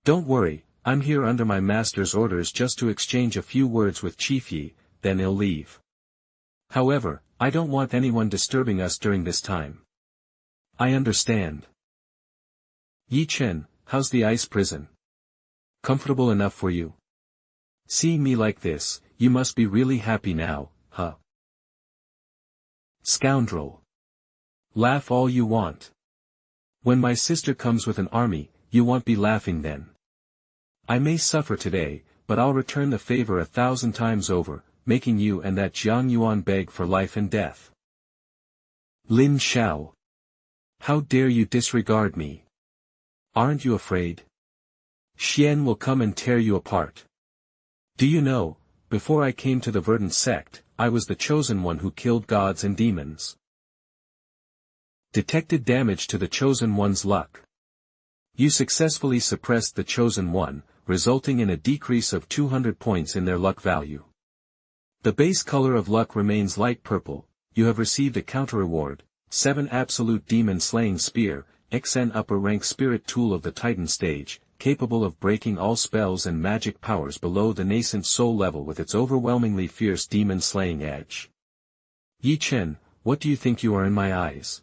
Don't worry, I'm here under my master's orders just to exchange a few words with Chief Yi, then he'll leave. However, I don't want anyone disturbing us during this time. I understand. Ye Chen, how's the ice prison? Comfortable enough for you? Seeing me like this, you must be really happy now, huh? Scoundrel. Laugh all you want. When my sister comes with an army, you won't be laughing then. I may suffer today, but I'll return the favor 1,000 times over, making you and that Jiang Yuan beg for life and death. Lin Xiao. How dare you disregard me? Aren't you afraid? Xian will come and tear you apart. Do you know, before I came to the Verdant Sect, I was the chosen one who killed gods and demons. Detected damage to the chosen one's luck. You successfully suppressed the chosen one, resulting in a decrease of 200 points in their luck value. The base color of luck remains light purple. You have received a counter-reward, 7 Absolute Demon Slaying Spear, XN Upper Rank Spirit Tool of the Titan Stage, capable of breaking all spells and magic powers below the nascent soul level with its overwhelmingly fierce demon-slaying edge. Ye Chen, what do you think you are in my eyes?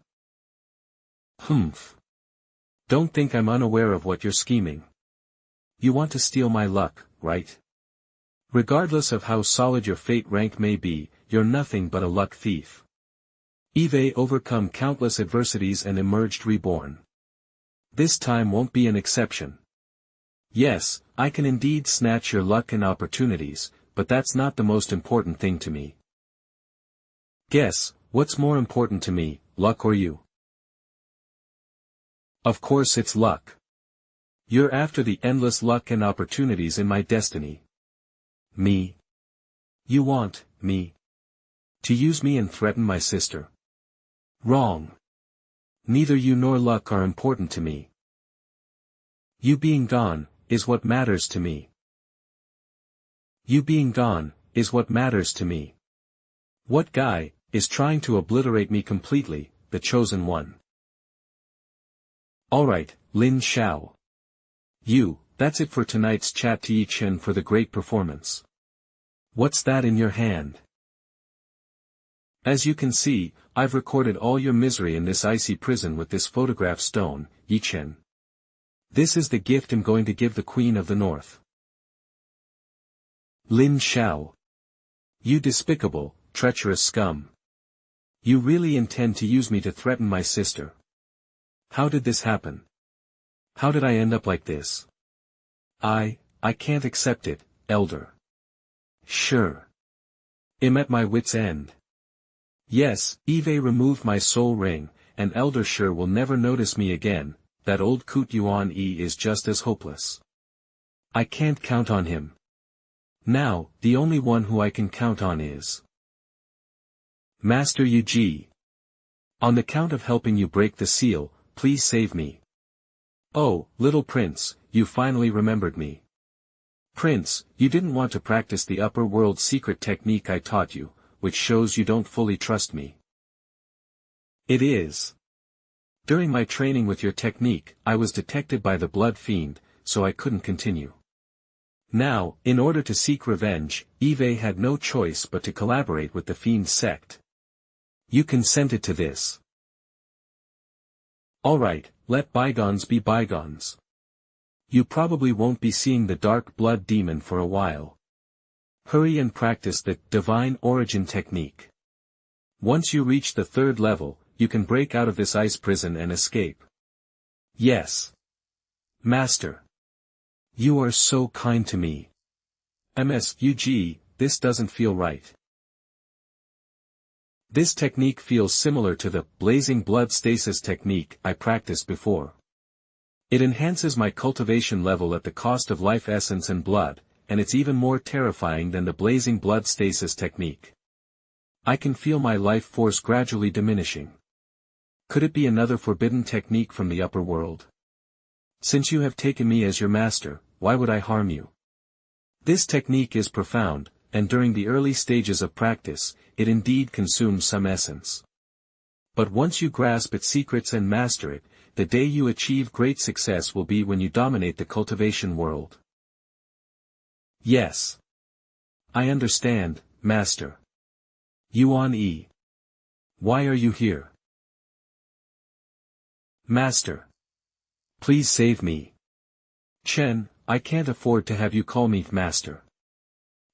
Humph. Don't think I'm unaware of what you're scheming. You want to steal my luck, right? Regardless of how solid your fate rank may be, you're nothing but a luck thief. You've overcome countless adversities and emerged reborn. This time won't be an exception. Yes, I can indeed snatch your luck and opportunities, but that's not the most important thing to me. Guess, what's more important to me, luck or you? Of course it's luck. You're after the endless luck and opportunities in my destiny. Me? You want, me? To use me and threaten my sister? Wrong. Neither you nor luck are important to me. You being gone, is what matters to me. You being gone, is what matters to me. What guy, is trying to obliterate me completely, the chosen one? Alright, Lin Xiao. That's it for tonight's chat to Ye Chen for the great performance. What's that in your hand? As you can see, I've recorded all your misery in this icy prison with this photograph stone, Ye Chen. This is the gift I'm going to give the Queen of the North. Lin Xiao. You despicable, treacherous scum. You really intend to use me to threaten my sister? How did this happen? How did I end up like this? I can't accept it, Elder. Sure. I'm at my wit's end. Yes, Eve removed my soul ring, and Elder sure will never notice me again. That old Coot Yuan E is just as hopeless. I can't count on him. Now, the only one who I can count on is Master Yu. On the count of helping you break the seal, please save me. Oh, little prince, you finally remembered me. Prince, you didn't want to practice the upper world secret technique I taught you, which shows you don't fully trust me. It is. During my training with your technique, I was detected by the Blood Fiend, so I couldn't continue. Now, in order to seek revenge, Eve had no choice but to collaborate with the Fiend sect. You consented to this. Alright, let bygones be bygones. You probably won't be seeing the Dark Blood Demon for a while. Hurry and practice the Divine Origin technique. Once you reach the 3rd level, you can break out of this ice prison and escape. Yes. Master. You are so kind to me. MSUG, this doesn't feel right. This technique feels similar to the Blazing Blood Stasis technique I practiced before. It enhances my cultivation level at the cost of life essence and blood, and it's even more terrifying than the Blazing Blood Stasis technique. I can feel my life force gradually diminishing. Could it be another forbidden technique from the upper world? Since you have taken me as your master, why would I harm you? This technique is profound, and during the early stages of practice, it indeed consumes some essence. But once you grasp its secrets and master it, the day you achieve great success will be when you dominate the cultivation world. Yes. I understand, Master. Yuan Yi. Why are you here? Master. Please save me. Chen, I can't afford to have you call me Master.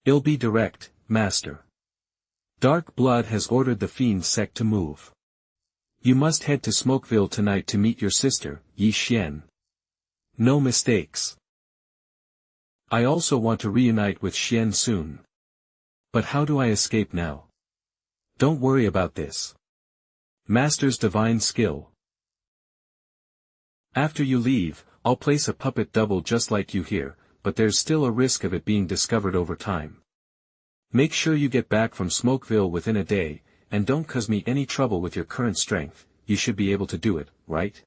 I'll be direct, Master. Dark Blood has ordered the Fiend Sect to move. You must head to Smokeville tonight to meet your sister, Ye Chen. No mistakes. I also want to reunite with Xian soon. But how do I escape now? Don't worry about this. Master's divine skill. After you leave, I'll place a puppet double just like you here, but there's still a risk of it being discovered over time. Make sure you get back from Smokeville within a day, and don't cause me any trouble with your current strength. You should be able to do it, right?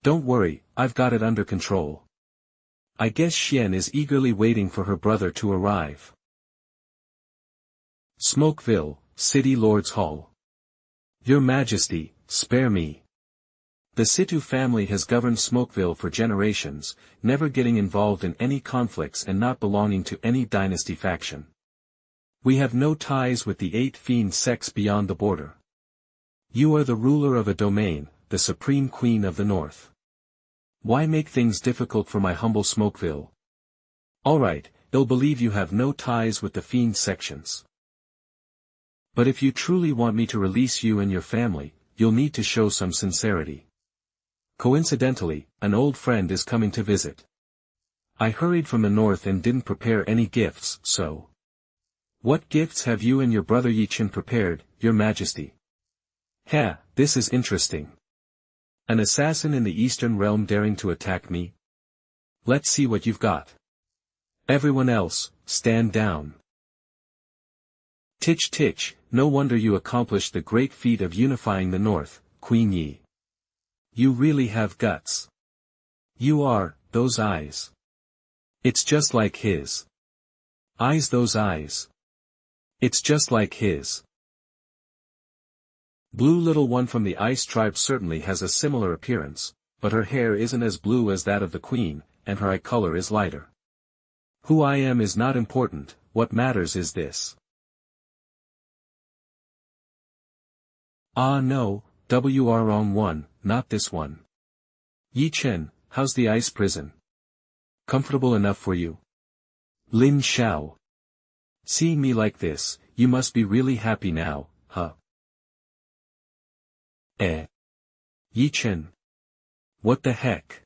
Don't worry, I've got it under control. I guess Xian is eagerly waiting for her brother to arrive. Smokeville, City Lord's Hall. Your Majesty, spare me. The Situ family has governed Smokeville for generations, never getting involved in any conflicts and not belonging to any dynasty faction. We have no ties with the 8 fiend sects beyond the border. You are the ruler of a domain, the supreme queen of the north. Why make things difficult for my humble Smokeville? Alright, they'll believe you have no ties with the fiend sections. But if you truly want me to release you and your family, you'll need to show some sincerity. Coincidentally, an old friend is coming to visit. I hurried from the north and didn't prepare any gifts, so. What gifts have you and your brother Ye Chen prepared, Your Majesty? This is interesting. An assassin in the Eastern Realm daring to attack me? Let's see what you've got. Everyone else, stand down. Titch titch, no wonder you accomplished the great feat of unifying the North, Queen Yi. You really have guts. You are, those eyes. It's just like his. Eyes, those eyes. It's just like his. Blue little one from the Ice tribe certainly has a similar appearance, but her hair isn't as blue as that of the queen, and her eye color is lighter. Who I am is not important, what matters is this. Ah no, WR wrong one, not this one. Ye Chen, how's the ice prison? Comfortable enough for you? Lin Xiao. Seeing me like this, you must be really happy now, huh? Ye Chen. What the heck?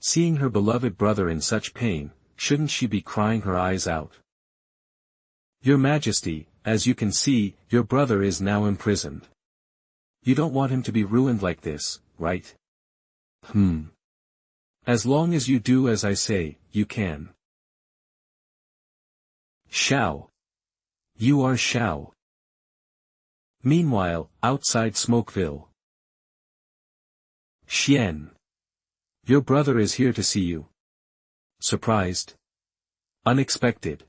Seeing her beloved brother in such pain, shouldn't she be crying her eyes out? Your Majesty, as you can see, your brother is now imprisoned. You don't want him to be ruined like this, right? As long as you do as I say, you can. Xiao. You are Xiao. Meanwhile, outside Smokeville. Xian. Your brother is here to see you. Surprised? Unexpected.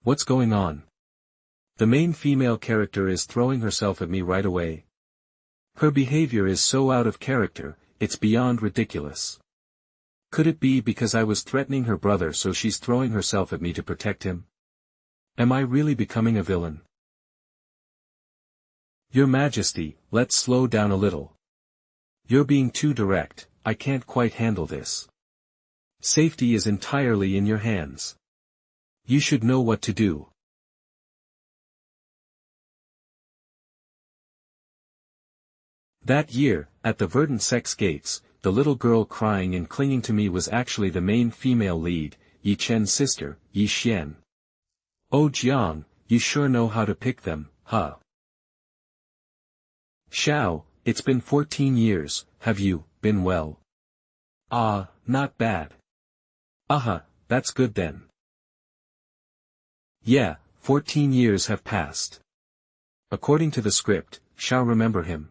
What's going on? The main female character is throwing herself at me right away. Her behavior is so out of character, it's beyond ridiculous. Could it be because I was threatening her brother so she's throwing herself at me to protect him? Am I really becoming a villain? Your Majesty, let's slow down a little. You're being too direct, I can't quite handle this. Safety is entirely in your hands. You should know what to do. That year, at the Verdant Sect's gates, the little girl crying and clinging to me was actually the main female lead, Ye Chen's sister, Ye Chen. Oh Jiang, you sure know how to pick them, huh? Xiao, it's been 14 years, have you been well? Ah, not bad. That's good then. Yeah, 14 years have passed. According to the script, Xiao remember him.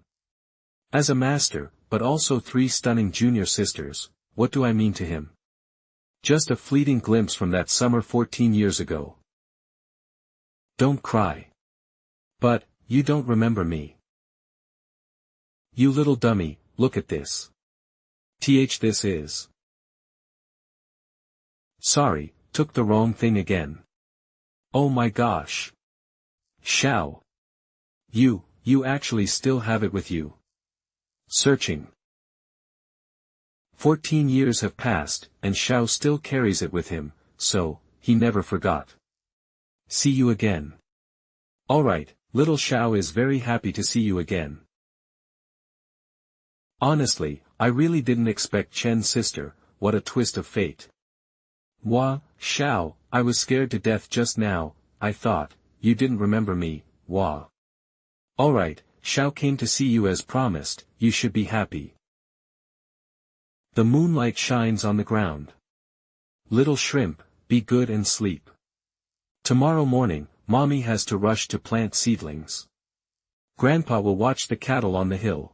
As a master, but also 3 stunning junior sisters, what do I mean to him? Just a fleeting glimpse from that summer 14 years ago. Don't cry. But, you don't remember me. You little dummy, look at this. This is. Sorry, took the wrong thing again. Oh my gosh. Xiao. You actually still have it with you. Searching. 14 years have passed, and Xiao still carries it with him, so, he never forgot. See you again. Alright, little Xiao is very happy to see you again. Honestly, I really didn't expect Chen's sister, what a twist of fate. Wah, Xiao, I was scared to death just now, I thought, you didn't remember me, wah. Alright, Xiao came to see you as promised, you should be happy. The moonlight shines on the ground. Little shrimp, be good and sleep. Tomorrow morning, Mommy has to rush to plant seedlings. Grandpa will watch the cattle on the hill.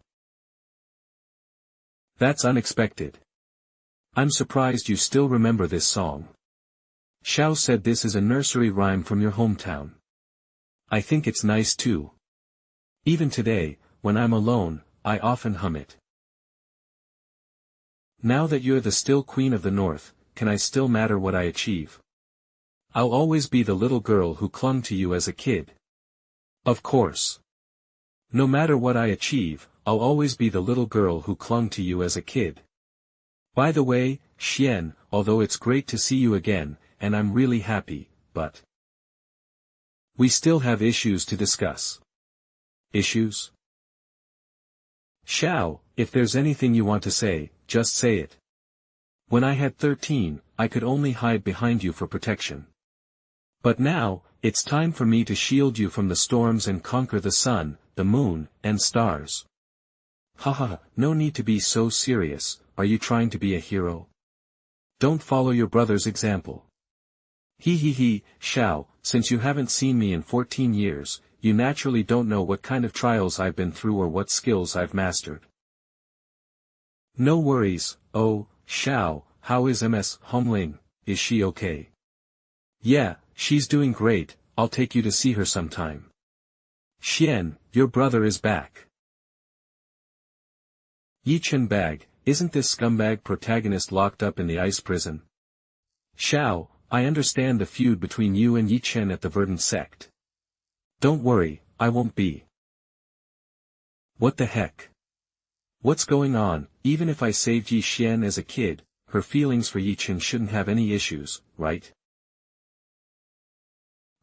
That's unexpected. I'm surprised you still remember this song. Xiao said this is a nursery rhyme from your hometown. I think it's nice too. Even today, when I'm alone, I often hum it. Now that you're the still queen of the north, can I still matter what I achieve? I'll always be the little girl who clung to you as a kid. Of course. No matter what I achieve, I'll always be the little girl who clung to you as a kid. By the way, Xian, although it's great to see you again, and I'm really happy, but we still have issues to discuss. Issues? Xiao, if there's anything you want to say, just say it. When I had 13, I could only hide behind you for protection. But now, it's time for me to shield you from the storms and conquer the sun, the moon, and stars. Haha, no need to be so serious, are you trying to be a hero? Don't follow your brother's example. He, Xiao, since you haven't seen me in 14 years, you naturally don't know what kind of trials I've been through or what skills I've mastered. No worries, oh, Xiao, how is Ms. Hongling, is she okay? Yeah, she's doing great, I'll take you to see her sometime. Xian, your brother is back. Ye Chen bag, isn't this scumbag protagonist locked up in the ice prison? Xiao, I understand the feud between you and Ye Chen at the Verdant Sect. Don't worry, I won't be. What the heck? What's going on? Even if I saved Ye Xian as a kid, her feelings for Ye Chen shouldn't have any issues, right?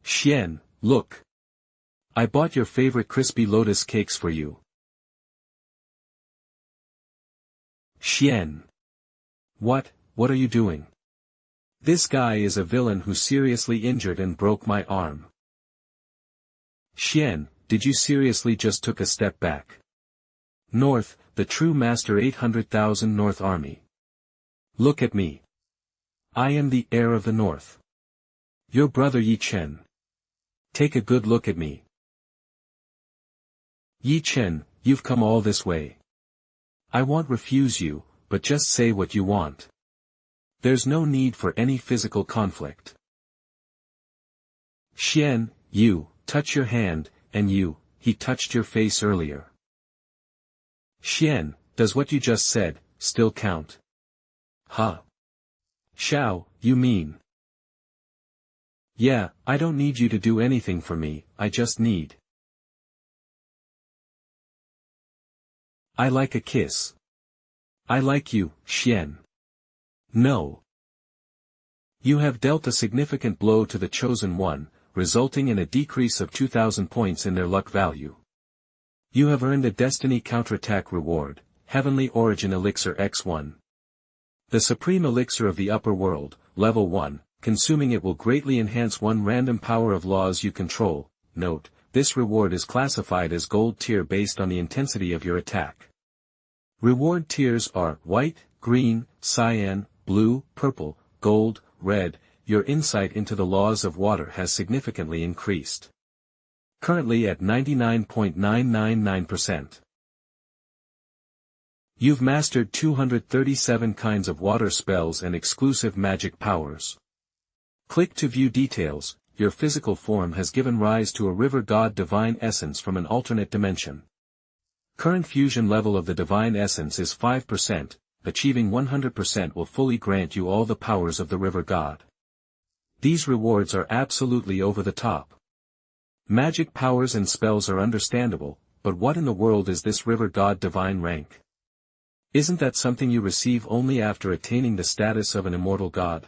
Xian, look. I bought your favorite crispy lotus cakes for you. Xian. What are you doing? This guy is a villain who seriously injured and broke my arm. Xian, did you seriously just took a step back? North, the true master 800,000 North Army. Look at me. I am the heir of the North. Your brother Ye Chen. Take a good look at me. Ye Chen, you've come all this way. I won't refuse you, but just say what you want. There's no need for any physical conflict. Xian, you, touch your hand, and you, he touched your face earlier. Xian, does what you just said still count? Huh? Xiao, you mean? Yeah, I don't need you to do anything for me, I just need. I like a kiss. I like you, Xian. No. You have dealt a significant blow to the chosen one, resulting in a decrease of 2,000 points in their luck value. You have earned a Destiny Counterattack reward, Heavenly Origin Elixir X1. The Supreme Elixir of the Upper World, Level 1, consuming it will greatly enhance one random power of laws you control. Note, this reward is classified as Gold tier based on the intensity of your attack. Reward tiers are White, Green, Cyan, Blue, Purple, Gold, Red. Your insight into the laws of water has significantly increased. Currently at 99.999%. You've mastered 237 kinds of water spells and exclusive magic powers. Click to view details. Your physical form has given rise to a river god divine essence from an alternate dimension. Current fusion level of the divine essence is 5%, achieving 100% will fully grant you all the powers of the river god. These rewards are absolutely over the top. Magic powers and spells are understandable, but what in the world is this river god divine rank? Isn't that something you receive only after attaining the status of an immortal god?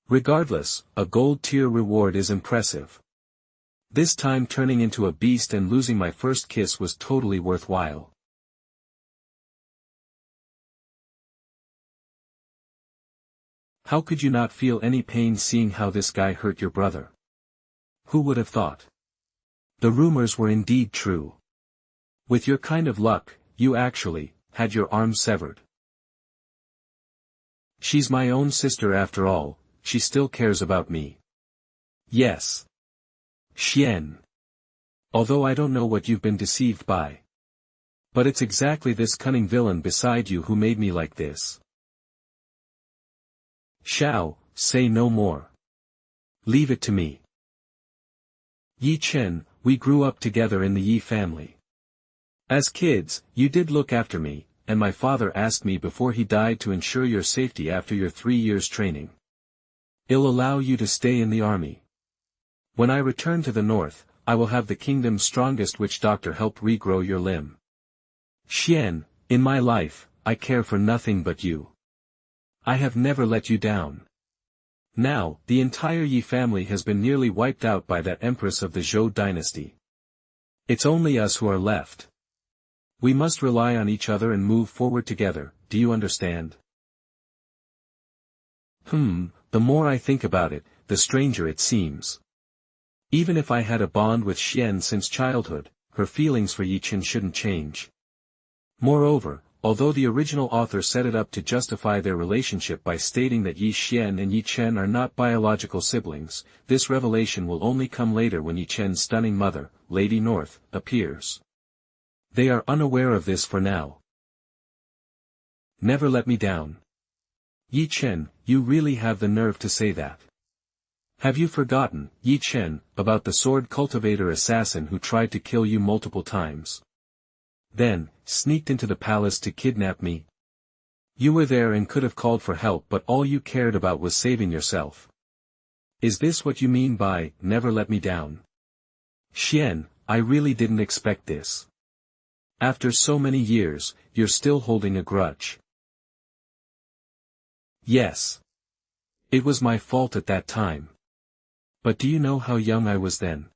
Regardless, a gold tier reward is impressive. This time turning into a beast and losing my first kiss was totally worthwhile. How could you not feel any pain seeing how this guy hurt your brother? Who would have thought? The rumors were indeed true. With your kind of luck, you actually had your arm severed. She's my own sister after all, she still cares about me. Yes. Xian. Although I don't know what you've been deceived by. But it's exactly this cunning villain beside you who made me like this. Xiao, say no more. Leave it to me. Ye Chen, we grew up together in the Ye family. As kids, you did look after me, and my father asked me before he died to ensure your safety after your 3 years training. He'll allow you to stay in the army. When I return to the north, I will have the kingdom's strongest witch doctor help regrow your limb. Xian, in my life, I care for nothing but you. I have never let you down. Now, the entire Yi family has been nearly wiped out by that empress of the Zhou dynasty. It's only us who are left. We must rely on each other and move forward together, do you understand? The more I think about it, the stranger it seems. Even if I had a bond with Xian since childhood, her feelings for Ye Chen shouldn't change. Moreover, although the original author set it up to justify their relationship by stating that Ye Xian and Ye Chen are not biological siblings, this revelation will only come later when Ye Chen's stunning mother, Lady North, appears. They are unaware of this for now. Never let me down. Ye Chen, you really have the nerve to say that. Have you forgotten, Ye Chen, about the sword cultivator assassin who tried to kill you multiple times? Then, sneaked into the palace to kidnap me? You were there and could have called for help, but all you cared about was saving yourself. Is this what you mean by, never let me down? Xian, I really didn't expect this. After so many years, you're still holding a grudge. Yes. It was my fault at that time. But do you know how young I was then?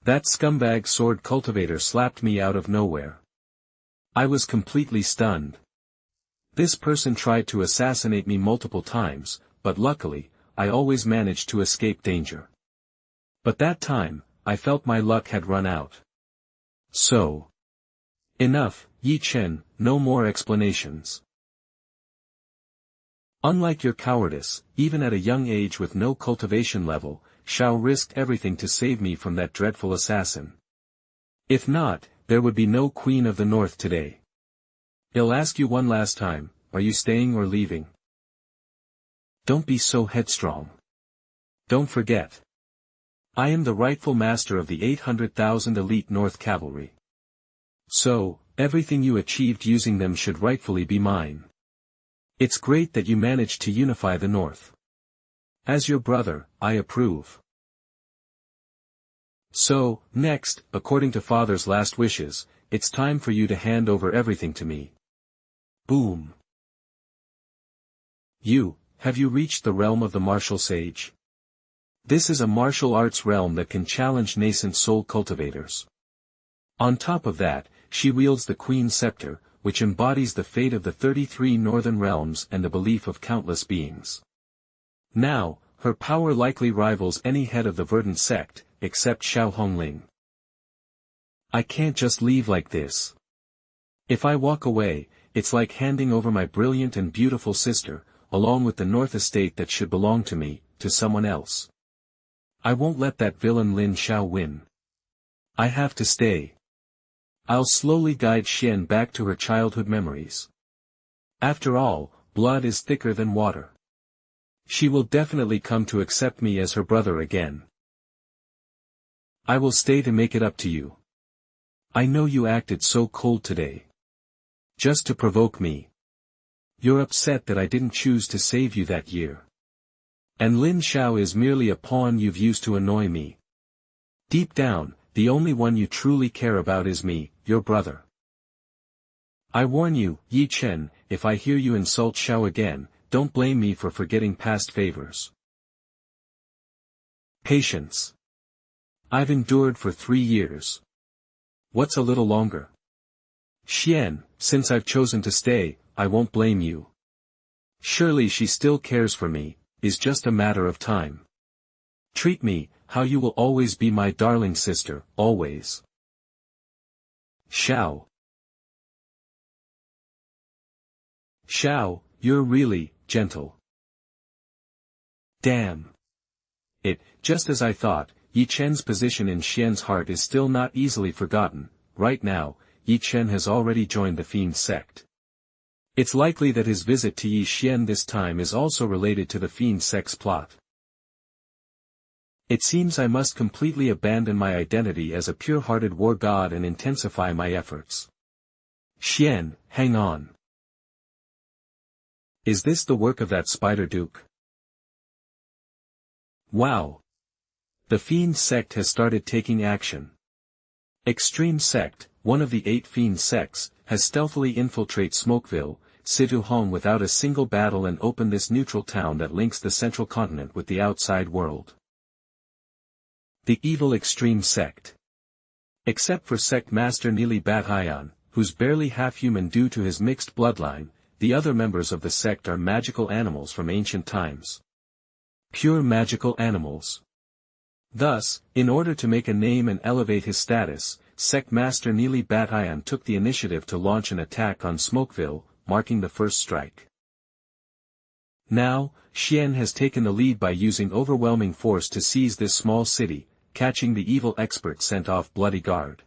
That scumbag sword cultivator slapped me out of nowhere. I was completely stunned. This person tried to assassinate me multiple times, but luckily, I always managed to escape danger. But that time, I felt my luck had run out. So. Enough, Ye Chen, no more explanations. Unlike your cowardice, even at a young age with no cultivation level, Xiao risked everything to save me from that dreadful assassin. If not, there would be no Queen of the North today. He'll ask you one last time, are you staying or leaving? Don't be so headstrong. Don't forget. I am the rightful master of the 800,000 elite North cavalry. So, everything you achieved using them should rightfully be mine. It's great that you managed to unify the North. As your brother, I approve. So, next, according to Father's last wishes, it's time for you to hand over everything to me. Boom. Have you reached the realm of the martial sage? This is a martial arts realm that can challenge nascent soul cultivators. On top of that, she wields the Queen's scepter, which embodies the fate of the 33 northern realms and the belief of countless beings. Now, her power likely rivals any head of the Verdant Sect, except Xiao Hongling. I can't just leave like this. If I walk away, it's like handing over my brilliant and beautiful sister, along with the North estate that should belong to me, to someone else. I won't let that villain Lin Xiao win. I have to stay. I'll slowly guide Xian back to her childhood memories. After all, blood is thicker than water. She will definitely come to accept me as her brother again. I will stay to make it up to you. I know you acted so cold today. Just to provoke me. You're upset that I didn't choose to save you that year. And Lin Xiao is merely a pawn you've used to annoy me. Deep down, the only one you truly care about is me, your brother. I warn you, Ye Chen, if I hear you insult Xiao again, don't blame me for forgetting past favors. Patience. I've endured for 3 years. What's a little longer? Xian, since I've chosen to stay, I won't blame you. Surely she still cares for me, is just a matter of time. Treat me, how you will always be my darling sister, always. Xiao. Xiao, you're really, gentle. Damn. Just as I thought, Ye Chen's position in Xian's heart is still not easily forgotten. Right now, Ye Chen has already joined the Fiend Sect. It's likely that his visit to Ye Chen this time is also related to the Fiend Sect's plot. It seems I must completely abandon my identity as a pure-hearted war god and intensify my efforts. Xian, hang on. Is this the work of that spider duke? Wow. The Fiend Sect has started taking action. Extreme Sect, one of the 8 Fiend Sects, has stealthily infiltrated Smokeville, Situhong without a single battle and opened this neutral town that links the central continent with the outside world. The evil Extreme Sect. Except for Sect Master Nili Bathayan, who's barely half-human due to his mixed bloodline, the other members of the sect are magical animals from ancient times. Pure magical animals. Thus, in order to make a name and elevate his status, Sect Master Nili Bathayan took the initiative to launch an attack on Smokeville, marking the first strike. Now, Xian has taken the lead by using overwhelming force to seize this small city, catching the evil expert sent off Bloody Guard.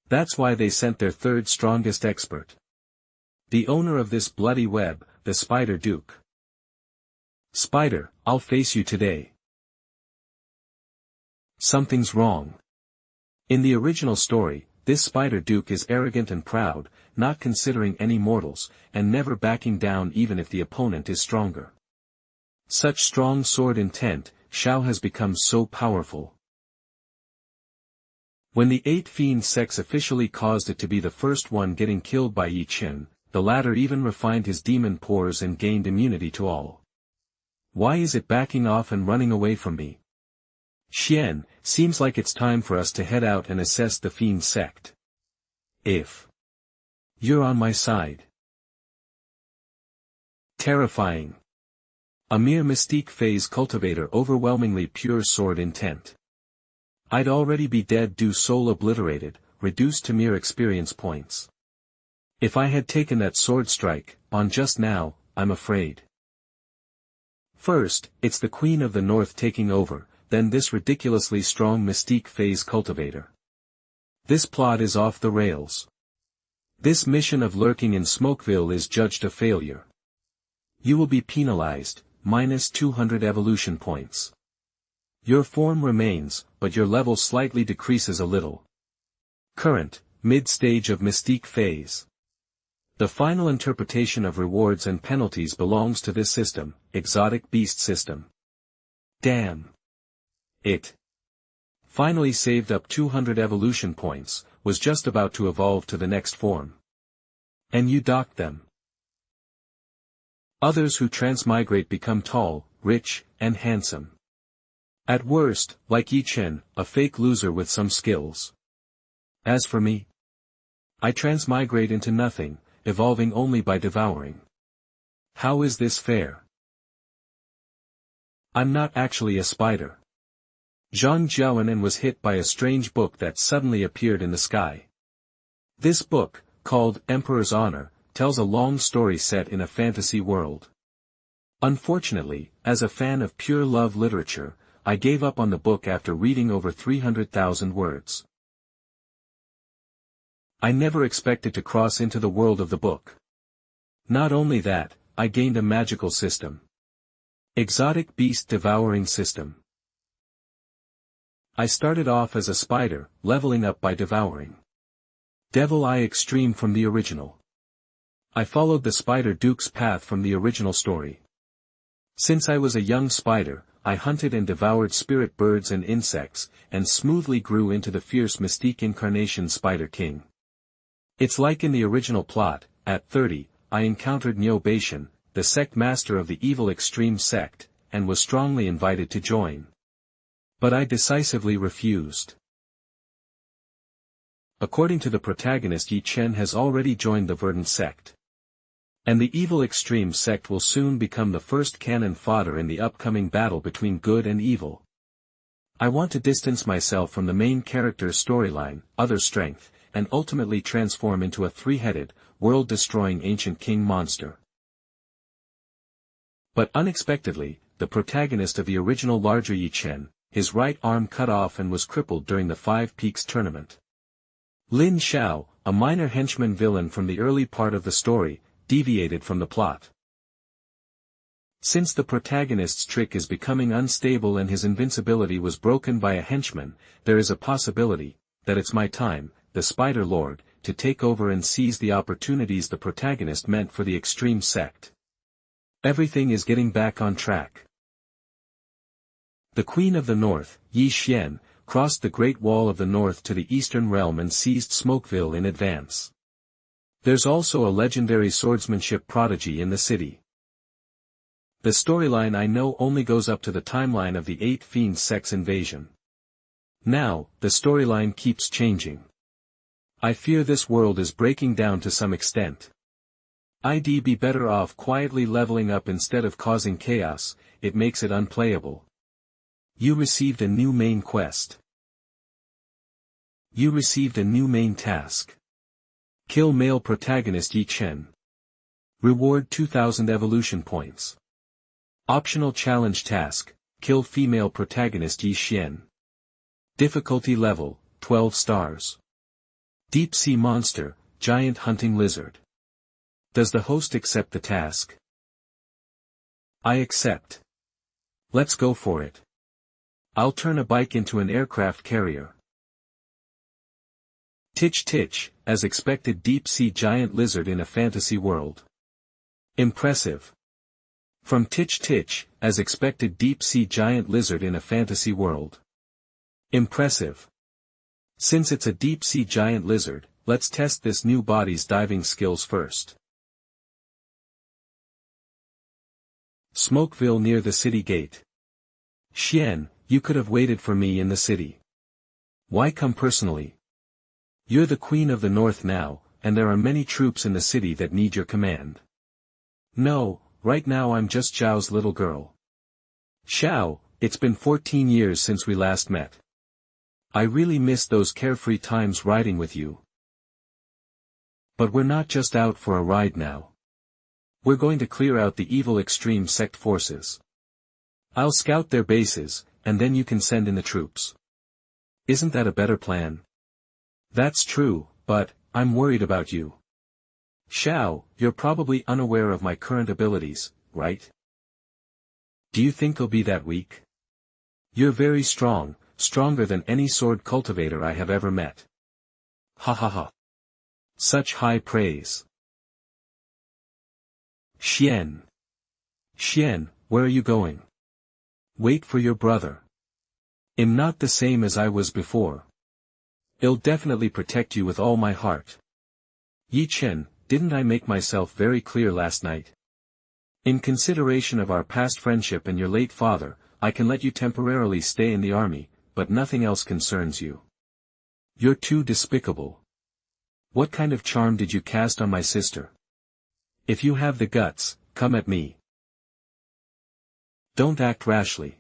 That's why they sent their 3rd strongest expert. The owner of this bloody web, the Spider Duke. Spider, I'll face you today. Something's wrong. In the original story, this Spider Duke is arrogant and proud, not considering any mortals, and never backing down even if the opponent is stronger. Such strong sword intent, Xiao has become so powerful. When the 8 Fiend Sects officially caused it to be the first one getting killed by Ye Chen, the latter even refined his demon pores and gained immunity to all. Why is it backing off and running away from me? Xian, seems like it's time for us to head out and assess the Fiend Sect. If you're on my side. Terrifying. A mere mystique phase cultivator overwhelmingly pure sword intent. I'd already be dead due soul obliterated, reduced to mere experience points. If I had taken that sword strike, on just now, I'm afraid. First, it's the Queen of the North taking over, then this ridiculously strong mystique phase cultivator. This plot is off the rails. This mission of lurking in Smokeville is judged a failure. You will be penalized, minus 200 evolution points. Your form remains, but your level slightly decreases a little. Current, mid-stage of mystique phase. The final interpretation of rewards and penalties belongs to this system, exotic beast system. Damn. It finally saved up 200 evolution points, was just about to evolve to the next form. And you docked them. Others who transmigrate become tall, rich, and handsome. At worst, like Ye Chen, a fake loser with some skills. As for me, I transmigrate into nothing, evolving only by devouring. How is this fair? I'm not actually a spider. Zhang Jiaowen was hit by a strange book that suddenly appeared in the sky. This book, called Emperor's Honor, tells a long story set in a fantasy world. Unfortunately, as a fan of pure love literature, I gave up on the book after reading over 300,000 words. I never expected to cross into the world of the book. Not only that, I gained a magical system. Exotic beast devouring system. I started off as a spider, leveling up by devouring. Devil Eye Extreme from the original. I followed the Spider Duke's path from the original story. Since I was a young spider, I hunted and devoured spirit birds and insects, and smoothly grew into the fierce mystique incarnation Spider King. It's like in the original plot, at 30, I encountered Ye Chen, the sect master of the evil extreme sect, and was strongly invited to join. But I decisively refused. According to the protagonist, Ye Chen has already joined the Verdant Sect. And the evil extreme sect will soon become the first cannon fodder in the upcoming battle between good and evil. I want to distance myself from the main character's storyline, other strength, and ultimately transform into a three-headed, world-destroying ancient king monster. But unexpectedly, the protagonist of the original larger Ye Chen, his right arm cut off and was crippled during the Five Peaks tournament. Lin Xiao, a minor henchman villain from the early part of the story, deviated from the plot. Since the protagonist's trick is becoming unstable and his invincibility was broken by a henchman, there is a possibility that it's my time, the Spider Lord, to take over and seize the opportunities the protagonist meant for the extreme sect. Everything is getting back on track. The Queen of the North, Ye Chen, crossed the Great Wall of the North to the Eastern Realm and seized Smokeville in advance. There's also a legendary swordsmanship prodigy in the city. The storyline I know only goes up to the timeline of the 8 Fiend Sect's invasion. Now, the storyline keeps changing. I fear this world is breaking down to some extent. I'd be better off quietly leveling up instead of causing chaos, it makes it unplayable. You received a new main quest. You received a new main task. Kill male protagonist Ye Chen. Reward 2000 evolution points. Optional challenge task, kill female protagonist Ye Chen. Difficulty level, 12 stars. Deep sea monster, giant hunting lizard. Does the host accept the task? I accept. Let's go for it. I'll turn a bike into an aircraft carrier. Titch titch, as expected deep-sea giant lizard in a fantasy world. Impressive. From Titch titch, as expected deep-sea giant lizard in a fantasy world. Impressive. Since it's a deep-sea giant lizard, let's test this new body's diving skills first. Smokeville near the city gate. Xian, you could have waited for me in the city. Why come personally? You're the Queen of the North now, and there are many troops in the city that need your command. No, right now I'm just Zhao's little girl. Xiao, it's been 14 years since we last met. I really miss those carefree times riding with you. But we're not just out for a ride now. We're going to clear out the evil extreme sect forces. I'll scout their bases, and then you can send in the troops. Isn't that a better plan? That's true, but I'm worried about you. Xiao, you're probably unaware of my current abilities, right? Do you think I'll be that weak? You're very strong, stronger than any sword cultivator I have ever met. Ha ha ha. Such high praise. Xian. Xian, where are you going? Wait for your brother. I'm not the same as I was before. I'll definitely protect you with all my heart. Ye Chen, didn't I make myself very clear last night? In consideration of our past friendship and your late father, I can let you temporarily stay in the army, but nothing else concerns you. You're too despicable. What kind of charm did you cast on my sister? If you have the guts, come at me. Don't act rashly.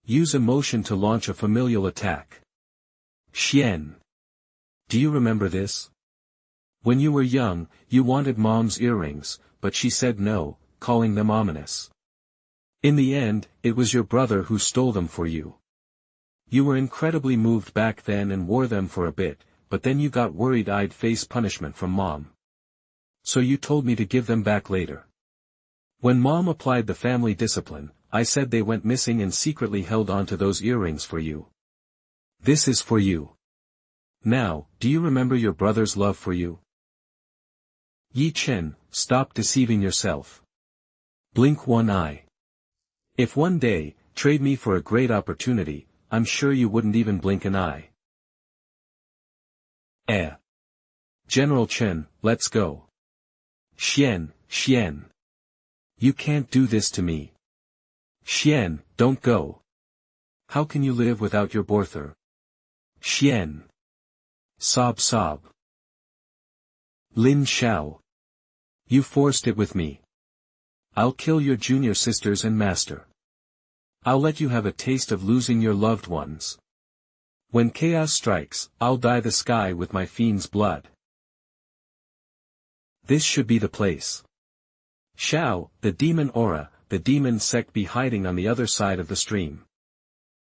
Use emotion to launch a familial attack. Xian. Do you remember this? When you were young, you wanted mom's earrings, but she said no, calling them ominous. In the end, it was your brother who stole them for you. You were incredibly moved back then and wore them for a bit, but then you got worried I'd face punishment from mom. So you told me to give them back later. When mom applied the family discipline, I said they went missing and secretly held on to those earrings for you. This is for you. Now, do you remember your brother's love for you? Ye Chen, stop deceiving yourself. Blink one eye. If one day, trade me for a great opportunity, I'm sure you wouldn't even blink an eye. General Chen, let's go. Xian. You can't do this to me. Xian, don't go. How can you live without your Borther? Xian. Sob. Lin Xiao. You forced it with me. I'll kill your junior sisters and master. I'll let you have a taste of losing your loved ones. When chaos strikes, I'll dye the sky with my fiend's blood. This should be the place. Xiao, the demon aura, the demon sect be hiding on the other side of the stream.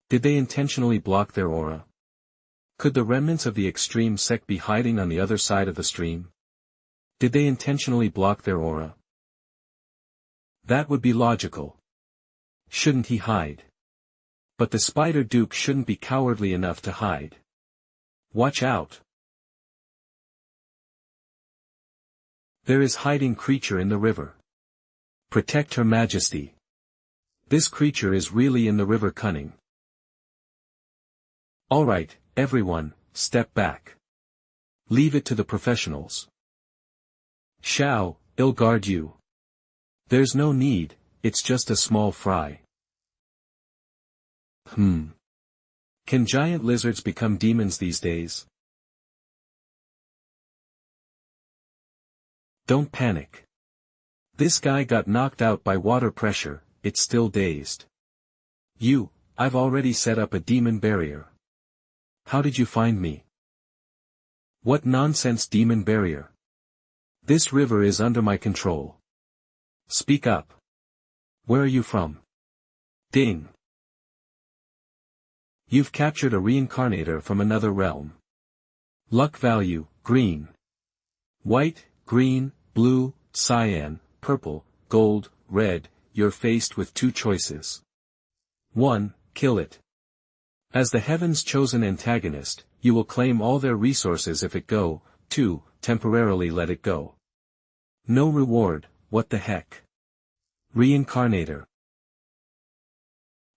Did they intentionally block their aura? Could the remnants of the extreme sect be hiding on the other side of the stream? Did they intentionally block their aura? That would be logical. Shouldn't he hide? But the Spider Duke shouldn't be cowardly enough to hide. Watch out! There is hiding creature in the river. Protect Her Majesty. This creature is really in the river cunning. Alright, everyone, step back. Leave it to the professionals. Xiao, I'll guard you. There's no need, it's just a small fry. Can giant lizards become demons these days? Don't panic. This guy got knocked out by water pressure, it's still dazed. I've already set up a demon barrier. How did you find me? What nonsense demon barrier? This river is under my control. Speak up. Where are you from? Ding. You've captured a reincarnator from another realm. Luck value, green. White, green, blue, cyan, purple, gold, red, you're faced with two choices. 1. Kill it. As the heaven's chosen antagonist, you will claim all their resources if it go. 2. Temporarily let it go. No reward, what the heck? Reincarnator.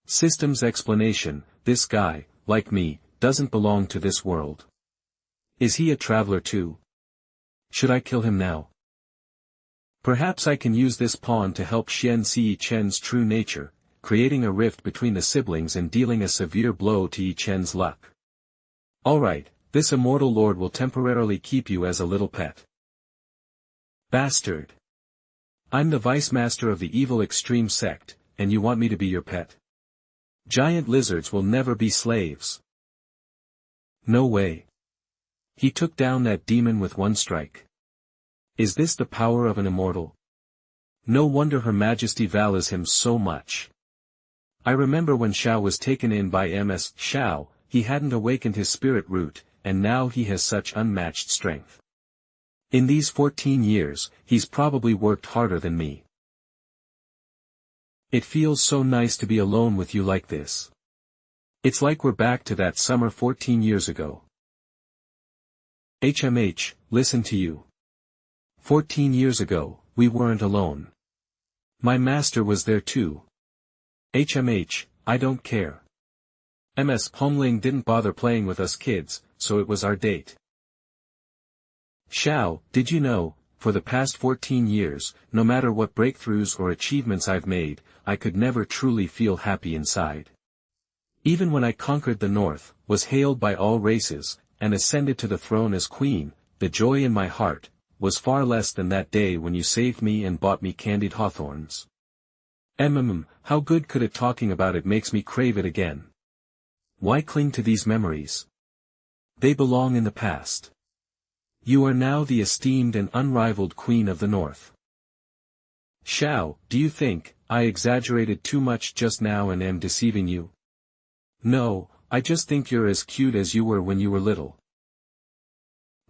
Systems explanation, this guy, like me, doesn't belong to this world. Is he a traveler too? Should I kill him now? Perhaps I can use this pawn to help Xian see Ye Chen's true nature, creating a rift between the siblings and dealing a severe blow to Ye Chen's luck. Alright, this immortal lord will temporarily keep you as a little pet. Bastard. I'm the vice master of the evil extreme sect, and you want me to be your pet? Giant lizards will never be slaves. No way. He took down that demon with one strike. Is this the power of an immortal? No wonder Her Majesty values him so much. I remember when Xiao was taken in by Ms. Xiao, he hadn't awakened his spirit root, and now he has such unmatched strength. In these 14 years, he's probably worked harder than me. It feels so nice to be alone with you like this. It's like we're back to that summer 14 years ago. HMH, listen to you. 14 years ago, we weren't alone. My master was there too. HMH, I don't care. Ms. Hongling didn't bother playing with us kids, so it was our date. Xiao, did you know, for the past 14 years, no matter what breakthroughs or achievements I've made, I could never truly feel happy inside. Even when I conquered the North, was hailed by all races, and ascended to the throne as queen, the joy in my heart, was far less than that day when you saved me and bought me candied hawthorns. How good could it talking about it makes me crave it again. Why cling to these memories? They belong in the past. You are now the esteemed and unrivaled queen of the North. Xiao, do you think I exaggerated too much just now and am deceiving you? No, I just think you're as cute as you were when you were little.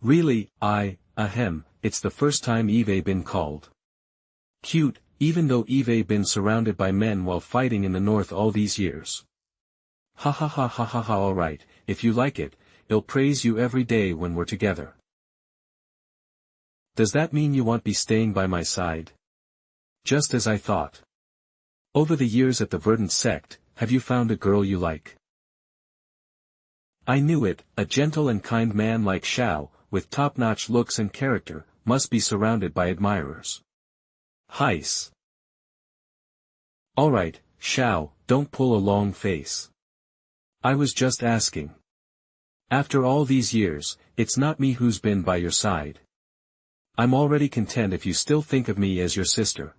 Really, it's the first time Eve been called cute, even though Eve been surrounded by men while fighting in the North all these years. Ha alright, if you like it, I'll praise you every day when we're together. Does that mean you won't be staying by my side? Just as I thought. Over the years at the Verdant Sect, have you found a girl you like? I knew it, a gentle and kind man like Xiao, with top-notch looks and character, must be surrounded by admirers. Heis. Alright, Xiao, don't pull a long face. I was just asking. After all these years, it's not me who's been by your side. I'm already content if you still think of me as your sister.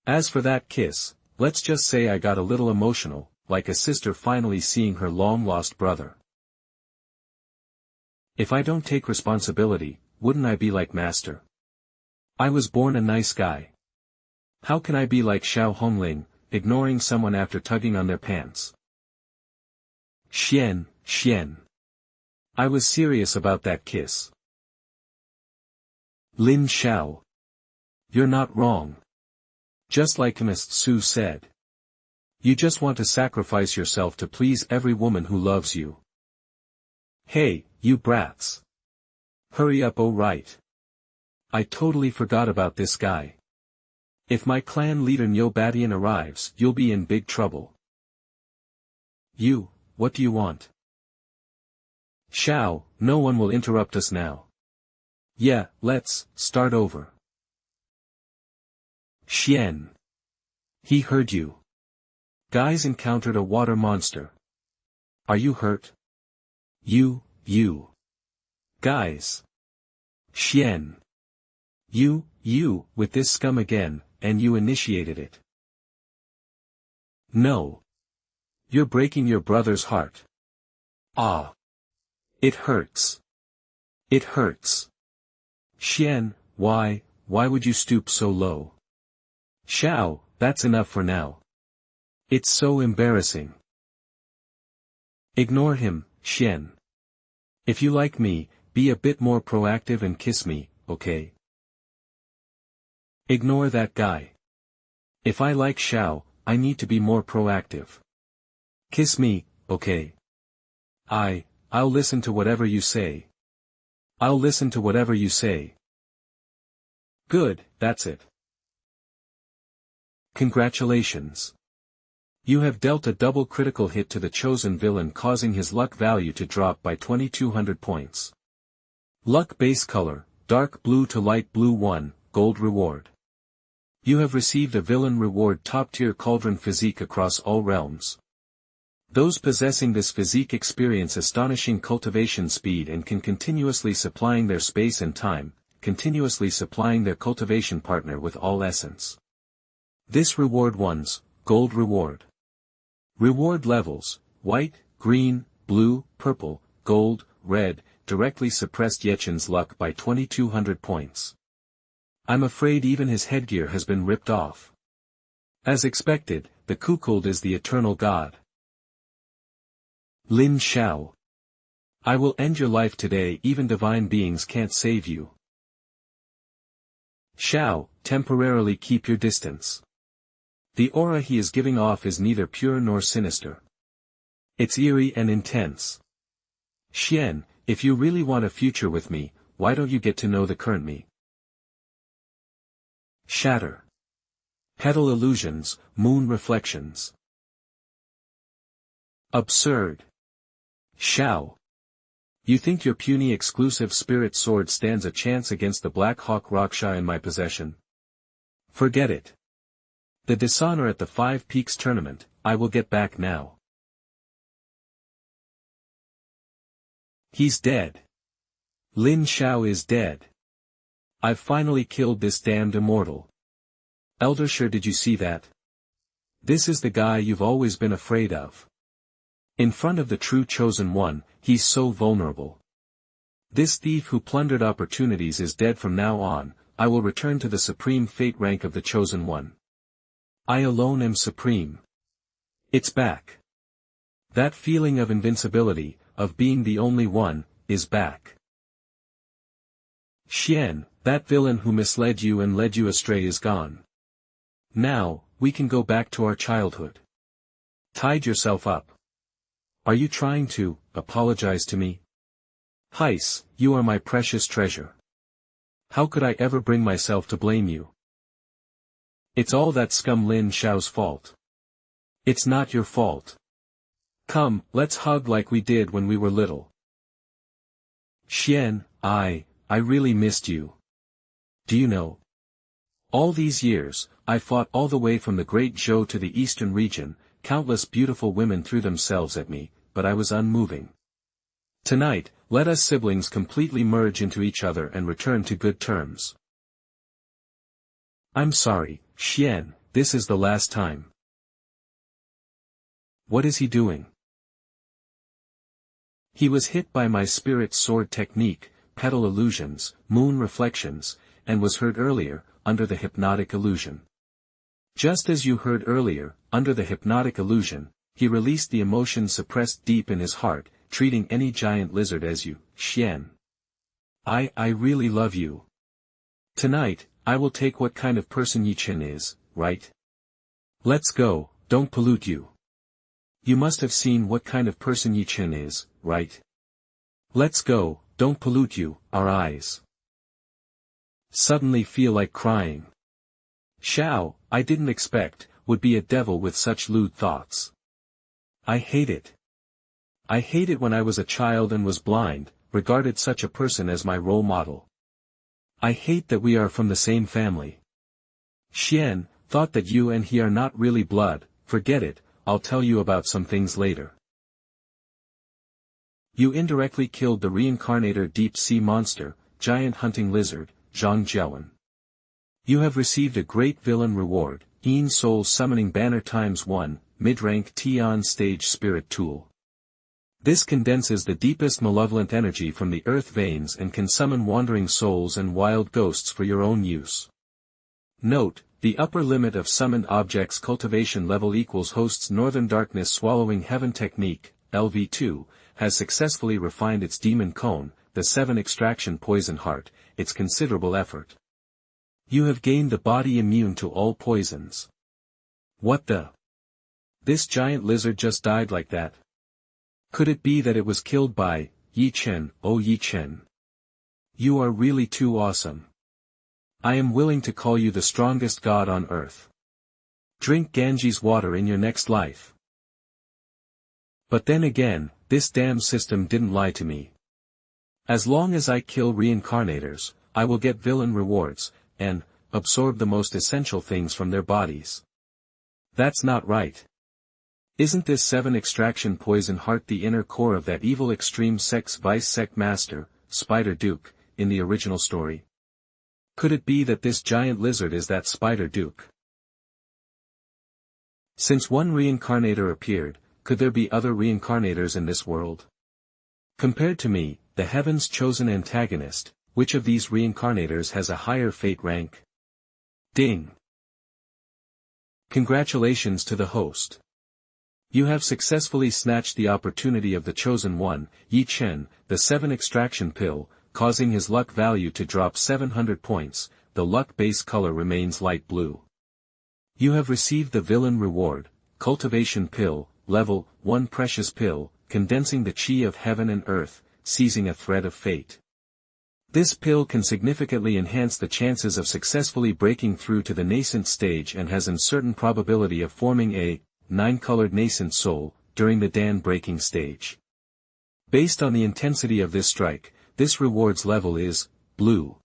As for that kiss, let's just say I got a little emotional, like a sister finally seeing her long-lost brother. If I don't take responsibility, wouldn't I be like master? I was born a nice guy. How can I be like Xiao Hongling, ignoring someone after tugging on their pants? Xian. I was serious about that kiss. Lin Xiao. You're not wrong. Just like Miss Su said. You just want to sacrifice yourself to please every woman who loves you. Hey, you brats. Hurry up, oh right. I totally forgot about this guy. If my clan leader Nyo arrives, you'll be in big trouble. You, what do you want? Xiao, no one will interrupt us now. Yeah, let's start over. Xian. He heard you. Guys encountered a water monster. Are you hurt? You. Guys. Xian. You, with this scum again, and you initiated it. No. You're breaking your brother's heart. Ah. It hurts. It hurts. Xian, why would you stoop so low? Xiao, that's enough for now. It's so embarrassing. Ignore him, Xian. If you like me, be a bit more proactive and kiss me, okay? Ignore that guy. If I like Xiao, I need to be more proactive. Kiss me, okay? I'll listen to whatever you say. I'll listen to whatever you say. Good, that's it. Congratulations. You have dealt a double critical hit to the chosen villain, causing his luck value to drop by 2200 points. Luck base color, dark blue to light blue 1, gold reward. You have received a villain reward top tier cauldron physique across all realms. Those possessing this physique experience astonishing cultivation speed and can continuously supplying their space and time, continuously supplying their cultivation partner with all essence. This reward one's, gold reward. Reward levels, white, green, blue, purple, gold, red, directly suppressed Ye Chen's luck by 2200 points. I'm afraid even his headgear has been ripped off. As expected, the cuckold is the eternal god. Lin Xiao. I will end your life today, even divine beings can't save you. Xiao, temporarily keep your distance. The aura he is giving off is neither pure nor sinister. It's eerie and intense. Xian, if you really want a future with me, why don't you get to know the current me? Shatter. Petal illusions, moon reflections. Absurd. Xiao. You think your puny exclusive spirit sword stands a chance against the Black Hawk Raksha in my possession? Forget it. The dishonor at the 5 Peaks tournament, I will get back now. He's dead. Lin Xiao is dead. I've finally killed this damned immortal. Eldersher, did you see that? This is the guy you've always been afraid of. In front of the true chosen one, he's so vulnerable. This thief who plundered opportunities is dead from now on. I will return to the supreme fate rank of the chosen one. I alone am supreme. It's back. That feeling of invincibility, of being the only one, is back. Xian, that villain who misled you and led you astray is gone. Now, we can go back to our childhood. Tied yourself up. Are you trying to apologize to me? Heis, you are my precious treasure. How could I ever bring myself to blame you? It's all that scum Lin Xiao's fault. It's not your fault. Come, let's hug like we did when we were little. Xian, I really missed you. Do you know? All these years, I fought all the way from the Great Zhou to the eastern region, countless beautiful women threw themselves at me, but I was unmoving. Tonight, let us siblings completely merge into each other and return to good terms. I'm sorry, Xian, this is the last time. What is he doing? He was hit by my spirit sword technique, petal illusions, moon reflections, and was hurt earlier, under the hypnotic illusion. Just as you heard earlier, under the hypnotic illusion, he released the emotion suppressed deep in his heart, treating any giant lizard as you, Xian. I really love you. Tonight, I will take what kind of person Ye Chen is, right? Let's go, don't pollute you. You must have seen what kind of person Ye Chen is, right? Let's go, don't pollute you, our eyes. Suddenly feel like crying. Xiao, I didn't expect, would be a devil with such lewd thoughts. I hate it. I hate it when I was a child and was blind, regarded such a person as my role model. I hate that we are from the same family. Xian, thought that you and he are not really blood, forget it, I'll tell you about some things later. You indirectly killed the reincarnator deep sea monster, giant hunting lizard, Zhang Jiawen. You have received a great villain reward, Yin Soul Summoning Banner ×1, mid-rank Tian Stage Spirit Tool. This condenses the deepest malevolent energy from the earth veins and can summon wandering souls and wild ghosts for your own use. Note, the upper limit of summoned objects cultivation level equals host's Northern Darkness Swallowing Heaven technique, LV2, has successfully refined its demon cone, the 7 extraction poison heart, its considerable effort. You have gained the body immune to all poisons. What the? This giant lizard just died like that? Could it be that it was killed by Ye Chen? Oh Ye Chen. You are really too awesome. I am willing to call you the strongest god on earth. Drink Ganges water in your next life. But then again, this damn system didn't lie to me. As long as I kill reincarnators, I will get villain rewards, and absorb the most essential things from their bodies. That's not right. Isn't this 7 extraction poison heart the inner core of that evil extreme sex vice sect master, Spider Duke, in the original story? Could it be that this giant lizard is that Spider Duke? Since one reincarnator appeared, could there be other reincarnators in this world? Compared to me, the heaven's chosen antagonist, which of these reincarnators has a higher fate rank? Ding! Congratulations to the host. You have successfully snatched the opportunity of the chosen one, Ye Chen, the 7 extraction pill, causing his luck value to drop 700 points, the luck base color remains light blue. You have received the villain reward, cultivation pill, level 1 precious pill, condensing the chi of heaven and earth, seizing a thread of fate. This pill can significantly enhance the chances of successfully breaking through to the nascent stage and has uncertain probability of forming a 9-colored nascent soul, during the Dan breaking stage. Based on the intensity of this strike, this reward's level is blue.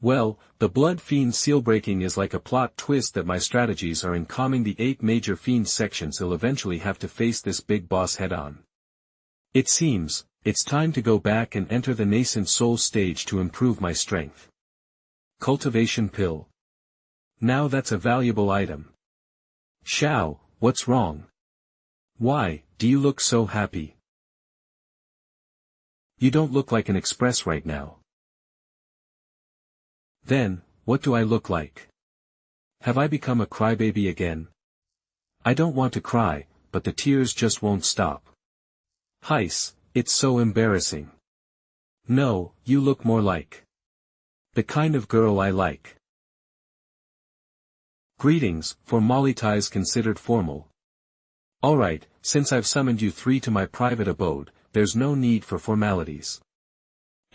Well, the Blood Fiend seal breaking is like a plot twist that my strategies are in calming the 8 major fiend sections will eventually have to face this big boss head-on. It seems, it's time to go back and enter the nascent soul stage to improve my strength. Cultivation pill. Now that's a valuable item. Xiao, what's wrong? Why, do you look so happy? You don't look like an express right now. Then, what do I look like? Have I become a crybaby again? I don't want to cry, but the tears just won't stop. Heis, it's so embarrassing. No, you look more like the kind of girl I like. Greetings, formalities considered formal. Alright, since I've summoned you 3 to my private abode, there's no need for formalities.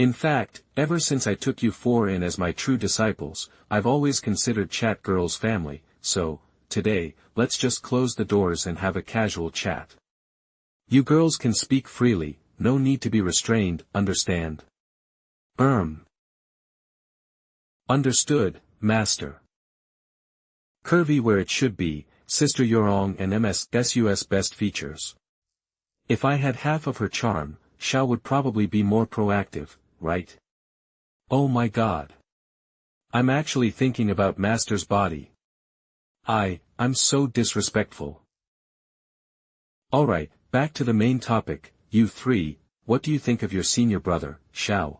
In fact, ever since I took you four in as my true disciples, I've always considered chat girls family, so, today, let's just close the doors and have a casual chat. You girls can speak freely, no need to be restrained, understand? Understood, master. Curvy where it should be, Sister Yurong and MSSUS best features. If I had half of her charm, Xiao would probably be more proactive, right? Oh my god. I'm actually thinking about Master's body. I'm so disrespectful. Alright, back to the main topic, you three, what do you think of your senior brother, Xiao?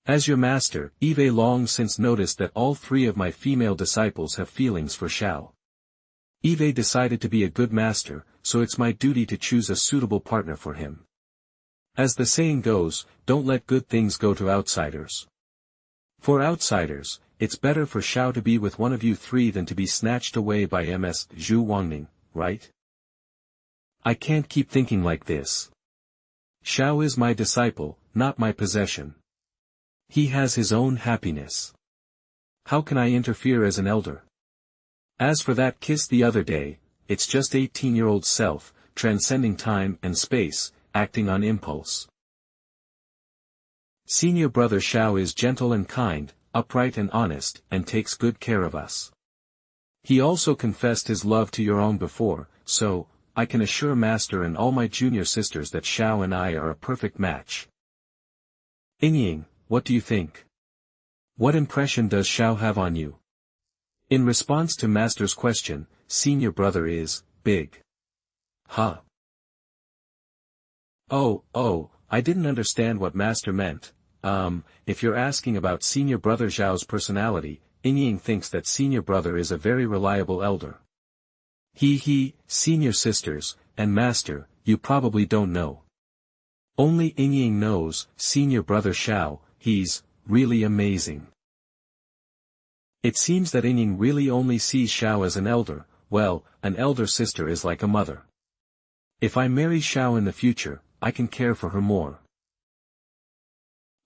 As your master, Eve long since noticed that all three of my female disciples have feelings for Xiao. Eve decided to be a good master, so it's my duty to choose a suitable partner for him. As the saying goes, don't let good things go to outsiders. For outsiders, it's better for Xiao to be with one of you three than to be snatched away by Ms. Zhu Wangning, right? I can't keep thinking like this. Xiao is my disciple, not my possession. He has his own happiness. How can I interfere as an elder? As for that kiss the other day, it's just 18-year-old self, transcending time and space, acting on impulse. Senior brother Xiao is gentle and kind, upright and honest, and takes good care of us. He also confessed his love to Yurong before, so, I can assure Master and all my junior sisters that Xiao and I are a perfect match. Ying, what do you think? What impression does Xiao have on you? In response to Master's question, senior brother is, big. Huh? Oh, I didn't understand what Master meant. If you're asking about senior brother Xiao's personality, Ying thinks that senior brother is a very reliable elder. Senior sisters, and Master, you probably don't know. Only Ying knows, senior brother Xiao, he's really amazing. It seems that Ying really only sees Xiao as an elder. Well, an elder sister is like a mother. If I marry Xiao in the future, I can care for her more.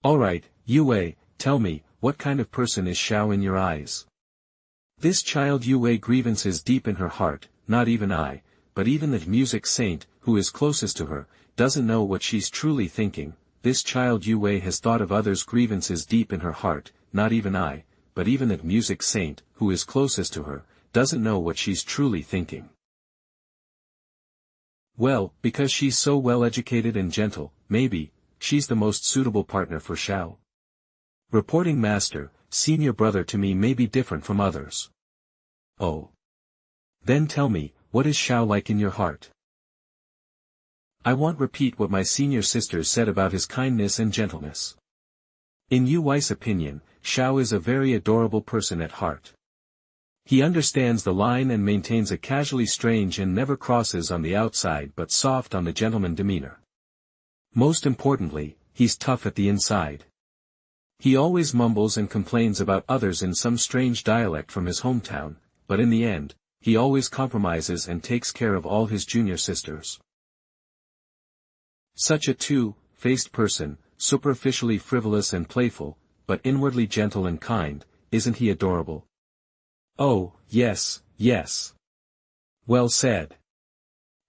Alright, Yue, tell me, what kind of person is Xiao in your eyes? This child Yue grievances deep in her heart, not even I, but even the music saint, who is closest to her, doesn't know what she's truly thinking. This child Yue has thought of others' grievances deep in her heart, not even I, but even the music saint, who is closest to her, doesn't know what she's truly thinking. Well, because she's so well educated and gentle, maybe, she's the most suitable partner for Xiao. Reporting Master, senior brother to me may be different from others. Oh. Then tell me, what is Xiao like in your heart? I won't repeat what my senior sisters said about his kindness and gentleness. In Yu Wei's opinion, Xiao is a very adorable person at heart. He understands the line and maintains a casually strange and never crosses on the outside but soft on the gentleman demeanor. Most importantly, he's tough at the inside. He always mumbles and complains about others in some strange dialect from his hometown, but in the end, he always compromises and takes care of all his junior sisters. Such a two-faced person, superficially frivolous and playful, but inwardly gentle and kind, isn't he adorable? Oh, yes. Well said.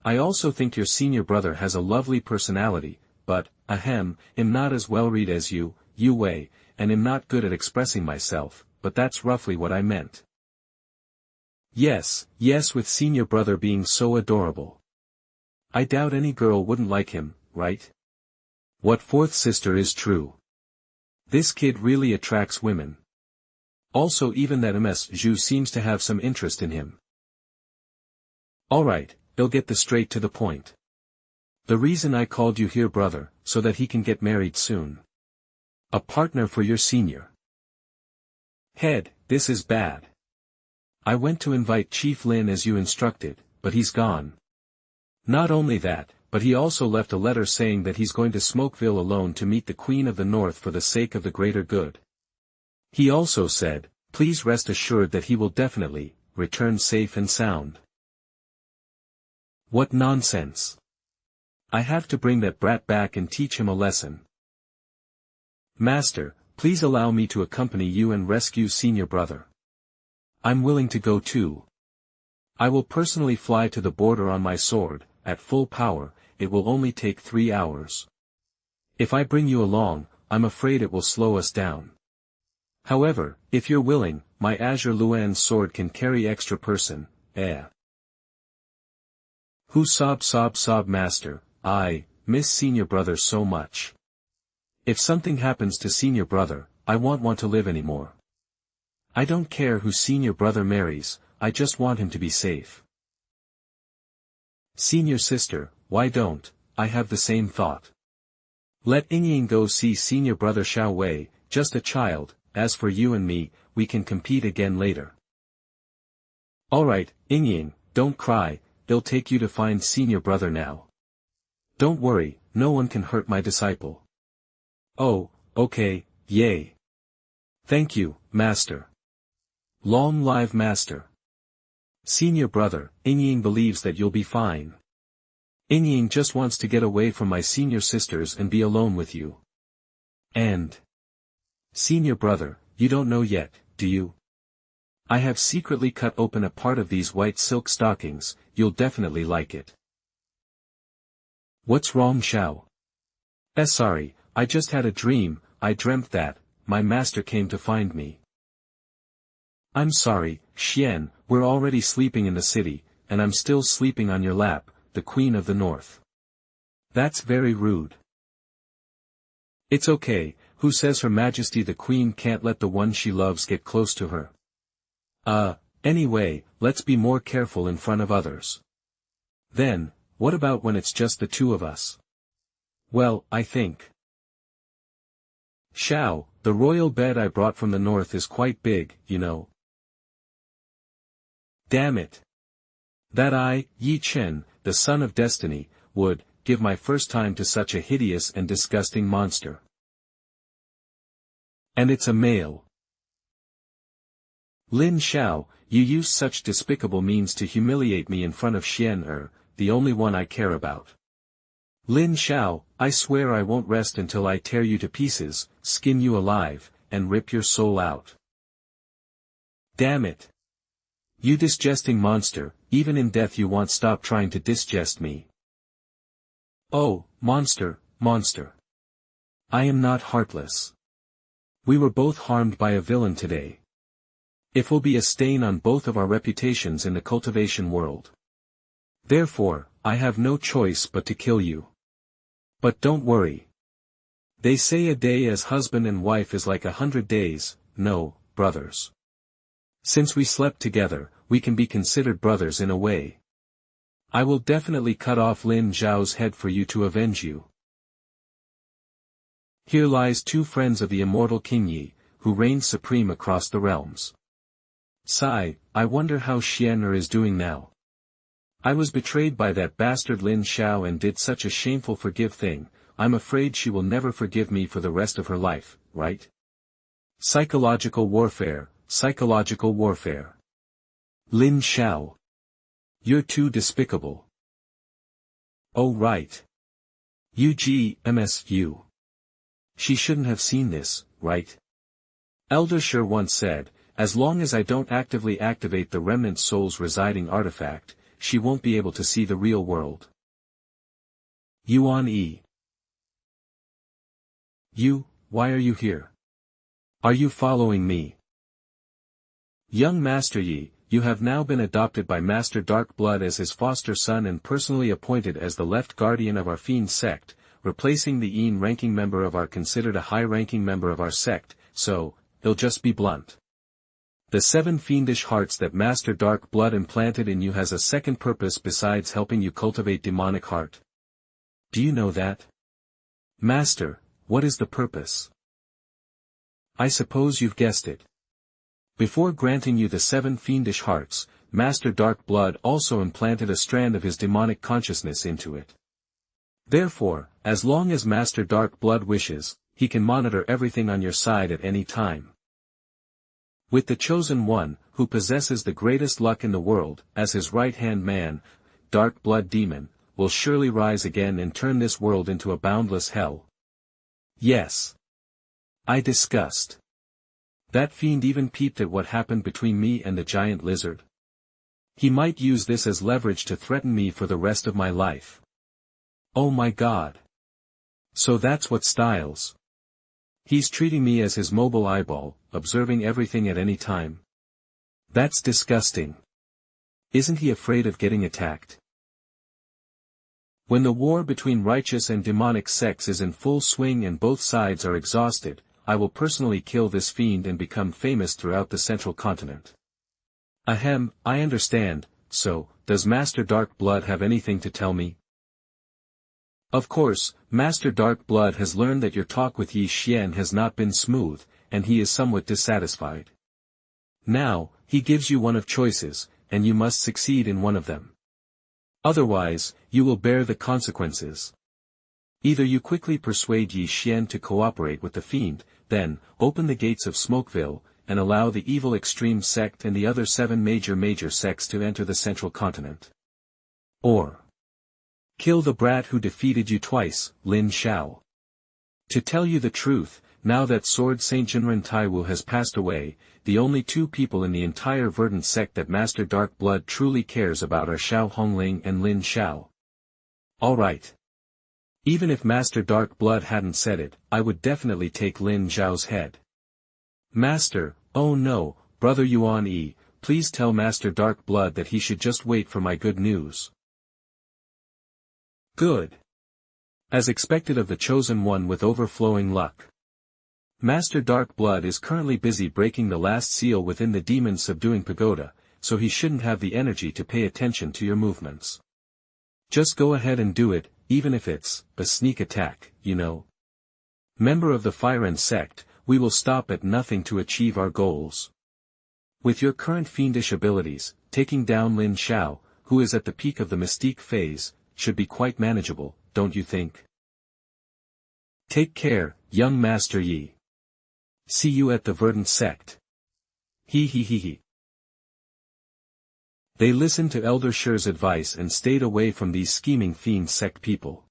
I also think your senior brother has a lovely personality, but, I'm not as well read as you, Yue, and am not good at expressing myself, but that's roughly what I meant. Yes, with senior brother being so adorable. I doubt any girl wouldn't like him, right? What fourth sister is true? This kid really attracts women. Also even that Ms. Zhu seems to have some interest in him. Alright, they'll get straight to the point. The reason I called you here brother, so that he can get married soon. A partner for your senior. Head, this is bad. I went to invite Chief Lin as you instructed, but he's gone. Not only that, but he also left a letter saying that he's going to Smokeville alone to meet the Queen of the North for the sake of the greater good. He also said, please rest assured that he will definitely return safe and sound. What nonsense. I have to bring that brat back and teach him a lesson. Master, please allow me to accompany you and rescue senior brother. I'm willing to go too. I will personally fly to the border on my sword, at full power. It will only take 3 hours. If I bring you along, I'm afraid it will slow us down. However, if you're willing, my Azure Luan's sword can carry extra person, Who sob master, I miss senior brother so much. If something happens to senior brother, I won't want to live anymore. I don't care who senior brother marries, I just want him to be safe. Senior sister, why don't I have the same thought? Let Yingying go see senior brother Xiao Wei, just a child. As for you and me, we can compete again later. Alright, Yingying, don't cry, they'll take you to find senior brother now. Don't worry, no one can hurt my disciple. Oh, okay, yay. Thank you, master. Long live master. Senior brother, Yingying believes that you'll be fine. Yingying just wants to get away from my senior sisters and be alone with you. And senior brother, you don't know yet, do you? I have secretly cut open a part of these white silk stockings, you'll definitely like it. What's wrong, Xiao? Sorry, I just had a dream. I dreamt that my master came to find me. I'm sorry, Xian, we're already sleeping in the city, and I'm still sleeping on your lap, the Queen of the North. That's very rude. It's okay, who says Her Majesty the Queen can't let the one she loves get close to her? Anyway, let's be more careful in front of others. Then, what about when it's just the two of us? Well, I think. Xiao, the royal bed I brought from the north is quite big, you know. Damn it. That I, Ye Chen, the son of destiny, would give my first time to such a hideous and disgusting monster. And it's a male. Lin Xiao, you use such despicable means to humiliate me in front of Xian the only one I care about. Lin Xiao, I swear I won't rest until I tear you to pieces, skin you alive, and rip your soul out. Damn it. You disgesting monster, even in death you won't stop trying to disgest me. Oh, monster, monster. I am not heartless. We were both harmed by a villain today. It will be a stain on both of our reputations in the cultivation world. Therefore, I have no choice but to kill you. But don't worry. They say a day as husband and wife is like 100 days, no, brothers. Since we slept together, we can be considered brothers in a way. I will definitely cut off Lin Xiao's head for you to avenge you. Here lies 2 friends of the immortal King Yi, who reigns supreme across the realms. Sigh, I wonder how Xian is doing now. I was betrayed by that bastard Lin Xiao and did such a shameful forgive thing, I'm afraid she will never forgive me for the rest of her life, right? Psychological warfare, psychological warfare. Lin Xiao. You're too despicable. Oh right. UGMSU. She shouldn't have seen this, right? Elder Shi once said, as long as I don't actively activate the remnant soul's residing artifact, she won't be able to see the real world. Yuan E. You, why are you here? Are you following me? Young Master Yi, you have now been adopted by Master Darkblood as his foster son and personally appointed as the left guardian of our fiend sect, replacing the Yin ranking member of our considered a high-ranking member of our sect, so, he'll just be blunt. The 7 fiendish hearts that Master Darkblood implanted in you has a second purpose besides helping you cultivate demonic heart. Do you know that? Master, what is the purpose? I suppose you've guessed it. Before granting you the 7 fiendish hearts, Master Darkblood also implanted a strand of his demonic consciousness into it. Therefore, as long as Master Darkblood wishes, he can monitor everything on your side at any time. With the Chosen One, who possesses the greatest luck in the world, as his right-hand man, Darkblood Demon, will surely rise again and turn this world into a boundless hell. Yes. I discussed. That fiend even peeped at what happened between me and the giant lizard. He might use this as leverage to threaten me for the rest of my life. Oh my god. So that's what Styles. He's treating me as his mobile eyeball, observing everything at any time. That's disgusting. Isn't he afraid of getting attacked? When the war between righteous and demonic sects is in full swing and both sides are exhausted, I will personally kill this fiend and become famous throughout the central continent. Ahem, I understand. So, does Master Dark Blood have anything to tell me? Of course, Master Dark Blood has learned that your talk with Ye Chen has not been smooth, and he is somewhat dissatisfied. Now, he gives you one of choices, and you must succeed in one of them. Otherwise, you will bear the consequences. Either you quickly persuade Ye Chen to cooperate with the fiend, then, open the gates of Smokeville, and allow the evil extreme sect and the other 7 major sects to enter the central continent. Or kill the brat who defeated you twice, Lin Xiao. To tell you the truth, now that Sword Saint Jinren Taiwu has passed away, the only 2 people in the entire Verdant Sect that Master Dark Blood truly cares about are Xiao Hongling and Lin Xiao. Alright. Even if Master Dark Blood hadn't said it, I would definitely take Lin Xiao's head. Master, oh no, Brother Yuan Yi, please tell Master Dark Blood that he should just wait for my good news. Good. As expected of the chosen one with overflowing luck. Master Dark Blood is currently busy breaking the last seal within the demon subduing pagoda, so he shouldn't have the energy to pay attention to your movements. Just go ahead and do it, even if it's a sneak attack, you know. Member of the Verdant Sect, we will stop at nothing to achieve our goals. With your current fiendish abilities, taking down Lin Xiao, who is at the peak of the mystique phase, should be quite manageable, don't you think? Take care, young Master Yi. See you at the Verdant Sect. He. They listened to Elder Shur's advice and stayed away from these scheming fiend sect people.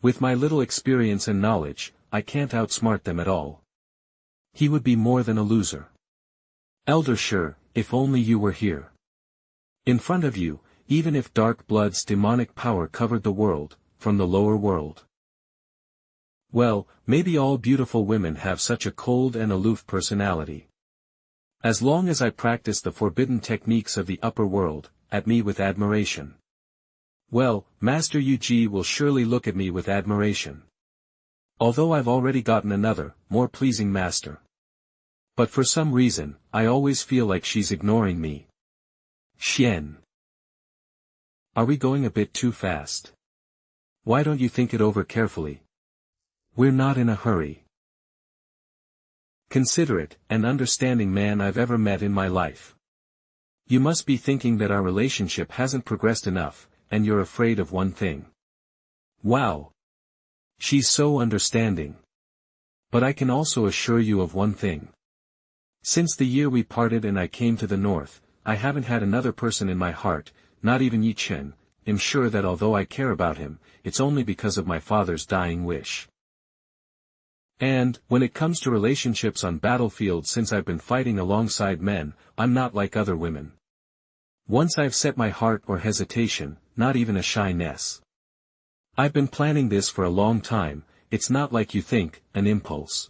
With my little experience and knowledge, I can't outsmart them at all. He would be more than a loser. Elder Shur, if only you were here. In front of you, even if Dark Blood's demonic power covered the world, from the lower world. Well, maybe all beautiful women have such a cold and aloof personality. As long as I practice the forbidden techniques of the upper world, at me with admiration. Well, Master Yu will surely look at me with admiration. Although I've already gotten another, more pleasing master. But for some reason, I always feel like she's ignoring me. Xian. Are we going a bit too fast? Why don't you think it over carefully? We're not in a hurry. Considerate and understanding man I've ever met in my life. You must be thinking that our relationship hasn't progressed enough, and you're afraid of one thing. Wow. She's so understanding. But I can also assure you of one thing. Since the year we parted and I came to the north, I haven't had another person in my heart, not even Ye Chen. I'm sure that although I care about him, it's only because of my father's dying wish. And, when it comes to relationships on battlefields since I've been fighting alongside men, I'm not like other women. Once I've set my heart or hesitation, not even a shyness. I've been planning this for a long time, it's not like you think, an impulse.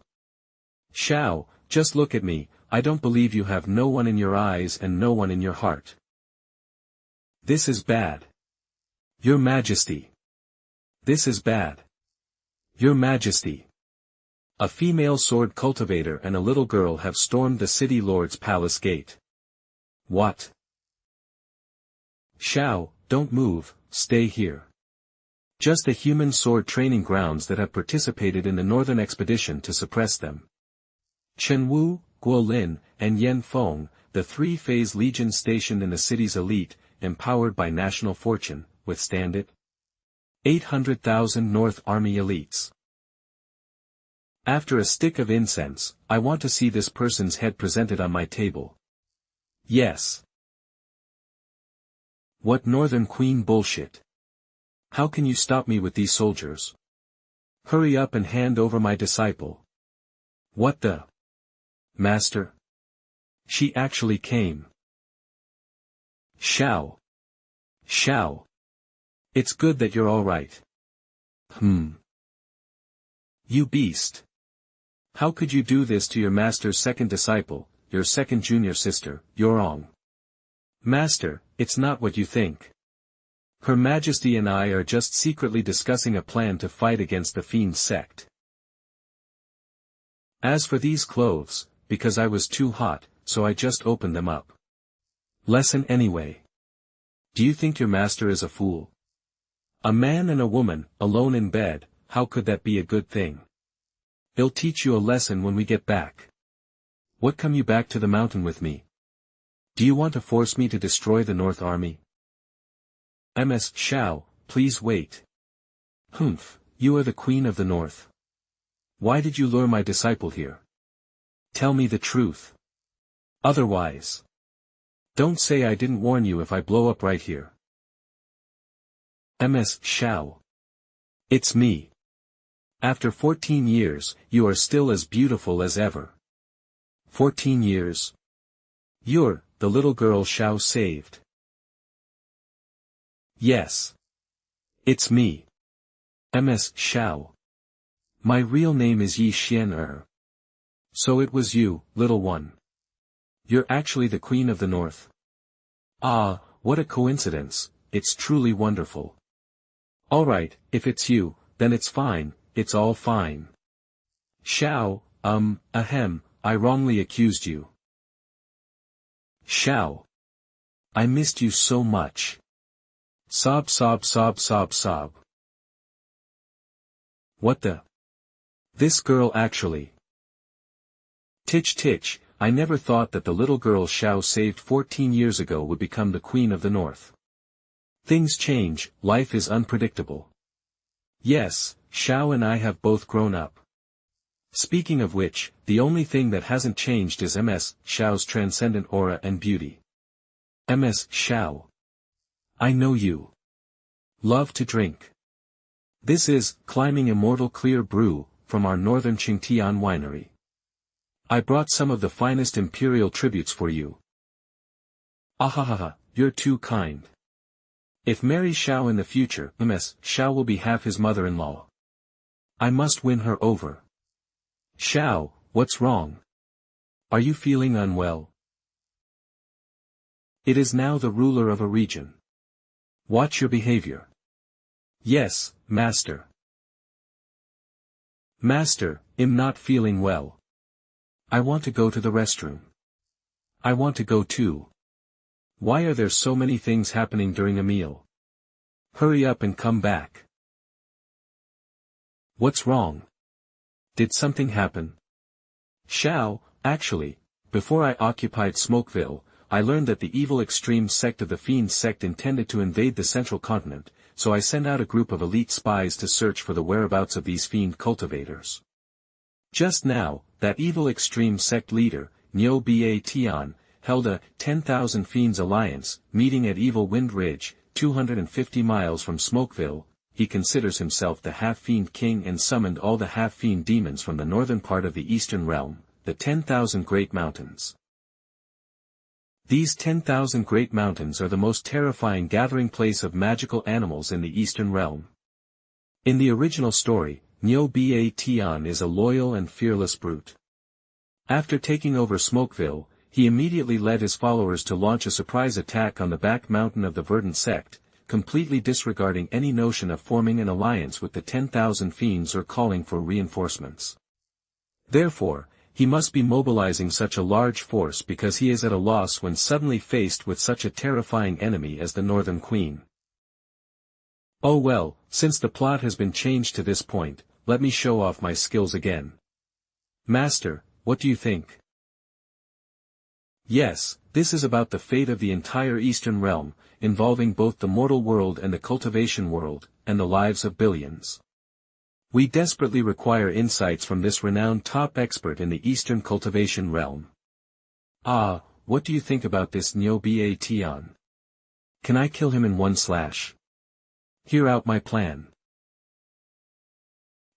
Xiao, just look at me, I don't believe you have no one in your eyes and no one in your heart. This is bad. Your Majesty. This is bad. Your Majesty. A female sword cultivator and a little girl have stormed the city lord's palace gate. What? Xiao, don't move, stay here. Just the human sword training grounds that have participated in the northern expedition to suppress them. Chen Wu, Guo Lin, and Yan Feng, the 3-phase legion stationed in the city's elite, empowered by national fortune, withstand it? 800,000 North Army elites. After a stick of incense, I want to see this person's head presented on my table. Yes. What Northern Queen bullshit. How can you stop me with these soldiers? Hurry up and hand over my disciple. What the? Master? She actually came. Xiao. Xiao. It's good that you're all right. You beast. How could you do this to your master's second disciple, your second junior sister, Yorong? Master, it's not what you think. Her Majesty and I are just secretly discussing a plan to fight against the Fiend sect. As for these clothes, because I was too hot, so I just opened them up. Lesson anyway. Do you think your master is a fool? A man and a woman, alone in bed, how could that be a good thing? He'll teach you a lesson when we get back. What come you back to the mountain with me? Do you want to force me to destroy the North Army? Ms. Xiao, please wait. Humph, you are the Queen of the North. Why did you lure my disciple here? Tell me the truth. Otherwise. Don't say I didn't warn you if I blow up right here. Ms. Xiao. It's me. After 14 years, you are still as beautiful as ever. 14 years? You're the little girl Xiao saved. Yes. It's me. Ms. Xiao. My real name is Ye Chen. So it was you, little one. You're actually the Queen of the North. Ah, what a coincidence, it's truly wonderful. Alright, if it's you, then it's fine, it's all fine. Xiao, I wrongly accused you. Xiao. I missed you so much. Sob sob sob sob sob. What the? This girl actually. Titch titch, I never thought that the little girl Xiao saved 14 years ago would become the Queen of the North. Things change, life is unpredictable. Yes, Xiao and I have both grown up. Speaking of which, the only thing that hasn't changed is Ms. Xiao's transcendent aura and beauty. Ms. Xiao. I know you. Love to drink. This is Climbing Immortal Clear Brew, from our northern Qingtian winery. I brought some of the finest imperial tributes for you. Ahahaha, you're too kind. If marry Xiao in the future, Ms. Xiao will be half his mother-in-law. I must win her over. Xiao, what's wrong? Are you feeling unwell? It is now the ruler of a region. Watch your behavior. Yes, master. Master, I'm not feeling well. I want to go to the restroom. I want to go too. Why are there so many things happening during a meal? Hurry up and come back. What's wrong? Did something happen? Xiao, actually, before I occupied Smokeville, I learned that the evil extreme sect of the Fiend sect intended to invade the central continent, so I sent out a group of elite spies to search for the whereabouts of these fiend cultivators. Just now, that evil extreme sect leader, Nyo Ba Tian, held a 10,000 Fiends Alliance meeting at Evil Wind Ridge, 250 miles from Smokeville. He considers himself the half-fiend king and summoned all the half-fiend demons from the northern part of the Eastern Realm, the 10,000 Great Mountains. These 10,000 Great Mountains are the most terrifying gathering place of magical animals in the Eastern Realm. In the original story, Nyo Ba Tian is a loyal and fearless brute. After taking over Smokeville, he immediately led his followers to launch a surprise attack on the back mountain of the Verdant Sect, completely disregarding any notion of forming an alliance with the 10,000 fiends or calling for reinforcements. Therefore, he must be mobilizing such a large force because he is at a loss when suddenly faced with such a terrifying enemy as the Northern Queen. Oh well, since the plot has been changed to this point, let me show off my skills again. Master, what do you think? Yes, this is about the fate of the entire Eastern Realm, involving both the mortal world and the cultivation world, and the lives of billions. We desperately require insights from this renowned top expert in the Eastern cultivation realm. Ah, what do you think about this Nyo Ba Tian? Can I kill him in one slash? Hear out my plan.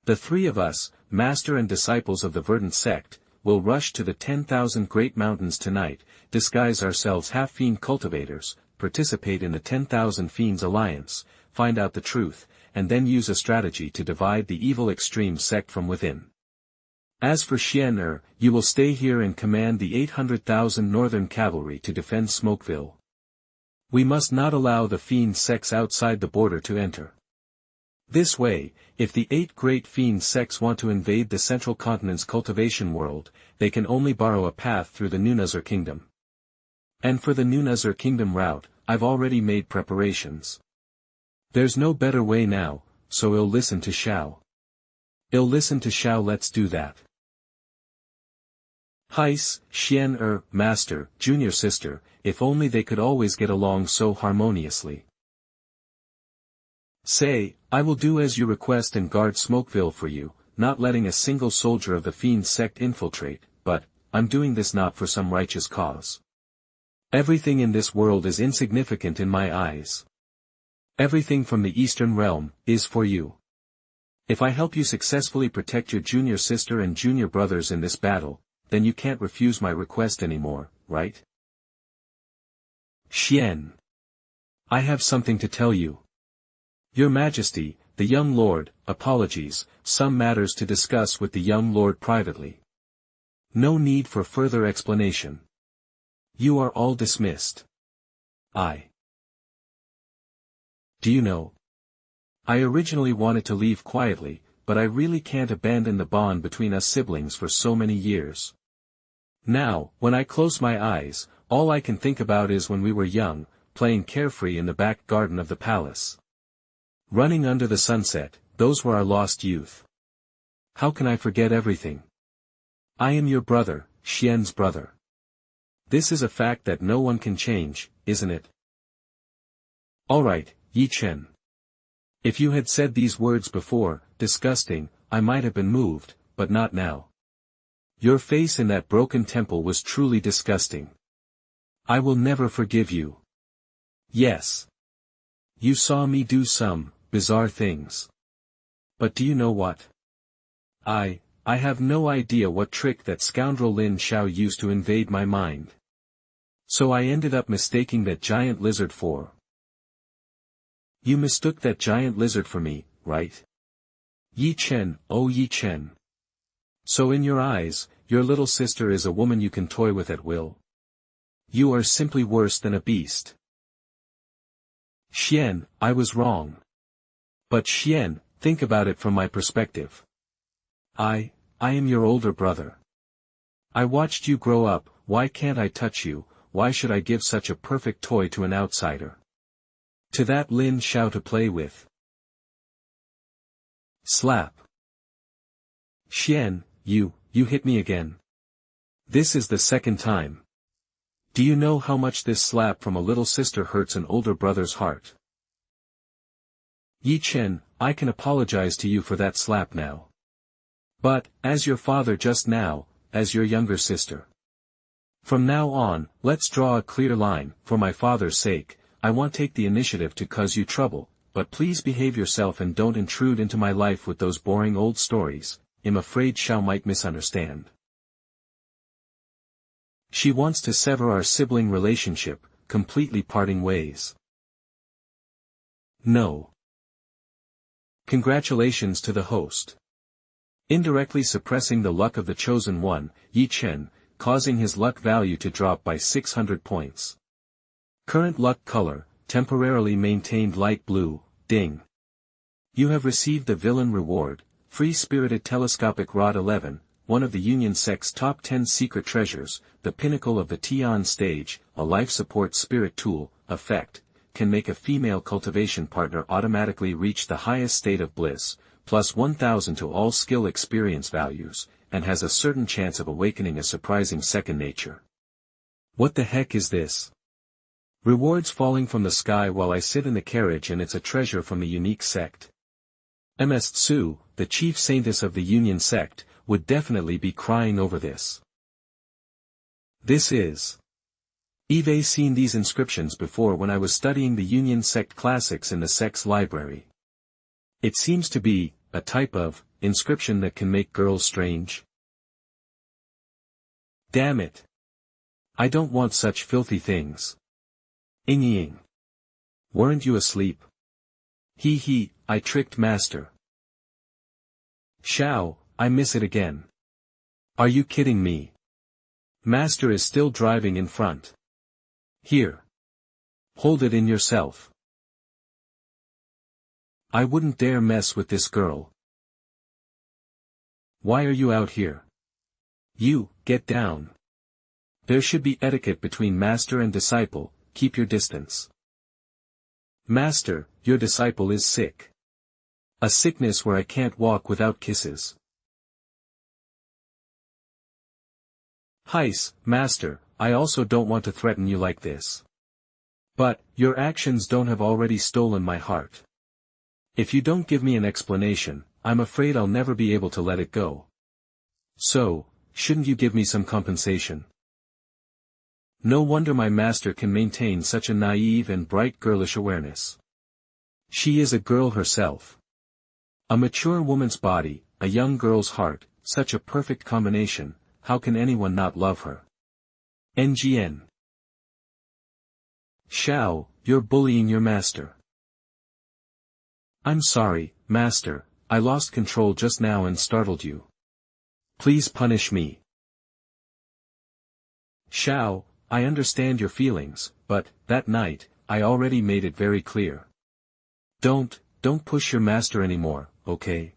The three of us, master and disciples of the Verdant Sect, will rush to the 10,000 Great Mountains tonight, disguise ourselves half-fiend cultivators, participate in the 10,000 Fiends Alliance, find out the truth, and then use a strategy to divide the evil extreme sect from within. As for Yandere, you will stay here and command the 800,000 Northern Cavalry to defend Smokeville. We must not allow the fiend sects outside the border to enter. This way, if the 8 great fiend sects want to invade the Central Continent's cultivation world, they can only borrow a path through the Nunazur Kingdom. And for the Nunazur Kingdom route, I've already made preparations. There's no better way now, so I'll listen to Xiao. Let's do that. Heis, Master, Junior Sister, if only they could always get along so harmoniously. Say, I will do as you request and guard Smokeville for you, not letting a single soldier of the Fiend Sect infiltrate, but, I'm doing this not for some righteous cause. Everything in this world is insignificant in my eyes. Everything from the Eastern Realm, is for you. If I help you successfully protect your junior sister and junior brothers in this battle, then you can't refuse my request anymore, right? Xian. I have something to tell you. Your Majesty, the young lord, apologies, some matters to discuss with the young lord privately. No need for further explanation. You are all dismissed. Do you know? I originally wanted to leave quietly, but I really can't abandon the bond between us siblings for so many years. Now, when I close my eyes, all I can think about is when we were young, playing carefree in the back garden of the palace. Running under the sunset, those were our lost youth. How can I forget everything? I am your brother, Xian's brother. This is a fact that no one can change, isn't it? Alright, Ye Chen. If you had said these words before, disgusting, I might have been moved, but not now. Your face in that broken temple was truly disgusting. I will never forgive you. Yes. You saw me do some bizarre things. But do you know what? I have no idea what trick that scoundrel Lin Xiao used to invade my mind. So I ended up mistaking that giant lizard for. You mistook that giant lizard for me, right? Ye Chen, oh Ye Chen. So in your eyes, your little sister is a woman you can toy with at will. You are simply worse than a beast. Xian, I was wrong. But Xian, think about it from my perspective. I am your older brother. I watched you grow up, why can't I touch you, why should I give such a perfect toy to an outsider? To that Lin Xiao to play with. Slap. Xian, you hit me again. This is the second time. Do you know how much this slap from a little sister hurts an older brother's heart? Ye Chen, I can apologize to you for that slap now. But, as your father just now, as your younger sister. From now on, let's draw a clear line, for my father's sake, I won't take the initiative to cause you trouble, but please behave yourself and don't intrude into my life with those boring old stories. I'm afraid Xiao might misunderstand. She wants to sever our sibling relationship, completely parting ways. No. Congratulations to the host. Indirectly suppressing the luck of the chosen one, Ye Chen, causing his luck value to drop by 600 points. Current luck color, temporarily maintained light blue, ding. You have received the villain reward, Free-Spirited Telescopic Rod 11, one of the Union Sect's top 10 secret treasures, the pinnacle of the Tian stage, a life support spirit tool, effect, can make a female cultivation partner automatically reach the highest state of bliss, plus 1000 to all skill experience values, and has a certain chance of awakening a surprising second nature. What the heck is this? Rewards falling from the sky while I sit in the carriage, and it's a treasure from the unique sect. Ms. Tsu, the chief saintess of the Union Sect, would definitely be crying over this. This is. I've seen these inscriptions before when I was studying the Union Sect classics in the sect's library. It seems to be a type of inscription that can make girls strange. Damn it. I don't want such filthy things. Ying. Weren't you asleep? He, I tricked master. Xiao, I miss it again. Are you kidding me? Master is still driving in front. Here. Hold it in yourself. I wouldn't dare mess with this girl. Why are you out here? You, get down. There should be etiquette between master and disciple, keep your distance. Master, your disciple is sick. A sickness where I can't walk without kisses. Heis, master, I also don't want to threaten you like this. But, your actions don't have already stolen my heart. If you don't give me an explanation, I'm afraid I'll never be able to let it go. So, shouldn't you give me some compensation? No wonder my master can maintain such a naive and bright girlish awareness. She is a girl herself. A mature woman's body, a young girl's heart, such a perfect combination, how can anyone not love her? NGN. Xiao, you're bullying your master. I'm sorry, master, I lost control just now and startled you. Please punish me. Xiao, I understand your feelings, but, that night, I already made it very clear. Don't push your master anymore, okay?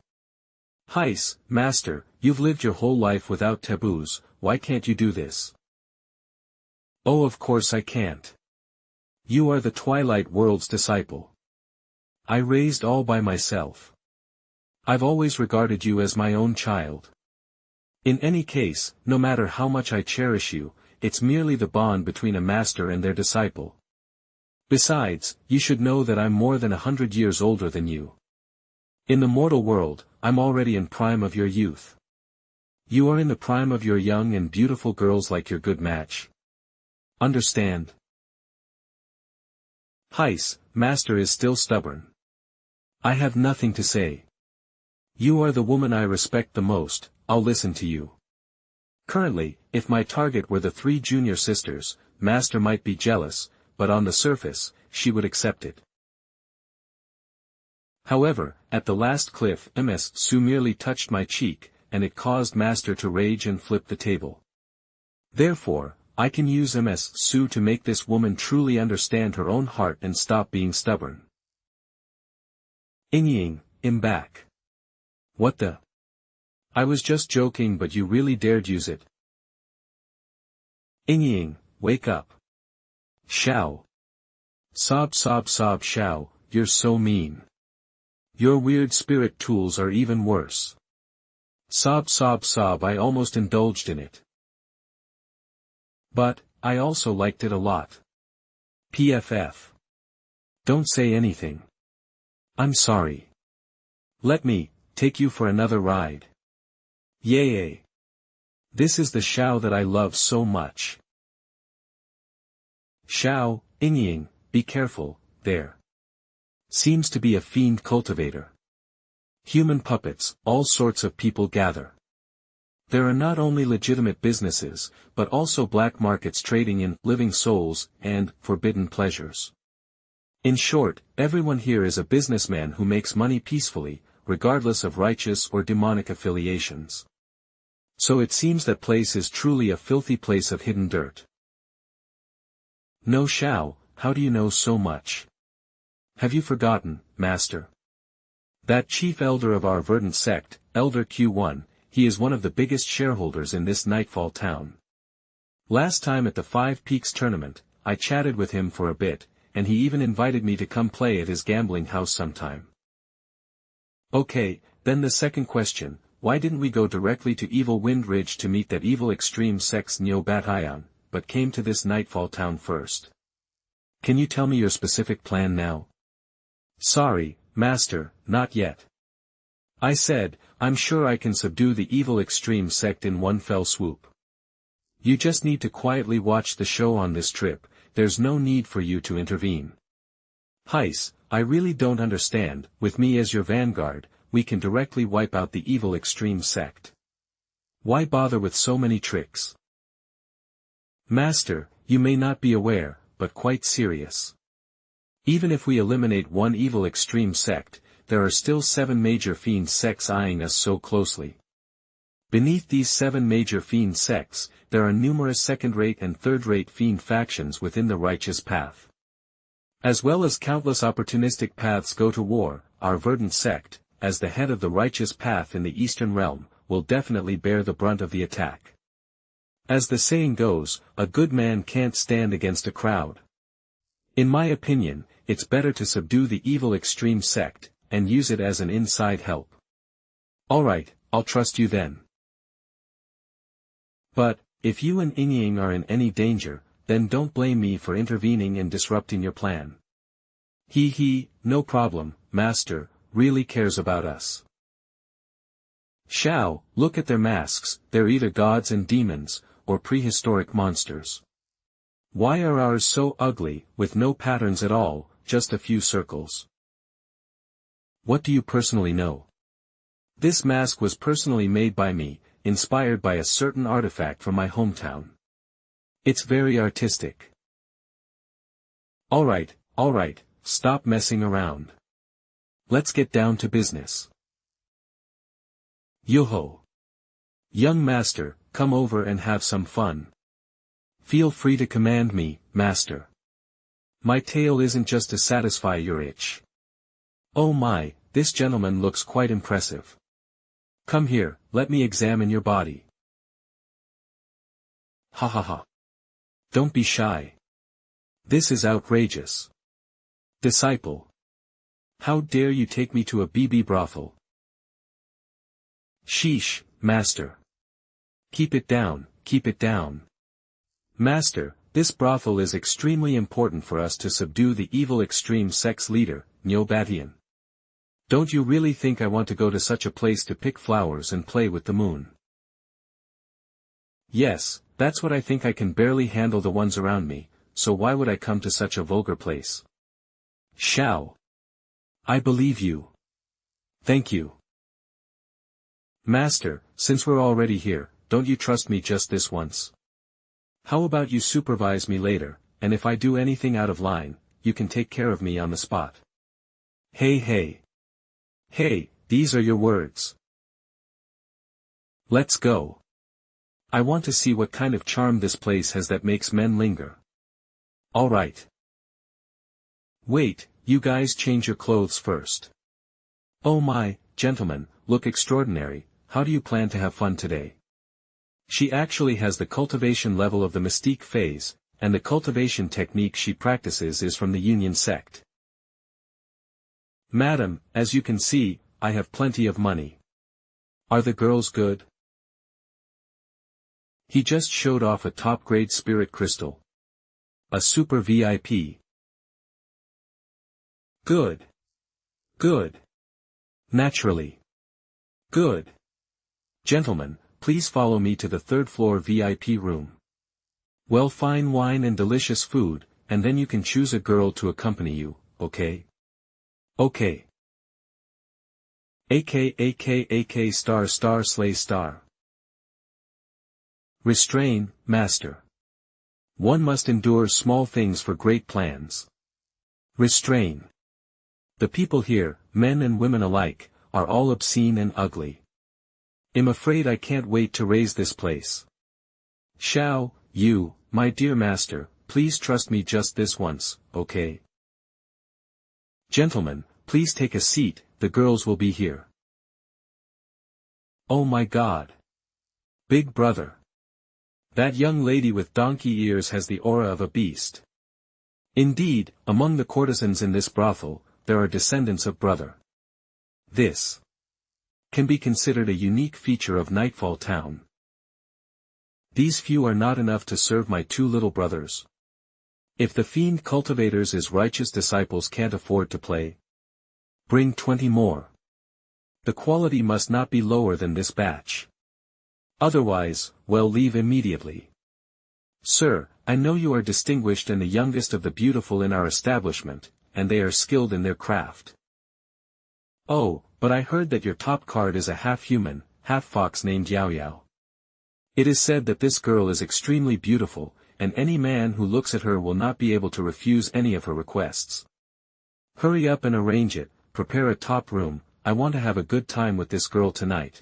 Heis, master, you've lived your whole life without taboos, why can't you do this? Oh, of course I can't. You are the Twilight World's disciple. I raised all by myself. I've always regarded you as my own child. In any case, no matter how much I cherish you, it's merely the bond between a master and their disciple. Besides, you should know that I'm more than 100 years older than you. In the mortal world, I'm already in prime of your youth. You are in the prime of your young and beautiful girls like your good match. Understand? Heis, master is still stubborn. I have nothing to say. You are the woman I respect the most, I'll listen to you. Currently, if my target were the 3 junior sisters, master might be jealous, but on the surface, she would accept it. However, at the last cliff Ms. Su merely touched my cheek, and it caused master to rage and flip the table. Therefore, I can use Ms. Su to make this woman truly understand her own heart and stop being stubborn. Ying, I'm back. What the? I was just joking, but you really dared use it. Ying, wake up. Xiao. Sob Xiao, you're so mean. Your weird spirit tools are even worse. Sob I almost indulged in it. But, I also liked it a lot. PFF. Don't say anything. I'm sorry. Let me take you for another ride. Yay! This is the Xiao that I love so much. Xiao, Ying, be careful, there. Seems to be a fiend cultivator. Human puppets, all sorts of people gather. There are not only legitimate businesses, but also black markets trading in living souls and forbidden pleasures. In short, everyone here is a businessman who makes money peacefully, regardless of righteous or demonic affiliations. So it seems that place is truly a filthy place of hidden dirt. No, Xiao, how do you know so much? Have you forgotten, master? That chief elder of our Verdant Sect, Elder Q1, he is one of the biggest shareholders in this Nightfall town. Last time at the 5 Peaks tournament, I chatted with him for a bit, and he even invited me to come play at his gambling house sometime. Okay, then the second question, why didn't we go directly to Evil Wind Ridge to meet that evil extreme sect's Neo Batayan, but came to this Nightfall town first? Can you tell me your specific plan now? Sorry, master, not yet. I said, I'm sure I can subdue the evil extreme sect in one fell swoop. You just need to quietly watch the show on this trip, there's no need for you to intervene. Heis, I really don't understand, with me as your vanguard, we can directly wipe out the evil extreme sect. Why bother with so many tricks? Master, you may not be aware, but quite serious. Even if we eliminate one evil extreme sect, there are still 7 major fiend sects eyeing us so closely. Beneath these 7 major fiend sects, there are numerous second-rate and third-rate fiend factions within the righteous path. As well as countless opportunistic paths go to war, our Verdant Sect, as the head of the righteous path in the Eastern Realm, will definitely bear the brunt of the attack. As the saying goes, a good man can't stand against a crowd. In my opinion, it's better to subdue the evil extreme sect, and use it as an inside help. Alright, I'll trust you then. But, if you and Ying are in any danger, then don't blame me for intervening and disrupting your plan. He, no problem, Master, really cares about us. Xiao, look at their masks, they're either gods and demons, or prehistoric monsters. Why are ours so ugly, with no patterns at all, just a few circles? What do you personally know? This mask was personally made by me, inspired by a certain artifact from my hometown. It's very artistic. Alright, stop messing around. Let's get down to business. Yo-ho! Young master, come over and have some fun. Feel free to command me, master. My tale isn't just to satisfy your itch. Oh my, this gentleman looks quite impressive. Come here, let me examine your body. Ha ha ha. Don't be shy. This is outrageous. Disciple. How dare you take me to a BB brothel? Sheesh, master. Keep it down, keep it down. Master, this brothel is extremely important for us to subdue the evil extreme sect's leader, Nyo. Don't you really think I want to go to such a place to pick flowers and play with the moon? Yes, that's what I think. I can barely handle the ones around me, so why would I come to such a vulgar place? Xiao. I believe you. Thank you. Master, since we're already here, don't you trust me just this once? How about you supervise me later, and if I do anything out of line, you can take care of me on the spot. Hey, these are your words. Let's go. I want to see what kind of charm this place has that makes men linger. Alright. Wait, you guys change your clothes first. Oh my, gentlemen, look extraordinary, how do you plan to have fun today? She actually has the cultivation level of the mystique phase, and the cultivation technique she practices is from the Union sect. Madam, as you can see, I have plenty of money. Are the girls good? He just showed off a top-grade spirit crystal. A super VIP. Good. Naturally. Good. Gentlemen, please follow me to the 3rd floor VIP room. Well, fine wine and delicious food, and then you can choose a girl to accompany you, okay? Okay. AK star slay star. Restrain, master. One must endure small things for great plans. Restrain. The people here, men and women alike, are all obscene and ugly. I'm afraid I can't wait to raise this place. Xiao, you, my dear master, please trust me just this once, okay? Gentlemen, please take a seat, the girls will be here. Oh my God. Big brother. That young lady with donkey ears has the aura of a beast. Indeed, among the courtesans in this brothel, there are descendants of brother. This can be considered a unique feature of Nightfall Town. These few are not enough to serve my 2 little brothers. If the fiend cultivators' righteous disciples can't afford to play, bring 20 more. The quality must not be lower than this batch. Otherwise, well, leave immediately. Sir, I know you are distinguished and the youngest of the beautiful in our establishment, and they are skilled in their craft. Oh, But I heard that your top card is a half-human, half-fox named Yao Yao. It is said that this girl is extremely beautiful, and any man who looks at her will not be able to refuse any of her requests. Hurry up and arrange it, prepare a top room, I want to have a good time with this girl tonight.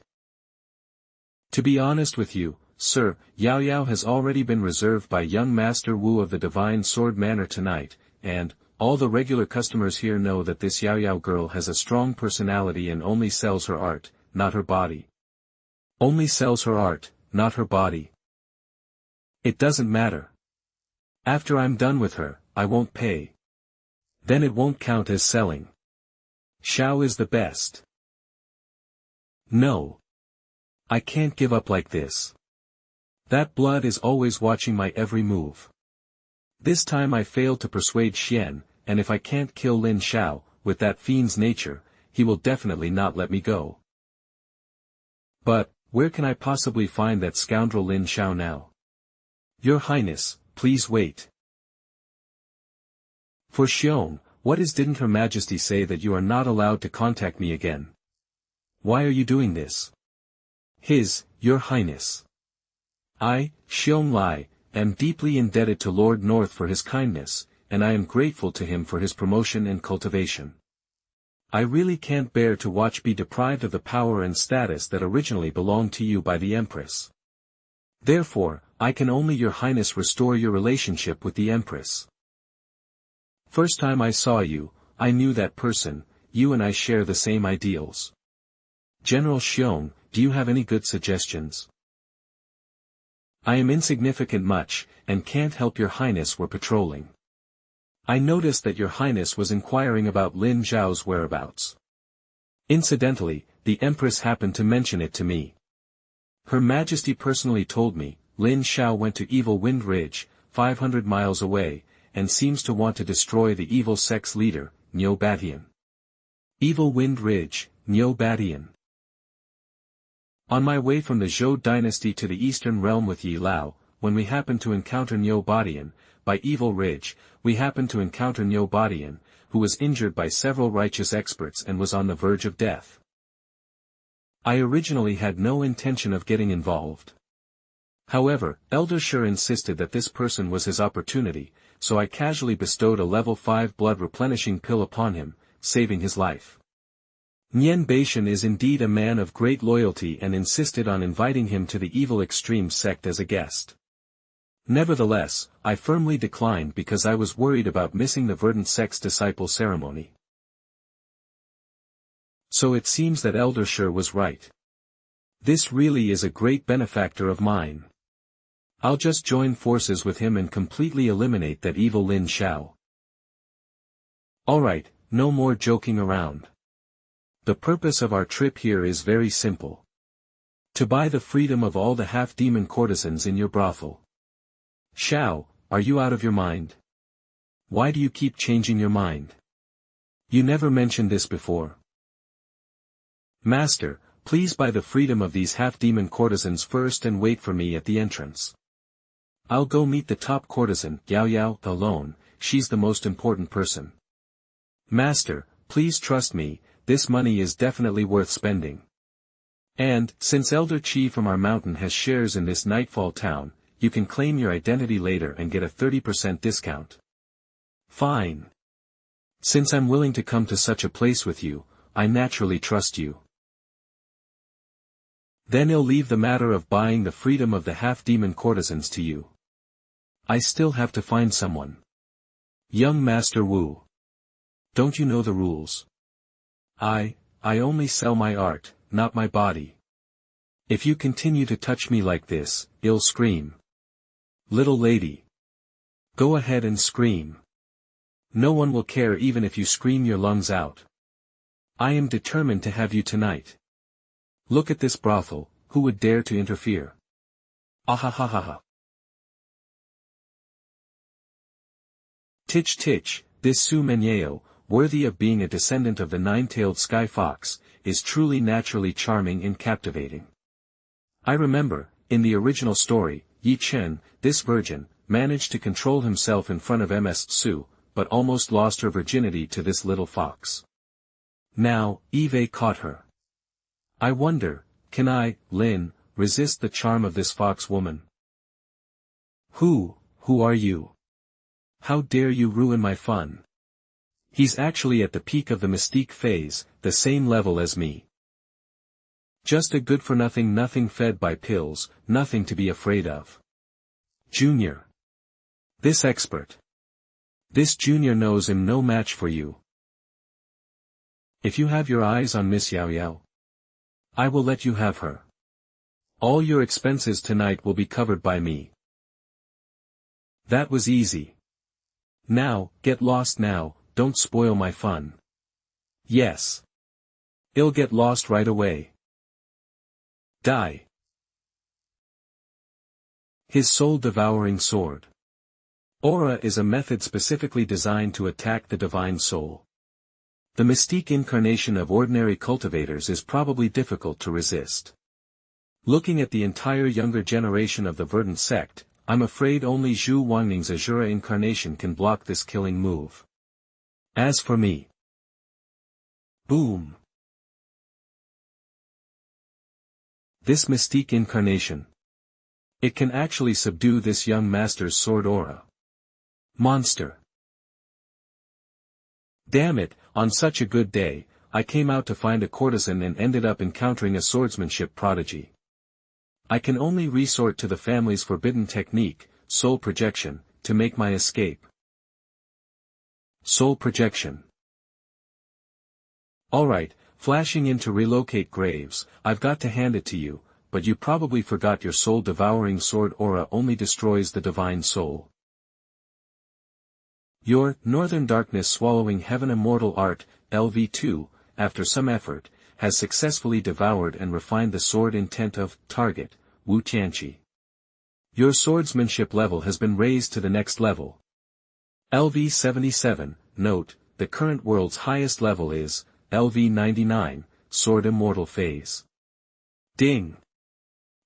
To be honest with you, sir, Yao Yao has already been reserved by young Master Wu of the Divine Sword Manor tonight, and, all the regular customers here know that this Yao Yao girl has a strong personality and only sells her art, not her body. Only sells her art, not her body. It doesn't matter. After I'm done with her, I won't pay. Then it won't count as selling. Xiao is the best. No. I can't give up like this. That blood is always watching my every move. This time I failed to persuade Xian, and if I can't kill Lin Xiao, with that fiend's nature, he will definitely not let me go. But, where can I possibly find that scoundrel Lin Xiao now? Your Highness, please wait. For Xiong, what didn't Her Majesty say that you are not allowed to contact me again? Why are you doing this? Your Highness. I, Xiong Lai, am deeply indebted to Lord North for his kindness, and I am grateful to him for his promotion and cultivation. I really can't bear to watch be deprived of the power and status that originally belonged to you by the Empress. Therefore, I can only Your Highness restore your relationship with the Empress. First time I saw you, I knew that person, you and I share the same ideals. General Xiong, do you have any good suggestions? I am insignificant much, and can't help Your Highness were patrolling. I noticed that Your Highness was inquiring about Lin Xiao's whereabouts. Incidentally, the Empress happened to mention it to me. Her Majesty personally told me, Lin Xiao went to Evil Wind Ridge, 500 miles away, and seems to want to destroy the evil sect's leader, Niu Batian. Evil Wind Ridge, Niu Batian. On my way from the Zhou dynasty to the eastern realm with Yi Lao, when we happened to encounter Niu Batian, by Evil Ridge, we happened to encounter Niu Batian, who was injured by several righteous experts and was on the verge of death. I originally had no intention of getting involved. However, Elder Shi insisted that this person was his opportunity, so I casually bestowed a level 5 blood replenishing pill upon him, saving his life. Nian Beishan is indeed a man of great loyalty and insisted on inviting him to the Evil Extreme sect as a guest. Nevertheless, I firmly declined because I was worried about missing the Verdant Sect's disciple ceremony. So it seems that Elder Shi was right. This really is a great benefactor of mine. I'll just join forces with him and completely eliminate that evil Lin Xiao. Alright, no more joking around. The purpose of our trip here is very simple. To buy the freedom of all the half-demon courtesans in your brothel. Xiao, are you out of your mind? Why do you keep changing your mind? You never mentioned this before. Master, please buy the freedom of these half-demon courtesans first and wait for me at the entrance. I'll go meet the top courtesan, Yao Yao, alone, she's the most important person. Master, please trust me, this money is definitely worth spending. And, since Elder Qi from our mountain has shares in this Nightfall town, you can claim your identity later and get a 30% discount. Fine. Since I'm willing to come to such a place with you, I naturally trust you. Then I'll leave the matter of buying the freedom of the half-demon courtesans to you. I still have to find someone. Young Master Wu. Don't you know the rules? I only sell my art, not my body. If you continue to touch me like this, I'll scream. Little lady. Go ahead and scream. No one will care even if you scream your lungs out. I am determined to have you tonight. Look at this brothel, who would dare to interfere? Ahahaha. Tich tich, this Su Menyeo, worthy of being a descendant of the nine-tailed sky fox, is truly naturally charming and captivating. I remember, in the original story, Ye Chen, this virgin, managed to control himself in front of Ms. Su, but almost lost her virginity to this little fox. Now, Eve caught her. I wonder, can I, Lin, resist the charm of this fox woman? Who are you? How dare you ruin my fun? He's actually at the peak of the mystique phase, the same level as me. Just a good-for-nothing nothing fed by pills, nothing to be afraid of. Junior. This expert. This junior knows I'm no match for you. If you have your eyes on Miss Yao Yao, I will let you have her. All your expenses tonight will be covered by me. That was easy. Now, get lost now, don't spoil my fun. Yes. I'll get lost right away. Die. His soul-devouring sword. Aura is a method specifically designed to attack the divine soul. The mystique incarnation of ordinary cultivators is probably difficult to resist. Looking at the entire younger generation of the Verdant Sect, I'm afraid only Zhu Wangning's Azura incarnation can block this killing move. As for me... Boom! This mystique incarnation. It can actually subdue this young master's sword aura. Monster. Damn it, on such a good day, I came out to find a courtesan and ended up encountering a swordsmanship prodigy. I can only resort to the family's forbidden technique, soul projection, to make my escape. Soul projection. Alright, flashing in to relocate graves, I've got to hand it to you, but you probably forgot your soul-devouring sword aura only destroys the divine soul. Your Northern Darkness Swallowing Heaven Immortal Art, LV2, after some effort, has successfully devoured and refined the sword intent of target, Wu Tianqi. Your swordsmanship level has been raised to the next level. LV77, note, the current world's highest level is, LV99, Sword Immortal Phase. Ding!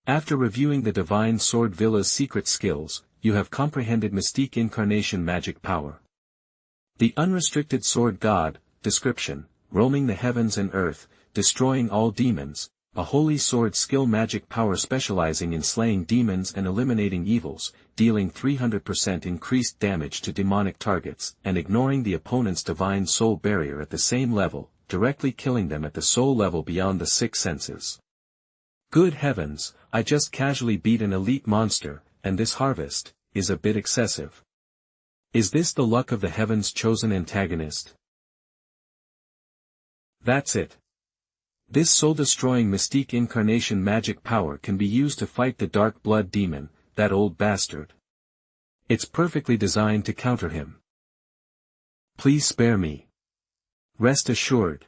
After reviewing the Divine Sword Villa's secret skills, you have comprehended Mystique Incarnation magic power. The Unrestricted Sword God, description, roaming the heavens and earth, destroying all demons, a holy sword skill magic power specializing in slaying demons and eliminating evils, dealing 300% increased damage to demonic targets, and ignoring the opponent's divine soul barrier at the same level, directly killing them at the soul level beyond the six senses. Good heavens, I just casually beat an elite monster, and this harvest is a bit excessive. Is this the luck of the heavens' chosen antagonist? That's it. This soul-destroying Mystique Incarnation magic power can be used to fight the Dark Blood Demon, that old bastard. It's perfectly designed to counter him. Please spare me. Rest assured.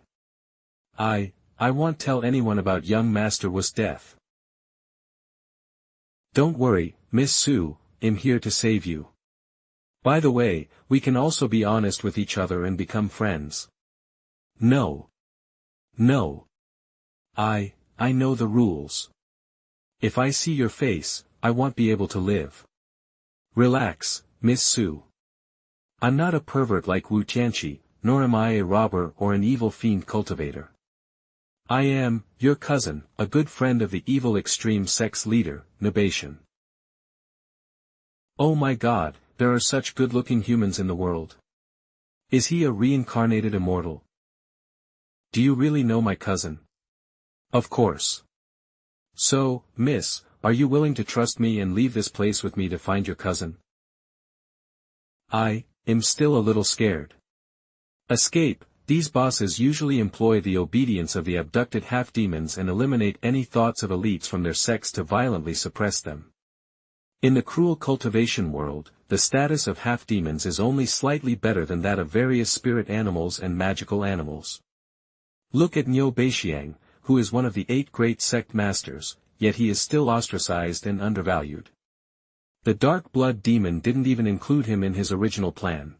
I won't tell anyone about young Master Wu's death. Don't worry, Miss Su, I'm here to save you. By the way, we can also be honest with each other and become friends. No. No. I know the rules. If I see your face, I won't be able to live. Relax, Miss Su. I'm not a pervert like Wu Tianqi, nor am I a robber or an evil fiend cultivator. I am, your cousin, a good friend of the evil extreme sex leader, Nabation. Oh my god, there are such good-looking humans in the world. Is he a reincarnated immortal? Do you really know my cousin? Of course. So, miss, are you willing to trust me and leave this place with me to find your cousin? I am still a little scared. Escape. These bosses usually employ the obedience of the abducted half-demons and eliminate any thoughts of elites from their sects to violently suppress them. In the cruel cultivation world, the status of half-demons is only slightly better than that of various spirit animals and magical animals. Look at Niu Beixiang, who is one of the 8 great sect masters, yet he is still ostracized and undervalued. The Dark Blood Demon didn't even include him in his original plan.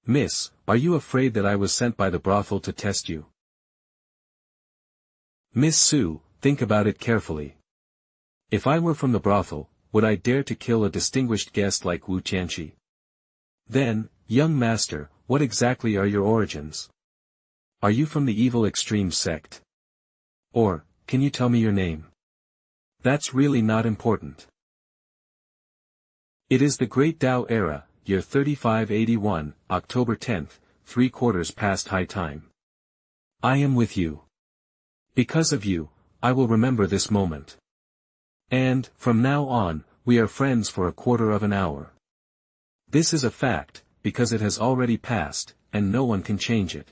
Miss, are you afraid that I was sent by the brothel to test you? Miss Su, think about it carefully. If I were from the brothel, would I dare to kill a distinguished guest like Wu Tianqi? Then, young master, what exactly are your origins? Are you from the evil extreme sect? Or, can you tell me your name? That's really not important. It is the Great Tao Era, year 3581, October 10th, 3/4 past high time. I am with you. Because of you, I will remember this moment. And, from now on, we are friends for 1/4 of an hour. This is a fact, because it has already passed, and no one can change it.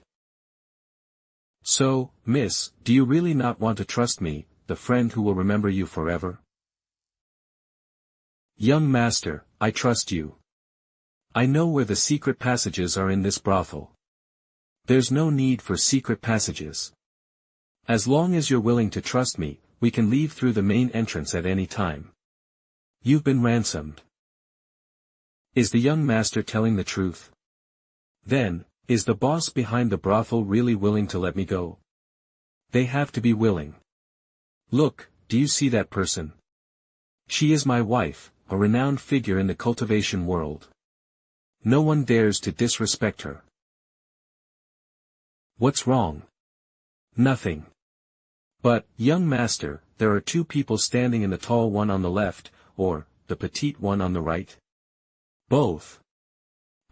So, miss, do you really not want to trust me, the friend who will remember you forever? Young master, I trust you. I know where the secret passages are in this brothel. There's no need for secret passages. As long as you're willing to trust me, we can leave through the main entrance at any time. You've been ransomed. Is the young master telling the truth? Then, is the boss behind the brothel really willing to let me go? They have to be willing. Look, do you see that person? She is my wife, a renowned figure in the cultivation world. No one dares to disrespect her. What's wrong? Nothing. But, young master, there are 2 people standing in the tall one on the left, or, the petite one on the right? Both.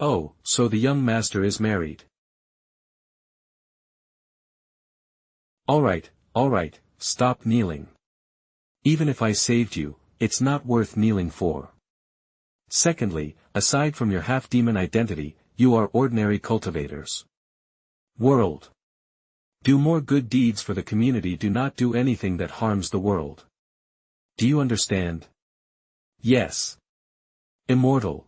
Oh, so the young master is married. Alright, stop kneeling. Even if I saved you, it's not worth kneeling for. Secondly, aside from your half-demon identity, you are ordinary cultivators. World. Do more good deeds for the community, do not do anything that harms the world. Do you understand? Yes. Immortal.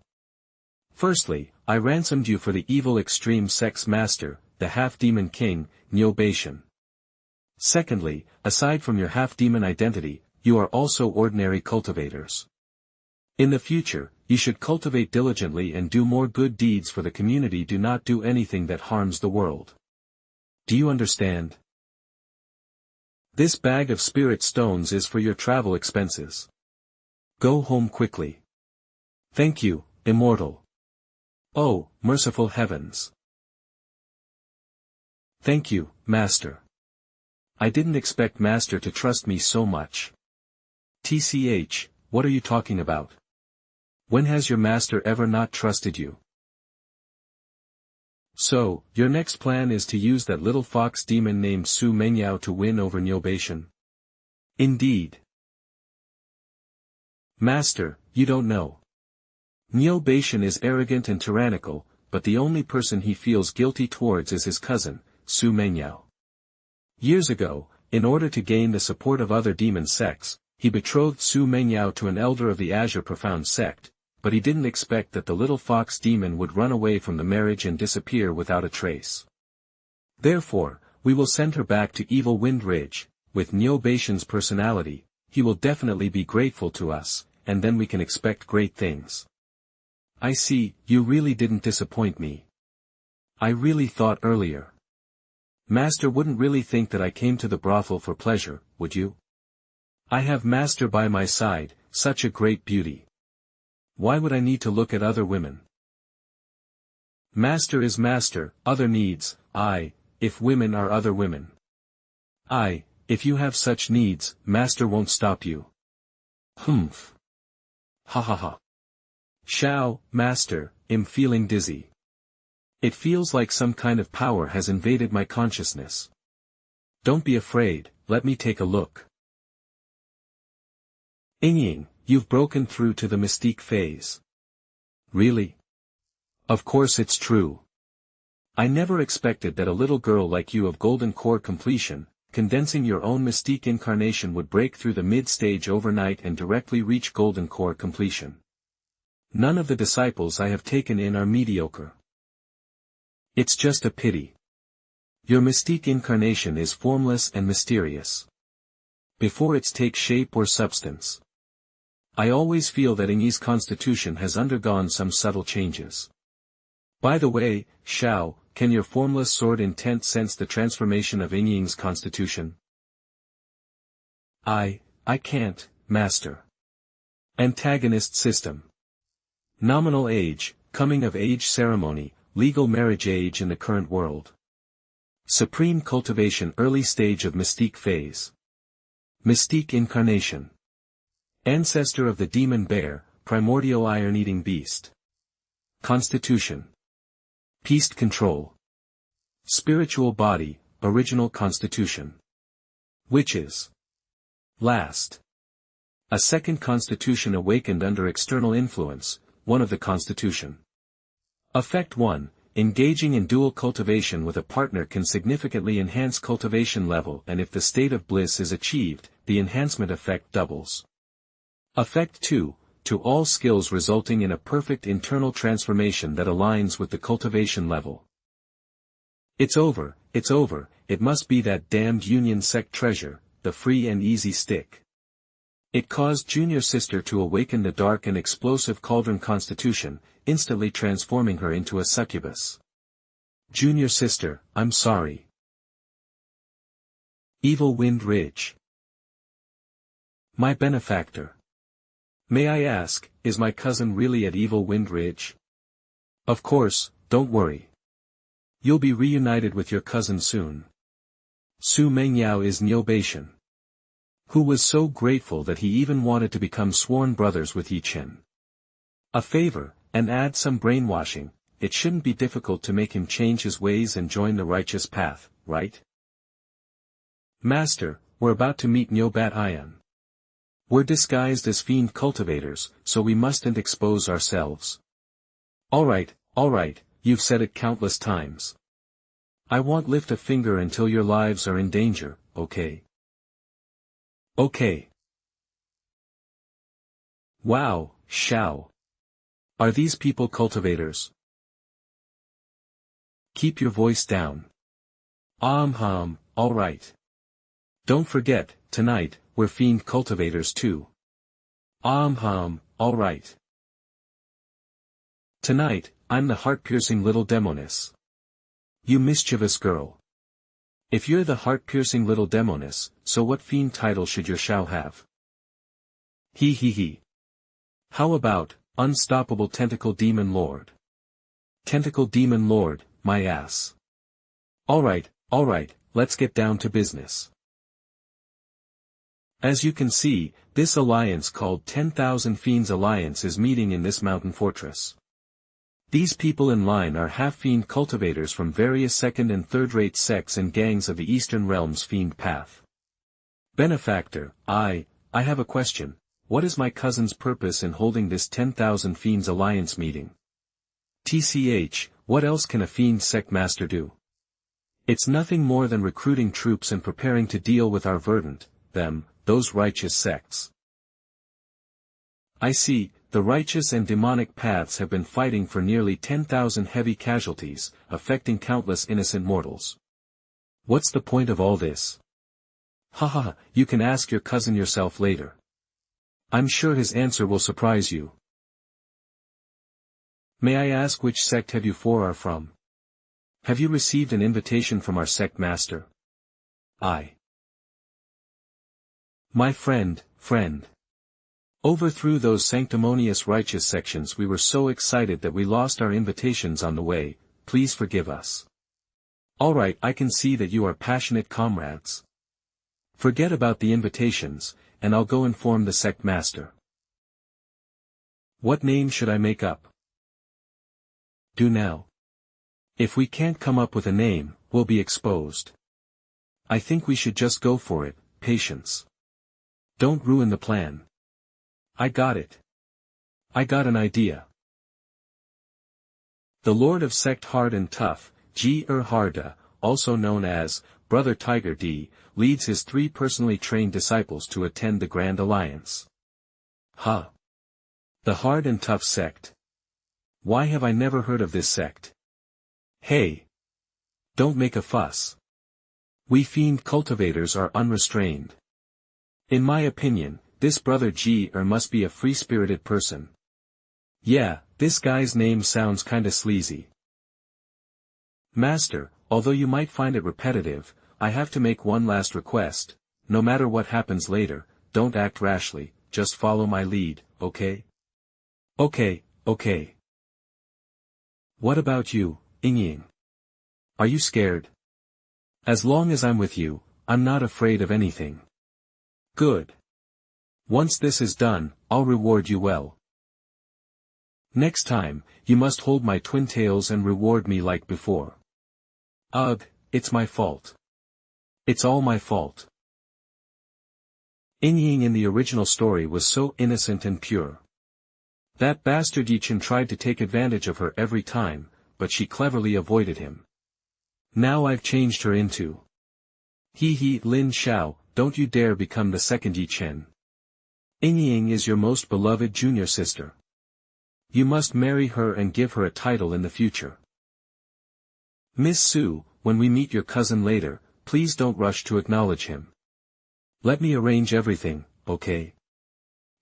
Firstly, I ransomed you for the evil extreme sect's master, the half-demon king, Ye Chen. Secondly, aside from your half-demon identity, you are also ordinary cultivators. In the future, you should cultivate diligently and do more good deeds for the community, do not do anything that harms the world. Do you understand? This bag of spirit stones is for your travel expenses. Go home quickly. Thank you, immortal. Oh, merciful heavens. Thank you, master. I didn't expect master to trust me so much. TCH, what are you talking about? When has your master ever not trusted you? So, your next plan is to use that little fox demon named Su Mengyao to win over Ye Chen? Indeed. Master, you don't know. Ye Chen is arrogant and tyrannical, but the only person he feels guilty towards is his cousin, Su Mengyao. Years ago, in order to gain the support of other demon sects, he betrothed Su Mengyao to an elder of the Azure Profound sect, but he didn't expect that the little fox demon would run away from the marriage and disappear without a trace. Therefore, we will send her back to Evil Wind Ridge. With Ye Chen's personality, he will definitely be grateful to us, and then we can expect great things. I see, you really didn't disappoint me. I really thought earlier. Master wouldn't really think that I came to the brothel for pleasure, would you? I have master by my side, such a great beauty. Why would I need to look at other women? Master is master, other needs, if women are other women. If you have such needs, master won't stop you. Humph. Ha ha ha. Xiao, master, am feeling dizzy. It feels like some kind of power has invaded my consciousness. Don't be afraid, let me take a look. Ying, you've broken through to the mystique phase. Really? Of course it's true. I never expected that a little girl like you of golden core completion, condensing your own mystique incarnation, would break through the mid-stage overnight and directly reach golden core completion. None of the disciples I have taken in are mediocre. It's just a pity. Your mystique incarnation is formless and mysterious. Before it takes shape or substance. I always feel that Ying's constitution has undergone some subtle changes. By the way, Xiao, can your formless sword intent sense the transformation of Ying's constitution? I can't, master. Antagonist system. Nominal age, coming of age ceremony, legal marriage age in the current world. Supreme cultivation, early stage of mystique phase. Mystique incarnation. Ancestor of the demon bear, primordial iron-eating beast. Constitution. Peace control. Spiritual body, original constitution. Witches. Last. A second constitution awakened under external influence, one of the constitution. Effect 1. Engaging in dual cultivation with a partner can significantly enhance cultivation level, and if the state of bliss is achieved, the enhancement effect doubles. Effect 2. To all skills resulting in a perfect internal transformation that aligns with the cultivation level. It's over, it must be that damned Union Sect treasure, the free and easy stick. It caused junior sister to awaken the dark and explosive cauldron constitution, instantly transforming her into a succubus. Junior sister, I'm sorry. Evil Wind Ridge. My benefactor. May I ask, is my cousin really at Evil Wind Ridge? Of course, don't worry. You'll be reunited with your cousin soon. Su Mengyao is Nyobation. Who was so grateful that he even wanted to become sworn brothers with Ye Chen. A favor, and add some brainwashing, it shouldn't be difficult to make him change his ways and join the righteous path, right? Master, we're about to meet Nyobat Ion. We're disguised as fiend cultivators, so we mustn't expose ourselves. Alright, you've said it countless times. I won't lift a finger until your lives are in danger, okay? Okay. Wow, Xiao. Are these people cultivators? Keep your voice down. Alright. Don't forget, tonight, we're fiend cultivators too. Alright. Tonight, I'm the heart-piercing little demoness. You mischievous girl. If you're the heart-piercing little demoness, so what fiend title should your Xiao have? He. How about, Unstoppable Tentacle Demon Lord? Tentacle Demon Lord, my ass. Alright, let's get down to business. As you can see, this alliance called 10,000 Fiends Alliance is meeting in this mountain fortress. These people in line are half-fiend cultivators from various second and third-rate sects and gangs of the Eastern Realm's fiend path. Benefactor, I have a question. What is my cousin's purpose in holding this 10,000 Fiends Alliance meeting? TCH, what else can a fiend sect master do? It's nothing more than recruiting troops and preparing to deal with our Verdant, those righteous sects. I see. The righteous and demonic paths have been fighting for nearly 10,000 heavy casualties, affecting countless innocent mortals. What's the point of all this? Haha, you can ask your cousin yourself later. I'm sure his answer will surprise you. May I ask which sect have you four are from? Have you received an invitation from our sect master? My friend. Overthrew those sanctimonious righteous sections. We were so excited that we lost our invitations on the way, please forgive us. Alright, I can see that you are passionate comrades. Forget about the invitations, and I'll go inform the sect master. What name should I make up? Do now. If we can't come up with a name, we'll be exposed. I think we should just go for it, patience. Don't ruin the plan. I got it. I got an idea. The Lord of Sect Hard and Tough, Harda, also known as Brother Tiger D, leads his 3 personally trained disciples to attend the Grand Alliance. The Hard and Tough Sect. Why have I never heard of this sect? Hey! Don't make a fuss. We fiend cultivators are unrestrained. In my opinion, this brother must be a free-spirited person. Yeah, this guy's name sounds kinda sleazy. Master, although you might find it repetitive, I have to make one last request. No matter what happens later, don't act rashly, just follow my lead, okay? Okay. What about you, Yingying? Are you scared? As long as I'm with you, I'm not afraid of anything. Good. Once this is done, I'll reward you well. Next time, you must hold my twin tails and reward me like before. Ugh, it's my fault. It's all my fault. Ying in the original story was so innocent and pure. That bastard Ye Chen tried to take advantage of her every time, but she cleverly avoided him. Now I've changed her into. Lin Xiao, don't you dare become the second Ye Chen. Ying is your most beloved junior sister. You must marry her and give her a title in the future. Miss Su, when we meet your cousin later, please don't rush to acknowledge him. Let me arrange everything, okay?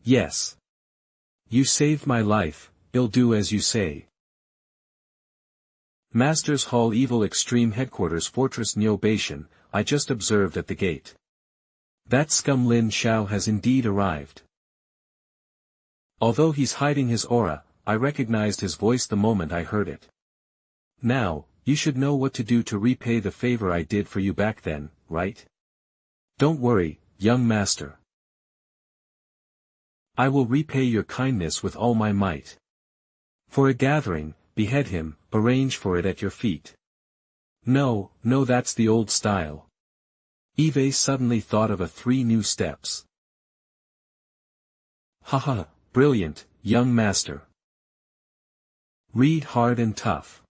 Yes. You saved my life, I'll do as you say. Masters Hall Evil Extreme Headquarters Fortress Nyo Bashan, I just observed at the gate. That scum Lin Xiao has indeed arrived. Although he's hiding his aura, I recognized his voice the moment I heard it. Now, you should know what to do to repay the favor I did for you back then, right? Don't worry, young master. I will repay your kindness with all my might. For a gathering, behead him, arrange for it at your feet. No, that's the old style. Eve suddenly thought of 3 new steps. Haha, brilliant, young master. Read hard and tough.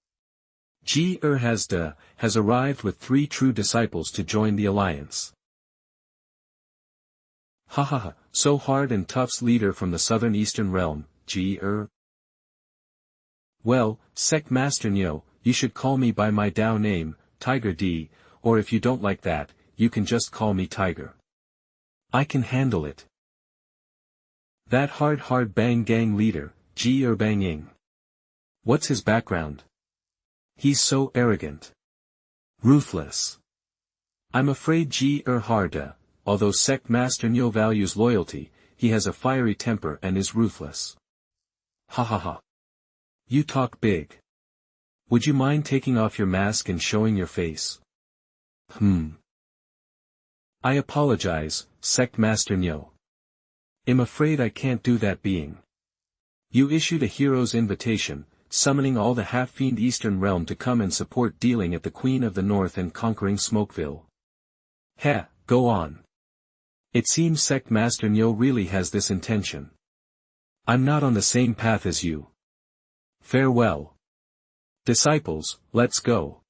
Ye Chen has arrived with 3 true disciples to join the alliance. Haha, so hard and tough's leader from the southern eastern realm, Ye Chen. Well, Sect Master Nyo, you should call me by my Dao name, Tiger D, or if you don't like that, you can just call me Tiger. I can handle it. That hard bang gang leader, Ye Chen Banging. What's his background? He's so arrogant. Ruthless. I'm afraid Ye Chen although Sect Master Nyo values loyalty, he has a fiery temper and is ruthless. Ha ha ha. You talk big. Would you mind taking off your mask and showing your face? I apologize, Sect Master Nyo. I'm afraid I can't do that being. You issued a hero's invitation, summoning all the half-fiend Eastern Realm to come and support dealing at the Queen of the North and conquering Smokeville. Heh, go on. It seems Sect Master Nyo really has this intention. I'm not on the same path as you. Farewell. Disciples, let's go.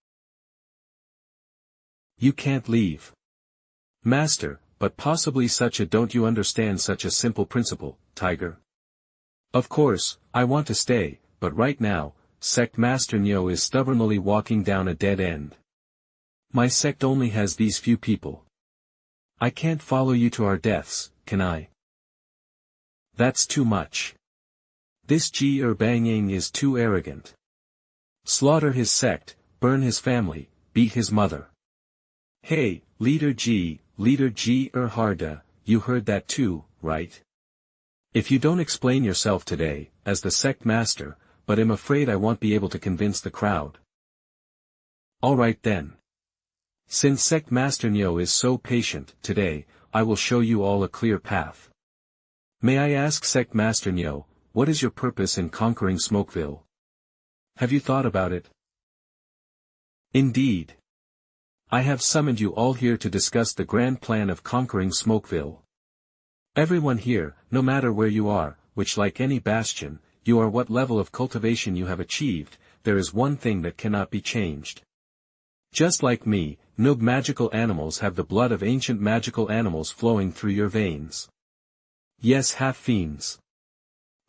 You can't leave. Master, but possibly don't you understand such a simple principle, Tiger? Of course, I want to stay, but right now, Sect Master Nyo is stubbornly walking down a dead end. My sect only has these few people. I can't follow you to our deaths, can I? That's too much. This Ye Chen Banging is too arrogant. Slaughter his sect, burn his family, beat his mother. Hey, Leader Ye Chen, you heard that too, right? If you don't explain yourself today, as the sect master, but I'm afraid I won't be able to convince the crowd. Alright then. Since Sect Master Nyo is so patient, today, I will show you all a clear path. May I ask Sect Master Nyo, what is your purpose in conquering Smokeville? Have you thought about it? Indeed. I have summoned you all here to discuss the grand plan of conquering Smokeville. Everyone here, no matter where you are, which like any bastion, you are what level of cultivation you have achieved, there is one thing that cannot be changed. Just like me, noob magical animals have the blood of ancient magical animals flowing through your veins. Yes, half-fiends.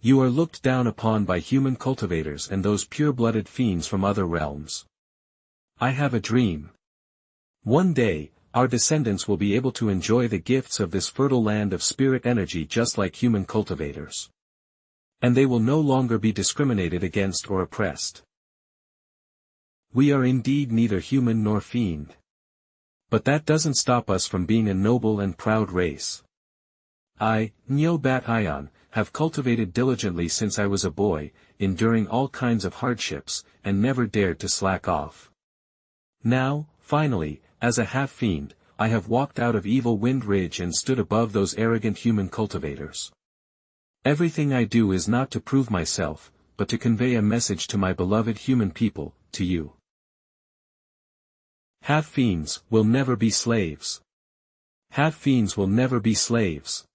You are looked down upon by human cultivators and those pure-blooded fiends from other realms. I have a dream. One day, our descendants will be able to enjoy the gifts of this fertile land of spirit energy just like human cultivators. And they will no longer be discriminated against or oppressed. We are indeed neither human nor fiend. But that doesn't stop us from being a noble and proud race. I, Nyo Bat Ion, have cultivated diligently since I was a boy, enduring all kinds of hardships, and never dared to slack off. Now, finally, as a half-fiend, I have walked out of Evil Wind Ridge and stood above those arrogant human cultivators. Everything I do is not to prove myself, but to convey a message to my beloved human people, to you. Half-fiends will never be slaves. Half-fiends will never be slaves.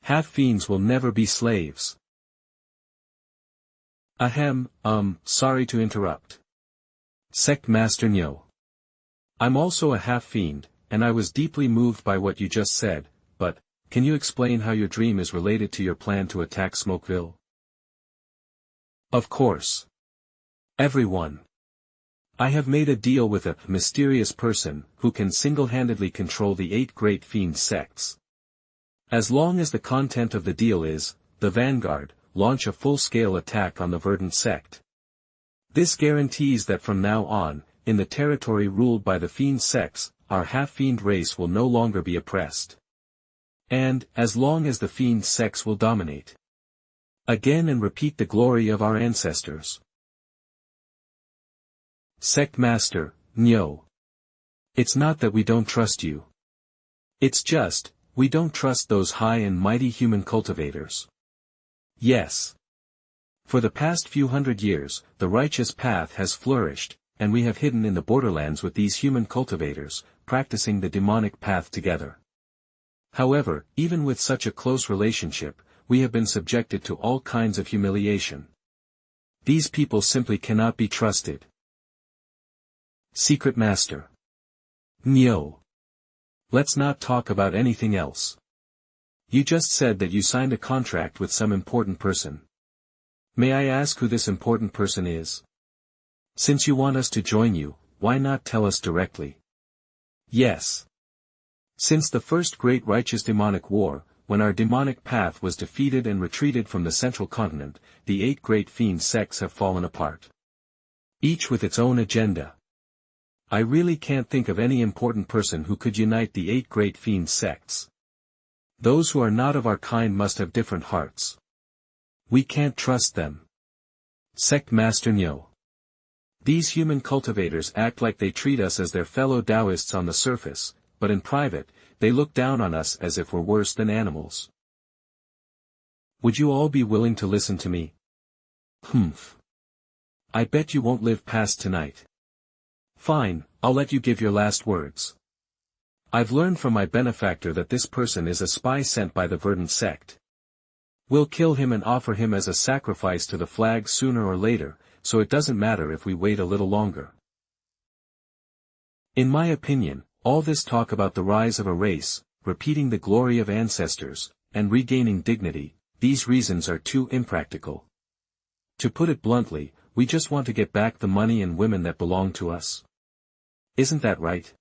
Half-fiends will never be slaves. Ahem, sorry to interrupt. Sect Master Nyo. I'm also a half-fiend, and I was deeply moved by what you just said, but, can you explain how your dream is related to your plan to attack Smokeville? Of course. Everyone. I have made a deal with a mysterious person who can single-handedly control the 8 great fiend sects. As long as the content of the deal is, the Vanguard, launch a full-scale attack on the Verdant Sect. This guarantees that from now on, in the territory ruled by the fiend sects, our half-fiend race will no longer be oppressed. And, as long as the fiend sects will dominate. Again and repeat the glory of our ancestors. Sect Master, Nyo. It's not that we don't trust you. It's just, we don't trust those high and mighty human cultivators. Yes. For the past few hundred years, the righteous path has flourished, and we have hidden in the borderlands with these human cultivators, practicing the demonic path together. However, even with such a close relationship, we have been subjected to all kinds of humiliation. These people simply cannot be trusted. Secret Master. Nyo. Let's not talk about anything else. You just said that you signed a contract with some important person. May I ask who this important person is? Since you want us to join you, why not tell us directly? Yes. Since the first great righteous demonic war, when our demonic path was defeated and retreated from the central continent, the 8 great fiend sects have fallen apart. Each with its own agenda. I really can't think of any important person who could unite the 8 great fiend sects. Those who are not of our kind must have different hearts. We can't trust them. Sect Master Nyo. These human cultivators act like they treat us as their fellow Taoists on the surface, but in private, they look down on us as if we're worse than animals. Would you all be willing to listen to me? Humph. I bet you won't live past tonight. Fine, I'll let you give your last words. I've learned from my benefactor that this person is a spy sent by the Verdant Sect. We'll kill him and offer him as a sacrifice to the flag sooner or later, so it doesn't matter if we wait a little longer. In my opinion, all this talk about the rise of a race, repeating the glory of ancestors, and regaining dignity, these reasons are too impractical. To put it bluntly, we just want to get back the money and women that belong to us. Isn't that right?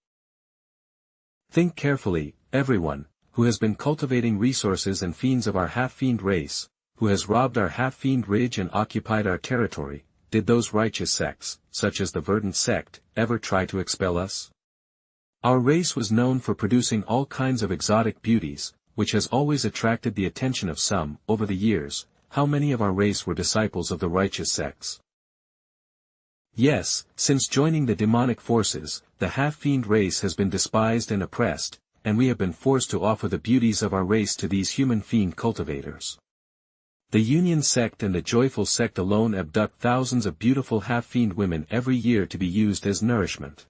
Think carefully, everyone, who has been cultivating resources and fiends of our half-fiend race, who has robbed our half-fiend ridge and occupied our territory, did those righteous sects, such as the Verdant Sect, ever try to expel us? Our race was known for producing all kinds of exotic beauties, which has always attracted the attention of some. Over the years, how many of our race were disciples of the righteous sects? Yes, since joining the demonic forces, the half-fiend race has been despised and oppressed, and we have been forced to offer the beauties of our race to these human fiend cultivators. The Union Sect and the Joyful Sect alone abduct thousands of beautiful half-fiend women every year to be used as nourishment.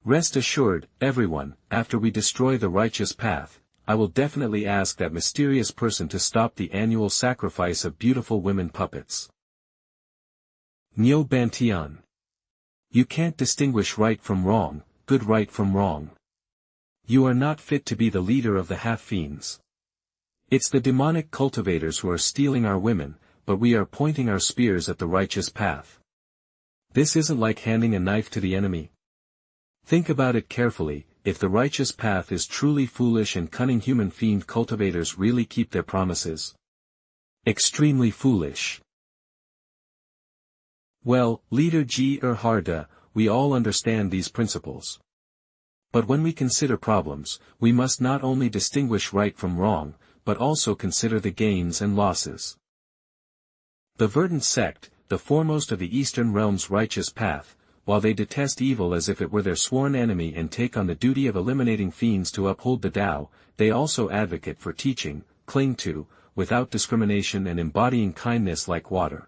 Rest assured, everyone, after we destroy the righteous path, I will definitely ask that mysterious person to stop the annual sacrifice of beautiful women puppets. Nyo Bantian. You can't distinguish right from wrong, good right from wrong. You are not fit to be the leader of the half-fiends. It's the demonic cultivators who are stealing our women, but we are pointing our spears at the righteous path. This isn't like handing a knife to the enemy. Think about it carefully. If the righteous path is truly foolish and cunning, human fiend cultivators really keep their promises. Extremely foolish. Well, Leader Ji Harda, we all understand these principles. But when we consider problems, we must not only distinguish right from wrong, but also consider the gains and losses. The Verdant Sect, the foremost of the Eastern Realm's righteous path, while they detest evil as if it were their sworn enemy and take on the duty of eliminating fiends to uphold the Tao, they also advocate for teaching, cling to, without discrimination and embodying kindness like water.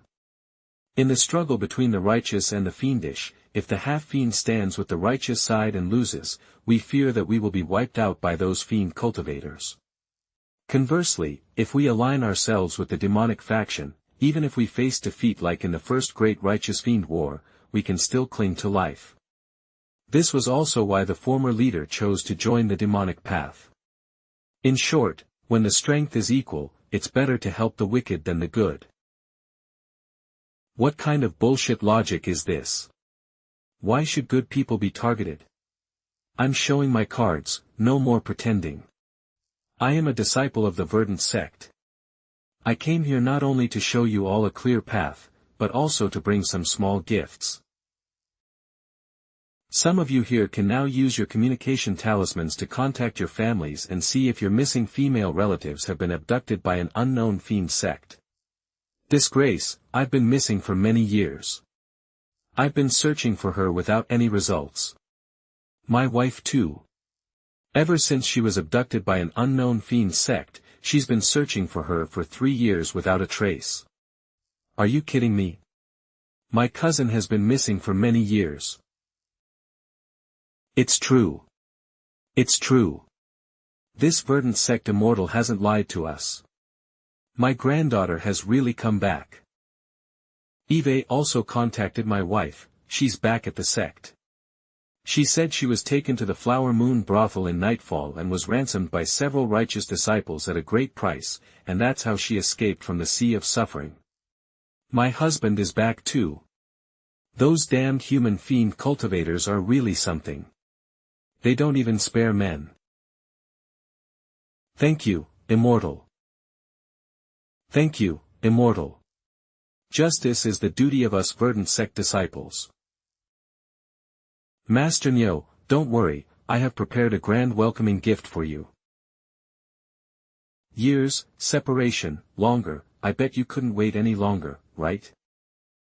In the struggle between the righteous and the fiendish, if the half-fiend stands with the righteous side and loses, we fear that we will be wiped out by those fiend cultivators. Conversely, if we align ourselves with the demonic faction, even if we face defeat like in the first great righteous fiend war, we can still cling to life. This was also why the former leader chose to join the demonic path. In short, when the strength is equal, it's better to help the wicked than the good. What kind of bullshit logic is this? Why should good people be targeted? I'm showing my cards, no more pretending. I am a disciple of the Verdant Sect. I came here not only to show you all a clear path, but also to bring some small gifts. Some of you here can now use your communication talismans to contact your families and see if your missing female relatives have been abducted by an unknown fiend sect. Disgrace, I've been missing for many years. I've been searching for her without any results. My wife too. Ever since she was abducted by an unknown fiend sect, she's been searching for her for 3 years without a trace. Are you kidding me? My cousin has been missing for many years. It's true. It's true. This Verdant Sect immortal hasn't lied to us. My granddaughter has really come back. Eve also contacted my wife, she's back at the sect. She said she was taken to the Flower Moon brothel in Nightfall and was ransomed by several righteous disciples at a great price, and that's how she escaped from the sea of suffering. My husband is back too. Those damned human fiend cultivators are really something. They don't even spare men. Thank you, Immortal. Thank you, Immortal. Justice is the duty of us Verdant Sect disciples. Master Nyo, don't worry, I have prepared a grand welcoming gift for you. Years, separation, longer, I bet you couldn't wait any longer, right?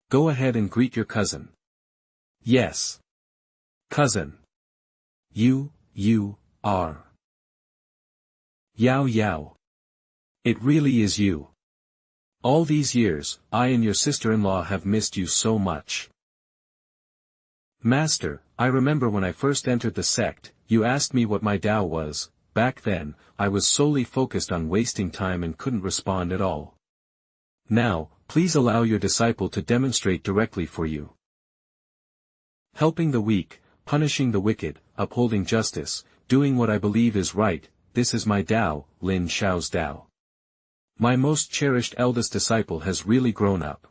Go ahead and greet your cousin. Yes. Cousin. You are. Yao Yao. It really is you. All these years, I and your sister-in-law have missed you so much. Master, I remember when I first entered the sect, you asked me what my Tao was. Back then, I was solely focused on wasting time and couldn't respond at all. Now, please allow your disciple to demonstrate directly for you. Helping the weak, punishing the wicked, upholding justice, doing what I believe is right, this is my Tao, Lin Xiao's Tao. My most cherished eldest disciple has really grown up.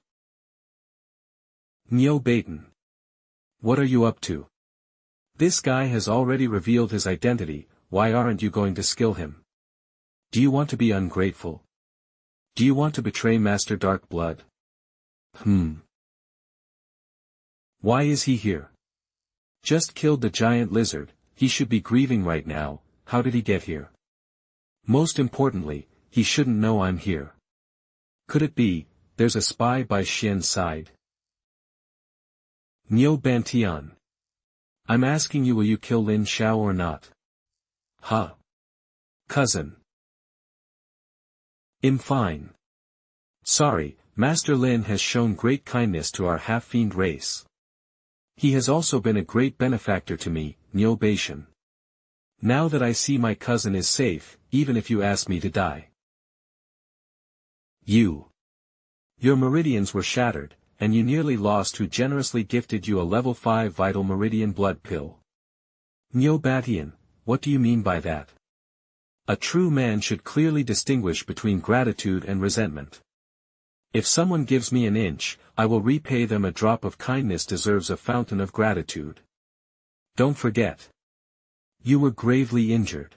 Neo Baton. What are you up to? This guy has already revealed his identity, why aren't you going to skill him? Do you want to be ungrateful? Do you want to betray Master Darkblood? Why is he here? Just killed the giant lizard, he should be grieving right now. How did he get here? Most importantly, he shouldn't know I'm here. Could it be, there's a spy by Xian's side? Neo Bantian. I'm asking you, will you kill Lin Xiao or not? Huh? Cousin. I'm fine. Sorry, Master Lin has shown great kindness to our half-fiend race. He has also been a great benefactor to me, Neo Bashan. Now that I see my cousin is safe, even if you ask me to die. Your meridians were shattered, and you nearly lost who generously gifted you a level 5 vital meridian blood pill. Neo Batian, what do you mean by that? A true man should clearly distinguish between gratitude and resentment. If someone gives me an inch, I will repay them. A drop of kindness deserves a fountain of gratitude. Don't forget. You were gravely injured.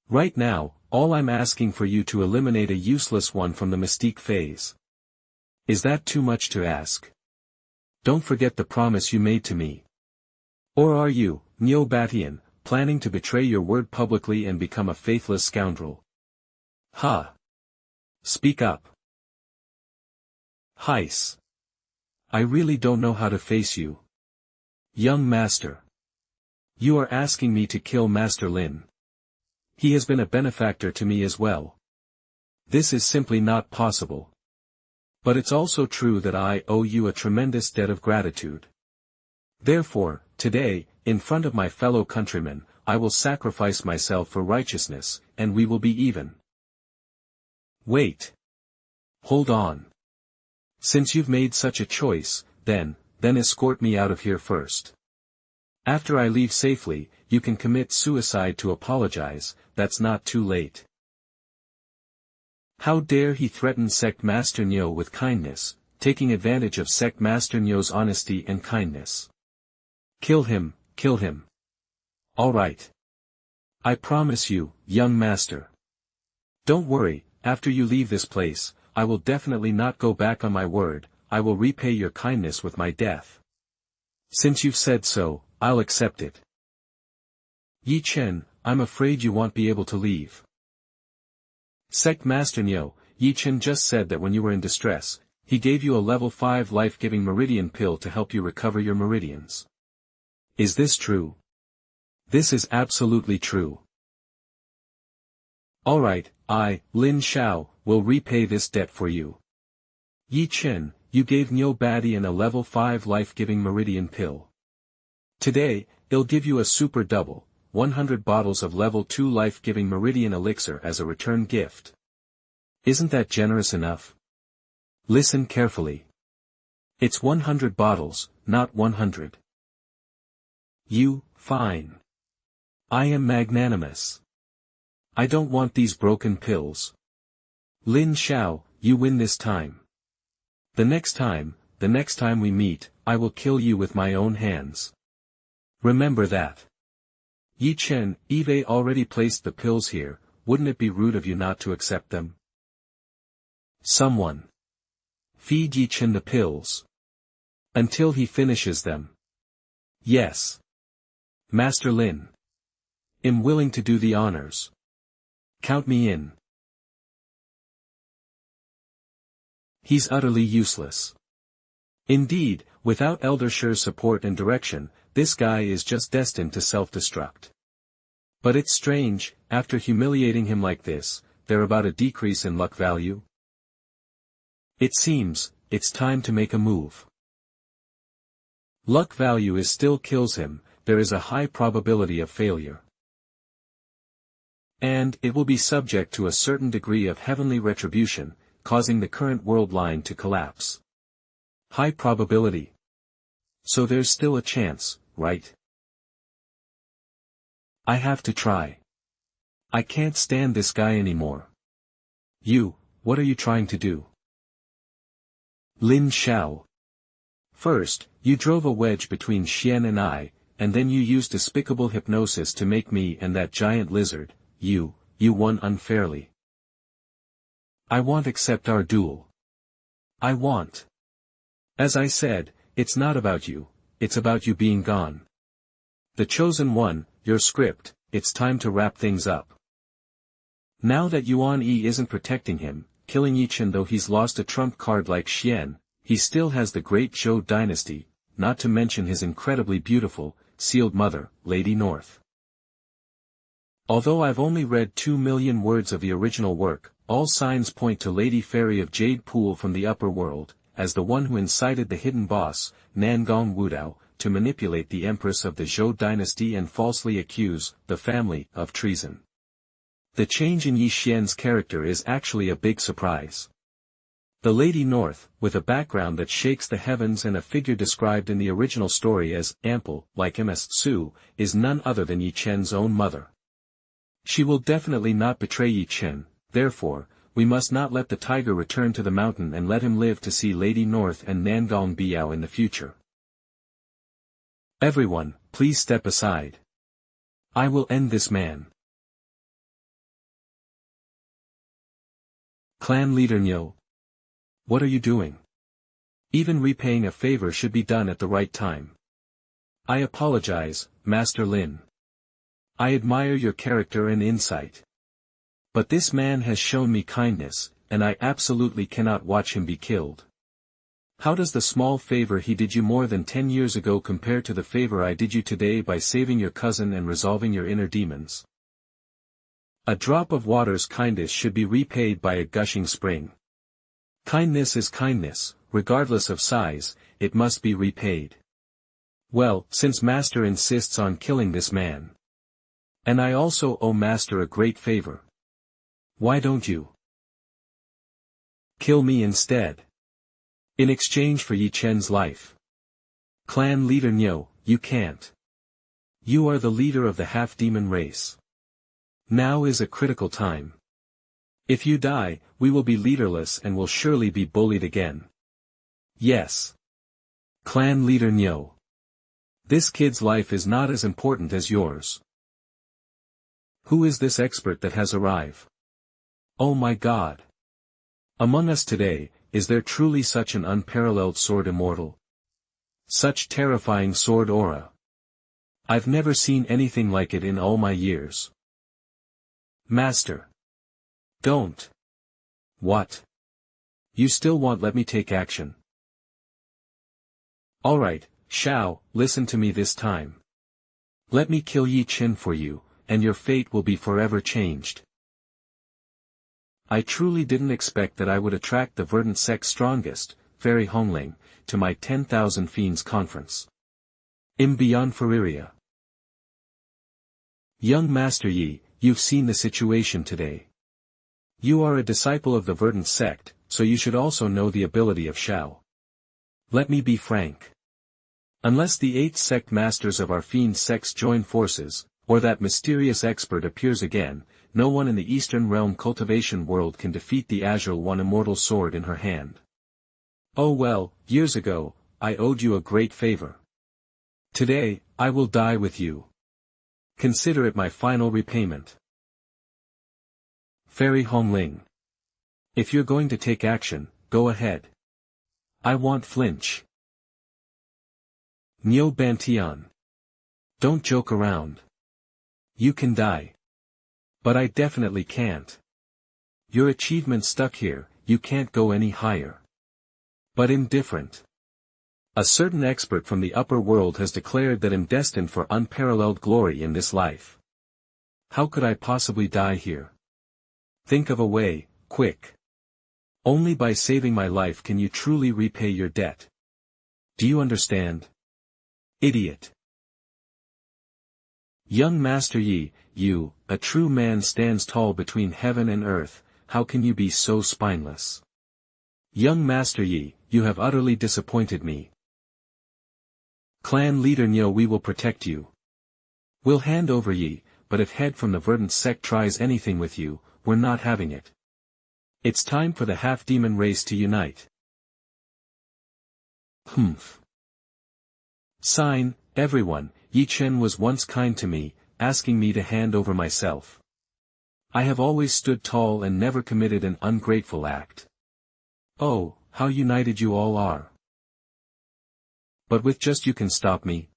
Right now, all I'm asking for you to eliminate a useless one from the mystique phase. Is that too much to ask? Don't forget the promise you made to me. Or are you, Neo Batian, planning to betray your word publicly and become a faithless scoundrel? Ha! Speak up. Heis. I really don't know how to face you. Young master. You are asking me to kill Master Lin. He has been a benefactor to me as well. This is simply not possible. But it's also true that I owe you a tremendous debt of gratitude. Therefore, today, in front of my fellow countrymen, I will sacrifice myself for righteousness, and we will be even. Wait. Hold on. Since you've made such a choice, then escort me out of here first. After I leave safely, you can commit suicide to apologize, that's not too late. How dare he threaten Sect Master Nyo with kindness, taking advantage of Sect Master Nyo's honesty and kindness. Kill him, kill him. All right. I promise you, young master. Don't worry, after you leave this place, I will definitely not go back on my word, I will repay your kindness with my death. Since you've said so, I'll accept it. Ye Chen, I'm afraid you won't be able to leave. Sect Master Nyo, Ye Chen just said that when you were in distress, he gave you a level 5 life-giving meridian pill to help you recover your meridians. Is this true? This is absolutely true. Alright, I, Lin Xiao, will repay this debt for you. Ye Chen, you gave Nyo Badian a level 5 life-giving meridian pill. Today, I'll give you a super double, 100 bottles of level 2 life-giving meridian elixir as a return gift. Isn't that generous enough? Listen carefully. It's 100 bottles, not 100. Fine. I am magnanimous. I don't want these broken pills. Lin Xiao, you win this time. The next time we meet, I will kill you with my own hands. Remember that. Ye Chen, Eve already placed the pills here, wouldn't it be rude of you not to accept them? Someone. Feed Ye Chen the pills. Until he finishes them. Yes. Master Lin. Am willing to do the honors. Count me in. He's utterly useless. Indeed, without Elder Shi's support and direction, this guy is just destined to self-destruct. But it's strange, after humiliating him like this, they're about a decrease in luck value. It seems, it's time to make a move. Luck value is still kills him, there is a high probability of failure. And it will be subject to a certain degree of heavenly retribution, causing the current world line to collapse. High probability. So there's still a chance, right? I have to try. I can't stand this guy anymore. What are you trying to do? Lin Xiao. First, you drove a wedge between Xian and I, and then you used despicable hypnosis to make me and that giant lizard, you won unfairly. I won't accept our duel. I won't. As I said, it's not about you, it's about you being gone. The chosen one, your script, it's time to wrap things up. Now that Yuan Yi isn't protecting him, killing Ye Chen though he's lost a trump card like Xian, he still has the great Zhou dynasty, not to mention his incredibly beautiful, sealed mother, Lady North. Although I've only read 2 million words of the original work, all signs point to Lady Fairy of Jade Pool from the upper world, as the one who incited the hidden boss, Nangong Wudao, to manipulate the empress of the Zhou dynasty and falsely accuse the family of treason. The change in Yi Xian's character is actually a big surprise. The Lady North, with a background that shakes the heavens and a figure described in the original story as ample, like Ms. Su, is none other than Ye Chen's own mother. She will definitely not betray Ye Chen, therefore, we must not let the tiger return to the mountain and let him live to see Lady North and Nangong Biao in the future. Everyone, please step aside. I will end this man. Clan leader Nyo. What are you doing? Even repaying a favor should be done at the right time. I apologize, Master Lin. I admire your character and insight. But this man has shown me kindness, and I absolutely cannot watch him be killed. How does the small favor he did you more than 10 years ago compare to the favor I did you today by saving your cousin and resolving your inner demons? A drop of water's kindness should be repaid by a gushing spring. Kindness is kindness, regardless of size, it must be repaid. Well, since Master insists on killing this man. And I also owe Master a great favor. Why don't you kill me instead? In exchange for Ye Chen's life. Clan leader Nyo, you can't. You are the leader of the half-demon race. Now is a critical time. If you die, we will be leaderless and will surely be bullied again. Yes. Clan leader Nyo. This kid's life is not as important as yours. Who is this expert that has arrived? Oh my God. Among us today, is there truly such an unparalleled sword immortal? Such terrifying sword aura. I've never seen anything like it in all my years. Master. Don't. What? You still won't let me take action? Alright, Xiao, listen to me this time. Let me kill Ye Chen for you, and your fate will be forever changed. I truly didn't expect that I would attract the Verdant Sect's strongest, Fairy Hongling, to my 10,000 Fiends conference. Beyond Fariria. Young Master Yi, you've seen the situation today. You are a disciple of the Verdant Sect, so you should also know the ability of Xiao. Let me be frank. Unless the 8 sect masters of our Fiend sects join forces, or that mysterious expert appears again, no one in the Eastern Realm cultivation world can defeat the Azure One immortal sword in her hand. Oh well, years ago, I owed you a great favor. Today, I will die with you. Consider it my final repayment. Fairy Hongling. If you're going to take action, go ahead. I won't flinch. Nyo Bantian. Don't joke around. You can die. But I definitely can't. Your achievement stuck here, you can't go any higher. But I'm different. A certain expert from the upper world has declared that I'm destined for unparalleled glory in this life. How could I possibly die here? Think of a way, quick. Only by saving my life can you truly repay your debt. Do you understand? Idiot. Young Master Yi, you, a true man stands tall between heaven and earth, how can you be so spineless? Young Master Yi, you have utterly disappointed me. Clan leader Nyo, we will protect you. We'll hand over Yi, but if head from the Verdant Sect tries anything with you, we're not having it. It's time for the half-demon race to unite. Humph. Sign, everyone, Ye Chen was once kind to me, asking me to hand over myself. I have always stood tall and never committed an ungrateful act. Oh, how united you all are. But with just you can stop me.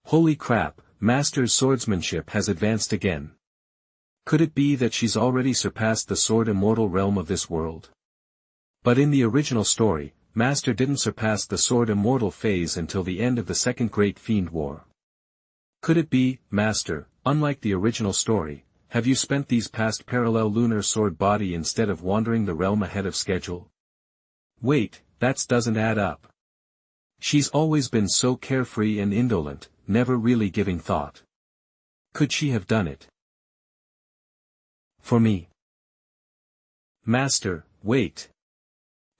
Holy crap, Master's swordsmanship has advanced again. Could it be that she's already surpassed the sword immortal realm of this world? But in the original story, Master didn't surpass the sword immortal phase until the end of the Second Great Fiend War. Could it be, Master, unlike the original story, have you spent these past parallel lunar sword body instead of wandering the realm ahead of schedule? Wait, that doesn't add up. She's always been so carefree and indolent, never really giving thought. Could she have done it? For me. Master, wait.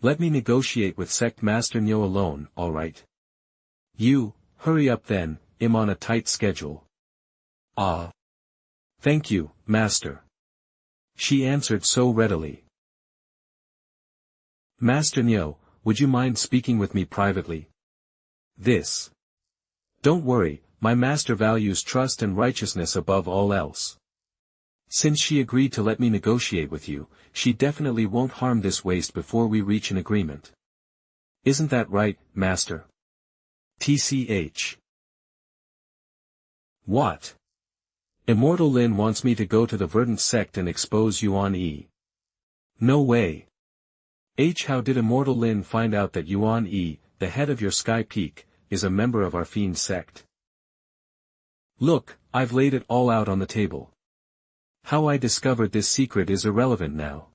Let me negotiate with Sect Master Nyo alone, alright? You, hurry up then, I'm on a tight schedule. Ah. Thank you, Master. She answered so readily. Master Nyo, would you mind speaking with me privately? This. Don't worry, my master values trust and righteousness above all else. Since she agreed to let me negotiate with you, she definitely won't harm this waste before we reach an agreement. Isn't that right, Master? TCH. What? Immortal Lin wants me to go to the Verdant Sect and expose Yuan E. No way. How did immortal Lin find out that Yuan Yi, the head of your sky peak, is a member of our fiend sect? Look, I've laid it all out on the table. How I discovered this secret is irrelevant now.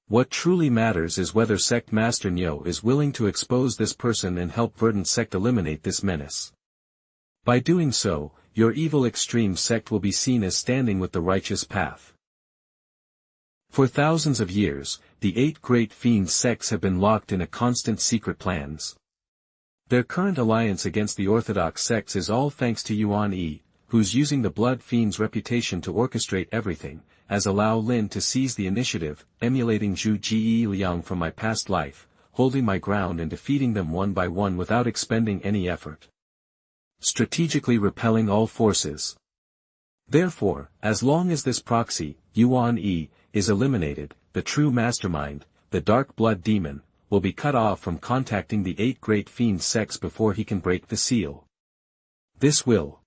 What truly matters is whether Sect Master Nyo is willing to expose this person and help Verdant Sect eliminate this menace. By doing so, your evil extreme sect will be seen as standing with the righteous path. For thousands of years, the 8 great fiend sects have been locked in a constant secret plans. Their current alliance against the orthodox sects is all thanks to Yuan Yi, who's using the blood fiend's reputation to orchestrate everything, as allow Lin to seize the initiative, emulating Zhu Ji Liang from my past life, holding my ground and defeating them one by one without expending any effort. Strategically repelling all forces. Therefore, as long as this proxy, Yuan Yi, is eliminated, the true mastermind, the dark blood demon, will be cut off from contacting the 8 great fiend sects before he can break the seal. This will.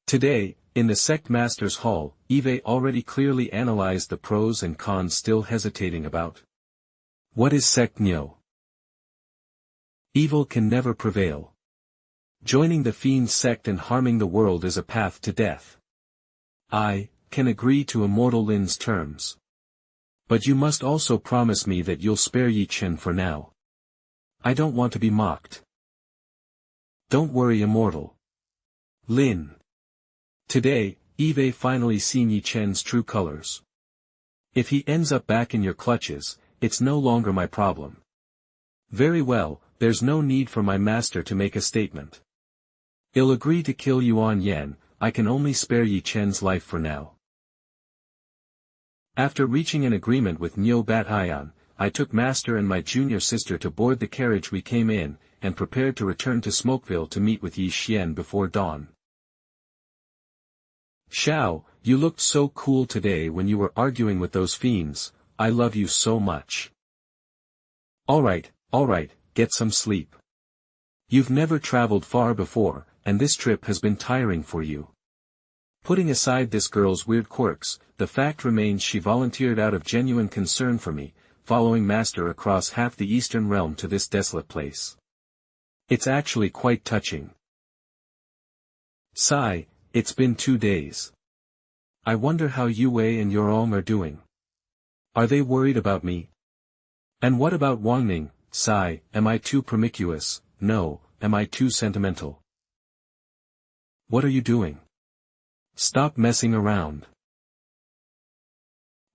Today, in the sect master's hall, Eve already clearly analyzed the pros and cons still hesitating about. What is sect Nyo? Evil can never prevail. Joining the fiend sect and harming the world is a path to death. I can agree to immortal Lin's terms. But you must also promise me that you'll spare Ye Chen for now. I don't want to be mocked. Don't worry, immortal Lin. Today, Eve finally seen Ye Chen's true colors. If he ends up back in your clutches, it's no longer my problem. Very well, there's no need for my master to make a statement. He'll agree to kill Yuan Yan, I can only spare Ye Chen's life for now. After reaching an agreement with Nyo Bat Hyan, I took master and my junior sister to board the carriage we came in, and prepared to return to Smokeville to meet with Ye Xian before dawn. Xiao, you looked so cool today when you were arguing with those fiends, I love you so much. Alright, get some sleep. You've never traveled far before, and this trip has been tiring for you. Putting aside this girl's weird quirks, the fact remains she volunteered out of genuine concern for me, following master across half the eastern realm to this desolate place. It's actually quite touching. Sigh, it's been 2 days. I wonder how Yue and Yorong are doing. Are they worried about me? And what about Wangning? Sigh, am I too promiscuous? No, am I too sentimental? What are you doing? Stop messing around.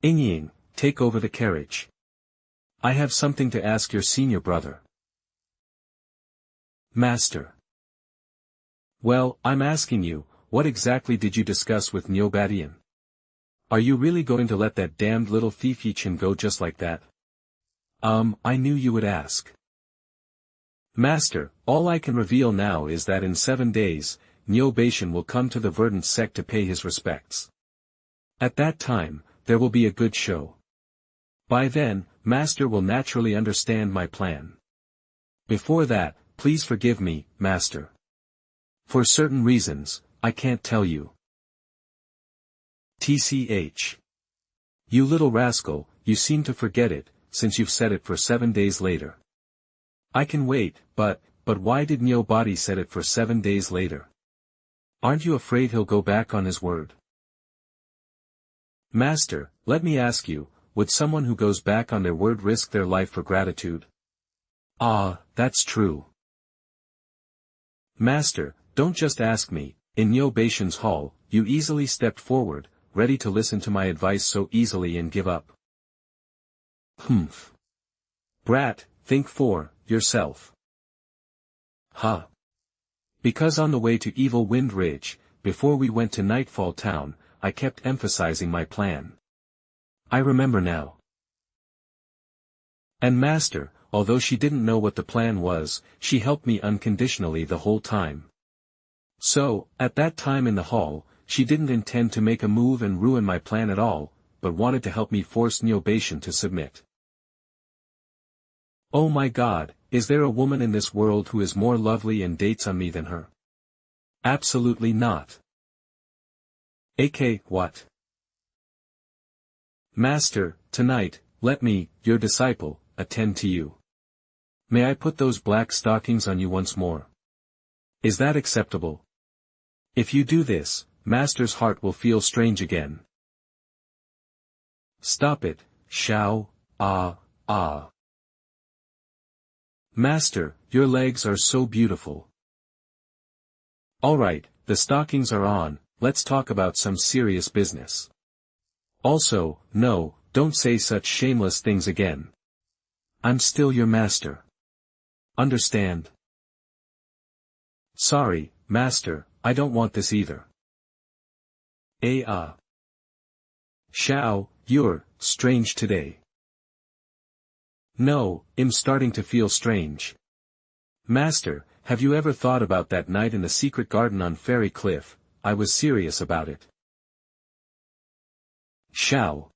Ying, take over the carriage. I have something to ask your senior brother. Master. Well, I'm asking you, what exactly did you discuss with Nyo Batian? Are you really going to let that damned little thief Ye Chen go just like that? I knew you would ask. Master, all I can reveal now is that in 7 days, Nyo Batian will come to the Verdant Sect to pay his respects. At that time, there will be a good show. By then, Master will naturally understand my plan. Before that, please forgive me, Master. For certain reasons, I can't tell you. TCH. You little rascal, you seem to forget it, since you've said it for 7 days later. I can wait, but why did Nyo Bati said it for 7 days later? Aren't you afraid he'll go back on his word? Master, let me ask you, would someone who goes back on their word risk their life for gratitude? Ah, that's true. Master, don't just ask me. In Nyo Batian's hall, you easily stepped forward, ready to listen to my advice so easily and give up. Humph. Brat, think for yourself. Huh. Because on the way to Evil Wind Ridge, before we went to Nightfall Town, I kept emphasizing my plan. I remember now. And Master, although she didn't know what the plan was, she helped me unconditionally the whole time. So, at that time in the hall, she didn't intend to make a move and ruin my plan at all, but wanted to help me force Nyo Batian to submit. Oh my God, is there a woman in this world who is more lovely and dates on me than her? Absolutely not. AK, what? Master, tonight, let me, your disciple, attend to you. May I put those black stockings on you once more? Is that acceptable? If you do this, Master's heart will feel strange again. Stop it, Xiao, ah. Master, your legs are so beautiful. Alright, the stockings are on, let's talk about some serious business. Also, no, don't say such shameless things again. I'm still your master. Understand? Sorry, master, I don't want this either. Xiao, you're strange today. No, I'm starting to feel strange. Master, have you ever thought about that night in the secret garden on Fairy Cliff? I was serious about it. Xiao.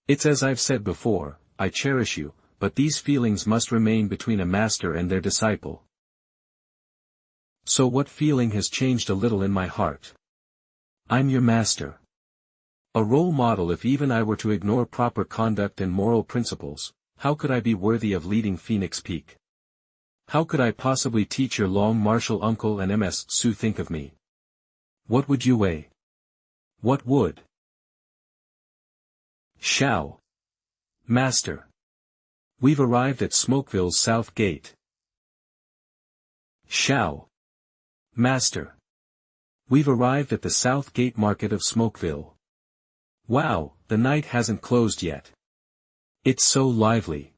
It's as I've said before, I cherish you, but these feelings must remain between a master and their disciple. So what feeling has changed a little in my heart? I'm your master. A role model. If even I were to ignore proper conduct and moral principles, how could I be worthy of leading Phoenix Peak? How could I possibly teach your long martial uncle and Ms. Su think of me? What would you weigh? What would? Xiao. Master. We've arrived at Smokeville's south gate. Xiao. Master. We've arrived at the south gate market of Smokeville. Wow, the night hasn't closed yet. It's so lively.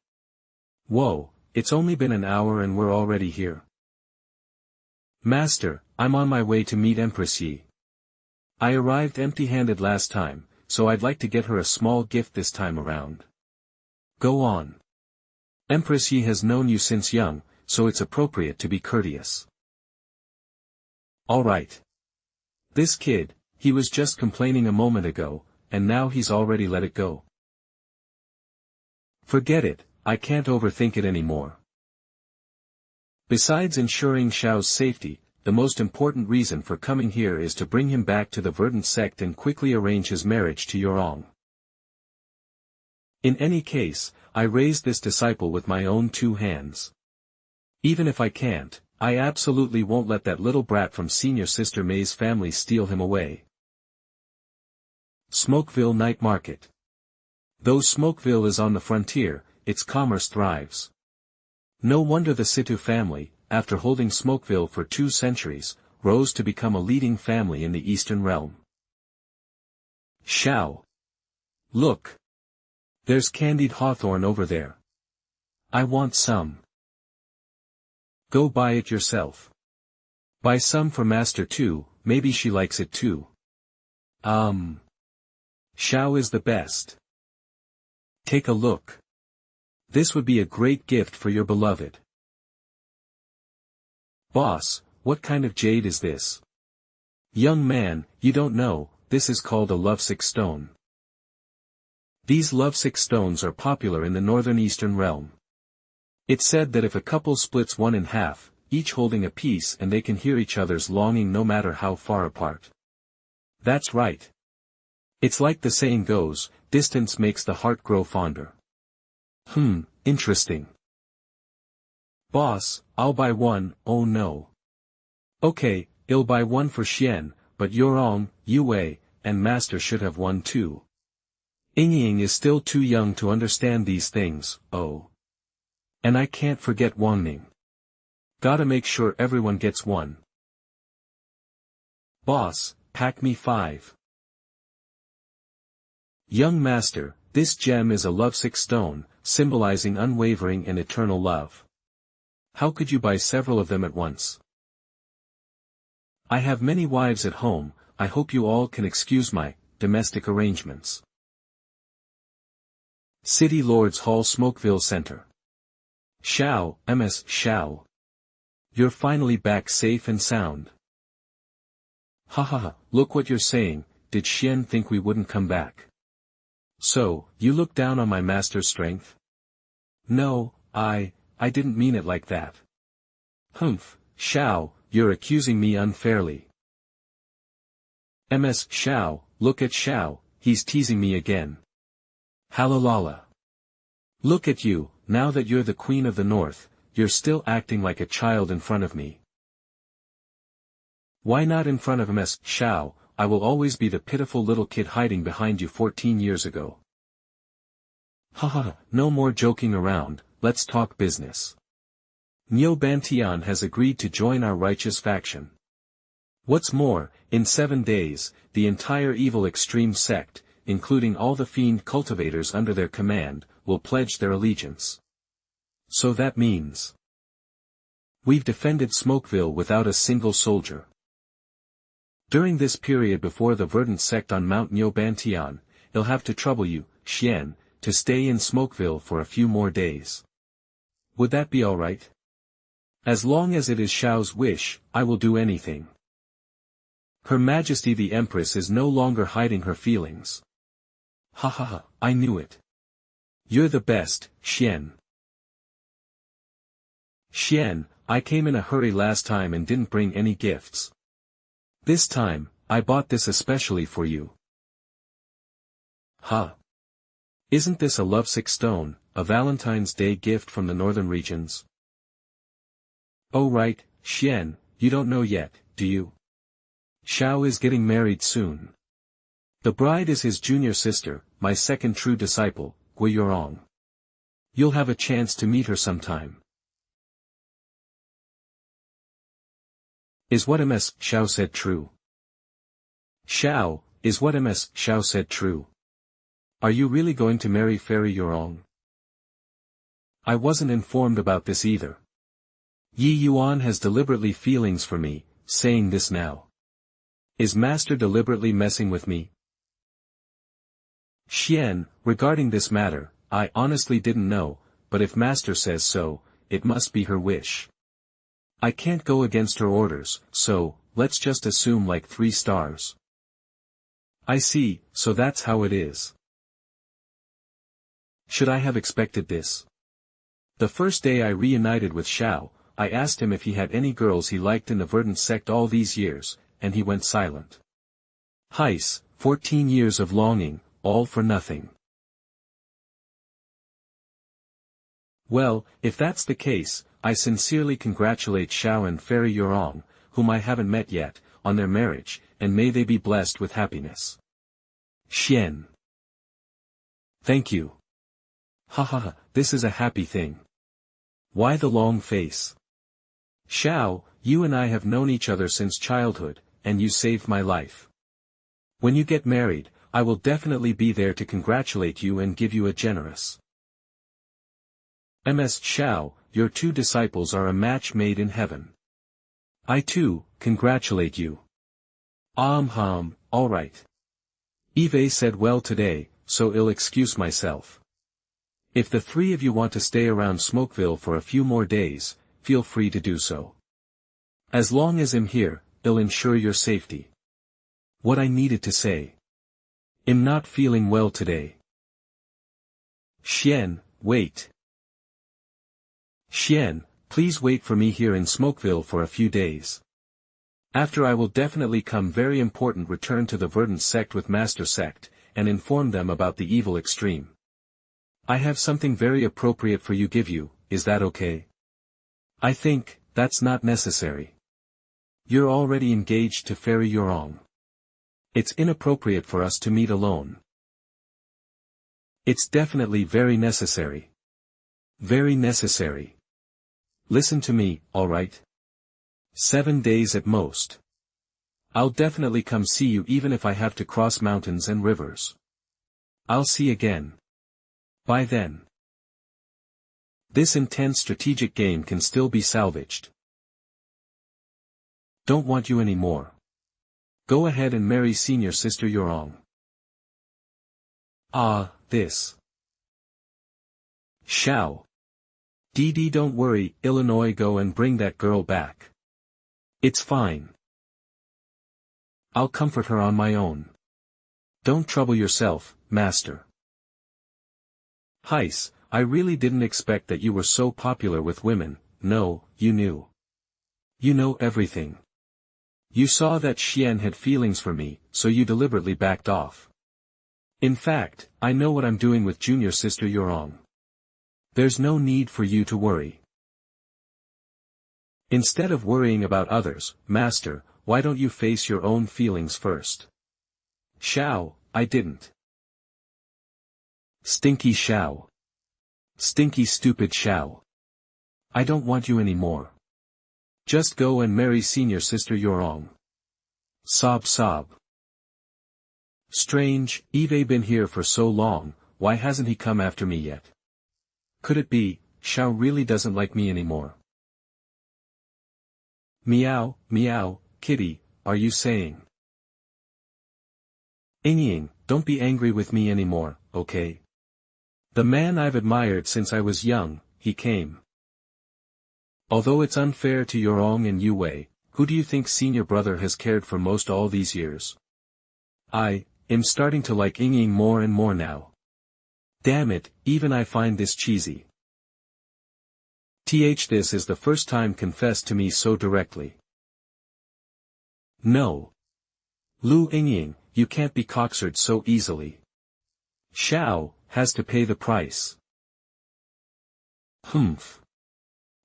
Whoa, it's only been an hour and we're already here. Master, I'm on my way to meet Empress Ye. I arrived empty-handed last time, so I'd like to get her a small gift this time around. Go on. Empress Ye has known you since young, so it's appropriate to be courteous. Alright. This kid, he was just complaining a moment ago, and now he's already let it go. Forget it, I can't overthink it anymore. Besides ensuring Xiao's safety, the most important reason for coming here is to bring him back to the Verdant Sect and quickly arrange his marriage to Yorong. In any case, I raised this disciple with my own 2 hands. Even if I can't, I absolutely won't let that little brat from Senior Sister May's family steal him away. Smokeville Night Market. Though Smokeville is on the frontier, its commerce thrives. No wonder the Situ family, after holding Smokeville for 2 centuries, rose to become a leading family in the Eastern Realm. Xiao. Look. There's candied hawthorn over there. I want some. Go buy it yourself. Buy some for Master too, maybe she likes it too. Xiao is the best. Take a look. This would be a great gift for your beloved. Boss, what kind of jade is this? Young man, you don't know, this is called a lovesick stone. These lovesick stones are popular in the northern Eastern realm. It's said that if a couple splits one in half, each holding a piece, and they can hear each other's longing no matter how far apart. That's right. It's like the saying goes, distance makes the heart grow fonder. Interesting. Boss, I'll buy one. Oh no. Okay, I'll buy one for Xian, but Yorong, Yue, and Master should have one too. Ying is still too young to understand these things, oh. And I can't forget Wangning. Gotta make sure everyone gets one. Boss, pack me 5. Young master, this gem is a lovesick stone, symbolizing unwavering and eternal love. How could you buy several of them at once? I have many wives at home, I hope you all can excuse my domestic arrangements. City Lords Hall, Smokeville Center. Xiao, Ms. Xiao. You're finally back safe and sound. Ha, look what you're saying, did Xian think we wouldn't come back? So, you look down on my master's strength? No, I didn't mean it like that. Humph, Xiao, you're accusing me unfairly. Ms. Xiao, look at Xiao, he's teasing me again. Halalala. Look at you, now that you're the queen of the north, you're still acting like a child in front of me. Why not in front of Ms. Xiao? I will always be the pitiful little kid hiding behind you 14 years ago. Haha, no more joking around, let's talk business. Niu Bantian has agreed to join our righteous faction. What's more, in 7 days, the entire evil extreme sect, including all the fiend cultivators under their command, will pledge their allegiance. So that means we've defended Smokeville without a single soldier. During this period before the Verdant Sect on Mount Niu Bantian, he'll have to trouble you, Xian, to stay in Smokeville for a few more days. Would that be alright? As long as it is Xiao's wish, I will do anything. Her Majesty the Empress is no longer hiding her feelings. Ha ha ha, I knew it. You're the best, Xian. Xian, I came in a hurry last time and didn't bring any gifts. This time, I bought this especially for you. Ha! Isn't this a lovesick stone, a Valentine's Day gift from the northern regions? Oh right, Xian, you don't know yet, do you? Xiao is getting married soon. The bride is his junior sister, my second true disciple, Gui Yorong. You'll have a chance to meet her sometime. Is what Ms. Xiao said true? Xiao, is what Ms. Xiao said true? Are you really going to marry Fairy Yorong? I wasn't informed about this either. Yi Yuan has deliberately feelings for me, saying this now. Is Master deliberately messing with me? Xian, regarding this matter, I honestly didn't know, but if Master says so, it must be her wish. I can't go against her orders, so, let's just assume like 3 stars. I see, so that's how it is. Should I have expected this? The first day I reunited with Xiao, I asked him if he had any girls he liked in the Verdant Sect all these years, and he went silent. Heis, 14 years of longing, all for nothing. Well, if that's the case, I sincerely congratulate Xiao and Fairy Yorong, whom I haven't met yet, on their marriage, and may they be blessed with happiness. Xian. Thank you. Ha ha ha, this is a happy thing. Why the long face? Xiao, you and I have known each other since childhood, and you saved my life. When you get married, I will definitely be there to congratulate you and give you a generous. Ms. Xiao, your 2 disciples are a match made in heaven. I too, congratulate you. Alright. Eve said well today, so I'll excuse myself. If the 3 of you want to stay around Smokeville for a few more days, feel free to do so. As long as I'm here, I'll ensure your safety. What I needed to say. I'm not feeling well today. Xian, wait. Xian, please wait for me here in Smokeville for a few days. After I will definitely come very important return to the Verdant Sect with Master Sect, and inform them about the evil extreme. I have something very appropriate for you give you, is that okay? I think, that's not necessary. You're already engaged to Fairy Yorong. It's inappropriate for us to meet alone. It's definitely very necessary. Very necessary. Listen to me, alright? 7 days at most. I'll definitely come see you even if I have to cross mountains and rivers. I'll see again. By then. This intense strategic game can still be salvaged. Don't want you anymore. Go ahead and marry senior sister Yorong. This. Xiao. Dee don't worry, Illinois go and bring that girl back. It's fine. I'll comfort her on my own. Don't trouble yourself, master. Heis, I really didn't expect that you were so popular with women. No, you knew. You know everything. You saw that Xian had feelings for me, so you deliberately backed off. In fact, I know what I'm doing with junior sister Yorong. There's no need for you to worry. Instead of worrying about others, master, why don't you face your own feelings first? Xiao, I didn't. Stinky Xiao. Stinky stupid Xiao. I don't want you anymore. Just go and marry senior sister Yorong. Sob sob. Strange, Eve been here for so long, why hasn't he come after me yet? Could it be, Xiao really doesn't like me anymore? Meow, meow, kitty, are you saying? Ying, don't be angry with me anymore, okay? The man I've admired since I was young, he came. Although it's unfair to Yorong and Yue, who do you think senior brother has cared for most all these years? I'm starting to like Ying more and more now. Damn it, even I find this cheesy. This is the first time confessed to me so directly. No. Lu Ying, you can't be coxered so easily. Xiao has to pay the price. Humph.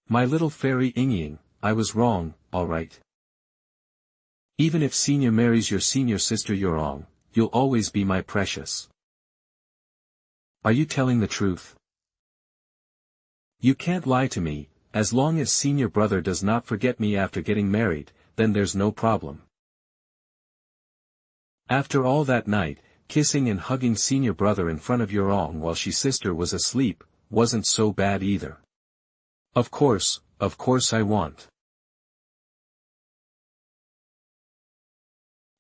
My little fairy Ying, I was wrong, alright. Even if senior marries your senior sister Yorong, you'll always be my precious. Are you telling the truth? You can't lie to me, as long as senior brother does not forget me after getting married, then there's no problem. After all that night, kissing and hugging senior brother in front of Yorong while she sister was asleep, wasn't so bad either. Of course I want.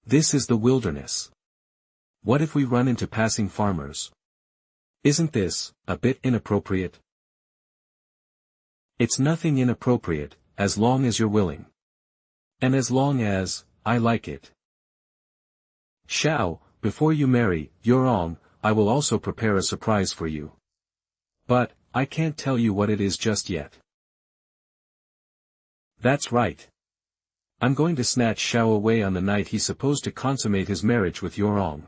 This is the wilderness. What if we run into passing farmers? Isn't this a bit inappropriate? It's nothing inappropriate, as long as you're willing. And as long as I like it. Xiao, before you marry Yorong, I will also prepare a surprise for you. But I can't tell you what it is just yet. That's right. I'm going to snatch Xiao away on the night he's supposed to consummate his marriage with Yorong.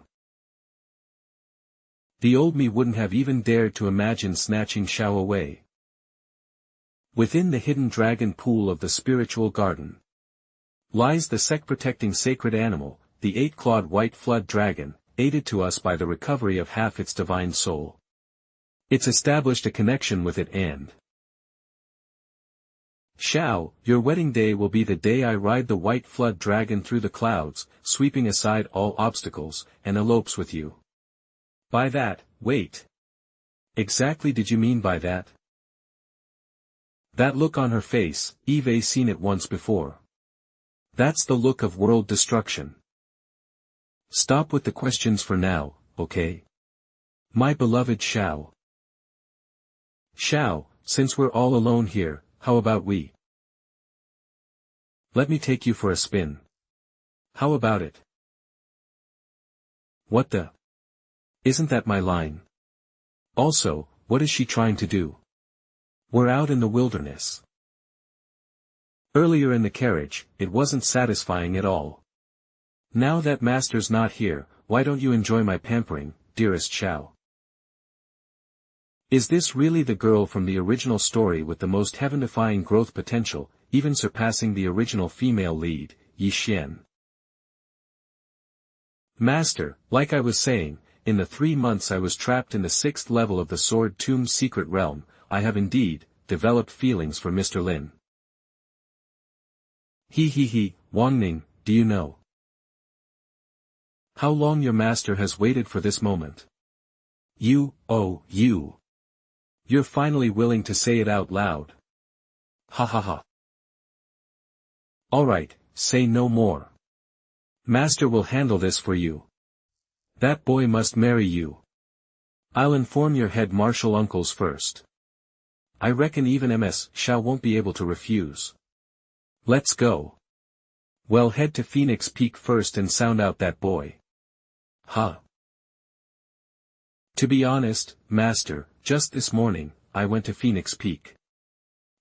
The old me wouldn't have even dared to imagine snatching Xiao away. Within the hidden dragon pool of the spiritual garden lies the sect-protecting sacred animal, the 8-clawed white flood dragon, aided to us by the recovery of half its divine soul. It's established a connection with it and Xiao, your wedding day will be the day I ride the white flood dragon through the clouds, sweeping aside all obstacles, and elopes with you. By that, wait. Exactly did you mean by that? That look on her face, Eve seen it once before. That's the look of world destruction. Stop with the questions for now, okay? My beloved Xiao. Xiao, since we're all alone here, how about we? Let me take you for a spin. How about it? What the? Isn't that my line? Also, what is she trying to do? We're out in the wilderness. Earlier in the carriage, it wasn't satisfying at all. Now that master's not here, why don't you enjoy my pampering, dearest Xiao? Is this really the girl from the original story with the most heaven-defying growth potential, even surpassing the original female lead, Ye Chen? Master, like I was saying, in the 3 months I was trapped in the 6th level of the Sword Tomb's secret realm, I have indeed developed feelings for Mr. Lin. Wangning, do you know how long your master has waited for this moment? You. You're finally willing to say it out loud. Ha ha ha. Alright, say no more. Master will handle this for you. That boy must marry you. I'll inform your head martial uncles first. I reckon even Ms. Xiao won't be able to refuse. Let's go. Well, head to Phoenix Peak first and sound out that boy. Huh. To be honest, Master, just this morning, I went to Phoenix Peak.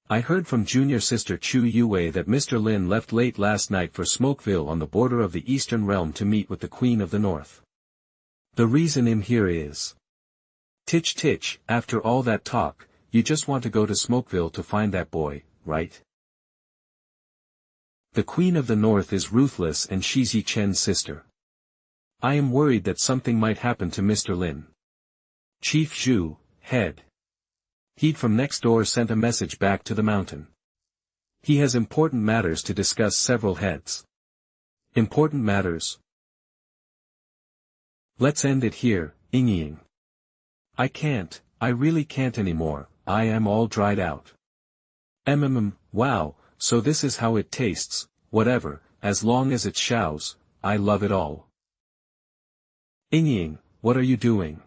I heard from junior sister Chu Yue that Mr. Lin left late last night for Smokeville on the border of the Eastern Realm to meet with the Queen of the North. The reason I'm here is... Titch, after all that talk, you just want to go to Smokeville to find that boy, right? The Queen of the North is ruthless and she's Ye Chen's sister. I am worried that something might happen to Mr. Lin. Chief Zhu, head. He'd from next door sent a message back to the mountain. He has important matters to discuss. Several heads. Important matters? Let's end it here, Ying. I can't, I really can't anymore, I am all dried out. Wow, so this is how it tastes, whatever, as long as it's Xiao's, I love it all. Ying, what are you doing?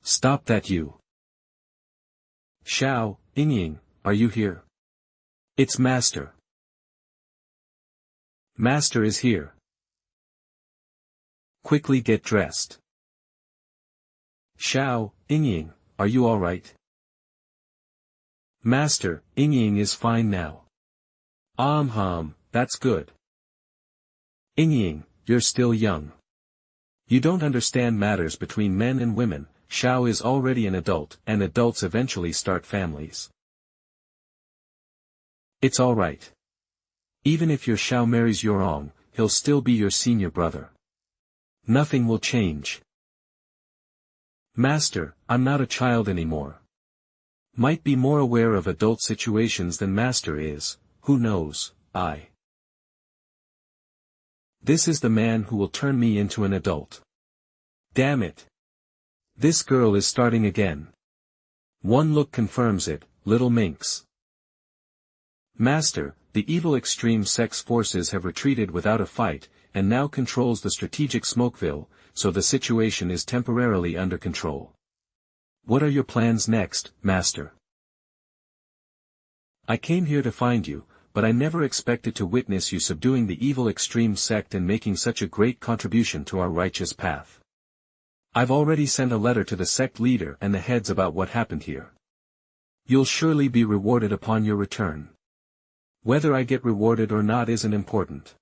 Stop that you. Xiao, Ying, are you here? It's Master. Master is here. Quickly get dressed. Xiao, Ying, are you all right? Master, Ying is fine now. That's good. Ying, you're still young. You don't understand matters between men and women. Xiao is already an adult, and adults eventually start families. It's alright. Even if your Xiao marries Yorong, he'll still be your senior brother. Nothing will change. Master, I'm not a child anymore. Might be more aware of adult situations than Master is, who knows, This is the man who will turn me into an adult. Damn it. This girl is starting again. One look confirms it, little minx. Master, the evil extreme sex forces have retreated without a fight, and now controls the strategic Smokeville, so the situation is temporarily under control. What are your plans next, Master? I came here to find you, but I never expected to witness you subduing the evil extreme sect and making such a great contribution to our righteous path. I've already sent a letter to the sect leader and the heads about what happened here. You'll surely be rewarded upon your return. Whether I get rewarded or not isn't important.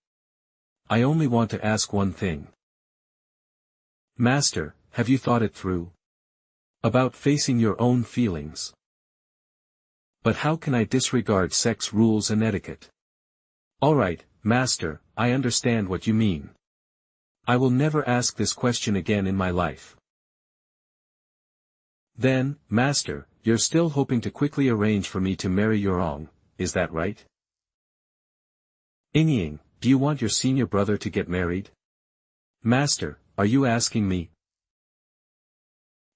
I only want to ask one thing. Master, have you thought it through? About facing your own feelings. But how can I disregard sex rules and etiquette? Alright, Master, I understand what you mean. I will never ask this question again in my life. Then, Master, you're still hoping to quickly arrange for me to marry Yorong, is that right? Ying, do you want your senior brother to get married? Master, are you asking me?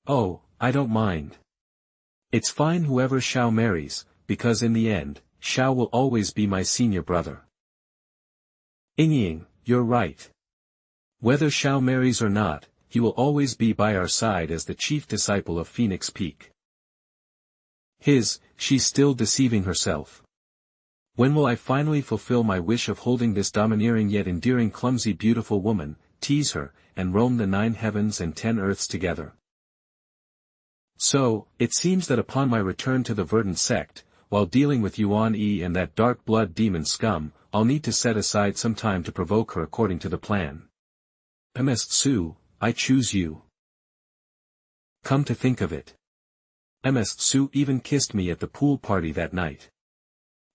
Oh, I don't mind. It's fine whoever Xiao marries, because in the end, Xiao will always be my senior brother. Ying, you're right. Whether Xiao marries or not, he will always be by our side as the chief disciple of Phoenix Peak. She's still deceiving herself. When will I finally fulfill my wish of holding this domineering yet endearing clumsy beautiful woman, tease her, and roam the 9 heavens and 10 earths together? So, it seems that upon my return to the Verdant Sect, while dealing with Yuan Yi and that dark blood demon scum, I'll need to set aside some time to provoke her according to the plan. Ms. Su, I choose you. Come to think of it. Ms. Su even kissed me at the pool party that night.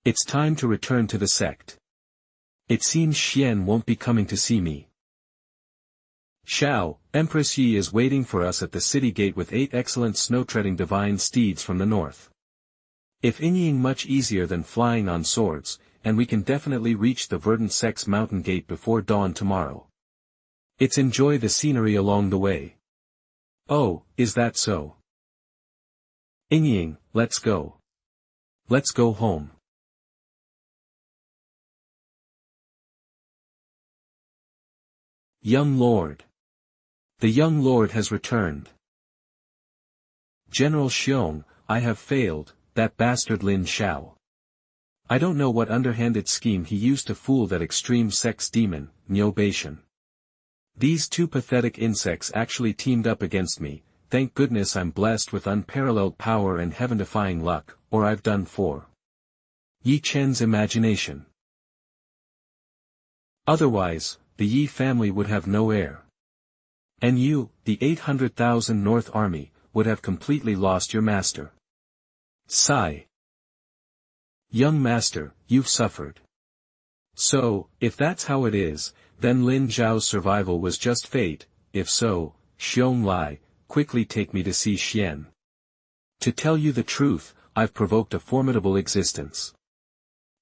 It's time to return to the sect. It seems Xian won't be coming to see me. Xiao, Empress Yi is waiting for us at the city gate with 8 excellent snow-treading divine steeds from the north. If Ying much easier than flying on swords, and we can definitely reach the Verdant Sect's mountain gate before dawn tomorrow. It's enjoy the scenery along the way. Oh, is that so? Ying, let's go. Let's go home. Young Lord. The young lord has returned. General Xiong, I have failed, that bastard Lin Xiao. I don't know what underhanded scheme he used to fool that extreme sex demon, Niu Beishan. These 2 pathetic insects actually teamed up against me. Thank goodness I'm blessed with unparalleled power and heaven-defying luck, or I've done for Ye Chen's imagination. Otherwise, the Yi family would have no heir. And you, the 800,000 North Army, would have completely lost your master. Sigh. Young master, you've suffered. So, if that's how it is, then Lin Xiao's survival was just fate. If so, Shounen, quickly take me to see Xian. To tell you the truth, I've provoked a formidable existence.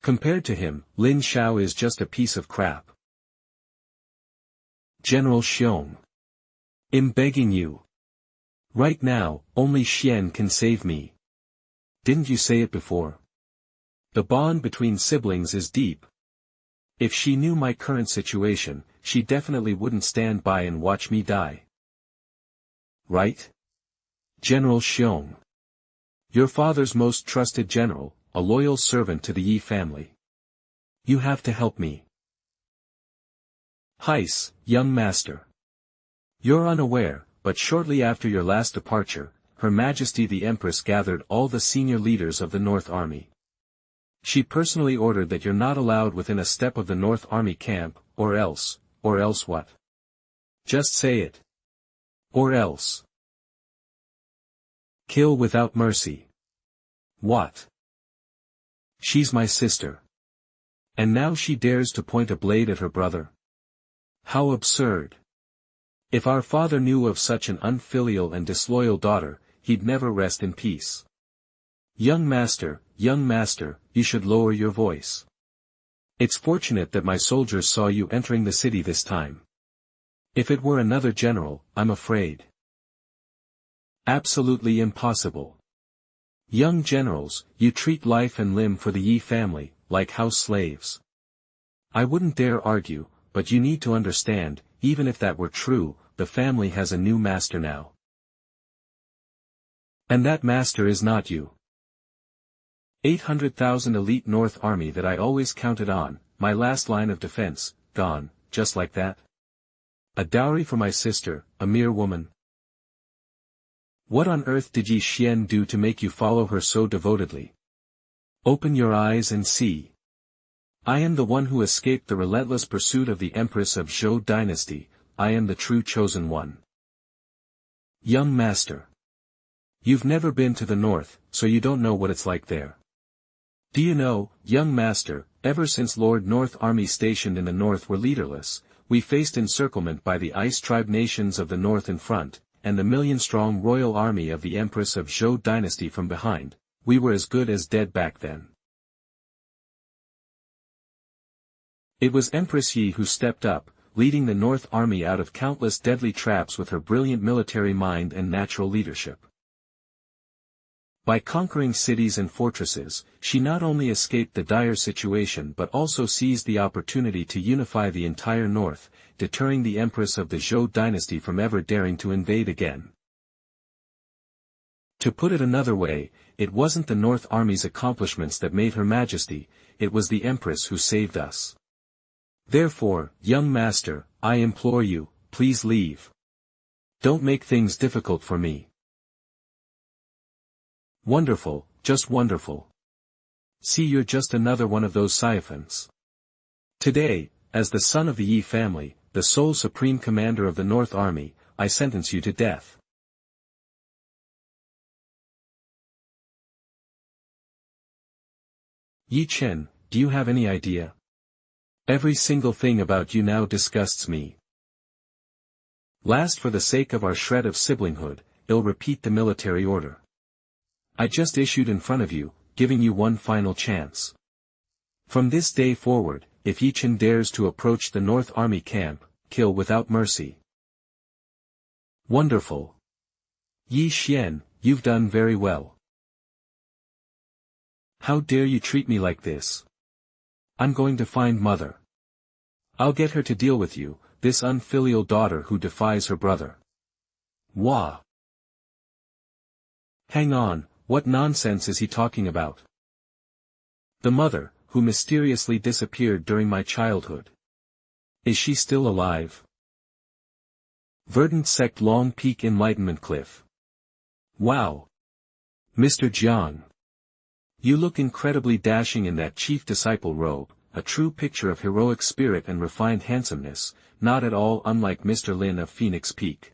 Compared to him, Lin Xiao is just a piece of crap. General Xiong. I'm begging you. Right now, only Xian can save me. Didn't you say it before? The bond between siblings is deep. If she knew my current situation, she definitely wouldn't stand by and watch me die. Right? General Xiong. Your father's most trusted general, a loyal servant to the Ye family. You have to help me. Heis, young master. You're unaware, but shortly after your last departure, Her Majesty the Empress gathered all the senior leaders of the North Army. She personally ordered that you're not allowed within a step of the North Army camp, or else what? Just say it. Or else. Kill without mercy. What? She's my sister. And now she dares to point a blade at her brother? How absurd. If our father knew of such an unfilial and disloyal daughter, he'd never rest in peace. Young master, you should lower your voice. It's fortunate that my soldiers saw you entering the city this time. If it were another general, I'm afraid. Absolutely impossible. Young generals, you treat life and limb for the Ye family, like house slaves. I wouldn't dare argue, but you need to understand, even if that were true, the family has a new master now. And that master is not you. 800,000 elite North Army that I always counted on, my last line of defense, gone, just like that? A dowry for my sister, a mere woman. What on earth did Ye Chen do to make you follow her so devotedly? Open your eyes and see. I am the one who escaped the relentless pursuit of the Empress of Zhou dynasty, I am the true chosen one. Young master. You've never been to the north, so you don't know what it's like there. Do you know, young master, ever since Lord North Army stationed in the north were leaderless, we faced encirclement by the ice tribe nations of the north in front, and the million-strong royal army of the Empress of Zhou dynasty from behind, we were as good as dead back then. It was Empress Yi who stepped up, leading the North Army out of countless deadly traps with her brilliant military mind and natural leadership. By conquering cities and fortresses, she not only escaped the dire situation but also seized the opportunity to unify the entire north, deterring the Empress of the Zhou dynasty from ever daring to invade again. To put it another way, it wasn't the North Army's accomplishments that made Her Majesty, it was the Empress who saved us. Therefore, young master, I implore you, please leave. Don't make things difficult for me. Wonderful, just wonderful. See, you're just another one of those syphons. Today, as the son of the Yi family, the sole supreme commander of the North Army, I sentence you to death. Ye Chen, do you have any idea? Every single thing about you now disgusts me. Last, for the sake of our shred of siblinghood, I'll repeat the military order. I just issued in front of you, giving you one final chance. From this day forward, if Ye Chen dares to approach the North Army camp, kill without mercy. Wonderful. Ye Chen, you've done very well. How dare you treat me like this? I'm going to find Mother. I'll get her to deal with you, this unfilial daughter who defies her brother. Wah! Hang on, what nonsense is he talking about? The mother, who mysteriously disappeared during my childhood. Is she still alive? Verdant Sect Long Peak Enlightenment Cliff. Wow! Mr. Jiang. You look incredibly dashing in that chief disciple robe, a true picture of heroic spirit and refined handsomeness, not at all unlike Mr. Lin of Phoenix Peak.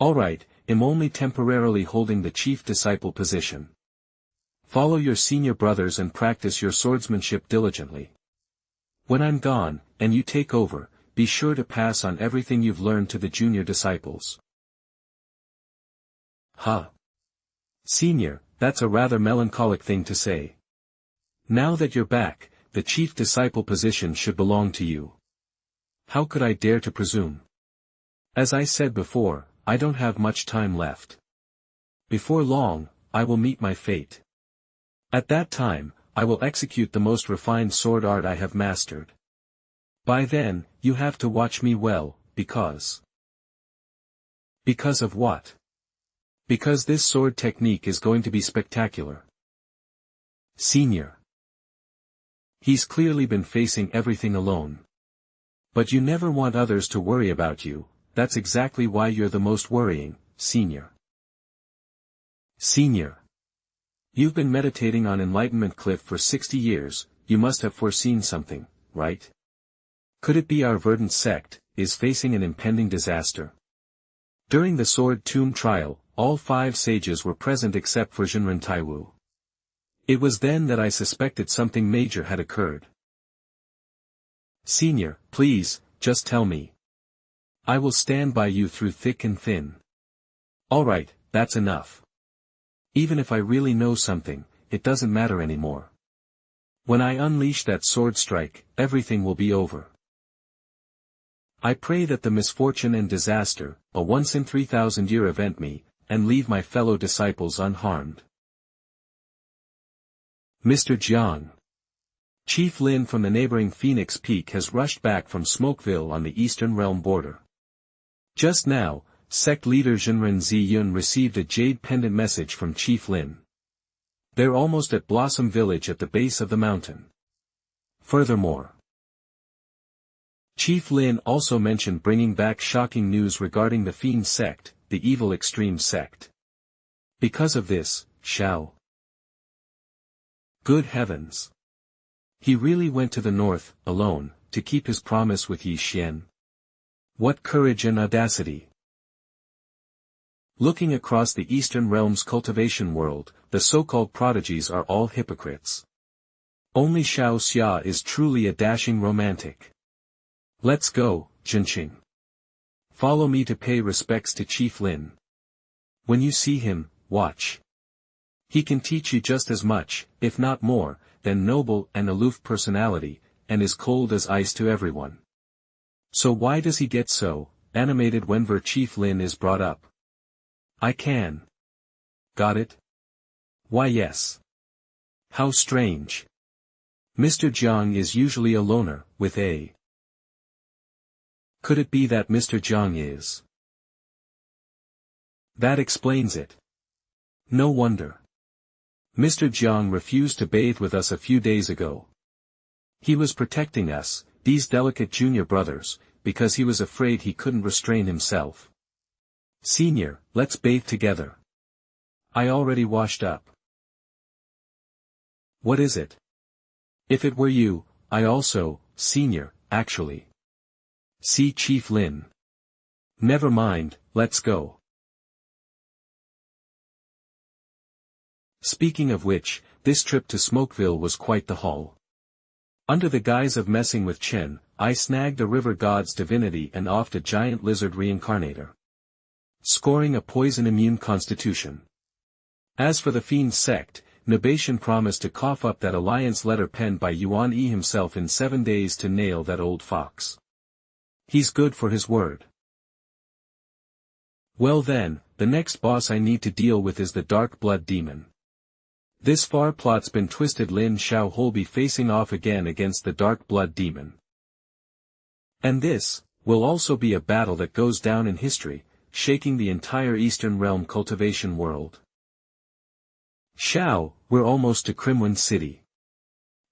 Alright, I'm only temporarily holding the chief disciple position. Follow your senior brothers and practice your swordsmanship diligently. When I'm gone, and you take over, be sure to pass on everything you've learned to the junior disciples. Huh. Senior, that's a rather melancholic thing to say. Now that you're back, the chief disciple position should belong to you. How could I dare to presume? As I said before, I don't have much time left. Before long, I will meet my fate. At that time, I will execute the most refined sword art I have mastered. By then, you have to watch me well, because... Because of what? Because this sword technique is going to be spectacular. Senior. He's clearly been facing everything alone. But you never want others to worry about you, that's exactly why you're the most worrying, Senior. Senior. You've been meditating on Enlightenment Cliff for 60 years, you must have foreseen something, right? Could it be our Verdant Sect is facing an impending disaster? During the Sword Tomb trial, all 5 sages were present except for Jinren Taiwu. It was then that I suspected something major had occurred. Senior, please, just tell me. I will stand by you through thick and thin. Alright, that's enough. Even if I really know something, it doesn't matter anymore. When I unleash that sword strike, everything will be over. I pray that the misfortune and disaster, a once-in-3,000-year event me, and leave my fellow disciples unharmed. Mr. Jiang. Chief Lin from the neighboring Phoenix Peak has rushed back from Smokeville on the Eastern Realm border. Just now, sect leader Jinren Ziyun received a jade pendant message from Chief Lin. They're almost at Blossom Village at the base of the mountain. Furthermore, Chief Lin also mentioned bringing back shocking news regarding the Fiend Sect, the evil extreme sect. Because of this, Xiao. Good heavens. He really went to the north, alone, to keep his promise with Ye Chen. What courage and audacity. Looking across the Eastern Realm's cultivation world, the so-called prodigies are all hypocrites. Only Xiao Xia is truly a dashing romantic. Let's go, Jinqing. Follow me to pay respects to Chief Lin. When you see him, watch. He can teach you just as much, if not more, than noble and aloof personality, and is cold as ice to everyone. So why does he get so animated whenever Chief Lin is brought up? I can. Got it? Why yes. How strange. Mr. Jiang is usually a loner, with a... Could it be that Mr. Jiang is? That explains it. No wonder. Mr. Jiang refused to bathe with us a few days ago. He was protecting us, these delicate junior brothers, because he was afraid he couldn't restrain himself. Senior, let's bathe together. I already washed up. What is it? If it were you, I also, Senior, actually. See Chief Lin. Never mind, let's go. Speaking of which, this trip to Smokeville was quite the haul. Under the guise of messing with Chen, I snagged a river god's divinity and offed a giant lizard reincarnator. Scoring a poison-immune constitution. As for the Fiend Sect, Nabation promised to cough up that alliance letter penned by Yuan Yi himself in 7 days to nail that old fox. He's good for his word. Well then, the next boss I need to deal with is the Dark Blood Demon. This far plot's been twisted. Lin Xiao will be facing off again against the Dark Blood Demon. And this will also be a battle that goes down in history, shaking the entire Eastern Realm cultivation world. Xiao, we're almost to Crimwin City.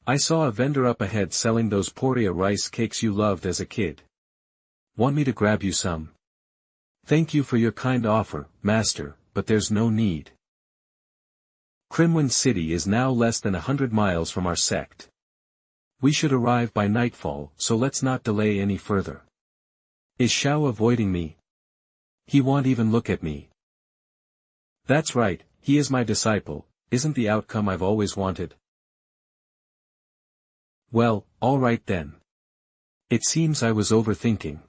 I saw a vendor up ahead selling those Poria rice cakes you loved as a kid. Want me to grab you some? Thank you for your kind offer, Master, but there's no need. Crimwin City is now less than 100 miles from our sect. We should arrive by nightfall, so let's not delay any further. Is Xiao avoiding me? He won't even look at me. That's right, he is my disciple, isn't the outcome I've always wanted? Well, all right then. It seems I was overthinking.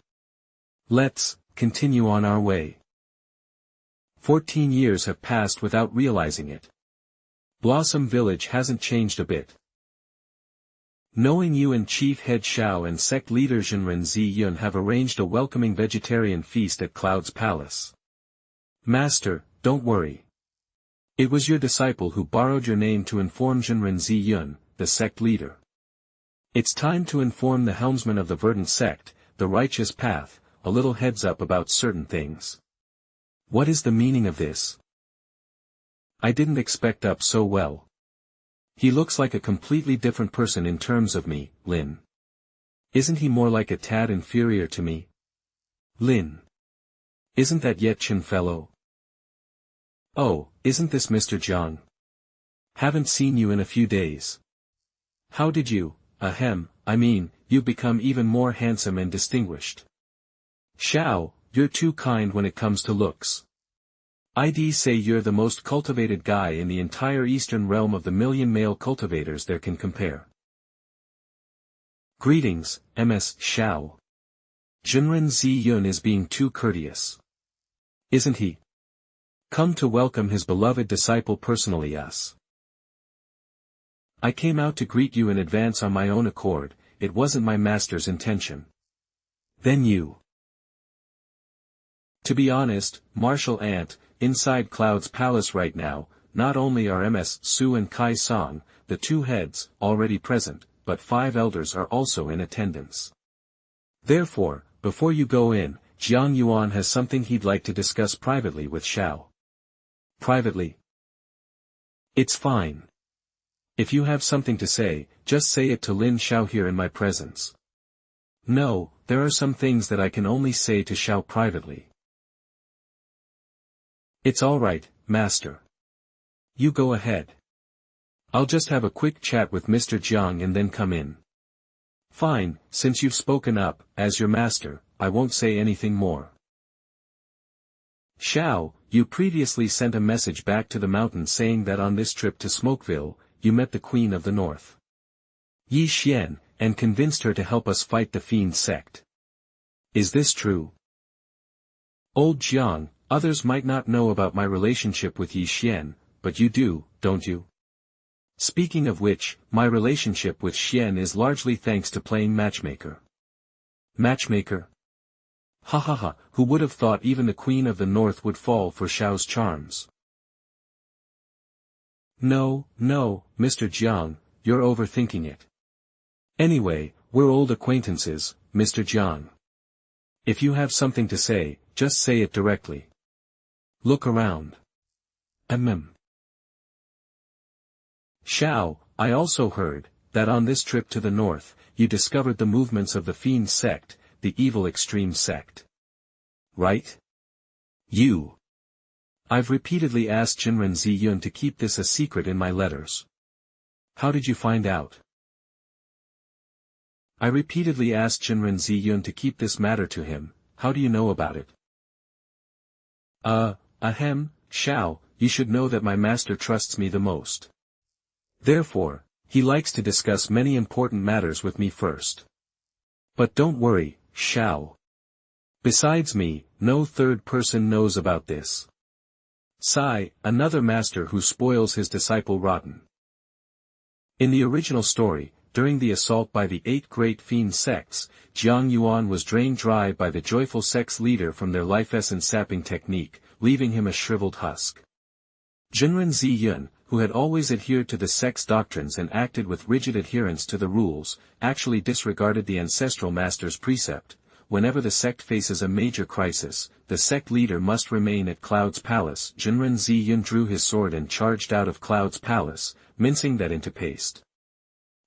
Let's continue on our way. 14 years have passed without realizing it. Blossom Village hasn't changed a bit. Knowing you and Chief Head Xiao and sect leader Jinren Ziyun have arranged a welcoming vegetarian feast at Cloud's Palace. Master, don't worry. It was your disciple who borrowed your name to inform Jinren Ziyun, the sect leader. It's time to inform the helmsman of the Verdant Sect, the righteous path, a little heads up about certain things. What is the meaning of this? I didn't expect up so well. He looks like a completely different person in terms of me, Lin. Isn't he more like a tad inferior to me? Lin. Isn't that Ye Chen fellow? Oh, isn't this Mr. Jiang? Haven't seen you in a few days. How did you, you've become even more handsome and distinguished. Xiao, you're too kind when it comes to looks. I'd say you're the most cultivated guy in the entire eastern realm of the million male cultivators there can compare. Greetings, Ms. Xiao. Jinren Ziyun is being too courteous. Isn't he? Come to welcome his beloved disciple personally us. I came out to greet you in advance on my own accord, it wasn't my master's intention. Then you. To be honest, Martial Ant, inside Cloud's Palace right now, not only are Ms. Su and Kai Song, the two heads, already present, but 5 elders are also in attendance. Therefore, before you go in, Jiang Yuan has something he'd like to discuss privately with Xiao. Privately? It's fine. If you have something to say, just say it to Lin Xiao here in my presence. No, there are some things that I can only say to Xiao privately. It's alright, Master. You go ahead. I'll just have a quick chat with Mr. Jiang and then come in. Fine, since you've spoken up, as your master, I won't say anything more. Xiao, you previously sent a message back to the mountain saying that on this trip to Smokeville, you met the Queen of the North. Ye Chen, and convinced her to help us fight the Fiend Sect. Is this true? Old Jiang, others might not know about my relationship with Ye Chen, but you do, don't you? Speaking of which, my relationship with Xian is largely thanks to playing matchmaker. Matchmaker? Ha ha ha, who would have thought even the Queen of the North would fall for Xiao's charms? No, Mr. Jiang, you're overthinking it. Anyway, we're old acquaintances, Mr. Jiang. If you have something to say, just say it directly. Look around. Xiao, I also heard, that on this trip to the north, you discovered the movements of the Fiend Sect, the evil extreme sect. Right? You. I've repeatedly asked Jinren Ziyun to keep this a secret in my letters. How did you find out? I repeatedly asked Jinren Ziyun to keep this matter to him, how do you know about it? Xiao, you should know that my master trusts me the most. Therefore, he likes to discuss many important matters with me first. But don't worry, Xiao. Besides me, no third person knows about this. Sai, another master who spoils his disciple rotten. In the original story, during the assault by the 8 great fiend sects, Jiang Yuan was drained dry by the joyful sect's leader from their life essence sapping technique, leaving him a shriveled husk. Jinren Ziyun, who had always adhered to the sect's doctrines and acted with rigid adherence to the rules, actually disregarded the ancestral master's precept. Whenever the sect faces a major crisis, the sect leader must remain at Cloud's Palace. Jinren Ziyun drew his sword and charged out of Cloud's Palace, mincing that into paste.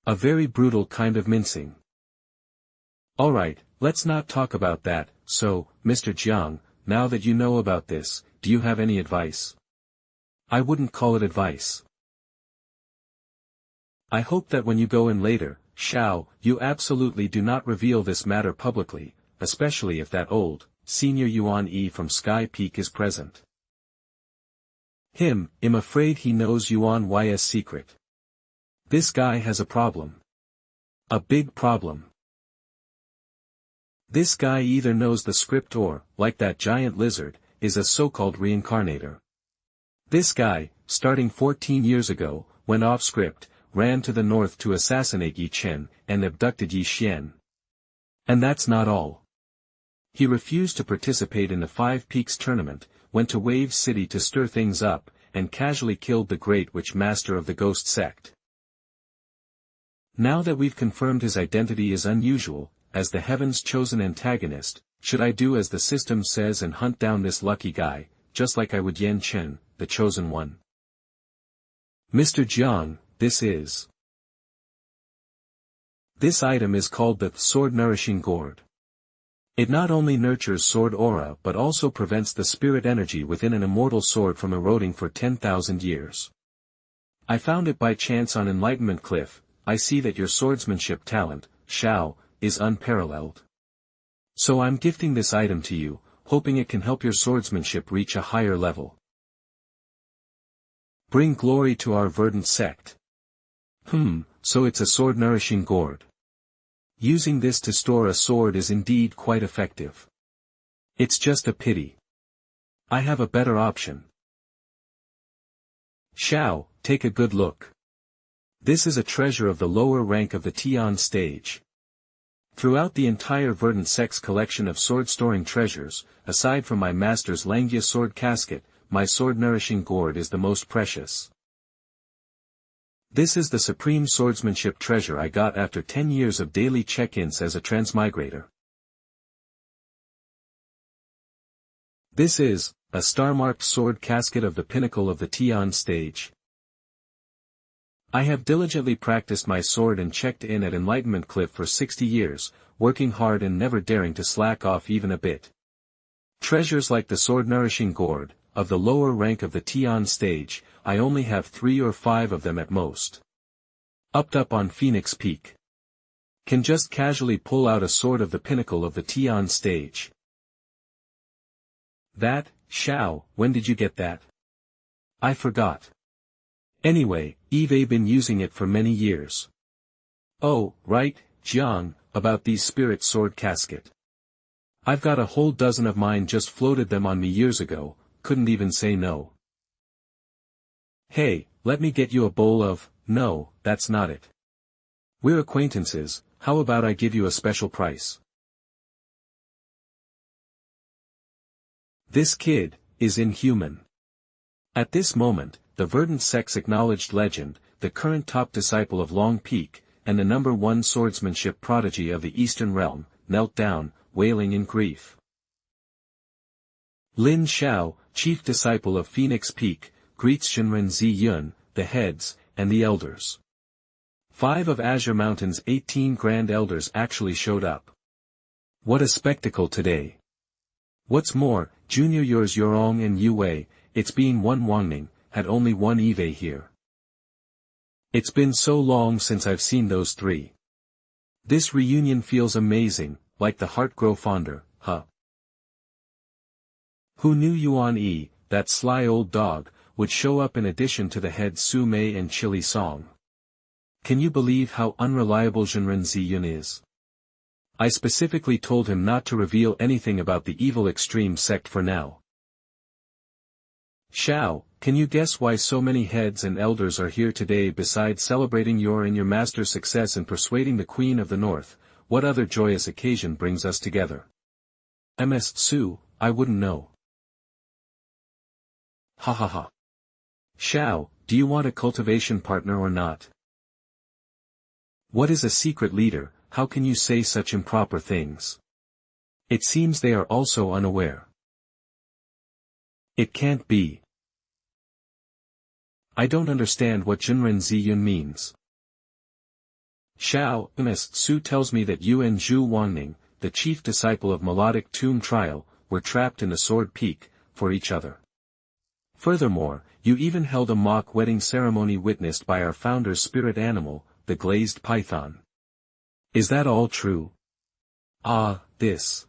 A very brutal kind of mincing. Alright, let's not talk about that. So, Mr. Jiang, now that you know about this, do you have any advice? I wouldn't call it advice. I hope that when you go in later, Xiao, you absolutely do not reveal this matter publicly, especially if that old, senior Yuan E from Sky Peak is present. I'm afraid he knows Yuan Y's secret. This guy has a problem. A big problem. This guy either knows the script or, like that giant lizard, is a so-called reincarnator. This guy, starting 14 years ago, went off script, ran to the north to assassinate Ye Chen, and abducted Ye Chen. And that's not all. He refused to participate in the Five Peaks tournament, went to Wave City to stir things up, and casually killed the Great Witch Master of the Ghost Sect. Now that we've confirmed his identity is unusual, as the Heaven's chosen antagonist, should I do as the system says and hunt down this lucky guy, just like I would Ye Chen, the chosen one? Mr. Jiang, this item is called the Sword Nourishing Gourd. It not only nurtures sword aura but also prevents the spirit energy within an immortal sword from eroding for 10,000 years. I found it by chance on Enlightenment Cliff. I see that your swordsmanship talent, Xiao, is unparalleled. So I'm gifting this item to you, hoping it can help your swordsmanship reach a higher level. Bring glory to our Verdant Sect. So it's a sword-nourishing gourd. Using this to store a sword is indeed quite effective. It's just a pity. I have a better option. Xiao, take a good look. This is a treasure of the lower rank of the Tian stage. Throughout the entire Verdant Sect's collection of sword-storing treasures, aside from my master's Langia sword casket, my sword-nourishing gourd is the most precious. This is the supreme swordsmanship treasure I got after 10 years of daily check-ins as a transmigrator. This is, a star-marked sword casket of the pinnacle of the Tian stage. I have diligently practiced my sword and checked in at Enlightenment Cliff for 60 years, working hard and never daring to slack off even a bit. Treasures like the sword-nourishing gourd, of the lower rank of the Tian stage, I only have 3 or 5 of them at most. Up on Phoenix Peak. Can just casually pull out a sword of the pinnacle of the Tian stage. That, Xiao, when did you get that? I forgot. Anyway, I've been using it for many years. Oh, right, Jiang, about these spirit sword casket. I've got a whole dozen of mine, just floated them on me years ago, couldn't even say no. Hey, let me get you a bowl of, no, that's not it. We're acquaintances, how about I give you a special price? This kid is inhuman. At this moment, the Verdant Sect's acknowledged legend, the current top disciple of Long Peak, and the #1 swordsmanship prodigy of the Eastern Realm, knelt down, wailing in grief. Lin Xiao, chief disciple of Phoenix Peak, greets Shinren Ziyun, the heads, and the elders. 5 of Azure Mountain's 18 Grand Elders actually showed up. What a spectacle today. What's more, Junior yours Yorong and Yue, it's been one Wangning, had only one Eve here. It's been so long since I've seen those 3. This reunion feels amazing, like the heart grow fonder, huh? Who knew Yuan Yi, that sly old dog, would show up in addition to the heads Su Mei and Chili Song? Can you believe how unreliable Shinren Ziyun is? I specifically told him not to reveal anything about the evil extreme sect for now. Xiao, can you guess why so many heads and elders are here today besides celebrating your and your master's success and persuading the Queen of the North? What other joyous occasion brings us together? Ms. Su, I wouldn't know. Ha ha ha. Xiao, do you want a cultivation partner or not? What is a secret leader? How can you say such improper things? It seems they are also unaware. It can't be. I don't understand what Jinren Ziyun means. Xiao, Ms. Su tells me that you and Zhu Wangning, the chief disciple of Melodic Tomb Trial, were trapped in the Sword Peak, for each other. Furthermore, you even held a mock wedding ceremony witnessed by our founder's spirit animal, the glazed python. Is that all true? Ah, this.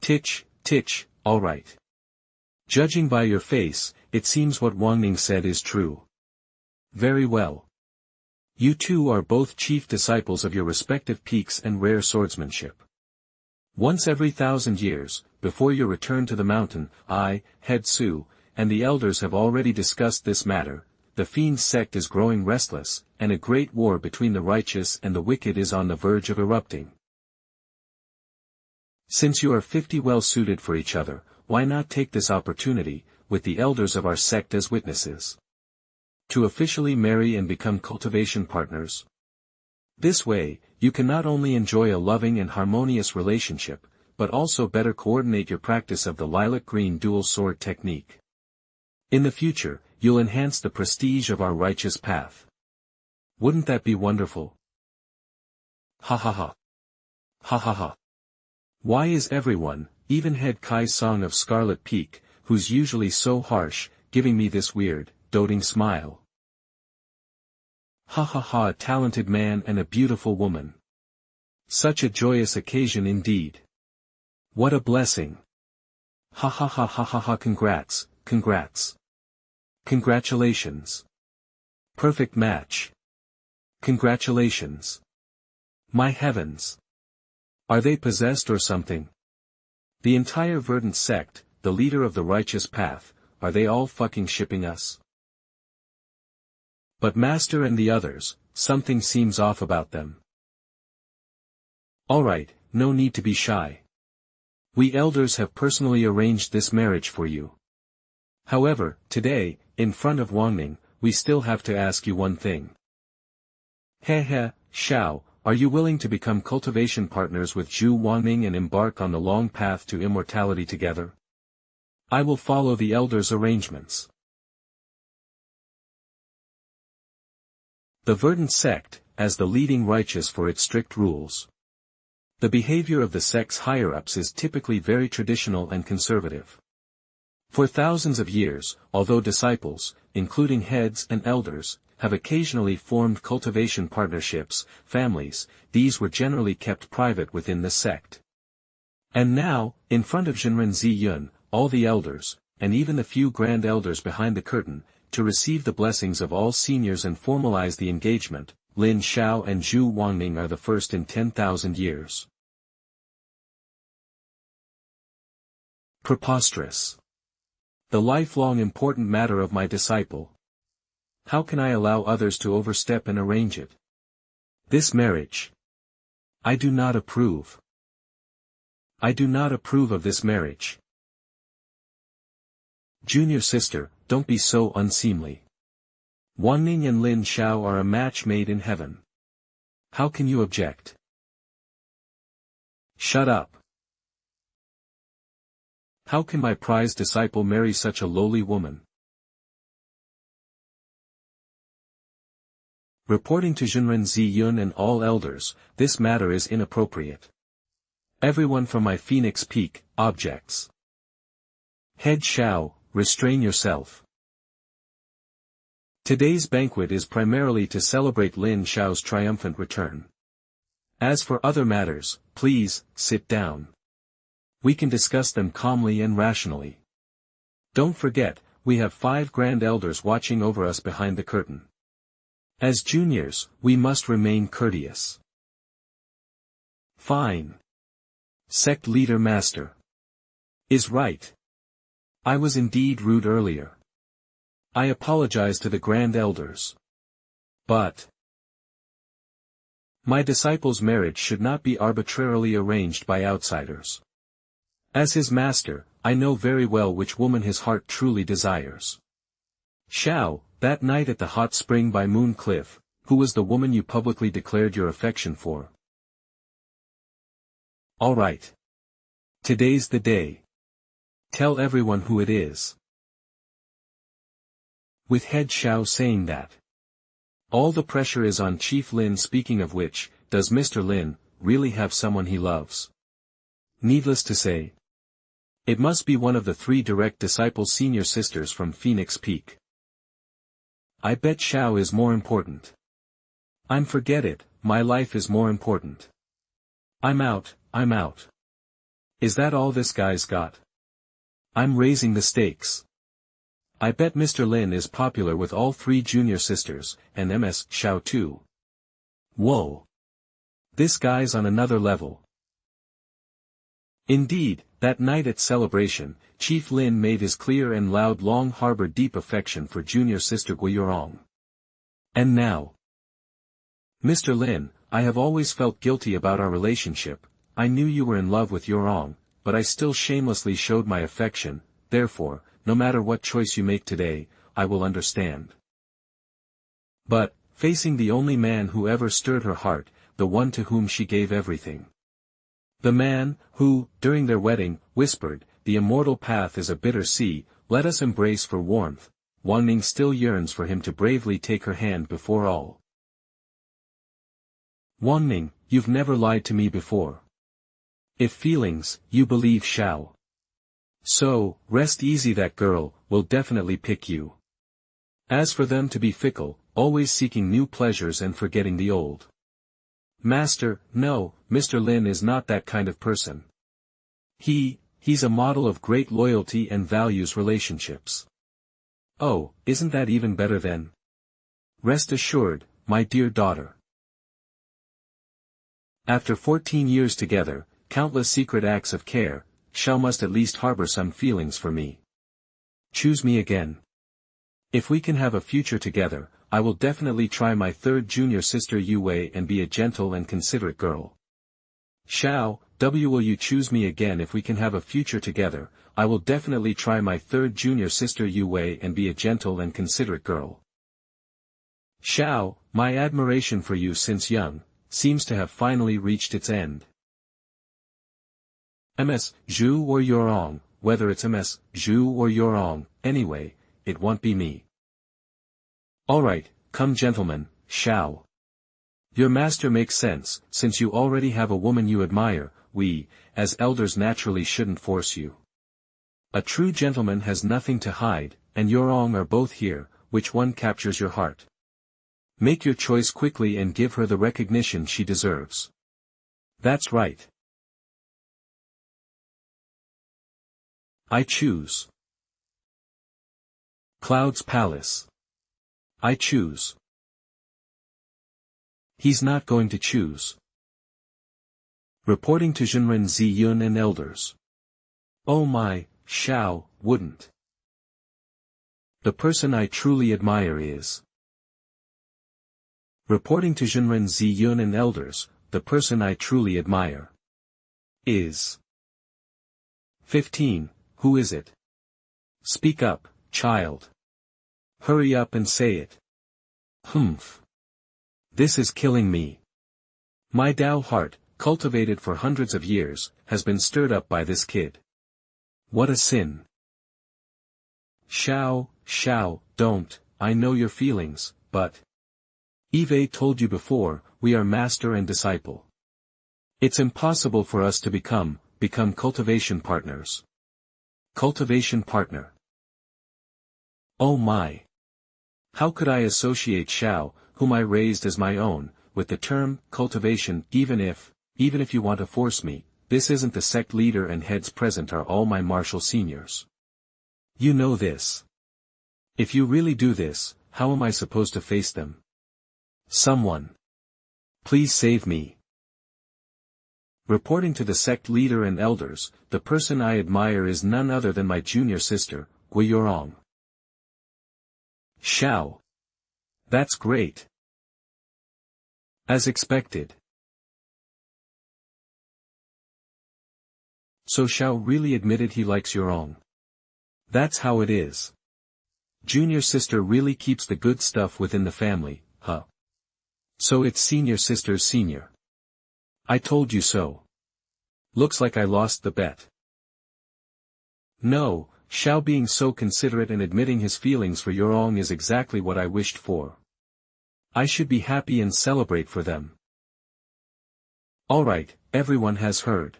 Titch, all right. Judging by your face, it seems what Wang Ning said is true. Very well. You two are both chief disciples of your respective peaks and rare swordsmanship. Once every 1,000 years, before your return to the mountain, I, Head Su, and the elders have already discussed this matter. The Fiend sect is growing restless, and a great war between the righteous and the wicked is on the verge of erupting. Since you are 50 well suited for each other, why not take this opportunity, with the elders of our sect as witnesses, to officially marry and become cultivation partners? This way, you can not only enjoy a loving and harmonious relationship, but also better coordinate your practice of the lilac-green dual sword technique. In the future, you'll enhance the prestige of our righteous path. Wouldn't that be wonderful? Ha ha ha. Ha ha ha. Why is everyone, even Head Kai Song of Scarlet Peak, who's usually so harsh, giving me this weird, doting smile? Ha ha ha, a talented man and a beautiful woman. Such a joyous occasion indeed. What a blessing. Ha ha ha ha ha ha, congrats, congrats. Congratulations. Perfect match. Congratulations. My heavens. Are they possessed or something? The entire Verdant Sect, the leader of the righteous path, are they all fucking shipping us? But Master and the others, something seems off about them. Alright, no need to be shy. We elders have personally arranged this marriage for you. However, today, in front of Wang Ning, we still have to ask you one thing. He, Xiao, are you willing to become cultivation partners with Zhu Wangning and embark on the long path to immortality together? I will follow the elders' arrangements. The Verdant Sect, as the leading righteous for its strict rules. The behavior of the sect's higher-ups is typically very traditional and conservative. For thousands of years, although disciples, including heads and elders, have occasionally formed cultivation partnerships, families, these were generally kept private within the sect. And now, in front of Zhenren Ziyun, all the elders, and even the few grand elders behind the curtain, to receive the blessings of all seniors and formalize the engagement, Lin Xiao and Zhu Wangning are the first in 10,000 years. Preposterous. The lifelong important matter of my disciple. How can I allow others to overstep and arrange it? This marriage. I do not approve. I do not approve of this marriage. Junior sister, don't be so unseemly. Wanning and Lin Xiao are a match made in heaven. How can you object? Shut up. How can my prized disciple marry such a lowly woman? Reporting to Zhenren Ziyun and all elders, this matter is inappropriate. Everyone from my Phoenix Peak, objects. Head Xiao, restrain yourself. Today's banquet is primarily to celebrate Lin Xiao's triumphant return. As for other matters, please, sit down. We can discuss them calmly and rationally. Don't forget, we have 5 grand elders watching over us behind the curtain. As juniors, we must remain courteous. Fine. Sect leader master. Is right. I was indeed rude earlier. I apologize to the grand elders. But my disciple's marriage should not be arbitrarily arranged by outsiders. As his master, I know very well which woman his heart truly desires. Xiao, that night at the hot spring by Moon Cliff, who was the woman you publicly declared your affection for? All right. Today's the day. Tell everyone who it is. With Head Xiao saying that. All the pressure is on Chief Lin, speaking of which, does Mr. Lin really have someone he loves? Needless to say, it must be one of the 3 direct disciples' senior sisters from Phoenix Peak. I bet Xiao is more important. Forget it, my life is more important. I'm out. Is that all this guy's got? I'm raising the stakes. I bet Mr. Lin is popular with all three junior sisters, and Ms. Xiao too. Whoa. This guy's on another level. Indeed, that night at celebration, Chief Lin made his clear and loud Long harbor deep affection for junior sister Guiyurong. And now, Mr. Lin, I have always felt guilty about our relationship. I knew you were in love with Yurong, but I still shamelessly showed my affection. Therefore, no matter what choice you make today, I will understand. But, facing the only man who ever stirred her heart, the one to whom she gave everything. The man, who, during their wedding, whispered, "The immortal path is a bitter sea, let us embrace for warmth." Wang Ning still yearns for him to bravely take her hand before all. Wang Ning, you've never lied to me before. If feelings, you believe Xiao. So, rest easy, that girl will definitely pick you. As for them to be fickle, always seeking new pleasures and forgetting the old. Master, no, Mr. Lin is not that kind of person. He's a model of great loyalty and values relationships. Oh, isn't that even better then? Rest assured, my dear daughter. After 14 years together, countless secret acts of care, Xiao must at least harbor some feelings for me. Choose me again. If we can have a future together, I will definitely try my third junior sister Yu Wei and be a gentle and considerate girl. Xiao, will you choose me again? If we can have a future together, I will definitely try my third junior sister Yu Wei and be a gentle and considerate girl. Xiao, my admiration for you since young, seems to have finally reached its end. Ms. Zhu or Yurong, whether it's Ms. Zhu or Yurong, anyway, it won't be me. Alright, come gentlemen, Xiao. Your master makes sense, since you already have a woman you admire, we, as elders naturally shouldn't force you. A true gentleman has nothing to hide, and Yurong are both here, which one captures your heart? Make your choice quickly and give her the recognition she deserves. That's right. I choose. Cloud's Palace. I choose. He's not going to choose. Reporting to Zhenren Ziyun and elders. Oh my, Xiao, wouldn't. The person I truly admire is. Reporting to Zhenren Ziyun and elders, the person I truly admire is. 15, who is it? Speak up, child. Hurry up and say it. Humph. This is killing me. My Tao heart, cultivated for hundreds of years, has been stirred up by this kid. What a sin. Xiao, don't, I know your feelings, but. Eve told you before, we are master and disciple. It's impossible for us to become cultivation partners. Cultivation partner. Oh my. How could I associate Xiao, whom I raised as my own, with the term cultivation? Even if you want to force me, this isn't the sect leader and heads present are all my martial seniors. You know this. If you really do this, how am I supposed to face them? Someone. Please save me. Reporting to the sect leader and elders, the person I admire is none other than my junior sister, Guiyurong. Xiao. That's great. As expected. So Xiao really admitted he likes Yurong. That's how it is. Junior sister really keeps the good stuff within the family, huh? So it's senior sister's senior. I told you so. Looks like I lost the bet. No, Xiao being so considerate and admitting his feelings for Yurong is exactly what I wished for. I should be happy and celebrate for them. Alright, everyone has heard.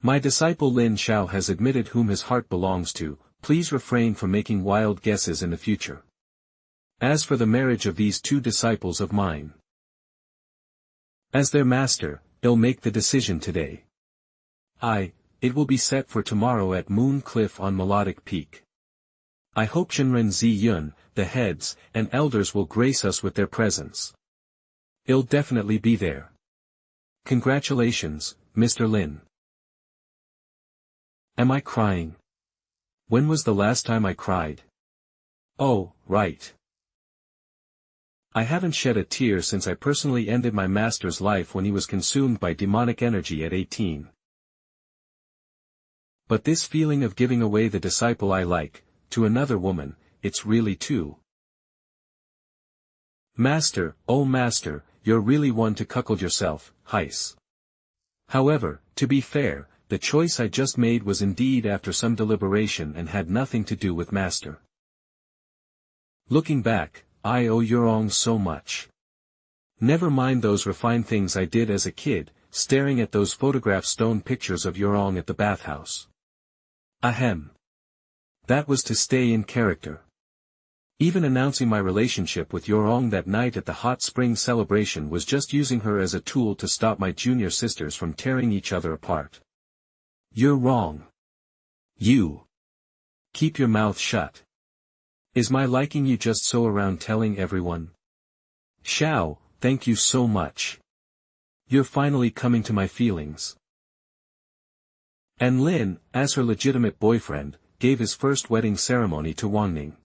My disciple Lin Xiao has admitted whom his heart belongs to. Please refrain from making wild guesses in the future. As for the marriage of these two disciples of mine, as their master, they'll make the decision today. it will be set for tomorrow at Moon Cliff on Melodic Peak. I hope Shinren Ziyun, the heads, and elders will grace us with their presence. I'll definitely be there. Congratulations, Mr. Lin. Am I crying? When was the last time I cried? Oh, right. I haven't shed a tear since I personally ended my master's life when he was consumed by demonic energy at 18. But this feeling of giving away the disciple I like, to another woman, it's really too. Master, oh master, you're really one to cuckold yourself, heis. However, to be fair, the choice I just made was indeed after some deliberation and had nothing to do with master. Looking back, I owe Yurong so much. Never mind those refined things I did as a kid, staring at those photographed stone pictures of Yurong at the bathhouse. Ahem. That was to stay in character. Even announcing my relationship with Yurong that night at the hot spring celebration was just using her as a tool to stop my junior sisters from tearing each other apart. You're wrong. You. Keep your mouth shut. Is my liking you just so around telling everyone? Xiao, thank you so much. You're finally coming to my feelings. And Lin, as her legitimate boyfriend, gave his first wedding ceremony to Wangning.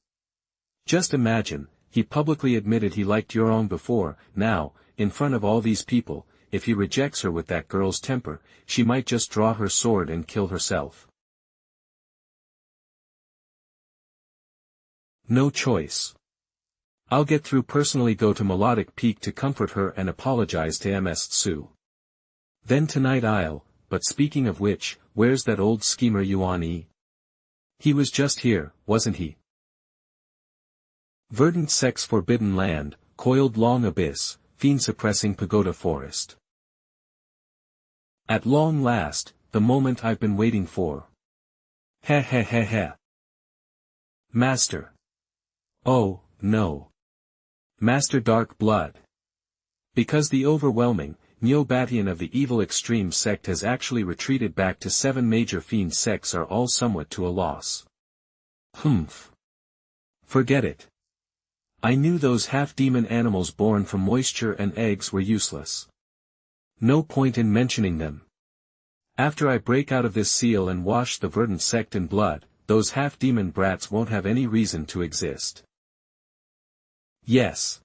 Just imagine, he publicly admitted he liked Yurong before, now, in front of all these people, if he rejects her with that girl's temper, she might just draw her sword and kill herself. No choice. I'll get through personally go to Melodic Peak to comfort her and apologize to Ms. Tsu. Then tonight but speaking of which, where's that old schemer Yuan Yi? He was just here, wasn't he? Verdant Sect's forbidden land, coiled long abyss, fiend-suppressing pagoda forest. At long last, the moment I've been waiting for. Heh heh heh heh. Master. Oh, no. Master Dark Blood. Because the overwhelming, Neo-Batian of the evil extreme sect has actually retreated back to 7 major fiend sects are all somewhat to a loss. Humph. Forget it. I knew those half-demon animals born from moisture and eggs were useless. No point in mentioning them. After I break out of this seal and wash the Verdant Sect in blood, those half-demon brats won't have any reason to exist. Yes.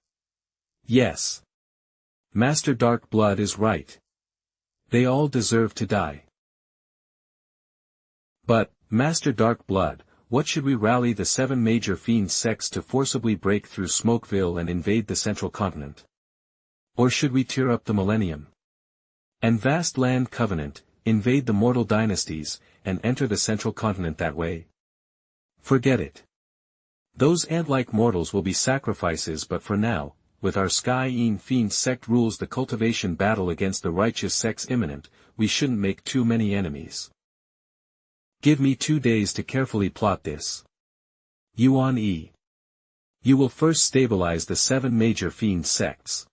Yes. Master Dark Blood is right. They all deserve to die. But, Master Dark Blood, what should we rally the 7 major fiend sects to forcibly break through Smokeville and invade the central continent? Or should we tear up the Millennium and Vast Land Covenant, invade the mortal dynasties, and enter the central continent that way? Forget it. Those ant-like mortals will be sacrifices, but for now, with our Sky-Een Fiend sect rules the cultivation battle against the righteous sects imminent, we shouldn't make too many enemies. Give me 2 days to carefully plot this. Yuan Yi. You will first stabilize the 7 major fiend sects.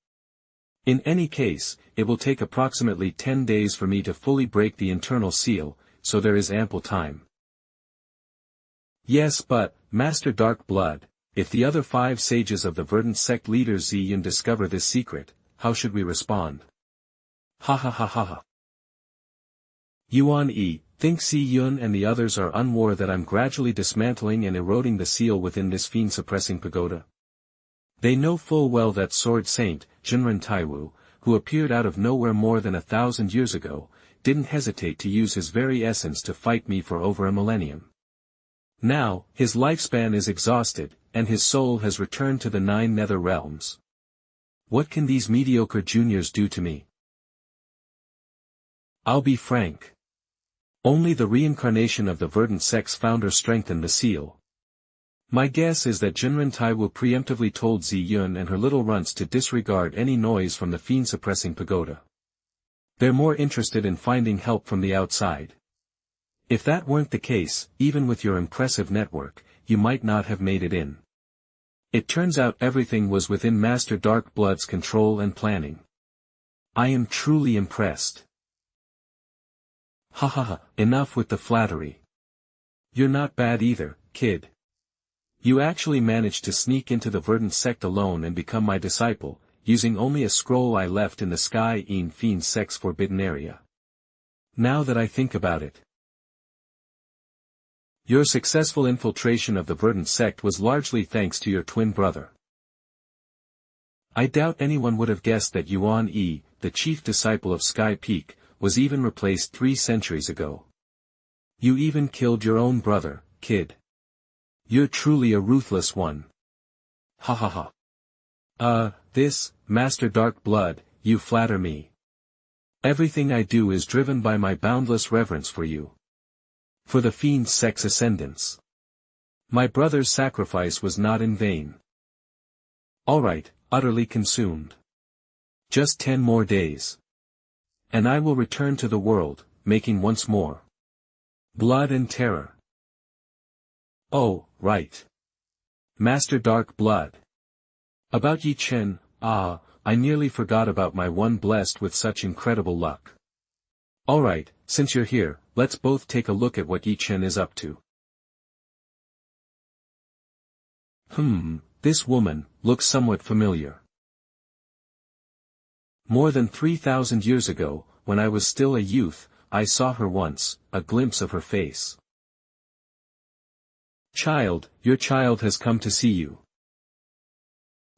In any case, it will take approximately 10 days for me to fully break the internal seal, so there is ample time. Yes, but, Master Dark Blood, if the other 5 sages of the Verdant Sect leaders Ziyun discover this secret, how should we respond? Ha ha ha ha ha. Yuan Yi, think Ziyun and the others are unaware that I'm gradually dismantling and eroding the seal within this fiend-suppressing pagoda? They know full well that sword saint, Jinren Taiwu, who appeared out of nowhere more than 1,000 years ago, didn't hesitate to use his very essence to fight me for over a millennium. Now, his lifespan is exhausted, and his soul has returned to the 9 nether realms. What can these mediocre juniors do to me? I'll be frank. Only the reincarnation of the Verdant Sect's founder strengthened the seal. My guess is that Jinren Taiwu preemptively told Ziyun and her little runts to disregard any noise from the fiend-suppressing pagoda. They're more interested in finding help from the outside. If that weren't the case, even with your impressive network, you might not have made it in. It turns out everything was within Master Dark Blood's control and planning. I am truly impressed. Ha ha ha, enough with the flattery. You're not bad either, kid. You actually managed to sneak into the Verdant Sect alone and become my disciple, using only a scroll I left in the sky in Fiend Sect's forbidden area. Now that I think about it. Your successful infiltration of the Verdant Sect was largely thanks to your twin brother. I doubt anyone would have guessed that Yuan Yi, the chief disciple of Sky Peak, was even replaced 3 centuries ago. You even killed your own brother, kid. You're truly a ruthless one. Ha ha ha. Master Dark Blood, you flatter me. Everything I do is driven by my boundless reverence for you. For the Fiend Sect's ascendance. My brother's sacrifice was not in vain. Alright, utterly consumed. Just 10 more days. And I will return to the world, making once more blood and terror. Oh, right. Master Dark Blood. About Ye Chen, I nearly forgot about my one blessed with such incredible luck. Alright, since you're here, let's both take a look at what Ye Chen is up to. This woman looks somewhat familiar. More than 3,000 years ago, when I was still a youth, I saw her once, a glimpse of her face. Child, your child has come to see you.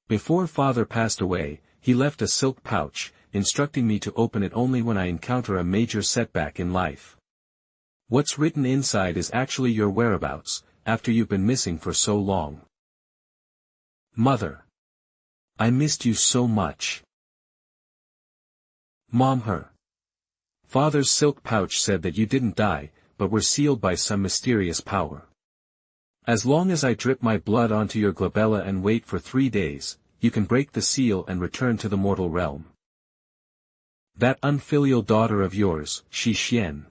Before father passed away, he left a silk pouch, instructing me to open it only when I encounter a major setback in life. What's written inside is actually your whereabouts, after you've been missing for so long. Mother. I missed you so much. Mom. Father's silk pouch said that you didn't die, but were sealed by some mysterious power. As long as I drip my blood onto your glabella and wait for 3 days, you can break the seal and return to the mortal realm. That unfilial daughter of yours, Ye Chen.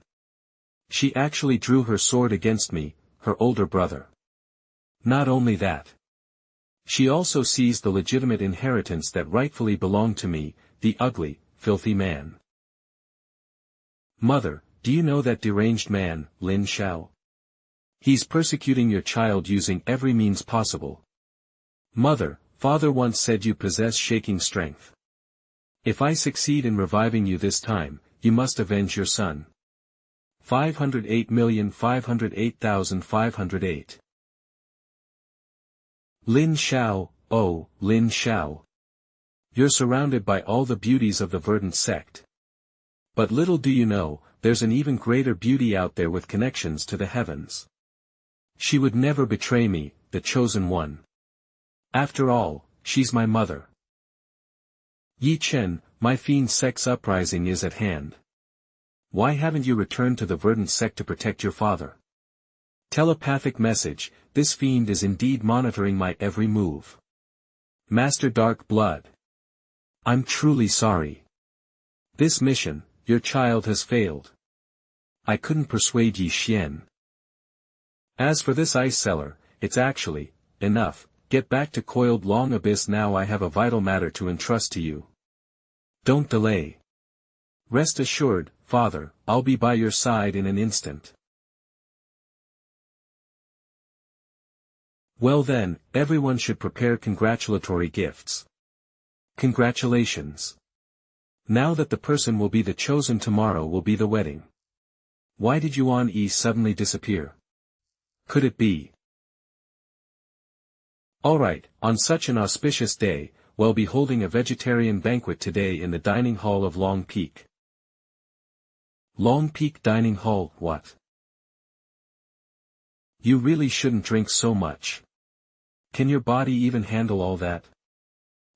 She actually drew her sword against me, her older brother. Not only that. She also seized the legitimate inheritance that rightfully belonged to me, the ugly, filthy man. Mother, do you know that deranged man, Lin Xiao? He's persecuting your child using every means possible. Mother, father once said you possess shaking strength. If I succeed in reviving you this time, you must avenge your son. 508,508,508. Lin Xiao, oh, Lin Xiao. You're surrounded by all the beauties of the Verdant Sect. But little do you know, there's an even greater beauty out there with connections to the heavens. She would never betray me, the chosen one. After all, she's my mother. Ye Chen, my Fiend Sect's uprising is at hand. Why haven't you returned to the Verdant Sect to protect your father? Telepathic message, this fiend is indeed monitoring my every move. Master Dark Blood. I'm truly sorry. This mission, your child has failed. I couldn't persuade Ye Chen. As for this ice cellar, it's actually enough. Get back to Coiled Long Abyss now. I have a vital matter to entrust to you. Don't delay. Rest assured, father, I'll be by your side in an instant. Well then, everyone should prepare congratulatory gifts. Congratulations. Now that the person will be the chosen tomorrow will be the wedding. Why did Yuan Yi suddenly disappear? Could it be? Alright, on such an auspicious day, we'll be holding a vegetarian banquet today in the dining hall of Long Peak. Long Peak Dining Hall, what? You really shouldn't drink so much. Can your body even handle all that?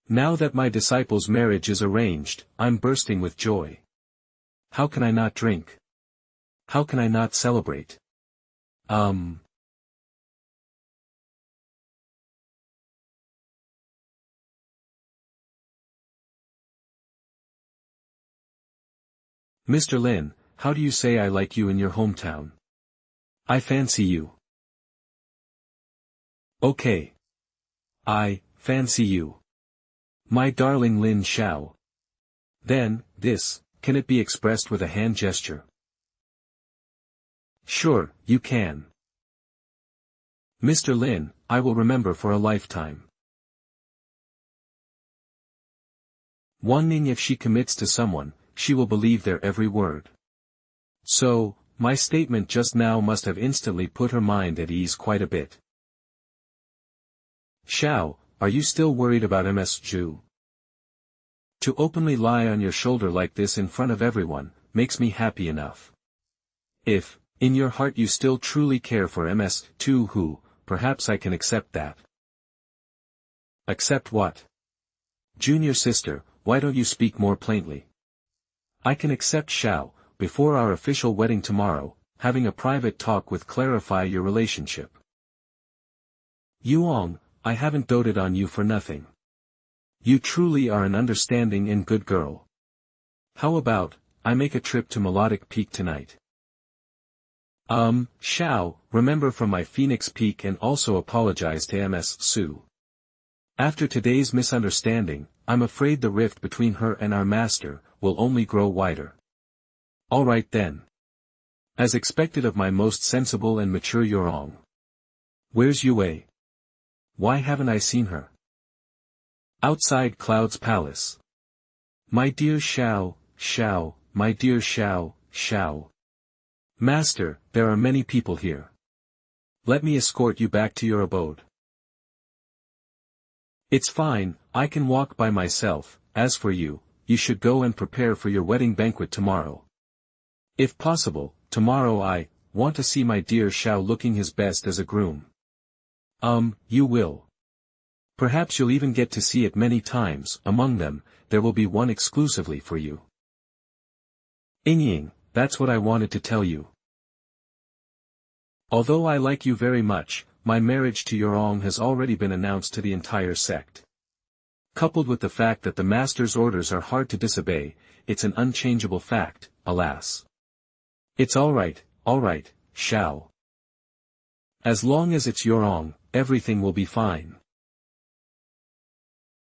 Now that my disciple's marriage is arranged, I'm bursting with joy. How can I not drink? How can I not celebrate? Mr. Lin, how do you say I like you in your hometown? I fancy you. Okay. I fancy you. My darling Lin Xiao. Then, can it be expressed with a hand gesture? Sure, you can. Mr. Lin, I will remember for a lifetime. Wanting if she commits to someone, she will believe their every word. So, my statement just now must have instantly put her mind at ease quite a bit. Xiao, are you still worried about Ms. Zhu? To openly lie on your shoulder like this in front of everyone, makes me happy enough. If, in your heart you still truly care for Ms. Zhu, perhaps I can accept that. Accept what? Junior sister, why don't you speak more plainly? I can accept Xiao, before our official wedding tomorrow, having a private talk with clarify your relationship. Yuong, I haven't doted on you for nothing. You truly are an understanding and good girl. How about, I make a trip to Melodic Peak tonight? Xiao, remember from my Phoenix Peak and also apologize to Ms. Su. After today's misunderstanding, I'm afraid the rift between her and our master will only grow wider. Alright then. As expected of my most sensible and mature Yurong. Where's Yue? Why haven't I seen her? Outside Cloud's palace. My dear Xiao, Xiao, my dear Xiao, Xiao. Master, there are many people here. Let me escort you back to your abode. It's fine, I can walk by myself. As for you, you should go and prepare for your wedding banquet tomorrow. If possible, tomorrow I want to see my dear Xiao looking his best as a groom. You will. Perhaps you'll even get to see it many times. Among them, there will be one exclusively for you. Ying, that's what I wanted to tell you. Although I like you very much, my marriage to Yurong has already been announced to the entire sect. Coupled with the fact that the master's orders are hard to disobey, it's an unchangeable fact, alas. It's alright, Xiao. As long as it's Yurong, everything will be fine.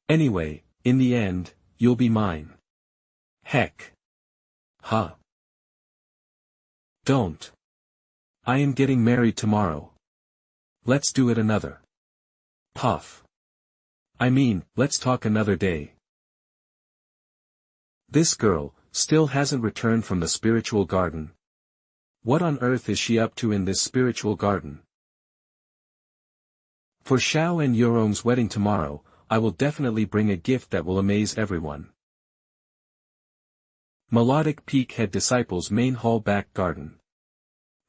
Anyway, in the end, you'll be mine. Heck. Huh. Don't. I am getting married tomorrow. Let's do it another. Puff. I mean, let's talk another day. This girl, still hasn't returned from the spiritual garden. What on earth is she up to in this spiritual garden? For Xiao and Yurong's wedding tomorrow, I will definitely bring a gift that will amaze everyone. Melodic Peak Head Disciples Main Hall Back Garden.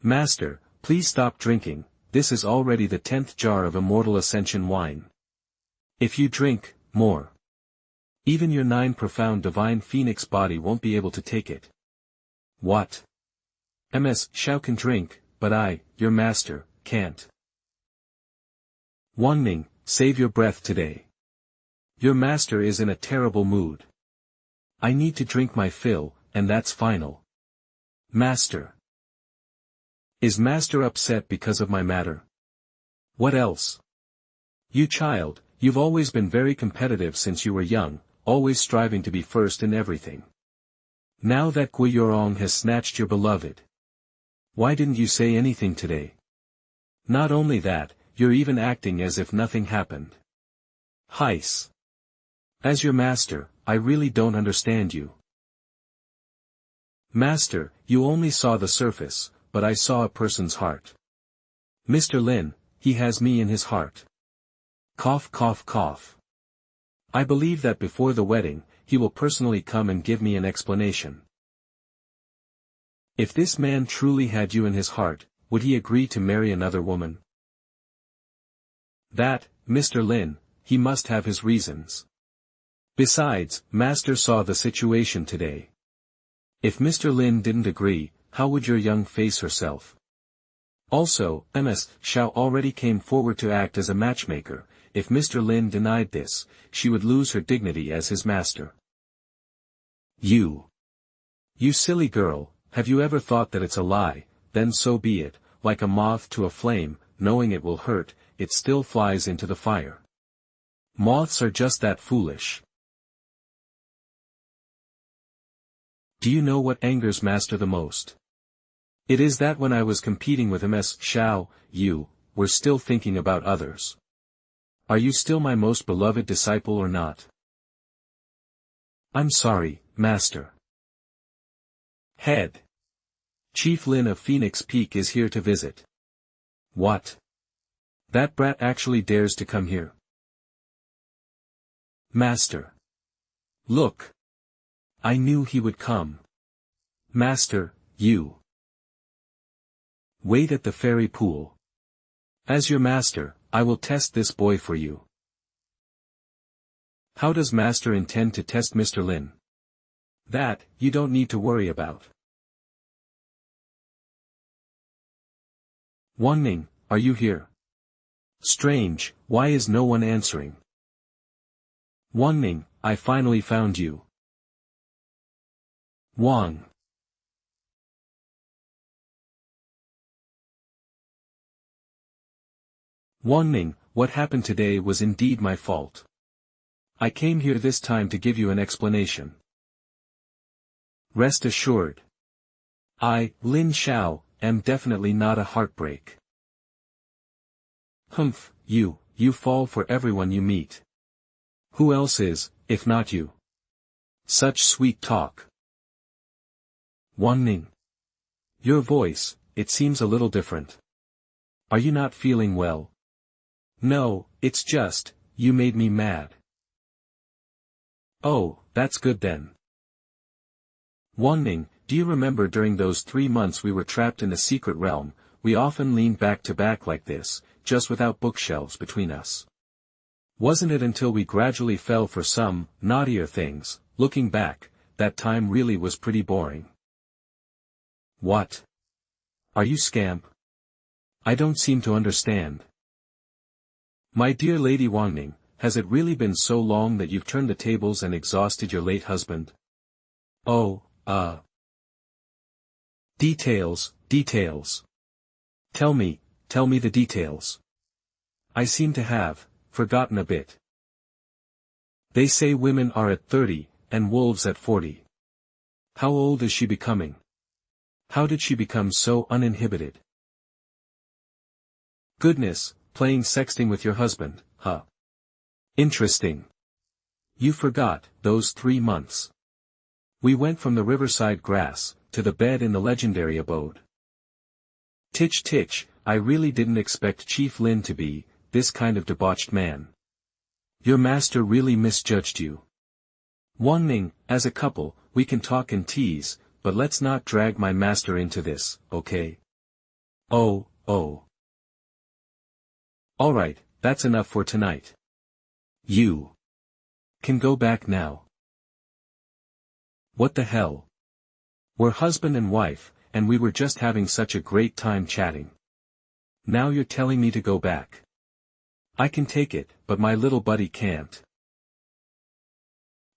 Master, please stop drinking, this is already the 10th jar of Immortal Ascension wine. If you drink more, even your 9 profound divine phoenix body won't be able to take it. What? Ms. Xiao can drink, but I, your master, can't. Wanning, save your breath today. Your master is in a terrible mood. I need to drink my fill, and that's final. Master. Is master upset because of my matter? What else? You child, you've always been very competitive since you were young, always striving to be first in everything. Now that Gui Yurong has snatched your beloved. Why didn't you say anything today? Not only that, you're even acting as if nothing happened. Heis. As your master, I really don't understand you. Master, you only saw the surface, but I saw a person's heart. Mr. Lin, he has me in his heart. Cough cough cough. I believe that before the wedding, he will personally come and give me an explanation. If this man truly had you in his heart, would he agree to marry another woman? That, Mr. Lin, he must have his reasons. Besides, Master saw the situation today. If Mr. Lin didn't agree, how would your young face herself? Also, Ms. Xiao already came forward to act as a matchmaker. If Mr. Lin denied this, she would lose her dignity as his master. You silly girl, have you ever thought that it's a lie? Then so be it, like a moth to a flame, knowing it will hurt, it still flies into the fire. Moths are just that foolish. Do you know what angers Master the most? It is that when I was competing with Ms. Xiao, you were still thinking about others. Are you still my most beloved disciple or not? I'm sorry, Master. Head. Chief Lin of Phoenix Peak is here to visit. What? That brat actually dares to come here. Master. Look. I knew he would come. Master, you. Wait at the fairy pool. As your master, I will test this boy for you. How does Master intend to test Mr. Lin? That, you don't need to worry about. Wanning, are you here? Strange, why is no one answering? Wanning, I finally found you. Wang. Wanning, what happened today was indeed my fault. I came here this time to give you an explanation. Rest assured. I, Lin Xiao, am definitely not a heartbreak. Humph, you fall for everyone you meet. Who else is, if not you? Such sweet talk. Wanning. Your voice, it seems a little different. Are you not feeling well? No, it's just, you made me mad. Oh, that's good then. Wanning, do you remember during those 3 months we were trapped in a secret realm, we often leaned back to back like this, just without bookshelves between us? Wasn't it until we gradually fell for some, naughtier things, looking back, that time really was pretty boring. What? Are you scamp? I don't seem to understand. My dear Lady Wanning, has it really been so long that you've turned the tables and exhausted your late husband? Oh, Details. Tell me the details. I seem to have forgotten a bit. They say women are at 30, and wolves at 40. How old is she becoming? How did she become so uninhibited? Goodness, playing sexting with your husband, huh? Interesting. You forgot, those 3 months. We went from the riverside grass, to the bed in the legendary abode. Titch, I really didn't expect Chief Lin to be, this kind of debauched man. Your master really misjudged you. Wanning, as a couple, we can talk and tease, but let's not drag my master into this, okay? Oh. Alright, that's enough for tonight. You can go back now. What the hell? We're husband and wife, and we were just having such a great time chatting. Now you're telling me to go back. I can take it, but my little buddy can't.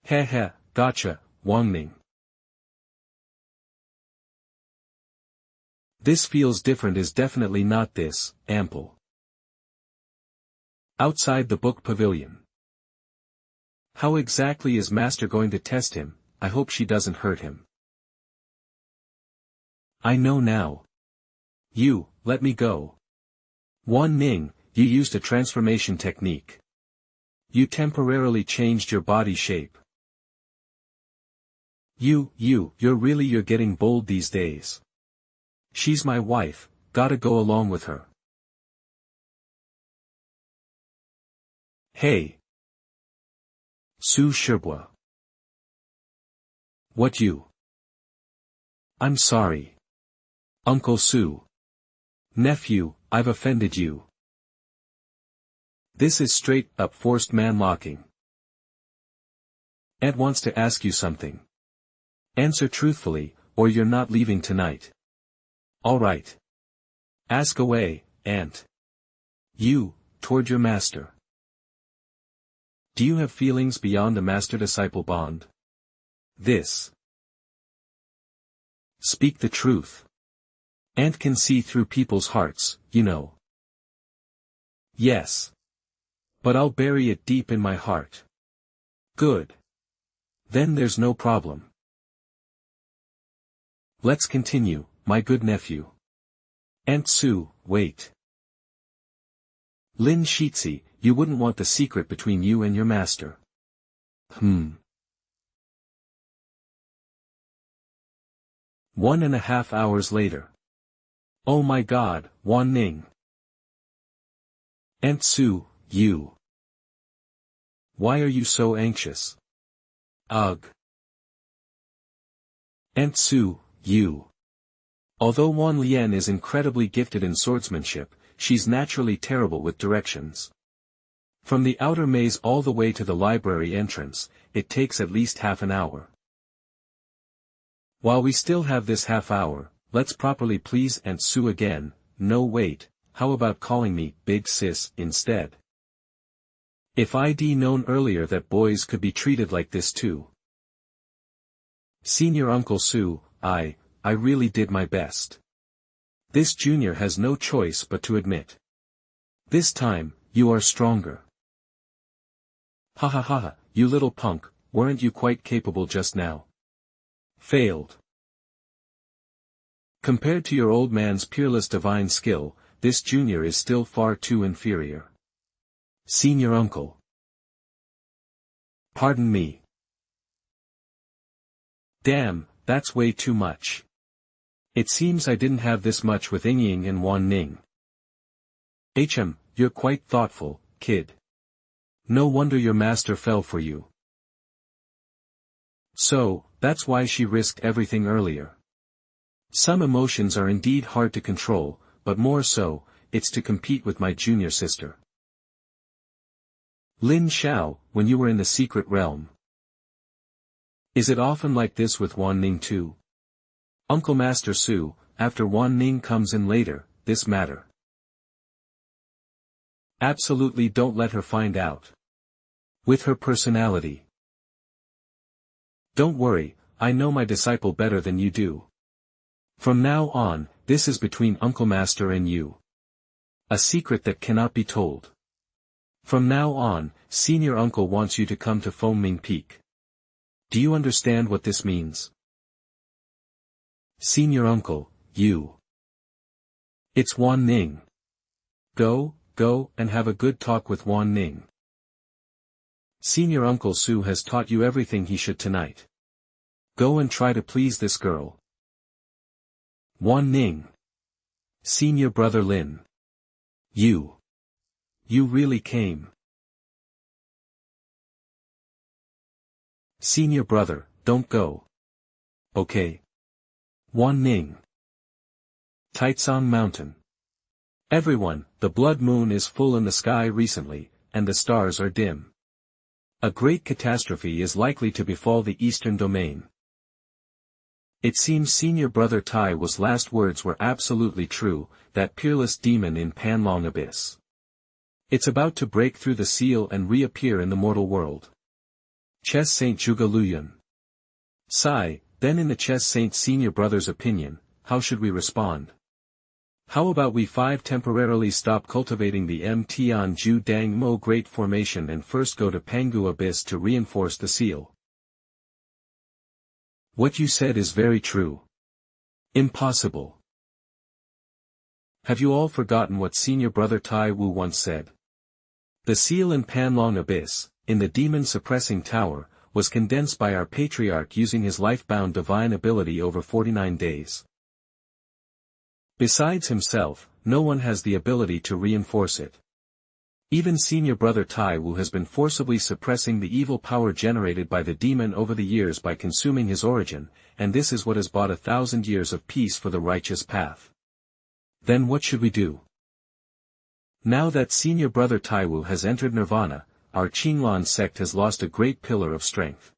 Heh, gotcha, Wanning. This feels different is definitely not this, ample. Outside the book pavilion. How exactly is Master going to test him? I hope she doesn't hurt him. I know now. You, let me go. Wanning, you used a transformation technique. You temporarily changed your body shape. You're getting bold these days. She's my wife, gotta go along with her. Hey. Su Shibois. What you? I'm sorry. Uncle Su. Nephew, I've offended you. This is straight up forced man-locking. Aunt wants to ask you something. Answer truthfully, or you're not leaving tonight. Alright. Ask away, Aunt. You, toward your master. Do you have feelings beyond a master-disciple bond? This. Speak the truth. Aunt can see through people's hearts, you know. Yes. But I'll bury it deep in my heart. Good. Then there's no problem. Let's continue, my good nephew. Aunt Sue, wait. Lin Xiao, you wouldn't want the secret between you and your master. 1.5 hours later. Oh my god, Wan Ning. Aunt Sue, you. Why are you so anxious? Ugh. Aunt Sue, you. Although Wan Lian is incredibly gifted in swordsmanship, she's naturally terrible with directions. From the outer maze all the way to the library entrance, it takes at least half an hour. While we still have this half hour, let's properly please Aunt Sue again. No wait, how about calling me Big Sis instead? If I'd known earlier that boys could be treated like this too. Senior Uncle Sue, I really did my best. This junior has no choice but to admit. This time, you are stronger. Ha ha ha, you little punk, weren't you quite capable just now? Failed. Compared to your old man's peerless divine skill, this junior is still far too inferior. Senior uncle. Pardon me. Damn, that's way too much. It seems I didn't have this much with Ying and Wan Ning. Harem, you're quite thoughtful, kid. No wonder your master fell for you. So, that's why she risked everything earlier. Some emotions are indeed hard to control, but more so, it's to compete with my junior sister. Lin Xiao, when you were in the secret realm. Is it often like this with Wan Ning too? Uncle Master Su, after Wan Ning comes in later, this matter. Absolutely don't let her find out. With her personality. Don't worry, I know my disciple better than you do. From now on, this is between Uncle Master and you. A secret that cannot be told. From now on, Senior Uncle wants you to come to Foaming Peak. Do you understand what this means? Senior Uncle, you. It's Wan Ning. Go and have a good talk with Wan Ning. Senior Uncle Su has taught you everything he should tonight. Go and try to please this girl. Wan Ning. Senior Brother Lin. You really came. Senior brother, don't go. Okay. Wan Ning. Taitsong Mountain. Everyone, the blood moon is full in the sky recently, and the stars are dim. A great catastrophe is likely to befall the eastern domain. It seems Senior Brother Tai Wu's last words were absolutely true, that peerless demon in Panlong Abyss. It's about to break through the seal and reappear in the mortal world. Chess Saint Zhuge Luyun. Sigh, then in the Chess Saint Senior Brother's opinion, how should we respond? How about we 5 temporarily stop cultivating the Mtianju Dang Mo Great Formation and first go to Pangu Abyss to reinforce the seal? What you said is very true. Impossible. Have you all forgotten what Senior Brother Tai Wu once said? The seal in Panlong Abyss, in the demon-suppressing tower, was condensed by our patriarch using his life-bound divine ability over 49 days. Besides himself, no one has the ability to reinforce it. Even Senior Brother Tai Wu has been forcibly suppressing the evil power generated by the demon over the years by consuming his origin, and this is what has bought 1,000 years of peace for the righteous path. Then what should we do? Now that Senior Brother Tai Wu has entered Nirvana, our Qinglan sect has lost a great pillar of strength.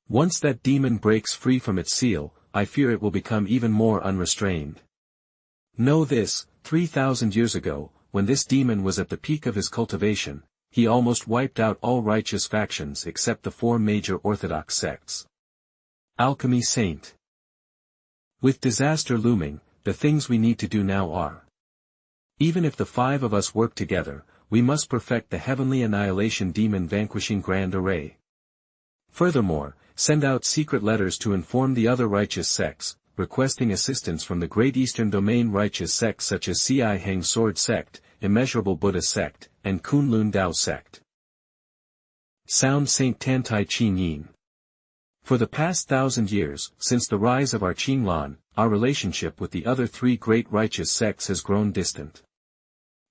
Once that demon breaks free from its seal, I fear it will become even more unrestrained. Know this, 3,000 years ago, when this demon was at the peak of his cultivation, he almost wiped out all righteous factions except the 4 major orthodox sects. Alchemy Saint. With disaster looming, the things we need to do now are. Even if the 5 of us work together, we must perfect the heavenly annihilation demon vanquishing grand array. Furthermore, send out secret letters to inform the other righteous sects, requesting assistance from the Great Eastern Domain righteous sects such as Ci Hang Sword Sect, Immeasurable Buddha Sect, and Kunlun Dao Sect. Sound Saint Tantai Qin Yin. For the past 1,000 years, since the rise of our Qinglan, our relationship with the other three great righteous sects has grown distant.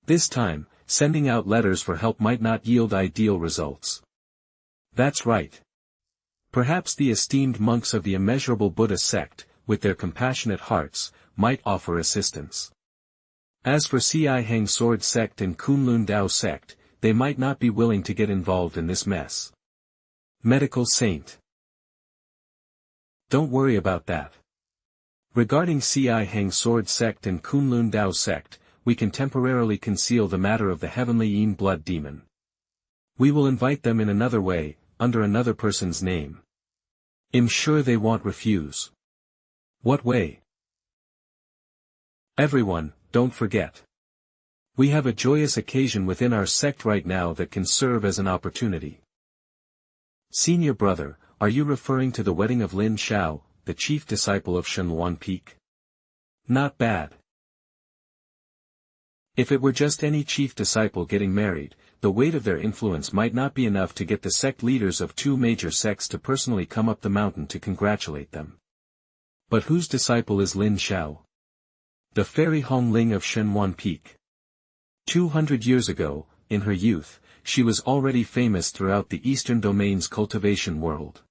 This time, sending out letters for help might not yield ideal results. That's right. Perhaps the esteemed monks of the Immeasurable Buddha Sect, with their compassionate hearts, might offer assistance. As for Ci Hang Sword Sect and Kunlun Dao Sect, they might not be willing to get involved in this mess. Medical Saint. Don't worry about that. Regarding Ci Hang Sword Sect and Kunlun Dao Sect, we can temporarily conceal the matter of the heavenly Yin blood demon. We will invite them in another way, under another person's name. I'm sure they won't refuse. What way? Everyone, don't forget. We have a joyous occasion within our sect right now that can serve as an opportunity. Senior brother, are you referring to the wedding of Lin Xiao, the chief disciple of Shenluan Peak? Not bad. If it were just any chief disciple getting married, the weight of their influence might not be enough to get the sect leaders of two major sects to personally come up the mountain to congratulate them. But whose disciple is Lin Xiao? The fairy Hongling of Shenluan Peak. 200 years ago, in her youth, she was already famous throughout the Eastern Domain's cultivation world.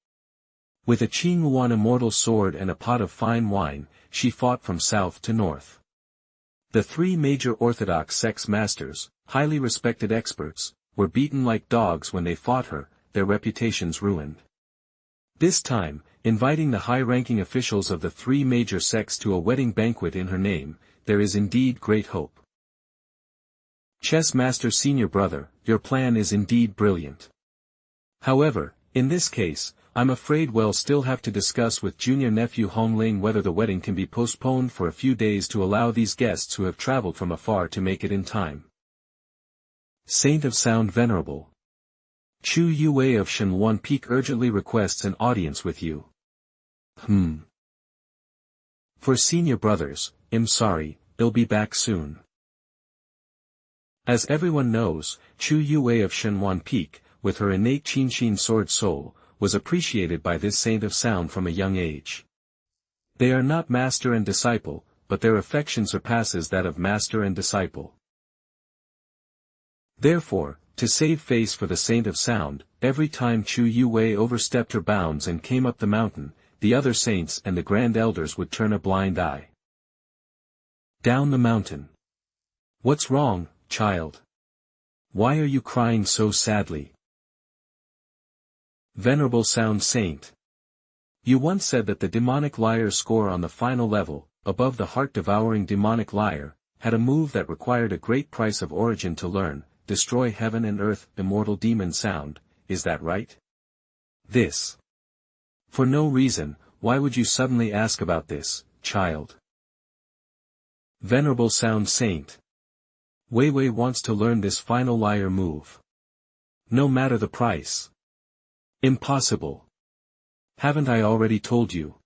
With a Qingluan immortal sword and a pot of fine wine, she fought from south to north. The three major orthodox sects masters, highly respected experts, were beaten like dogs when they fought her, their reputations ruined. This time, inviting the high-ranking officials of the three major sects to a wedding banquet in her name, there is indeed great hope. Chess Master Senior Brother, your plan is indeed brilliant. However, in this case, I'm afraid we'll still have to discuss with Junior Nephew Hongling whether the wedding can be postponed for a few days to allow these guests who have traveled from afar to make it in time. Saint of Sound Venerable. Chu Yue of Shenluan Peak urgently requests an audience with you. For Senior Brothers, I'm sorry, they'll be back soon. As everyone knows, Chu Yue of Shenluan Peak, with her innate Qinshin sword soul, was appreciated by this saint of sound from a young age. They are not master and disciple, but their affection surpasses that of master and disciple. Therefore, to save face for the saint of sound, every time Chu Yue overstepped her bounds and came up the mountain, the other saints and the grand elders would turn a blind eye. Down the mountain. What's wrong, child? Why are you crying so sadly? Venerable Sound Saint. You once said that the demonic liar score on the final level, above the heart-devouring demonic liar, had a move that required a great price of origin to learn, destroy heaven and earth, immortal demon sound, is that right? This. For no reason, why would you suddenly ask about this, child? Venerable Sound Saint. Wei Wei wants to learn this final liar move. No matter the price. Impossible. Haven't I already told you?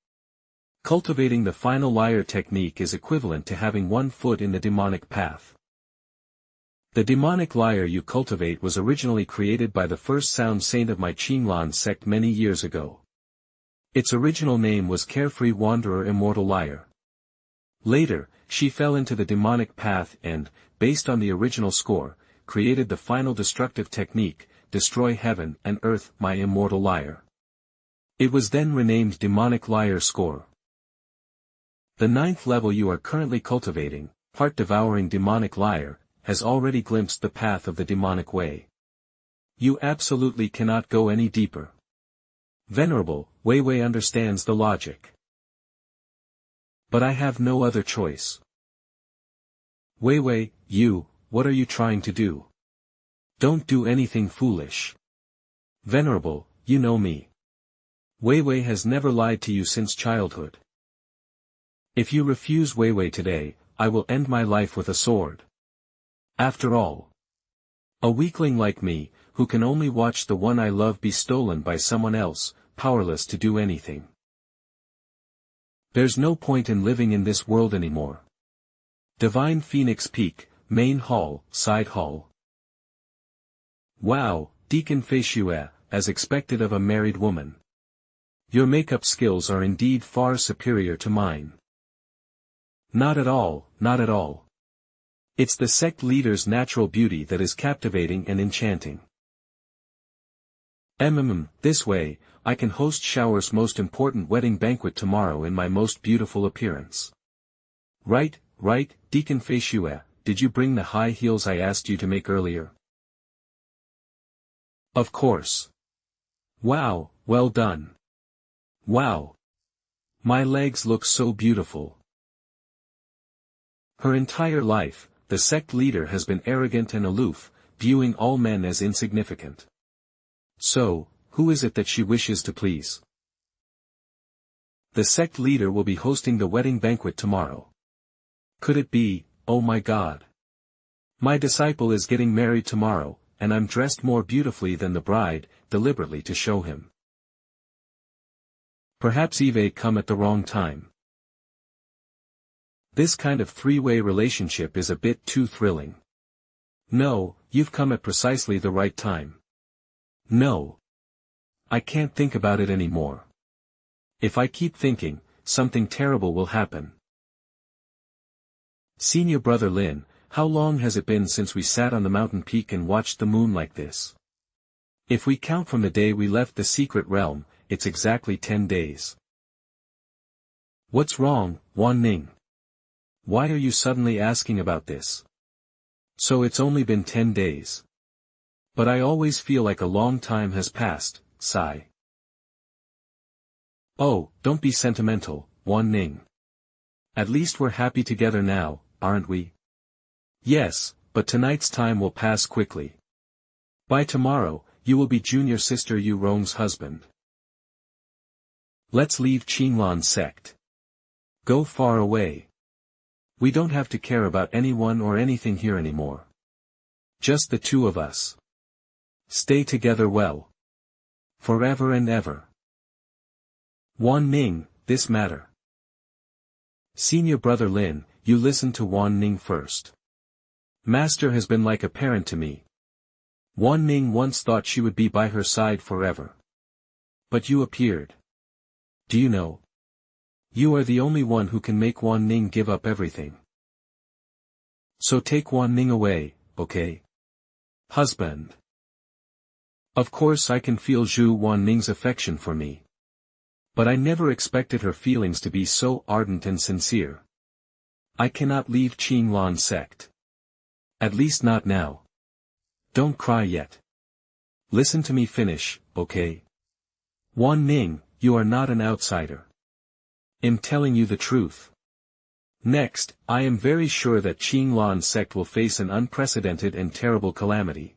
Cultivating the final liar technique is equivalent to having one foot in the demonic path. The demonic liar you cultivate was originally created by the first sound saint of my Qinglan sect many years ago. Its original name was Carefree Wanderer Immortal Liar. Later, she fell into the demonic path and, based on the original score, created the final destructive technique, Destroy Heaven and Earth, my Immortal Liar. It was then renamed Demonic Liar Score. The 9th level you are currently cultivating, Heart-Devouring Demonic Liar, has already glimpsed the path of the demonic way. You absolutely cannot go any deeper. Venerable, Wei Wei understands the logic. But I have no other choice. Wei Wei, what are you trying to do? Don't do anything foolish. Venerable, you know me. Wei Wei has never lied to you since childhood. If you refuse Wei Wei today, I will end my life with a sword. After all, a weakling like me, who can only watch the one I love be stolen by someone else, powerless to do anything. There's no point in living in this world anymore. Divine Phoenix Peak, Main Hall, Side Hall. Wow, Deacon Fei Xue, as expected of a married woman. Your makeup skills are indeed far superior to mine. Not at all, not at all. It's the sect leader's natural beauty that is captivating and enchanting. This way, I can host Xiao's most important wedding banquet tomorrow in my most beautiful appearance. Right, Deacon Fei Xue, did you bring the high heels I asked you to make earlier? Of course. Wow, well done. Wow. My legs look so beautiful. Her entire life, the sect leader has been arrogant and aloof, viewing all men as insignificant. So, who is it that she wishes to please? The sect leader will be hosting the wedding banquet tomorrow. Could it be, oh my God. My disciple is getting married tomorrow, and I'm dressed more beautifully than the bride, deliberately to show him. Perhaps Eve come at the wrong time. This kind of three-way relationship is a bit too thrilling. No, you've come at precisely the right time. No. I can't think about it anymore. If I keep thinking, something terrible will happen. Senior brother Lin, how long has it been since we sat on the mountain peak and watched the moon like this? If we count from the day we left the secret realm, it's exactly 10 days. What's wrong, Wan Ning? Why are you suddenly asking about this? So it's only been 10 days. But I always feel like a long time has passed, sigh. Oh, don't be sentimental, Wan Ning. At least we're happy together now, aren't we? Yes, but tonight's time will pass quickly. By tomorrow, you will be junior sister Yu Rong's husband. Let's leave Qinglan sect. Go far away. We don't have to care about anyone or anything here anymore. Just the two of us. Stay together well. Forever and ever. Wan Ning, this matter. Senior brother Lin, you listen to Wan Ning first. Master has been like a parent to me. Wan Ning once thought she would be by her side forever. But you appeared. Do you know? You are the only one who can make Wan Ning give up everything. So take Wan Ning away, okay? Husband. Of course I can feel Zhu Wan Ning's affection for me. But I never expected her feelings to be so ardent and sincere. I cannot leave Qinglan sect. At least not now. Don't cry yet. Listen to me finish, okay? Wan Ning, you are not an outsider. I'm telling you the truth. Next, I am very sure that Qinglan sect will face an unprecedented and terrible calamity.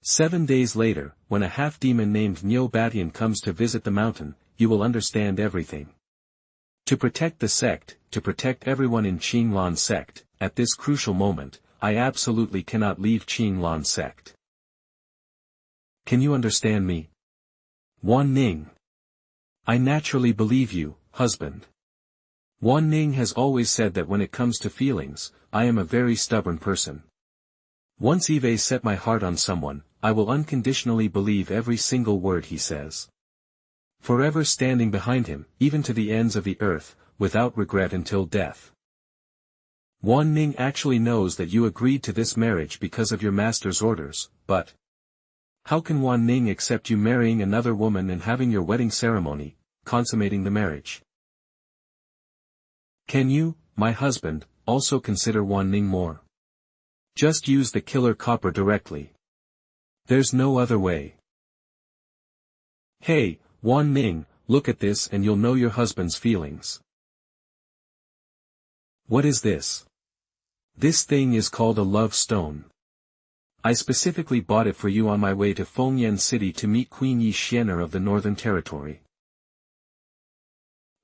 7 days later, when a half-demon named Neo Batian comes to visit the mountain, you will understand everything. To protect the sect, to protect everyone in Qinglan sect, at this crucial moment, I absolutely cannot leave Qinglan sect. Can you understand me? Wan Ning. I naturally believe you, husband. Wan Ning has always said that when it comes to feelings, I am a very stubborn person. Once Eve set my heart on someone, I will unconditionally believe every single word he says. Forever standing behind him, even to the ends of the earth, without regret until death. Wan Ning actually knows that you agreed to this marriage because of your master's orders, but how can Wan Ning accept you marrying another woman and having your wedding ceremony, consummating the marriage? Can you, my husband, also consider Wan Ning more? Just use the killer copper directly. There's no other way. Hey, Wan Ning, look at this and you'll know your husband's feelings. What is this? This thing is called a love stone. I specifically bought it for you on my way to Fengyan City to meet Queen Ye Chen of the Northern Territory.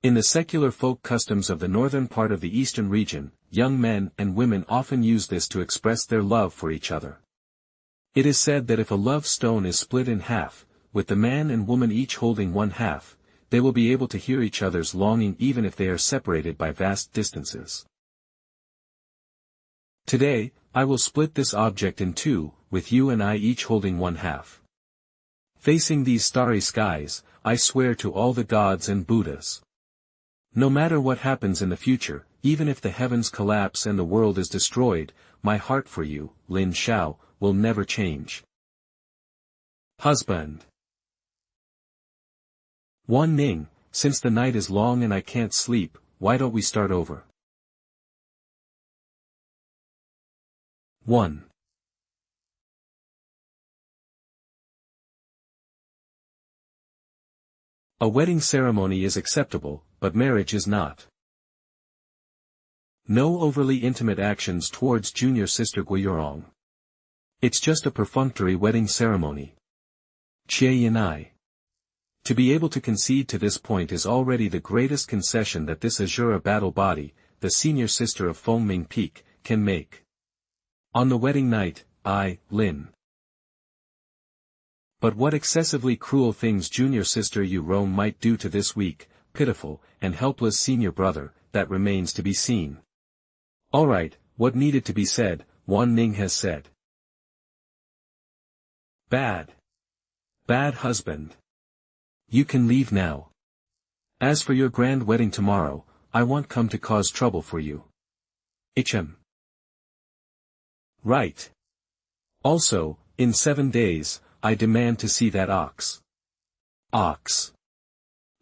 In the secular folk customs of the northern part of the eastern region, young men and women often use this to express their love for each other. It is said that if a love stone is split in half, with the man and woman each holding one half, they will be able to hear each other's longing even if they are separated by vast distances. Today, I will split this object in two, with you and I each holding one half. Facing these starry skies, I swear to all the gods and Buddhas. No matter what happens in the future, even if the heavens collapse and the world is destroyed, my heart for you, Lin Xiao, will never change. Husband. Wan Ning, since the night is long and I can't sleep, why don't we start over? 1. A wedding ceremony is acceptable, but marriage is not. No overly intimate actions towards junior sister Guiyurong. It's just a perfunctory wedding ceremony. Jie Yanai. To be able to concede to this point is already the greatest concession that this Azura battle body, the senior sister of Fengming Peak, can make. On the wedding night, I, Lin. But what excessively cruel things junior sister Yu Rong might do to this weak, pitiful, and helpless senior brother, that remains to be seen. Alright, what needed to be said, Wan Ning has said. Bad. Bad husband. You can leave now. As for your grand wedding tomorrow, I won't come to cause trouble for you. Ye Chen. Right. Also, in 7 days, I demand to see that ox. Ox.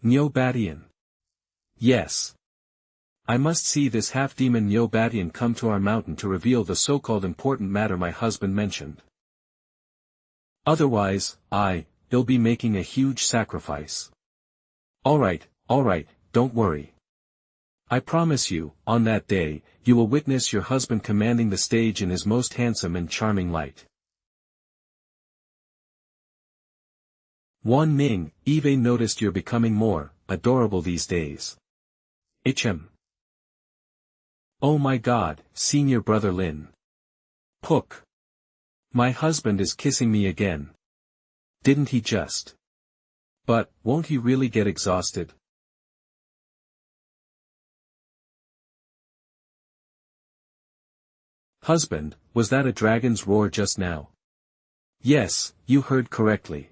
Neo-Batian. Yes. I must see this half-demon Neo-Batian come to our mountain to reveal the so-called important matter my husband mentioned. Otherwise, he'll be making a huge sacrifice. Alright, don't worry. I promise you, on that day, you will witness your husband commanding the stage in his most handsome and charming light. Wan Ning, Eve noticed you're becoming more adorable these days. Ye Chen. Oh my god, senior brother Lin. Pook. My husband is kissing me again. Didn't he just? But, won't he really get exhausted? Husband, was that a dragon's roar just now? Yes, you heard correctly.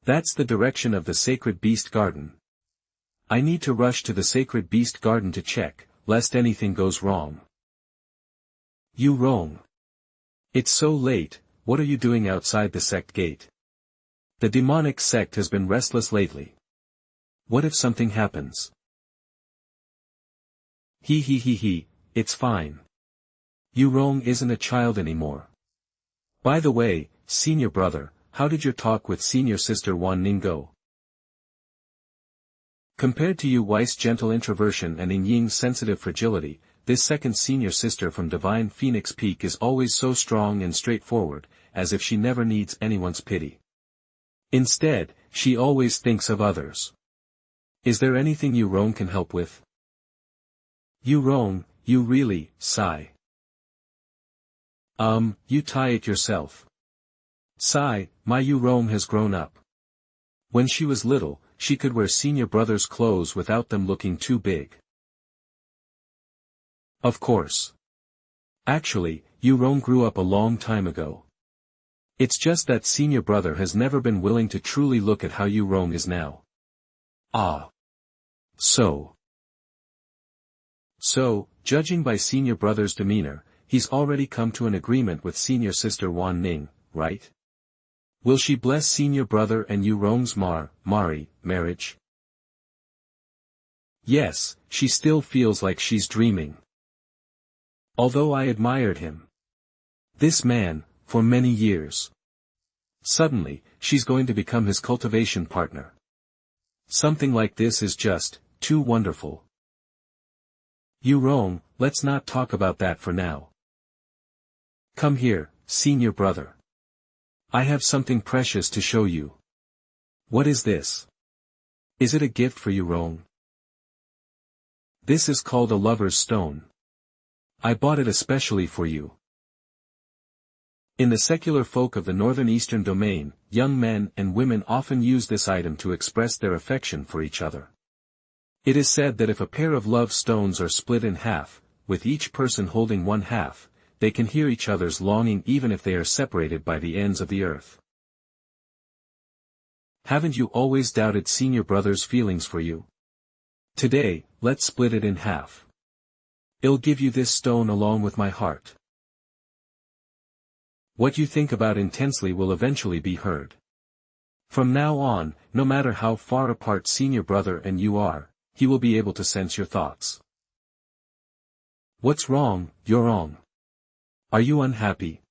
That's the direction of the sacred beast garden. I need to rush to the sacred beast garden to check, lest anything goes wrong. You wrong. It's so late, what are you doing outside the sect gate? The demonic sect has been restless lately. What if something happens? He, it's fine. Yu Rong isn't a child anymore. By the way, senior brother, how did your talk with senior sister Wan Ning go? Compared to Yu Wei's gentle introversion and Yin Ying's sensitive fragility, this second senior sister from Divine Phoenix Peak is always so strong and straightforward, as if she never needs anyone's pity. Instead, she always thinks of others. Is there anything Yu Rong can help with? Yu Rong, you really, sigh. You tie it yourself. Sigh, my Yu Rong has grown up. When she was little, she could wear senior brother's clothes without them looking too big. Of course. Actually, Yu Rong grew up a long time ago. It's just that senior brother has never been willing to truly look at how Yu Rong is now. Ah. So, judging by senior brother's demeanor, he's already come to an agreement with senior sister Wan Ning, right? Will she bless senior brother and Yu Rong's marriage? Yes, she still feels like she's dreaming. Although I admired him. This man, for many years. Suddenly, she's going to become his cultivation partner. Something like this is just too wonderful. Yu Rong, let's not talk about that for now. Come here, senior brother. I have something precious to show you. What is this? Is it a gift for Yu Rong? This is called a lover's stone. I bought it especially for you. In the secular folk of the northern eastern domain, young men and women often use this item to express their affection for each other. It is said that if a pair of love stones are split in half, with each person holding one half, they can hear each other's longing even if they are separated by the ends of the earth. Haven't you always doubted senior brother's feelings for you? Today, let's split it in half. I'll give you this stone along with my heart. What you think about intensely will eventually be heard. From now on, no matter how far apart senior brother and you are, he will be able to sense your thoughts. What's wrong, you're wrong. Are you unhappy?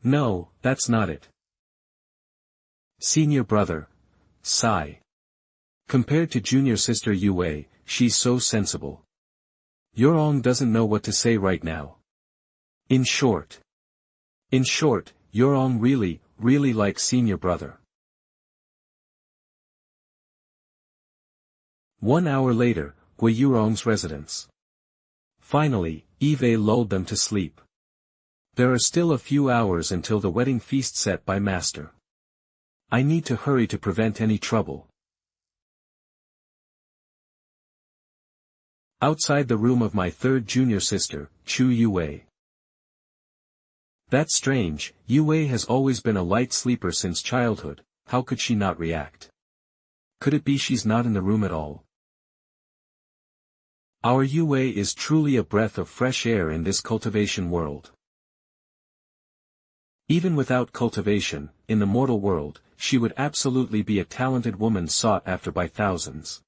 No, that's not it. Senior brother. Sigh. Compared to junior sister Yue, she's so sensible. Yorong doesn't know what to say right now. In short, Yorong really likes senior brother. 1 hour later, Gui Yurong's residence. Finally, Eve lulled them to sleep. There are still a few hours until the wedding feast set by Master. I need to hurry to prevent any trouble. Outside the room of my third junior sister, Chu Yue. That's strange, Yue has always been a light sleeper since childhood, how could she not react? Could it be she's not in the room at all? Our Yue is truly a breath of fresh air in this cultivation world. Even without cultivation, in the mortal world, she would absolutely be a talented woman sought after by thousands.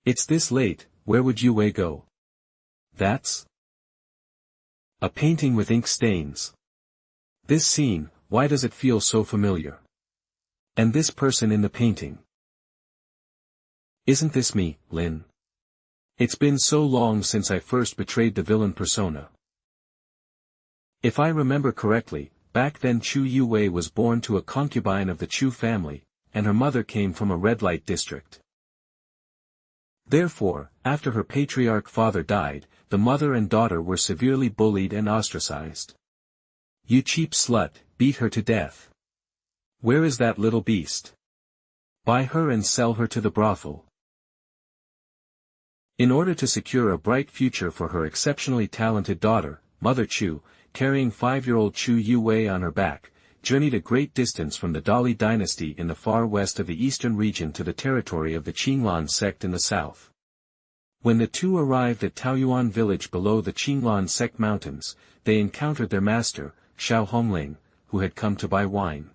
It's this late, where would Yue go? That's a painting with ink stains. This scene, why does it feel so familiar? And this person in the painting. Isn't this me, Lin? It's been so long since I first betrayed the villain persona. If I remember correctly, back then Chu Yue was born to a concubine of the Chu family, and her mother came from a red light district. Therefore, after her patriarch father died, the mother and daughter were severely bullied and ostracized. You cheap slut, beat her to death. Where is that little beast? Buy her and sell her to the brothel. In order to secure a bright future for her exceptionally talented daughter, Mother Chu, carrying 5-year-old Chu Yue on her back, journeyed a great distance from the Dali dynasty in the far west of the eastern region to the territory of the Qinglan sect in the south. When the two arrived at Taoyuan village below the Qinglan sect mountains, they encountered their master, Xiao Hongling, who had come to buy wine.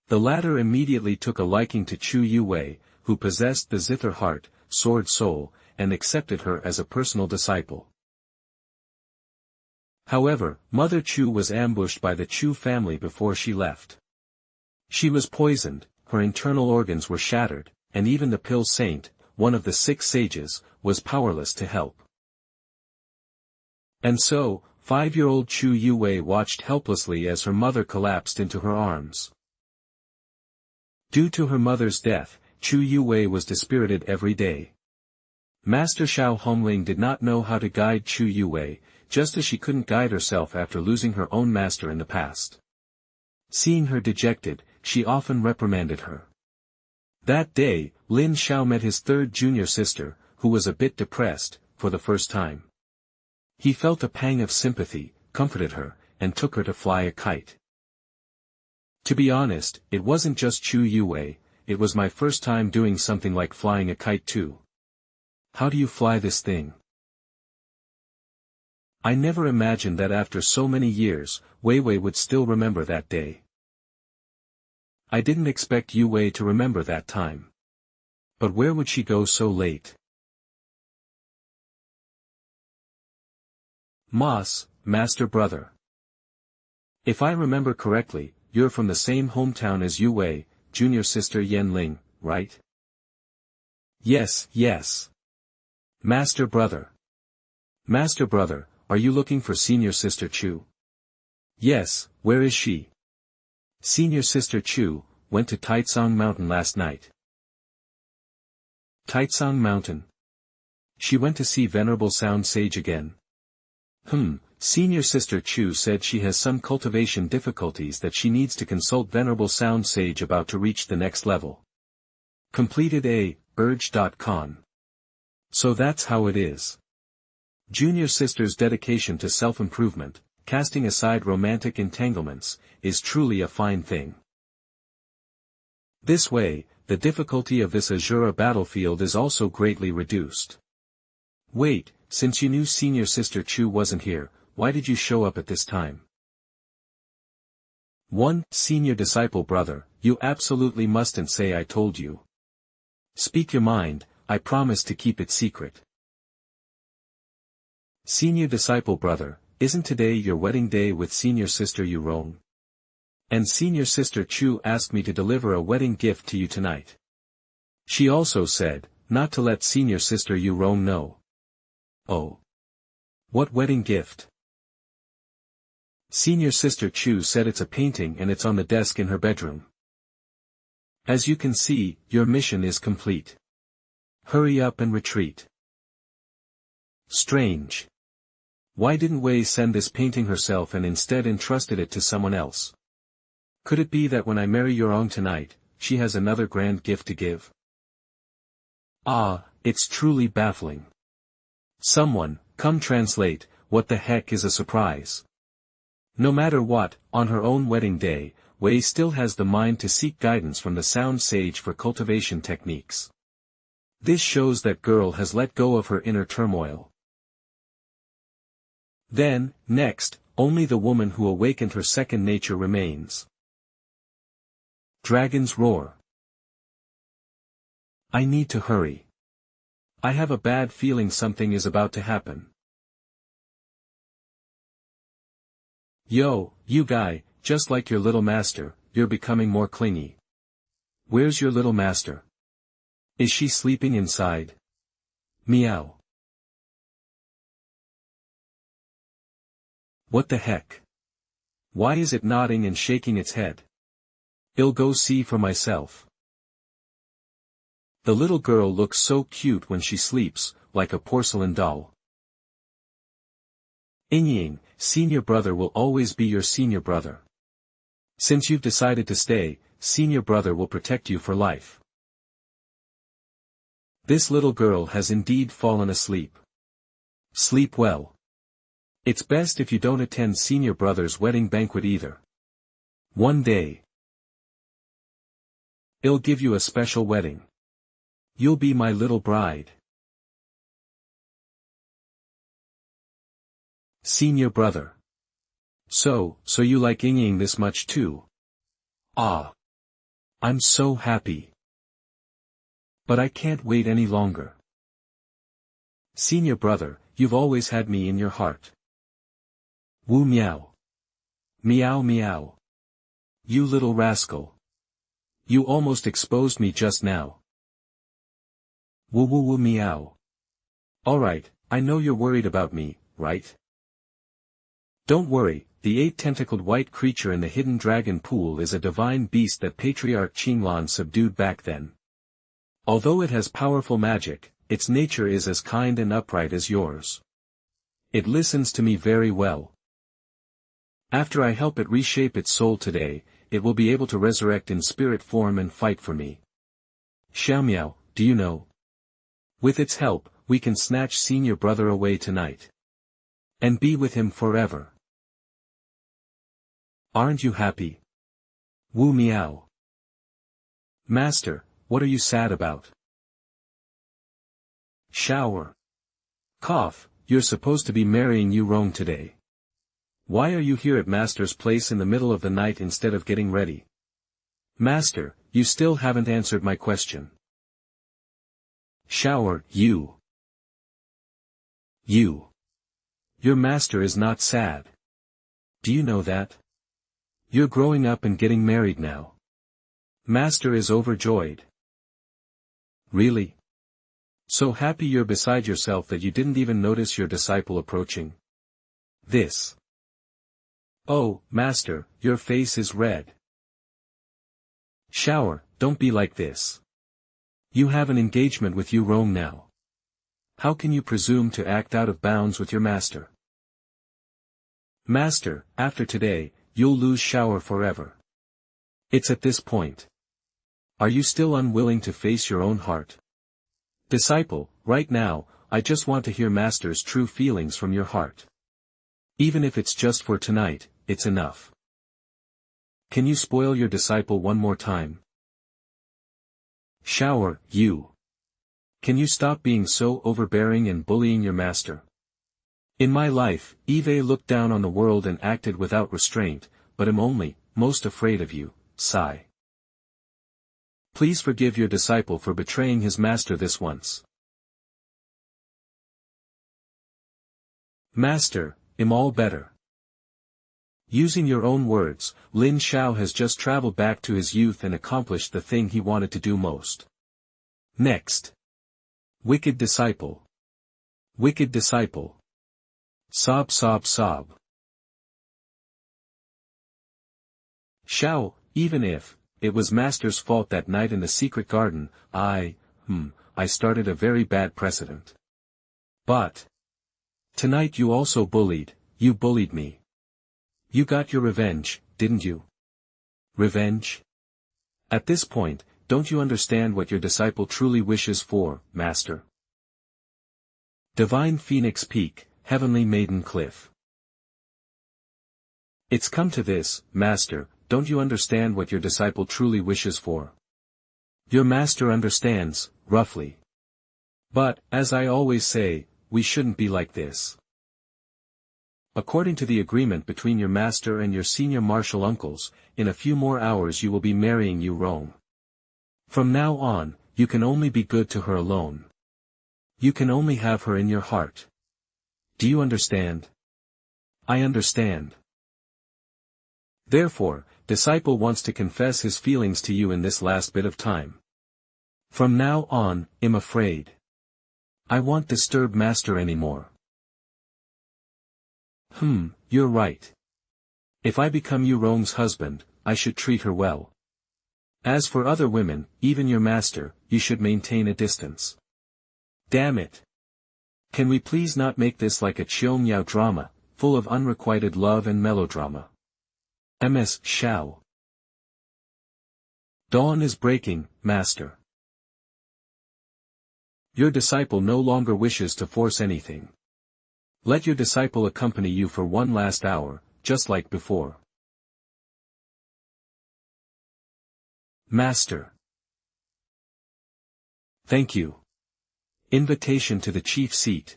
The latter immediately took a liking to Chu Yue, who possessed the zither heart, sword soul, and accepted her as a personal disciple. However, Mother Chu was ambushed by the Chu family before she left. She was poisoned, her internal organs were shattered, and even the pill saint, one of the 6 sages, was powerless to help. And so, 5-year-old Chu Yue watched helplessly as her mother collapsed into her arms. Due to her mother's death, Chu Yue was dispirited every day. Master Xiao Hongling did not know how to guide Chu Yue, just as she couldn't guide herself after losing her own master in the past. Seeing her dejected, she often reprimanded her. That day, Lin Xiao met his third junior sister, who was a bit depressed, for the first time. He felt a pang of sympathy, comforted her, and took her to fly a kite. To be honest, it wasn't just Chu Yue, it was my first time doing something like flying a kite too. How do you fly this thing? I never imagined that after so many years, Wei Wei would still remember that day. I didn't expect Yue to remember that time. But where would she go so late? Moss, Master Brother. If I remember correctly, you're from the same hometown as Yue, junior sister Yanling, right? Yes. Master Brother. Master Brother, are you looking for senior sister Chu? Yes, where is she? Senior sister Chu, went to Taicang Mountain last night. Taicang Mountain. She went to see Venerable Sound Sage again. Senior Sister Chu said she has some cultivation difficulties that she needs to consult Venerable Sound Sage about to reach the next level. Completed a urge.con. So that's how it is. Junior Sister's dedication to self-improvement, casting aside romantic entanglements, is truly a fine thing. This way, the difficulty of this Azura battlefield is also greatly reduced. Wait, since you knew Senior Sister Chu wasn't here, why did you show up at this time? 1. Senior Disciple Brother, you absolutely mustn't say I told you. Speak your mind, I promise to keep it secret. Senior Disciple Brother, isn't today your wedding day with Senior Sister Yurong? And Senior Sister Chu asked me to deliver a wedding gift to you tonight. She also said, not to let Senior Sister Yurong know. Oh. What wedding gift? Senior Sister Chu said it's a painting and it's on the desk in her bedroom. As you can see, your mission is complete. Hurry up and retreat. Strange. Why didn't Wei send this painting herself and instead entrusted it to someone else? Could it be that when I marry Yurong tonight, she has another grand gift to give? Ah, it's truly baffling. Someone, come translate, what the heck is a surprise? No matter what, on her own wedding day, Wei still has the mind to seek guidance from the Sound Sage for cultivation techniques. This shows that girl has let go of her inner turmoil. Then, next, only the woman who awakened her second nature remains. Dragon's Roar. I need to hurry. I have a bad feeling something is about to happen. Yo, you guy, just like your little master, you're becoming more clingy. Where's your little master? Is she sleeping inside? Meow. What the heck? Why is it nodding and shaking its head? I'll go see for myself. The little girl looks so cute when she sleeps, like a porcelain doll. Ying, senior brother will always be your senior brother. Since you've decided to stay, senior brother will protect you for life. This little girl has indeed fallen asleep. Sleep well. It's best if you don't attend senior brother's wedding banquet either. One day, I'll give you a special wedding. You'll be my little bride. Senior brother. So you like Ying this much too? Ah. I'm so happy. But I can't wait any longer. Senior brother, you've always had me in your heart. Woo meow. Meow meow. You little rascal. You almost exposed me just now. Woo woo woo meow. Alright, I know you're worried about me, right? Don't worry, the 8-tentacled white creature in the hidden dragon pool is a divine beast that Patriarch Qinglan subdued back then. Although it has powerful magic, its nature is as kind and upright as yours. It listens to me very well. After I help it reshape its soul today, it will be able to resurrect in spirit form and fight for me. Xiaomiao, do you know? With its help, we can snatch senior brother away tonight. And be with him forever. Aren't you happy? Woo meow. Master, what are you sad about? Shower. Cough, you're supposed to be marrying Yurong today. Why are you here at Master's place in the middle of the night instead of getting ready? Master, you still haven't answered my question. Shower, you. Your master is not sad. Do you know that? You're growing up and getting married now. Master is overjoyed. Really? So happy you're beside yourself that you didn't even notice your disciple approaching. This. Oh, Master, your face is red. Shower, don't be like this. You have an engagement with Yurong now. How can you presume to act out of bounds with your master? Master, after today, you'll lose Xiao forever. It's at this point. Are you still unwilling to face your own heart? Disciple, right now, I just want to hear Master's true feelings from your heart. Even if it's just for tonight, it's enough. Can you spoil your disciple one more time? Xiao, you. Can you stop being so overbearing and bullying your master? In my life, Eve looked down on the world and acted without restraint, but am only, most afraid of you, sigh. Please forgive your disciple for betraying his master this once. Master, am all better. Using your own words, Lin Xiao has just traveled back to his youth and accomplished the thing he wanted to do most. Next. Wicked disciple. Wicked disciple. Sob sob sob. Xiao, even if it was Master's fault that night in the secret garden, I started a very bad precedent. But tonight you also bullied me. You got your revenge, didn't you? Revenge? At this point, don't you understand what your disciple truly wishes for, Master? Divine Phoenix Peak, Heavenly Maiden Cliff. It's come to this, Master, don't you understand what your disciple truly wishes for? Your master understands, roughly. But, as I always say, we shouldn't be like this. According to the agreement between your master and your senior martial uncles, in a few more hours you will be marrying Yu Rong. From now on, you can only be good to her alone. You can only have her in your heart. Do you understand? I understand. Therefore, disciple wants to confess his feelings to you in this last bit of time. From now on, I'm afraid. I won't disturb master anymore. You're right. If I become Yu Rong's husband, I should treat her well. As for other women, even your master, you should maintain a distance. Damn it. Can we please not make this like a Qiong drama, full of unrequited love and melodrama? Ms. Xiao. Dawn is breaking, Master. Your disciple no longer wishes to force anything. Let your disciple accompany you for one last hour, just like before. Master. Thank you. Invitation to the chief seat.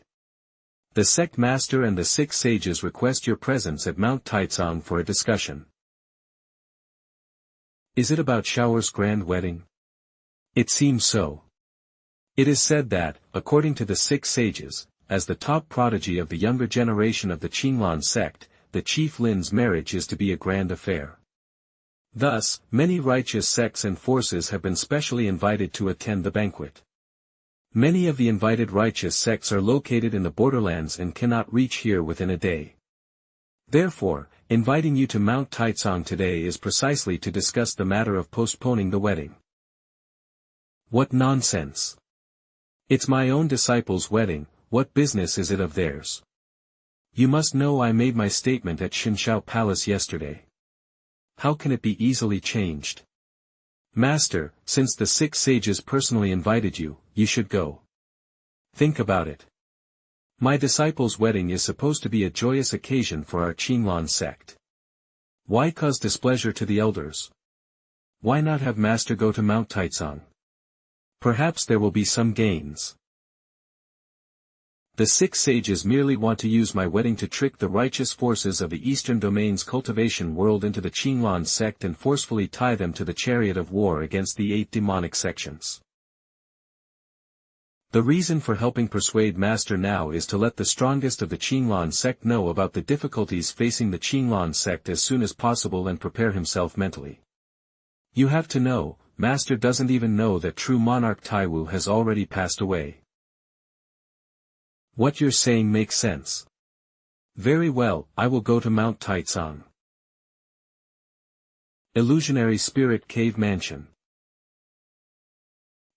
The sect master and the 6 sages request your presence at Mount Taizong for a discussion. Is it about Xiao's grand wedding? It seems so. It is said that, according to the 6 sages, as the top prodigy of the younger generation of the Qinglan sect, the chief Lin's marriage is to be a grand affair. Thus, many righteous sects and forces have been specially invited to attend the banquet. Many of the invited righteous sects are located in the borderlands and cannot reach here within a day. Therefore, inviting you to Mount Taizong today is precisely to discuss the matter of postponing the wedding. What nonsense! It's my own disciple's wedding, what business is it of theirs? You must know I made my statement at Xinxiao Palace yesterday. How can it be easily changed? Master, since the 6 sages personally invited you, you should go. Think about it. My disciple's wedding is supposed to be a joyous occasion for our Qinglan sect. Why cause displeasure to the elders? Why not have Master go to Mount Taizong? Perhaps there will be some gains. The 6 sages merely want to use my wedding to trick the righteous forces of the Eastern Domain's cultivation world into the Qinglan sect and forcefully tie them to the chariot of war against the 8 demonic sections. The reason for helping persuade Master now is to let the strongest of the Qinglan sect know about the difficulties facing the Qinglan sect as soon as possible and prepare himself mentally. You have to know, Master doesn't even know that true monarch Taiwu has already passed away. What you're saying makes sense. Very well, I will go to Mount Taizong. Illusionary Spirit Cave Mansion.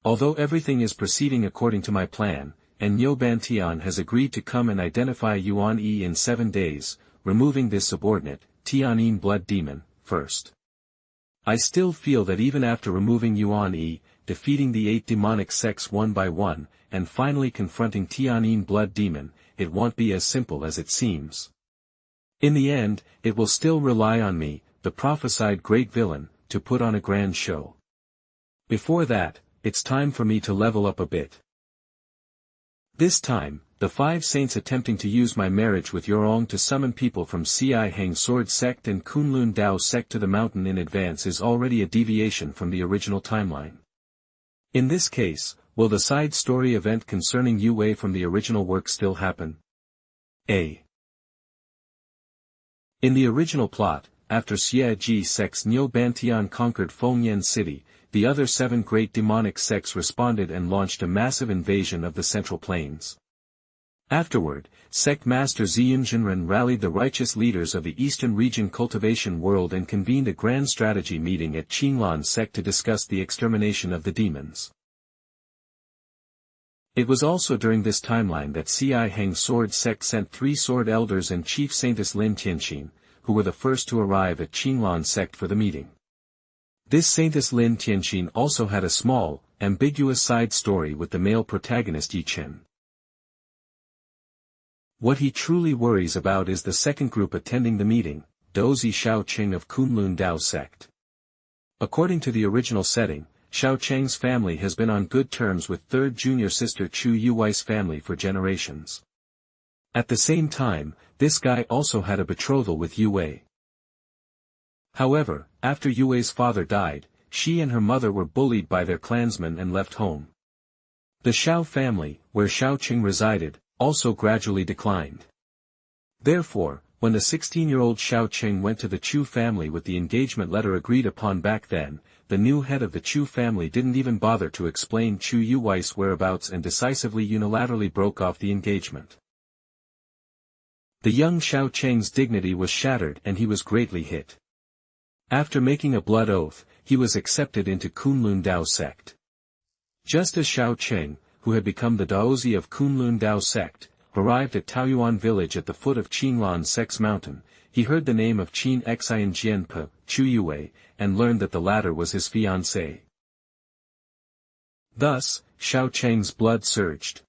Although everything is proceeding according to my plan, and Niu Bantian has agreed to come and identify Yuan Yi in 7 days, removing this subordinate, Tianyin blood demon, first. I still feel that even after removing Yuan Yi, defeating the 8 demonic sects one by one, and finally confronting Tianyin blood demon, it won't be as simple as it seems. In the end, it will still rely on me, the prophesied great villain, to put on a grand show. Before that, it's time for me to level up a bit. This time, the 5 saints attempting to use my marriage with Yorong to summon people from Ci Hang Sword Sect and Kunlun Dao Sect to the mountain in advance is already a deviation from the original timeline. In this case, will the side story event concerning Yue Wei from the original work still happen? A. In the original plot, after Xie Ji sect's Neo Bantian conquered Fengyan City, the other 7 great demonic sects responded and launched a massive invasion of the Central Plains. Afterward, sect master Ziyunjinren rallied the righteous leaders of the Eastern region cultivation world and convened a grand strategy meeting at Qinglan sect to discuss the extermination of the demons. It was also during this timeline that Ci Hang Sword Sect sent 3 sword elders and chief saintess Lin Xiao, who were the first to arrive at Qinglan sect for the meeting. This saintess Lin Xiao also had a small, ambiguous side story with the male protagonist Ye Chen. What he truly worries about is the second group attending the meeting, Dozi Shaoqing of Kunlun Dao sect. According to the original setting, Shaoqing's family has been on good terms with third junior sister Chu Yuwei's family for generations. At the same time, this guy also had a betrothal with Yue Wei. However, after Yue Wei's father died, she and her mother were bullied by their clansmen and left home. The Shao family, where Shaoqing resided, also gradually declined. Therefore, when the 16-year-old Shaoqing went to the Chu family with the engagement letter agreed upon back then, the new head of the Chu family didn't even bother to explain Chu Yuwei's whereabouts and decisively unilaterally broke off the engagement. The young Shaoqing's dignity was shattered and he was greatly hit. After making a blood oath, he was accepted into Kunlun Dao sect. Just as Shaoqing, who had become the Daozi of Kunlun Dao sect, arrived at Taoyuan village at the foot of Qinglan sect's mountain, he heard the name of Qin Xian Jianpe, Chu Yue, and learned that the latter was his fiancée. Thus, Shaoqing's blood surged.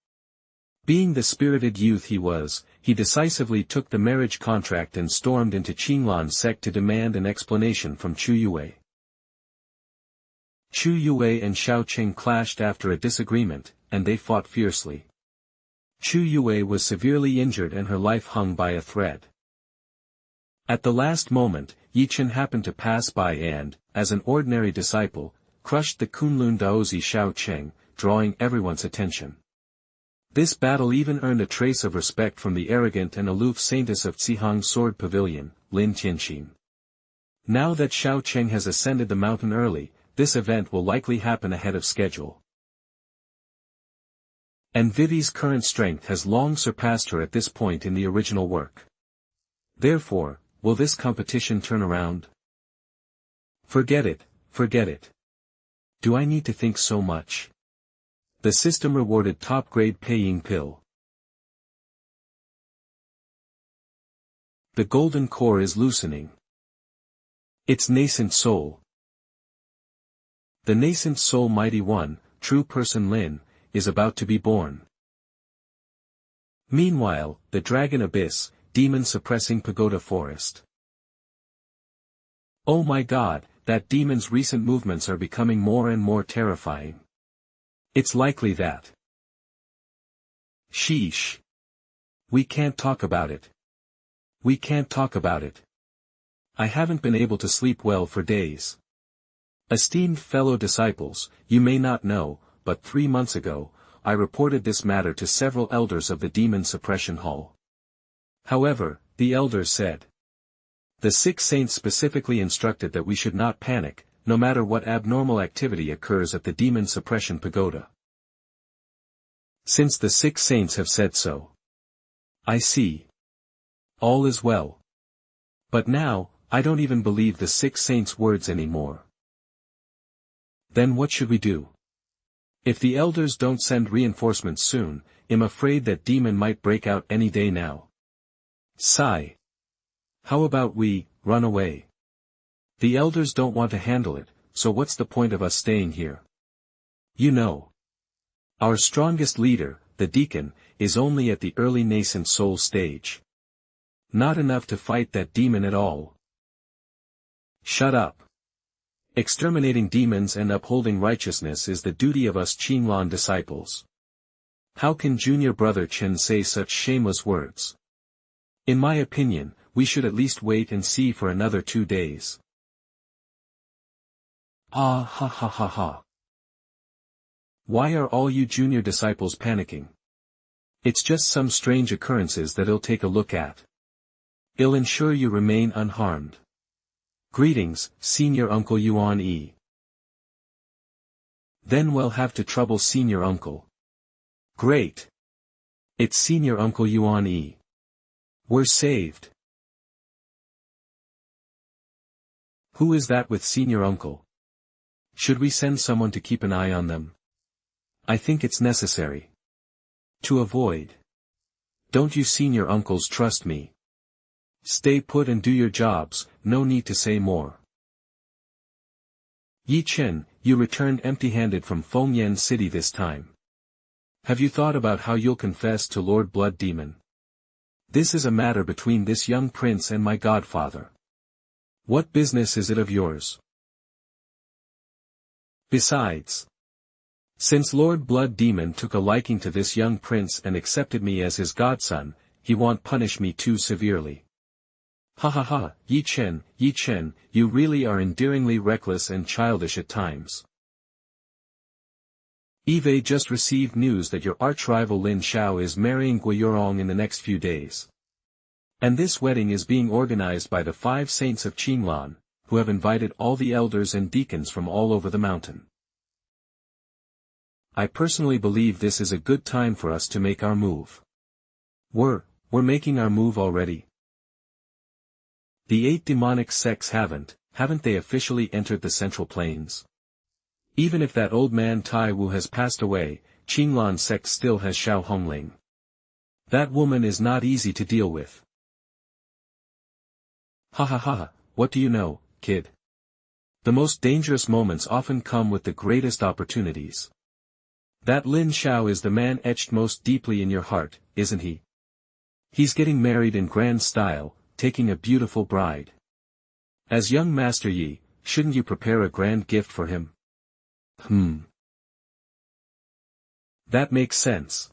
Being the spirited youth he was, he decisively took the marriage contract and stormed into Qinglan sect to demand an explanation from Chu Yue. Chu Yue and Shaoqing clashed after a disagreement, and they fought fiercely. Chu Yue was severely injured and her life hung by a thread. At the last moment, Ye Chen happened to pass by and, as an ordinary disciple, crushed the Kunlun Daozi Shaoqing, drawing everyone's attention. This battle even earned a trace of respect from the arrogant and aloof saintess of Cihang Sword Pavilion, Lin Xiao. Now that Shaoqing has ascended the mountain early, this event will likely happen ahead of schedule. And Vivi's current strength has long surpassed her at this point in the original work. Therefore, will this competition turn around? Forget it, forget it. Do I need to think so much? The system rewarded top-grade paying pill. The golden core is loosening. Its nascent soul. The nascent soul mighty one, true person Lin, is about to be born. Meanwhile, the dragon abyss, demon-suppressing pagoda forest. Oh my god, that demon's recent movements are becoming more and more terrifying. It's likely that. Sheesh. We can't talk about it. We can't talk about it. I haven't been able to sleep well for days. Esteemed fellow disciples, you may not know, but 3 months ago, I reported this matter to several elders of the Demon Suppression Hall. However, the elders said. The 6 saints specifically instructed that we should not panic, no matter what abnormal activity occurs at the Demon Suppression Pagoda. Since the 6 saints have said so. I see. All is well. But now, I don't even believe the 6 saints' words anymore. Then what should we do? If the elders don't send reinforcements soon, I'm afraid that demon might break out any day now. Sigh. How about we run away? The elders don't want to handle it, so what's the point of us staying here? You know. Our strongest leader, the deacon, is only at the early nascent soul stage. Not enough to fight that demon at all. Shut up. Exterminating demons and upholding righteousness is the duty of us Qinlan disciples. How can junior brother Chen say such shameless words? In my opinion, we should at least wait and see for another 2 days. Ah ha ha ha ha. Why are all you junior disciples panicking? It's just some strange occurrences that I'll take a look at. I'll ensure you remain unharmed. Greetings, Senior Uncle Yuan E. Then we'll have to trouble Senior Uncle. Great. It's Senior Uncle Yuan E. We're saved. Who is that with Senior Uncle? Should we send someone to keep an eye on them? I think it's necessary. To avoid. Don't you Senior Uncles trust me? Stay put and do your jobs, no need to say more. Ye Chen, you returned empty-handed from Fengyan City this time. Have you thought about how you'll confess to Lord Blood Demon? This is a matter between this young prince and my godfather. What business is it of yours? Besides, since Lord Blood Demon took a liking to this young prince and accepted me as his godson, he won't punish me too severely. Ha ha ha, Ye Chen, you really are endearingly reckless and childish at times. Eve just received news that your arch-rival Lin Xiao is marrying Guiyurong in the next few days. And this wedding is being organized by the 5 saints of Qinlan, who have invited all the elders and deacons from all over the mountain. I personally believe this is a good time for us to make our move. We're making our move already. The 8 demonic sects haven't they officially entered the Central Plains? Even if that old man Tai Wu has passed away, Qinlan sect still has Xiao Hongling. That woman is not easy to deal with. Ha ha ha, what do you know, kid? The most dangerous moments often come with the greatest opportunities. That Lin Xiao is the man etched most deeply in your heart, isn't he? He's getting married in grand style, taking a beautiful bride. As young Master Yi, shouldn't you prepare a grand gift for him? That makes sense.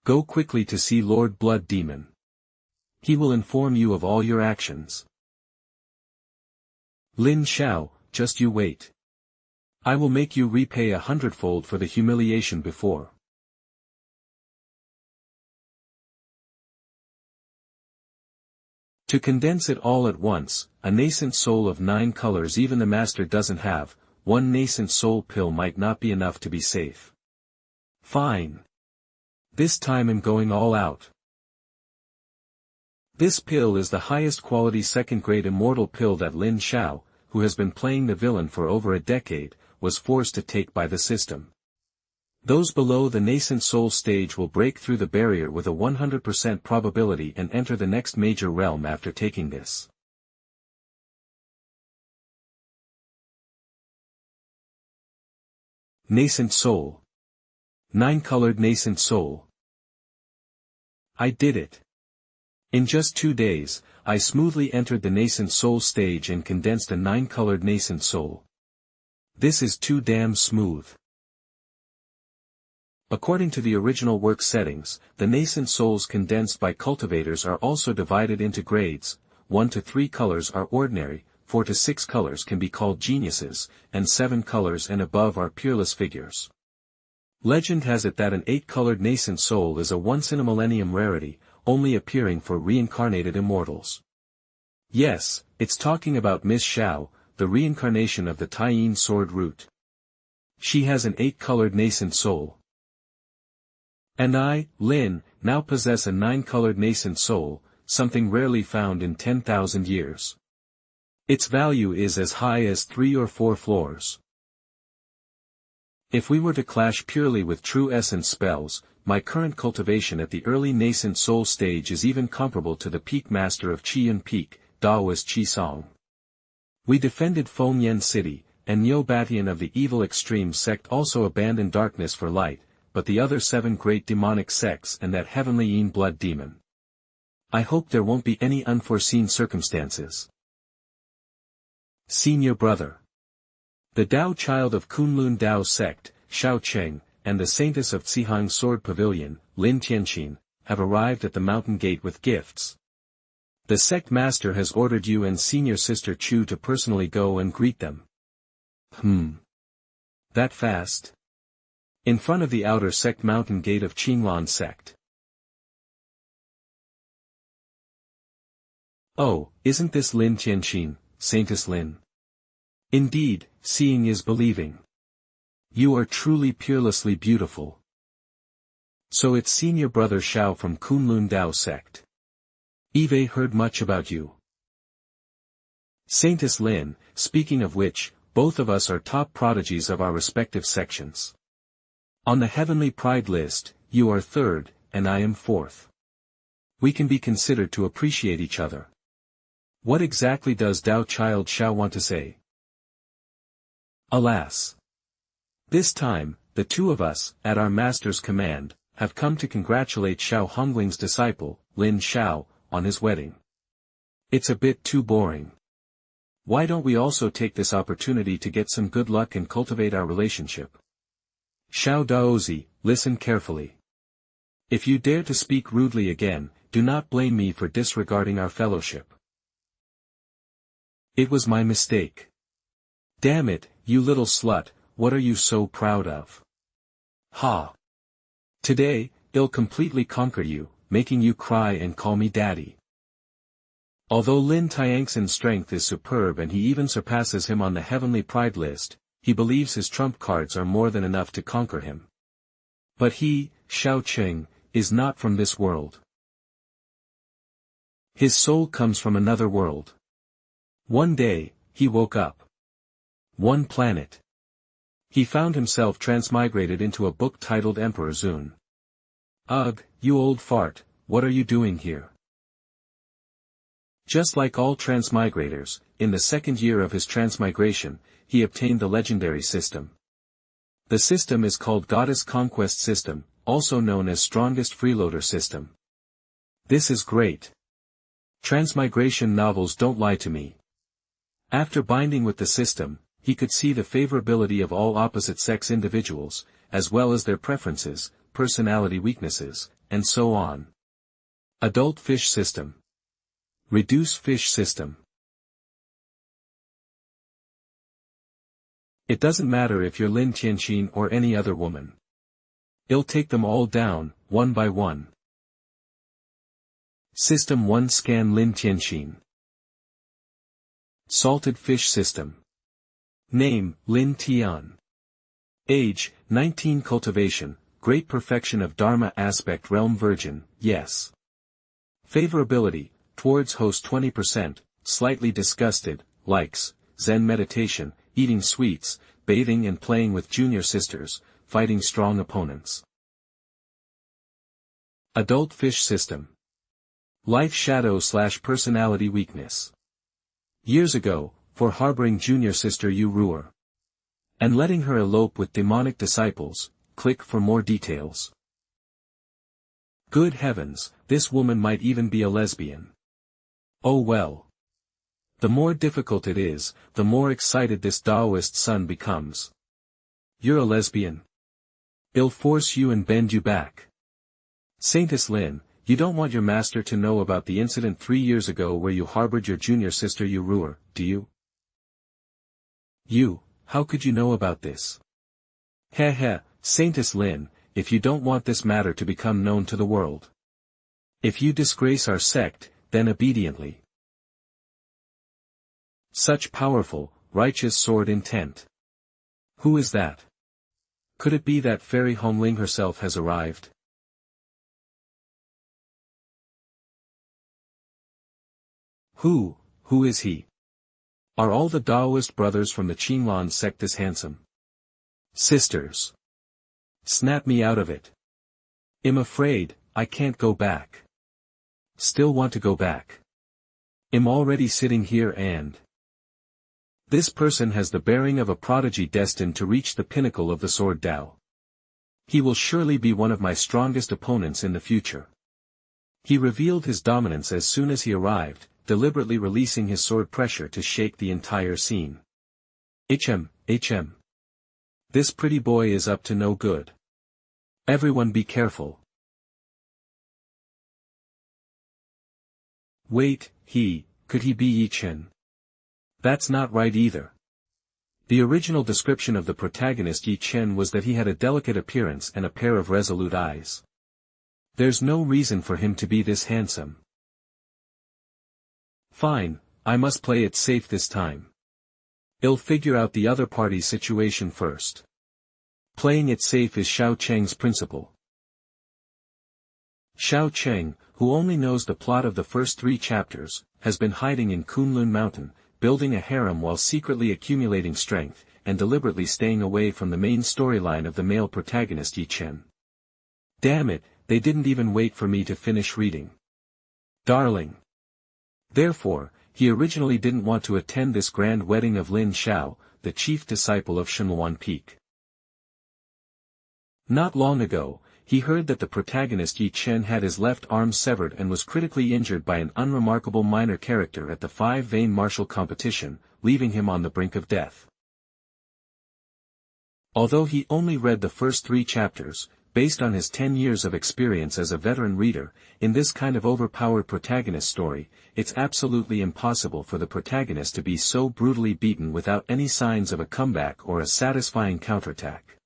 Go quickly to see Lord Blood Demon. He will inform you of all your actions. Lin Xiao, just you wait. I will make you repay 100-fold for the humiliation before. To condense it all at once, a nascent soul of 9 colors even the master doesn't have, 1 nascent soul pill might not be enough to be safe. Fine. This time I'm going all out. This pill is the highest quality second-grade immortal pill that Lin Xiao, who has been playing the villain for over a decade, was forced to take by the system. Those below the nascent soul stage will break through the barrier with a 100% probability and enter the next major realm after taking this. Nascent soul. 9-colored nascent soul. I did it. In just 2 days, I smoothly entered the nascent soul stage and condensed a 9-colored nascent soul. This is too damn smooth. According to the original work settings, the nascent souls condensed by cultivators are also divided into grades. 1 to 3 colors are ordinary, 4 to 6 colors can be called geniuses, and 7 colors and above are peerless figures. Legend has it that an 8-colored nascent soul is a once-in-a-millennium rarity, only appearing for reincarnated immortals. Yes, it's talking about Miss Xiao, the reincarnation of the Taiyin sword root. She has an 8-colored nascent soul. And I, Lin, now possess a 9-colored nascent soul, something rarely found in 10,000 years. Its value is as high as 3 or 4 floors. If we were to clash purely with true essence spells, my current cultivation at the early nascent soul stage is even comparable to the peak master of Qiyun Peak, Daoist Qisong. We defended Fengyan City, and Neobatian of the evil extreme sect also abandoned darkness for light, but the other 7 great demonic sects and that heavenly Yin blood demon. I hope there won't be any unforeseen circumstances. Senior brother. The Dao child of Kunlun Dao sect, Shao Cheng, and the saintess of Zihang Sword Pavilion, Lin Xiao, have arrived at the mountain gate with gifts. The sect master has ordered you and senior sister Chu to personally go and greet them. That fast? In front of the outer sect mountain gate of Qinglan sect. Oh, isn't this Lin Xiao, Saintess Lin? Indeed, seeing is believing. You are truly peerlessly beautiful. So it's senior brother Xiao from Kunlun Dao sect. Eve heard much about you. Saintess Lin, speaking of which, both of us are top prodigies of our respective sections. On the heavenly pride list, you are 3rd, and I am 4th. We can be considered to appreciate each other. What exactly does Dao child Xiao want to say? Alas! This time, the 2 of us, at our master's command, have come to congratulate Xiao Hongling's disciple, Lin Xiao, on his wedding. It's a bit too boring. Why don't we also take this opportunity to get some good luck and cultivate our relationship? Xiao Daozi, listen carefully. If you dare to speak rudely again, do not blame me for disregarding our fellowship. It was my mistake. Damn it, you little slut, what are you so proud of? Ha! Today, I'll completely conquer you, making you cry and call me daddy. Although Lin Tianxin's strength is superb and he even surpasses him on the heavenly pride list, he believes his trump cards are more than enough to conquer him. But he, Shao Cheng, is not from this world. His soul comes from another world. One day, he woke up. One planet. He found himself transmigrated into a book titled Emperor Zun. Ugh, you old fart, what are you doing here? Just like all transmigrators, in the 2nd year of his transmigration, he obtained the legendary system. The system is called Goddess Conquest System, also known as Strongest Freeloader System. This is great. Transmigration novels don't lie to me. After binding with the system, he could see the favorability of all opposite-sex individuals, as well as their preferences, personality weaknesses, and so on. Adult Fish System. Reduce Fish System. It doesn't matter if you're Lin Xiao or any other woman. I'll take them all down, one by one. System 1 Scan Lin Xiao. Salted Fish System. Name, Lin Tian. Age, 19. Cultivation, great perfection of Dharma aspect realm virgin, yes. Favorability, towards host 20%, slightly disgusted, likes, Zen meditation, eating sweets, bathing and playing with junior sisters, fighting strong opponents. Adult Fish System. Life shadow / personality weakness. Years ago, for harboring junior sister Yu Ruer. And letting her elope with demonic disciples, click for more details. Good heavens, this woman might even be a lesbian. Oh well. The more difficult it is, the more excited this Daoist son becomes. You're a lesbian? I'll force you and bend you back. Saintess Lin, you don't want your master to know about the incident 3 years ago where you harbored your junior sister Yu Ruer, do you? You, how could you know about this? Heh, Saintess Lin, if you don't want this matter to become known to the world. If you disgrace our sect, then obediently. Such powerful, righteous sword intent. Who is that? Could it be that fairy Hongling herself has arrived? Who is he? Are all the Daoist brothers from the Qinglan sect as handsome? Sisters. Snap me out of it. I'm afraid, I can't go back. Still want to go back. am already sitting here and... This person has the bearing of a prodigy destined to reach the pinnacle of the sword Tao. He will surely be one of my strongest opponents in the future. He revealed his dominance as soon as he arrived, deliberately releasing his sword pressure to shake the entire scene. HM. This pretty boy is up to no good. Everyone be careful. Wait, could he be Ye Chen? That's not right either. The original description of the protagonist Ye Chen was that he had a delicate appearance and a pair of resolute eyes. There's no reason for him to be this handsome. Fine, I must play it safe this time. I'll figure out the other party's situation first. Playing it safe is Xiao Cheng's principle. Xiao Cheng, who only knows the plot of the first 3 chapters, has been hiding in Kunlun Mountain, building a harem while secretly accumulating strength, and deliberately staying away from the main storyline of the male protagonist Ye Chen. Damn it, they didn't even wait for me to finish reading. Darling. Therefore, he originally didn't want to attend this grand wedding of Lin Xiao, the chief disciple of Shenluan Peak. Not long ago, he heard that the protagonist Ye Chen had his left arm severed and was critically injured by an unremarkable minor character at the 5-vein martial competition, leaving him on the brink of death. Although he only read the first 3 chapters, based on his 10 years of experience as a veteran reader, in this kind of overpowered protagonist story, it's absolutely impossible for the protagonist to be so brutally beaten without any signs of a comeback or a satisfying counterattack.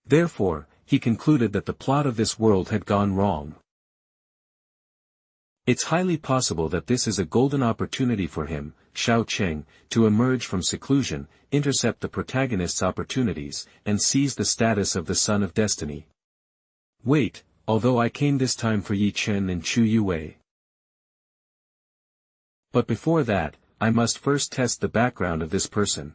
Therefore, he concluded that the plot of this world had gone wrong. It's highly possible that this is a golden opportunity for him, Xiao Cheng, to emerge from seclusion, intercept the protagonist's opportunities, and seize the status of the Son of Destiny. Wait, although I came this time for Ye Chen and Chu Yue. But before that, I must first test the background of this person.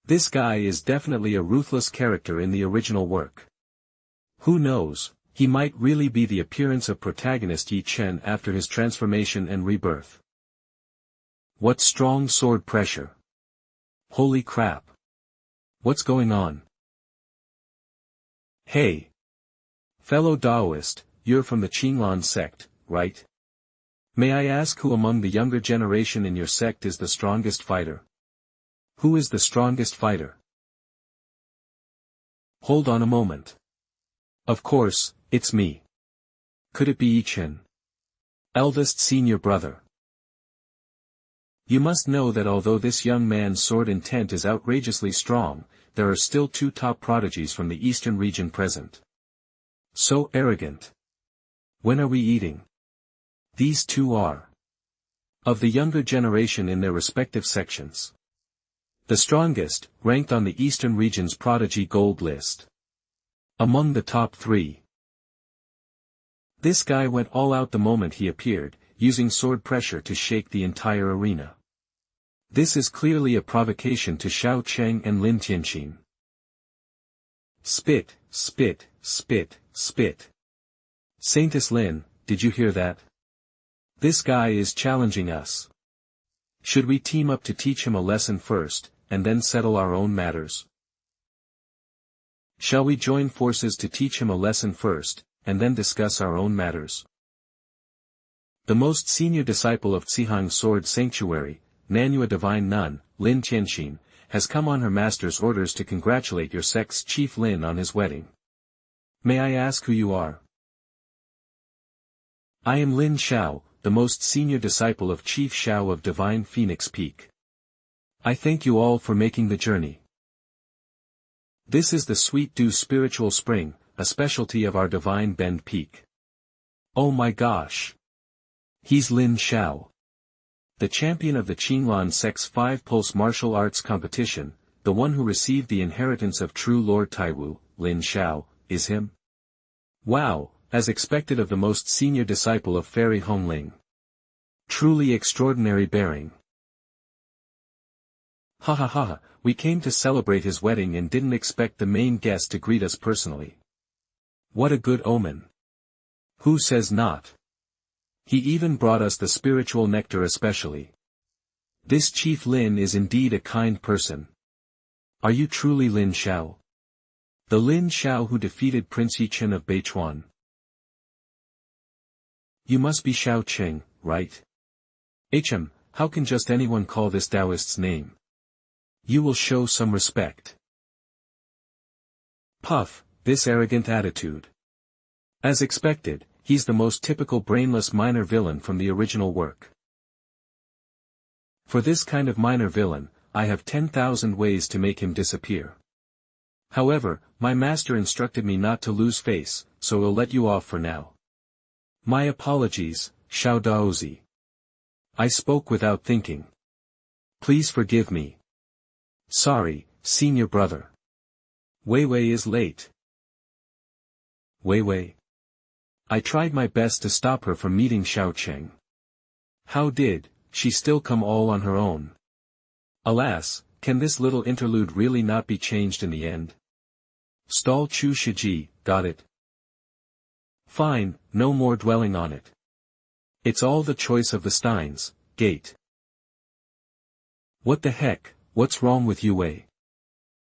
This guy is definitely a ruthless character in the original work. Who knows, he might really be the appearance of protagonist Ye Chen after his transformation and rebirth. What strong sword pressure. Holy crap. What's going on? Hey. Fellow Taoist, you're from the Verdant Sect, right? May I ask who among the younger generation in your sect is the strongest fighter? Who is the strongest fighter? Hold on a moment. Of course, it's me. Could it be Ye Chen? Eldest senior brother. You must know that although this young man's sword intent is outrageously strong, there are still 2 top prodigies from the eastern region present. So arrogant. When are we eating? These 2 are of the younger generation in their respective sections. The strongest, ranked on the eastern region's prodigy gold list. Among the top 3. This guy went all out the moment he appeared, using sword pressure to shake the entire arena. This is clearly a provocation to Xiao Cheng and Lin Xiao. Spit, spit, spit, spit. Saintess Lin, did you hear that? This guy is challenging us. Should we team up to teach him a lesson first, and then settle our own matters? Shall we join forces to teach him a lesson first, and then discuss our own matters? The most senior disciple of Zihang's Sword Sanctuary, Nanua Divine Nun, Lin Xiao, has come on her master's orders to congratulate your sect's chief Lin on his wedding. May I ask who you are? I am Lin Xiao, the most senior disciple of Chief Xiao of Divine Phoenix Peak. I thank you all for making the journey. This is the Sweet Dew Spiritual Spring, a specialty of our Divine Bend Peak. Oh my gosh! He's Lin Xiao. The champion of the Qinglan Sect's 5-pulse martial arts competition, the one who received the inheritance of true Lord Taiwu, Lin Xiao, is him? Wow, as expected of the most senior disciple of Fairy Hongling. Truly extraordinary bearing. Ha ha ha, we came to celebrate his wedding and didn't expect the main guest to greet us personally. What a good omen. Who says not? He even brought us the spiritual nectar especially. This Chief Lin is indeed a kind person. Are you truly Lin Xiao? The Lin Xiao who defeated Prince Ye Chen of Beichuan? You must be Xiao Qing, right? Hm, how can just anyone call this Taoist's name? You will show some respect. Puff, this arrogant attitude. As expected, he's the most typical brainless minor villain from the original work. For this kind of minor villain, I have 10,000 ways to make him disappear. However, my master instructed me not to lose face, so I'll let you off for now. My apologies, Xiao Daozi. I spoke without thinking. Please forgive me. Sorry, senior brother. Wei Wei is late. Wei Wei. I tried my best to stop her from meeting Xiao Qing. How did she still come all on her own? Alas, can this little interlude really not be changed in the end? Stall Chu Shiji, got it. Fine, no more dwelling on it. It's all the choice of the Steins, gate. What the heck, what's wrong with Yue Wei?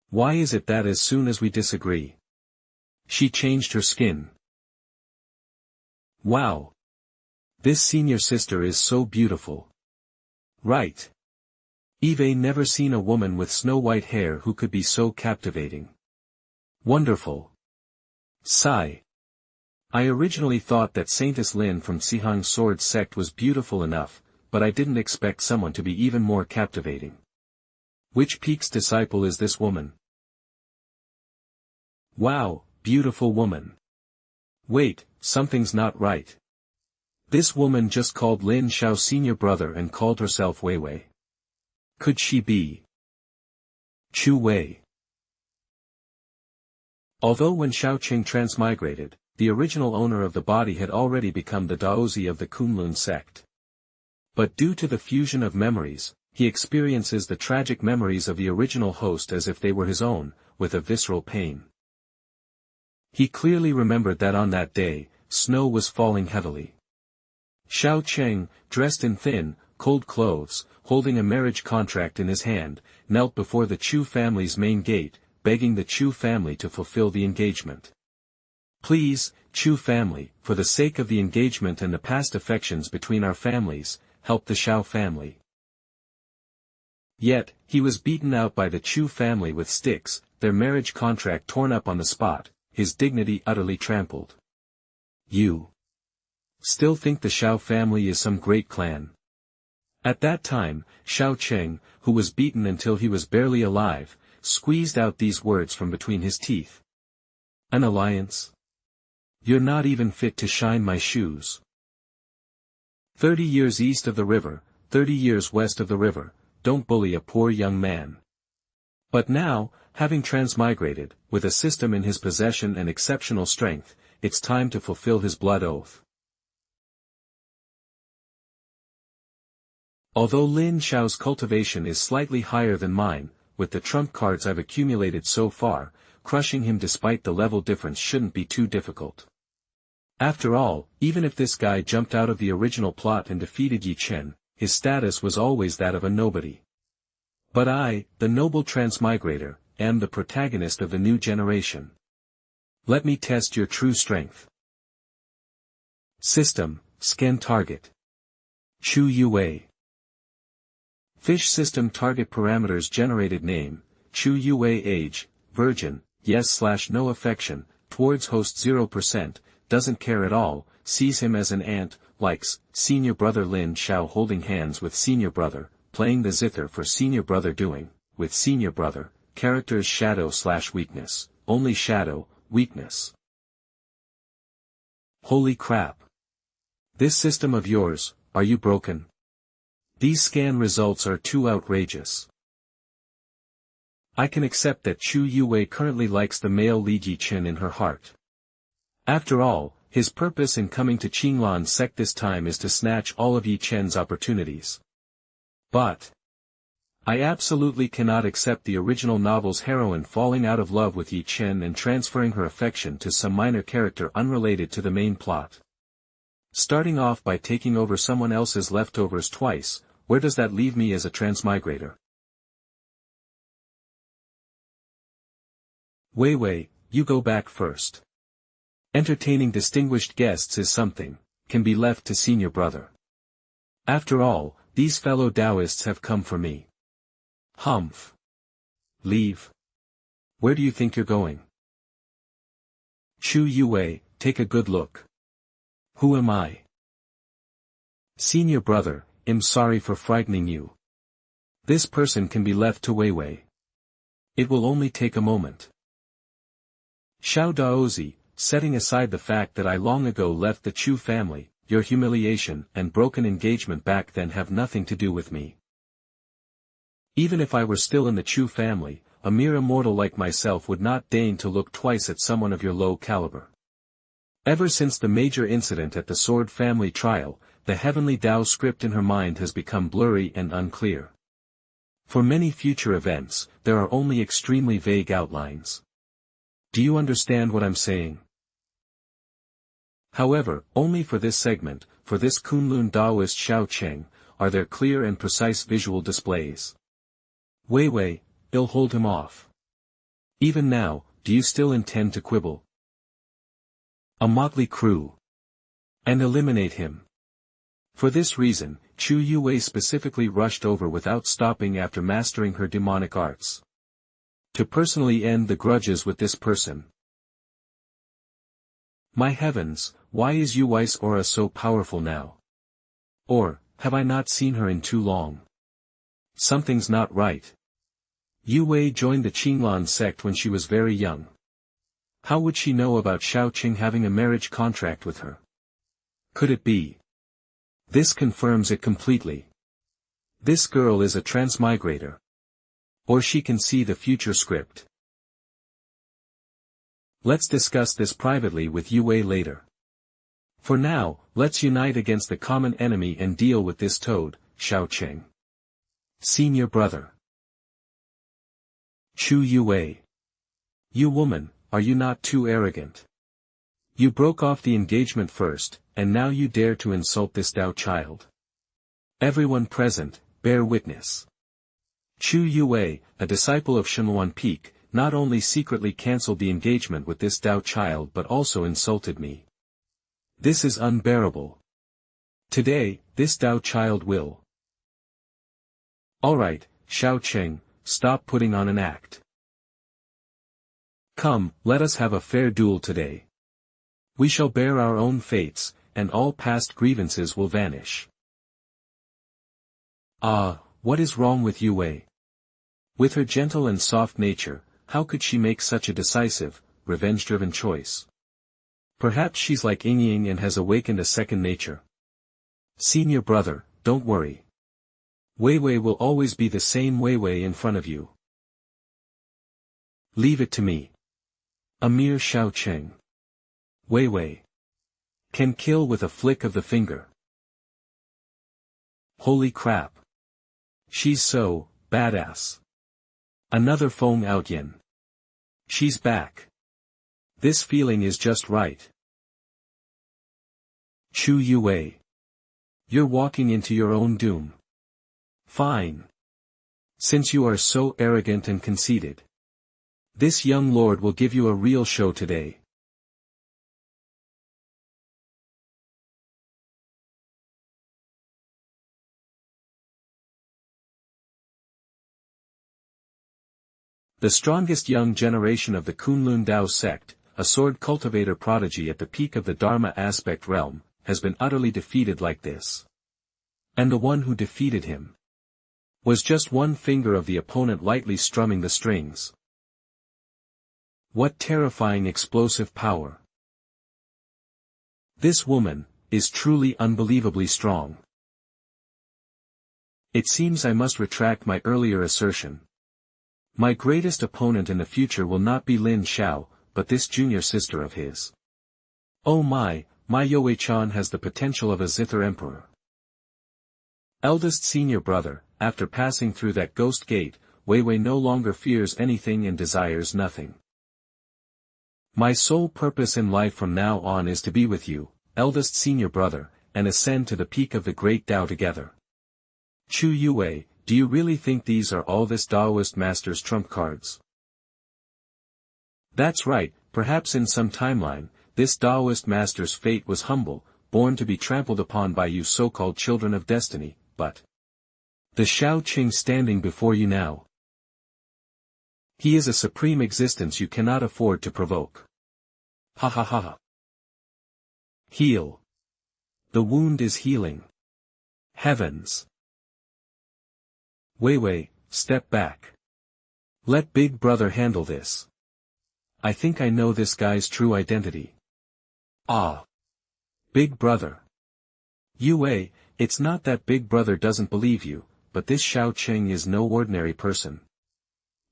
Why is it that as soon as we disagree, she changed her skin? Wow. This senior sister is so beautiful. Right. Eve never seen a woman with snow-white hair who could be so captivating. Wonderful. Sigh. I originally thought that Saintess Lin from Sihang Sword Sect was beautiful enough, but I didn't expect someone to be even more captivating. Which Peak's disciple is this woman? Wow, beautiful woman. Wait, something's not right. This woman just called Lin Xiao senior brother and called herself Wei Wei. Could she be Chu Wei? Although when Xiao Qing transmigrated, the original owner of the body had already become the Daozi of the Kunlun sect. But due to the fusion of memories, he experiences the tragic memories of the original host as if they were his own, with a visceral pain. He clearly remembered that on that day, snow was falling heavily. Xiao Qing, dressed in thin, cold clothes, holding a marriage contract in his hand, knelt before the Chu family's main gate, begging the Chu family to fulfill the engagement. Please, Chu family, for the sake of the engagement and the past affections between our families, help the Xiao family. Yet, he was beaten out by the Chu family with sticks, their marriage contract torn up on the spot, his dignity utterly trampled. You still think the Xiao family is some great clan? At that time, Xiao Qing, who was beaten until he was barely alive, squeezed out these words from between his teeth. An alliance? You're not even fit to shine my shoes. 30 years east of the river, 30 years west of the river, don't bully a poor young man. But now, having transmigrated, with a system in his possession and exceptional strength, it's time to fulfill his blood oath. Although Lin Xiao's cultivation is slightly higher than mine, with the trump cards I've accumulated so far, crushing him despite the level difference shouldn't be too difficult. After all, even if this guy jumped out of the original plot and defeated Ye Chen, his status was always that of a nobody. But I, the noble transmigrator, am the protagonist of the new generation. Let me test your true strength. System, scan target. Chu Yue. Fish system target parameters generated name, Chu Yue age, virgin, yes/no affection, towards host 0%, doesn't care at all, sees him as an ant, likes, senior brother Lin Xiao holding hands with senior brother, playing the zither for senior brother doing, with senior brother, characters shadow/weakness, only shadow, weakness. Holy crap. This system of yours, are you broken? These scan results are too outrageous. I can accept that Chu Yue currently likes the male Li Ye Chen in her heart. After all, his purpose in coming to Qinglan Sect this time is to snatch all of Ye Chen's opportunities. But I absolutely cannot accept the original novel's heroine falling out of love with Ye Chen and transferring her affection to some minor character unrelated to the main plot. Starting off by taking over someone else's leftovers twice, where does that leave me as a transmigrator? Wei Wei, you go back first. Entertaining distinguished guests is something, can be left to senior brother. After all, these fellow Taoists have come for me. Humph. Leave. Where do you think you're going? Chu Yue, take a good look. Who am I? Senior brother, I'm sorry for frightening you. This person can be left to Wei Wei. It will only take a moment. Xiao Daozi, setting aside the fact that I long ago left the Chu family, your humiliation and broken engagement back then have nothing to do with me. Even if I were still in the Chu family, a mere immortal like myself would not deign to look twice at someone of your low caliber. Ever since the major incident at the Sword family trial, the heavenly Tao script in her mind has become blurry and unclear. For many future events, there are only extremely vague outlines. Do you understand what I'm saying? However, only for this segment, for this Kunlun Daoist Xiao Cheng, are there clear and precise visual displays. Wei Wei, I'll hold him off. Even now, do you still intend to quibble? A motley crew. And eliminate him. For this reason, Chu Yue specifically rushed over without stopping after mastering her demonic arts. To personally end the grudges with this person. My heavens, why is Yui's aura so powerful now? Or, have I not seen her in too long? Something's not right. Yue joined the Qinglan sect when she was very young. How would she know about Xiaoqing having a marriage contract with her? Could it be? This confirms it completely. This girl is a transmigrator. Or she can see the future script. Let's discuss this privately with Yue later. For now, let's unite against the common enemy and deal with this toad, Xiaoqing. Senior brother. Chu Yue. You woman, are you not too arrogant? You broke off the engagement first, and now you dare to insult this Tao child. Everyone present, bear witness. Chu Yue, a disciple of Shenluan Peak, not only secretly cancelled the engagement with this Tao child but also insulted me. This is unbearable. Today, this Tao child will. Alright, Xiaoqing, stop putting on an act. Come, let us have a fair duel today. We shall bear our own fates, and all past grievances will vanish. Ah, what is wrong with Yue? With her gentle and soft nature, how could she make such a decisive, revenge-driven choice? Perhaps she's like Ying and has awakened a second nature. Senior brother, don't worry. Wei Wei will always be the same Wei Wei in front of you. Leave it to me. A mere Xiaoqing. Wei Wei. Can kill with a flick of the finger. Holy crap. She's so, badass. Another Feng Outyin. She's back. This feeling is just right. Chu Yue. You're walking into your own doom. Fine. Since you are so arrogant and conceited. This young lord will give you a real show today. The strongest young generation of the Kunlun Dao sect, a sword cultivator prodigy at the peak of the Dharma aspect realm, has been utterly defeated like this. And the one who defeated him was just one finger of the opponent lightly strumming the strings. What terrifying explosive power. This woman is truly unbelievably strong. It seems I must retract my earlier assertion. My greatest opponent in the future will not be Lin Xiao, but this junior sister of his. Oh my Yue-chan has the potential of a zither emperor. Eldest senior brother, after passing through that ghost gate, Wei Wei no longer fears anything and desires nothing. My sole purpose in life from now on is to be with you, eldest senior brother, and ascend to the peak of the great Tao together. Chu Yue, do you really think these are all this Taoist master's trump cards? That's right, perhaps in some timeline, this Taoist master's fate was humble, born to be trampled upon by you so-called children of destiny, but the Shao Qing standing before you now. He is a supreme existence you cannot afford to provoke. Ha ha ha ha. Heal. The wound is healing. Heavens. Wei, step back. Let Big Brother handle this. I think I know this guy's true identity. Ah. Big Brother. Yue, it's not that Big Brother doesn't believe you, but this Shao Qing is no ordinary person.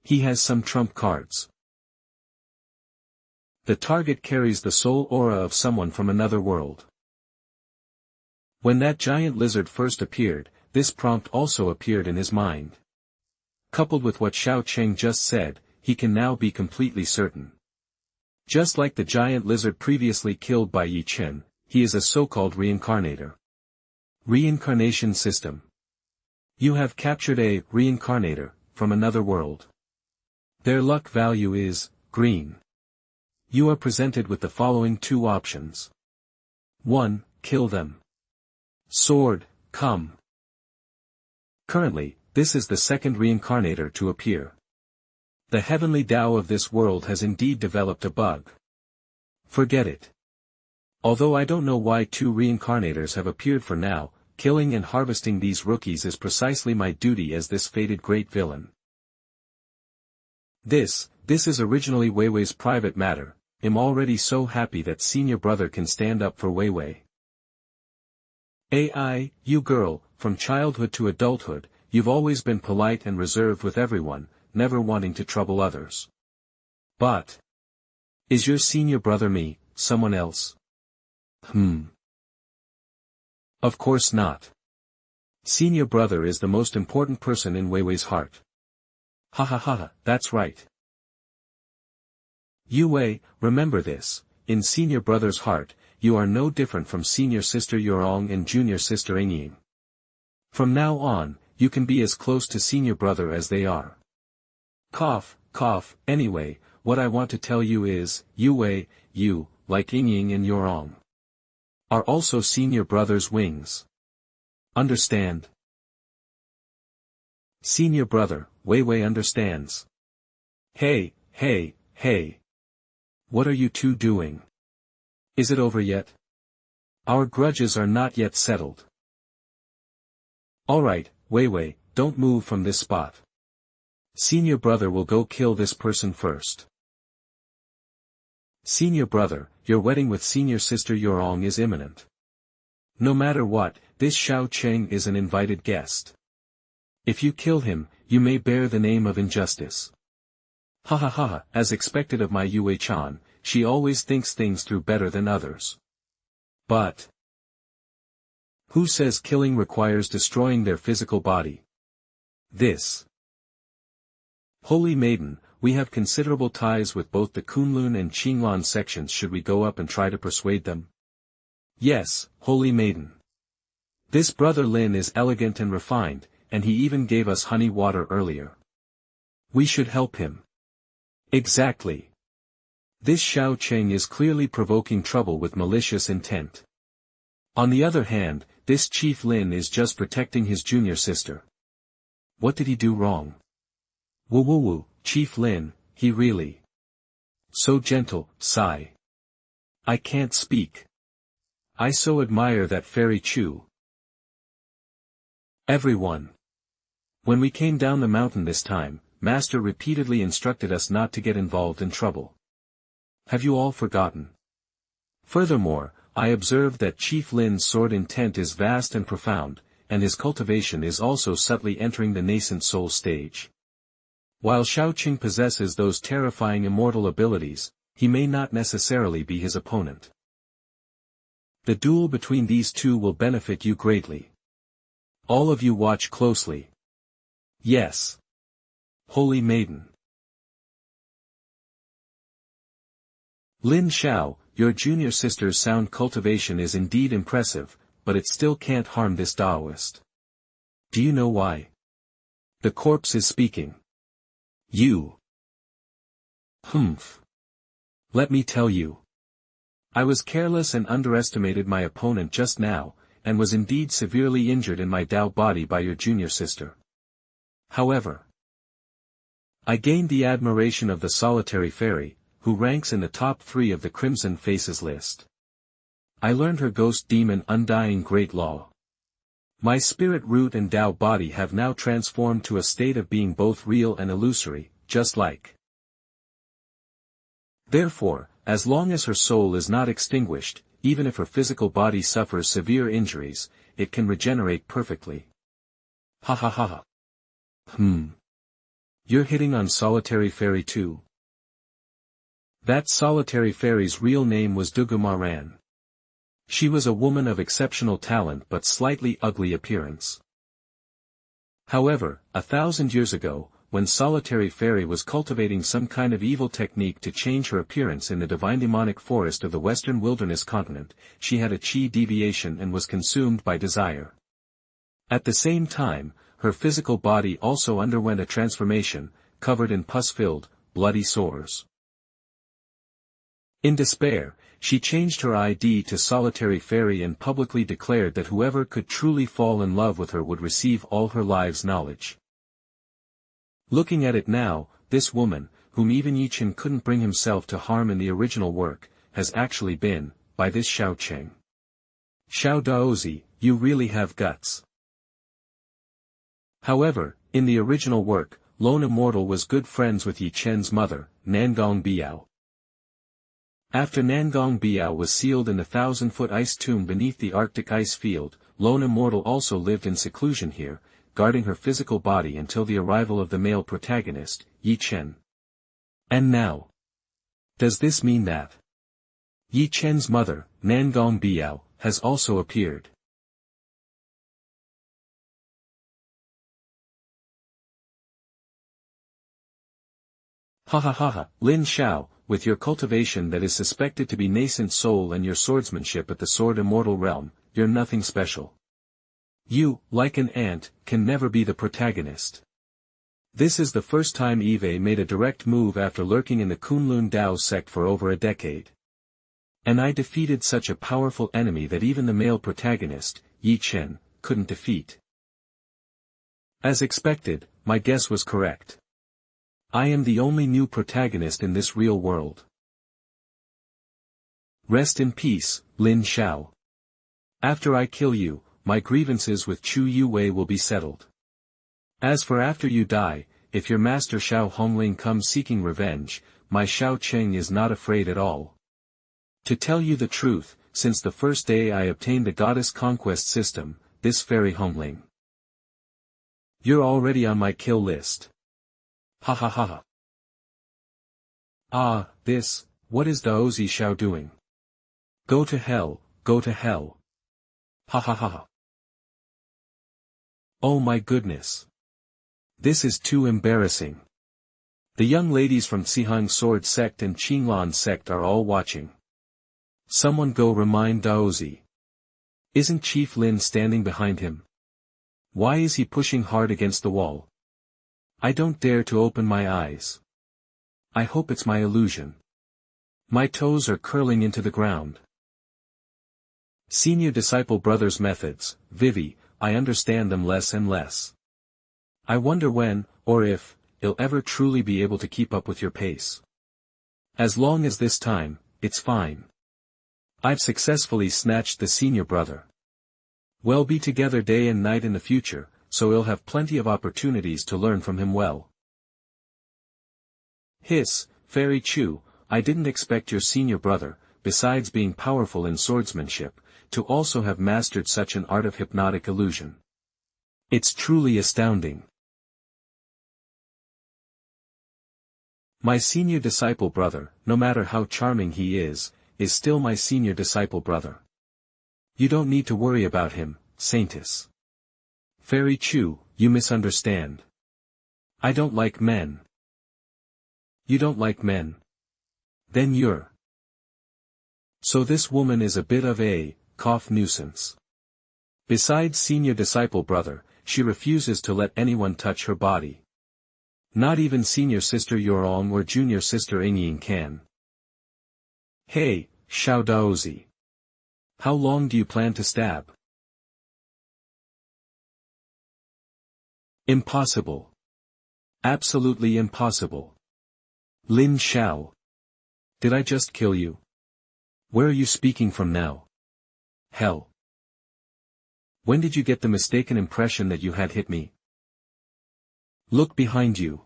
He has some trump cards. The target carries the soul aura of someone from another world. When that giant lizard first appeared, this prompt also appeared in his mind. Coupled with what Shao Qing just said, he can now be completely certain. Just like the giant lizard previously killed by Ye Chen, he is a so-called reincarnator. Reincarnation system. You have captured a reincarnator from another world. Their luck value is green. You are presented with the following two options. 1. Kill them. Sword, come. Currently, this is the second reincarnator to appear. The heavenly Tao of this world has indeed developed a bug. Forget it. Although I don't know why two reincarnators have appeared for now, killing and harvesting these rookies is precisely my duty as this fated great villain. This is originally Weiwei's private matter. I'm already so happy that senior brother can stand up for Weiwei. AI, you girl, from childhood to adulthood, you've always been polite and reserved with everyone, never wanting to trouble others. But is your senior brother me, someone else? Of course not. Senior brother is the most important person in Weiwei's heart. Ha ha ha, that's right. Yue, remember this, in senior brother's heart, you are no different from senior sister Yorong and junior sister Ying. From now on, you can be as close to senior brother as they are. Cough, cough, anyway, what I want to tell you is, Yue, you, like Ying and Yorong, are also senior brother's wings. Understand? Senior brother, Weiwei understands. Hey. What are you two doing? Is it over yet? Our grudges are not yet settled. Alright, Weiwei, don't move from this spot. Senior brother will go kill this person first. Senior brother, your wedding with senior sister Yorong is imminent. No matter what, this Shao Qing is an invited guest. If you kill him, you may bear the name of injustice. Ha ha ha, as expected of my Yue-chan, she always thinks things through better than others. But who says killing requires destroying their physical body? This. Holy Maiden, we have considerable ties with both the Kunlun and Qinglan sections. Should we go up and try to persuade them? Yes, Holy Maiden. This brother Lin is elegant and refined, and he even gave us honey water earlier. We should help him. Exactly. This Shao Qing is clearly provoking trouble with malicious intent. On the other hand, this Chief Lin is just protecting his junior sister. What did he do wrong? Woo, Chief Lin, he really. So gentle, sigh. I can't speak. I so admire that fairy Chu. Everyone. When we came down the mountain this time, Master repeatedly instructed us not to get involved in trouble. Have you all forgotten? Furthermore, I observed that Chief Lin's sword intent is vast and profound, and his cultivation is also subtly entering the nascent soul stage. While Shao Qing possesses those terrifying immortal abilities, he may not necessarily be his opponent. The duel between these two will benefit you greatly. All of you watch closely. Yes. Holy Maiden. Lin Xiao, your junior sister's sound cultivation is indeed impressive, but it still can't harm this Taoist. Do you know why? The corpse is speaking. You. Humph. Let me tell you. I was careless and underestimated my opponent just now, and was indeed severely injured in my Tao body by your junior sister. However, I gained the admiration of the solitary fairy, who ranks in the top 3 of the Crimson Faces list. I learned her ghost demon undying great law. My spirit root and Tao body have now transformed to a state of being both real and illusory, just like. Therefore, as long as her soul is not extinguished, even if her physical body suffers severe injuries, it can regenerate perfectly. Ha ha ha ha. You're hitting on solitary fairy too? That solitary fairy's real name was Dugumaran. She was a woman of exceptional talent but slightly ugly appearance. However, 1,000 years ago, when solitary fairy was cultivating some kind of evil technique to change her appearance in the divine demonic forest of the western wilderness continent, she had a chi deviation and was consumed by desire. At the same time, her physical body also underwent a transformation, covered in pus-filled, bloody sores. In despair, she changed her ID to solitary fairy and publicly declared that whoever could truly fall in love with her would receive all her life's knowledge. Looking at it now, this woman, whom even Ye Chen couldn't bring himself to harm in the original work, has actually been, by this Xiao Cheng. Xiao Daozi, you really have guts. However, in the original work, Lone Immortal was good friends with Ye Chen's mother, Nangong Biao. After Nangong Biao was sealed in the 1,000-foot ice tomb beneath the Arctic ice field, Lone Immortal also lived in seclusion here, guarding her physical body until the arrival of the male protagonist, Ye Chen. And now, does this mean that Ye Chen's mother, Nangong Biao, has also appeared? Ha ha ha ha, Lin Xiao, with your cultivation that is suspected to be nascent soul and your swordsmanship at the sword immortal realm, you're nothing special. You, like an ant, can never be the protagonist. This is the first time Eve made a direct move after lurking in the Kunlun Dao sect for over a decade. And I defeated such a powerful enemy that even the male protagonist, Ye Chen, couldn't defeat. As expected, my guess was correct. I am the only new protagonist in this real world. Rest in peace, Lin Xiao. After I kill you, my grievances with Chu Yue will be settled. As for after you die, if your master Xiao Hongling comes seeking revenge, my Xiao Cheng is not afraid at all. To tell you the truth, since the first day I obtained the goddess conquest system, this fairy Hongling. You're already on my kill list. Ha ha ha ha. Ah, what is Daozi Xiao doing? Go to hell, go to hell. Ha ha ha ha. Oh my goodness. This is too embarrassing. The young ladies from Sihang Sword Sect and Qinglan Sect are all watching. Someone go remind Daozi. Isn't Chief Lin standing behind him? Why is he pushing hard against the wall? I don't dare to open my eyes. I hope it's my illusion. My toes are curling into the ground. Senior disciple brother's methods, Vivi, I understand them less and less. I wonder when, or if, he'll ever truly be able to keep up with your pace. As long as this time, it's fine. I've successfully snatched the senior brother. We'll be together day and night in the future, so he'll have plenty of opportunities to learn from him well. Hiss, Fairy Chu, I didn't expect your senior brother, besides being powerful in swordsmanship, to also have mastered such an art of hypnotic illusion. It's truly astounding. My senior disciple brother, no matter how charming he is still my senior disciple brother. You don't need to worry about him, Saintess. Fairy Chu, you misunderstand. I don't like men. You don't like men? Then you're So this woman is a bit of a nuisance. Besides senior disciple brother, she refuses to let anyone touch her body. Not even senior sister Yorong or junior sister Yingying can. Hey, Xiao Daozi. How long do you plan to stab? Impossible. Absolutely impossible. Lin Xiao. Did I just kill you? Where are you speaking from now? Hell. When did you get the mistaken impression that you had hit me? Look behind you.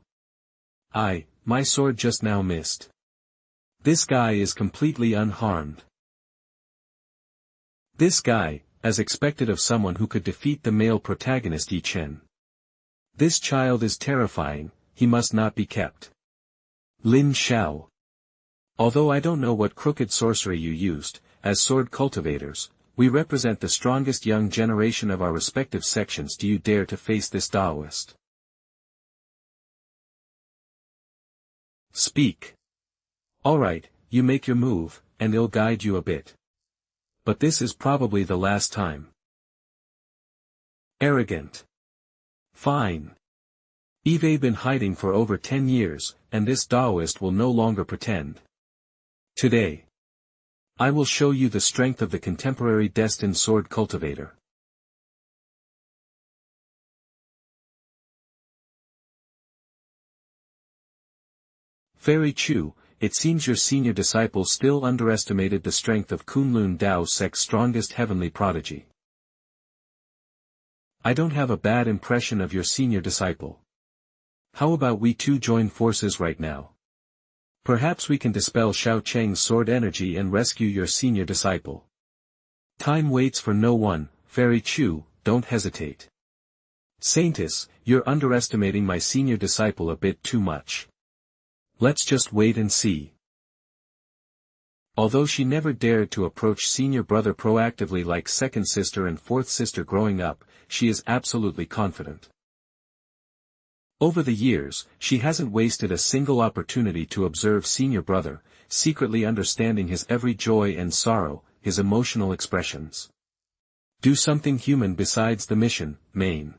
My sword just now missed. This guy is completely unharmed. This guy, as expected of someone who could defeat the male protagonist Ye Chen. This child is terrifying, he must not be kept. Lin Xiao. Although I don't know what crooked sorcery you used, as sword cultivators, we represent the strongest young generation of our respective sections. Do you dare to face this Taoist? Speak. Alright, you make your move, and I'll guide you a bit. But this is probably the last time. Arrogant. Fine. I've been hiding for over 10 years, and this Taoist will no longer pretend. Today, I will show you the strength of the contemporary destined sword cultivator. Fairy Chu, it seems your senior disciple still underestimated the strength of Kunlun Dao Sect's strongest heavenly prodigy. I don't have a bad impression of your senior disciple. How about we two join forces right now? Perhaps we can dispel Xiao Cheng's sword energy and rescue your senior disciple. Time waits for no one, Fairy Chu, don't hesitate. Saintus, you're underestimating my senior disciple a bit too much. Let's just wait and see. Although she never dared to approach senior brother proactively like second sister and fourth sister growing up, she is absolutely confident. Over the years, she hasn't wasted a single opportunity to observe senior brother, secretly understanding his every joy and sorrow, his emotional expressions. Do something human besides the mission, main.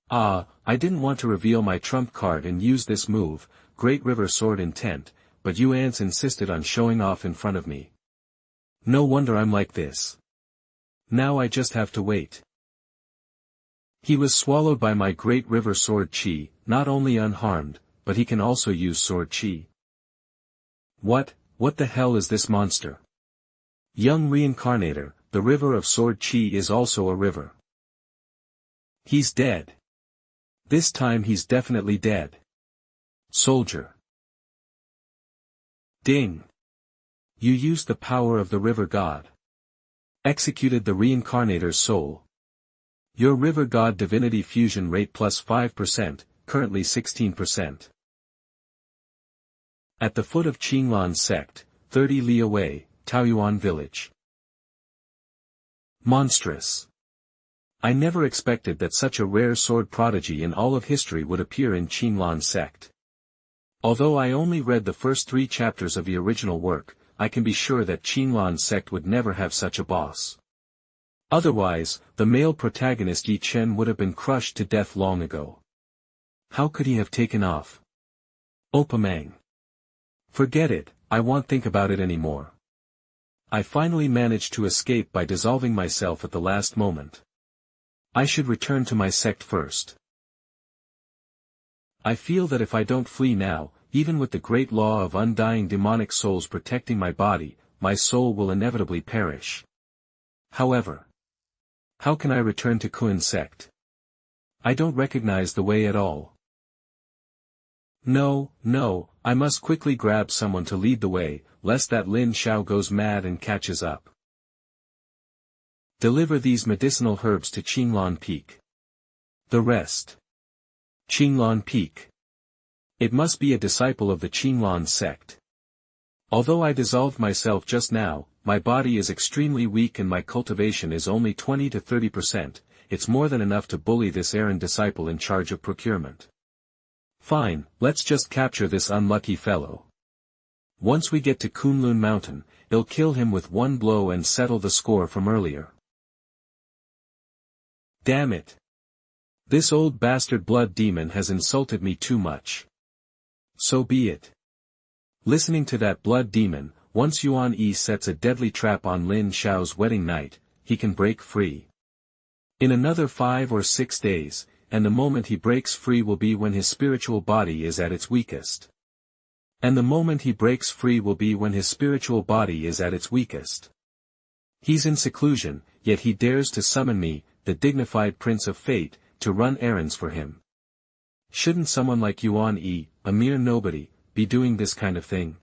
I didn't want to reveal my trump card and use this move, Great River Sword Intent, but you ants insisted on showing off in front of me. No wonder I'm like this. Now I just have to wait. He was swallowed by my Great River Sword Chi, not only unharmed, but he can also use Sword Chi. What the hell is this monster? Young Reincarnator, the River of Sword Chi is also a river. He's dead. This time he's definitely dead. Soldier. Ding. You used the power of the river god. Executed the reincarnator's soul. Your river god divinity fusion rate plus 5%, currently 16%. At the foot of Qinglan Sect, 30 li away, Taoyuan village. Monstrous. I never expected that such a rare sword prodigy in all of history would appear in Qinglan Sect. Although I only read the first 3 chapters of the original work, I can be sure that Qinglan Sect would never have such a boss. Otherwise, the male protagonist Ye Chen would have been crushed to death long ago. How could he have taken off? Opamang. Forget it, I won't think about it anymore. I finally managed to escape by dissolving myself at the last moment. I should return to my sect first. I feel that if I don't flee now, even with the great law of undying demonic souls protecting my body, my soul will inevitably perish. However, how can I return to Kun sect? I don't recognize the way at all. No, I must quickly grab someone to lead the way, lest that Lin Xiao goes mad and catches up. Deliver these medicinal herbs to Qinglan Peak. The rest. Qinglan Peak. It must be a disciple of the Qinglan sect. Although I dissolved myself just now, my body is extremely weak and my cultivation is only 20 to 30%, it's more than enough to bully this errand disciple in charge of procurement. Fine, let's just capture this unlucky fellow. Once we get to Kunlun Mountain, I'll kill him with one blow and settle the score from earlier. Damn it. This old bastard blood demon has insulted me too much. So be it. Listening to that blood demon, once Yuan Yi sets a deadly trap on Lin Xiao's wedding night, he can break free. In another 5 or 6 days, and the moment he breaks free will be when his spiritual body is at its weakest. And the moment he breaks free will be when his spiritual body is at its weakest. He's in seclusion, yet he dares to summon me, the dignified Prince of Fate, to run errands for him. Shouldn't someone like Yuan Yi, a mere nobody, be doing this kind of thing?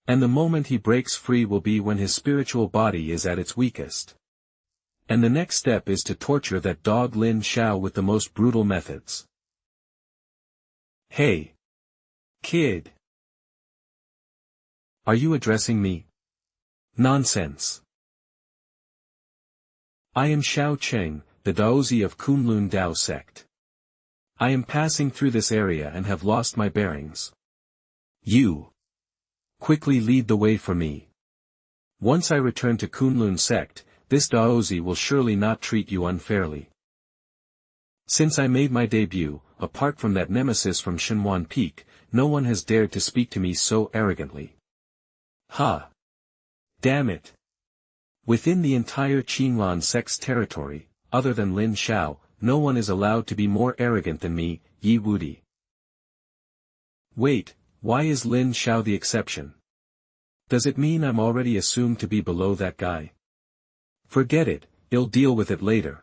And the moment he breaks free will be when his spiritual body is at its weakest. And the next step is to torture that dog Lin Xiao with the most brutal methods. Hey! Kid! Are you addressing me? Nonsense! I am Xiao Cheng, the Daozi of Kunlun Dao Sect. I am passing through this area and have lost my bearings. You! Quickly lead the way for me. Once I return to Kunlun Sect, this Daozi will surely not treat you unfairly. Since I made my debut, apart from that nemesis from Shenwan Peak, no one has dared to speak to me so arrogantly. Ha! Damn it! Within the entire Qinglan Sect's territory, other than Lin Xiao, no one is allowed to be more arrogant than me, Yi Wudi. Wait, why is Lin Xiao the exception? Does it mean I'm already assumed to be below that guy? Forget it, I'll deal with it later.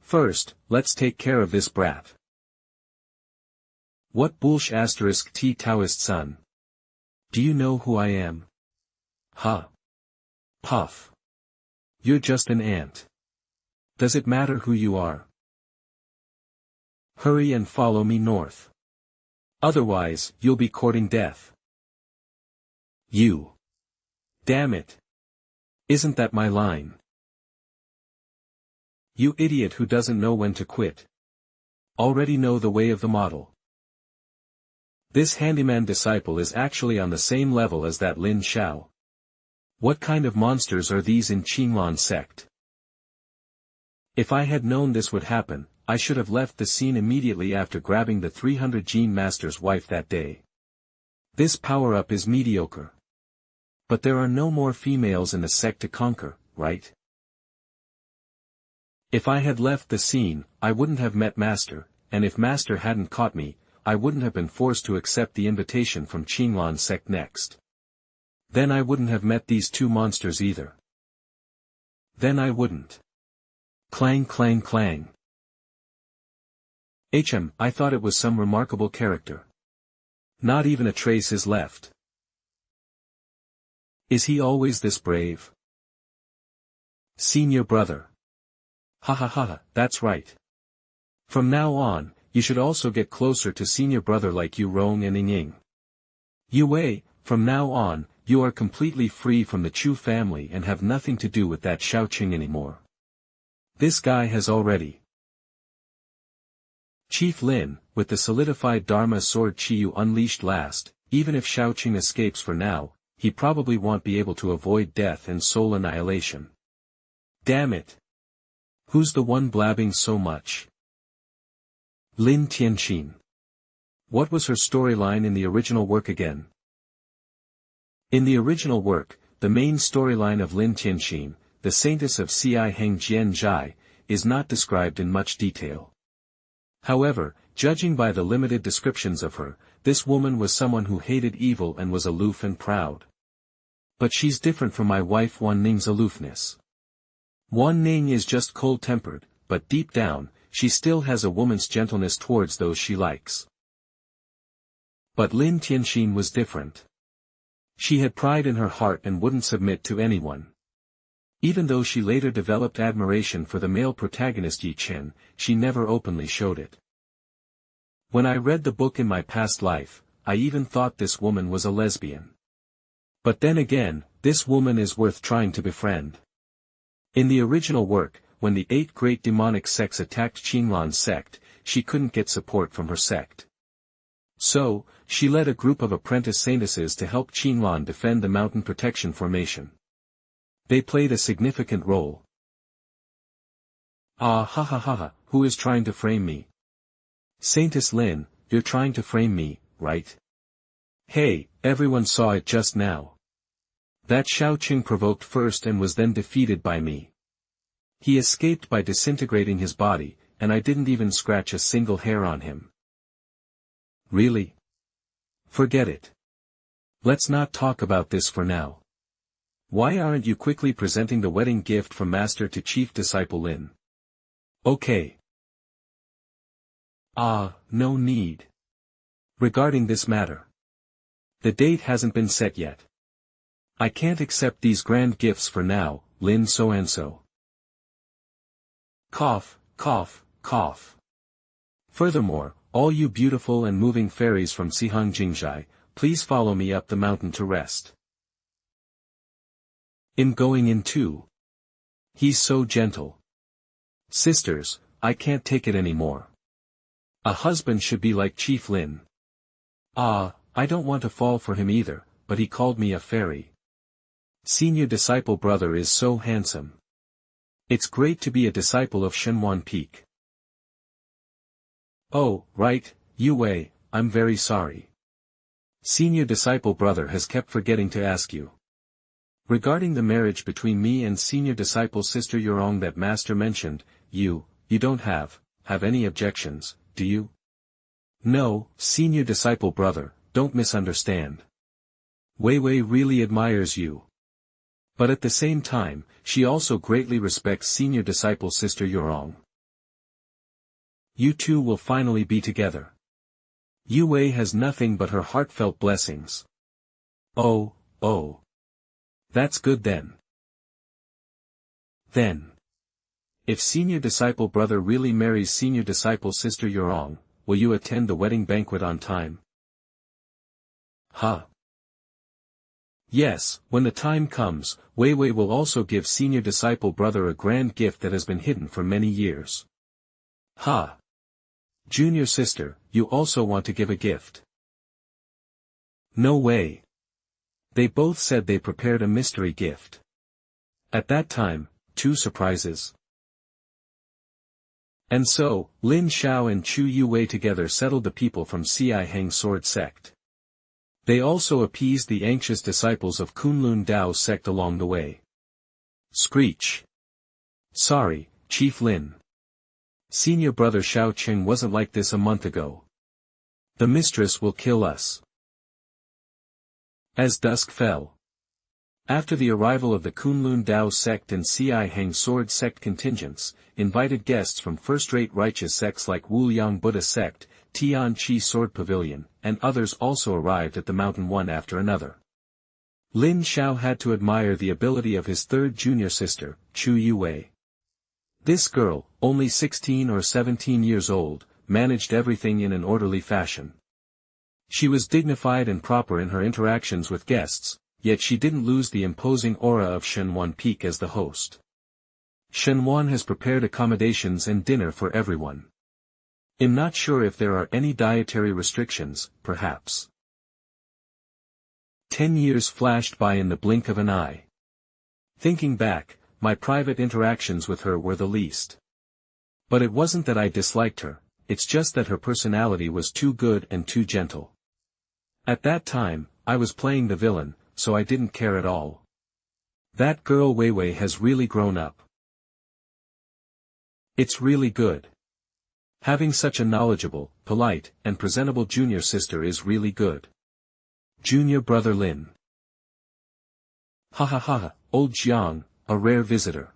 First, let's take care of this brat. What bullsh T Taoist son? Do you know who I am? Ha! Puff! You're just an ant. Does it matter who you are? Hurry and follow me north. Otherwise, you'll be courting death. You! Damn it! Isn't that my line? You idiot who doesn't know when to quit. Already know the way of the model. This handyman disciple is actually on the same level as that Lin Xiao. What kind of monsters are these in Qinglan Sect? If I had known this would happen, I should have left the scene immediately after grabbing the 300 Gene Master's wife that day. This power-up is mediocre. But there are no more females in the sect to conquer, right? If I had left the scene, I wouldn't have met Master, and if Master hadn't caught me, I wouldn't have been forced to accept the invitation from Qinglan Sect next. Then I wouldn't have met these two monsters either. Then I wouldn't. Clang clang clang. Hm, I thought it was some remarkable character. Not even a trace is left. Is he always this brave? Senior brother. Ha ha ha ha, that's right. From now on, you should also get closer to senior brother like Yu Rong and Ying. Yu Wei, from now on, you are completely free from the Chu family and have nothing to do with that Shaoqing anymore. This guy has already. Chief Lin, with the solidified Dharma sword Chiyu unleashed last, even if Shaoqing escapes for now, he probably won't be able to avoid death and soul annihilation. Damn it! Who's the one blabbing so much? Lin Tianqin. What was her storyline in the original work again? In the original work, the main storyline of Lin Tianqin, the saintess of Ci Heng Jian Zhai, is not described in much detail. However, judging by the limited descriptions of her, this woman was someone who hated evil and was aloof and proud. But she's different from my wife Wan Ning's aloofness. Wan Ning is just cold-tempered, but deep down, she still has a woman's gentleness towards those she likes. But Lin Tianqin was different. She had pride in her heart and wouldn't submit to anyone. Even though she later developed admiration for the male protagonist Ye Chen, she never openly showed it. When I read the book in my past life, I even thought this woman was a lesbian. But then again, this woman is worth trying to befriend. In the original work, when the 8 great demonic sects attacked Qinglan Sect, she couldn't get support from her sect. So, she led a group of apprentice saintesses to help Qinlan defend the mountain protection formation. They played a significant role. Ah ha ha ha ha, who is trying to frame me? Saintess Lin, you're trying to frame me, right? Hey, everyone saw it just now. That Xiao Qing provoked first and was then defeated by me. He escaped by disintegrating his body, and I didn't even scratch a single hair on him. Really? Forget it. Let's not talk about this for now. Why aren't you quickly presenting the wedding gift from Master to Chief Disciple Lin? Okay. No need. Regarding this matter. The date hasn't been set yet. I can't accept these grand gifts for now, Lin so-and-so. Cough, cough, cough. Furthermore, all you beautiful and moving fairies from Sihang Jingzhai, please follow me up the mountain to rest. In going in too. He's so gentle. Sisters, I can't take it anymore. A husband should be like Chief Lin. I don't want to fall for him either, but he called me a fairy. Senior disciple brother is so handsome. It's great to be a disciple of Shenwan Peak. Oh, right, Yu Wei, I'm very sorry. Senior disciple brother has kept forgetting to ask you. Regarding the marriage between me and senior disciple sister Yurong that master mentioned, you don't have any objections, do you? No, senior disciple brother, don't misunderstand. Wei Wei really admires you. But at the same time, she also greatly respects senior disciple sister Yurong. You two will finally be together. Yu Wei has nothing but her heartfelt blessings. Oh. That's good then. If senior disciple brother really marries senior disciple sister Yurong, will you attend the wedding banquet on time? Yes, when the time comes, Wei Wei will also give senior disciple brother a grand gift that has been hidden for many years. Junior sister, you also want to give a gift? No way. They both said they prepared a mystery gift. At that time, 2 surprises. And so, Lin Xiao and Chu Yu Wei together settled the people from Hang Sword Sect. They also appeased the anxious disciples of Kunlun Dao Sect along the way. Screech. Sorry, Chief Lin. Senior brother Xiao Qing wasn't like this a month ago. The mistress will kill us. As dusk fell. After the arrival of the Kunlun Dao Sect and Hang Sword Sect contingents, invited guests from first-rate righteous sects like Wuliang Buddha Sect, Tian Chi Sword Pavilion, and others also arrived at the mountain one after another. Lin Xiao had to admire the ability of his third junior sister, Chu Yu Wei. This girl, only 16 or 17 years old, managed everything in an orderly fashion. She was dignified and proper in her interactions with guests, yet she didn't lose the imposing aura of Shenwan Peak as the host. Shenwan has prepared accommodations and dinner for everyone. I'm not sure if there are any dietary restrictions, perhaps. 10 years flashed by in the blink of an eye. Thinking back, my private interactions with her were the least. But it wasn't that I disliked her, it's just that her personality was too good and too gentle. At that time, I was playing the villain, so I didn't care at all. That girl Wei Wei has really grown up. It's really good. Having such a knowledgeable, polite, and presentable junior sister is really good. Junior brother Lin. Old Jiang, a rare visitor.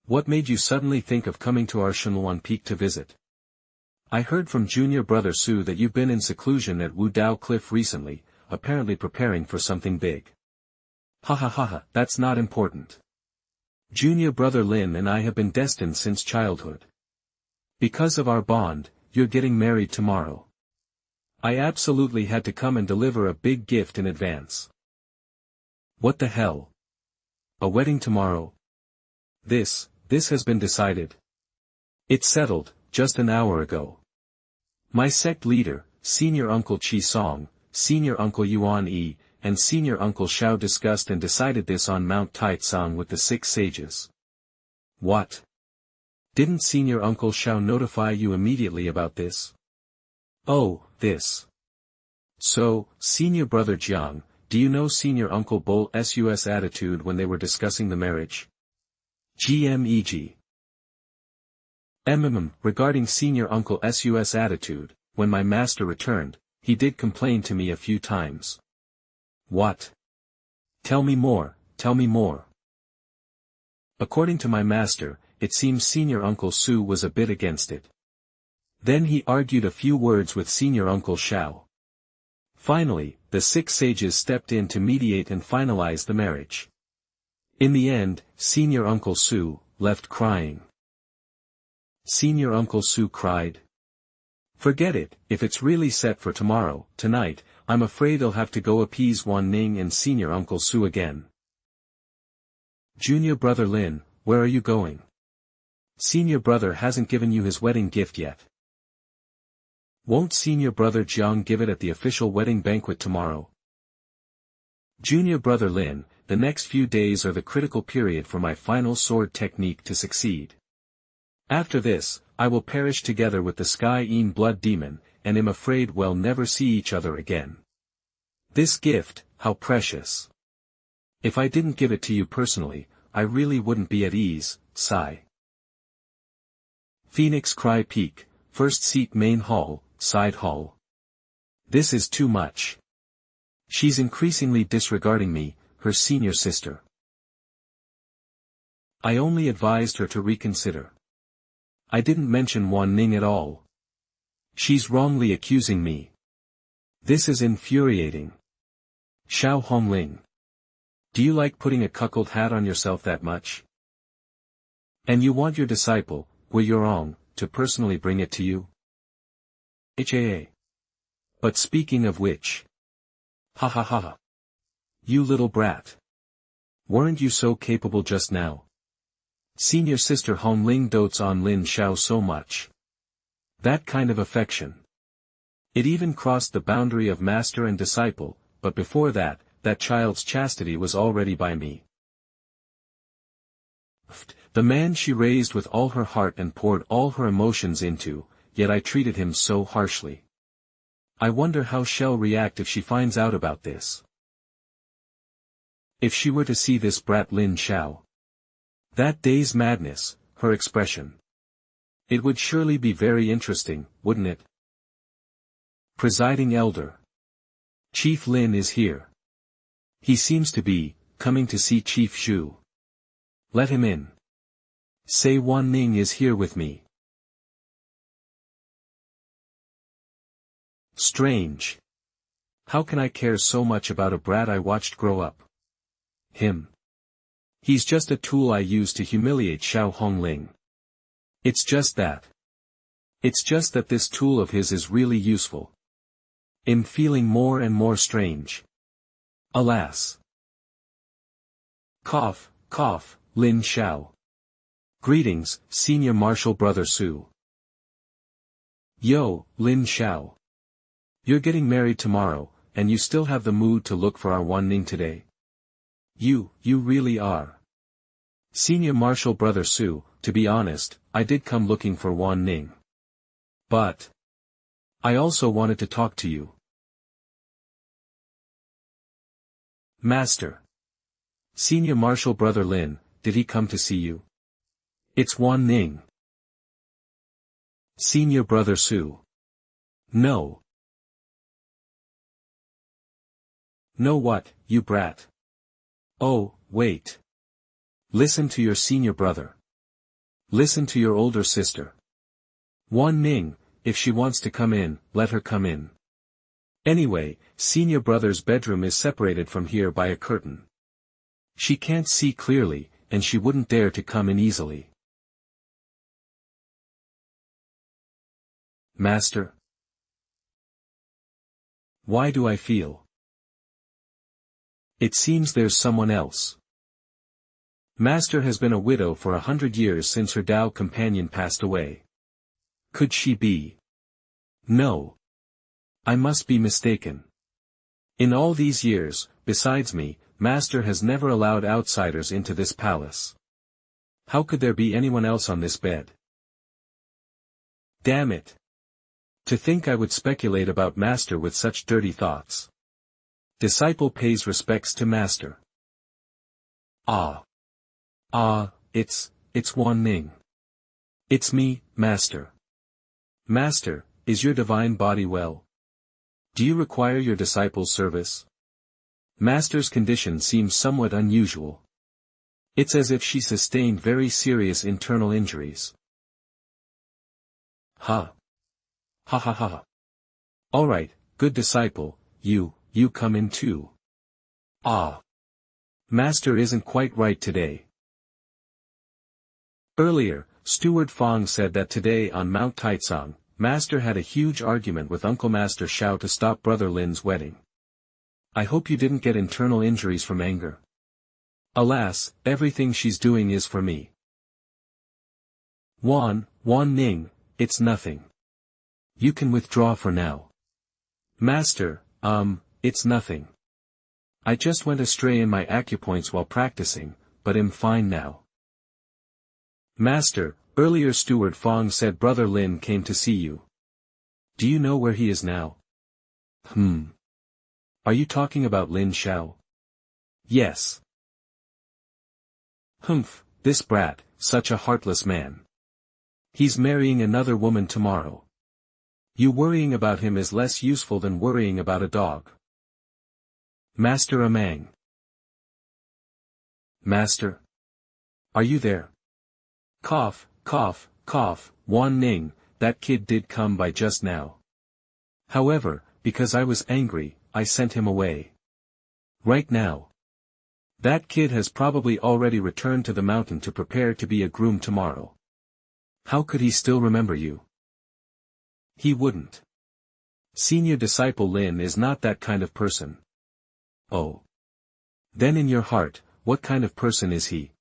What made you suddenly think of coming to our Shenwan Peak to visit? I heard from junior brother Su that you've been in seclusion at Wu Dao Cliff recently, apparently preparing for something big. That's not important. Junior brother Lin and I have been destined since childhood. Because of our bond, you're getting married tomorrow. I absolutely had to come and deliver a big gift in advance. What the hell? A wedding tomorrow? This has been decided. It's settled, just an hour ago. My sect leader, Senior Uncle Chi Song, Senior Uncle Yuan Yi, and Senior Uncle Xiao discussed and decided this on Mount Taitsang with the 6 sages. What? Didn't Senior Uncle Xiao notify you immediately about this? Oh, this. So, Senior Brother Jiang, do you know Senior Uncle Bol's attitude when they were discussing the marriage? GMEG. Regarding Senior Uncle Sus attitude, when my master returned, he did complain to me a few times. What? Tell me more, tell me more. According to my master, it seems Senior Uncle Su was a bit against it. Then he argued a few words with Senior Uncle Xiao. Finally, the 6 sages stepped in to mediate and finalize the marriage. In the end, Senior Uncle Su left crying. Senior Uncle Su cried. Forget it, if it's really set for tomorrow, tonight, I'm afraid I'll have to go appease Wan Ning and Senior Uncle Su again. Junior Brother Lin, where are you going? Senior Brother hasn't given you his wedding gift yet. Won't Senior Brother Jiang give it at the official wedding banquet tomorrow? Junior Brother Lin, the next few days are the critical period for my final sword technique to succeed. After this, I will perish together with the Sky Een Blood Demon, and am afraid we'll never see each other again. This gift, how precious. If I didn't give it to you personally, I really wouldn't be at ease, sigh. Phoenix Cry Peak, first seat main hall, side hall. This is too much. She's increasingly disregarding me, her senior sister. I only advised her to reconsider. I didn't mention Wan Ning at all. She's wrongly accusing me. This is infuriating. Xiao Hongling. Do you like putting a cuckold hat on yourself that much? And you want your disciple, Wei Yurong, to personally bring it to you? HAA. But speaking of which. Ha ha ha ha. You little brat. Weren't you so capable just now? Senior sister Hongling dotes on Lin Xiao so much. That kind of affection. It even crossed the boundary of master and disciple, but before that, that child's chastity was already by me. The man she raised with all her heart and poured all her emotions into, yet I treated him so harshly. I wonder how she'll react if she finds out about this. If she were to see this brat Lin Xiao. That day's madness, her expression. It would surely be very interesting, wouldn't it? Presiding Elder. Chief Lin is here. He seems to be coming to see Chief Xu. Let him in. Say Wan Ning is here with me. Strange. How can I care so much about a brat I watched grow up? Him. He's just a tool I use to humiliate Xiao Hongling. It's just that. It's just that this tool of his is really useful. I'm feeling more and more strange. Alas. Cough, cough, Lin Xiao. Greetings, Senior Marshal Brother Su. Yo, Lin Xiao. You're getting married tomorrow, and you still have the mood to look for our Wan Ning today. You really are. Senior Marshal Brother Su, to be honest, I did come looking for Wan Ning. But I also wanted to talk to you. Master. Senior Marshal Brother Lin, did he come to see you? It's Wan Ning. Senior Brother Su. No. No what, you brat? Oh, wait. Listen to your senior brother. Listen to your older sister. Wan Ning, if she wants to come in, let her come in. Anyway, senior brother's bedroom is separated from here by a curtain. She can't see clearly, and she wouldn't dare to come in easily. Master. Why do I feel? It seems there's someone else. Master has been a widow for 100 years since her Tao companion passed away. Could she be? No. I must be mistaken. In all these years, besides me, Master has never allowed outsiders into this palace. How could there be anyone else on this bed? Damn it. To think I would speculate about Master with such dirty thoughts. Disciple pays respects to Master. Ah. Ah, it's Wan Ning. It's me, Master. Master, is your divine body well? Do you require your disciple's service? Master's condition seems somewhat unusual. It's as if she sustained very serious internal injuries. Ha. Ha ha ha. Alright, good disciple, you come in too. Ah. Master isn't quite right today. Earlier, Steward Fong said that today on Mount Taitsang, Master had a huge argument with Uncle Master Xiao to stop Brother Lin's wedding. I hope you didn't get internal injuries from anger. Alas, everything she's doing is for me. Wan Ning, it's nothing. You can withdraw for now. Master, it's nothing. I just went astray in my acupoints while practicing, but am fine now. Master, earlier Steward Fong said Brother Lin came to see you. Do you know where he is now? Are you talking about Lin Xiao? Yes. Humph, this brat, such a heartless man. He's marrying another woman tomorrow. You worrying about him is less useful than worrying about a dog. Master Amang. Master? Are you there? Cough, cough, cough, Wan Ning, that kid did come by just now. However, because I was angry, I sent him away. Right now. That kid has probably already returned to the mountain to prepare to be a groom tomorrow. How could he still remember you? He wouldn't. Senior disciple Lin is not that kind of person. Oh. Then in your heart, what kind of person is he?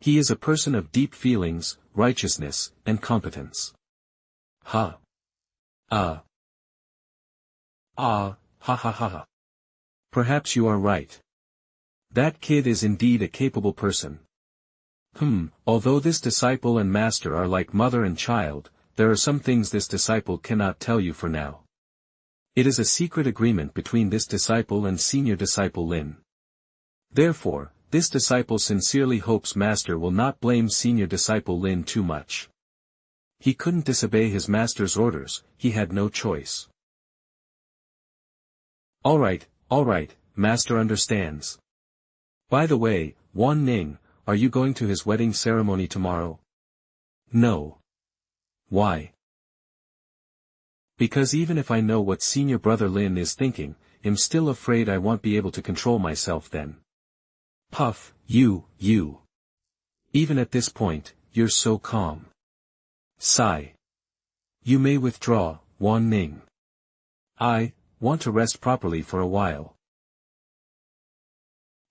He is a person of deep feelings, righteousness, and competence. Ha. Ha ha ha ha. Perhaps you are right. That kid is indeed a capable person. Although this disciple and master are like mother and child, there are some things this disciple cannot tell you for now. It is a secret agreement between this disciple and senior disciple Lin. Therefore, this disciple sincerely hopes master will not blame senior disciple Lin too much. He couldn't disobey his master's orders, he had no choice. Alright, master understands. By the way, Wan Ning, are you going to his wedding ceremony tomorrow? No. Why? Because even if I know what senior brother Lin is thinking, I'm still afraid I won't be able to control myself then. Puff, you. Even at this point, you're so calm. Sigh. You may withdraw, Wan Ning. I want to rest properly for a while.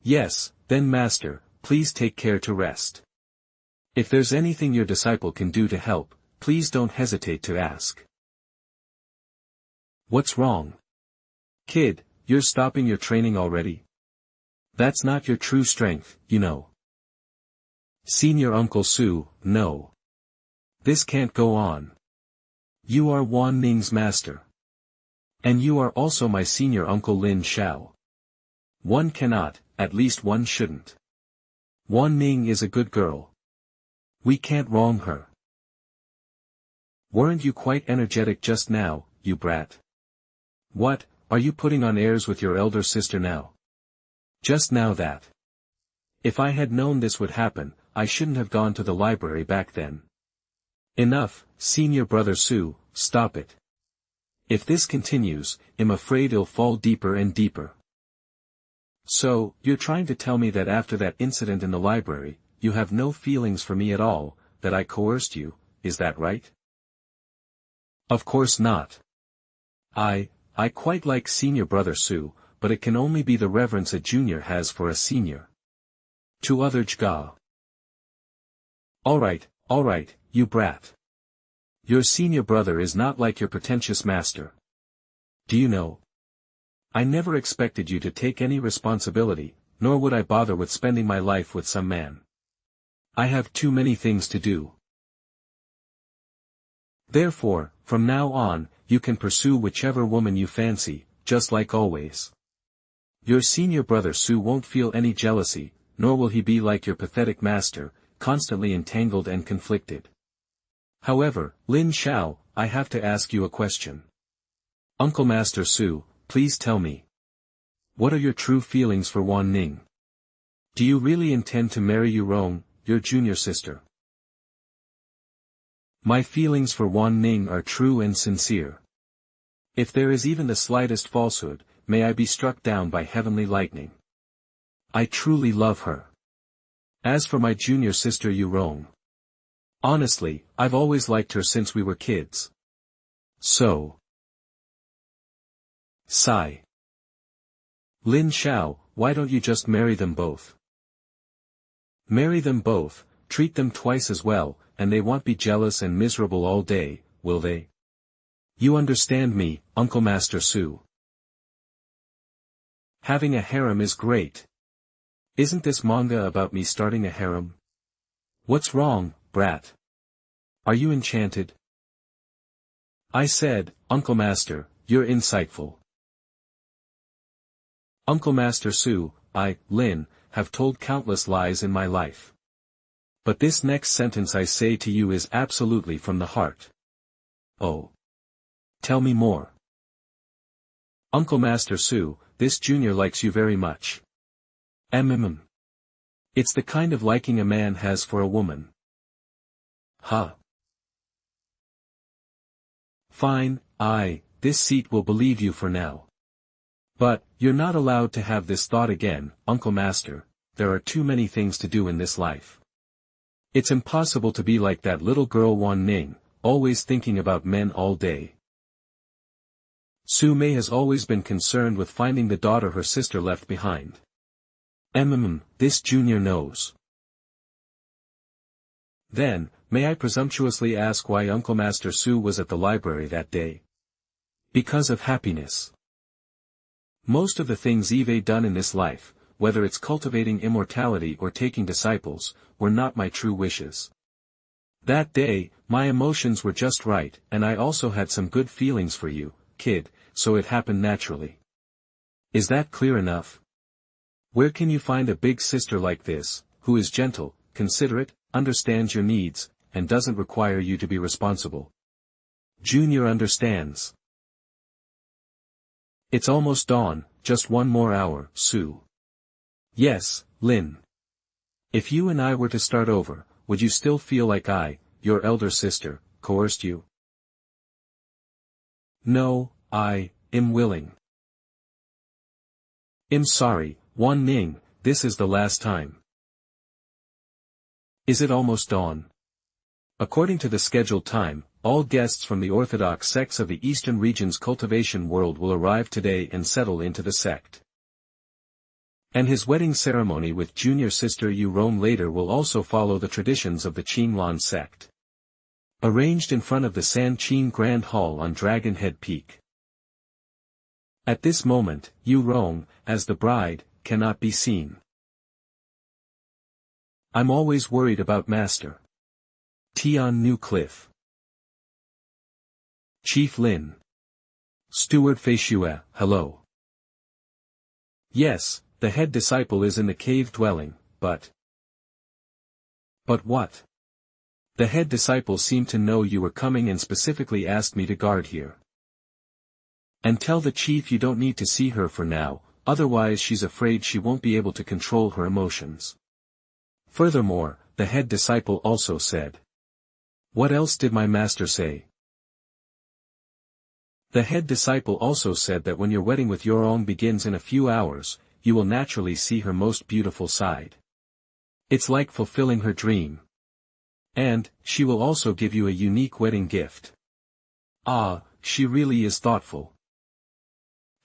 Yes, then master, please take care to rest. If there's anything your disciple can do to help, please don't hesitate to ask. What's wrong? Kid, you're stopping your training already? That's not your true strength, you know. Senior Uncle Su, no. This can't go on. You are Wan Ning's master. And you are also my senior uncle Lin Xiao. One cannot, at least one shouldn't. Wan Ning is a good girl. We can't wrong her. Weren't you quite energetic just now, you brat? What, are you putting on airs with your elder sister now? Just now that. If I had known this would happen, I shouldn't have gone to the library back then. Enough, senior brother Su, stop it. If this continues, I'm afraid it'll fall deeper and deeper. So, you're trying to tell me that after that incident in the library, you have no feelings for me at all, that I coerced you, is that right? Of course not. I quite like senior brother Su, but it can only be the reverence a junior has for a senior. To other Jga. Alright, you brat. Your senior brother is not like your pretentious master. Do you know? I never expected you to take any responsibility, nor would I bother with spending my life with some man. I have too many things to do. Therefore, from now on, you can pursue whichever woman you fancy, just like always. Your senior brother Su won't feel any jealousy, nor will he be like your pathetic master, constantly entangled and conflicted. However, Lin Xiao, I have to ask you a question. Uncle Master Su, please tell me. What are your true feelings for Wan Ning? Do you really intend to marry Yu Rong, your junior sister? My feelings for Wan Ning are true and sincere. If there is even the slightest falsehood, may I be struck down by heavenly lightning. I truly love her. As for my junior sister Yu Rong, honestly, I've always liked her since we were kids. So. Sigh. Lin Xiao, why don't you just marry them both? Marry them both, treat them twice as well, and they won't be jealous and miserable all day, will they? You understand me, Uncle Master Su. Having a harem is great. Isn't this manga about me starting a harem? What's wrong, brat? Are you enchanted? I said, Uncle Master, you're insightful. Uncle Master Su, I, Lin, have told countless lies in my life. But this next sentence I say to you is absolutely from the heart. Oh. Tell me more. Uncle Master Su, this junior likes you very much. It's the kind of liking a man has for a woman. Huh. Fine, this seat will believe you for now. But, you're not allowed to have this thought again, Uncle Master, there are too many things to do in this life. It's impossible to be like that little girl Wan Ning, always thinking about men all day. Su Mei has always been concerned with finding the daughter her sister left behind. This junior knows. Then, may I presumptuously ask why Uncle Master Su was at the library that day? Because of happiness. Most of the things Eve done in this life, whether it's cultivating immortality or taking disciples, were not my true wishes. That day, my emotions were just right, and I also had some good feelings for you, kid, so it happened naturally. Is that clear enough? Where can you find a big sister like this, who is gentle, considerate, understands your needs, and doesn't require you to be responsible? Junior understands. It's almost dawn, just one more hour, Su. Yes, Lin. If you and I were to start over, would you still feel like I, your elder sister, coerced you? No, I am willing. I'm sorry, Wan Ning, this is the last time. Is it almost dawn? According to the scheduled time, all guests from the orthodox sects of the eastern region's cultivation world will arrive today and settle into the sect. And his wedding ceremony with junior sister Yu Rong later will also follow the traditions of the Qinglan sect. Arranged in front of the San Qing Grand Hall on Dragon Head Peak. At this moment, Yu Rong, as the bride, cannot be seen. I'm always worried about Master Tian New Cliff. Chief Lin. Steward Feishue, hello. Yes, the head disciple is in the cave dwelling, but... But what? The head disciple seemed to know you were coming and specifically asked me to guard here. And tell the chief you don't need to see her for now, otherwise she's afraid she won't be able to control her emotions. Furthermore, the head disciple also said. What else did my master say? The head disciple also said that when your wedding with Yorong begins in a few hours, you will naturally see her most beautiful side. It's like fulfilling her dream. And, she will also give you a unique wedding gift. Ah, she really is thoughtful.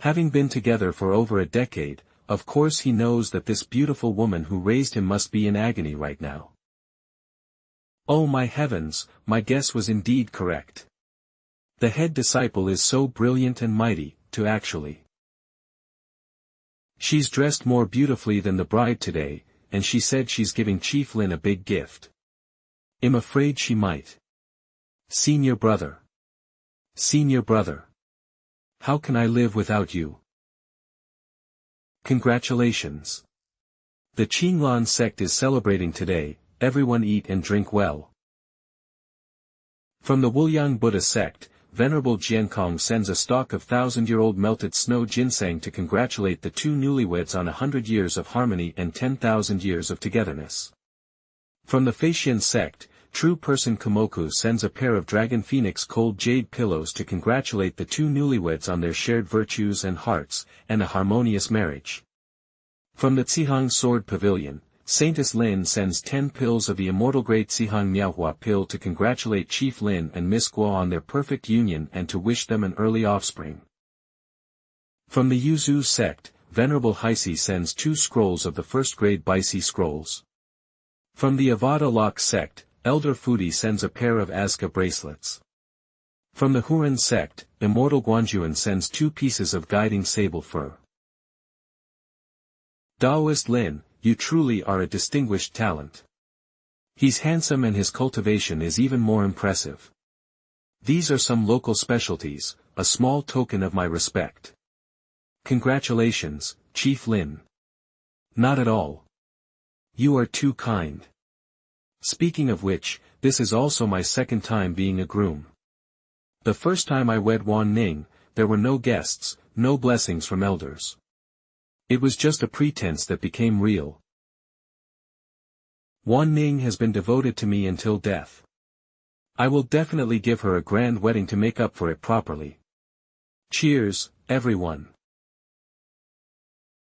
Having been together for over a decade, of course he knows that this beautiful woman who raised him must be in agony right now. Oh my heavens, my guess was indeed correct. The head disciple is so brilliant and mighty, to actually. She's dressed more beautifully than the bride today, and she said she's giving Chief Lin a big gift. I'm afraid she might. Senior brother. Senior brother. How can I live without you? Congratulations. The Qinglan sect is celebrating today, everyone eat and drink well. From the Wuliang Buddha sect, Venerable Jiankong sends a stalk of 1,000-year-old melted snow ginseng to congratulate the two newlyweds on 100 years of harmony and 10,000 years of togetherness. From the Feixian sect, True Person Komoku sends a pair of dragon phoenix cold jade pillows to congratulate the two newlyweds on their shared virtues and hearts, and a harmonious marriage. From the Zihang Sword Pavilion, Saintess Lin sends 10 pills of the immortal great Zihang Miaohua pill to congratulate Chief Lin and Miss Guo on their perfect union and to wish them an early offspring. From the Yuzu sect, Venerable Heisi sends 2 scrolls of the first-grade Baisi scrolls. From the Avada Lok sect, Elder Fudi sends a pair of Azka bracelets. From the Huron sect, Immortal Guanjuan sends 2 pieces of guiding sable fur. Taoist Lin, you truly are a distinguished talent. He's handsome and his cultivation is even more impressive. These are some local specialties, a small token of my respect. Congratulations, Chief Lin. Not at all. You are too kind. Speaking of which, this is also my second time being a groom. The first time I wed Wan Ning, there were no guests, no blessings from elders. It was just a pretense that became real. Wan Ning has been devoted to me until death. I will definitely give her a grand wedding to make up for it properly. Cheers, everyone.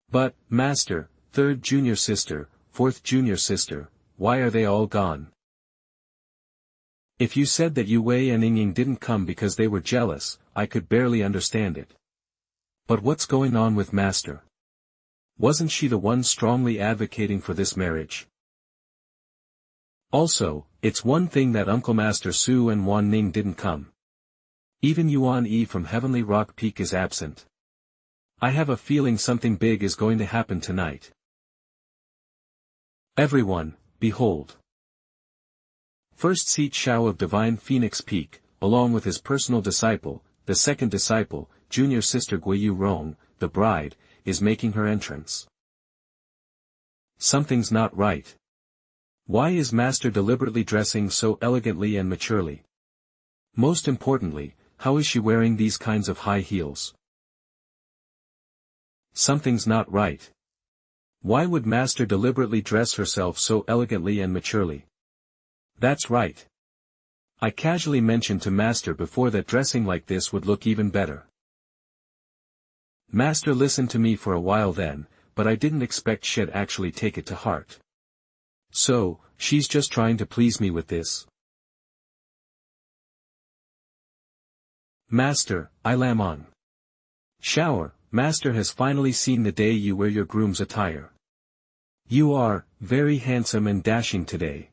But, Master, third junior sister, fourth junior sister, why are they all gone? If you said that Yue and Yingying didn't come because they were jealous, I could barely understand it. But what's going on with Master? Wasn't she the one strongly advocating for this marriage? Also, it's one thing that Uncle Master Su and Wan Ning didn't come. Even Yuan Yi from Heavenly Rock Peak is absent. I have a feeling something big is going to happen tonight. Everyone, behold. First Seat Xiao of Divine Phoenix Peak, along with his personal disciple, the second disciple, junior sister Guiyu Rong, the bride, is making her entrance. Something's not right. Why is Master deliberately dressing so elegantly and maturely? Most importantly, how is she wearing these kinds of high heels? Something's not right. Why would Master deliberately dress herself so elegantly and maturely? That's right. I casually mentioned to Master before that dressing like this would look even better. Master listened to me for a while then, but I didn't expect she'd actually take it to heart. So, she's just trying to please me with this. Master, I lam on. Shower, Master has finally seen the day you wear your groom's attire. You are, very handsome and dashing today.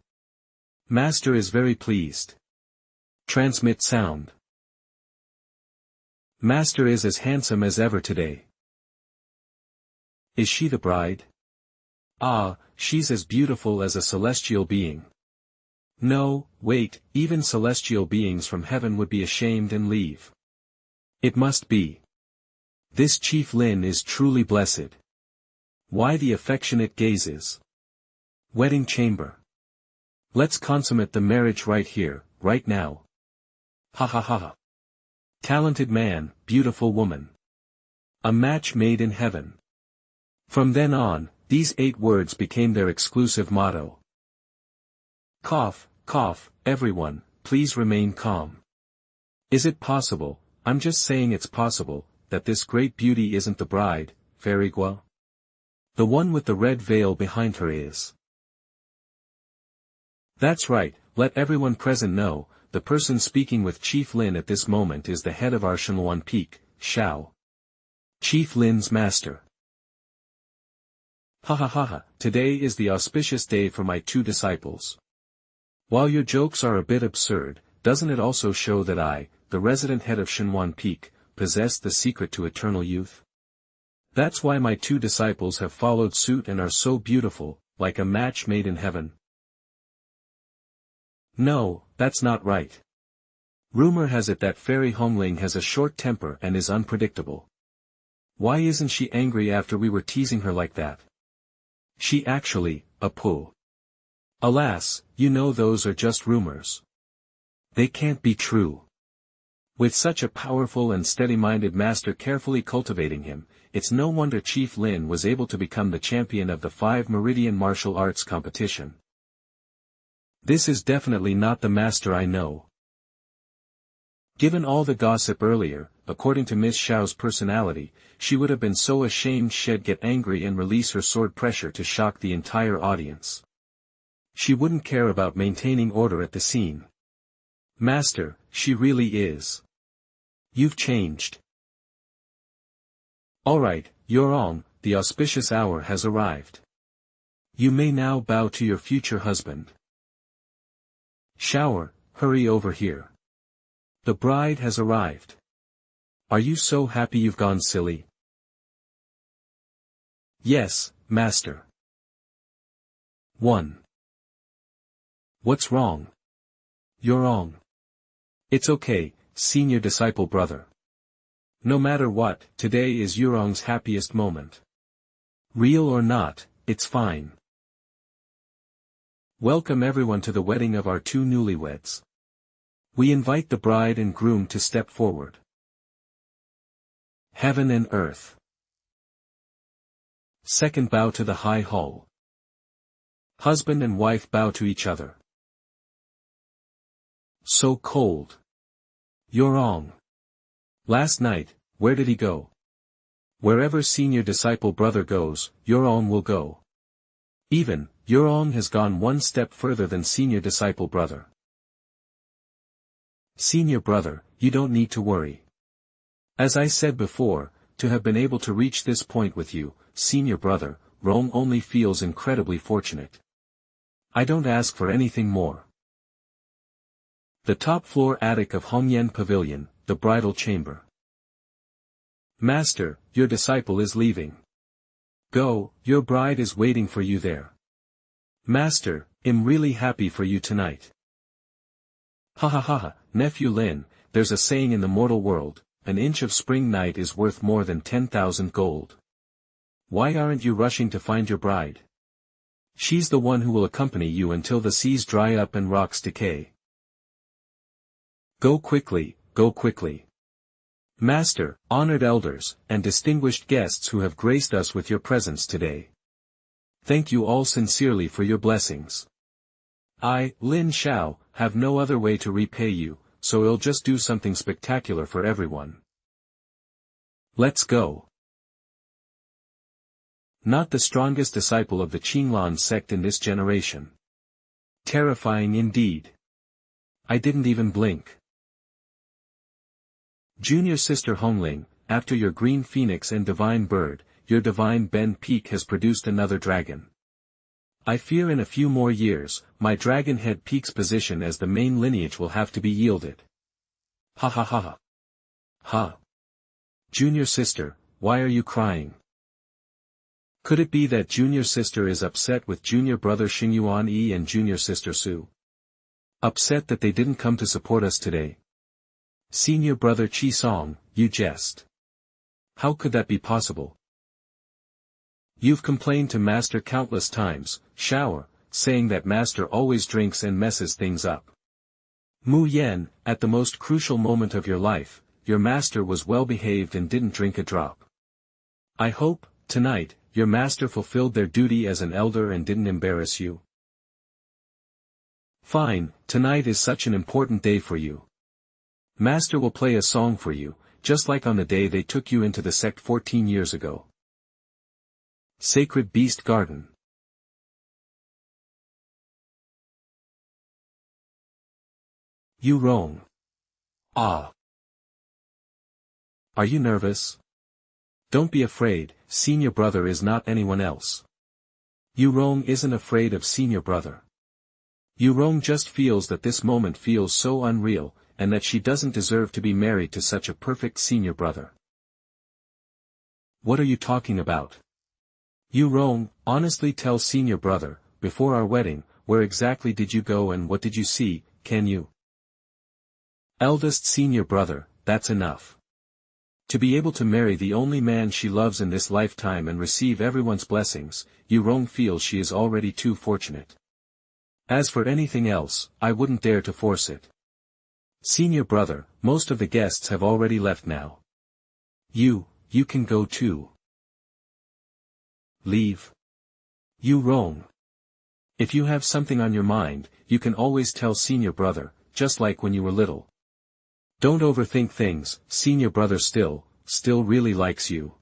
Master is very pleased. Transmit sound. Master is as handsome as ever today. Is she the bride? Ah, she's as beautiful as a celestial being. No, wait, even celestial beings from heaven would be ashamed and leave. It must be. This Chief Lin is truly blessed. Why the affectionate gazes? Wedding chamber. Let's consummate the marriage right here, right now. Ha ha ha ha. Talented man, beautiful woman. A match made in heaven. From then on, these 8 words became their exclusive motto. Cough, cough, everyone, please remain calm. Is it possible, I'm just saying it's possible, that this great beauty isn't the bride, Fairy Gua? The one with the red veil behind her is. That's right, let everyone present know, the person speaking with Chief Lin at this moment is the head of our Shenluan Peak, Xiao. Chief Lin's master. Ha ha ha ha, today is the auspicious day for my 2 disciples. While your jokes are a bit absurd, doesn't it also show that I, the resident head of Shenwan Peak, possess the secret to eternal youth? That's why my two disciples have followed suit and are so beautiful, like a match made in heaven. No, that's not right. Rumor has it that Fairy Hongling has a short temper and is unpredictable. Why isn't she angry after we were teasing her like that? She actually, pull. Alas, you know those are just rumors. They can't be true. With such a powerful and steady-minded master carefully cultivating him, it's no wonder Chief Lin was able to become the champion of the 5 Meridian martial arts competition. This is definitely not the master I know. Given all the gossip earlier, according to Miss Xiao's personality, she would have been so ashamed she'd get angry and release her sword pressure to shock the entire audience. She wouldn't care about maintaining order at the scene. Master, she really is. You've changed. Alright, Yorong, the auspicious hour has arrived. You may now bow to your future husband. Shower, hurry over here. The bride has arrived. Are you so happy you've gone silly? Yes, master. 1. What's wrong? Yorong. It's okay, senior disciple brother. No matter what, today is Yurong's happiest moment. Real or not, it's fine. Welcome everyone to the wedding of our two newlyweds. We invite the bride and groom to step forward. Heaven and earth. Second bow to the high hall. Husband and wife bow to each other. So cold. Yorong. Last night, where did he go? Wherever senior disciple brother goes, Yorong will go. Even, Yorong has gone one step further than senior disciple brother. Senior brother, you don't need to worry. As I said before, to have been able to reach this point with you, senior brother, Rong only feels incredibly fortunate. I don't ask for anything more. The top floor attic of Hongyan Pavilion, the bridal chamber. Master, your disciple is leaving. Go, your bride is waiting for you there. Master, I'm really happy for you tonight. Ha ha ha ha, nephew Lin, there's a saying in the mortal world, an inch of spring night is worth more than 10,000 gold. Why aren't you rushing to find your bride? She's the one who will accompany you until the seas dry up and rocks decay. Go quickly, go quickly. Master, honored elders, and distinguished guests who have graced us with your presence today. Thank you all sincerely for your blessings. I, Lin Xiao, have no other way to repay you, so I'll just do something spectacular for everyone. Let's go. Not the strongest disciple of the Qinglan sect in this generation. Terrifying indeed. I didn't even blink. Junior sister Hongling, after your green phoenix and divine bird, your divine Ben Peak has produced another dragon. I fear in a few more years, my dragon head Peak's position as the main lineage will have to be yielded. Ha ha ha ha. Ha. Junior sister, why are you crying? Could it be that junior sister is upset with junior brother Xingyuan Yi and junior sister Su? Upset that they didn't come to support us today? Senior brother Qi Song, you jest. How could that be possible? You've complained to master countless times, Shower, saying that master always drinks and messes things up. Mu Yan, at the most crucial moment of your life, your master was well behaved and didn't drink a drop. I hope, tonight, your master fulfilled their duty as an elder and didn't embarrass you. Fine, tonight is such an important day for you. Master will play a song for you, just like on the day they took you into the sect 14 years ago. Sacred Beast Garden. You Rong. Ah. Are you nervous? Don't be afraid, senior brother is not anyone else. You Rong isn't afraid of senior brother. Yurong just feels that this moment feels so unreal, and that she doesn't deserve to be married to such a perfect senior brother. What are you talking about? Yurong, honestly tell senior brother, before our wedding, where exactly did you go and what did you see, can you? Eldest senior brother, that's enough. To be able to marry the only man she loves in this lifetime and receive everyone's blessings, Yurong feels she is already too fortunate. As for anything else, I wouldn't dare to force it. Senior brother, most of the guests have already left now. You can go too. Leave. Yurong. If you have something on your mind, you can always tell senior brother, just like when you were little. Don't overthink things, senior brother still really likes you.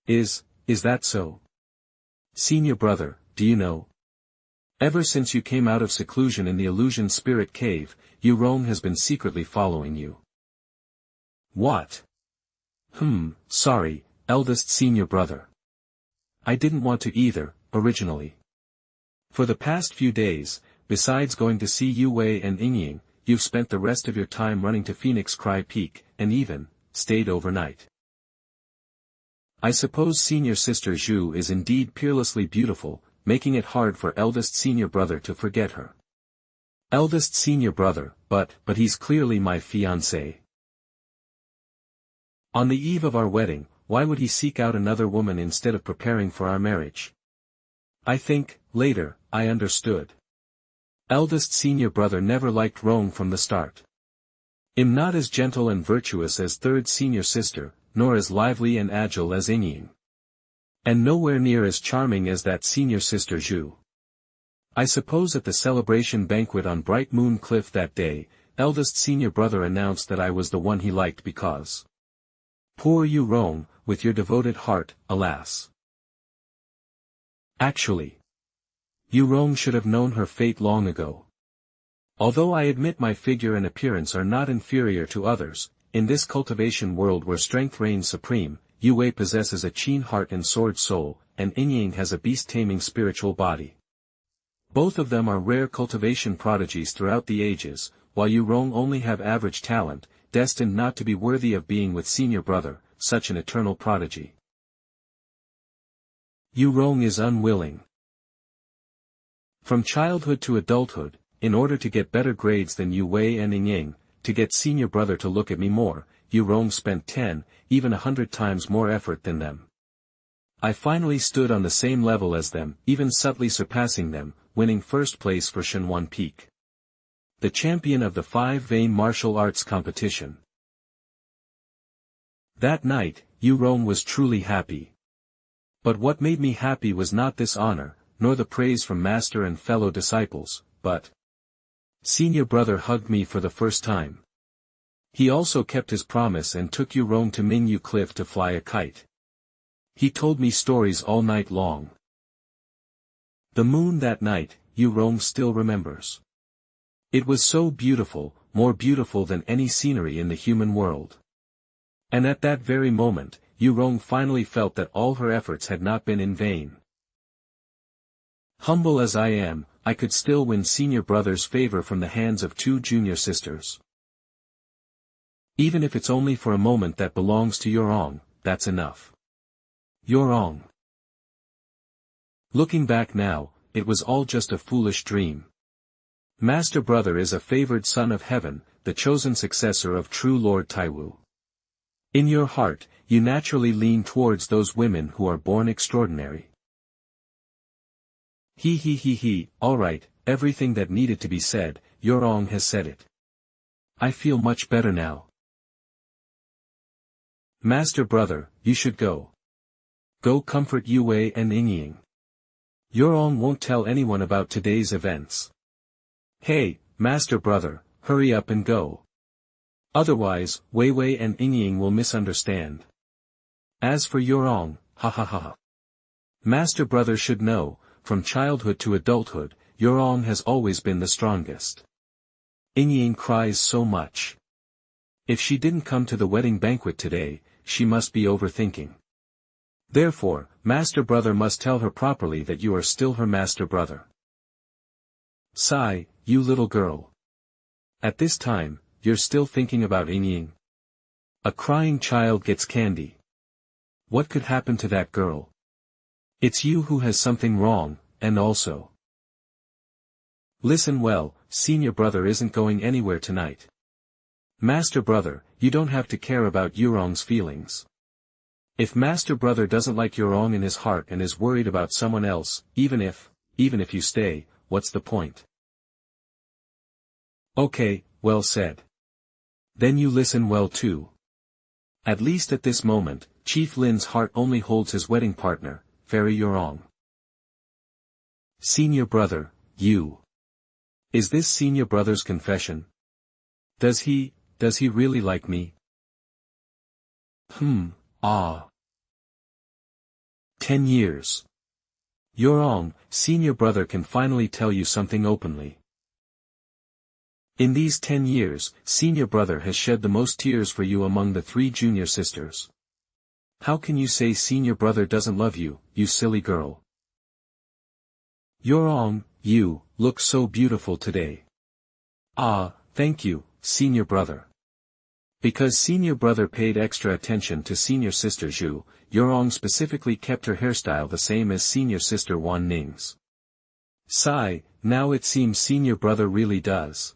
Is that so? Senior brother, do you know? Ever since you came out of seclusion in the illusion spirit cave, Yurong has been secretly following you. What? Sorry, eldest senior brother. I didn't want to either, originally. For the past few days, besides going to see Yue and Yingying, you've spent the rest of your time running to Phoenix Cry Peak, and even stayed overnight. I suppose senior sister Zhu is indeed peerlessly beautiful, making it hard for eldest senior brother to forget her. Eldest senior brother, but he's clearly my fiancé. On the eve of our wedding, why would he seek out another woman instead of preparing for our marriage? I think, later, I understood. Eldest senior brother never liked Rong from the start. I'm not as gentle and virtuous as third senior sister, nor as lively and agile as Yingying. And nowhere near as charming as that senior sister Zhu. I suppose at the celebration banquet on Bright Moon Cliff that day, eldest senior brother announced that I was the one he liked because. Poor you Rong, with your devoted heart, alas. Actually, Yurong should have known her fate long ago. Although I admit my figure and appearance are not inferior to others, in this cultivation world where strength reigns supreme, Yue possesses a keen heart and sword soul, and Yingying has a beast-taming spiritual body. Both of them are rare cultivation prodigies throughout the ages, while Yurong only have average talent, destined not to be worthy of being with senior brother, such an eternal prodigy. Yurong is unwilling. From childhood to adulthood, in order to get better grades than Yue and Yingying, to get senior brother to look at me more, Yurong spent 10, even 100 times more effort than them. I finally stood on the same level as them, even subtly surpassing them, winning first place for Shenwan Peak. The champion of the 5-vein martial arts competition. That night, Yurong was truly happy. But what made me happy was not this honor, nor the praise from master and fellow disciples, but senior brother hugged me for the first time. He also kept his promise and took Yurong to Mingyu Cliff to fly a kite. He told me stories all night long. The moon that night, Yurong still remembers. It was so beautiful, more beautiful than any scenery in the human world. And at that very moment, Yurong finally felt that all her efforts had not been in vain. Humble as I am, I could still win senior brother's favor from the hands of two junior sisters. Even if it's only for a moment that belongs to Yurong, that's enough. Yurong. Looking back now, it was all just a foolish dream. Master brother is a favored son of heaven, the chosen successor of true Lord Taiwu. In your heart, you naturally lean towards those women who are born extraordinary. Alright, everything that needed to be said, Yurong has said it. I feel much better now. Master brother, you should go. Go comfort Yue and Yingying. Yurong won't tell anyone about today's events. Hey, master brother, hurry up and go. Otherwise, Wei and Yingying will misunderstand. As for Yurong, ha. Master brother should know, from childhood to adulthood, Yurong has always been the strongest. Yingying cries so much. If she didn't come to the wedding banquet today, she must be overthinking. Therefore, master brother must tell her properly that you are still her master brother. Sigh, you little girl. At this time, you're still thinking about Ying. A crying child gets candy. What could happen to that girl? It's you who has something wrong, and also. Listen well, senior brother isn't going anywhere tonight. Master brother, you don't have to care about Yurong's feelings. If master brother doesn't like Yurong in his heart and is worried about someone else, even if you stay, what's the point? Okay, well said. Then you listen well too. At least at this moment, Chief Lin's heart only holds his wedding partner, Fairy Yurong. Senior brother, you. Is this senior brother's confession? Does he really like me? 10 years. Yurong, senior brother can finally tell you something openly. In these 10 years, senior brother has shed the most tears for you among the 3 junior sisters. How can you say senior brother doesn't love you, you silly girl? Yurong, you look so beautiful today. Thank you, senior brother. Because senior brother paid extra attention to senior sister Zhu, Yurong specifically kept her hairstyle the same as senior sister Wan Ning's. Sigh, now it seems senior brother really does.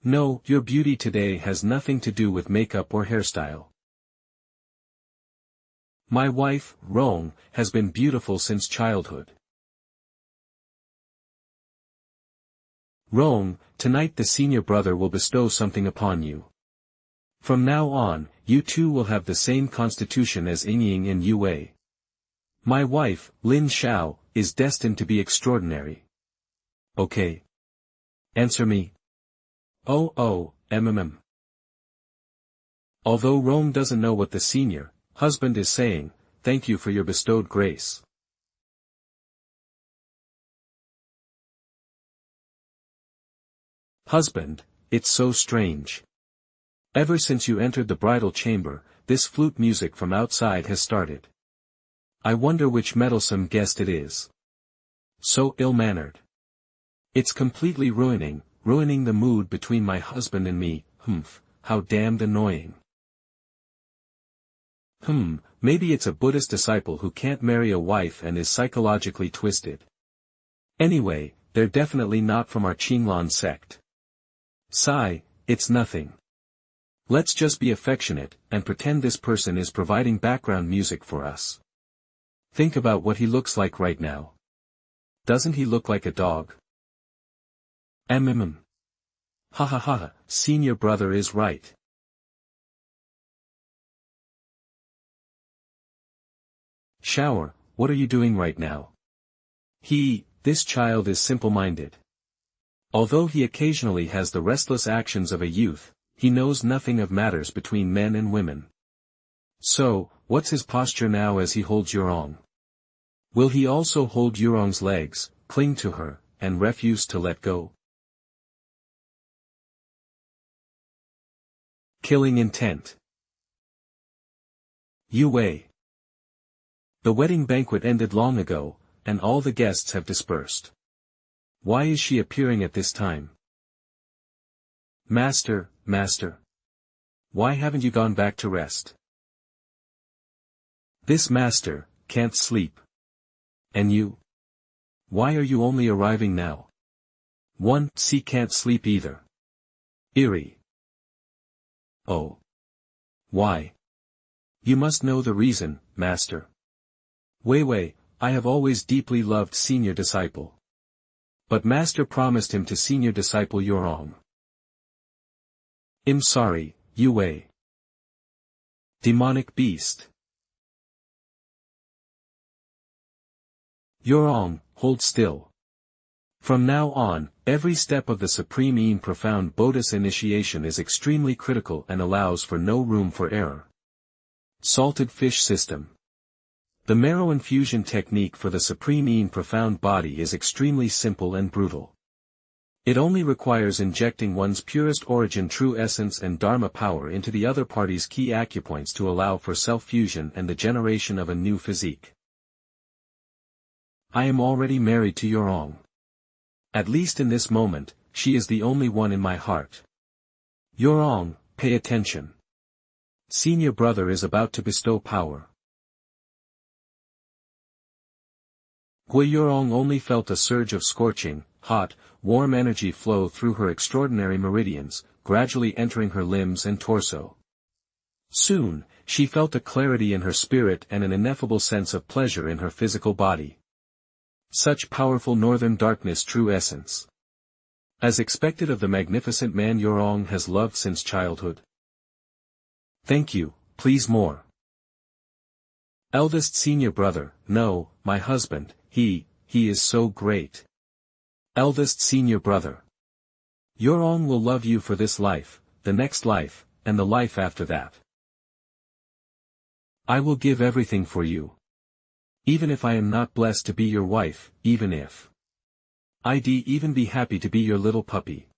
No, your beauty today has nothing to do with makeup or hairstyle. My wife, Rong, has been beautiful since childhood. Rong, tonight the senior brother will bestow something upon you. From now on, you two will have the same constitution as Ying and Yue. My wife, Lin Xiao, is destined to be extraordinary. Okay. Answer me. Mm. Although Rome doesn't know what the senior husband is saying, thank you for your bestowed grace. Husband, it's so strange. Ever since you entered the bridal chamber, this flute music from outside has started. I wonder which meddlesome guest it is. So ill-mannered. It's completely ruining the mood between my husband and me, how damned annoying. Maybe it's a Buddhist disciple who can't marry a wife and is psychologically twisted. Anyway, they're definitely not from our Qinglan sect. Sigh, it's nothing. Let's just be affectionate, and pretend this person is providing background music for us. Think about what he looks like right now. Doesn't he look like a dog? Ha, senior brother is right. Shower, what are you doing right now? This child is simple-minded. Although he occasionally has the restless actions of a youth, he knows nothing of matters between men and women. So, what's his posture now as he holds Yurong? Will he also hold Yurong's legs, cling to her, and refuse to let go? Killing intent. Yue. The wedding banquet ended long ago, and all the guests have dispersed. Why is she appearing at this time? Master. Why haven't you gone back to rest? This master can't sleep. And you? Why are you only arriving now? She can't sleep either. Eerie. Oh. Why? You must know the reason, master. Wei, I have always deeply loved senior disciple. But master promised him to senior disciple Yurong. I'm sorry, Yue. Demonic beast. Yurong, hold still. From now on, every step of the Supreme Yin Profound Bodhis initiation is extremely critical and allows for no room for error. Salted fish system. The marrow infusion technique for the Supreme Yin Profound Body is extremely simple and brutal. It only requires injecting one's purest origin true essence and Dharma power into the other party's key acupoints to allow for self-fusion and the generation of a new physique. I am already married to Yurong. At least in this moment, she is the only one in my heart. Yorong, pay attention. Senior brother is about to bestow power. Yorong only felt a surge of scorching, hot, warm energy flow through her extraordinary meridians, gradually entering her limbs and torso. Soon, she felt a clarity in her spirit and an ineffable sense of pleasure in her physical body. Such powerful northern darkness true essence. As expected of the magnificent man Yorong has loved since childhood. Thank you, please more. Eldest senior brother, no, my husband, he is so great. Eldest senior brother. Yorong will love you for this life, the next life, and the life after that. I will give everything for you. Even if I am not blessed to be your wife, even if. I'd even be happy to be your little puppy.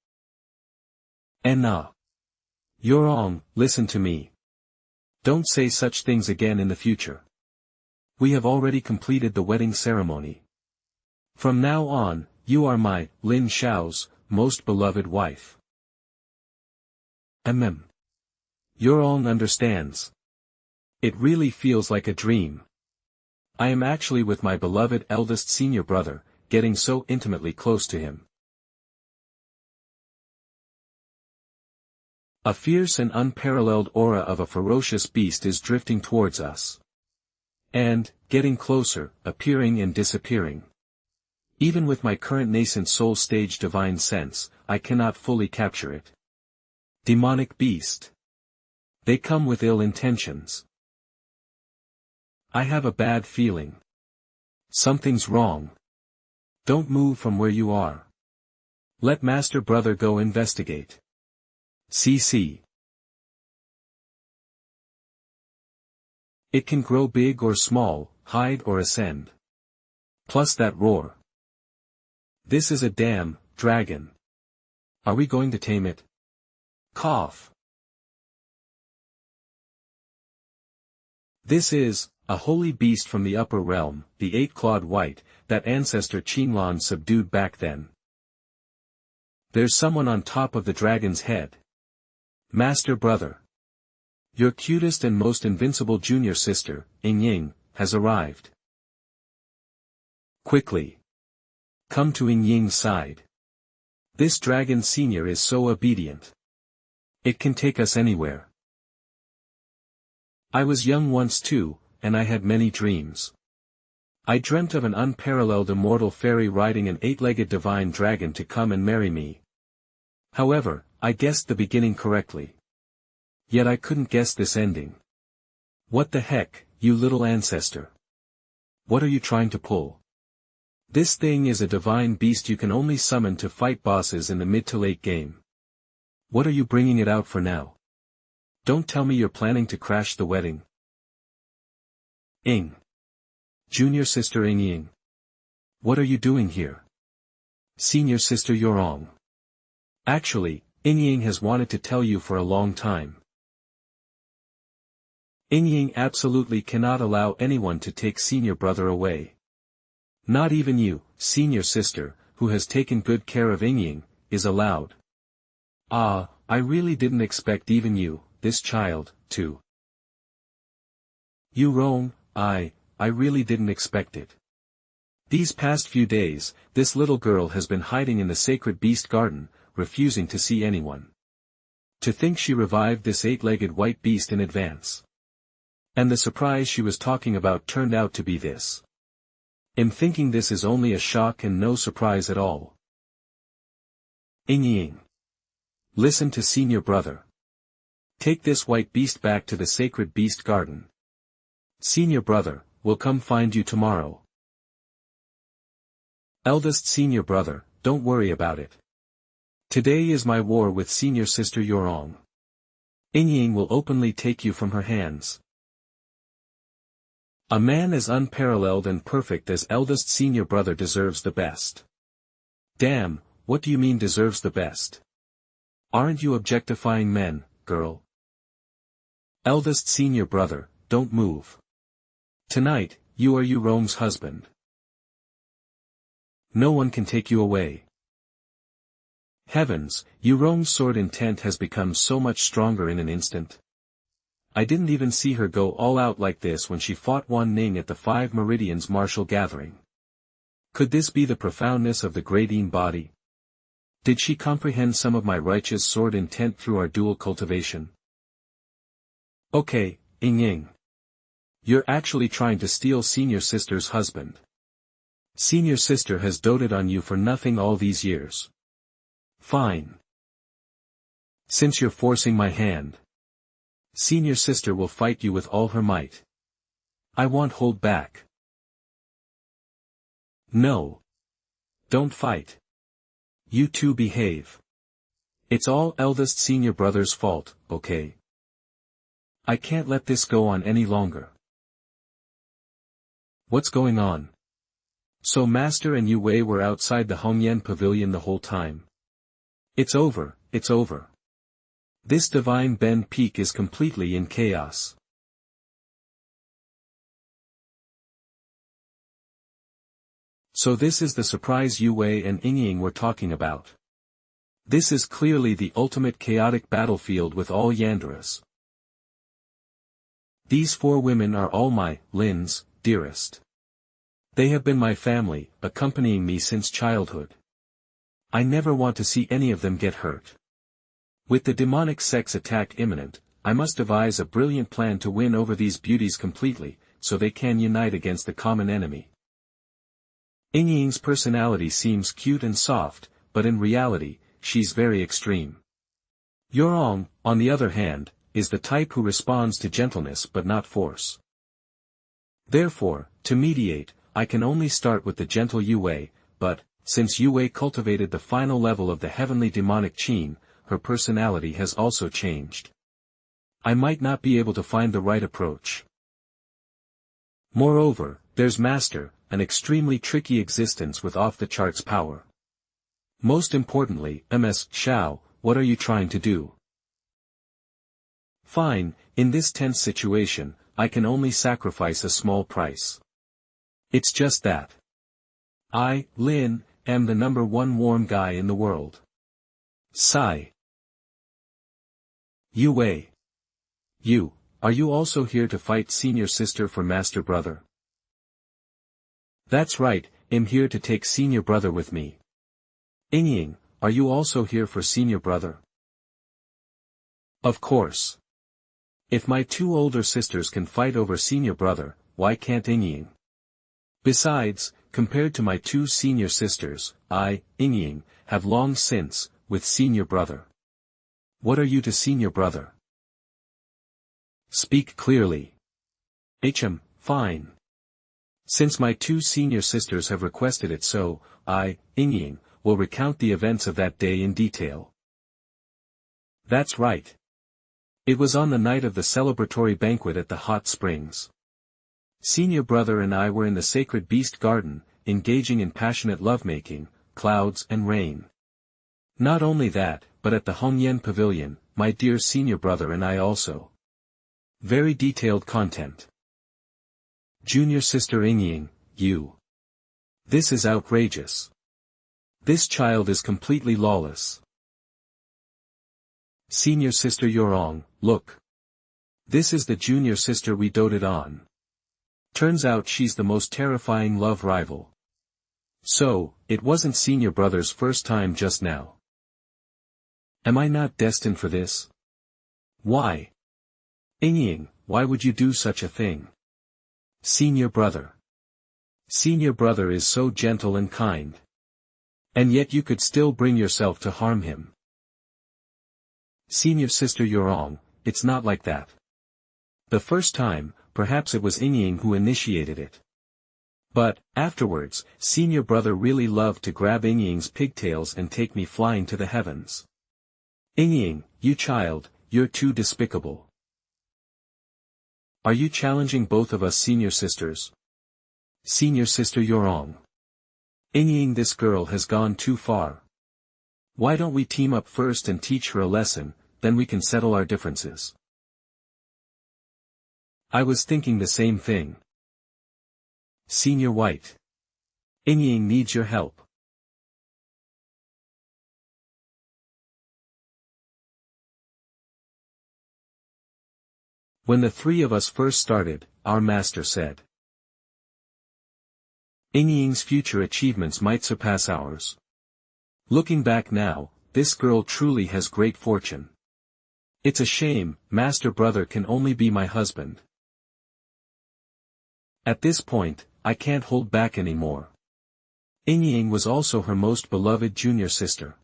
And now. Yorong, listen to me. Don't say such things again in the future. We have already completed the wedding ceremony. From now on, you are my, Lin Xiao's, most beloved wife. Yorong understands. It really feels like a dream. I am actually with my beloved eldest senior brother, getting so intimately close to him. A fierce and unparalleled aura of a ferocious beast is drifting towards us. And, getting closer, appearing and disappearing. Even with my current nascent soul stage divine sense, I cannot fully capture it. Demonic beast. They come with ill intentions. I have a bad feeling. Something's wrong. Don't move from where you are. Let Master Brother go investigate. CC. It can grow big or small, hide or ascend. Plus that roar. This is a damn dragon. Are we going to tame it? Cough. This is a holy beast from the upper realm, the eight-clawed white, that ancestor Qinlan subdued back then. There's someone on top of the dragon's head. Master Brother. Your cutest and most invincible junior sister, Ying, has arrived. Quickly. Come to Ying's side. This dragon senior is so obedient. It can take us anywhere. I was young once too, and I had many dreams. I dreamt of an unparalleled immortal fairy riding an eight-legged divine dragon to come and marry me. However, I guessed the beginning correctly. Yet I couldn't guess this ending. What the heck, you little ancestor? What are you trying to pull? This thing is a divine beast you can only summon to fight bosses in the mid to late game. What are you bringing it out for now? Don't tell me you're planning to crash the wedding. Ying. Junior sister Ying. What are you doing here? Senior sister Yorong. Actually, Ying has wanted to tell you for a long time. Ying absolutely cannot allow anyone to take senior brother away. Not even you, senior sister, who has taken good care of Ying, is allowed. Ah, I really didn't expect even you, this child, to. Yorong, I really didn't expect it. These past few days, this little girl has been hiding in the sacred beast garden, refusing to see anyone. To think she revived this eight-legged white beast in advance. And the surprise she was talking about turned out to be this. I'm thinking this is only a shock and no surprise at all. Ying. Listen to senior brother. Take this white beast back to the sacred beast garden. Senior brother, will come find you tomorrow. Eldest senior brother, don't worry about it. Today is my war with senior sister Yorong. Ying will openly take you from her hands. A man as unparalleled and perfect as eldest senior brother deserves the best. Damn, what do you mean deserves the best? Aren't you objectifying men, girl? Eldest senior brother, don't move. Tonight, you are Yorong's husband. No one can take you away. Heavens, Yurong's sword intent has become so much stronger in an instant. I didn't even see her go all out like this when she fought Wan Ning at the 5 Meridians martial gathering. Could this be the profoundness of the great Yin body? Did she comprehend some of my righteous sword intent through our dual cultivation? Okay, Ying. You're actually trying to steal senior sister's husband. Senior sister has doted on you for nothing all these years. Fine. Since you're forcing my hand, senior sister will fight you with all her might. I won't hold back. No. Don't fight. You two behave. It's all eldest senior brother's fault, okay? I can't let this go on any longer. What's going on? So Master and Yue Wei were outside the Hongyan Pavilion the whole time. It's over, it's over. This divine Ben Peak is completely in chaos. So this is the surprise Yue Wei and Ying were talking about. This is clearly the ultimate chaotic battlefield with all Yanderes. These 4 women are all my, Lin's, dearest. They have been my family, accompanying me since childhood. I never want to see any of them get hurt. With the demonic sect's attack imminent, I must devise a brilliant plan to win over these beauties completely, so they can unite against the common enemy. Ying's personality seems cute and soft, but in reality, she's very extreme. Yurong, on the other hand, is the type who responds to gentleness but not force. Therefore, to mediate, I can only start with the gentle Yue Wei, but, since Yue Wei cultivated the final level of the heavenly demonic qin, her personality has also changed. I might not be able to find the right approach. Moreover, there's Master, an extremely tricky existence with off-the-charts power. Most importantly, Ms. Xiao, what are you trying to do? Fine, in this tense situation, I can only sacrifice a small price. It's just that. I, Lin, am the #1 warm guy in the world. Sigh. Yue Wei. Are you also here to fight senior sister for master brother? That's right, I'm here to take senior brother with me. Ying, are you also here for senior brother? Of course. If my 2 older sisters can fight over senior brother, why can't Ying? Besides, compared to my 2 senior sisters, I, Ying, have long since, with senior brother. What are you to senior brother? Speak clearly. Hm, fine. Since my 2 senior sisters have requested it so, I, Ying, will recount the events of that day in detail. That's right. It was on the night of the celebratory banquet at the hot springs. Senior brother and I were in the sacred beast garden, engaging in passionate lovemaking, clouds and rain. Not only that, but at the Hongyan Pavilion, my dear senior brother and I also. Very detailed content. Junior sister Ying, you. This is outrageous. This child is completely lawless. Senior sister Yurong, look. This is the junior sister we doted on. Turns out she's the most terrifying love rival. So, it wasn't senior brother's first time just now. Am I not destined for this? Why? Ying, why would you do such a thing? Senior brother. Senior brother is so gentle and kind. And yet you could still bring yourself to harm him. Senior sister Yurong, it's not like that. The first time, perhaps it was Ying who initiated it. But, afterwards, senior brother really loved to grab Ying's pigtails and take me flying to the heavens. Ying, you child, you're too despicable. Are you challenging both of us senior sisters? Senior sister Yurong. Ying, this girl has gone too far. Why don't we team up first and teach her a lesson, then we can settle our differences. I was thinking the same thing. Senior White. Ying needs your help. When the three of us first started, our master said, Ying's future achievements might surpass ours. Looking back now, this girl truly has great fortune. It's a shame, master brother can only be my husband. At this point, I can't hold back anymore. Ying was also her most beloved junior sister.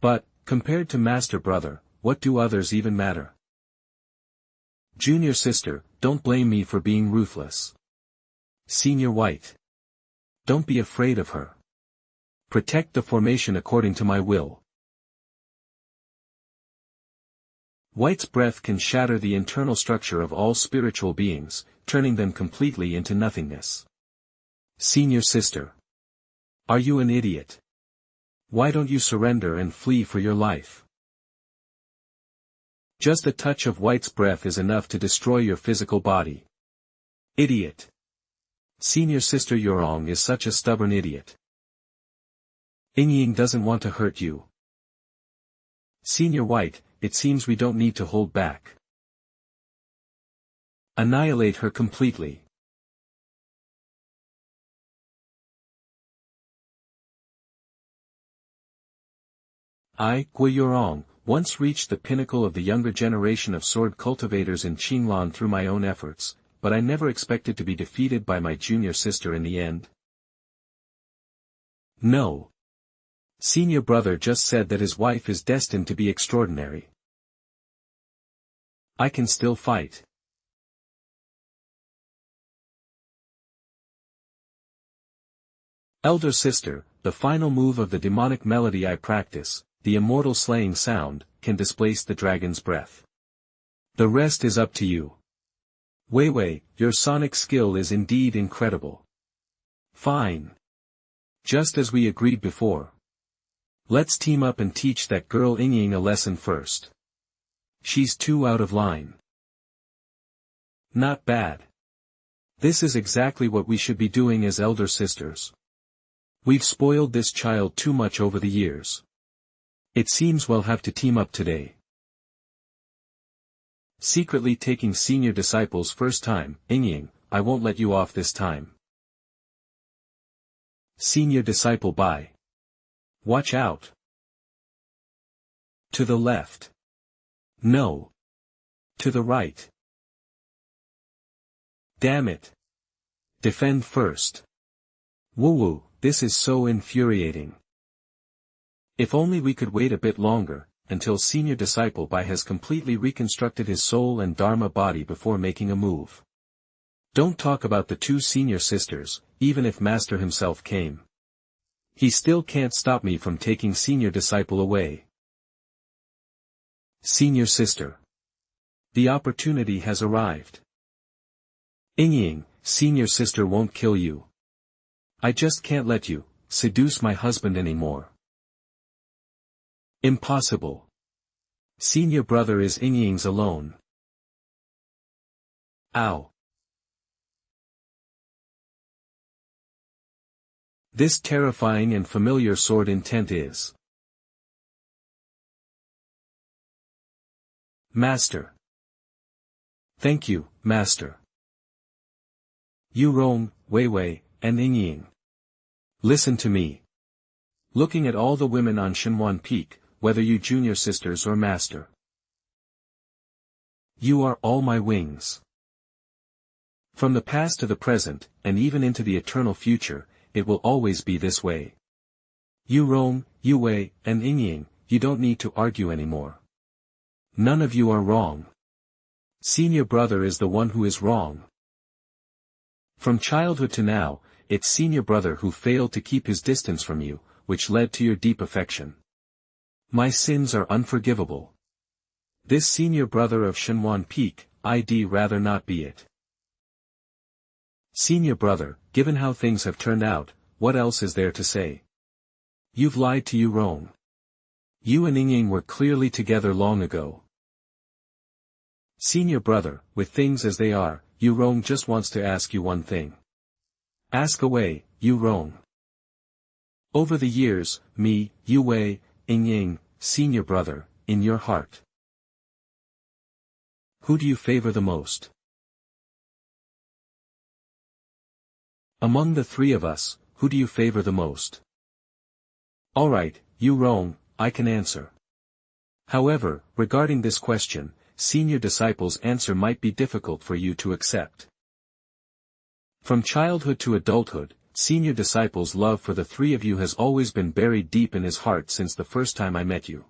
But, compared to master brother, what do others even matter? Junior sister, don't blame me for being ruthless. Senior White. Don't be afraid of her. Protect the formation according to my will. White's breath can shatter the internal structure of all spiritual beings, turning them completely into nothingness. Senior sister. Are you an idiot? Why don't you surrender and flee for your life? Just a touch of White's breath is enough to destroy your physical body. Idiot. Senior sister Yurong is such a stubborn idiot. Ying doesn't want to hurt you. Senior White, it seems we don't need to hold back. Annihilate her completely. Gui Yurong, once reached the pinnacle of the younger generation of sword cultivators in Qinglan through my own efforts, but I never expected to be defeated by my junior sister in the end. No. Senior brother just said that his wife is destined to be extraordinary. I can still fight. Elder sister, the final move of the demonic melody I practice, the immortal slaying sound, can displace the dragon's breath. The rest is up to you. Wei Wei, your sonic skill is indeed incredible. Fine. Just as we agreed before. Let's team up and teach that girl Ying a lesson first. She's too out of line. Not bad. This is exactly what we should be doing as elder sisters. We've spoiled this child too much over the years. It seems we'll have to team up today. Secretly taking senior disciples first time, Ying, I won't let you off this time. Senior disciple bye. Watch out. To the left. No. To the right. Damn it. Defend first. Woo-woo, this is so infuriating. If only we could wait a bit longer, until senior disciple Bai has completely reconstructed his soul and dharma body before making a move. Don't talk about the two senior sisters, even if master himself came. He still can't stop me from taking senior disciple away. Senior sister. The opportunity has arrived. Ying, senior sister won't kill you. I just can't let you seduce my husband anymore. Impossible. Senior brother is Ying's alone. Ow. This terrifying and familiar sword intent is. Master. Thank you, Master. Yurong, Wei Wei, and Ying. Listen to me. Looking at all the women on Shenwan Peak, whether you junior sisters or master. You are all my wings. From the past to the present, and even into the eternal future, it will always be this way. Yurong, Yu Wei, and Ying, you don't need to argue anymore. None of you are wrong. Senior brother is the one who is wrong. From childhood to now, it's senior brother who failed to keep his distance from you, which led to your deep affection. My sins are unforgivable. This senior brother of Shenwan Peak, I'd rather not be it. Senior brother, given how things have turned out, what else is there to say? You've lied to Yurong. You and Ying were clearly together long ago. Senior brother, with things as they are, Yurong just wants to ask you one thing. Ask away, Yurong. Over the years, me, Yu Wei, Ying, senior brother, in your heart. Who do you favor the most? Among the three of us, who do you favor the most? Alright, you wrong, I can answer. However, regarding this question, senior disciple's answer might be difficult for you to accept. From childhood to adulthood, senior disciple's love for the three of you has always been buried deep in his heart since the first time I met you.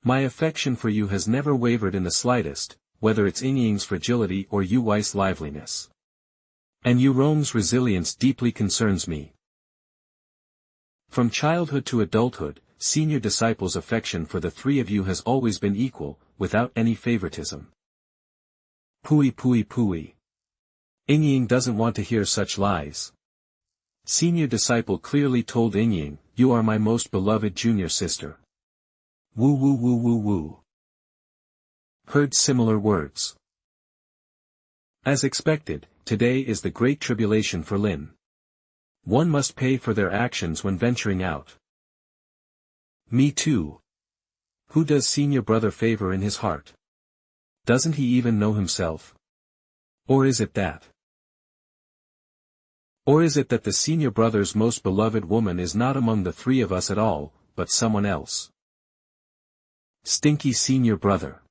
My affection for you has never wavered in the slightest, whether it's Yingying's fragility or Yu Wei's liveliness. And Yu Rong's resilience deeply concerns me. From childhood to adulthood, senior disciple's affection for the three of you has always been equal, without any favoritism. Pui pui pui. Yingying doesn't want to hear such lies. Senior disciple clearly told Yingying, you are my most beloved junior sister. Woo woo woo woo woo. Heard similar words. As expected, today is the great tribulation for Lin. One must pay for their actions when venturing out. Me too. Who does senior brother favor in his heart? Doesn't he even know himself? Or is it that? Or is it that the senior brother's most beloved woman is not among the three of us at all, but someone else? Stinky senior brother.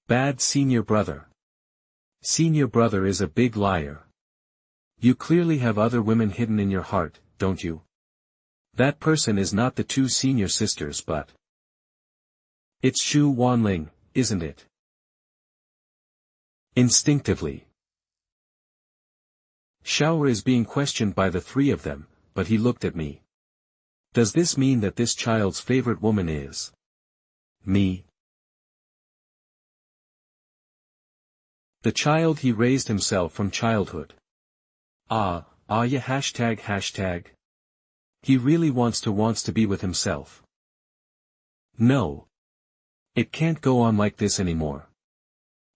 Bad senior brother. Senior brother is a big liar. You clearly have other women hidden in your heart, don't you? That person is not the two senior sisters but... It's Shu Wanling, isn't it? Instinctively. Xiao is being questioned by the three of them, but he looked at me. Does this mean that this child's favorite woman is... me? The child he raised himself from childhood. Yeah hashtag. He really wants to be with himself. No. It can't go on like this anymore.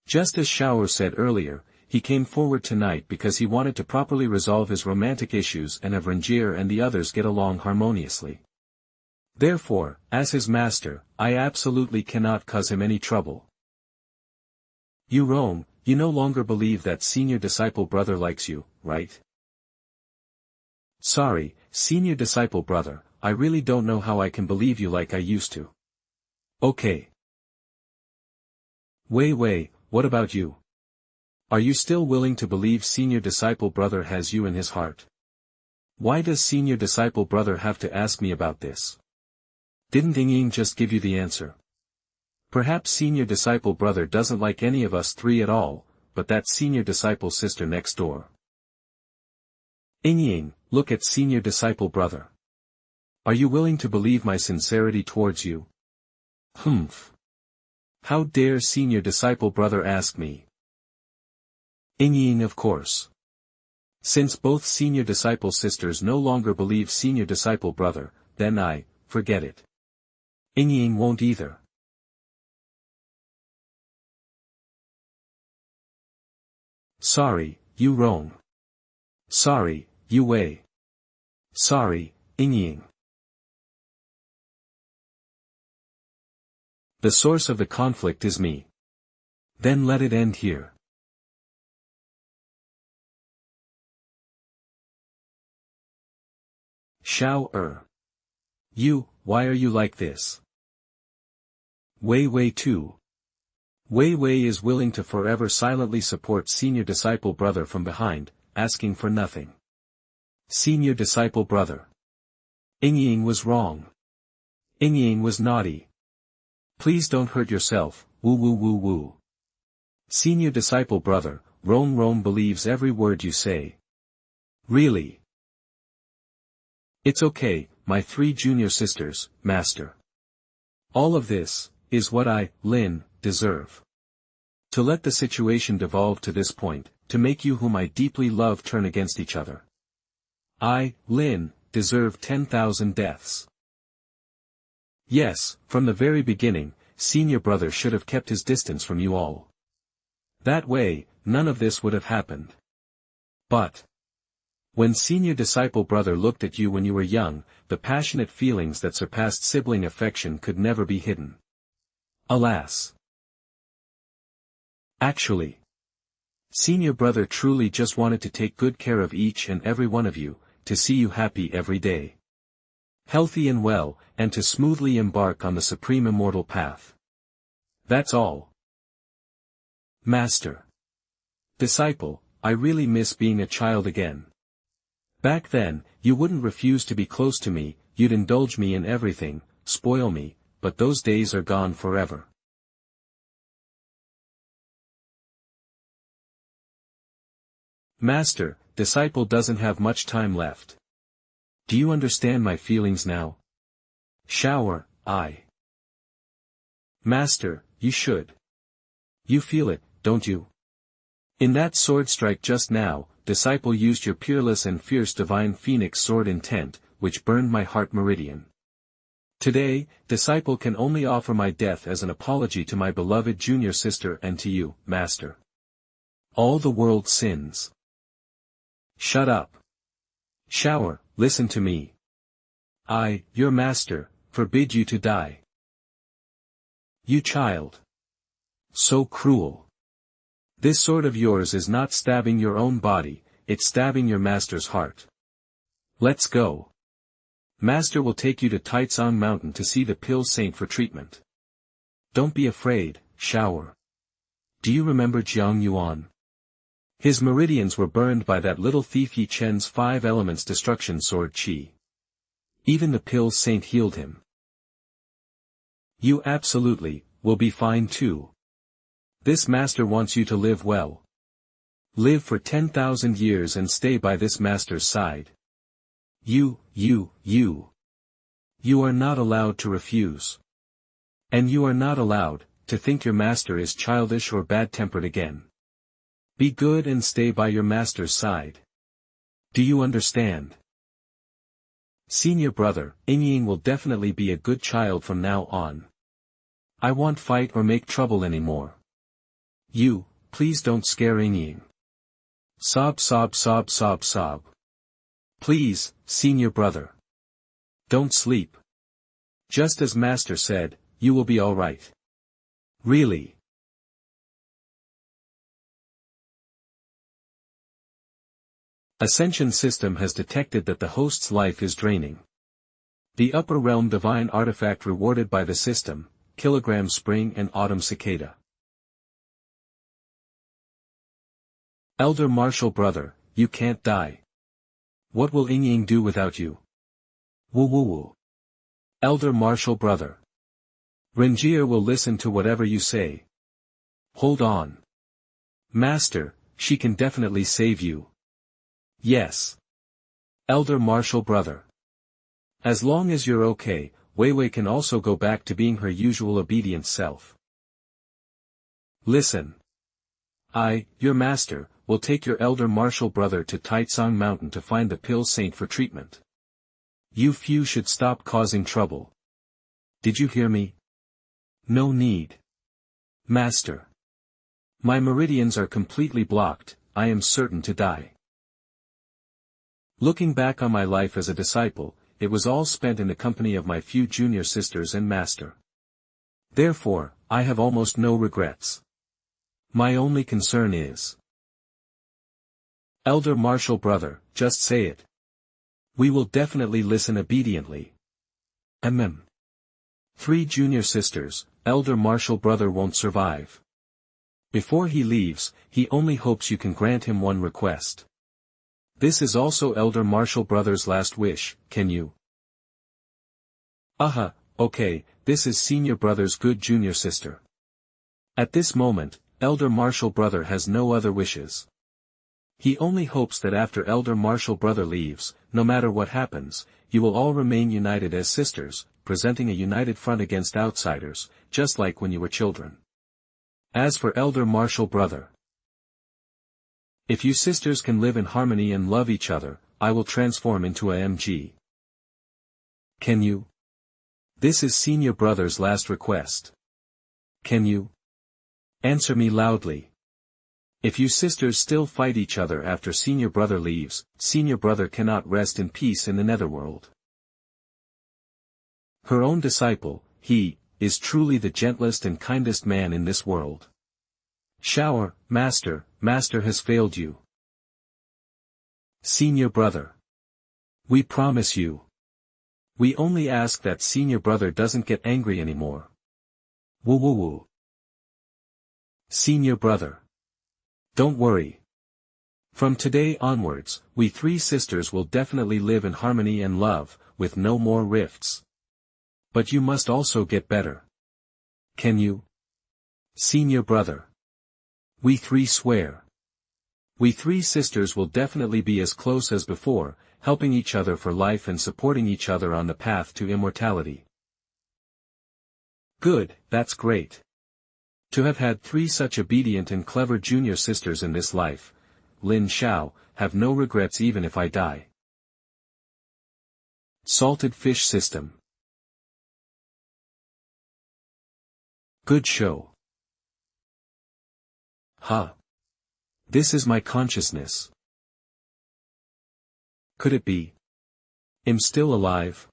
Just as Xiao said earlier, he came forward tonight because he wanted to properly resolve his romantic issues and have Rangier and the others get along harmoniously. Therefore, as his master, I absolutely cannot cause him any trouble. You Rome, you no longer believe that senior disciple brother likes you, right? Sorry, senior disciple brother, I really don't know how I can believe you like I used to. Okay. Wei, what about you? Are you still willing to believe senior disciple brother has you in his heart? Why does senior disciple brother have to ask me about this? Didn't Yingying just give you the answer? Perhaps senior disciple brother doesn't like any of us three at all, but that senior disciple sister next door. Yingying, look at senior disciple brother. Are you willing to believe my sincerity towards you? Humph. How dare senior disciple brother ask me? Yingying of course. Since both senior disciple sisters no longer believe senior disciple brother, then forget it. Yingying won't either. Sorry, you wrong. Sorry, Yu Wei. Sorry, Yingying. The source of the conflict is me. Then let it end here. Xiao You, why are you like this? Wei too. Wei is willing to forever silently support senior disciple brother from behind, asking for nothing. Senior disciple brother. Yingying was wrong. Yingying was naughty. Please don't hurt yourself, woo woo woo woo. Senior disciple brother, Rome believes every word you say. Really? It's okay, my three junior sisters, master. All of this, is what I, Lin, deserve. To let the situation devolve to this point, to make you whom I deeply love turn against each other. I, Lin, deserve 10,000 deaths. Yes, from the very beginning, senior brother should have kept his distance from you all. That way, none of this would have happened. But... when senior disciple brother looked at you when you were young, the passionate feelings that surpassed sibling affection could never be hidden. Alas! Actually, senior brother truly just wanted to take good care of each and every one of you, to see you happy every day, healthy and well, and to smoothly embark on the supreme immortal path. That's all. Master. Disciple, I really miss being a child again. Back then, you wouldn't refuse to be close to me, you'd indulge me in everything, spoil me, but those days are gone forever. Master, disciple doesn't have much time left. Do you understand my feelings now? Shower, Master, you should. You feel it, don't you? In that sword strike just now, disciple used your peerless and fierce divine phoenix sword intent, which burned my heart meridian. Today, disciple can only offer my death as an apology to my beloved junior sister and to you, Master. All the world sins. Shut up. Shower, listen to me. I, your master, forbid you to die. You child. So cruel. This sword of yours is not stabbing your own body, it's stabbing your master's heart. Let's go. Master will take you to Taizong Mountain to see the Pill Saint for treatment. Don't be afraid, Shower. Do you remember Jiang Yuan? His meridians were burned by that little thief Ye Chen's 5 elements destruction sword Qi. Even the Pill Saint healed him. You absolutely, will be fine too. This master wants you to live well. Live for 10,000 years and stay by this master's side. You are not allowed to refuse. And you are not allowed, to think your master is childish or bad-tempered again. Be good and stay by your master's side. Do you understand? Senior brother, Ying will definitely be a good child from now on. I won't fight or make trouble anymore. You, please don't scare Ying. Sob sob sob sob sob. Please, senior brother. Don't sleep. Just as master said, you will be all right. Really. Ascension system has detected that the host's life is draining. The upper realm divine artifact rewarded by the system, kilogram spring and autumn cicada. Elder martial brother, you can't die. What will Ying do without you? Woo woo woo. Elder martial brother. Renjir will listen to whatever you say. Hold on. Master, she can definitely save you. Yes. Elder martial brother. As long as you're okay, Weiwei can also go back to being her usual obedient self. Listen. I, your master, will take your elder martial brother to Taizong Mountain to find the Pill Saint for treatment. You few should stop causing trouble. Did you hear me? No need. Master. My meridians are completely blocked, I am certain to die. Looking back on my life as a disciple, it was all spent in the company of my few junior sisters and master. Therefore, I have almost no regrets. My only concern is... Elder martial brother, just say it. We will definitely listen obediently. 3 junior sisters, elder martial brother won't survive. Before he leaves, he only hopes you can grant him one request. This is also elder martial brother's last wish, can you? Okay, this is senior brother's good junior sister. At this moment, elder martial brother has no other wishes. He only hopes that after elder martial brother leaves, no matter what happens, you will all remain united as sisters, presenting a united front against outsiders, just like when you were children. As for elder martial brother, if you sisters can live in harmony and love each other, I will transform into a MG. Can you? This is senior brother's last request. Can you? Answer me loudly. If you sisters still fight each other after senior brother leaves, senior brother cannot rest in peace in the netherworld. Her own disciple, he, is truly the gentlest and kindest man in this world. Shower, master has failed you. Senior brother. We promise you. We only ask that senior brother doesn't get angry anymore. Woo woo woo. Senior brother. Don't worry. From today onwards, we three sisters will definitely live in harmony and love, with no more rifts. But you must also get better. Can you? Senior brother. We three swear. We three sisters will definitely be as close as before, helping each other for life and supporting each other on the path to immortality. Good, that's great. To have had three such obedient and clever junior sisters in this life, Lin Xiao, have no regrets even if I die. Salted fish system. Good show. Huh. This is my consciousness. Could it be? Am still alive?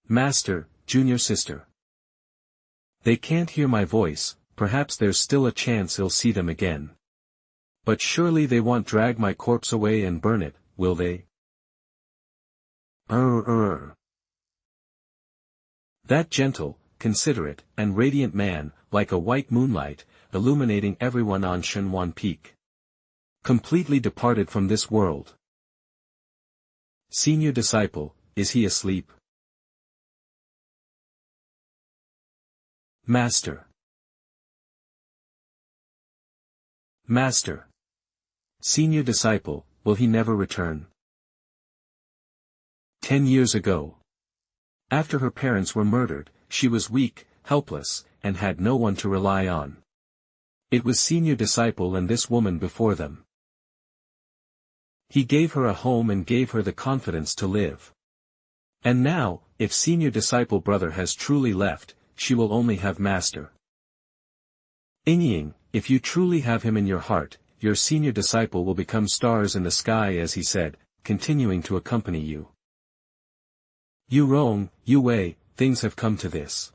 Master, junior sister. They can't hear my voice, perhaps there's still a chance I'll see them again. But surely they won't drag my corpse away and burn it, will they? That gentle, considerate, and radiant man, like a white moonlight, illuminating everyone on Shenwan Peak. Completely departed from this world. Senior disciple, is he asleep? Master. Master. Senior disciple, will he never return? 10 years ago. After her parents were murdered, she was weak, helpless, and had no one to rely on. It was senior disciple and this woman before them. He gave her a home and gave her the confidence to live. And now, if senior disciple brother has truly left, she will only have master. Ying, if you truly have him in your heart, your senior disciple will become stars in the sky as he said, continuing to accompany you. Yu Rong, Yu Wei, things have come to this.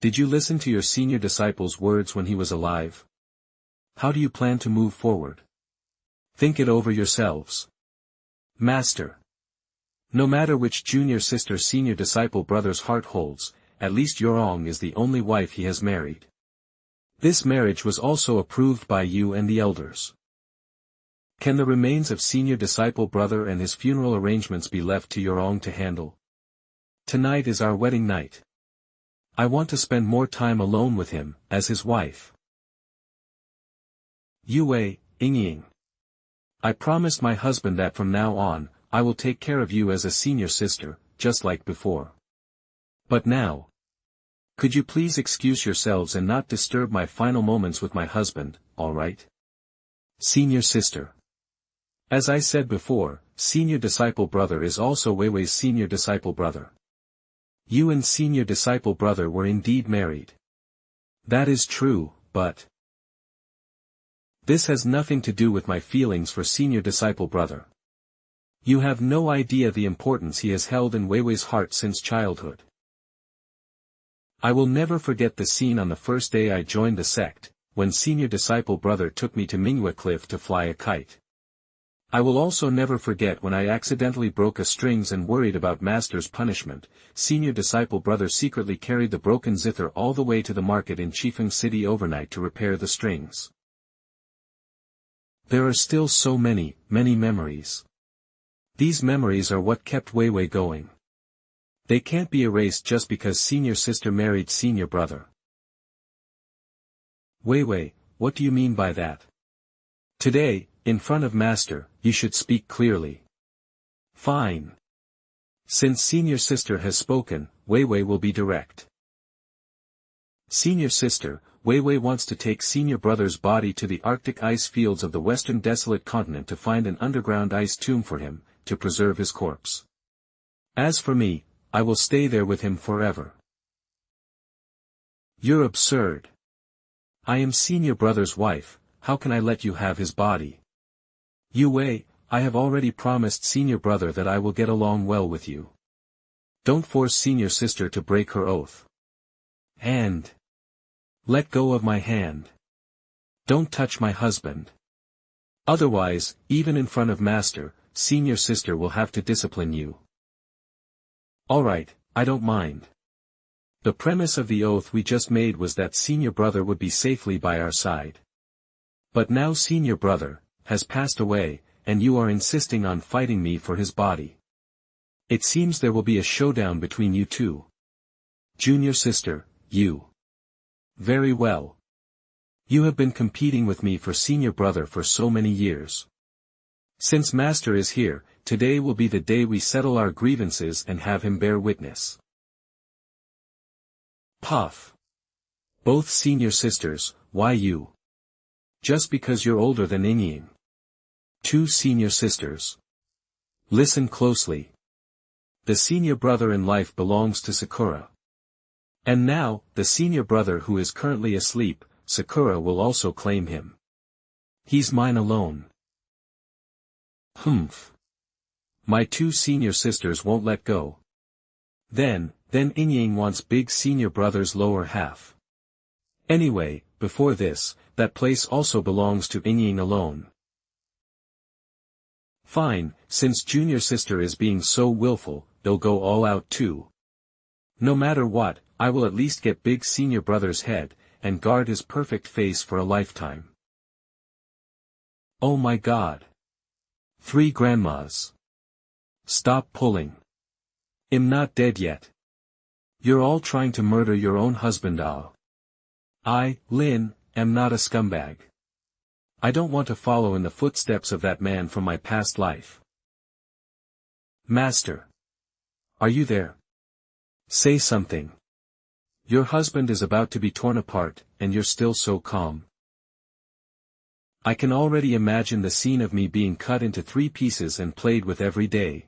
Did you listen to your senior disciple's words when he was alive? How do you plan to move forward? Think it over yourselves. Master. No matter which junior sister senior disciple brother's heart holds, at least Yorong is the only wife he has married. This marriage was also approved by you and the elders. Can the remains of senior disciple brother and his funeral arrangements be left to Yorong to handle? Tonight is our wedding night. I want to spend more time alone with him, as his wife. Yu Wei, Ying. I promised my husband that from now on, I will take care of you as a senior sister, just like before. But now, could you please excuse yourselves and not disturb my final moments with my husband, alright? Senior sister. As I said before, senior disciple brother is also Wei Wei's senior disciple brother. You and senior disciple brother were indeed married. That is true, but this has nothing to do with my feelings for senior disciple brother. You have no idea the importance he has held in Wei Wei's heart since childhood. I will never forget the scene on the first day I joined the sect, when senior disciple brother took me to Mingyue Cliff to fly a kite. I will also never forget when I accidentally broke a strings and worried about master's punishment. Senior disciple brother secretly carried the broken zither all the way to the market in Chifeng City overnight to repair the strings. There are still so many memories. These memories are what kept Wei Wei going. They can't be erased just because senior sister married senior brother. Wei Wei, what do you mean by that? Today, in front of master, you should speak clearly. Fine. Since senior sister has spoken, Wei Wei will be direct. Senior sister, Wei Wei wants to take senior brother's body to the Arctic ice fields of the western desolate continent to find an underground ice tomb for him, to preserve his corpse. As for me, I will stay there with him forever. You're absurd. I am senior brother's wife, how can I let you have his body? Yu Wei, I have already promised senior brother that I will get along well with you. Don't force senior sister to break her oath. And let go of my hand. Don't touch my husband. Otherwise, even in front of master, senior sister will have to discipline you. Alright, I don't mind. The premise of the oath we just made was that senior brother would be safely by our side. But now senior brother has passed away, and you are insisting on fighting me for his body. It seems there will be a showdown between you two. Junior sister, you. Very well. You have been competing with me for senior brother for so many years. Since master is here, today will be the day we settle our grievances and have him bear witness. Puff. Both senior sisters, why you? Just because you're older than Ying. Two senior sisters. Listen closely. The senior brother in life belongs to Sakura. And now, the senior brother who is currently asleep, Sakura will also claim him. He's mine alone. Humph. My two senior sisters won't let go. Then Ying wants big senior brother's lower half. Anyway, before this, that place also belongs to Ying alone. Fine, since junior sister is being so willful, they'll go all out too. No matter what, I will at least get big senior brother's head, and guard his perfect face for a lifetime. Oh my god. 3 grandmas. Stop pulling. I'm not dead yet. You're all trying to murder your own husband. I, Lin, am not a scumbag. I don't want to follow in the footsteps of that man from my past life. Master. Are you there? Say something. Your husband is about to be torn apart, and you're still so calm. I can already imagine the scene of me being cut into 3 pieces and played with every day.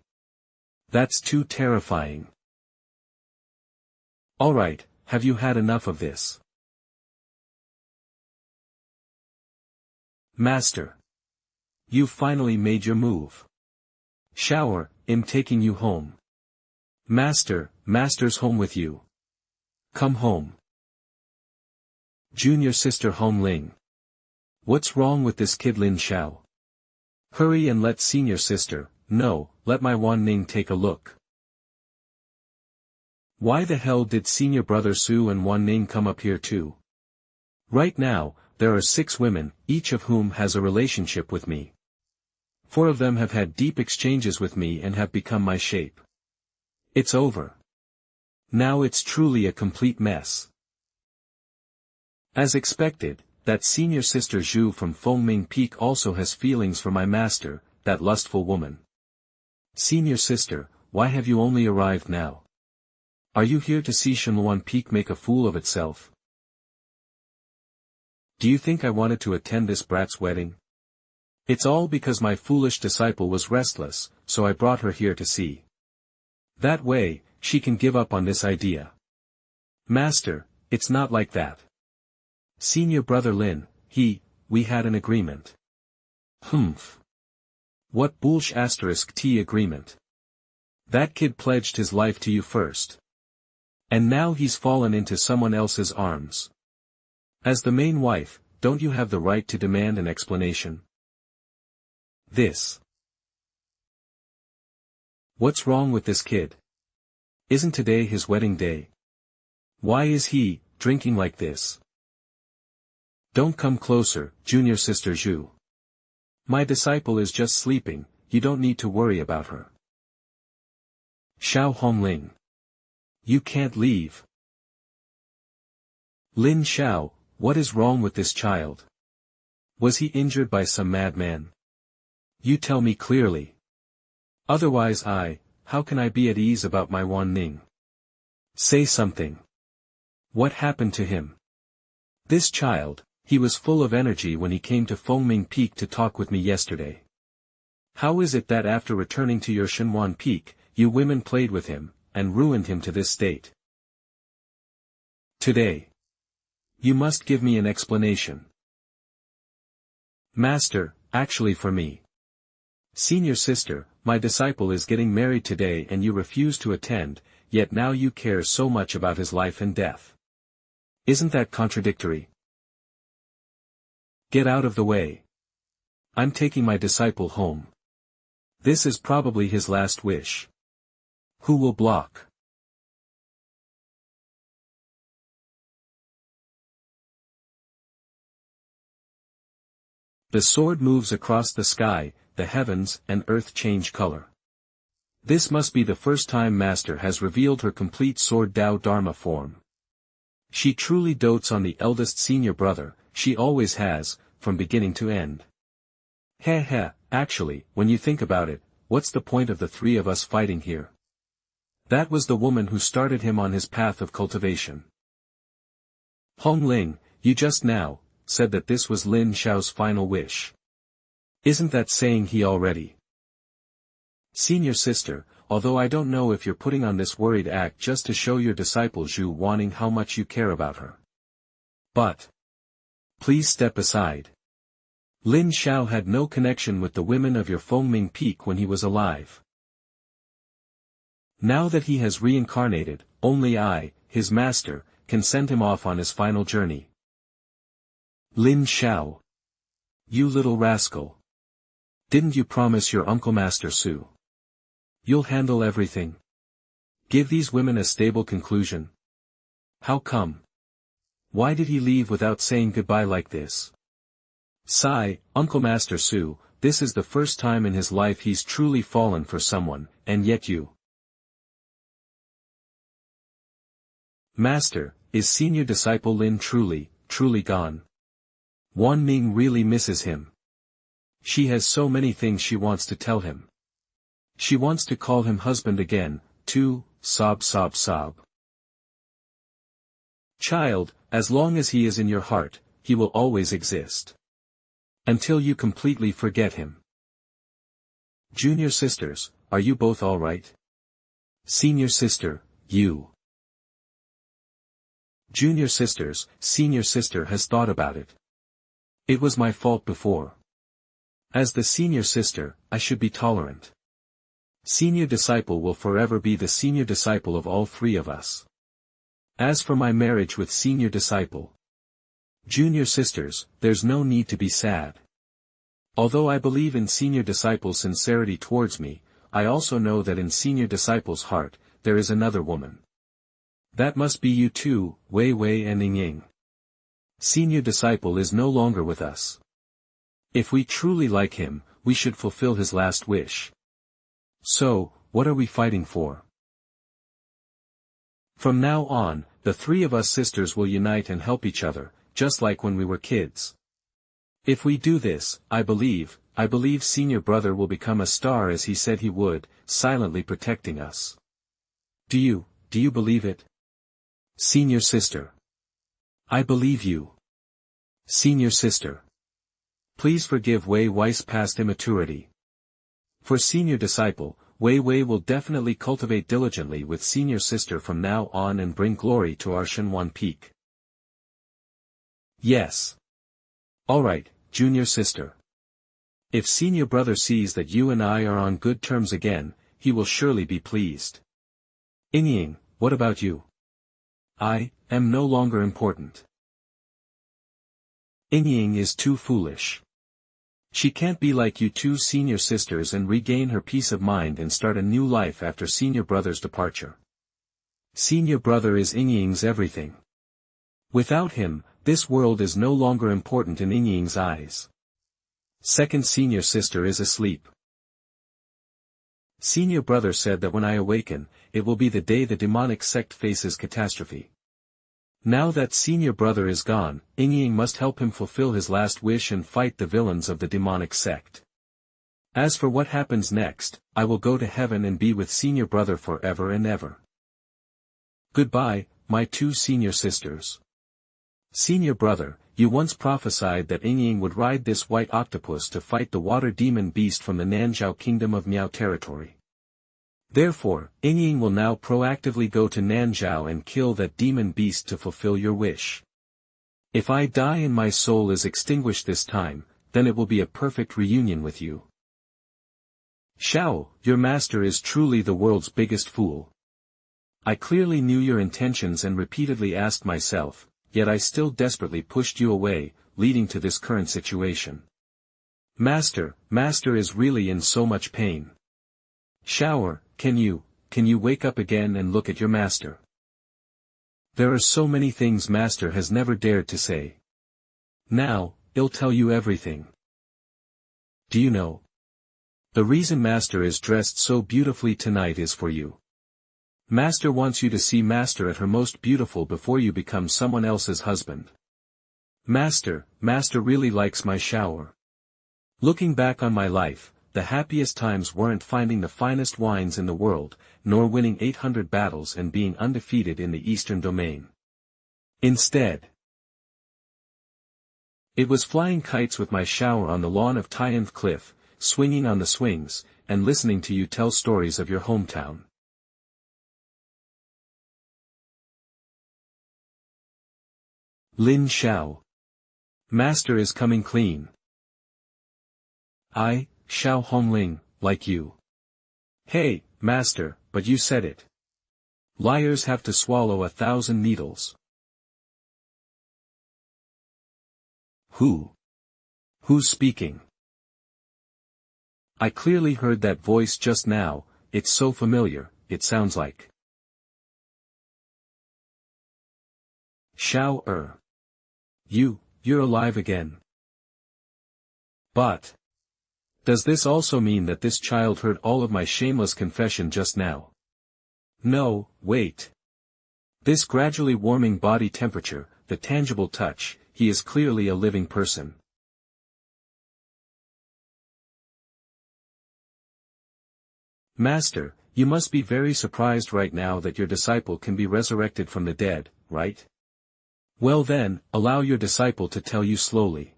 That's too terrifying. Alright, have you had enough of this? Master. You finally made your move. Shower, I'm taking you home. Master's home with you. Come home. Junior sister Hong Ling. What's wrong with this kid Lin Xiao? Hurry and let senior sister, no, let my Wan Ning take a look. Why the hell did senior brother Su and Wan Ning come up here too? Right now, there are 6 women, each of whom has a relationship with me. 4 of them have had deep exchanges with me and have become my shape. It's over. Now it's truly a complete mess. As expected, that senior sister Zhu from Fengming Peak also has feelings for my master, that lustful woman. Senior sister, why have you only arrived now? Are you here to see Shenluan Peak make a fool of itself? Do you think I wanted to attend this brat's wedding? It's all because my foolish disciple was restless, so I brought her here to see. That way, she can give up on this idea. Master, it's not like that. Senior brother Lin, we had an agreement. Humph. What bullsh** T agreement? That kid pledged his life to you first. And now he's fallen into someone else's arms. As the main wife, don't you have the right to demand an explanation? This. What's wrong with this kid? Isn't today his wedding day? Why is he drinking like this? Don't come closer, junior sister Zhu. My disciple is just sleeping, you don't need to worry about her. Xiao Hongling. You can't leave. Lin Xiao, what is wrong with this child? Was he injured by some madman? You tell me clearly. Otherwise how can I be at ease about my Wan Ning? Say something. What happened to him? This child, he was full of energy when he came to Fengming Peak to talk with me yesterday. How is it that after returning to your Shenwan Peak, you women played with him, and ruined him to this state? Today. You must give me an explanation. Master, actually for me. Senior sister, my disciple is getting married today and you refuse to attend, yet now you care so much about his life and death. Isn't that contradictory? Get out of the way. I'm taking my disciple home. This is probably his last wish. Who will block? The sword moves across the sky, the heavens and earth change color. This must be the first time Master has revealed her complete sword Dao Dharma form. She truly dotes on the eldest senior brother, she always has, from beginning to end. Heh, actually, when you think about it, what's the point of the three of us fighting here? That was the woman who started him on his path of cultivation. Hong Ling, you just now said that this was Lin Xiao's final wish. Isn't that saying he already? Senior sister, although I don't know if you're putting on this worried act just to show your disciple Zhu wanting how much you care about her. But please step aside. Lin Xiao had no connection with the women of your Fengming Peak when he was alive. Now that he has reincarnated, only I, his master, can send him off on his final journey. Lin Xiao. You little rascal. Didn't you promise your uncle Master Su? You'll handle everything. Give these women a stable conclusion. How come? Why did he leave without saying goodbye like this? Sigh, Uncle Master Su, this is the first time in his life he's truly fallen for someone, and yet you. Master, is senior disciple Lin truly gone? Wan Ming really misses him. She has so many things she wants to tell him. She wants to call him husband again, too, sob. Child, as long as he is in your heart, he will always exist. Until you completely forget him. Junior sisters, are you both all right? Senior sister, you. Junior sisters, senior sister has thought about it. It was my fault before. As the senior sister, I should be tolerant. Senior disciple will forever be the senior disciple of all three of us. As for my marriage with senior disciple, junior sisters, there's no need to be sad. Although I believe in senior disciple's sincerity towards me, I also know that in senior disciple's heart, there is another woman. That must be you too, Wei Wei and Ying Ying. Senior disciple is no longer with us. If we truly like him, we should fulfill his last wish. So, what are we fighting for? From now on, the three of us sisters will unite and help each other, just like when we were kids. If we do this, I believe senior brother will become a star as he said he would, silently protecting us. Do you believe it? Senior sister. I believe you. Senior sister. Please forgive Wei Wei's past immaturity. For senior disciple, Wei Wei will definitely cultivate diligently with senior sister from now on and bring glory to our Shenwan Peak. Yes. Alright, junior sister. If senior brother sees that you and I are on good terms again, he will surely be pleased. Ying Ying, what about you? I am no longer important. Ying Ying is too foolish. She can't be like you two senior sisters and regain her peace of mind and start a new life after senior brother's departure. Senior brother is Ying Ying's everything. Without him, this world is no longer important in Ying Ying's eyes. Second senior sister is asleep. Senior brother said that when I awaken, it will be the day the demonic sect faces catastrophe. Now that senior brother is gone, Ying Ying must help him fulfill his last wish and fight the villains of the demonic sect. As for what happens next, I will go to heaven and be with senior brother forever and ever. Goodbye, my two senior sisters. Senior brother, you once prophesied that Ying Ying would ride this white octopus to fight the water demon beast from the Nanzhao kingdom of Miao territory. Therefore, Ying Ying will now proactively go to Nanzhao and kill that demon beast to fulfill your wish. If I die and my soul is extinguished this time, then it will be a perfect reunion with you. Xiao, your master is truly the world's biggest fool. I clearly knew your intentions and repeatedly asked myself, yet I still desperately pushed you away, leading to this current situation. Master is really in so much pain. Shower, can you wake up again and look at your master? There are so many things master has never dared to say. Now, he'll tell you everything. Do you know? The reason master is dressed so beautifully tonight is for you. Master wants you to see master at her most beautiful before you become someone else's husband. Master really likes my shower. Looking back on my life, the happiest times weren't finding the finest wines in the world, nor winning 800 battles and being undefeated in the Eastern Domain. Instead, it was flying kites with my shower on the lawn of Tianth Cliff, swinging on the swings, and listening to you tell stories of your hometown. Lin Xiao. Master is coming clean. I, Xiao Hongling, like you. Hey, master, but you said it. Liars have to swallow 1,000 needles. Who's speaking? I clearly heard that voice just now, it's so familiar, it sounds like. Xiao You're alive again. But does this also mean that this child heard all of my shameless confession just now? No, wait. This gradually warming body temperature, the tangible touch, he is clearly a living person. Master, you must be very surprised right now that your disciple can be resurrected from the dead, right? Well then, allow your disciple to tell you slowly.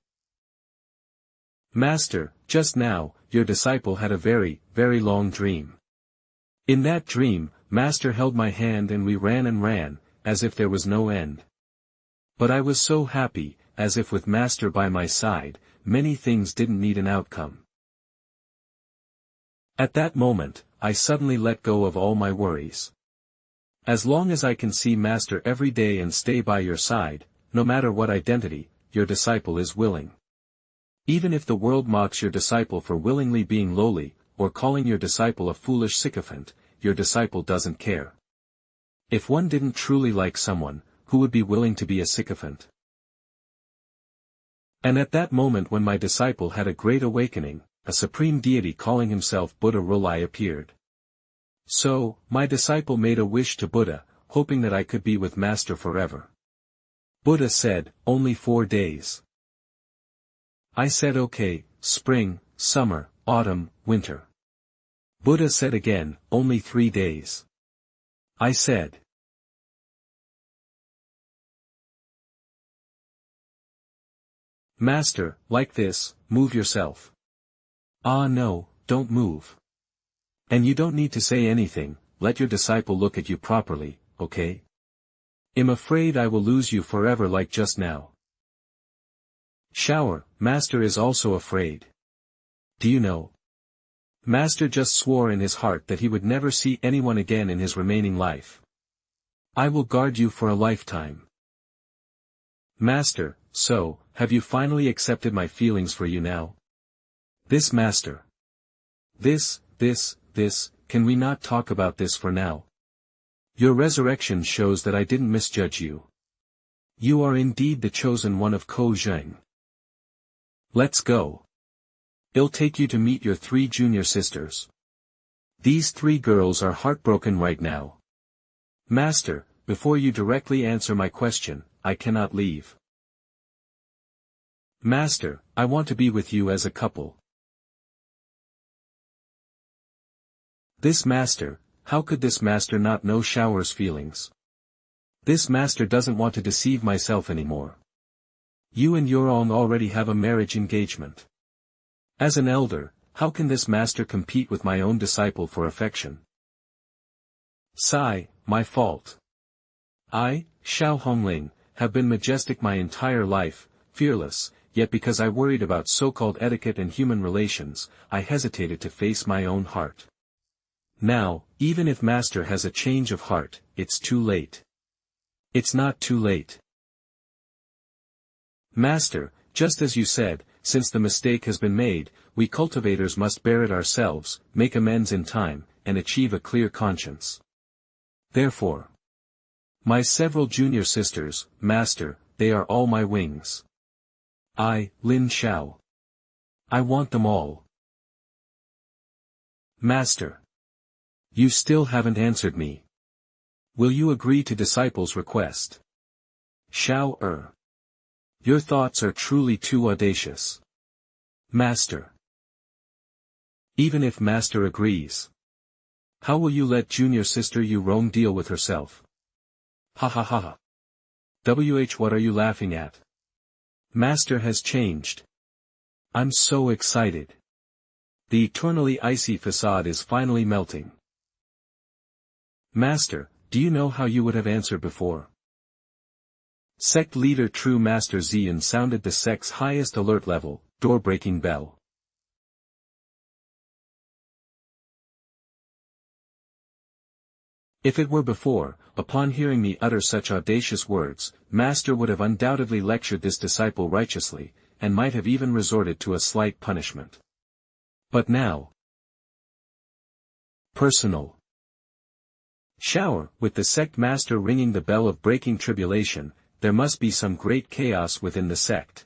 Master, just now, your disciple had a very, very long dream. In that dream, Master held my hand and we ran, as if there was no end. But I was so happy, as if with Master by my side, many things didn't need an outcome. At that moment, I suddenly let go of all my worries. As long as I can see Master every day and stay by your side, no matter what identity, your disciple is willing. Even if the world mocks your disciple for willingly being lowly, or calling your disciple a foolish sycophant, your disciple doesn't care. If one didn't truly like someone, who would be willing to be a sycophant? And at that moment when my disciple had a great awakening, a supreme deity calling himself Buddha Rulai appeared. So, my disciple made a wish to Buddha, hoping that I could be with Master forever. Buddha said, only 4 days. I said okay, spring, summer, autumn, winter. Buddha said again, only 3 days. I said. Master, like this, move yourself. Ah no, don't move. And you don't need to say anything, let your disciple look at you properly, okay? I'm afraid I will lose you forever like just now. Shower, Master is also afraid. Do you know? Master just swore in his heart that he would never see anyone again in his remaining life. I will guard you for a lifetime. Master, so, have you finally accepted my feelings for you now? This Master. This, can we not talk about this for now? Your resurrection shows that I didn't misjudge you. You are indeed the chosen one of Ko Zheng. Let's go. I'll take you to meet your 3 junior sisters. These 3 girls are heartbroken right now. Master, before you directly answer my question, I cannot leave. Master, I want to be with you as a couple. This Master, how could this Master not know Shower's feelings? This Master doesn't want to deceive myself anymore. You and Yurong already have a marriage engagement. As an elder, how can this Master compete with my own disciple for affection? Sigh, my fault. I, Xiao Hongling, have been majestic my entire life, fearless, yet because I worried about so-called etiquette and human relations, I hesitated to face my own heart. Now, even if Master has a change of heart, it's too late. It's not too late. Master, Just as you said, since the mistake has been made, we cultivators must bear it ourselves, make amends in time, and achieve a clear conscience. Therefore, my several junior sisters, master, they are all my wings. I, Lin Xiao. I want them all. Master. You still haven't answered me. Will you agree to disciple's request? Xiao. Your thoughts are truly too audacious. Master. Even if Master agrees, how will you let junior sister Yu Rong deal with herself? Ha ha ha ha. What are you laughing at? Master has changed. I'm so excited. The eternally icy facade is finally melting. Master, do you know how you would have answered before? Sect leader True Master Xian sounded the sect's highest alert level, door-breaking bell. If it were before, upon hearing me utter such audacious words, Master would have undoubtedly lectured this disciple righteously, and might have even resorted to a slight punishment. But now, personal. Shower, with the sect master ringing the bell of breaking tribulation, there must be some great chaos within the sect.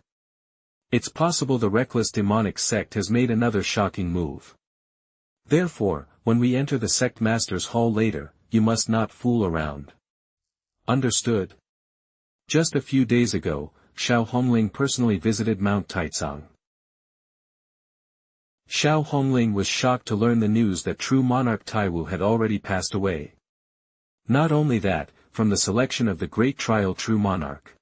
It's possible the reckless demonic sect has made another shocking move. Therefore, when we enter the sect master's hall later, you must not fool around. Understood? Just a few days ago, Xiao Hongling personally visited Mount Taicang. Xiao Hongling was shocked to learn the news that true monarch Taiwu had already passed away. Not only that, from the selection of the great trial true monarch.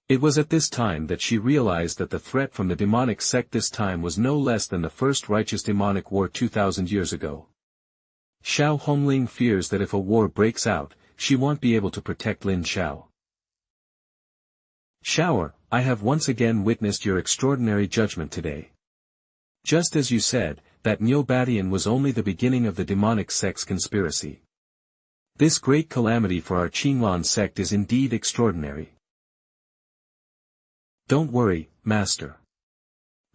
It was at this time that she realized that the threat from the demonic sect this time was no less than the first righteous demonic war 2,000 years ago. Xiao Hongling fears that if a war breaks out, she won't be able to protect Lin Xiao. Shower, I have once again witnessed your extraordinary judgment today. Just as you said, that Neobadian was only the beginning of the demonic sect's conspiracy. This great calamity for our Qinglan sect is indeed extraordinary. Don't worry, Master.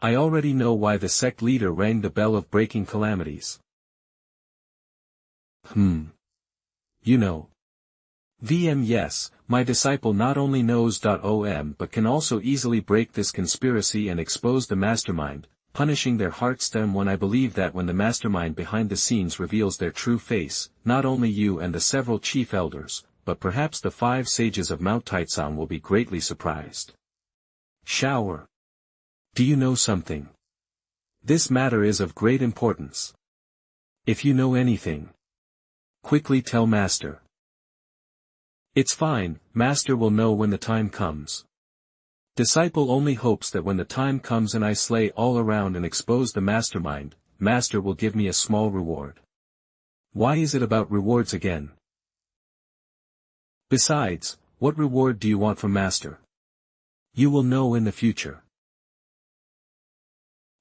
I already know why the sect leader rang the bell of breaking calamities. You know. Yes, my disciple not only knows but can also easily break this conspiracy and expose the mastermind, punishing their heartstem when I believe that when the mastermind behind the scenes reveals their true face, not only you and the several chief elders, but perhaps the 5 sages of Mount Taicang will be greatly surprised. Shower. Do you know something? This matter is of great importance. If you know anything, quickly tell Master. It's fine, Master will know when the time comes. Disciple only hopes that when the time comes and I slay all around and expose the mastermind, Master will give me a small reward. Why is it about rewards again? Besides, what reward do you want from Master? You will know in the future.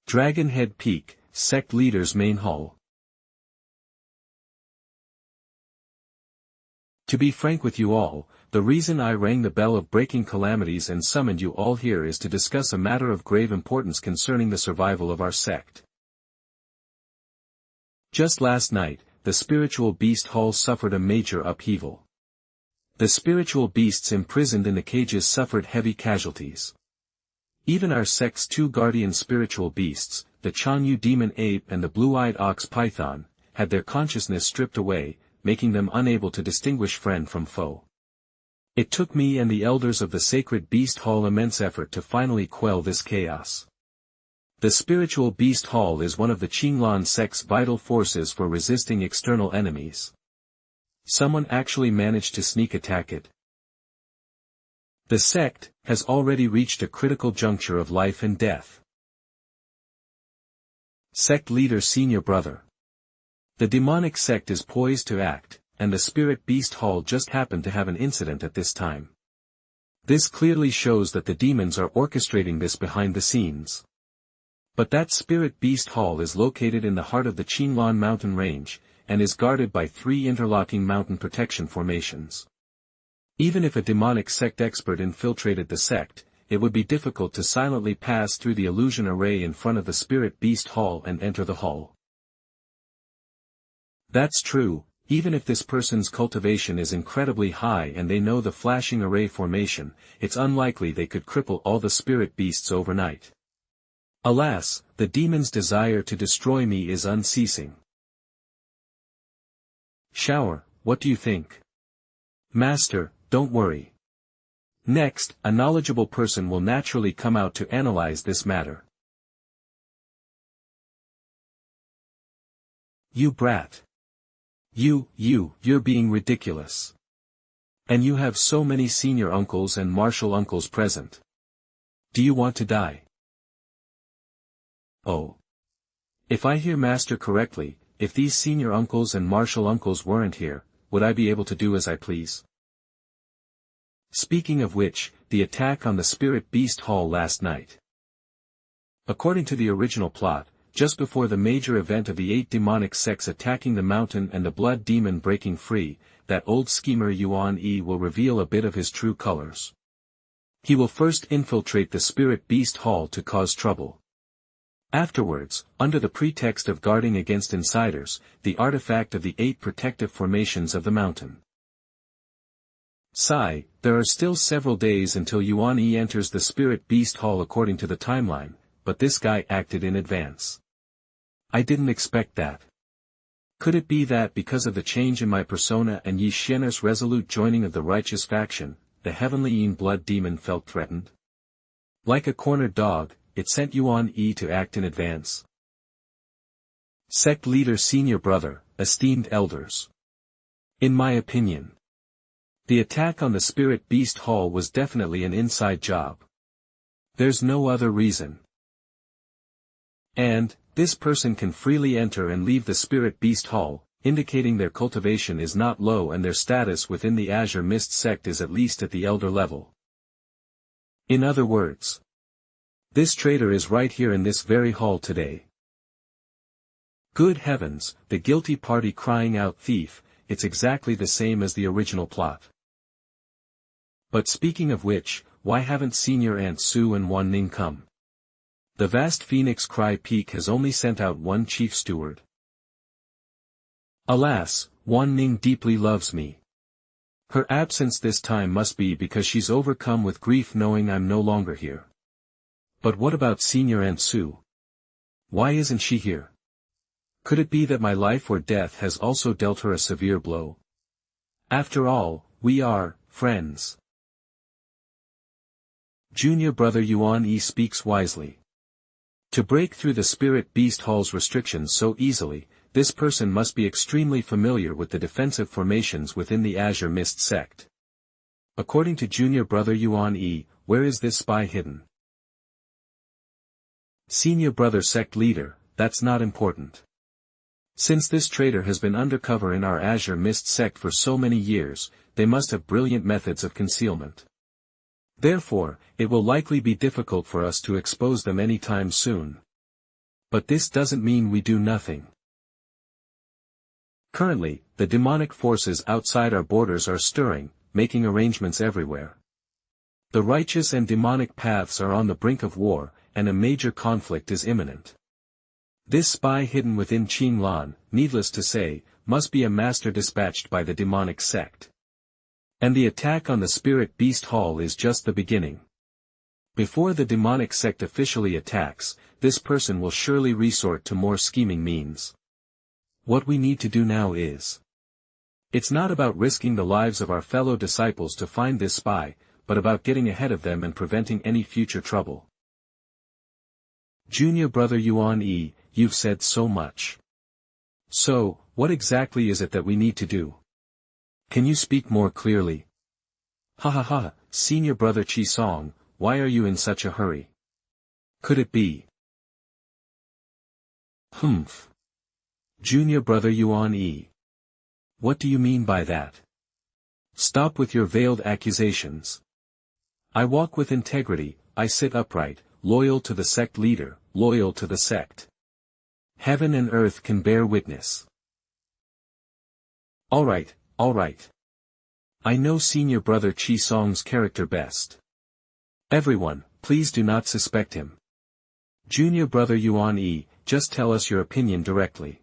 Dragon Head Peak, Sect Leader's Main Hall. To be frank with you all, the reason I rang the bell of breaking calamities and summoned you all here is to discuss a matter of grave importance concerning the survival of our sect. Just last night, the spiritual beast hall suffered a major upheaval. The spiritual beasts imprisoned in the cages suffered heavy casualties. Even our sect's 2 guardian spiritual beasts, the Changyu demon ape and the blue-eyed ox python, had their consciousness stripped away, making them unable to distinguish friend from foe. It took me and the elders of the sacred beast hall immense effort to finally quell this chaos. The spiritual beast hall is one of the Qinglan sect's vital forces for resisting external enemies. Someone actually managed to sneak attack it. The sect has already reached a critical juncture of life and death. Sect leader senior brother. The demonic sect is poised to act, and the spirit beast hall just happened to have an incident at this time. This clearly shows that the demons are orchestrating this behind the scenes. But that spirit beast hall is located in the heart of the Qinglan mountain range, and is guarded by 3 interlocking mountain protection formations. Even if a demonic sect expert infiltrated the sect, it would be difficult to silently pass through the illusion array in front of the Spirit Beast Hall and enter the hall. That's true, even if this person's cultivation is incredibly high and they know the flashing array formation, it's unlikely they could cripple all the spirit beasts overnight. Alas, the demon's desire to destroy me is unceasing. Shower, what do you think? Master, don't worry. Next, a knowledgeable person will naturally come out to analyze this matter. You brat. You're being ridiculous. And you have so many senior uncles and martial uncles present. Do you want to die? Oh. If I hear Master correctly, if these senior uncles and martial uncles weren't here, would I be able to do as I please? Speaking of which, the attack on the Spirit Beast Hall last night. According to the original plot, just before the major event of the 8 demonic sects attacking the mountain and the blood demon breaking free, that old schemer Yuan Yi will reveal a bit of his true colors. He will first infiltrate the Spirit Beast Hall to cause trouble. Afterwards, under the pretext of guarding against insiders, the artifact of the 8 protective formations of the mountain. Sigh, there are still several days until Yuan Yi enters the Spirit Beast Hall according to the timeline, but this guy acted in advance. I didn't expect that. Could it be that because of the change in my persona and Ye Chen's resolute joining of the righteous faction, the heavenly Yin blood demon felt threatened? Like a cornered dog, it sent Yuan Yi to act in advance. Sect leader senior brother, esteemed elders. In my opinion, the attack on the Spirit Beast Hall was definitely an inside job. There's no other reason. And, this person can freely enter and leave the Spirit Beast Hall, indicating their cultivation is not low and their status within the Azure Mist sect is at least at the elder level. In other words, this traitor is right here in this very hall today. Good heavens, the guilty party crying out thief, it's exactly the same as the original plot. But speaking of which, why haven't Senior Aunt Sue and Wan Ning come? The vast Phoenix Cry Peak has only sent out one chief steward. Alas, Wan Ning deeply loves me. Her absence this time must be because she's overcome with grief knowing I'm no longer here. But what about Senior Aunt Sue? Why isn't she here? Could it be that my life or death has also dealt her a severe blow? After all, we are friends. Junior brother Yuan Yi speaks wisely. To break through the Spirit Beast Hall's restrictions so easily, this person must be extremely familiar with the defensive formations within the Azure Mist sect. According to junior brother Yuan Yi, where is this spy hidden? Senior brother sect leader, that's not important. Since this traitor has been undercover in our Azure Mist sect for so many years, they must have brilliant methods of concealment. Therefore, it will likely be difficult for us to expose them anytime soon. But this doesn't mean we do nothing. Currently, the demonic forces outside our borders are stirring, making arrangements everywhere. The righteous and demonic paths are on the brink of war, and a major conflict is imminent. This spy hidden within Qinglan, needless to say, must be a master dispatched by the demonic sect. And the attack on the Spirit Beast Hall is just the beginning. Before the demonic sect officially attacks, this person will surely resort to more scheming means. What we need to do now is. It's not about risking the lives of our fellow disciples to find this spy, but about getting ahead of them and preventing any future trouble. Junior brother Yuan Yi, you've said so much. So, what exactly is it that we need to do? Can you speak more clearly? Ha ha ha, senior brother Chi Song, why are you in such a hurry? Could it be? Humph. Junior brother Yuan Yi. What do you mean by that? Stop with your veiled accusations. I walk with integrity, I sit upright, loyal to the sect leader, loyal to the sect. Heaven and earth can bear witness. Alright. I know senior brother Chi Song's character best. Everyone, please do not suspect him. Junior brother Yuan Yi, just tell us your opinion directly.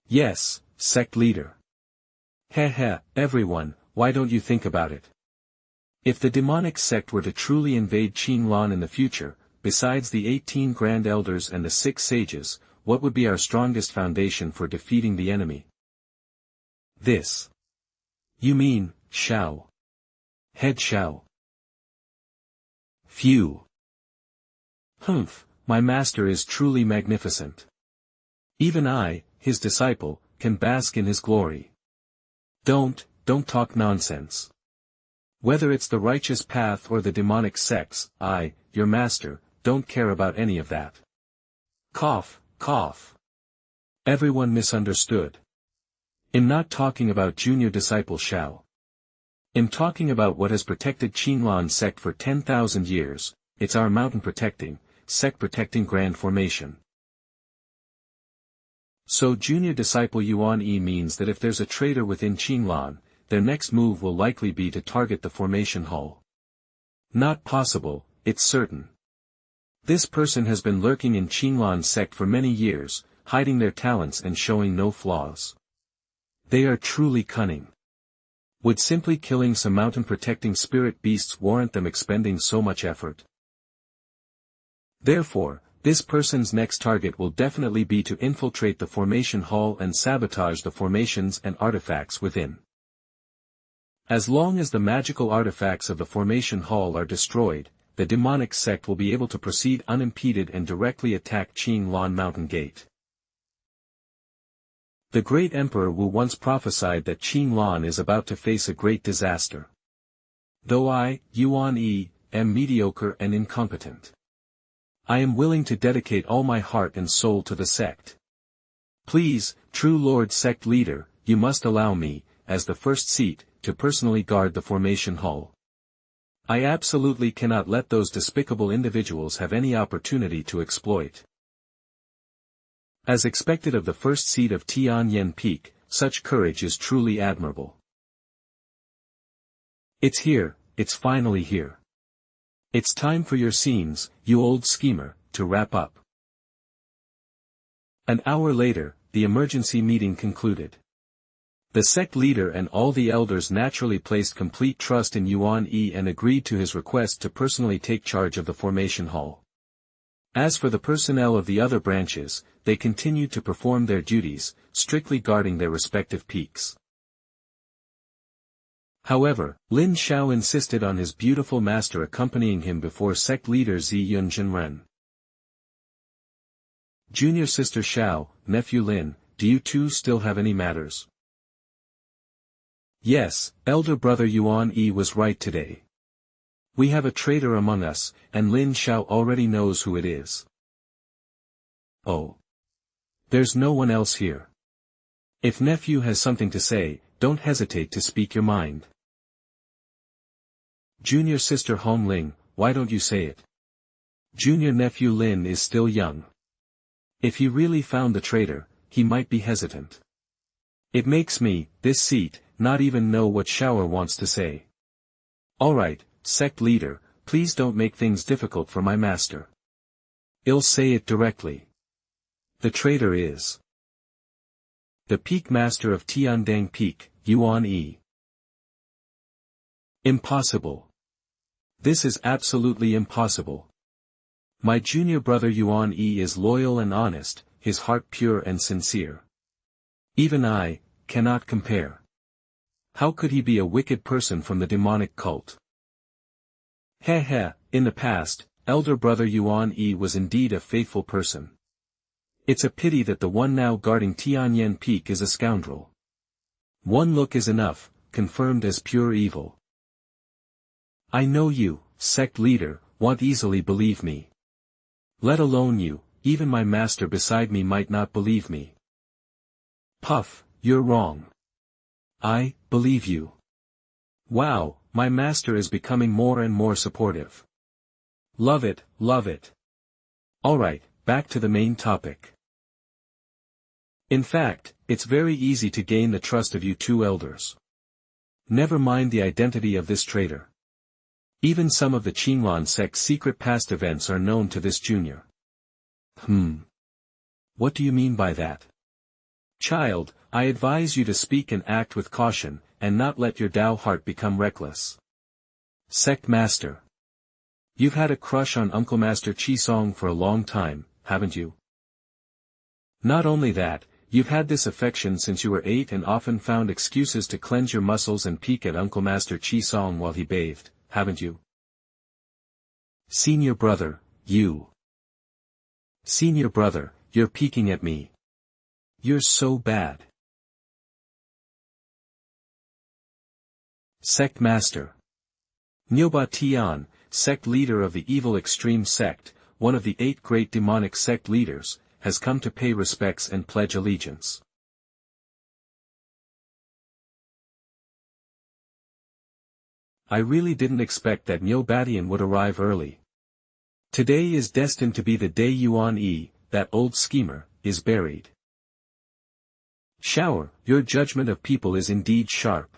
Yes, sect leader. Heh, everyone, why don't you think about it? If the demonic sect were to truly invade Qinlan in the future, besides the 18 Grand Elders and the 6 sages, what would be our strongest foundation for defeating the enemy? This. You mean, Xiao. Head Xiao. Phew. Humph, my master is truly magnificent. Even I, his disciple, can bask in his glory. Don't talk nonsense. Whether it's the righteous path or the demonic sects, I, your master, don't care about any of that. Cough. Everyone misunderstood. I'm not talking about junior disciple Xiao. I'm talking about what has protected Qinlan sect for 10,000 years, it's our mountain protecting, sect protecting grand formation. So junior disciple Yuan Yi means that if there's a traitor within Qinlan, their next move will likely be to target the formation hall. Not possible, it's certain. This person has been lurking in Qinlan sect for many years, hiding their talents and showing no flaws. They are truly cunning. Would simply killing some mountain-protecting spirit beasts warrant them expending so much effort? Therefore, this person's next target will definitely be to infiltrate the formation hall and sabotage the formations and artifacts within. As long as the magical artifacts of the formation hall are destroyed, the demonic sect will be able to proceed unimpeded and directly attack Qinlan Mountain Gate. The great emperor Wu once prophesied that Qinlan is about to face a great disaster. Though I, Yuan Yi, am mediocre and incompetent, I am willing to dedicate all my heart and soul to the sect. Please, true Lord Sect Leader, you must allow me, as the first seat, to personally guard the formation hall. I absolutely cannot let those despicable individuals have any opportunity to exploit. As expected of the first seat of Tianyan Peak, such courage is truly admirable. It's here, it's finally here. It's time for your scenes, you old schemer, to wrap up. An hour later, the emergency meeting concluded. The sect leader and all the elders naturally placed complete trust in Yuan Yi and agreed to his request to personally take charge of the formation hall. As for the personnel of the other branches, they continued to perform their duties, strictly guarding their respective peaks. However, Lin Xiao insisted on his beautiful master accompanying him before sect leader Zi Yunjinren. Junior sister Xiao, nephew Lin, do you two still have any matters? Yes, elder brother Yuan Yi was right today. We have a traitor among us, and Lin Xiao already knows who it is. Oh. There's no one else here. If nephew has something to say, don't hesitate to speak your mind. Junior sister Hong Ling, why don't you say it? Junior nephew Lin is still young. If he really found the traitor, he might be hesitant. It makes me, this seat, not even know what Xiao wants to say. Alright, sect leader, please don't make things difficult for my master. I'll say it directly. The traitor is the peak master of Tiandang Peak, Yuan Yi. Impossible. This is absolutely impossible. My junior brother Yuan Yi is loyal and honest, his heart pure and sincere. Even I, cannot compare. How could he be a wicked person from the demonic cult? In the past, elder brother Yuan Yi was indeed a faithful person. It's a pity that the one now guarding Tianyan Peak is a scoundrel. One look is enough, confirmed as pure evil. I know you, sect leader, won't easily believe me. Let alone you, even my master beside me might not believe me. Puff, you're wrong. I believe you. Wow, my master is becoming more and more supportive. Love it, love it. Alright, back to the main topic. In fact, it's very easy to gain the trust of you two elders. Never mind the identity of this traitor. Even some of the Qinglan sect's secret past events are known to this junior. What do you mean by that? Child, I advise you to speak and act with caution, and not let your Tao heart become reckless. Sect Master. You've had a crush on Uncle Master Qisong for a long time, haven't you? Not only that, you've had this affection since you were 8 and often found excuses to cleanse your muscles and peek at Uncle Master Qisong while he bathed, haven't you? Senior brother, you. Senior brother, you're peeking at me. You're so bad. Sect Master. Nyoba Tian, sect leader of the evil extreme sect, one of the 8 great demonic sect leaders, has come to pay respects and pledge allegiance. I really didn't expect that Nyo Badian would arrive early. Today is destined to be the day Yuan Yi, that old schemer, is buried. Shower, your judgment of people is indeed sharp.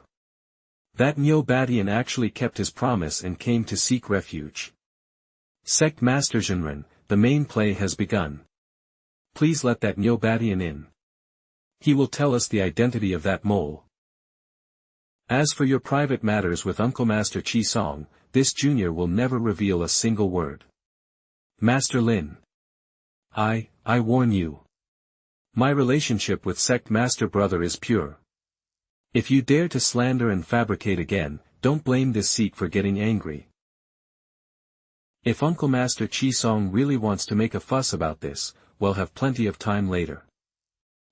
That Nyo Badian actually kept his promise and came to seek refuge. Sect Master Zhenren, the main play has begun. Please let that Nyo Badian in. He will tell us the identity of that mole. As for your private matters with Uncle Master Qisong, this junior will never reveal a single word. Master Lin. I warn you. My relationship with Sect Master Brother is pure. If you dare to slander and fabricate again, don't blame this Sikh for getting angry. If Uncle Master Qisong really wants to make a fuss about this, we'll have plenty of time later.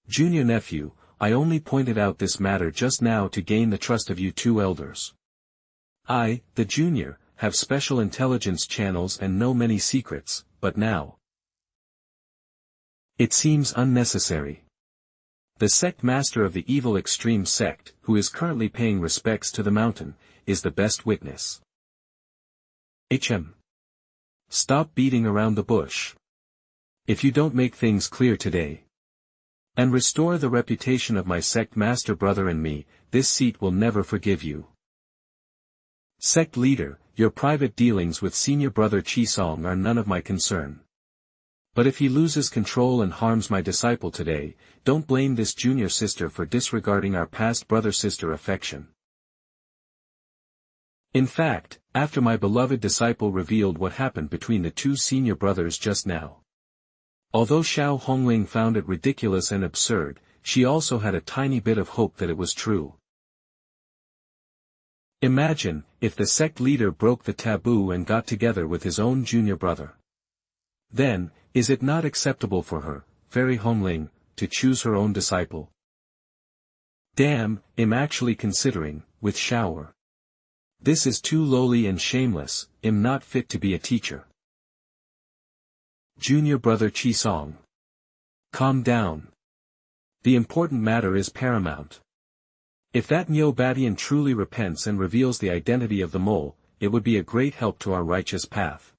Junior nephew, I only pointed out this matter just now to gain the trust of you 2 elders. I, the junior, have special intelligence channels and know many secrets, but now it seems unnecessary. The sect master of the evil extreme sect, who is currently paying respects to the mountain, is the best witness. Hm. Stop beating around the bush. If you don't make things clear today, and restore the reputation of my sect master brother and me, this seat will never forgive you. Sect leader, your private dealings with senior brother Qisong are none of my concern. But if he loses control and harms my disciple today, don't blame this junior sister for disregarding our past brother-sister affection. In fact, after my beloved disciple revealed what happened between the 2 senior brothers just now, although Xiao Hongling found it ridiculous and absurd, she also had a tiny bit of hope that it was true. Imagine, if the sect leader broke the taboo and got together with his own junior brother. Then, is it not acceptable for her, Fairy Hongling, to choose her own disciple? Damn, I'm actually considering, with Shower. This is too lowly and shameless, I'm not fit to be a teacher. Junior brother Qisong. Calm down. The important matter is paramount. If that Nyo Badian truly repents and reveals the identity of the mole, it would be a great help to our righteous path.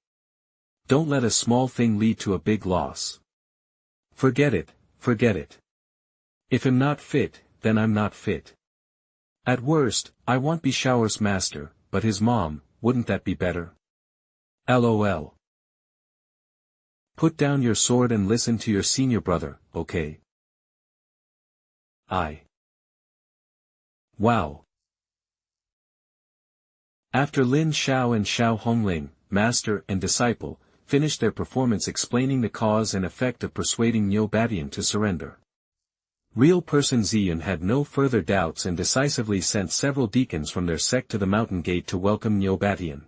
Don't let a small thing lead to a big loss. Forget it, forget it. If I'm not fit, then I'm not fit. At worst, I won't be Shower's master, but his mom, wouldn't that be better? LOL. Put down your sword and listen to your senior brother, okay? Wow. After Lin Xiao and Xiao Hongling, master and disciple, finished their performance explaining the cause and effect of persuading Nyo Badian to surrender, real person Ziyun had no further doubts and decisively sent several deacons from their sect to the mountain gate to welcome Nyo Badian.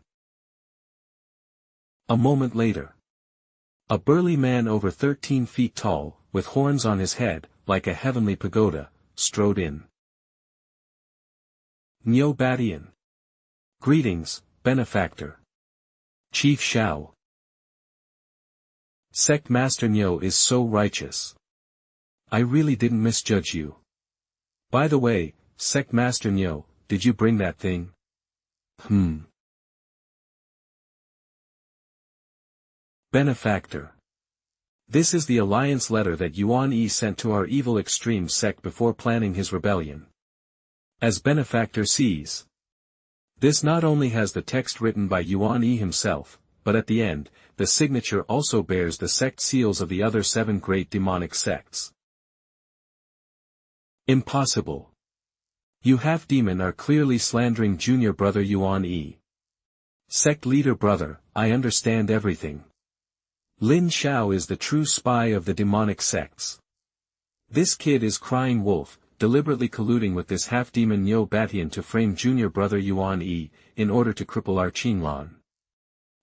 A moment later, a burly man over 13 feet tall, with horns on his head, like a heavenly pagoda, strode in. Nyo Badian. Greetings, benefactor. Chief Xiao. Sect Master Nyo is so righteous. I really didn't misjudge you. By the way, Sect Master Nyo, did you bring that thing? Benefactor. This is the alliance letter that Yuan Yi sent to our evil extreme sect before planning his rebellion. As benefactor sees. This not only has the text written by Yuan Yi himself, but at the end, the signature also bears the sect seals of the other 7 great demonic sects. Impossible. You half-demon are clearly slandering junior brother Yuan Yi. Sect leader brother, I understand everything. Lin Xiao is the true spy of the demonic sects. This kid is crying wolf, deliberately colluding with this half-demon Neo Batian to frame junior brother Yuan Yi, in order to cripple our Qinglan.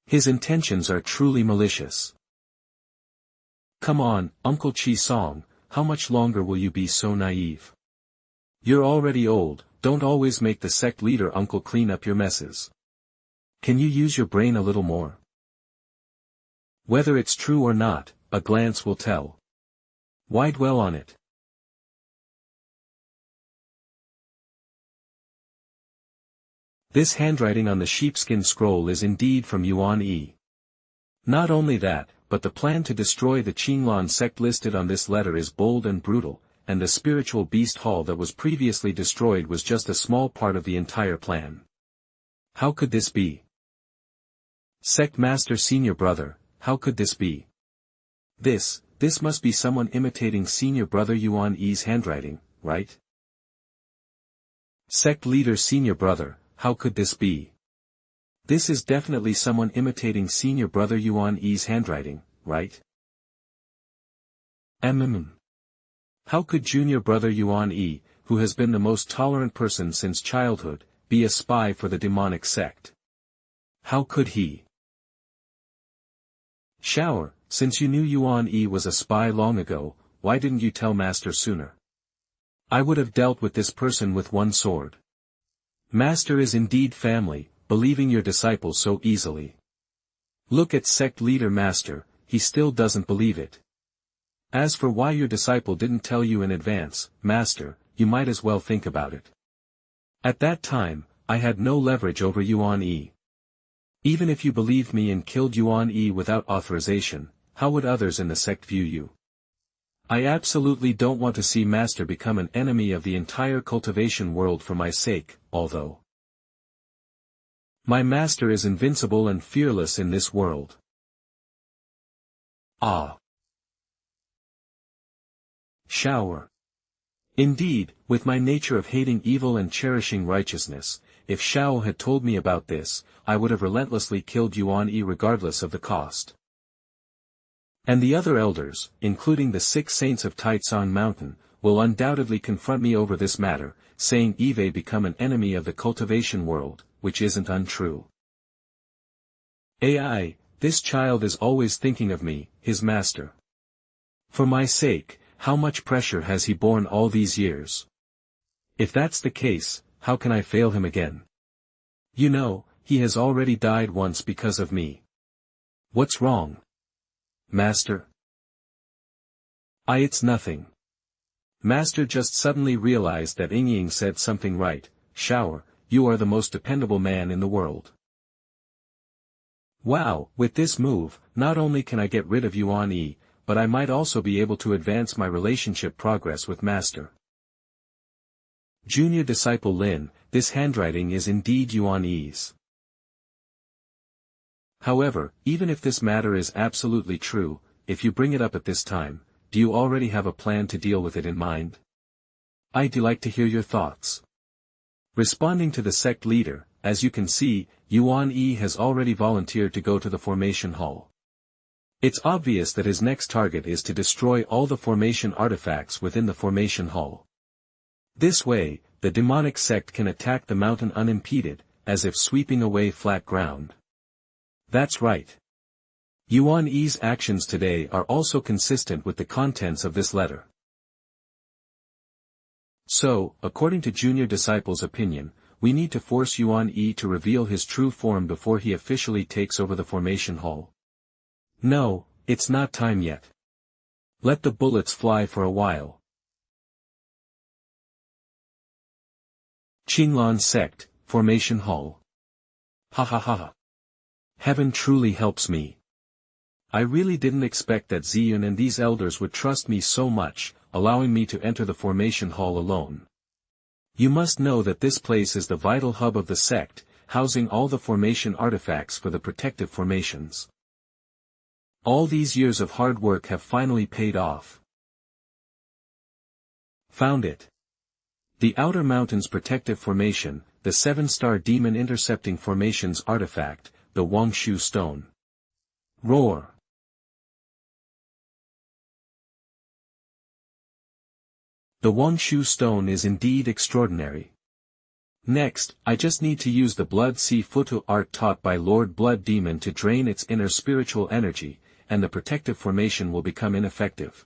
His intentions are truly malicious. Come on, Uncle Chi Song, how much longer will you be so naive? You're already old, don't always make the sect leader uncle clean up your messes. Can you use your brain a little more? Whether it's true or not, a glance will tell. Why dwell on it? This handwriting on the sheepskin scroll is indeed from Yuan Yi. Not only that, but the plan to destroy the Qinglan sect listed on this letter is bold and brutal, and the spiritual beast hall that was previously destroyed was just a small part of the entire plan. How could this be? Sect Master Senior Brother, how could this be? This must be someone imitating Senior Brother Yuan Yi's handwriting, right? Sect Leader Senior Brother, how could this be? This is definitely someone imitating Senior Brother Yuan Yi's handwriting, right? How could Junior Brother Yuan Yi, who has been the most tolerant person since childhood, be a spy for the demonic sect? How could he? Shower, since you knew Yuan Yi was a spy long ago, why didn't you tell Master sooner? I would have dealt with this person with one sword. Master is indeed family, believing your disciple so easily. Look at sect leader Master, he still doesn't believe it. As for why your disciple didn't tell you in advance, Master, you might as well think about it. At that time, I had no leverage over Yuan Yi. Even if you believed me and killed Yuan Yi without authorization, how would others in the sect view you? I absolutely don't want to see Master become an enemy of the entire cultivation world for my sake, although my Master is invincible and fearless in this world. Ah. Shower. Indeed, with my nature of hating evil and cherishing righteousness, if Shao had told me about this, I would have relentlessly killed Yuan Yi regardless of the cost. And the other elders, including the 6 saints of Taicang Mountain, will undoubtedly confront me over this matter, saying Eve become an enemy of the cultivation world, which isn't untrue. AI, this child is always thinking of me, his master. For my sake, how much pressure has he borne all these years? If that's the case, how can I fail him again? You know, he has already died once because of me. What's wrong? Master? It's nothing. Master just suddenly realized that Ying said something right. Shower, you are the most dependable man in the world. Wow, with this move, not only can I get rid of Yuan Yi, but I might also be able to advance my relationship progress with Master. Junior disciple Lin, this handwriting is indeed Yuan Yi's. However, even if this matter is absolutely true, if you bring it up at this time, do you already have a plan to deal with it in mind? I'd like to hear your thoughts. Responding to the sect leader, as you can see, Yuan Yi has already volunteered to go to the formation hall. It's obvious that his next target is to destroy all the formation artifacts within the formation hall. This way, the demonic sect can attack the mountain unimpeded, as if sweeping away flat ground. That's right. Yuan Yi's actions today are also consistent with the contents of this letter. So, according to Junior Disciple's opinion, we need to force Yuan Yi to reveal his true form before he officially takes over the formation hall. No, it's not time yet. Let the bullets fly for a while. Qinglan Sect, Formation Hall. Ha ha ha ha. Heaven truly helps me. I really didn't expect that Ziyun and these elders would trust me so much, allowing me to enter the formation hall alone. You must know that this place is the vital hub of the sect, housing all the formation artifacts for the protective formations. All these years of hard work have finally paid off. Found it. The Outer Mountains Protective Formation, the 7-star Demon Intercepting Formations artifact, the Wangshu Stone. Roar. The Wangshu Stone is indeed extraordinary. Next, I just need to use the Blood Sea Futu art taught by Lord Blood Demon to drain its inner spiritual energy, and the protective formation will become ineffective.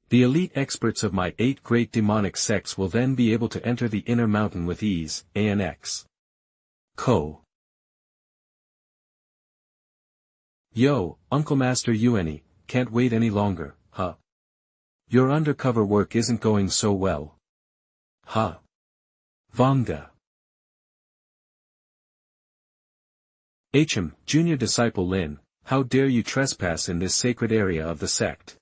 The elite experts of my 8 great demonic sects will then be able to enter the inner mountain with ease, ANX. Co. Yo, Uncle Master Yueni, can't wait any longer, huh? Your undercover work isn't going so well. Huh? Vanga. Ye Chen, junior disciple Lin, how dare you trespass in this sacred area of the sect?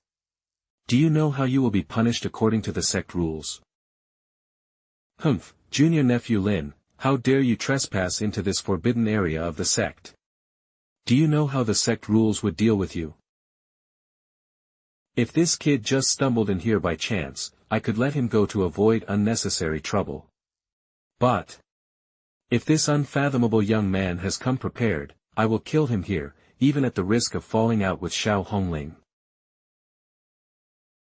Do you know how you will be punished according to the sect rules? Humph, junior nephew Lin, how dare you trespass into this forbidden area of the sect? Do you know how the sect rules would deal with you? If this kid just stumbled in here by chance, I could let him go to avoid unnecessary trouble. But if this unfathomable young man has come prepared, I will kill him here, even at the risk of falling out with Xiao Hongling.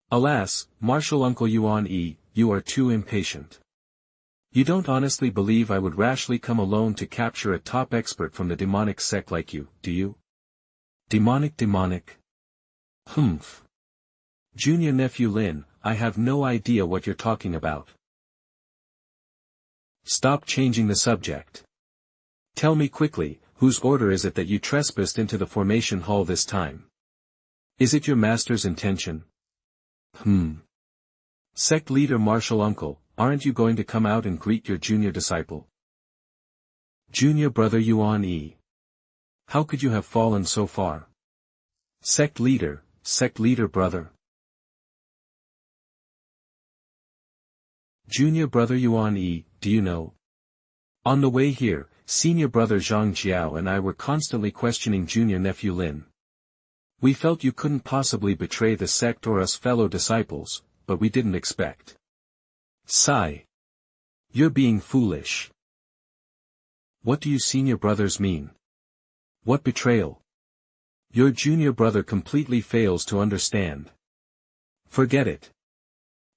Alas, Martial Uncle Yuan Yi, you are too impatient. You don't honestly believe I would rashly come alone to capture a top expert from the demonic sect like you, do you? Demonic? Humph. Junior nephew Lin, I have no idea what you're talking about. Stop changing the subject. Tell me quickly, whose order is it that you trespassed into the formation hall this time? Is it your master's intention? Sect leader Martial Uncle, aren't you going to come out and greet your junior disciple? Junior brother Yuan Yi. How could you have fallen so far? Sect leader brother. Junior brother Yuan Yi, do you know? On the way here, senior brother Zhang Jiao and I were constantly questioning junior nephew Lin. We felt you couldn't possibly betray the sect or us fellow disciples, but we didn't expect. Sigh. You're being foolish. What do you senior brothers mean? What betrayal? Your junior brother completely fails to understand. Forget it.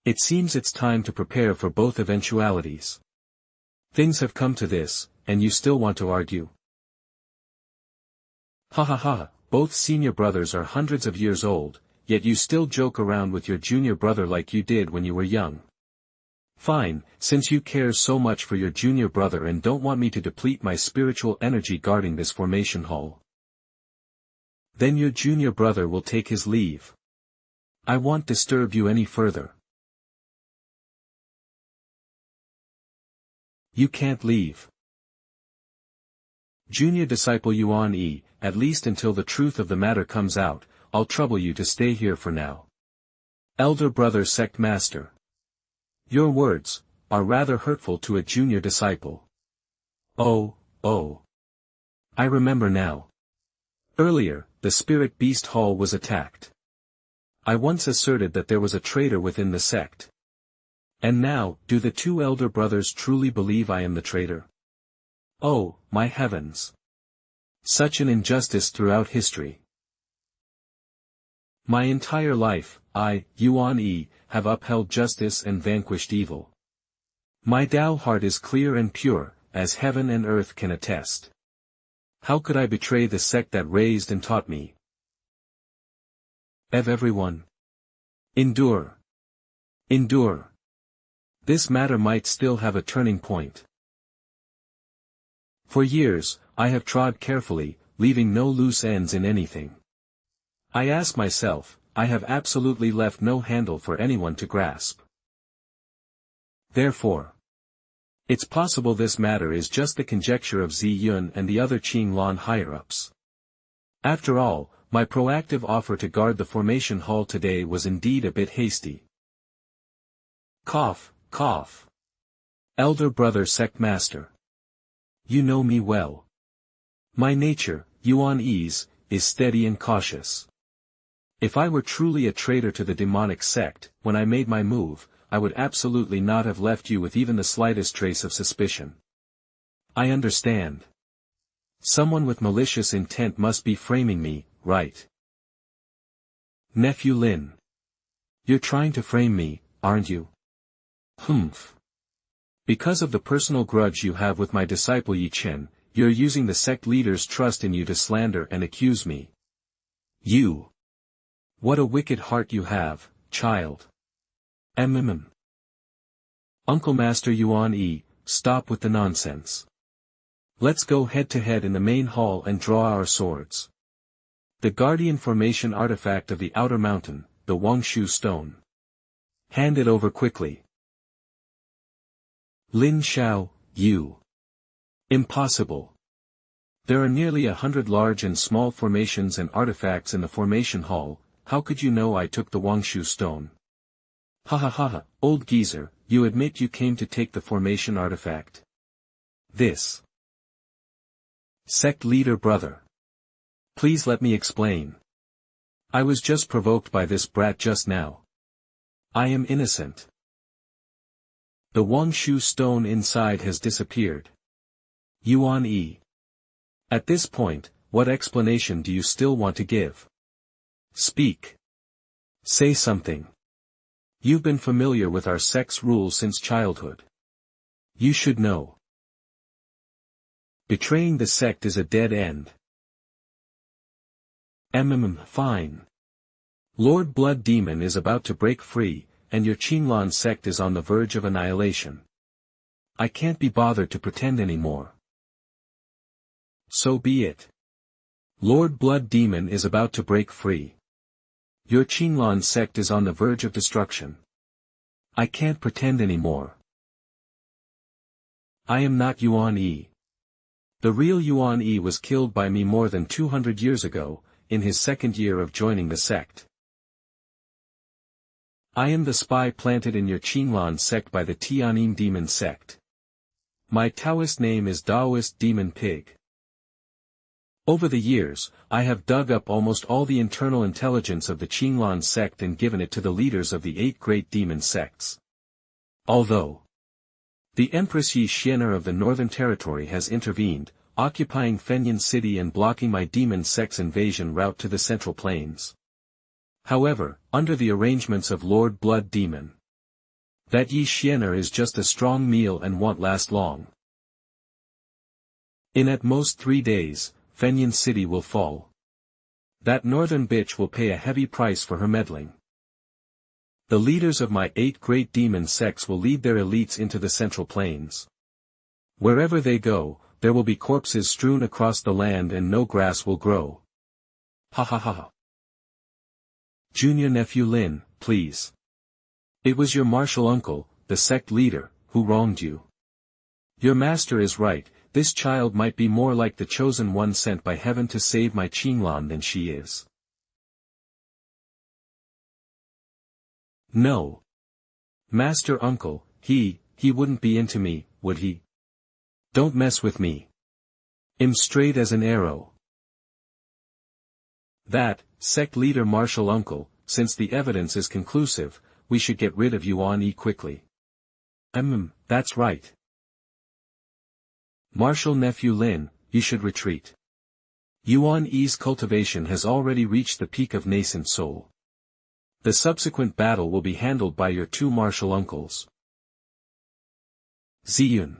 It seems it's time to prepare for both eventualities. Things have come to this, and you still want to argue? Ha ha ha. Both senior brothers are hundreds of years old, yet you still joke around with your junior brother like you did when you were young. Fine, since you care so much for your junior brother and don't want me to deplete my spiritual energy guarding this formation hall. Then your junior brother will take his leave. I won't disturb you any further. You can't leave. Junior disciple Yuan Yi, at least until the truth of the matter comes out, I'll trouble you to stay here for now. Elder brother sect master. Your words are rather hurtful to a junior disciple. Oh. I remember now. Earlier, the Spirit Beast Hall was attacked. I once asserted that there was a traitor within the sect. And now, do the 2 elder brothers truly believe I am the traitor? Oh, my heavens! Such an injustice throughout history. My entire life, I, Yuan Yi, have upheld justice and vanquished evil. My Tao heart is clear and pure, as heaven and earth can attest. How could I betray the sect that raised and taught me? Everyone. Endure. This matter might still have a turning point. For years, I have trod carefully, leaving no loose ends in anything. I ask myself, I have absolutely left no handle for anyone to grasp. Therefore, it's possible this matter is just the conjecture of Zi Yun and the other Qing Lan higher-ups. After all, my proactive offer to guard the formation hall today was indeed a bit hasty. Cough. Elder brother sect master. You know me well. My nature, Yuan Yi's, is steady and cautious. If I were truly a traitor to the demonic sect, when I made my move, I would absolutely not have left you with even the slightest trace of suspicion. I understand. Someone with malicious intent must be framing me, right? Nephew Lin. You're trying to frame me, aren't you? Humph. Because of the personal grudge you have with my disciple Ye Chen, you're using the sect leader's trust in you to slander and accuse me. You. What a wicked heart you have, child. Uncle Master Yuan Yi, stop with the nonsense. Let's go head-to-head in the main hall and draw our swords. The Guardian Formation artifact of the Outer Mountain, the Wangshu Stone. Hand it over quickly. Lin Xiao, you. Impossible. There are nearly 100 large and small formations and artifacts in the formation hall. How could you know I took the Wangshu Stone? Ha ha ha ha, old geezer, you admit you came to take the formation artifact. This. Sect leader brother. Please let me explain. I was just provoked by this brat just now. I am innocent. The Wangshu Stone inside has disappeared. Yuan Yi. At this point, what explanation do you still want to give? Speak. Say something. You've been familiar with our sect's rules since childhood. You should know. Betraying the sect is a dead end. Fine. Lord Blood Demon is about to break free, and your Qinlan sect is on the verge of annihilation. I can't be bothered to pretend anymore. So be it. Lord Blood Demon is about to break free. Your Qinlan sect is on the verge of destruction. I can't pretend anymore. I am not Yuan Yi. The real Yuan Yi was killed by me more than 200 years ago, in his second year of joining the sect. I am the spy planted in your Qinlan sect by the Tianyin Demon sect. My Taoist name is Daoist Demon Pig. Over the years, I have dug up almost all the internal intelligence of the Qinlan sect and given it to the leaders of the 8 great demon sects. Although the Empress Ye Chen of the Northern Territory has intervened, occupying Fenyan City and blocking my demon sect's invasion route to the Central Plains. However, under the arrangements of Lord Blood Demon, that Ye Chen is just a strong meal and won't last long. In at most 3 days, Fenyan City will fall. That northern bitch will pay a heavy price for her meddling. The leaders of my 8 great demon sects will lead their elites into the Central Plains. Wherever they go, there will be corpses strewn across the land and no grass will grow. Ha ha ha ha. Junior nephew Lin, please. It was your martial uncle, the sect leader, who wronged you. Your master is right, this child might be more like the chosen one sent by heaven to save my Qinlan than she is. No. Master uncle, he wouldn't be into me, would he? Don't mess with me. I'm straight as an arrow. That, sect leader martial uncle, since the evidence is conclusive, we should get rid of Yuan Yi quickly. That's right. Martial nephew Lin, you should retreat. Yuan Yi's cultivation has already reached the peak of nascent soul. The subsequent battle will be handled by your 2 martial uncles. Ziyun.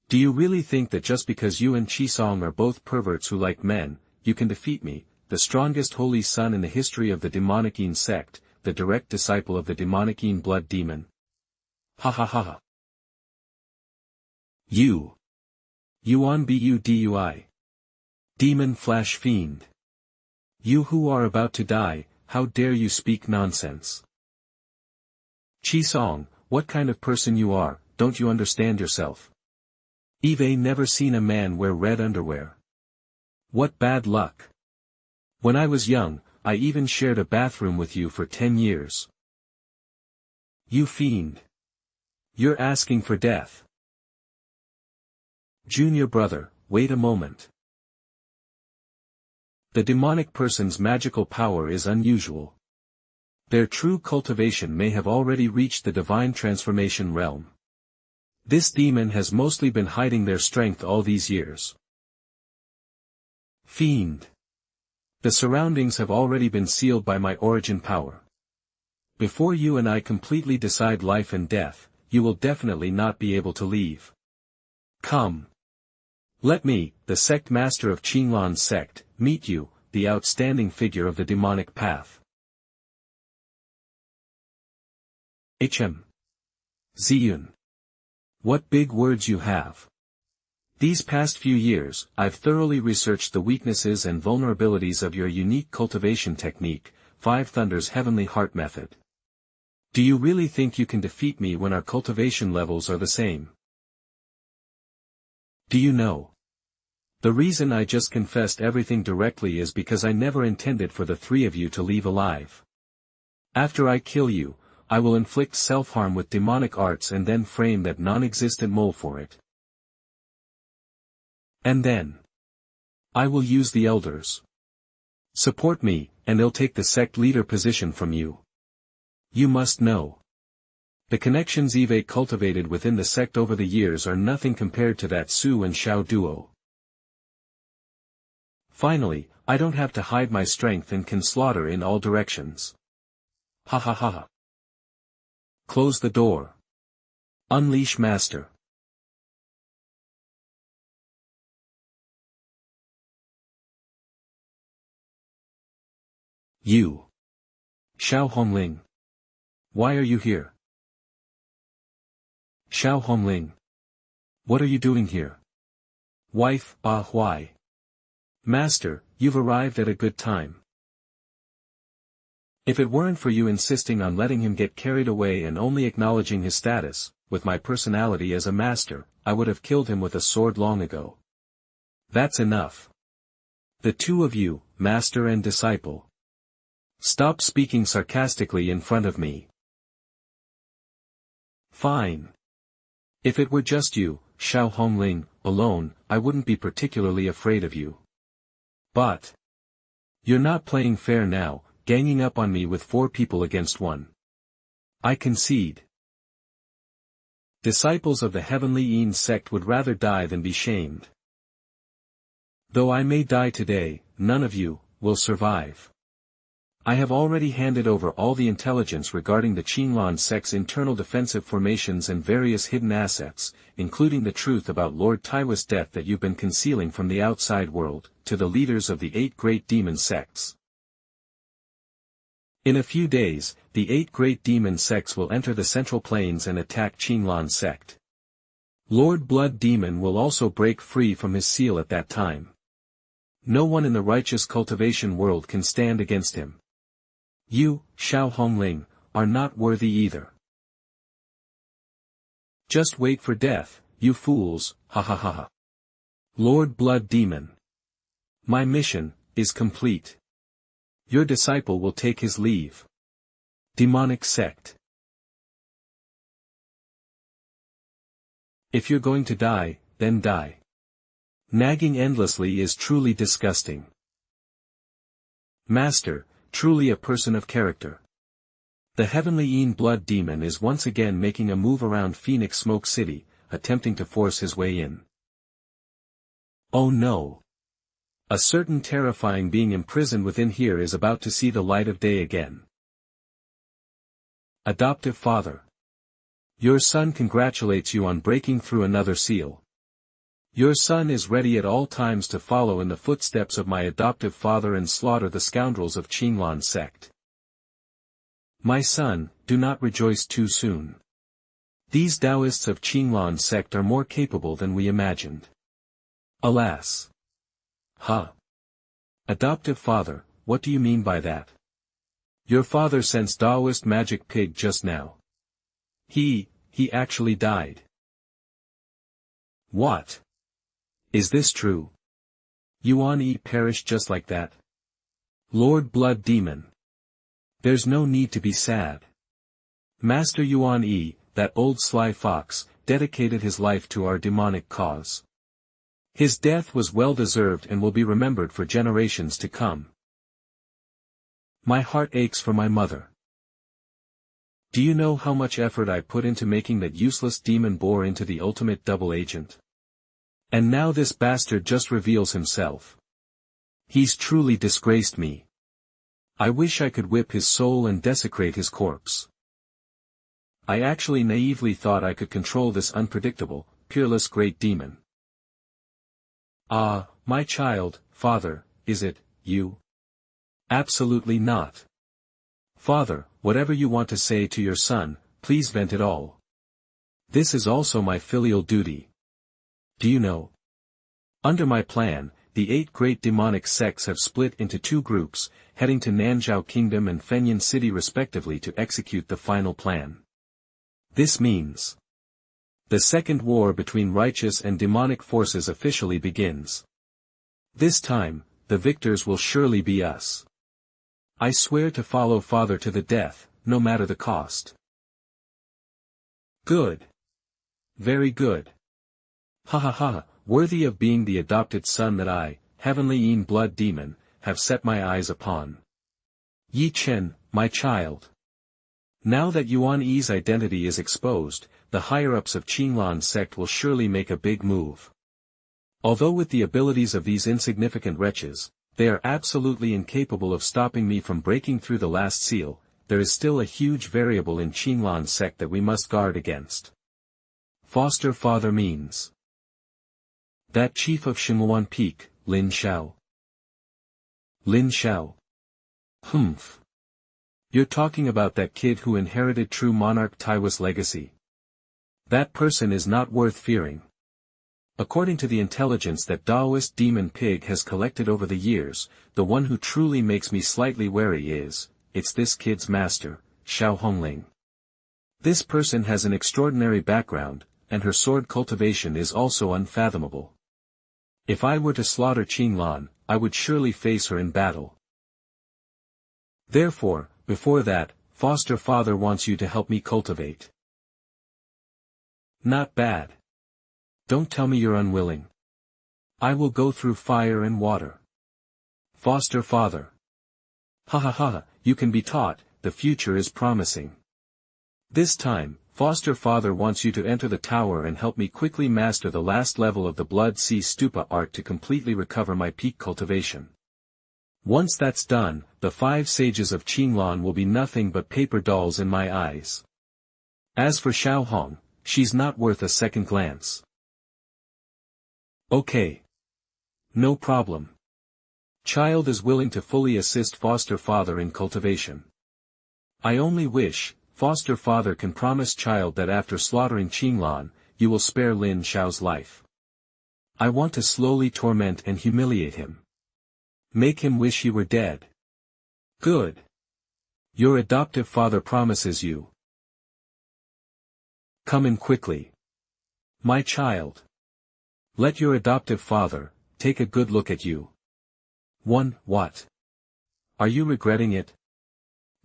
Do you really think that just because you and Qisong are both perverts who like men, you can defeat me, the strongest holy son in the history of the demonic Yin sect, the direct disciple of the demonic Yin blood demon? Ha ha ha ha. You. Yuan Budui. Demon flash fiend. You who are about to die, how dare you speak nonsense? Qisong, what kind of person you are, don't you understand yourself? Eve never seen a man wear red underwear. What bad luck. When I was young, I even shared a bathroom with you for 10 years. You fiend. You're asking for death. Junior brother, wait a moment. The demonic person's magical power is unusual. Their true cultivation may have already reached the divine transformation realm. This demon has mostly been hiding their strength all these years. Fiend. The surroundings have already been sealed by my origin power. Before you and I completely decide life and death, you will definitely not be able to leave. Come. Let me, the sect master of Qinglan sect, meet you, the outstanding figure of the demonic path. Ye Chen. Ziyun. What big words you have. These past few years, I've thoroughly researched the weaknesses and vulnerabilities of your unique cultivation technique, Five Thunder's Heavenly Heart Method. Do you really think you can defeat me when our cultivation levels are the same? Do you know? The reason I just confessed everything directly is because I never intended for the three of you to leave alive. After I kill you, I will inflict self-harm with demonic arts and then frame that non-existent mole for it. And then I will use the elders. Support me, and they'll take the sect leader position from you. You must know. The connections Eve cultivated within the sect over the years are nothing compared to that Su and Xiao duo. Finally, I don't have to hide my strength and can slaughter in all directions. Ha ha ha ha. Close the door. Unleash Master. You. Xiao Hongling. Why are you here? Xiao Hongling. What are you doing here? Wife, why? Master, you've arrived at a good time. If it weren't for you insisting on letting him get carried away and only acknowledging his status, with my personality as a master, I would have killed him with a sword long ago. That's enough. The two of you, master and disciple. Stop speaking sarcastically in front of me. Fine. If it were just you, Xiao Hongling, alone, I wouldn't be particularly afraid of you. But you're not playing fair now, ganging up on me with 4 people against 1. I concede. Disciples of the Heavenly Yin sect would rather die than be shamed. Though I may die today, none of you will survive. I have already handed over all the intelligence regarding the Qinglan sect's internal defensive formations and various hidden assets, including the truth about Lord Taiwa's death that you've been concealing from the outside world, to the leaders of the 8 great demon sects. In a few days, the 8 great demon sects will enter the Central Plains and attack Qinglan sect. Lord Blood Demon will also break free from his seal at that time. No one in the righteous cultivation world can stand against him. You, Xiao Hongling, are not worthy either. Just wait for death, you fools, ha ha ha ha. Lord Blood Demon. My mission is complete. Your disciple will take his leave. Demonic sect. If you're going to die, then die. Nagging endlessly is truly disgusting. Master, truly a person of character. The Heavenly Yin Blood Demon is once again making a move around Phoenix Smoke City, attempting to force his way in. Oh no! A certain terrifying being imprisoned within here is about to see the light of day again. Adoptive father. Your son congratulates you on breaking through another seal. Your son is ready at all times to follow in the footsteps of my adoptive father and slaughter the scoundrels of Qinglan sect. My son, do not rejoice too soon. These Taoists of Qinglan sect are more capable than we imagined. Alas! Ha! Adoptive father, what do you mean by that? Your father sensed Taoist magic pig just now. He actually died. What? Is this true? Yuan Yi perished just like that? Lord Blood Demon. There's no need to be sad. Master Yuan Yi, that old sly fox, dedicated his life to our demonic cause. His death was well deserved and will be remembered for generations to come. My heart aches for my mother. Do you know how much effort I put into making that useless demon boar into the ultimate double agent? And now this bastard just reveals himself. He's truly disgraced me. I wish I could whip his soul and desecrate his corpse. I actually naively thought I could control this unpredictable, peerless great demon. Ah, my child, father, is it, you? Absolutely not. Father, whatever you want to say to your son, please vent it all. This is also my filial duty. Do you know? Under my plan, the 8 great demonic sects have split into 2 groups, heading to Nanzhao Kingdom and Fenyan City respectively to execute the final plan. This means the second war between righteous and demonic forces officially begins. This time, the victors will surely be us. I swear to follow father to the death, no matter the cost. Good. Very good. Ha ha ha, worthy of being the adopted son that I, heavenly Yin blood demon, have set my eyes upon. Ye Chen, my child. Now that Yuan Yi's identity is exposed, the higher-ups of Qinglan sect will surely make a big move. Although with the abilities of these insignificant wretches, they are absolutely incapable of stopping me from breaking through the last seal, there is still a huge variable in Qinglan sect that we must guard against. Foster father means that chief of Xinluan Peak, Lin Xiao. Lin Xiao. Humph. You're talking about that kid who inherited true monarch Taiwa's legacy. That person is not worth fearing. According to the intelligence that Taoist demon pig has collected over the years, the one who truly makes me slightly wary it's this kid's master, Xiao Hongling. This person has an extraordinary background, and her sword cultivation is also unfathomable. If I were to slaughter Qinglan, I would surely face her in battle. Therefore, before that, foster father wants you to help me cultivate. Not bad. Don't tell me you're unwilling. I will go through fire and water. Foster father. Ha ha ha, you can be taught, the future is promising. This time, foster father wants you to enter the tower and help me quickly master the last level of the Blood Sea Stupa art to completely recover my peak cultivation. Once that's done, the 5 sages of Qinglan will be nothing but paper dolls in my eyes. As for Xiao Hong, she's not worth a second glance. Okay. No problem. Child is willing to fully assist foster father in cultivation. I only wish, foster father can promise child that after slaughtering Qinglan, you will spare Lin Xiao's life. I want to slowly torment and humiliate him. Make him wish he were dead. Good. Your adoptive father promises you. Come in quickly. My child. Let your adoptive father, take a good look at you. What? Are you regretting it?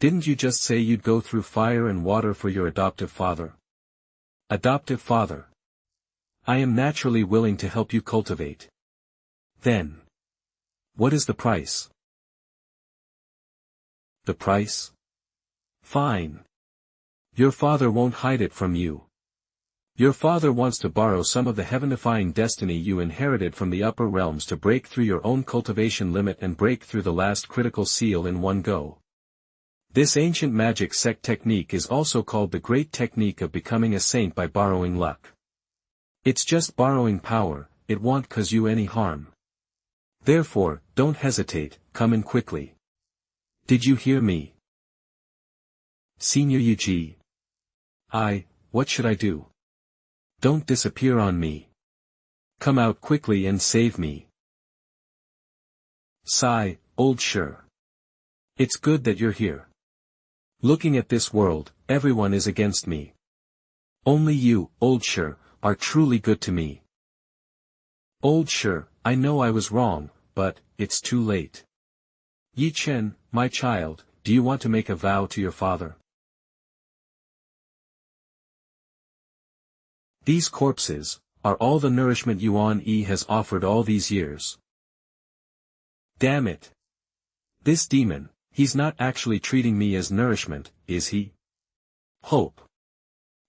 Didn't you just say you'd go through fire and water for your adoptive father? Adoptive father. I am naturally willing to help you cultivate. Then. What is the price? The price? Fine. Your father won't hide it from you. Your father wants to borrow some of the heaven-defying destiny you inherited from the upper realms to break through your own cultivation limit and break through the last critical seal in one go. This ancient magic sect technique is also called the great technique of becoming a saint by borrowing luck. It's just borrowing power, it won't cause you any harm. Therefore, don't hesitate, come in quickly. Did you hear me? Senior Yuji. What should I do? Don't disappear on me. Come out quickly and save me. Sigh, old Sure. It's good that you're here. Looking at this world, everyone is against me. Only you, old Sure, are truly good to me. Old Sure, I know I was wrong, but, it's too late. Ye Chen, my child, do you want to make a vow to your father? These corpses, are all the nourishment Yuan-E has offered all these years. Damn it. This demon, he's not actually treating me as nourishment, is he? Hope.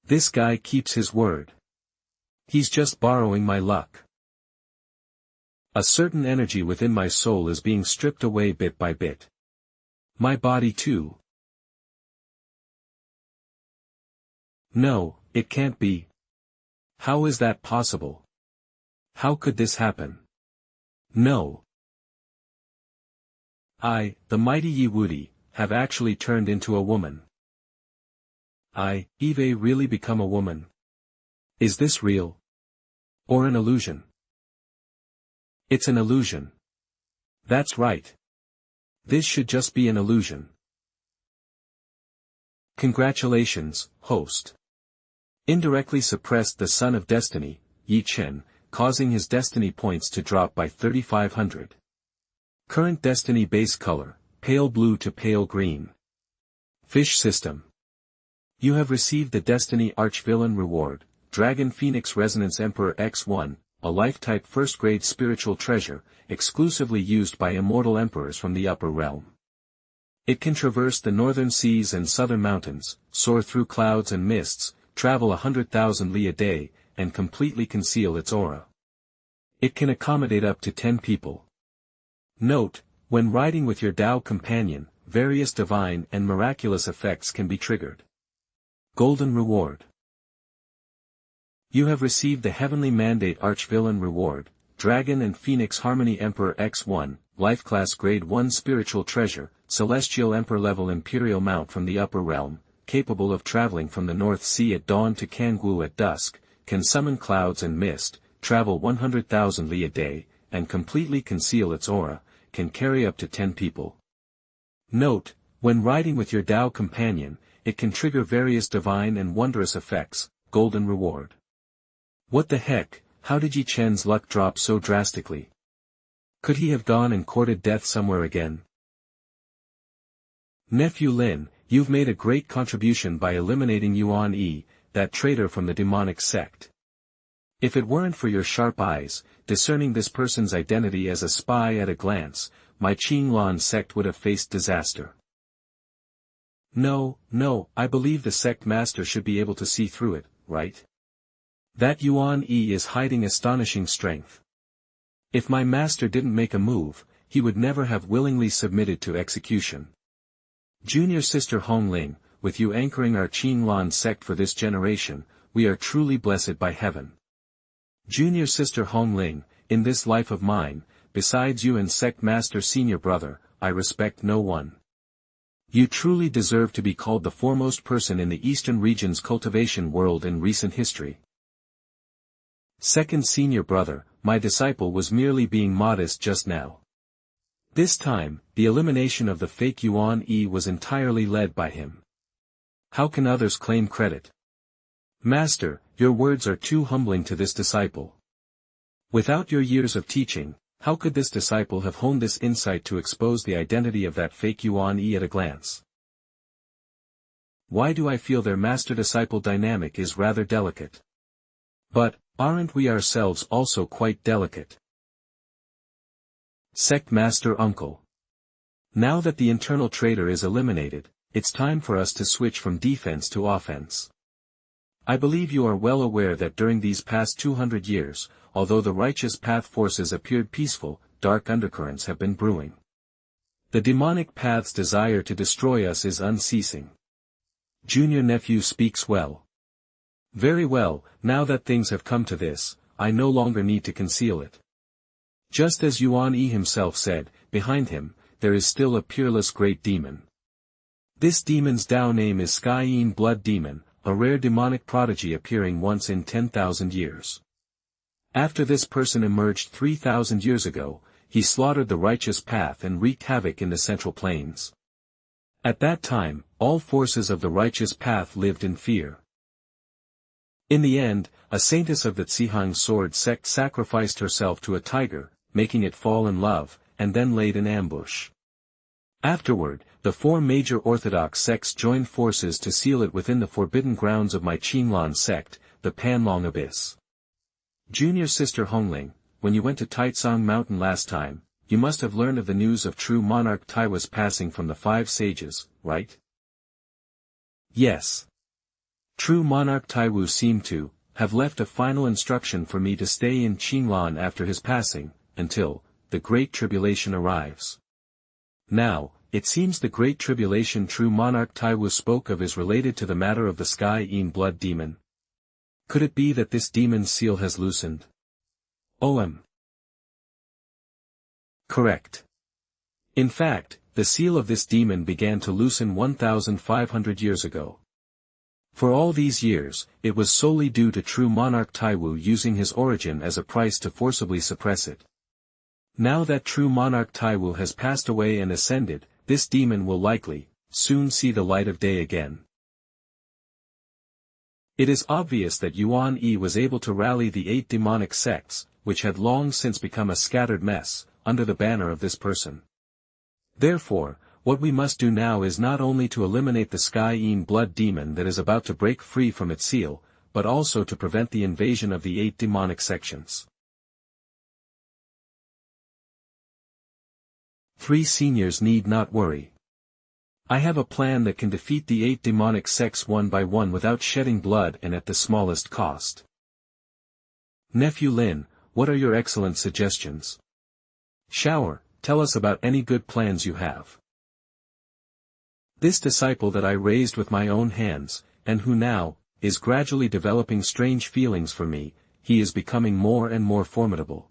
This guy keeps his word. He's just borrowing my luck. A certain energy within my soul is being stripped away bit by bit. My body too. No, it can't be. How is that possible? How could this happen? No. I, the mighty Yi Wudi, have actually turned into a woman. Eve really become a woman? Is this real? Or an illusion? It's an illusion. That's right. This should just be an illusion. Congratulations, host. Indirectly suppressed the Son of Destiny, Ye Chen, causing his destiny points to drop by 3,500. Current destiny base color, pale blue to pale green. Fish system. You have received the Destiny Archvillain reward, Dragon Phoenix Resonance Emperor X1, a life-type first-grade spiritual treasure, exclusively used by immortal emperors from the upper realm. It can traverse the northern seas and southern mountains, soar through clouds and mists, travel 100,000 li a day, and completely conceal its aura. It can accommodate up to 10 people. Note, when riding with your Tao companion, various divine and miraculous effects can be triggered. Golden Reward. You have received the Heavenly Mandate Archvillain Reward, Dragon and Phoenix Harmony Emperor X1, Life Class Grade 1 Spiritual Treasure, Celestial Emperor Level Imperial Mount from the Upper Realm, capable of traveling from the North Sea at dawn to Kangwu at dusk, can summon clouds and mist, travel 100,000 li a day, and completely conceal its aura, can carry up to 10 people. Note, when riding with your Tao companion, it can trigger various divine and wondrous effects. Golden Reward. What the heck, how did Ye Chen's luck drop so drastically? Could he have gone and courted death somewhere again? Nephew Lin, you've made a great contribution by eliminating Yuan-E, that traitor from the demonic sect. If it weren't for your sharp eyes, discerning this person's identity as a spy at a glance, my Qinglan sect would have faced disaster. No, I believe the sect master should be able to see through it, right? That Yuan-E is hiding astonishing strength. If my master didn't make a move, he would never have willingly submitted to execution. Junior Sister Hongling, with you anchoring our Qinglan sect for this generation, we are truly blessed by heaven. Junior Sister Hongling, in this life of mine, besides you and sect master senior brother, I respect no one. You truly deserve to be called the foremost person in the Eastern region's cultivation world in recent history. Second senior brother, my disciple was merely being modest just now. This time, the elimination of the fake Yuan-E was entirely led by him. How can others claim credit? Master, your words are too humbling to this disciple. Without your years of teaching, how could this disciple have honed this insight to expose the identity of that fake Yuan-E at a glance? Why do I feel their master-disciple dynamic is rather delicate? But, aren't we ourselves also quite delicate? Sect Master Uncle. Now that the internal traitor is eliminated, it's time for us to switch from defense to offense. I believe you are well aware that during these past 200 years, although the righteous path forces appeared peaceful, dark undercurrents have been brewing. The demonic path's desire to destroy us is unceasing. Junior nephew speaks well. Very well, now that things have come to this, I no longer need to conceal it. Just as Yuan-E himself said, behind him, there is still a peerless great demon. This demon's Tao name is Skyene Blood Demon, a rare demonic prodigy appearing once in 10,000 years. After this person emerged 3,000 years ago, he slaughtered the righteous path and wreaked havoc in the Central Plains. At that time, all forces of the righteous path lived in fear. In the end, a saintess of the Zihang sword sect sacrificed herself to a tiger, making it fall in love, and then laid in ambush. Afterward, the four major orthodox sects joined forces to seal it within the forbidden grounds of my Qinglan sect, the Panlong Abyss. Junior sister Hongling, when you went to Taitsong Mountain last time, you must have learned of the news of true monarch Taiwa's passing from the 5 sages, right? Yes. True monarch Taiwu seemed to have left a final instruction for me to stay in Qinglan after his passing, until the Great Tribulation arrives. Now, it seems the Great Tribulation true monarch Taiwu spoke of is related to the matter of the Sky Yin blood demon. Could it be that this demon's seal has loosened? Correct. In fact, the seal of this demon began to loosen 1,500 years ago. For all these years, it was solely due to true monarch Taiwu using his origin as a price to forcibly suppress it. Now that true monarch Taiwu has passed away and ascended, this demon will likely, soon see the light of day again. It is obvious that Yuan Yi was able to rally the 8 demonic sects, which had long since become a scattered mess, under the banner of this person. Therefore, what we must do now is not only to eliminate the Sky Yin blood demon that is about to break free from its seal, but also to prevent the invasion of the 8 demonic sections. 3 seniors need not worry. I have a plan that can defeat the 8 demonic sects one by one without shedding blood and at the smallest cost. Nephew Lin, what are your excellent suggestions? Xiao, tell us about any good plans you have. This disciple that I raised with my own hands, and who now, is gradually developing strange feelings for me, he is becoming more and more formidable.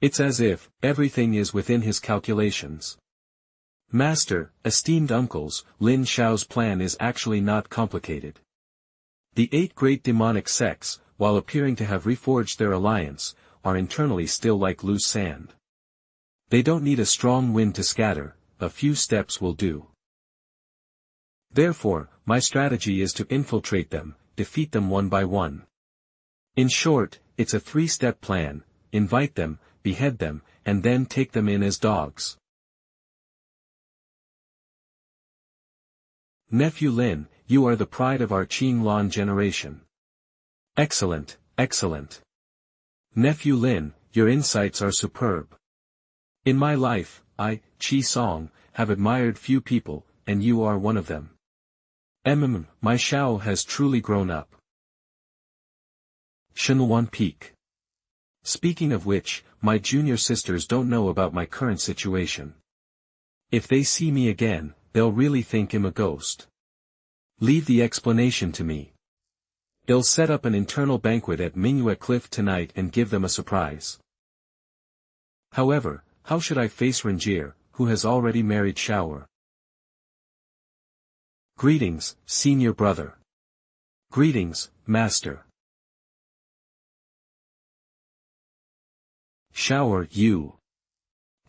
It's as if, everything is within his calculations. Master, esteemed uncles, Lin Xiao's plan is actually not complicated. The 8 great demonic sects, while appearing to have reforged their alliance, are internally still like loose sand. They don't need a strong wind to scatter, a few steps will do. Therefore, my strategy is to infiltrate them, defeat them one by one. In short, it's a 3-step plan: invite them, behead them, and then take them in as dogs. Nephew Lin, you are the pride of our Qinglan generation. Excellent, excellent. Nephew Lin, your insights are superb. In my life, I, Qi Song, have admired few people, and you are one of them. My Xiao has truly grown up. Shenluan Peak. Speaking of which, my junior sisters don't know about my current situation. If they see me again, they'll really think I'm a ghost. Leave the explanation to me. They'll set up an internal banquet at Mingyue Cliff tonight and give them a surprise. However, how should I face Renjir, who has already married Xiao? Greetings, senior brother. Greetings, master. Xiao, you.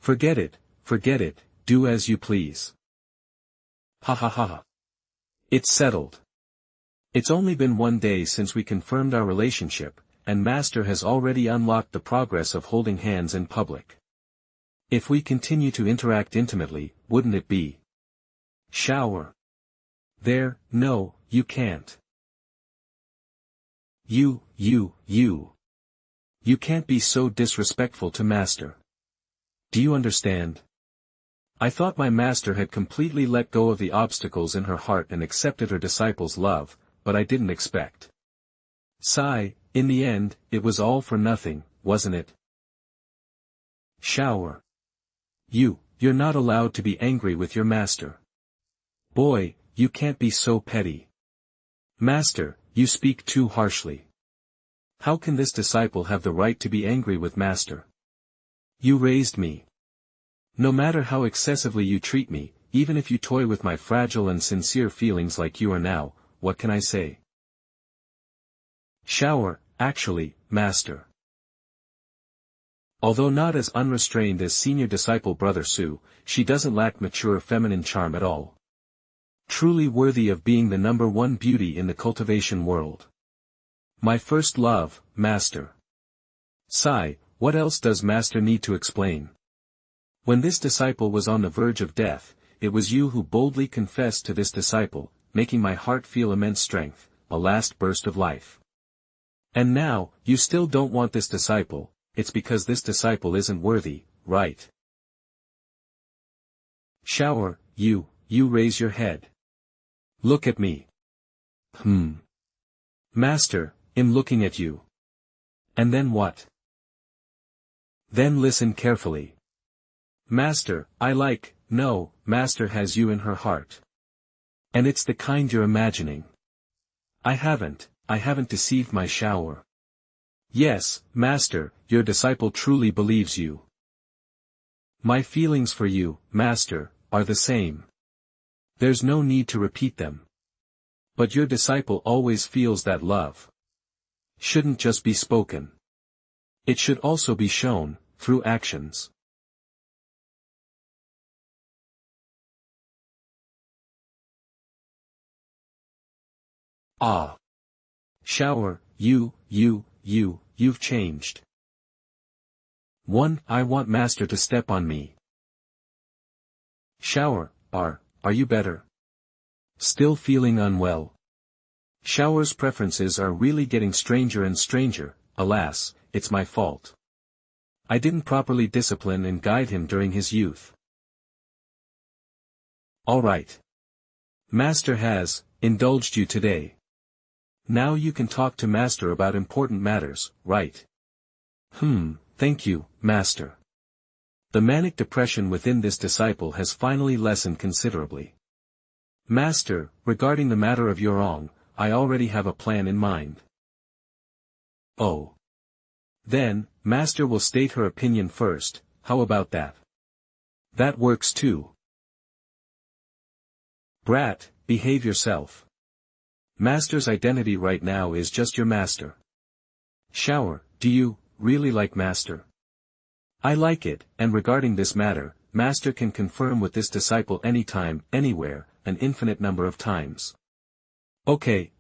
Forget it, do as you please. Ha ha ha. It's settled. It's only been 1 day since we confirmed our relationship, and master has already unlocked the progress of holding hands in public. If we continue to interact intimately, wouldn't it be? Xiao. There, no, you can't. You can't be so disrespectful to master. Do you understand? I thought my master had completely let go of the obstacles in her heart and accepted her disciple's love, but I didn't expect. Sigh, in the end, it was all for nothing, wasn't it? Xiao. You're not allowed to be angry with your master. Boy, you can't be so petty. Master, you speak too harshly. How can this disciple have the right to be angry with master? You raised me. No matter how excessively you treat me, even if you toy with my fragile and sincere feelings like you are now, what can I say? Xiao, actually, master. Although not as unrestrained as senior disciple brother Su, she doesn't lack mature feminine charm at all. Truly worthy of being the #1 beauty in the cultivation world. My first love, master. Sigh, what else does master need to explain? When this disciple was on the verge of death, it was you who boldly confessed to this disciple, making my heart feel immense strength, a last burst of life. And now, you still don't want this disciple, it's because this disciple isn't worthy, right? Shower, you raise your head. Look at me. Master, I'm looking at you. And then what? Then listen carefully. Master, no, Master has you in her heart. And it's the kind you're imagining. I haven't deceived my shower. Yes, Master, your disciple truly believes you. My feelings for you, Master, are the same. There's no need to repeat them. But your disciple always feels that love shouldn't just be spoken. It should also be shown, through actions. Ah. Shower, you've changed. I want Master to step on me. Shower, are you better? Still feeling unwell? Shower's preferences are really getting stranger and stranger. Alas, it's my fault. I didn't properly discipline and guide him during his youth. Alright. Master has indulged you today. Now you can talk to Master about important matters, right? Thank you, Master. The manic depression within this disciple has finally lessened considerably. Master, regarding the matter of your wrong, I already have a plan in mind. Oh. Then, Master will state her opinion first, how about that? That works too. Brat, behave yourself. Master's identity right now is just your Master. Shower, do you really like Master? I like it, and regarding this matter, Master can confirm with this disciple anytime, anywhere, an infinite number of times. Okay.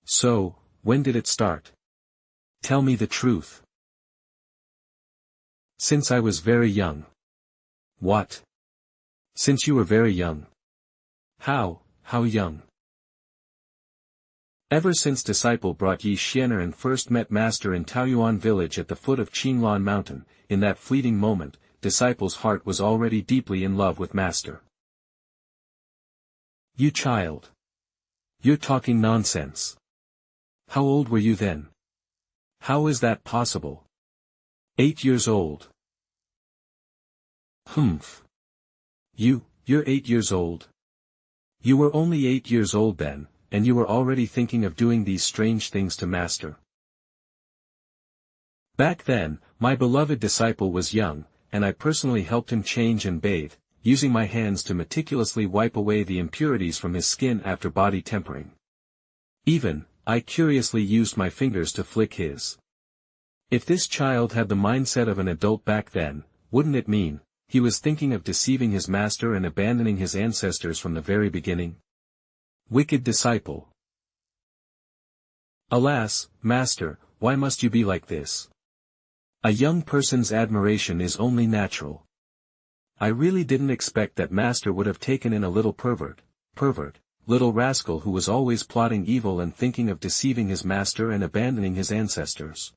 So, when did it start? Tell me the truth. Since I was very young. What? Since you were very young. How young? Ever since disciple brought Ye Chen and first met Master in Taoyuan village at the foot of Qinglan mountain, in that fleeting moment, disciple's heart was already deeply in love with Master. You child. You're talking nonsense. How old were you then? How is that possible? 8 years old. You're 8 years old? You were only 8 years old then, and you were already thinking of doing these strange things to Master. Back then, my beloved disciple was young, and I personally helped him change and bathe, using my hands to meticulously wipe away the impurities from his skin after body tempering. Even, I curiously used my fingers to flick his. If this child had the mindset of an adult back then, wouldn't it mean he was thinking of deceiving his Master and abandoning his ancestors from the very beginning? Wicked disciple. Alas, Master, why must you be like this? A young person's admiration is only natural. I really didn't expect that Master would have taken in a little pervert, little rascal who was always plotting evil and thinking of deceiving his Master and abandoning his ancestors.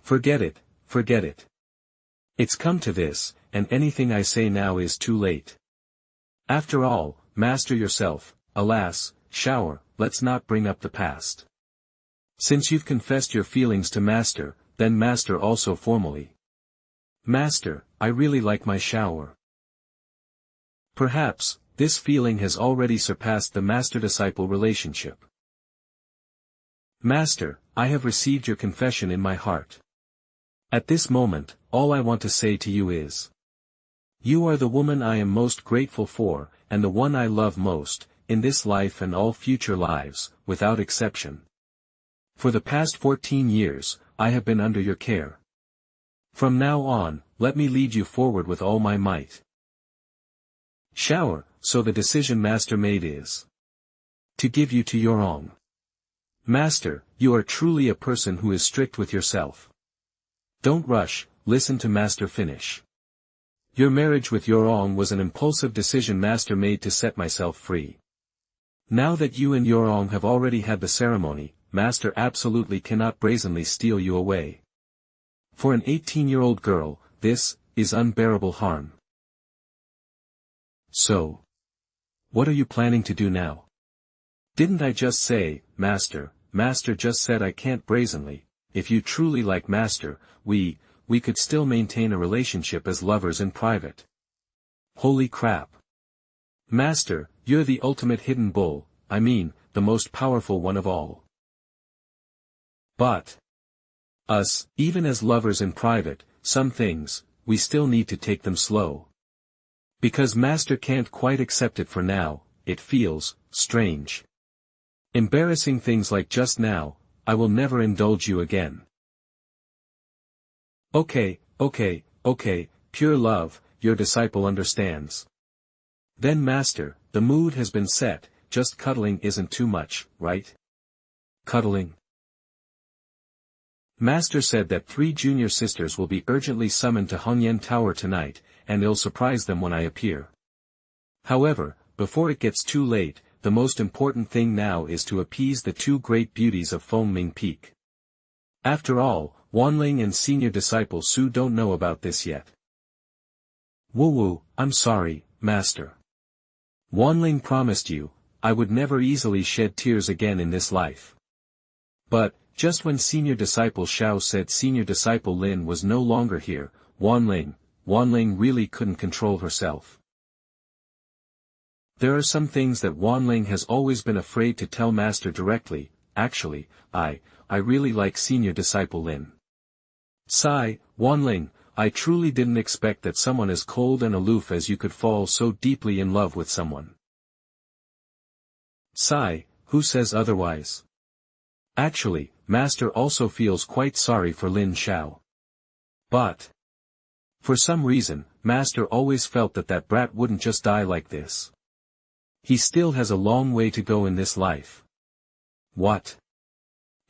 Forget it. It's come to this, and anything I say now is too late. After all, Master yourself, alas, Shower, let's not bring up the past. Since you've confessed your feelings to Master, then Master also formally. Master, I really like my Shower. Perhaps, this feeling has already surpassed the Master-disciple relationship. Master, I have received your confession in my heart. At this moment, all I want to say to you is, you are the woman I am most grateful for, and the one I love most, in this life and all future lives, without exception. For the past 14 years, I have been under your care. From now on, let me lead you forward with all my might. Shower, so the decision Master made is to give you to your own. Master, you are truly a person who is strict with yourself. Don't rush, listen to Master finish. Your marriage with Yorong was an impulsive decision Master made to set myself free. Now that you and Yorong have already had the ceremony, Master absolutely cannot brazenly steal you away. For an 18-year-old girl, this is unbearable harm. So, what are you planning to do now? Didn't I just say, Master just said I can't brazenly. If you truly like Master, we could still maintain a relationship as lovers in private. Holy crap. Master, you're the ultimate hidden bull, I mean, the most powerful one of all. But us, even as lovers in private, some things, we still need to take them slow. Because Master can't quite accept it for now, it feels strange. Embarrassing things like just now, I will never indulge you again. Okay, pure love, your disciple understands. Then Master, the mood has been set, just cuddling isn't too much, right? Cuddling? Master said that 3 junior sisters will be urgently summoned to Hongyan Tower tonight, and he'll surprise them when I appear. However, before it gets too late, the most important thing now is to appease the 2 great beauties of Fengming Peak. After all, Wanling and senior disciple Su don't know about this yet. Woo, I'm sorry, Master. Wanling promised you, I would never easily shed tears again in this life. But, just when senior disciple Xiao said senior disciple Lin was no longer here, Wanling really couldn't control herself. There are some things that Wanling has always been afraid to tell Master directly. Actually, I really like senior disciple Lin. Sigh, Wanling, I truly didn't expect that someone as cold and aloof as you could fall so deeply in love with someone. Sigh, who says otherwise? Actually, Master also feels quite sorry for Lin Xiao. But for some reason, Master always felt that brat wouldn't just die like this. He still has a long way to go in this life. What?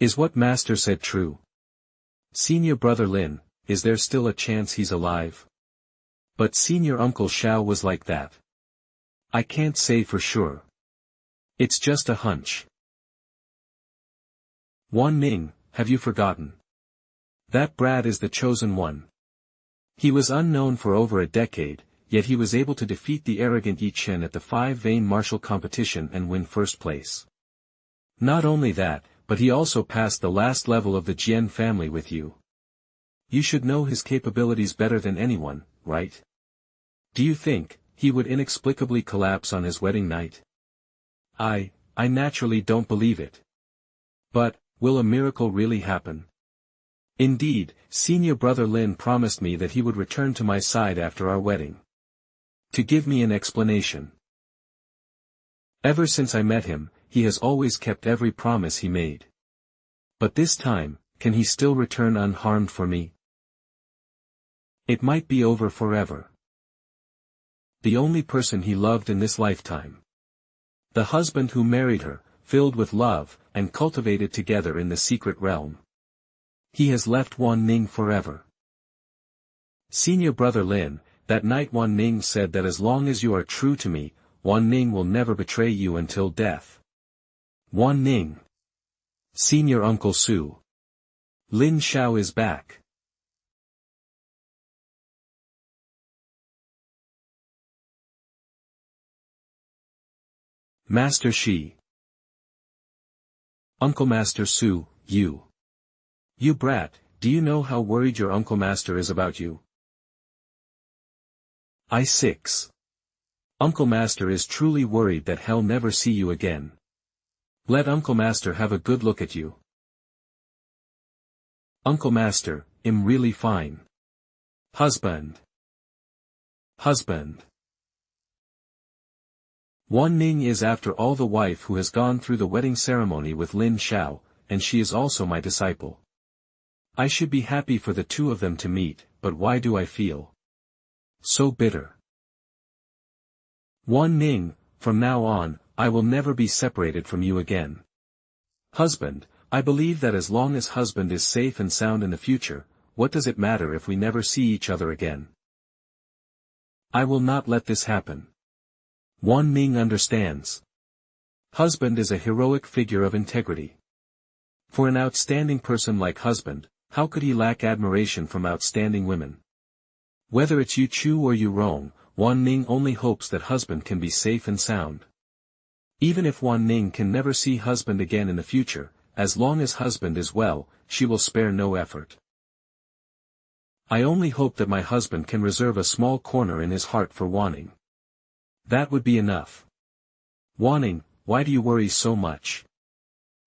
Is what Master said true? Senior brother Lin, is there still a chance he's alive? But senior uncle Xiao was like that. I can't say for sure. It's just a hunch. Wanning, have you forgotten? That brat is the chosen one. He was unknown for over a decade, yet he was able to defeat the arrogant Ye Chen at the 5-vein martial competition and win first place. Not only that, but he also passed the last level of the Jian family with you. You should know his capabilities better than anyone, right? Do you think he would inexplicably collapse on his wedding night? I naturally don't believe it. But, will a miracle really happen? Indeed, senior brother Lin promised me that he would return to my side after our wedding. To give me an explanation. Ever since I met him, he has always kept every promise he made. But this time, can he still return unharmed for me? It might be over forever. The only person he loved in this lifetime. The husband who married her, filled with love, and cultivated together in the secret realm. He has left Wanning forever. Senior brother Lin, that night Wanning said that as long as you are true to me, Wanning will never betray you until death. Wanning. Senior Uncle Su. Lin Xiao is back. Master Shi. Uncle Master Su, you. You brat, do you know how worried your Uncle Master is about you? I6. Uncle Master is truly worried that he'll never see you again. Let Uncle Master have a good look at you. Uncle Master, I'm really fine. Husband. Wanning is after all the wife who has gone through the wedding ceremony with Lin Xiao, and she is also my disciple. I should be happy for the 2 of them to meet, but why do I feel so bitter? Wanning, from now on, I will never be separated from you again. Husband, I believe that as long as husband is safe and sound in the future, what does it matter if we never see each other again? I will not let this happen. Wanning understands. Husband is a heroic figure of integrity. For an outstanding person like husband, how could he lack admiration from outstanding women? Whether it's Yu Chu or Yu Rong, Wan Ning only hopes that husband can be safe and sound. Even if Wan Ning can never see husband again in the future, as long as husband is well, she will spare no effort. I only hope that my husband can reserve a small corner in his heart for Wan Ning. That would be enough. Wan Ning, why do you worry so much?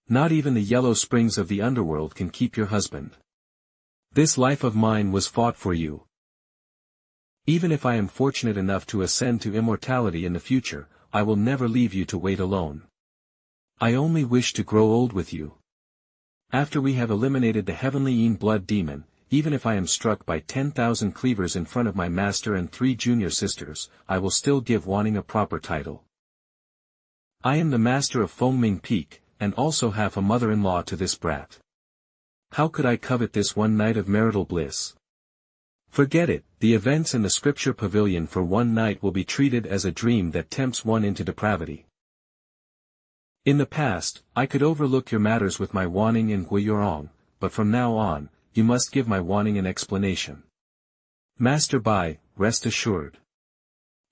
Not even the yellow springs of the underworld can keep your husband. This life of mine was fought for you. Even if I am fortunate enough to ascend to immortality in the future, I will never leave you to wait alone. I only wish to grow old with you. After we have eliminated the heavenly Yin blood demon, even if I am struck by 10,000 cleavers in front of my master and 3 junior sisters, I will still give Wan Ning a proper title. I am the master of Fengming Peak, and also have a mother-in-law to this brat. How could I covet this one night of marital bliss? Forget it, the events in the scripture pavilion for one night will be treated as a dream that tempts one into depravity. In the past, I could overlook your matters with my Wan Ning and Gui Yorong, but from now on, you must give my Wan Ning an explanation. Master Bai, rest assured.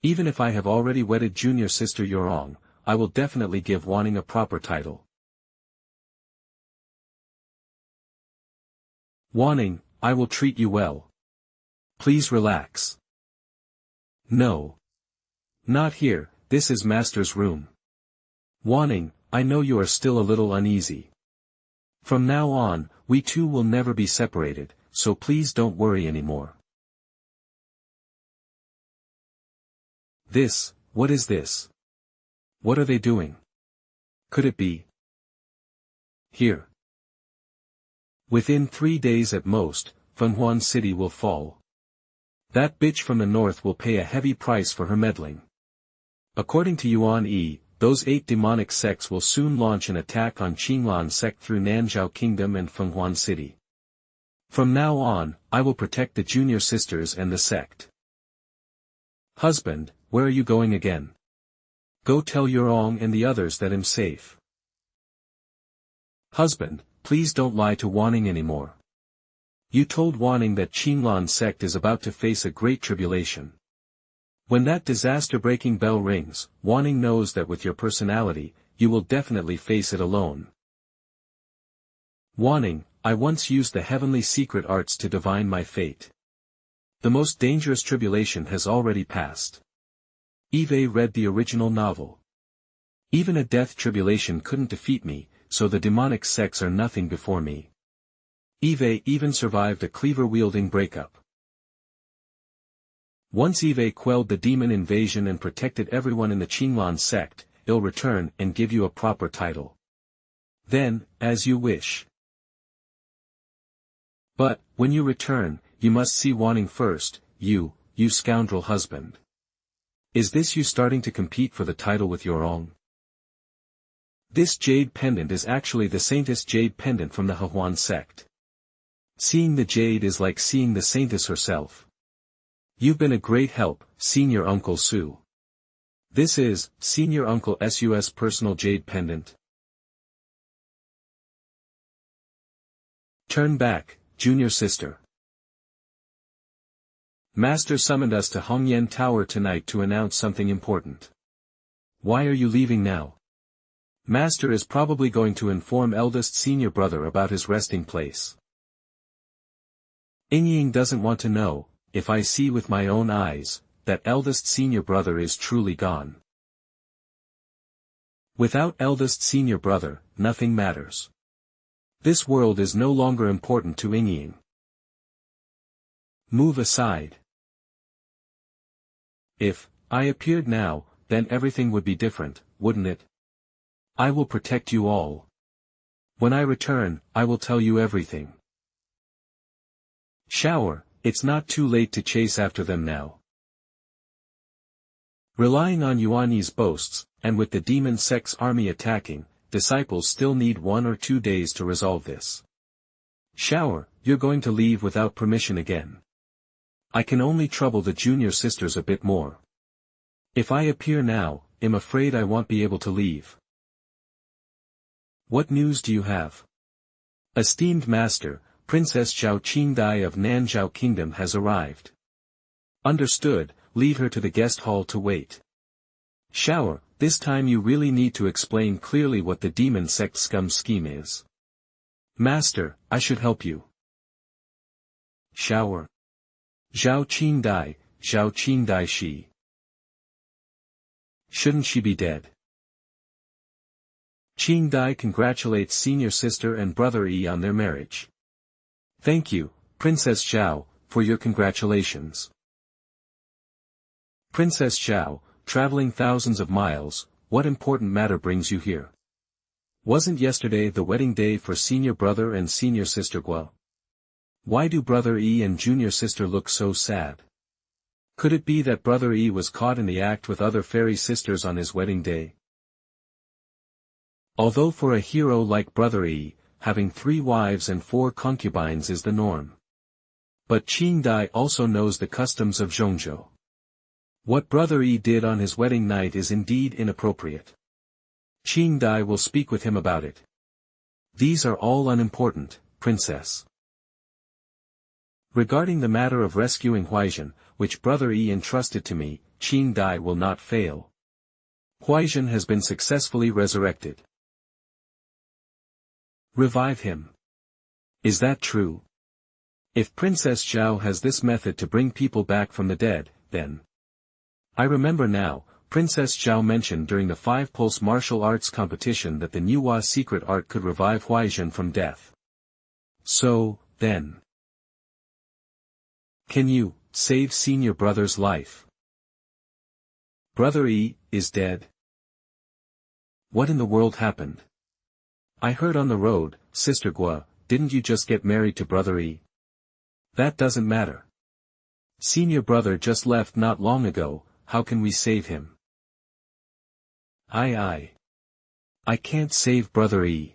Even if I have already wedded junior sister Yorong, I will definitely give Wan Ning a proper title. Wan Ning, I will treat you well. Please relax. No. Not here, this is Master's room. Wan Ning, I know you are still a little uneasy. From now on, we two will never be separated, so please don't worry anymore. What is this? What are they doing? Could it be? Here. Within 3 days at most, Fenghuan City will fall. That bitch from the north will pay a heavy price for her meddling. According to Yuan Yi, those 8 demonic sects will soon launch an attack on Qinglan Sect through Nanzhao Kingdom and Fenghuan City. From now on, I will protect the junior sisters and the sect. Husband, where are you going again? Go tell Yorong and the others that I'm safe. Husband, please don't lie to Wan Ning anymore. You told Wan Ning that Qinglan Sect is about to face a great tribulation. When that disaster-breaking bell rings, Wan Ning knows that with your personality, you will definitely face it alone. Wan Ning, I once used the heavenly secret arts to divine my fate. The most dangerous tribulation has already passed. Eve read the original novel. Even a death tribulation couldn't defeat me, so the demonic sects are nothing before me. Eve even survived a cleaver-wielding breakup. Once Eve quelled the demon invasion and protected everyone in the Qinglan sect, I'll return and give you a proper title. Then, as you wish. But, when you return, you must see Wan Ning first, you scoundrel husband. Is this you starting to compete for the title with Yorong? This jade pendant is actually the saintess jade pendant from the Hehuan sect. Seeing the jade is like seeing the saintess herself. You've been a great help, Senior Uncle Su. This is, Senior Uncle Su's personal jade pendant. Turn back, junior sister. Master summoned us to Hongyan Tower tonight to announce something important. Why are you leaving now? Master is probably going to inform eldest senior brother about his resting place. Yingying doesn't want to know, if I see with my own eyes, that eldest senior brother is truly gone. Without eldest senior brother, nothing matters. This world is no longer important to Yingying. Move aside. If I appeared now, then everything would be different, wouldn't it? I will protect you all. When I return, I will tell you everything. Shower, it's not too late to chase after them now. Relying on Yuan Yi's boasts, and with the demon sect's army attacking, disciples still need 1 or 2 days to resolve this. Shower, you're going to leave without permission again. I can only trouble the junior sisters a bit more. If I appear now, I'm afraid I won't be able to leave. What news do you have? Esteemed master, Princess Zhao Qingdai of Nanzhao Kingdom has arrived. Understood, lead her to the guest hall to wait. Shower, this time you really need to explain clearly what the demon sect scum scheme is. Master, I should help you. Shower. Zhao Qingdai she. Shouldn't she be dead? Qingdai congratulates senior sister and brother Yi on their marriage. Thank you, Princess Zhao, for your congratulations. Princess Zhao, traveling thousands of miles, what important matter brings you here? Wasn't yesterday the wedding day for senior brother and senior sister Gua? Why do brother Yi and junior sister look so sad? Could it be that brother Yi was caught in the act with other fairy sisters on his wedding day? Although for a hero like brother Yi, having 3 wives and 4 concubines is the norm. But Qingdai also knows the customs of Zhongzhou. What brother Yi did on his wedding night is indeed inappropriate. Qingdai will speak with him about it. These are all unimportant, princess. Regarding the matter of rescuing Huaizhen, which brother Yi entrusted to me, Qingdai will not fail. Huaizhen has been successfully resurrected. Revive him. Is that true? If Princess Zhao has this method to bring people back from the dead, then... I remember now, Princess Zhao mentioned during the 5-pulse martial arts competition that the Nuwa secret art could revive Huaizhen from death. So, then... Can you save senior brother's life? Brother Yi is dead. What in the world happened? I heard on the road, Sister Gua, didn't you just get married to brother Yi? That doesn't matter. Senior brother just left not long ago, how can we save him? I can't save brother Yi.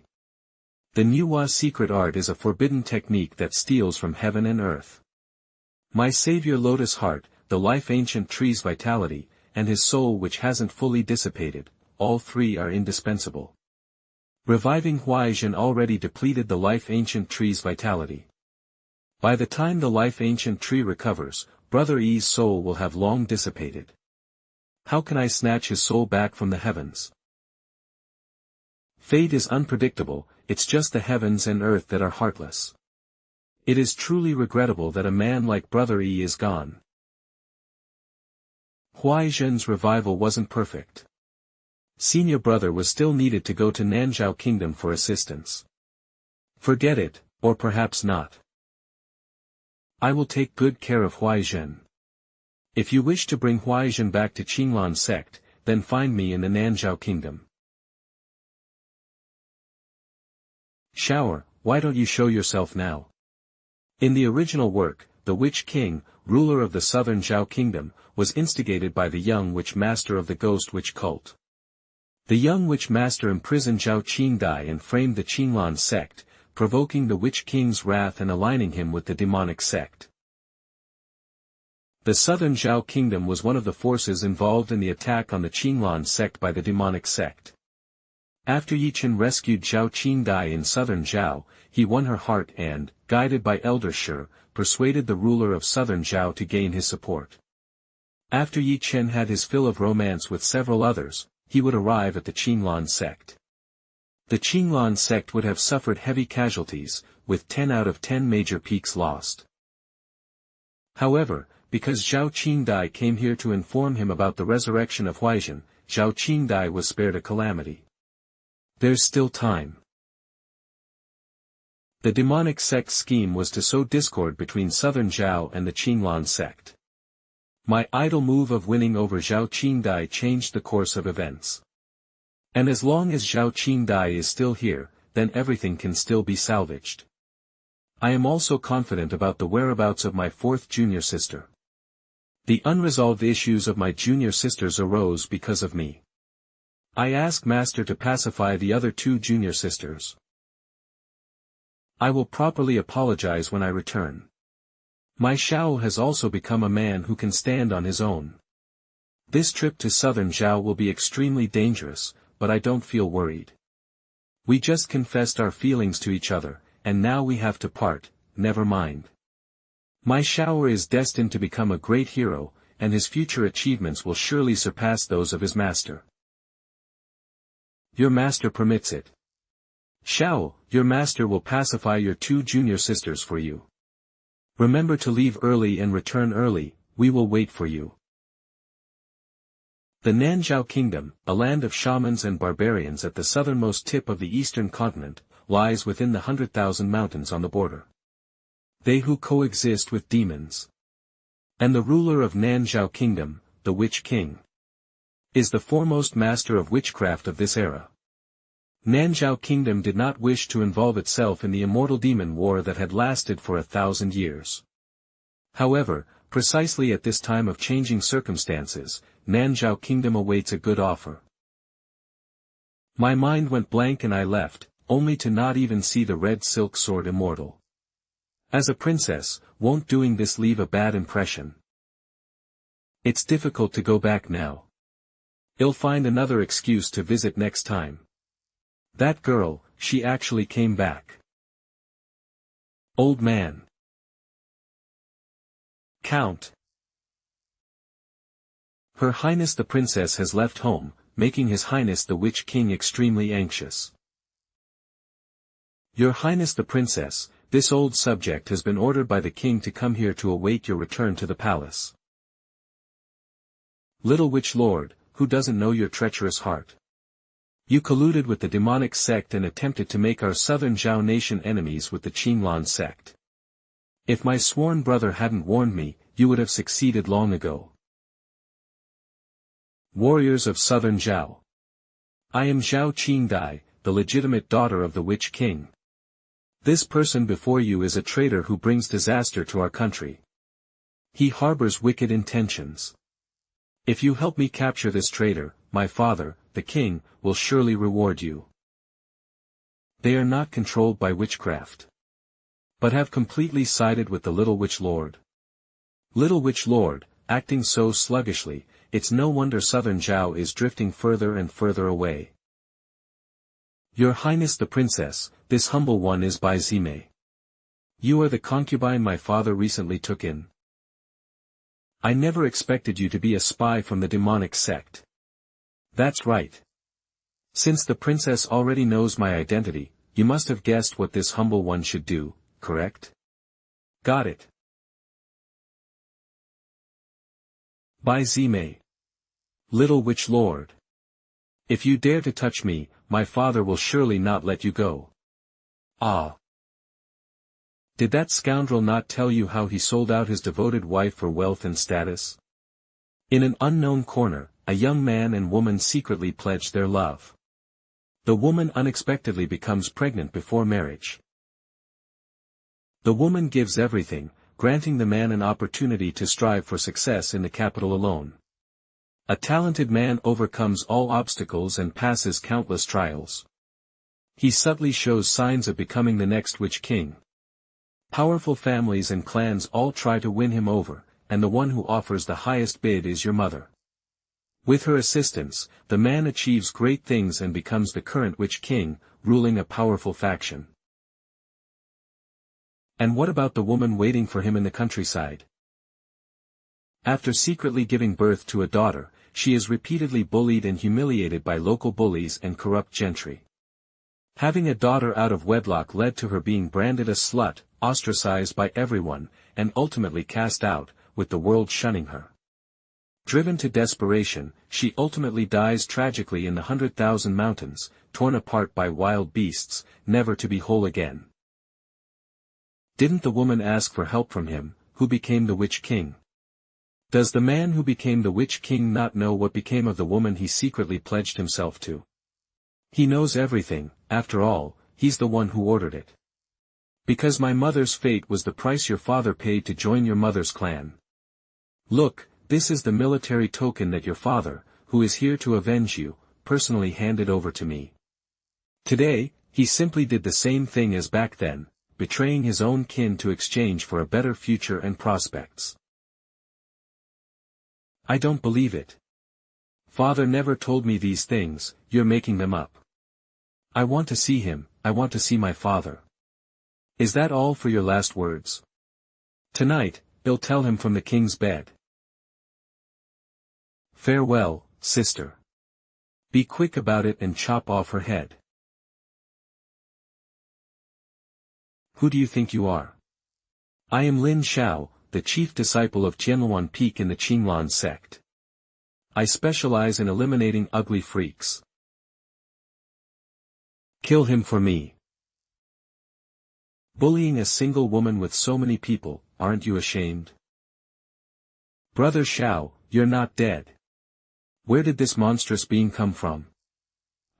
The Nuwa secret art is a forbidden technique that steals from heaven and earth. My savior Lotus Heart, the life ancient tree's vitality, and his soul which hasn't fully dissipated, all 3 are indispensable. Reviving Huaizhen already depleted the life ancient tree's vitality. By the time the life ancient tree recovers, brother Yi's soul will have long dissipated. How can I snatch his soul back from the heavens? Fate is unpredictable, it's just the heavens and earth that are heartless. It is truly regrettable that a man like brother Yi is gone. Huaizhen's revival wasn't perfect. Senior brother was still needed to go to Nanzhao Kingdom for assistance. Forget it, or perhaps not. I will take good care of Huaizhen. If you wish to bring Huaizhen back to Qinglan sect, then find me in the Nanzhao Kingdom. Shower, why don't you show yourself now? In the original work, the Witch King, ruler of the southern Zhao Kingdom, was instigated by the young witch master of the ghost witch cult. The young witch master imprisoned Zhao Qingdai and framed the Qinglan sect, provoking the Witch King's wrath and aligning him with the demonic sect. The southern Zhao Kingdom was one of the forces involved in the attack on the Qinglan sect by the demonic sect. After Ye Chen rescued Zhao Qingdai in southern Zhao, he won her heart and, guided by Elder Shi, persuaded the ruler of southern Zhao to gain his support. After Ye Chen had his fill of romance with several others, he would arrive at the Qinglan sect. The Qinglan sect would have suffered heavy casualties, with 10 out of 10 major peaks lost. However, because Zhao Qingdai came here to inform him about the resurrection of Huaizhen, Zhao Qingdai was spared a calamity. There's still time. The demonic sect scheme was to sow discord between southern Zhao and the Qinglan sect. My idle move of winning over Zhao Qingdai changed the course of events. And as long as Zhao Qingdai is still here, then everything can still be salvaged. I am also confident about the whereabouts of my 4th junior sister. The unresolved issues of my junior sisters arose because of me. I ask Master to pacify the other 2 junior sisters. I will properly apologize when I return. My Xiao has also become a man who can stand on his own. This trip to southern Zhao will be extremely dangerous, but I don't feel worried. We just confessed our feelings to each other, and now we have to part, never mind. My Xiao is destined to become a great hero, and his future achievements will surely surpass those of his master. Your master permits it. Xiao, your master will pacify your two junior sisters for you. Remember to leave early and return early, we will wait for you. The Nanzhao Kingdom, a land of shamans and barbarians at the southernmost tip of the eastern continent, lies within the 100,000 mountains on the border. They who coexist with demons. And the ruler of Nanzhao Kingdom, the Witch King, is the foremost master of witchcraft of this era. Nanzhao Kingdom did not wish to involve itself in the immortal demon war that had lasted for 1,000 years. However, precisely at this time of changing circumstances, Nanzhao Kingdom awaits a good offer. My mind went blank and I left, only to not even see the red silk sword immortal. As a princess, won't doing this leave a bad impression? It's difficult to go back now. I'll find another excuse to visit next time. That girl, she actually came back. Old man. Count. Her Highness the Princess has left home, making His Highness the Witch King extremely anxious. Your Highness the Princess, this old subject has been ordered by the king to come here to await your return to the palace. Little Witch Lord, who doesn't know your treacherous heart? You colluded with the demonic sect and attempted to make our southern Zhao nation enemies with the Qinglan sect. If my sworn brother hadn't warned me, you would have succeeded long ago. Warriors of southern Zhao. I am Zhao Qingdai, the legitimate daughter of the Witch King. This person before you is a traitor who brings disaster to our country. He harbors wicked intentions. If you help me capture this traitor, my father, the king, will surely reward you. They are not controlled by witchcraft, but have completely sided with the Little Witch Lord. Little Witch Lord, acting so sluggishly, it's no wonder southern Zhao is drifting further and further away. Your Highness the Princess, this humble one is Bai Zime. You are the concubine my father recently took in. I never expected you to be a spy from the demonic sect. That's right. Since the princess already knows my identity, you must have guessed what this humble one should do, correct? Got it. Bai Zime. Little Witch Lord. If you dare to touch me, my father will surely not let you go. Ah. Did that scoundrel not tell you how he sold out his devoted wife for wealth and status? In an unknown corner, a young man and woman secretly pledge their love. The woman unexpectedly becomes pregnant before marriage. The woman gives everything, granting the man an opportunity to strive for success in the capital alone. A talented man overcomes all obstacles and passes countless trials. He subtly shows signs of becoming the next Witch King. Powerful families and clans all try to win him over, and the one who offers the highest bid is your mother. With her assistance, the man achieves great things and becomes the current Witch King, ruling a powerful faction. And what about the woman waiting for him in the countryside? After secretly giving birth to a daughter, she is repeatedly bullied and humiliated by local bullies and corrupt gentry. Having a daughter out of wedlock led to her being branded a slut, ostracized by everyone, and ultimately cast out, with the world shunning her. Driven to desperation, she ultimately dies tragically in the 100,000 mountains, torn apart by wild beasts, never to be whole again. Didn't the woman ask for help from him, who became the Witch King? Does the man who became the Witch King not know what became of the woman he secretly pledged himself to? He knows everything, after all, he's the one who ordered it. Because my mother's fate was the price your father paid to join your mother's clan. Look, this is the military token that your father, who is here to avenge you, personally handed over to me. Today, he simply did the same thing as back then, betraying his own kin to exchange for a better future and prospects. I don't believe it. Father never told me these things, you're making them up. I want to see him, I want to see my father. Is that all for your last words? Tonight, I'll tell him from the king's bed. Farewell, sister. Be quick about it and chop off her head. Who do you think you are? I am Lin Xiao, the chief disciple of Tianluan Peak in the Qinglan sect. I specialize in eliminating ugly freaks. Kill him for me. Bullying a single woman with so many people, aren't you ashamed? Brother Xiao, you're not dead. Where did this monstrous being come from?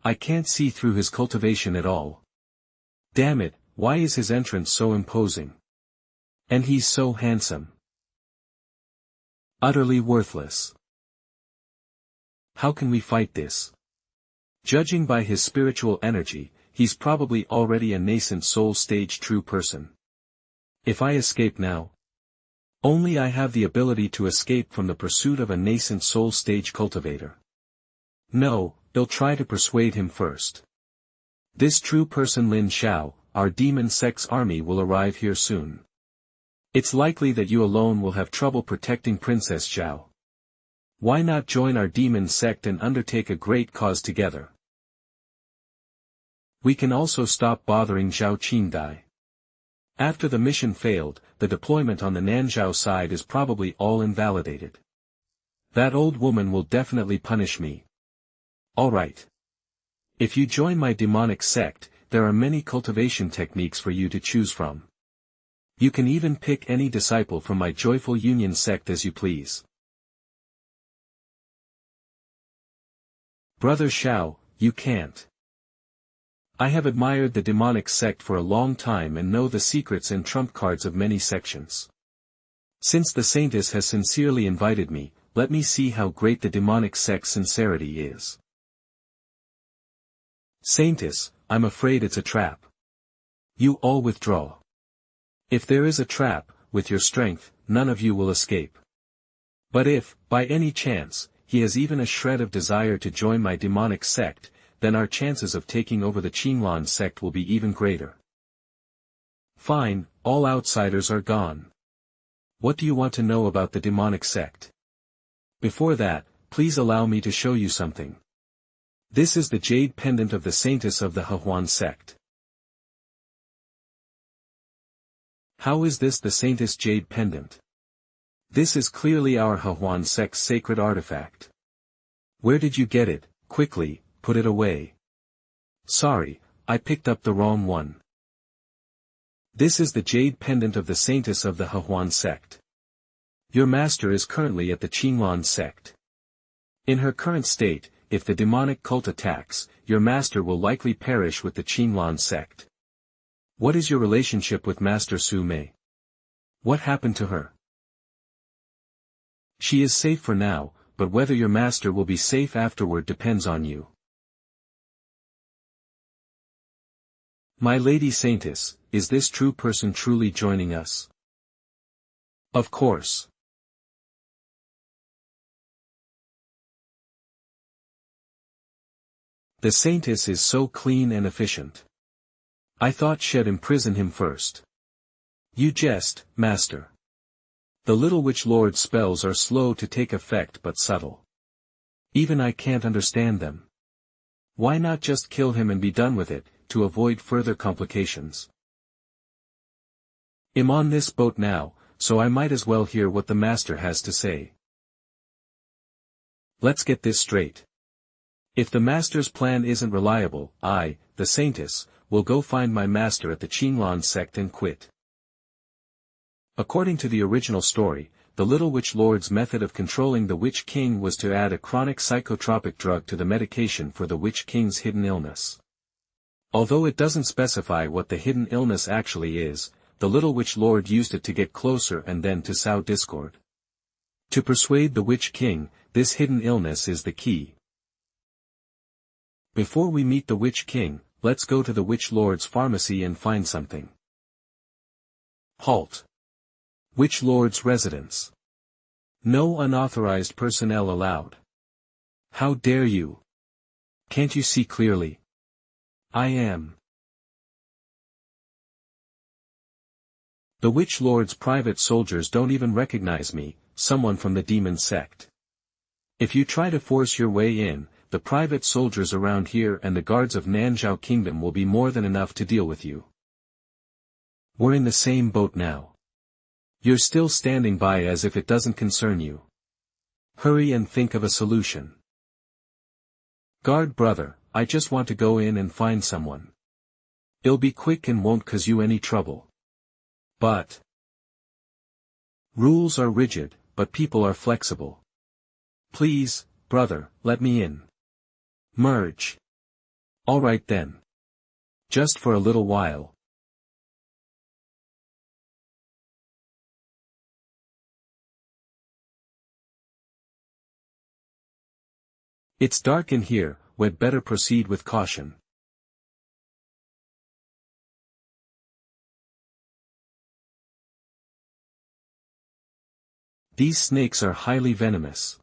I can't see through his cultivation at all. Damn it, why is his entrance so imposing? And he's so handsome. Utterly worthless. How can we fight this? Judging by his spiritual energy, he's probably already a nascent soul stage true person. If I escape now, only I have the ability to escape from the pursuit of a nascent soul stage cultivator. No, they'll try to persuade him first. This true person Lin Xiao, our demon sect's army will arrive here soon. It's likely that you alone will have trouble protecting Princess Xiao. Why not join our demon sect and undertake a great cause together? We can also stop bothering Zhao Qingdai. After the mission failed, the deployment on the Nanzhao side is probably all invalidated. That old woman will definitely punish me. Alright. If you join my demonic sect, there are many cultivation techniques for you to choose from. You can even pick any disciple from my Joyful Union sect as you please. Brother Xiao, you can't. I have admired the demonic sect for a long time and know the secrets and trump cards of many sections. Since the saintess has sincerely invited me, let me see how great the demonic sect's sincerity is. Saintess, I'm afraid it's a trap. You all withdraw. If there is a trap, with your strength, none of you will escape. But if, by any chance, he has even a shred of desire to join my demonic sect, then our chances of taking over the Qinglan sect will be even greater. Fine, all outsiders are gone. What do you want to know about the demonic sect? Before that, please allow me to show you something. This is the jade pendant of the saintess of the Hehuan sect. How is this the saintess jade pendant? This is clearly our Hehuan sect's sacred artifact. Where did you get it? Quickly, put it away. Sorry, I picked up the wrong one. This is the jade pendant of the saintess of the Hehuan sect. Your master is currently at the Qinglan sect. In her current state, if the demonic cult attacks, your master will likely perish with the Qinglan sect. What is your relationship with Master Su Mei? What happened to her? She is safe for now, but whether your master will be safe afterward depends on you. My lady saintess, is this true person truly joining us? Of course. The saintess is so clean and efficient. I thought she'd imprison him first. You jest, master. The Little Witch Lord's spells are slow to take effect but subtle. Even I can't understand them. Why not just kill him and be done with it, to avoid further complications? I'm on this boat now, so I might as well hear what the master has to say. Let's get this straight. If the master's plan isn't reliable, I, the saintess, will go find my master at the Qinglan sect and quit. According to the original story, the Little Witch Lord's method of controlling the Witch King was to add a chronic psychotropic drug to the medication for the Witch King's hidden illness. Although it doesn't specify what the hidden illness actually is, the Little Witch Lord used it to get closer and then to sow discord. To persuade the Witch King, this hidden illness is the key. Before we meet the Witch King, let's go to the Witch Lord's pharmacy and find something. Halt. Witch Lord's residence. No unauthorized personnel allowed. How dare you? Can't you see clearly? I am the Witch Lord's private soldiers don't even recognize me, someone from the demon sect. If you try to force your way in, the private soldiers around here and the guards of Nanzhao Kingdom will be more than enough to deal with you. We're in the same boat now. You're still standing by as if it doesn't concern you. Hurry and think of a solution. Guard brother, I just want to go in and find someone. It'll be quick and won't cause you any trouble. But rules are rigid, but people are flexible. Please, brother, let me in. Merge. All right then. Just for a little while. It's dark in here, we'd better proceed with caution. These snakes are highly venomous.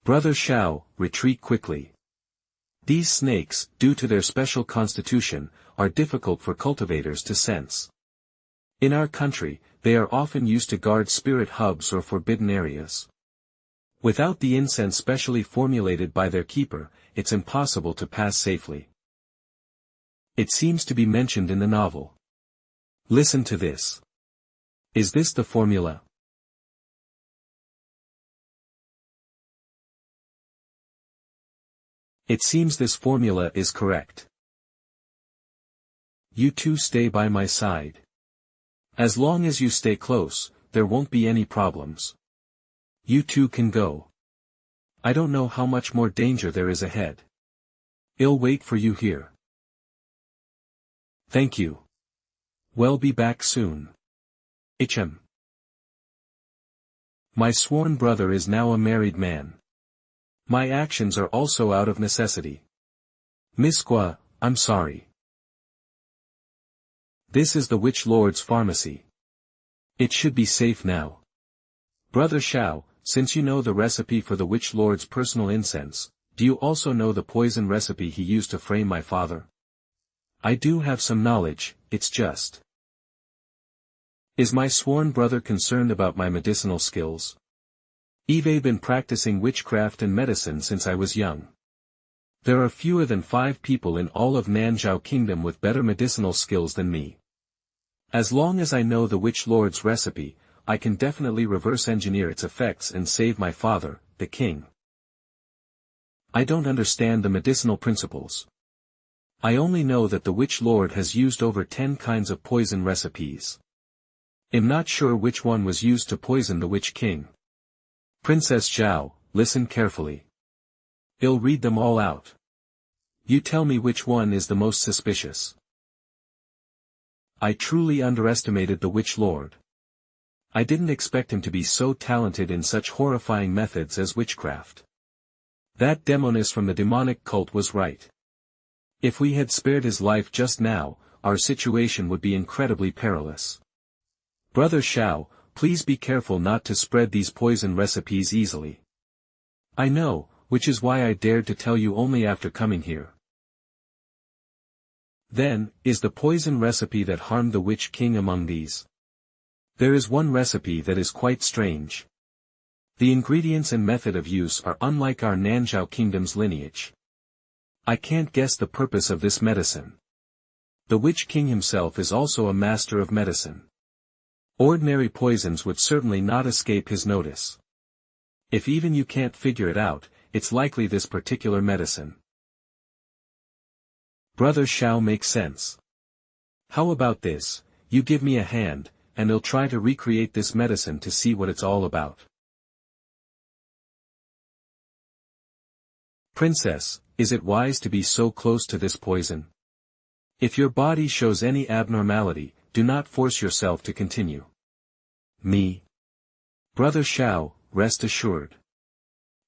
Brother Xiao, retreat quickly. These snakes, due to their special constitution, are difficult for cultivators to sense. In our country, they are often used to guard spirit hubs or forbidden areas. Without the incense specially formulated by their keeper, it's impossible to pass safely. It seems to be mentioned in the novel. Listen to this. Is this the formula? It seems this formula is correct. You two stay by my side. As long as you stay close, there won't be any problems. You two can go. I don't know how much more danger there is ahead. I'll wait for you here. Thank you. We'll be back soon. Ye Chen. My sworn brother is now a married man. My actions are also out of necessity. Miss Gua, I'm sorry. This is the Witch Lord's pharmacy. It should be safe now. Brother Xiao, since you know the recipe for the Witch Lord's personal incense, do you also know the poison recipe he used to frame my father? I do have some knowledge, it's just. Is my sworn brother concerned about my medicinal skills? I've been practicing witchcraft and medicine since I was young. There are fewer than 5 people in all of Nanzhao Kingdom with better medicinal skills than me. As long as I know the Witch Lord's recipe, I can definitely reverse engineer its effects and save my father, the king. I don't understand the medicinal principles. I only know that the Witch Lord has used over 10 kinds of poison recipes. I'm not sure which one was used to poison the Witch King. Princess Zhao, listen carefully. I'll read them all out. You tell me which one is the most suspicious. I truly underestimated the Witch Lord. I didn't expect him to be so talented in such horrifying methods as witchcraft. That demoness from the demonic cult was right. If we had spared his life just now, our situation would be incredibly perilous. Brother Xiao, please be careful not to spread these poison recipes easily. I know, which is why I dared to tell you only after coming here. Then, is the poison recipe that harmed the Witch King among these? There is one recipe that is quite strange. The ingredients and method of use are unlike our Nanzhao Kingdom's lineage. I can't guess the purpose of this medicine. The Witch King himself is also a master of medicine. Ordinary poisons would certainly not escape his notice. If even you can't figure it out, it's likely this particular medicine. Brother Xiao makes sense. How about this, you give me a hand, and I'll try to recreate this medicine to see what it's all about. Princess, is it wise to be so close to this poison? If your body shows any abnormality, do not force yourself to continue. Me? Brother Xiao, rest assured.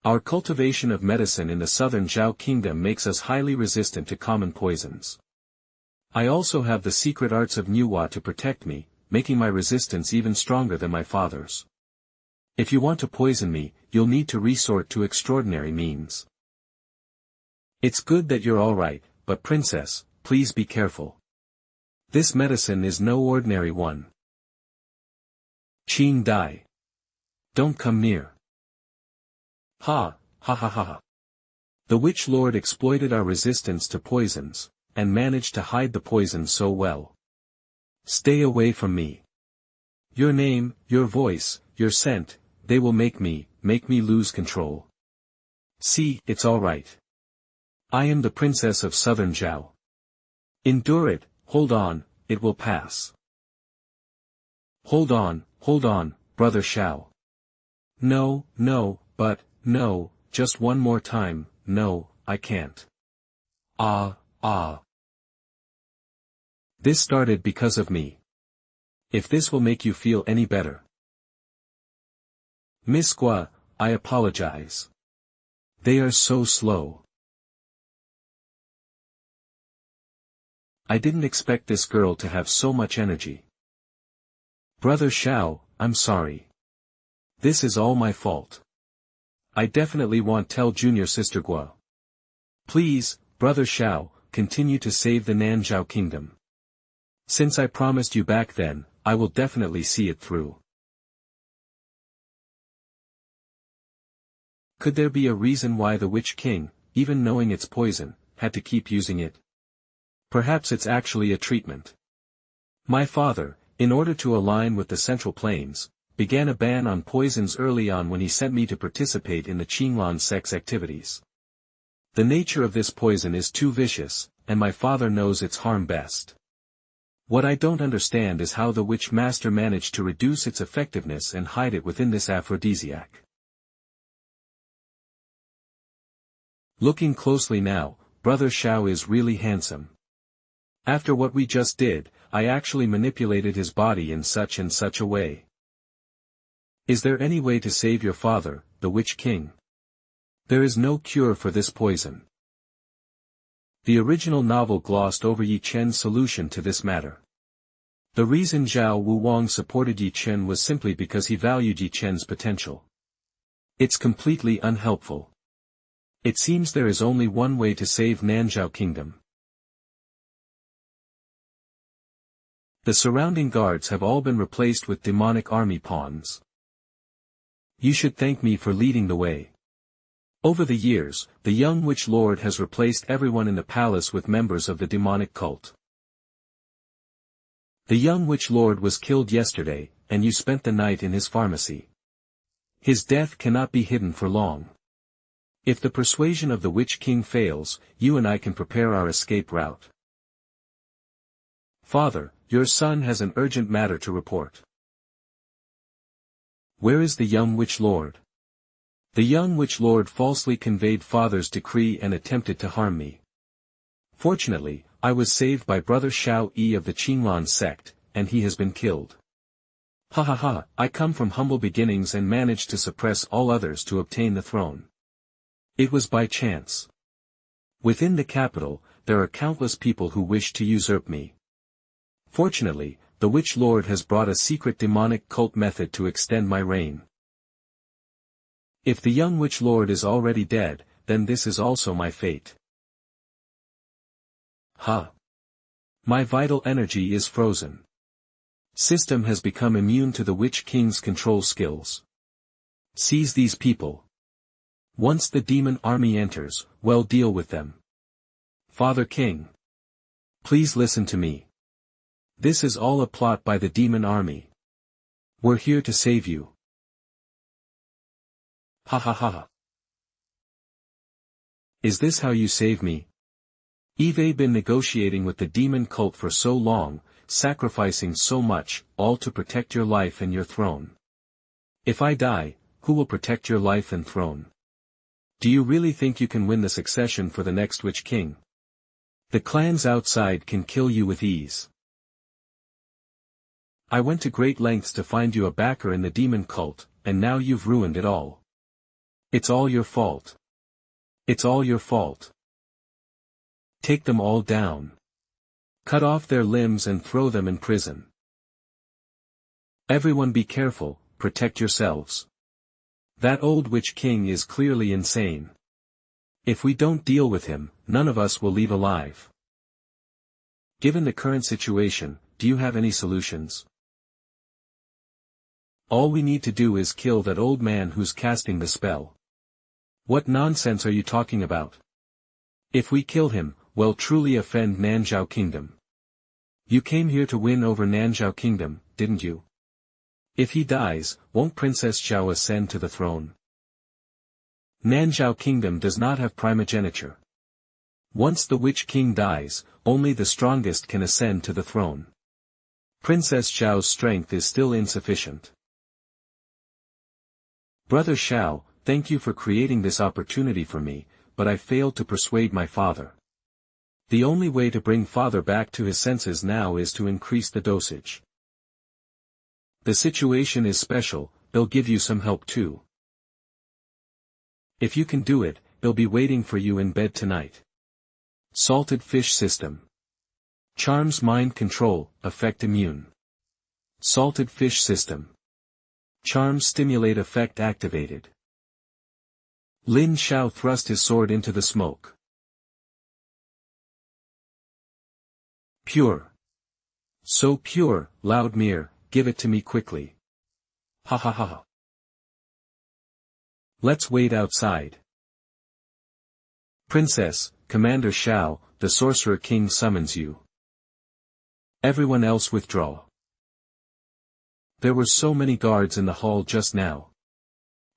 Our cultivation of medicine in the southern Zhao Kingdom makes us highly resistant to common poisons. I also have the secret arts of Nuwa to protect me, making my resistance even stronger than my father's. If you want to poison me, you'll need to resort to extraordinary means. It's good that you're alright, but princess, please be careful. This medicine is no ordinary one. Qing Dai. Don't come near. Ha, ha ha ha ha. The Witch Lord exploited our resistance to poisons, and managed to hide the poison so well. Stay away from me. Your name, your voice, your scent, they will make me lose control. See, it's all right. I am the princess of Southern Zhao. Endure it, hold on, it will pass. Hold on, brother Xiao. No, no, just one more time, no, I can't. Ah. This started because of me. If this will make you feel any better. Miss Gua, I apologize. They are so slow. I didn't expect this girl to have so much energy. Brother Xiao, I'm sorry. This is all my fault. I definitely won't tell junior sister Gua. Please, Brother Xiao, continue to save the Nanzhao kingdom. Since I promised you back then, I will definitely see it through. Could there be a reason why the Witch King, even knowing it's poison, had to keep using it? Perhaps it's actually a treatment. My father, in order to align with the Central Plains, began a ban on poisons early on when he sent me to participate in the Qinglan sect's activities. The nature of this poison is too vicious, and my father knows its harm best. What I don't understand is how the Witch Master managed to reduce its effectiveness and hide it within this aphrodisiac. Looking closely now, Brother Xiao is really handsome. After what we just did, I actually manipulated his body in such and such a way. Is there any way to save your father, the Witch King? There is no cure for this poison. The original novel glossed over Ye Chen's solution to this matter. The reason Zhao Wuwang supported Ye Chen was simply because he valued Ye Chen's potential. It's completely unhelpful. It seems there is only one way to save Nanzhao Kingdom. The surrounding guards have all been replaced with demonic army pawns. You should thank me for leading the way. Over the years, the young Witch Lord has replaced everyone in the palace with members of the demonic cult. The young Witch Lord was killed yesterday, and you spent the night in his pharmacy. His death cannot be hidden for long. If the persuasion of the Witch King fails, you and I can prepare our escape route. Father, your son has an urgent matter to report. Where is the young Witch Lord? The young Witch Lord falsely conveyed Father's decree and attempted to harm me. Fortunately, I was saved by Brother Xiao Yi of the Qinglan sect, and he has been killed. Ha ha ha, I come from humble beginnings and managed to suppress all others to obtain the throne. It was by chance. Within the capital, there are countless people who wish to usurp me. Fortunately, the Witch Lord has brought a secret demonic cult method to extend my reign. If the young Witch Lord is already dead, then this is also my fate. Ha! My vital energy is frozen. System has become immune to the Witch King's control skills. Seize these people. Once the demon army enters, well, deal with them. Father King. Please listen to me. This is all a plot by the demon army. We're here to save you. Ha ha ha. Is this how you save me? You've been negotiating with the demon cult for so long, sacrificing so much, all to protect your life and your throne. If I die, who will protect your life and throne? Do you really think you can win the succession for the next Witch King? The clans outside can kill you with ease. I went to great lengths to find you a backer in the demon cult, and now you've ruined it all. It's all your fault. It's all your fault. Take them all down. Cut off their limbs and throw them in prison. Everyone be careful, protect yourselves. That old Witch King is clearly insane. If we don't deal with him, none of us will leave alive. Given the current situation, do you have any solutions? All we need to do is kill that old man who's casting the spell. What nonsense are you talking about? If we kill him, we'll truly offend Nanzhao Kingdom. You came here to win over Nanzhao Kingdom, didn't you? If he dies, won't Princess Xiao ascend to the throne? Nanzhao Kingdom does not have primogeniture. Once the Witch King dies, only the strongest can ascend to the throne. Princess Xiao's strength is still insufficient. Brother Xiao, thank you for creating this opportunity for me, but I failed to persuade my father. The only way to bring father back to his senses now is to increase the dosage. The situation is special, they'll give you some help too. If you can do it, they'll be waiting for you in bed tonight. Salted fish system. Charms mind control, effect immune. Salted fish system. Charms stimulate effect activated. Lin Xiao thrust his sword into the smoke. Pure. So pure, loud mirror, give it to me quickly. Ha ha ha ha. Let's wait outside. Princess, Commander Xiao, the Sorcerer King summons you. Everyone else withdraw. There were so many guards in the hall just now.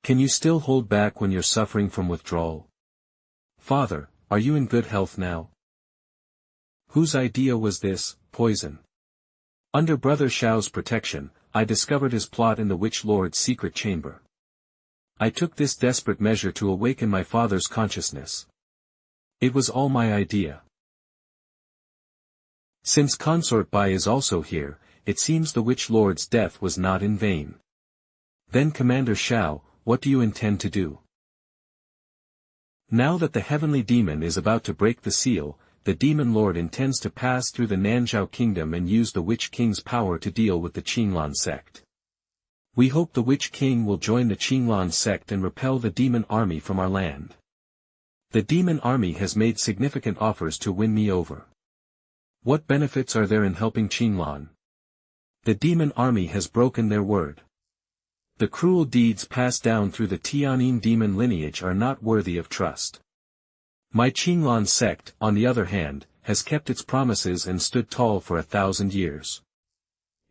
Can you still hold back when you're suffering from withdrawal? Father, are you in good health now? Whose idea was this, poison? Under Brother Xiao's protection, I discovered his plot in the Witch Lord's secret chamber. I took this desperate measure to awaken my father's consciousness. It was all my idea. Since Consort Bai is also here, it seems the Witch Lord's death was not in vain. Then Commander Xiao, what do you intend to do? Now that the heavenly demon is about to break the seal, the demon lord intends to pass through the Nanzhao Kingdom and use the Witch King's power to deal with the Qinglan sect. We hope the Witch King will join the Qinglan sect and repel the demon army from our land. The demon army has made significant offers to win me over. What benefits are there in helping Qinglan? The demon army has broken their word. The cruel deeds passed down through the Tianyin demon lineage are not worthy of trust. My Qinglan sect, on the other hand, has kept its promises and stood tall for 1,000 years.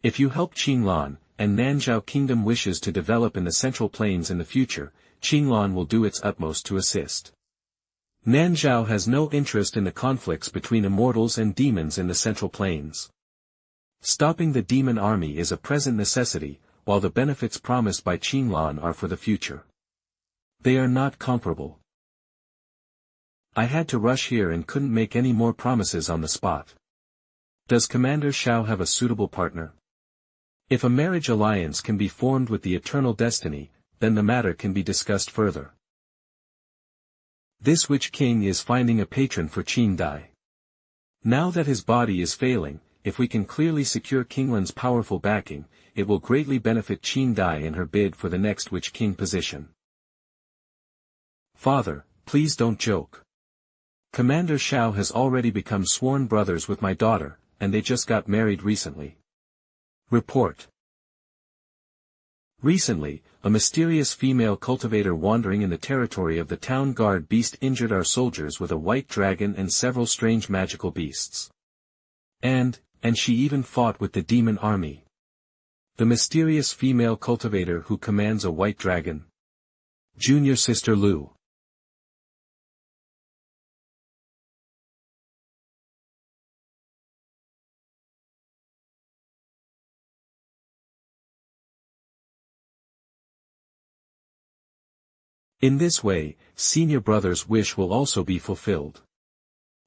If you help Qinglan, and Nanzhao Kingdom wishes to develop in the Central Plains in the future, Qinglan will do its utmost to assist. Nanzhao has no interest in the conflicts between immortals and demons in the Central Plains. Stopping the demon army is a present necessity, while the benefits promised by Qinglan are for the future. They are not comparable. I had to rush here and couldn't make any more promises on the spot. Does Commander Xiao have a suitable partner? If a marriage alliance can be formed with the Eternal Destiny, then the matter can be discussed further. This Witch King is finding a patron for Qing Dai. Now that his body is failing, if we can clearly secure Qinglan's powerful backing, it will greatly benefit Qing Dai in her bid for the next Witch King position. Father, please don't joke. Commander Xiao has already become sworn brothers with my daughter, and they just got married recently. Report. Recently, a mysterious female cultivator wandering in the territory of the town guard beast injured our soldiers with a white dragon and several strange magical beasts. And she even fought with the demon army. The mysterious female cultivator who commands a white dragon. Junior Sister Lu. In this way, senior brother's wish will also be fulfilled.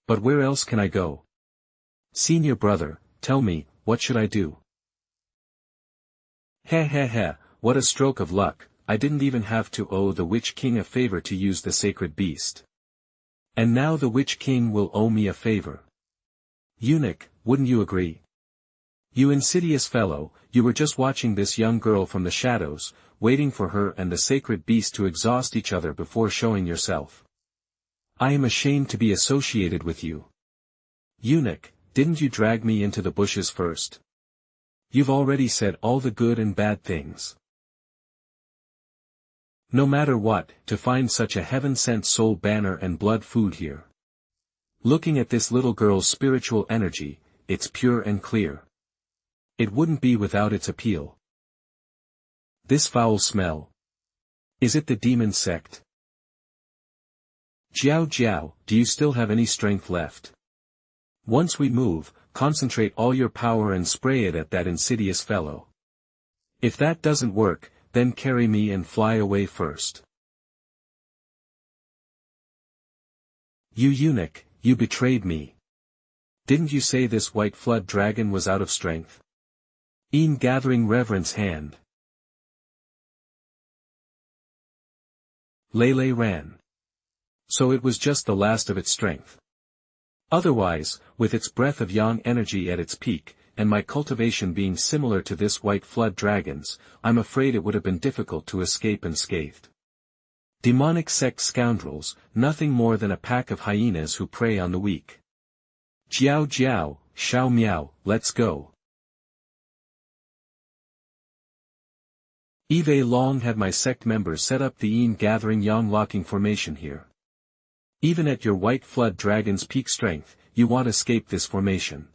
But where else can I go? Senior brother, tell me, what should I do? Heh heh heh, what a stroke of luck, I didn't even have to owe the Witch King a favor to use the sacred beast. And now the Witch King will owe me a favor. Eunuch, wouldn't you agree? You insidious fellow, you were just watching this young girl from the shadows, waiting for her and the sacred beast to exhaust each other before showing yourself. I am ashamed to be associated with you. Eunuch, didn't you drag me into the bushes first? You've already said all the good and bad things. No matter what, to find such a heaven-sent soul banner and blood food here. Looking at this little girl's spiritual energy, it's pure and clear. It wouldn't be without its appeal. This foul smell. Is it the demon sect? Jiao Jiao, do you still have any strength left? Once we move, concentrate all your power and spray it at that insidious fellow. If that doesn't work, then carry me and fly away first. You eunuch, you betrayed me. Didn't you say this white flood dragon was out of strength? E'en gathering reverence hand. Lele ran. So it was just the last of its strength. Otherwise, with its breath of yang energy at its peak, and my cultivation being similar to this white flood dragon's, I'm afraid it would have been difficult to escape unscathed. Demonic sect scoundrels, nothing more than a pack of hyenas who prey on the weak. Jiao Jiao, Xiao Miao, let's go. Eve long had my sect members set up the Yin gathering yang locking formation here. Even at your white flood dragon's peak strength, you won't escape this formation.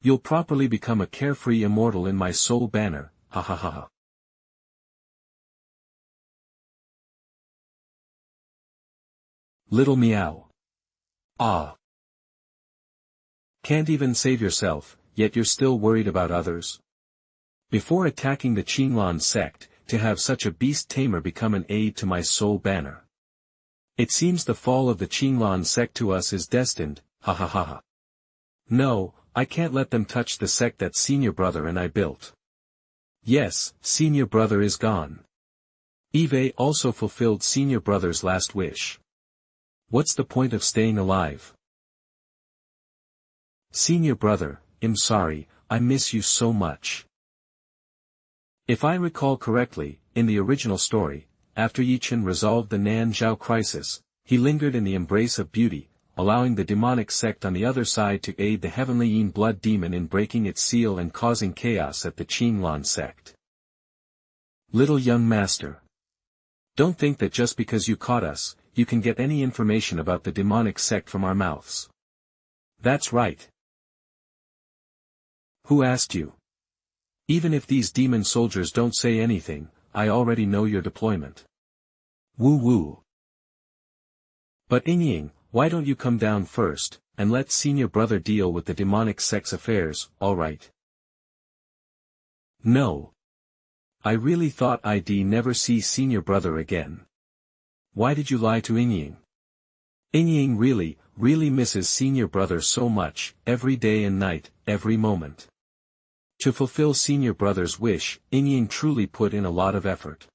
You'll properly become a carefree immortal in my soul banner, ha ha ha ha. Little meow. Ah. Can't even save yourself, yet you're still worried about others? Before attacking the Qinglan sect, to have such a beast tamer become an aid to my soul banner. It seems the fall of the Qinglan sect to us is destined, ha ha ha ha. No, I can't let them touch the sect that senior brother and I built. Yes, senior brother is gone. Eve also fulfilled senior brother's last wish. What's the point of staying alive? Senior brother, I'm sorry, I miss you so much. If I recall correctly, in the original story, after Ye Chen resolved the Nanzhao crisis, he lingered in the embrace of beauty, allowing the demonic sect on the other side to aid the heavenly Yin blood demon in breaking its seal and causing chaos at the Qinglan sect. Little young master. Don't think that just because you caught us, you can get any information about the demonic sect from our mouths. That's right. Who asked you? Even if these demon soldiers don't say anything, I already know your deployment. Woo woo. But Ying, why don't you come down first, and let senior brother deal with the demonic sect's affairs, alright? No. I really thought I'd never see senior brother again. Why did you lie to Ying? Ying really misses senior brother so much, every day and night, every moment. To fulfill senior brother's wish, Ying truly put in a lot of effort.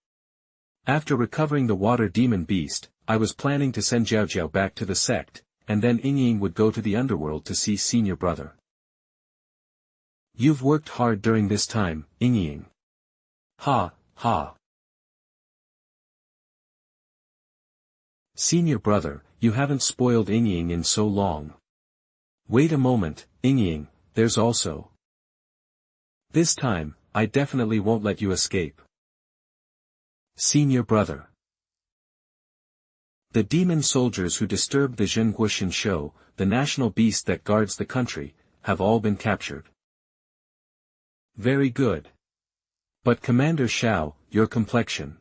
After recovering the water demon beast, I was planning to send Jiao Jiao back to the sect, and then Ying would go to the underworld to see senior brother. You've worked hard during this time, Ying. Ha, ha. Senior brother, you haven't spoiled Ying in so long. Wait a moment, Ying, there's also. This time, I definitely won't let you escape. Senior brother. The demon soldiers who disturbed the Zhenguoshan show, the national beast that guards the country, have all been captured. Very good. But Commander Xiao, your complexion.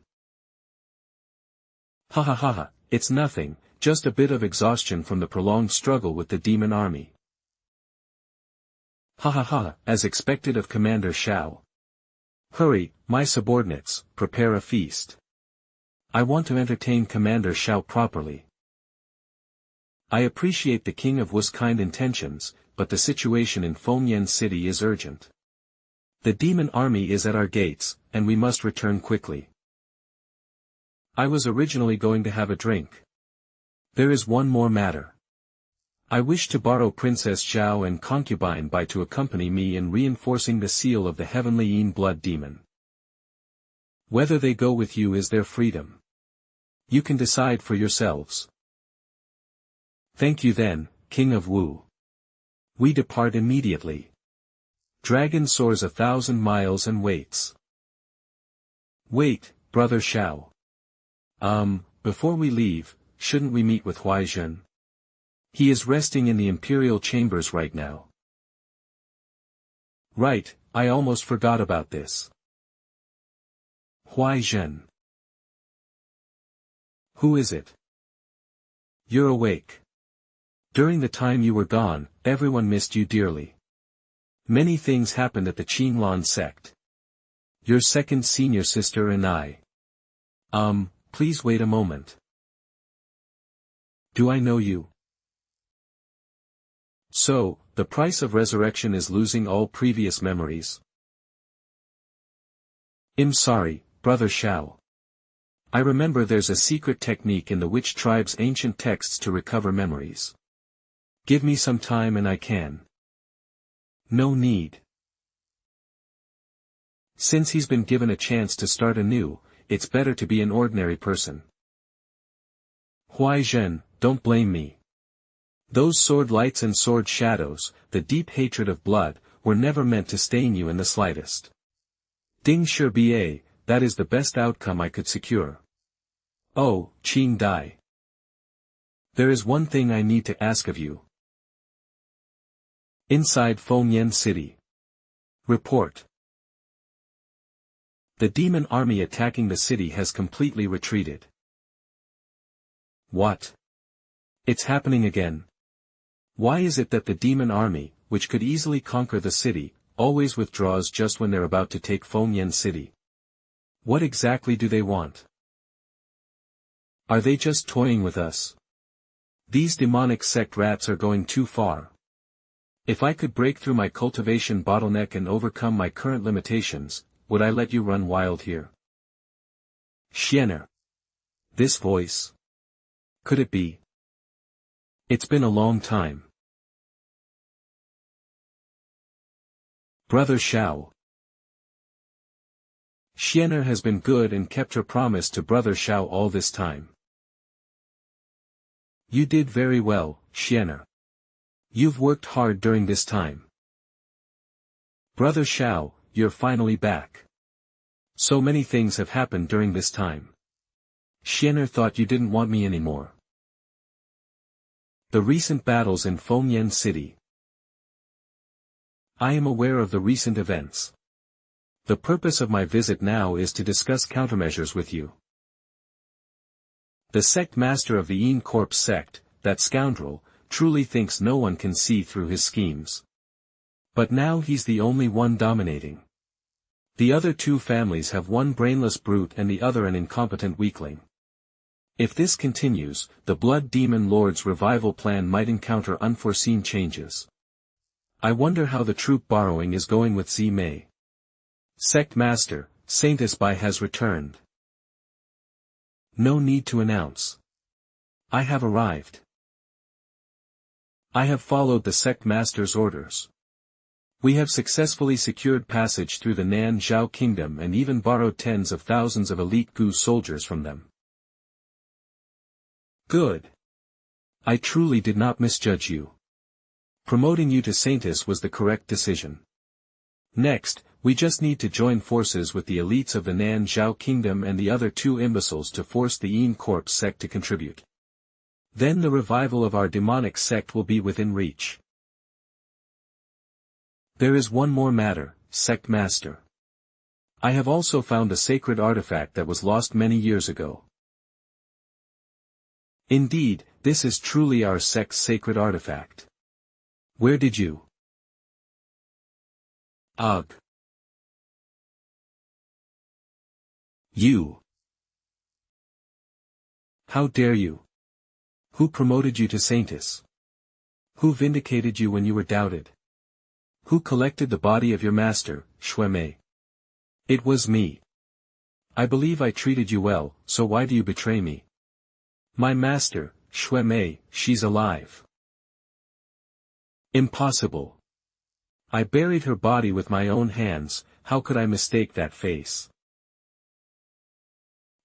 Ha ha ha ha, it's nothing, just a bit of exhaustion from the prolonged struggle with the demon army. Ha ha ha, as expected of Commander Xiao. Hurry, my subordinates, prepare a feast. I want to entertain Commander Xiao properly. I appreciate the King of Wu's kind intentions, but the situation in Fengyan City is urgent. The demon army is at our gates, and we must return quickly. I was originally going to have a drink. There is one more matter. I wish to borrow Princess Zhao and concubine Bai to accompany me in reinforcing the seal of the heavenly Yin blood demon. Whether they go with you is their freedom. You can decide for yourselves. Thank you then, King of Wu. We depart immediately. Dragon soars 1,000 miles and waits. Wait, Brother Xiao. Before we leave, shouldn't we meet with Ye Chen? He is resting in the imperial chambers right now. Right, I almost forgot about this. Ye Chen. Who is it? You're awake. During the time you were gone, everyone missed you dearly. Many things happened at the Verdant Sect. Your second senior sister and I. Please wait a moment. Do I know you? So, the price of resurrection is losing all previous memories. I'm sorry, Brother Xiao. I remember there's a secret technique in the witch tribe's ancient texts to recover memories. Give me some time and I can. No need. Since he's been given a chance to start anew, it's better to be an ordinary person. Ye Chen, don't blame me. Those sword lights and sword shadows, the deep hatred of blood, were never meant to stain you in the slightest. Ding Shi Ba, that is the best outcome I could secure. Oh, Qing Dai. There is one thing I need to ask of you. Inside Fengyan City. Report. The demon army attacking the city has completely retreated. What? It's happening again. Why is it that the demon army, which could easily conquer the city, always withdraws just when they're about to take Fengyan City? What exactly do they want? Are they just toying with us? These demonic sect rats are going too far. If I could break through my cultivation bottleneck and overcome my current limitations, would I let you run wild here? Xianer. This voice. Could it be? It's been a long time. Brother Xiao. Xianer has been good and kept her promise to Brother Xiao all this time. You did very well, Xianer. You've worked hard during this time. Brother Xiao, you're finally back. So many things have happened during this time. Xianer thought you didn't want me anymore. The recent battles in Fengyan City. I am aware of the recent events. The purpose of my visit now is to discuss countermeasures with you. The sect master of the Yin Corpse sect, that scoundrel, truly thinks no one can see through his schemes. But now he's the only one dominating. The other two families have one brainless brute and the other an incompetent weakling. If this continues, the Blood Demon Lord's revival plan might encounter unforeseen changes. I wonder how the troop borrowing is going with Zi Mei. Sect Master, Saintess Bai has returned. No need to announce. I have arrived. I have followed the Sect Master's orders. We have successfully secured passage through the Nan Zhao Kingdom and even borrowed tens of thousands of elite Gu soldiers from them. Good. I truly did not misjudge you. Promoting you to Saintess was the correct decision. Next, we just need to join forces with the elites of the Nan Zhao Kingdom and the other two imbeciles to force the Yin Corpse sect to contribute. Then the revival of our demonic sect will be within reach. There is one more matter, Sect Master. I have also found a sacred artifact that was lost many years ago. Indeed, this is truly our sect's sacred artifact. Where did you? Ugh. You. How dare you? Who promoted you to Saintess? Who vindicated you when you were doubted? Who collected the body of your master, Shui Mei? It was me. I believe I treated you well, so why do you betray me? My master, Shui Mei, she's alive. Impossible. I buried her body with my own hands, how could I mistake that face?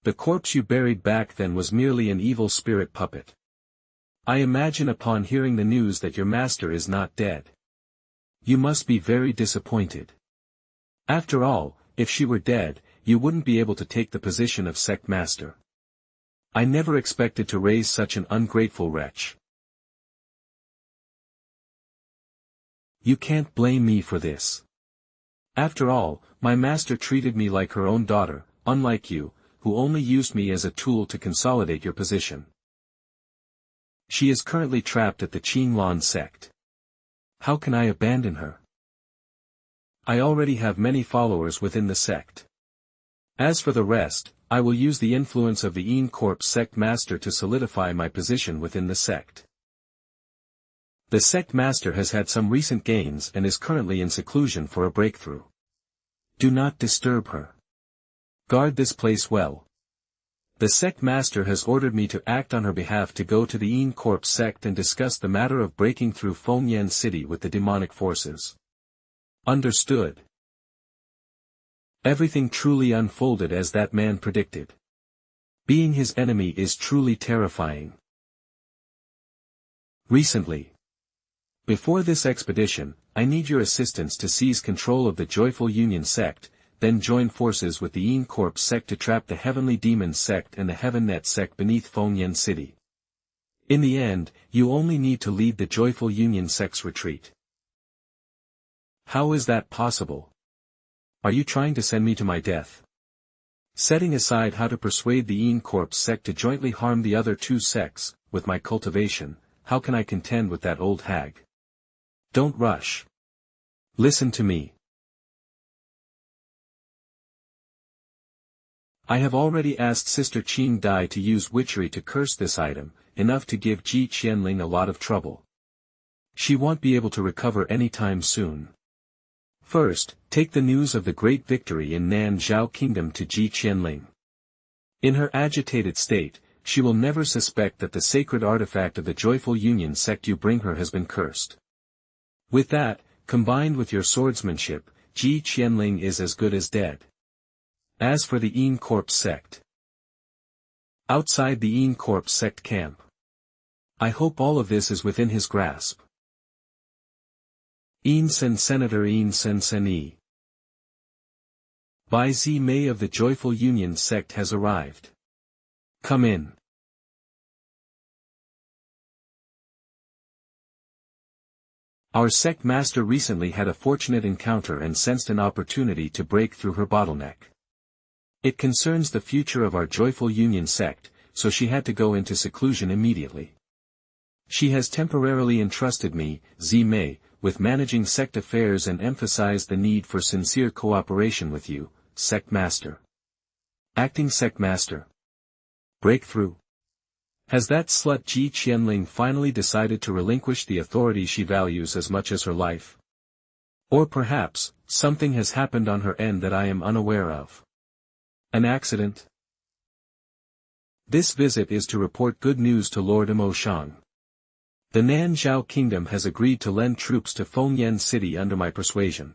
The corpse you buried back then was merely an evil spirit puppet. I imagine upon hearing the news that your master is not dead. You must be very disappointed. After all, if she were dead, you wouldn't be able to take the position of sect master. I never expected to raise such an ungrateful wretch. You can't blame me for this. After all, my master treated me like her own daughter, unlike you, who only used me as a tool to consolidate your position. She is currently trapped at the Qinlan sect. How can I abandon her? I already have many followers within the sect. As for the rest, I will use the influence of the Yin Corp's sect master to solidify my position within the sect. The sect master has had some recent gains and is currently in seclusion for a breakthrough. Do not disturb her. Guard this place well. The sect master has ordered me to act on her behalf to go to the Yin Corp sect and discuss the matter of breaking through Fengyan City with the demonic forces. Understood. Everything truly unfolded as that man predicted. Being his enemy is truly terrifying. Recently. Before this expedition, I need your assistance to seize control of the Joyful Union sect, then join forces with the Yin Corp sect to trap the Heavenly Demon sect and the Heaven Net sect beneath Fengyan City. In the end, you only need to lead the Joyful Union sect's retreat. How is that possible? Are you trying to send me to my death? Setting aside how to persuade the Yin Corp sect to jointly harm the other two sects, with my cultivation, how can I contend with that old hag? Don't rush. Listen to me. I have already asked Sister Qing Dai to use witchery to curse this item, enough to give Ji Qianling a lot of trouble. She won't be able to recover any time soon. First, take the news of the great victory in Nanzhao Kingdom to Ji Qianling. In her agitated state, she will never suspect that the sacred artifact of the Joyful Union sect you bring her has been cursed. With that, combined with your swordsmanship, Ji Qianling is as good as dead. As for the Yin Corp sect. Outside the Yin Corp sect camp. I hope all of this is within his grasp. Yin Sen Senator Yin Sen Seni. Bai Zi Mei of the Joyful Union sect has arrived. Come in. Our sect master recently had a fortunate encounter and sensed an opportunity to break through her bottleneck. It concerns the future of our Joyful Union sect, so she had to go into seclusion immediately. She has temporarily entrusted me, Zi Mei, with managing sect affairs and emphasized the need for sincere cooperation with you, sect master. Acting sect master. Breakthrough. Has that slut Ji Qianling finally decided to relinquish the authority she values as much as her life? Or perhaps, something has happened on her end that I am unaware of. An accident? This visit is to report good news to Lord Mo Shang. The Nanzhao Kingdom has agreed to lend troops to Fengyan City under my persuasion.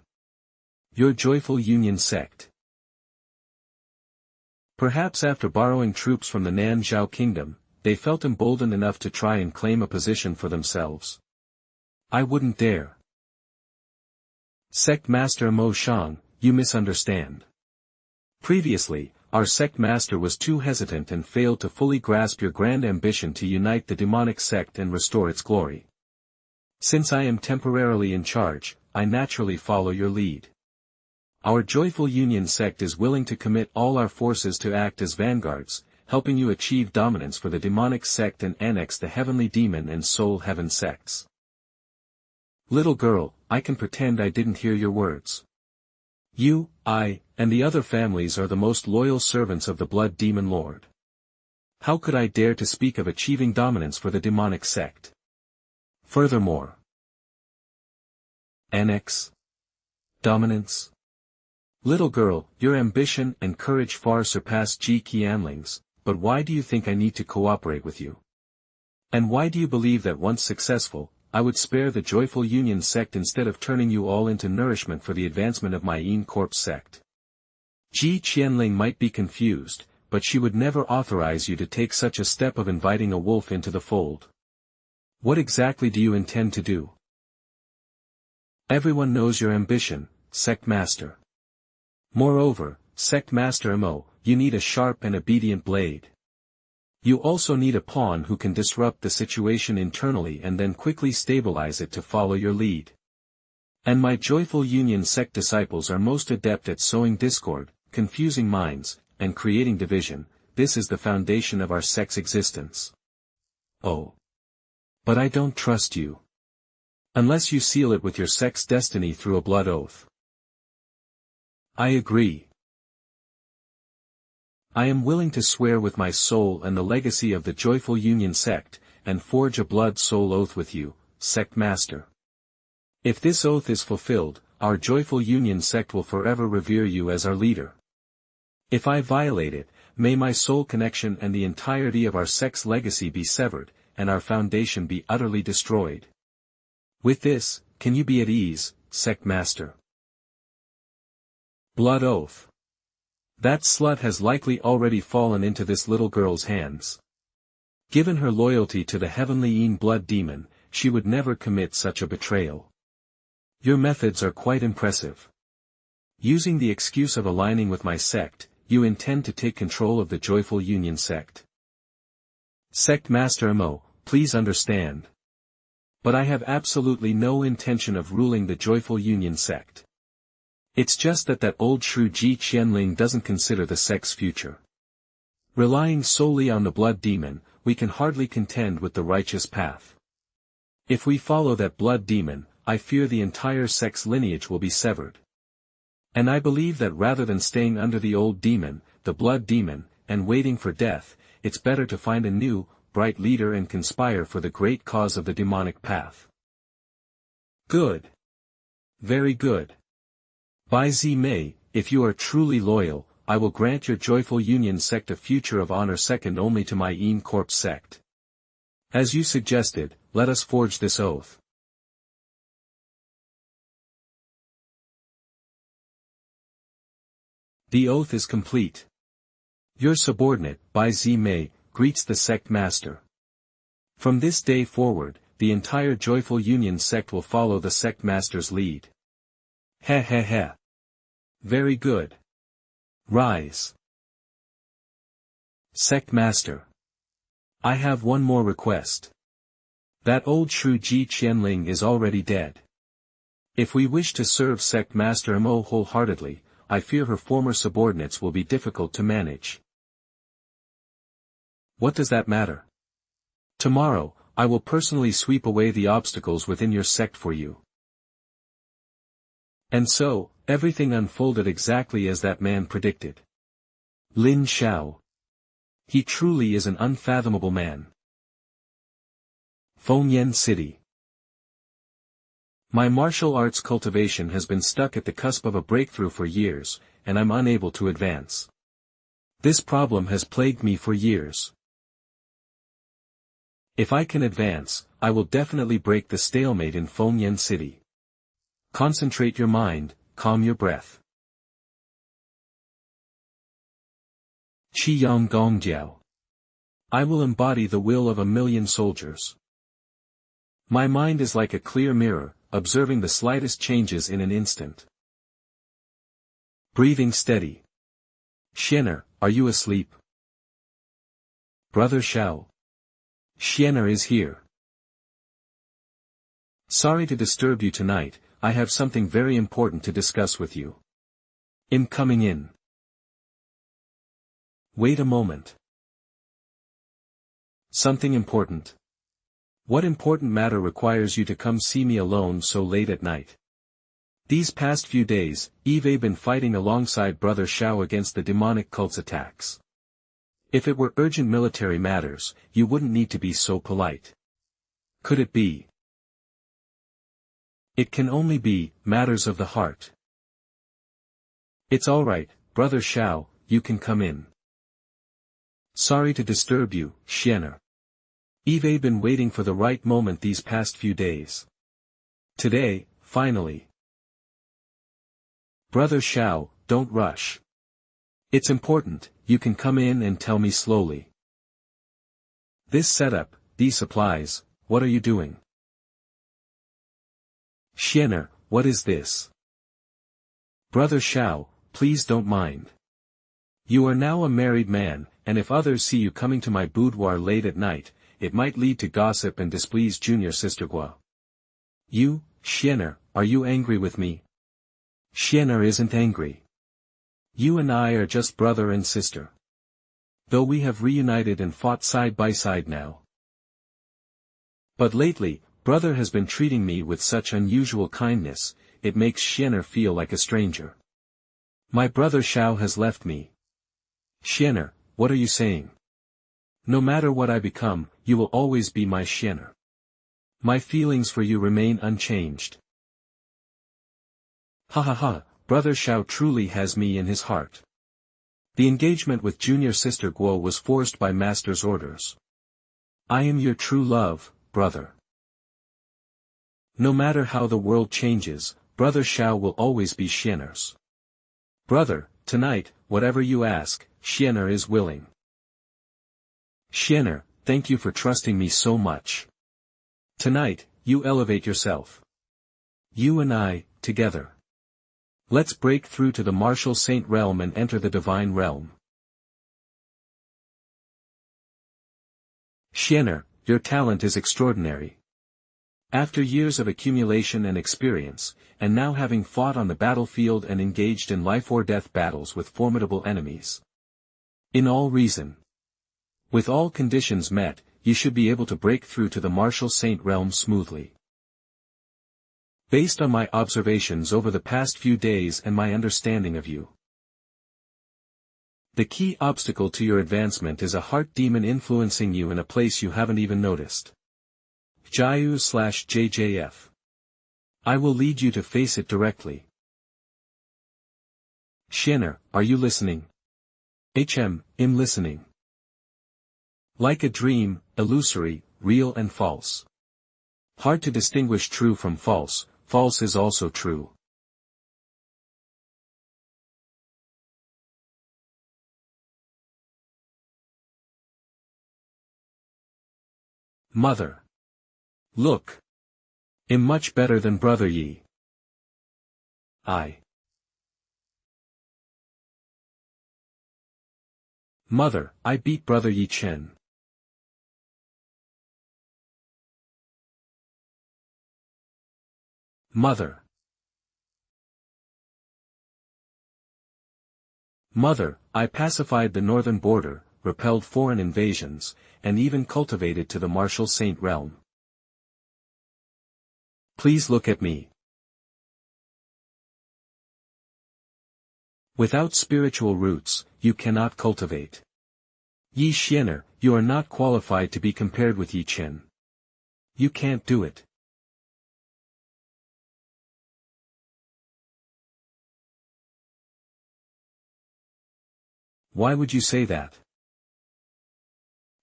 Your Joyful Union sect. Perhaps after borrowing troops from the Nanzhao Kingdom, they felt emboldened enough to try and claim a position for themselves. I wouldn't dare. Sect Master Mo Shang, you misunderstand. Previously, our sect master was too hesitant and failed to fully grasp your grand ambition to unite the demonic sect and restore its glory. Since I am temporarily in charge, I naturally follow your lead. Our Joyful Union sect is willing to commit all our forces to act as vanguards, helping you achieve dominance for the demonic sect and annex the heavenly demon and soul heaven sects. Little girl, I can pretend I didn't hear your words. You, I, and the other families are the most loyal servants of the Blood Demon Lord. How could I dare to speak of achieving dominance for the demonic sect? Furthermore, annex? Dominance? Little girl, your ambition and courage far surpass Ji Qianling's, but why do you think I need to cooperate with you? And why do you believe that once successful, I would spare the Joyful Union sect instead of turning you all into nourishment for the advancement of my Yin Corp sect? Ji Qianling might be confused, but she would never authorize you to take such a step of inviting a wolf into the fold. What exactly do you intend to do? Everyone knows your ambition, Sect Master. Moreover, Sect Master Mo, you need a sharp and obedient blade. You also need a pawn who can disrupt the situation internally and then quickly stabilize it to follow your lead. And my Joyful Union Sect disciples are most adept at sowing discord, confusing minds, and creating division. This is the foundation of our sect's existence. Oh. But I don't trust you. Unless you seal it with your sect's destiny through a blood oath. I agree. I am willing to swear with my soul and the legacy of the Joyful Union Sect, and forge a blood-soul oath with you, Sect Master. If this oath is fulfilled, our Joyful Union Sect will forever revere you as our leader. If I violate it, may my soul connection and the entirety of our sect's legacy be severed, and our foundation be utterly destroyed. With this, can you be at ease, Sect Master? Blood oath. That slut has likely already fallen into this little girl's hands. Given her loyalty to the heavenly Yin blood demon, she would never commit such a betrayal. Your methods are quite impressive. Using the excuse of aligning with my sect, you intend to take control of the Joyful Union Sect. Sect Master Mo, please understand. But I have absolutely no intention of ruling the Joyful Union Sect. It's just that old shrew Ye Chen doesn't consider the sect's future. Relying solely on the blood demon, we can hardly contend with the righteous path. If we follow that blood demon, I fear the entire sect's lineage will be severed. And I believe that rather than staying under the old demon, the blood demon, and waiting for death, it's better to find a new, bright leader and conspire for the great cause of the demonic path. Good. Very good. By Zi Mei, if you are truly loyal, I will grant your Joyful Union Sect a future of honor second only to my Yin Corp sect. As you suggested, let us forge this oath. The oath is complete. Your subordinate, Bai Zi Mei, greets the Sect Master. From this day forward, the entire Joyful Union Sect will follow the Sect Master's lead. Heh heh heh. Very good. Rise. Sect Master. I have one more request. That old shrew Ji Qianling is already dead. If we wish to serve Sect Master Mo wholeheartedly, I fear her former subordinates will be difficult to manage. What does that matter? Tomorrow, I will personally sweep away the obstacles within your sect for you. And so, everything unfolded exactly as that man predicted. Lin Xiao. He truly is an unfathomable man. Fengyan City. My martial arts cultivation has been stuck at the cusp of a breakthrough for years, and I'm unable to advance. This problem has plagued me for years. If I can advance, I will definitely break the stalemate in Fengyan City. Concentrate your mind, calm your breath. Qiyang Gongjiao. I will embody the will of 1,000,000 soldiers. My mind is like a clear mirror, observing the slightest changes in an instant. Breathing steady. Xianer, are you asleep? Brother Xiao. Xianer is here. Sorry to disturb you tonight, I have something very important to discuss with you. I'm coming in. Wait a moment. Something important. What important matter requires you to come see me alone so late at night? These past few days, I've been fighting alongside Brother Xiao against the demonic cult's attacks. If it were urgent military matters, you wouldn't need to be so polite. Could it be? It can only be matters of the heart. It's all right, Brother Xiao, you can come in. Sorry to disturb you, Xianer. I've been waiting for the right moment these past few days. Today, finally. Brother Xiao, don't rush. It's important, you can come in and tell me slowly. This setup, these supplies, what are you doing? Xianer, what is this? Brother Xiao, please don't mind. You are now a married man, and if others see you coming to my boudoir late at night, it might lead to gossip and displease junior sister Guo. You, Xianer, are you angry with me? Xianer isn't angry. You and I are just brother and sister. Though we have reunited and fought side by side now. But lately, brother has been treating me with such unusual kindness, it makes Xianer feel like a stranger. My brother Xiao has left me. Xianer, what are you saying? No matter what I become, you will always be my Xianer. My feelings for you remain unchanged. Ha ha ha, brother Xiao truly has me in his heart. The engagement with junior sister Guo was forced by master's orders. I am your true love, brother. No matter how the world changes, brother Xiao will always be Xianer's. Brother, tonight, whatever you ask, Xianer is willing. Xianer, thank you for trusting me so much. Tonight, you elevate yourself. You and I, together. Let's break through to the martial saint realm and enter the divine realm. Xianer, your talent is extraordinary. After years of accumulation and experience, and now having fought on the battlefield and engaged in life-or-death battles with formidable enemies. In all reason. With all conditions met, you should be able to break through to the martial saint realm smoothly. Based on my observations over the past few days and my understanding of you. The key obstacle to your advancement is a heart demon influencing you in a place you haven't even noticed. Jiu/JJF. I will lead you to face it directly. Xianer, are you listening? I'm listening. Like a dream, illusory, real and false. Hard to distinguish true from false, false is also true. Mother. Look. I'm much better than brother Ye. Mother, I beat brother Ye Chen. Mother. Mother, I pacified the northern border, repelled foreign invasions, and even cultivated to the martial saint realm. Please look at me. Without spiritual roots, you cannot cultivate. Ye Xianer, you are not qualified to be compared with Ye Chen. You can't do it. Why would you say that?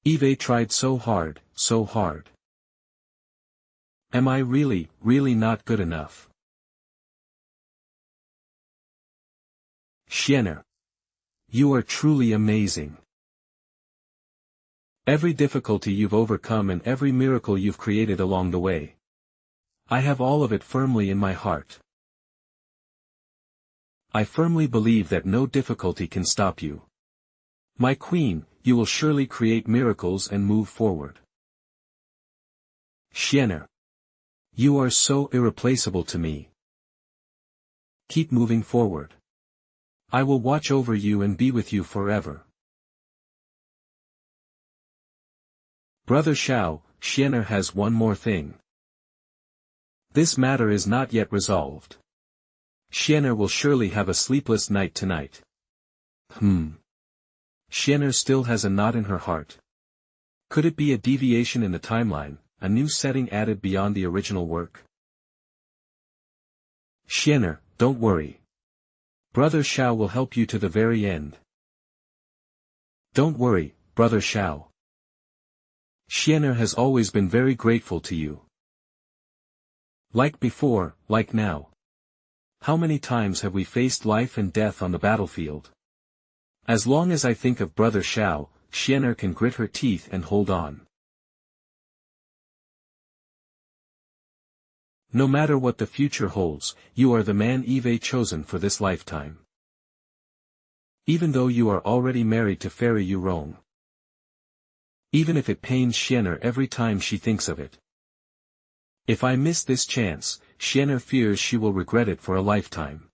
Eve tried so hard, so hard. Am I really, really not good enough? Xianer. You are truly amazing. Every difficulty you've overcome and every miracle you've created along the way. I have all of it firmly in my heart. I firmly believe that no difficulty can stop you. My queen, you will surely create miracles and move forward. Xianer. You are so irreplaceable to me. Keep moving forward. I will watch over you and be with you forever. Brother Xiao, Xianer has one more thing. This matter is not yet resolved. Xianer will surely have a sleepless night tonight. Xianer still has a knot in her heart. Could it be a deviation in the timeline, a new setting added beyond the original work? Xianer, don't worry. Brother Xiao will help you to the very end. Don't worry, brother Xiao. Xianer has always been very grateful to you. Like before, like now. How many times have we faced life and death on the battlefield? As long as I think of brother Xiao, Xianer can grit her teeth and hold on. No matter what the future holds, you are the man Eve chosen for this lifetime. Even though you are already married to Fairy Yurong. Even if it pains Xianer every time she thinks of it. If I miss this chance, Xianer fears she will regret it for a lifetime.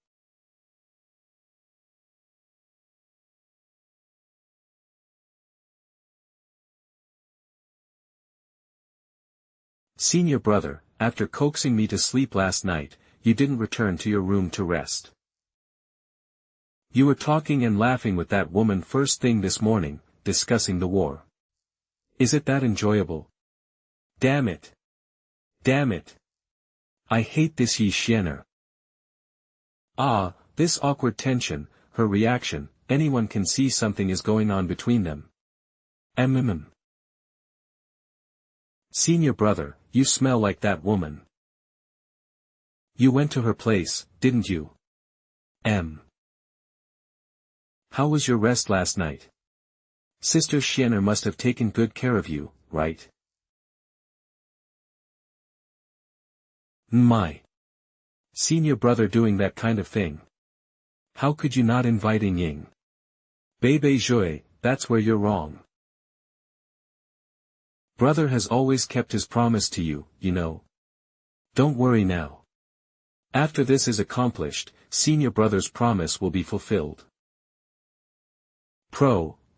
Senior brother, after coaxing me to sleep last night, you didn't return to your room to rest. You were talking and laughing with that woman first thing this morning, discussing the war. Is it that enjoyable? Damn it. Damn it. I hate this Ye Chen. Ah, this awkward tension, her reaction, anyone can see something is going on between them. Senior brother, you smell like that woman. You went to her place, didn't you? How was your rest last night? Sister Xianer must have taken good care of you, right? My. Senior brother doing that kind of thing. How could you not invite Ying? Bebe Joy, that's where you're wrong. Brother has always kept his promise to you, you know. Don't worry now. After this is accomplished, senior brother's promise will be fulfilled.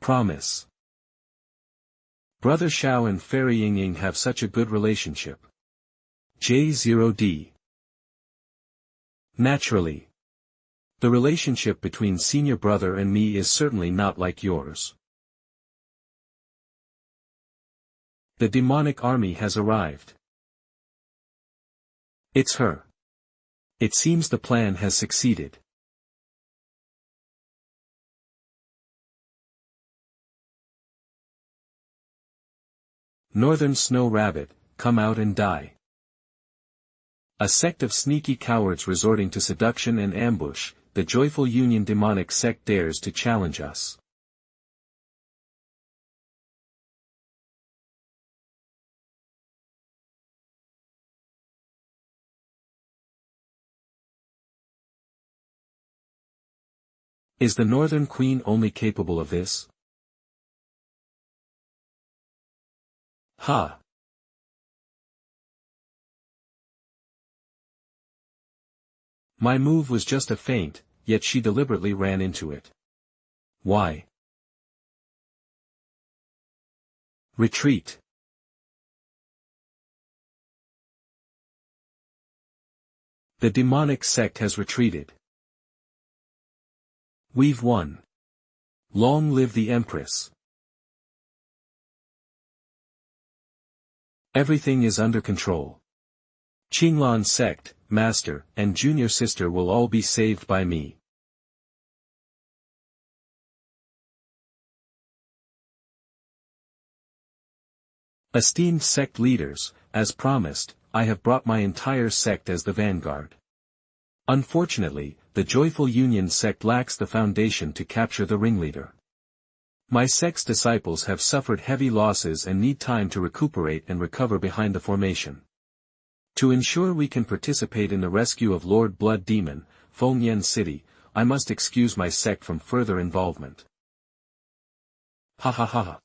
Promise. Brother Xiao and Fairy Ying have such a good relationship. J0D. Naturally. The relationship between senior brother and me is certainly not like yours. The demonic army has arrived. It's her. It seems the plan has succeeded. Northern Snow Rabbit, come out and die. A sect of sneaky cowards resorting to seduction and ambush, the Joyful Union demonic sect dares to challenge us. Is the Northern Queen only capable of this? Ha! My move was just a feint, yet she deliberately ran into it. Why? Retreat. The demonic sect has retreated. We've won. Long live the Empress. Everything is under control. Qinglan sect, master, and junior sister will all be saved by me. Esteemed sect leaders, as promised, I have brought my entire sect as the vanguard. Unfortunately, the Joyful Union sect lacks the foundation to capture the ringleader. My sect's disciples have suffered heavy losses and need time to recuperate and recover behind the formation. To ensure we can participate in the rescue of Lord Blood Demon, Fengyan City, I must excuse my sect from further involvement. Ha ha ha.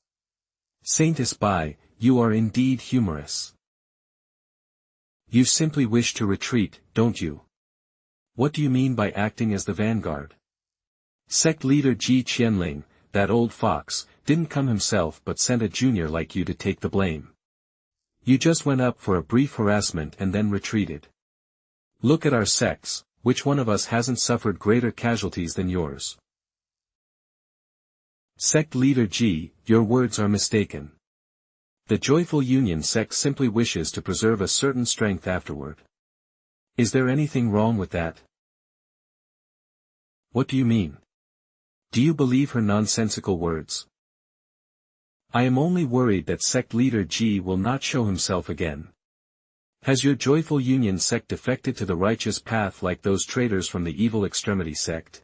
Saintess Bai, you are indeed humorous. You simply wish to retreat, don't you? What do you mean by acting as the vanguard? Sect leader Ji Qianling, that old fox, didn't come himself but sent a junior like you to take the blame. You just went up for a brief harassment and then retreated. Look at our sects, which one of us hasn't suffered greater casualties than yours? Sect leader Ji, your words are mistaken. The Joyful Union sect simply wishes to preserve a certain strength afterward. Is there anything wrong with that? What do you mean? Do you believe her nonsensical words? I am only worried that sect leader Ji will not show himself again. Has your Joyful Union sect defected to the righteous path like those traitors from the Evil Extremity sect?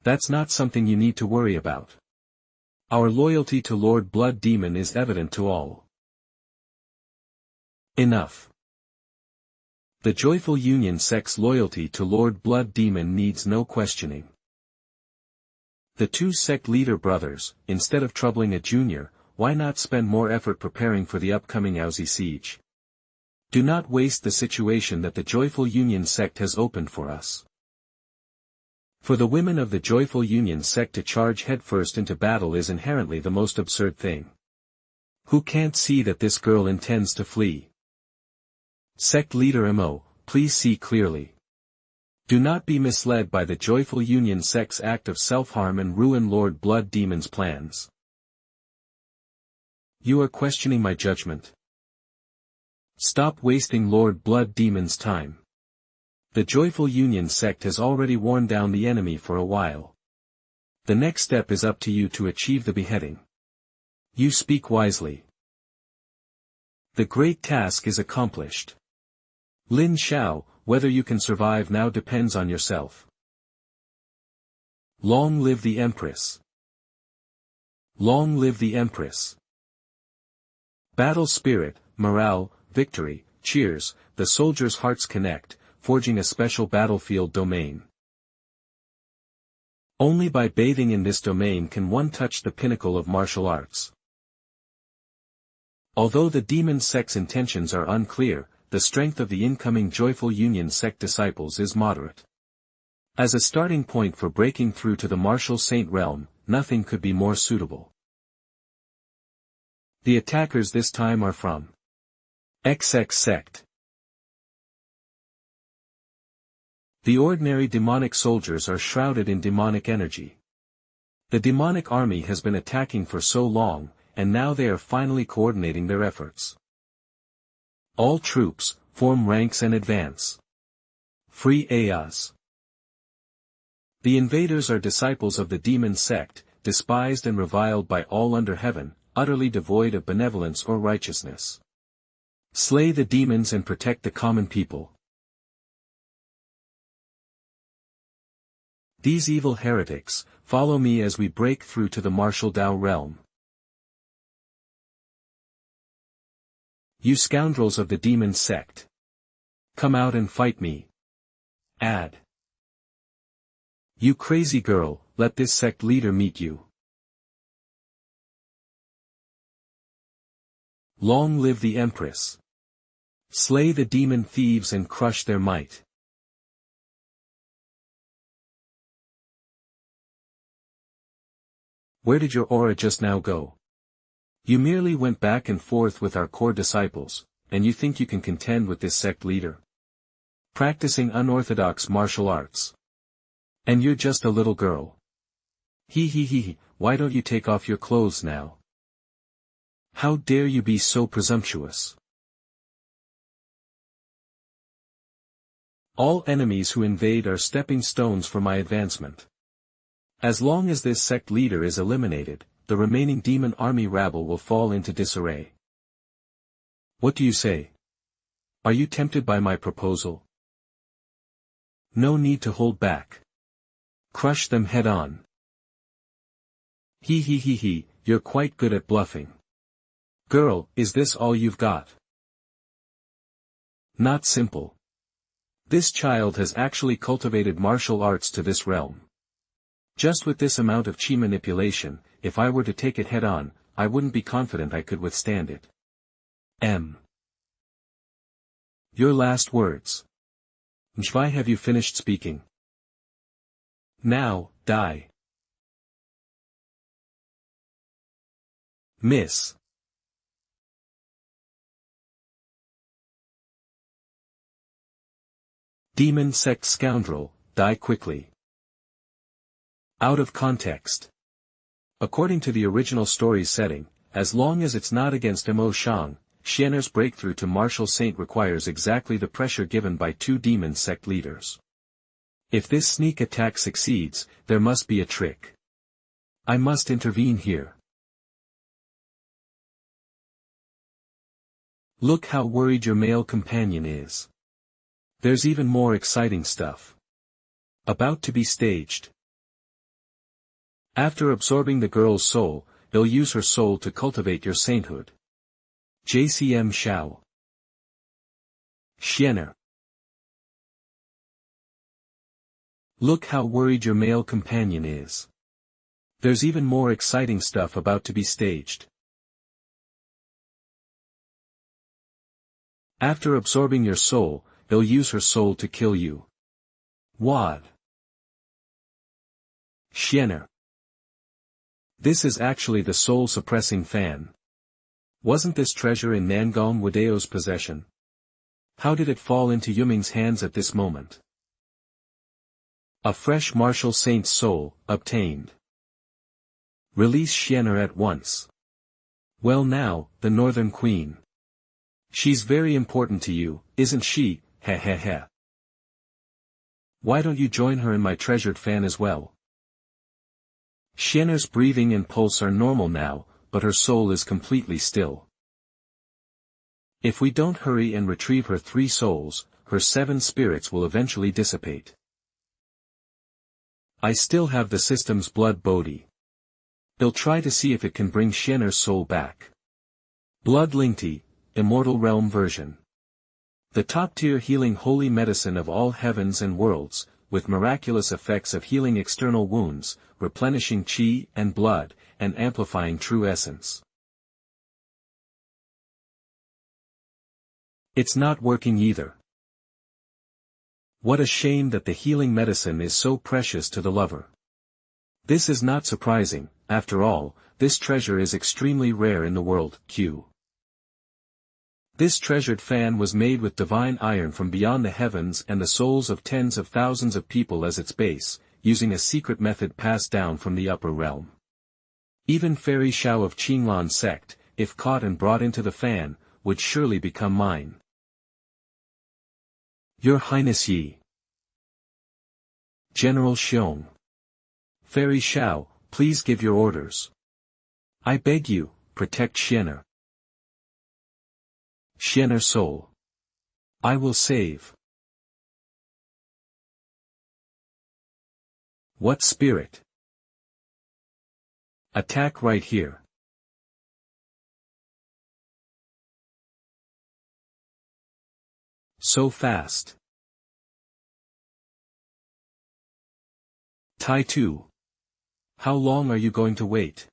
That's not something you need to worry about. Our loyalty to Lord Blood Demon is evident to all. Enough. The Joyful Union Sect's loyalty to Lord Blood Demon needs no questioning. The two sect leader brothers, instead of troubling a junior, why not spend more effort preparing for the upcoming Aozi siege? Do not waste the situation that the Joyful Union Sect has opened for us. For the women of the Joyful Union Sect to charge headfirst into battle is inherently the most absurd thing. Who can't see that this girl intends to flee? Sect leader Mo, please see clearly. Do not be misled by the Joyful Union Sect's act of self-harm and ruin Lord Blood Demon's plans. You are questioning my judgment. Stop wasting Lord Blood Demon's time. The Joyful Union Sect has already worn down the enemy for a while. The next step is up to you to achieve the beheading. You speak wisely. The great task is accomplished. Lin Xiao, whether you can survive now depends on yourself. Long live the Empress. Long live the Empress. Battle spirit, morale, victory, cheers, the soldiers' hearts connect, forging a special battlefield domain. Only by bathing in this domain can one touch the pinnacle of martial arts. Although the Demon Sect's intentions are unclear, the strength of the incoming Joyful Union Sect disciples is moderate. As a starting point for breaking through to the martial saint realm, nothing could be more suitable. The attackers this time are from XX Sect. The ordinary demonic soldiers are shrouded in demonic energy. The demonic army has been attacking for so long, and now they are finally coordinating their efforts. All troops, form ranks and advance. Free Ayaz. The invaders are disciples of the Demon Sect, despised and reviled by all under heaven, utterly devoid of benevolence or righteousness. Slay the demons and protect the common people. These evil heretics, follow me as we break through to the martial Dao realm. You scoundrels of the Demon Sect. Come out and fight me. Add. You crazy girl, let this sect leader meet you. Long live the Empress. Slay the demon thieves and crush their might. Where did your aura just now go? You merely went back and forth with our core disciples, and you think you can contend with this sect leader? Practicing unorthodox martial arts. And you're just a little girl. He, why don't you take off your clothes now? How dare you be so presumptuous? All enemies who invade are stepping stones for my advancement. As long as this sect leader is eliminated, the remaining demon army rabble will fall into disarray. What do you say? Are you tempted by my proposal? No need to hold back. Crush them head on. He, you're quite good at bluffing. Girl, is this all you've got? Not simple. This child has actually cultivated martial arts to this realm. Just with this amount of chi manipulation, if I were to take it head on, I wouldn't be confident I could withstand it. Your last words. Why have you finished speaking? Now, die. Miss. Demon Sect scoundrel, die quickly. Out of context. According to the original story's setting, as long as it's not against Mo Shang, Xianer's breakthrough to martial saint requires exactly the pressure given by two Demon Sect leaders. If this sneak attack succeeds, there must be a trick. I must intervene here. Look how worried your male companion is. There's even more exciting stuff about to be staged. After absorbing the girl's soul, they'll use her soul to cultivate your sainthood. JCM Xiao. Xianer. Look how worried your male companion is. There's even more exciting stuff about to be staged. After absorbing your soul, they'll use her soul to kill you. What? Xianer. This is actually the soul-suppressing fan. Wasn't this treasure in Nangon Wadeo's possession? How did it fall into Yuming's hands at this moment? A fresh martial saint's soul, obtained. Release Xianer at once. Well now, the Northern Queen. She's very important to you, isn't she, heh heh heh. Why don't you join her in my treasured fan as well? Xianer's breathing and pulse are normal now, but her soul is completely still. If we don't hurry and retrieve her 3 souls, her 7 spirits will eventually dissipate. I still have the system's blood Bodhi. They'll try to see if it can bring Xianer's soul back. Blood Lingti, Immortal Realm version. The top-tier healing holy medicine of all heavens and worlds, with miraculous effects of healing external wounds, replenishing qi and blood, and amplifying true essence. It's not working either. What a shame that the healing medicine is so precious to the lover. This is not surprising, after all, this treasure is extremely rare in the world, Q. This treasured fan was made with divine iron from beyond the heavens and the souls of tens of thousands of people as its base, using a secret method passed down from the upper realm. Even Fairy Xiao of Qinglan sect, if caught and brought into the fan, would surely become mine. Your Highness Yi. General Xiong. Fairy Xiao, please give your orders. I beg you, protect Xianer. Xianer soul. I will save. What spirit? Attack right here. So fast. Tai Tu. How long are you going to wait?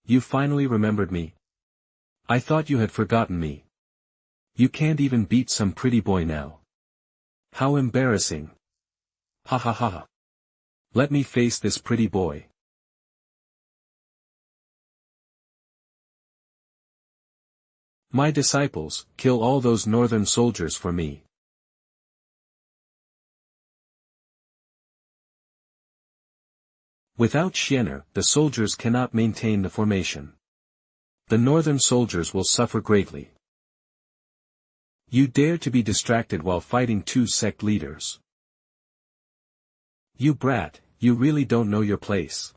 You finally remembered me. I thought you had forgotten me. You can't even beat some pretty boy now. How embarrassing. Ha ha ha ha. Let me face this pretty boy. My disciples, kill all those northern soldiers for me. Without Xianer, the soldiers cannot maintain the formation. The northern soldiers will suffer greatly. You dare to be distracted while fighting 2 sect leaders. You brat, you really don't know your place.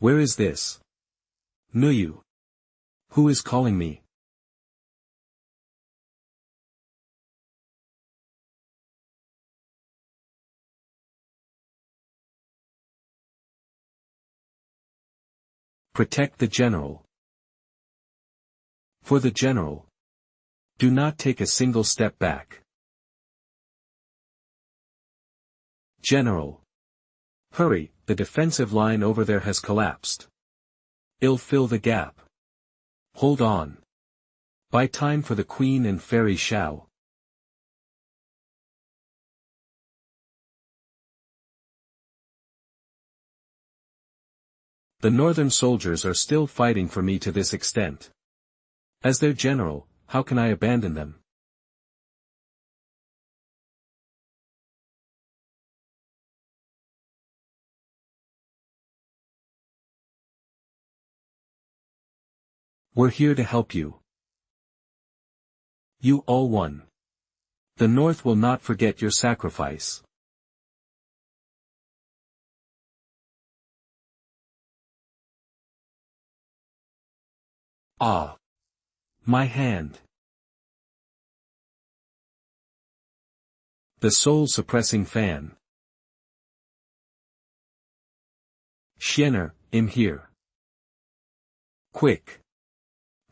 Where is this? Nuyu. Who is calling me? Protect the general. For the general. Do not take a single step back. General. Hurry, the defensive line over there has collapsed. I'll fill the gap. Hold on. Buy time for the Queen and Fairy Xiao. The northern soldiers are still fighting for me to this extent. As their general, how can I abandon them? We're here to help you. You all won. The North will not forget your sacrifice. Ah! My hand. The soul-suppressing fan. Xianer, I'm here. Quick.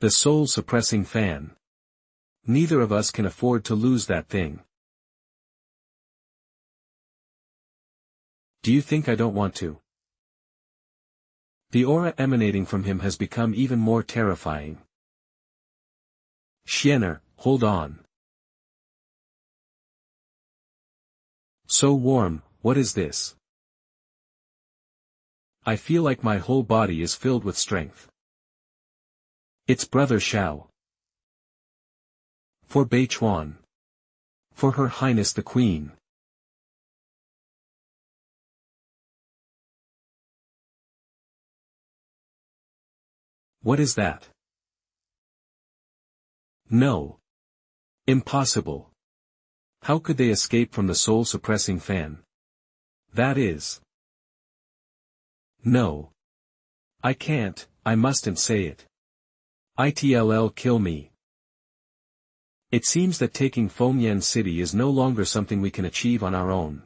The soul-suppressing fan. Neither of us can afford to lose that thing. Do you think I don't want to? The aura emanating from him has become even more terrifying. Xianer, hold on. So warm, what is this? I feel like my whole body is filled with strength. It's Brother Xiao. For Bei Chuan. For Her Highness the Queen. What is that? No. Impossible. How could they escape from the soul-suppressing fan? That is. No. I can't, I mustn't say it. It'll kill me. It seems that taking Fengyan City is no longer something we can achieve on our own.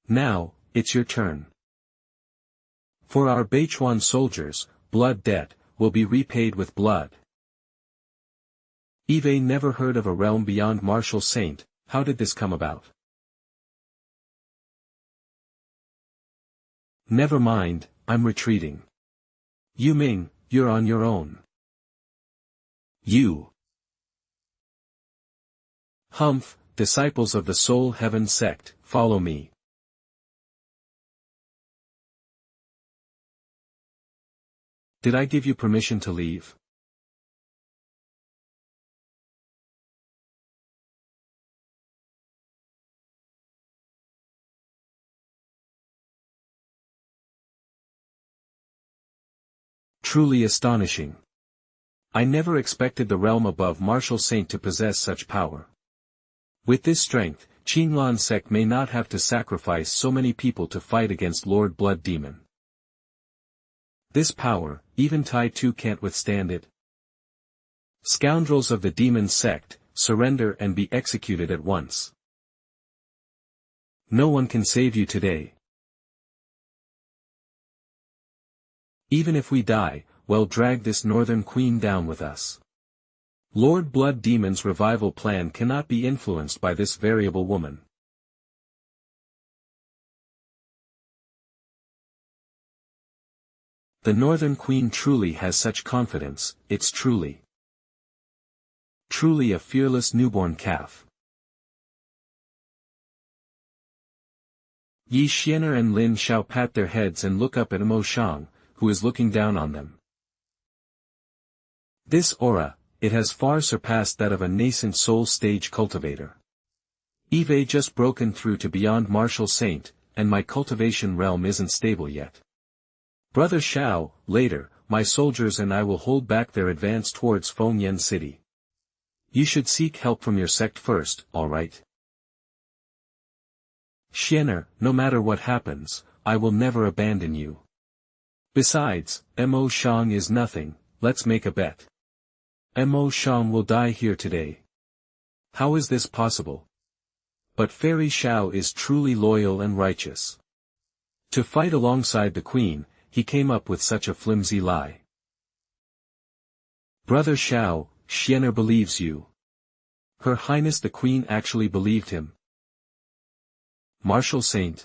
Now, it's your turn. For our Beichuan soldiers, blood debt, will be repaid with blood. Eve never heard of a realm beyond Martial Saint, how did this come about? Never mind, I'm retreating. Yu Ming, you're on your own. You. Humph, disciples of the Soul Heaven Sect, follow me. Did I give you permission to leave? Truly astonishing. I never expected the realm above Martial Saint to possess such power. With this strength, Qinglan Sect may not have to sacrifice so many people to fight against Lord Blood Demon. This power, even Tai Tu can't withstand it. Scoundrels of the Demon Sect, surrender and be executed at once. No one can save you today. Even if we die, well, drag this Northern Queen down with us. Lord Blood Demon's revival plan cannot be influenced by this variable woman. The Northern Queen truly has such confidence, it's truly a fearless newborn calf. Ye Chen and Lin Xiao pat their heads and look up at Mo Shang, who is looking down on them. This aura, it has far surpassed that of a nascent soul stage cultivator. Eve just broken through to beyond Martial Saint, and my cultivation realm isn't stable yet. Brother Xiao, later, my soldiers and I will hold back their advance towards Fengyan City. You should seek help from your sect first, alright? Xianer, no matter what happens, I will never abandon you. Besides, Mo Shang is nothing, let's make a bet. Mo Shang will die here today. How is this possible? But Fairy Xiao is truly loyal and righteous. To fight alongside the Queen, he came up with such a flimsy lie. Brother Xiao, Xianer believes you. Her Highness the Queen actually believed him. Martial Saint.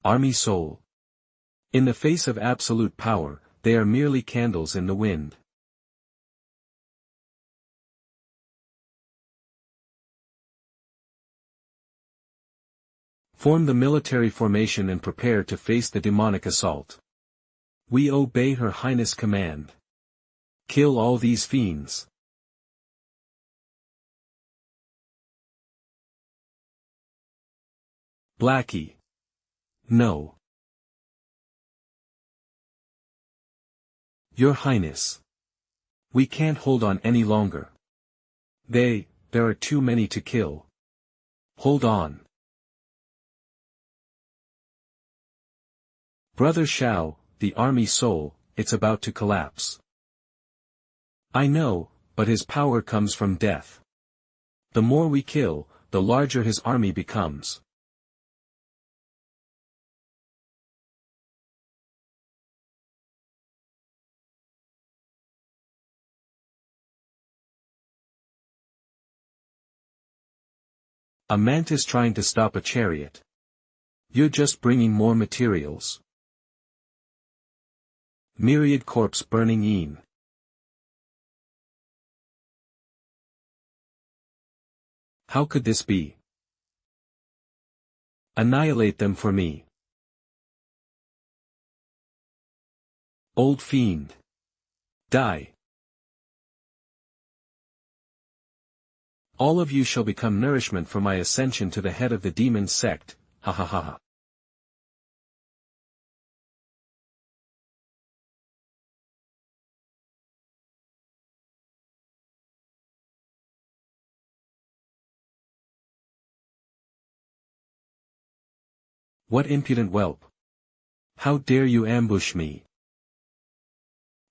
Army Soul. In the face of absolute power, they are merely candles in the wind. Form the military formation and prepare to face the demonic assault. We obey Her Highness' command. Kill all these fiends. Blackie. No. Your Highness. We can't hold on any longer. There are too many to kill. Hold on. Brother Xiao, the army soul, it's about to collapse. I know, but his power comes from death. The more we kill, the larger his army becomes. A mantis trying to stop a chariot. You're just bringing more materials. Myriad corpse burning Yin. How could this be? Annihilate them for me. Old fiend. Die. All of you shall become nourishment for my ascension to the head of the demon sect, ha ha ha ha. What impudent whelp! How dare you ambush me?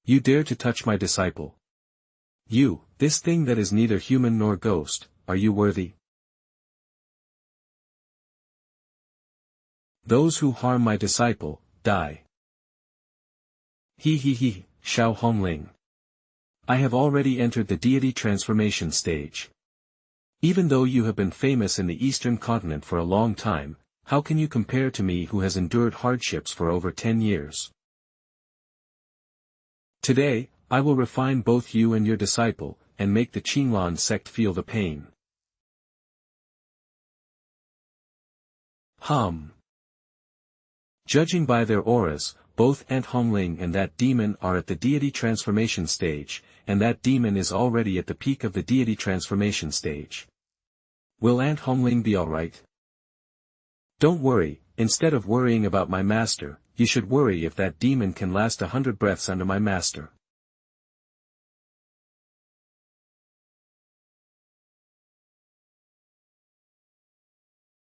You dare to touch my disciple. You, this thing that is neither human nor ghost, are you worthy? Those who harm my disciple, die. He, Xiao Hongling. I have already entered the deity transformation stage. Even though you have been famous in the Eastern continent for a long time, how can you compare to me who has endured hardships for over 10 years? Today, I will refine both you and your disciple, and make the Qinglan sect feel the pain. Judging by their auras, both Ant Hongling and that demon are at the deity transformation stage, and that demon is already at the peak of the deity transformation stage. Will Ant Hongling be alright? Don't worry, instead of worrying about my master, you should worry if that demon can last 100 breaths under my master.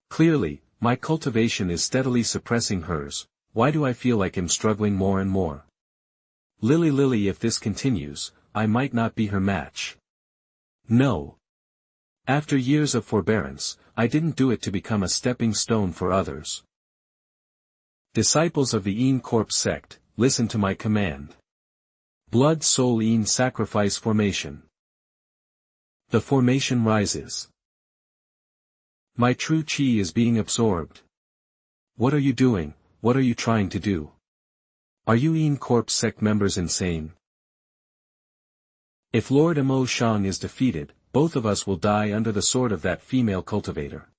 Clearly, my cultivation is steadily suppressing hers. Why do I feel like I'm struggling more and more? Lily, if this continues, I might not be her match. No. After years of forbearance, I didn't do it to become a stepping stone for others. Disciples of the Yin Corpse sect, listen to my command. Blood Soul Yin Sacrifice Formation. The formation rises. My true chi is being absorbed. What are you doing? What are you trying to do? Are you Yin Corpse sect members insane? If Lord Mo Shang is defeated, both of us will die under the sword of that female cultivator.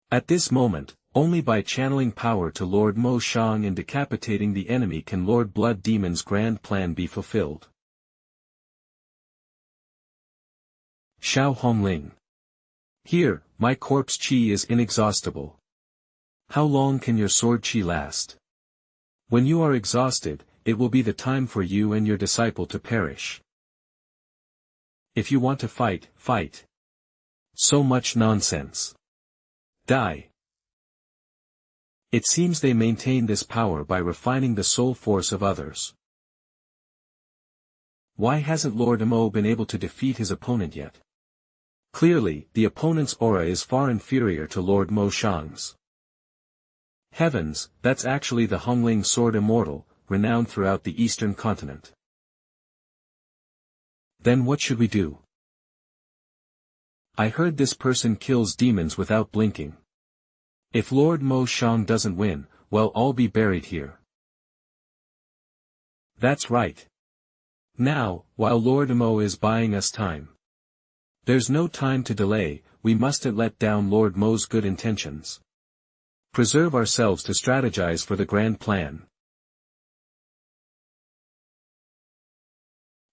At this moment, only by channeling power to Lord Mo Shang and decapitating the enemy can Lord Blood Demon's grand plan be fulfilled. Xiao Hongling. Here, my corpse chi is inexhaustible. How long can your sword chi last? When you are exhausted, it will be the time for you and your disciple to perish. If you want to fight, fight. So much nonsense. Die. It seems they maintain this power by refining the soul force of others. Why hasn't Lord Mo been able to defeat his opponent yet? Clearly, the opponent's aura is far inferior to Lord Mo Shang's. Heavens, that's actually the Hongling sword immortal, renowned throughout the eastern continent. Then what should we do? I heard this person kills demons without blinking. If Lord Mo Shang doesn't win, well, I'll be buried here. That's right. Now, while Lord Mo is buying us time. There's no time to delay, we mustn't let down Lord Mo's good intentions. Preserve ourselves to strategize for the grand plan.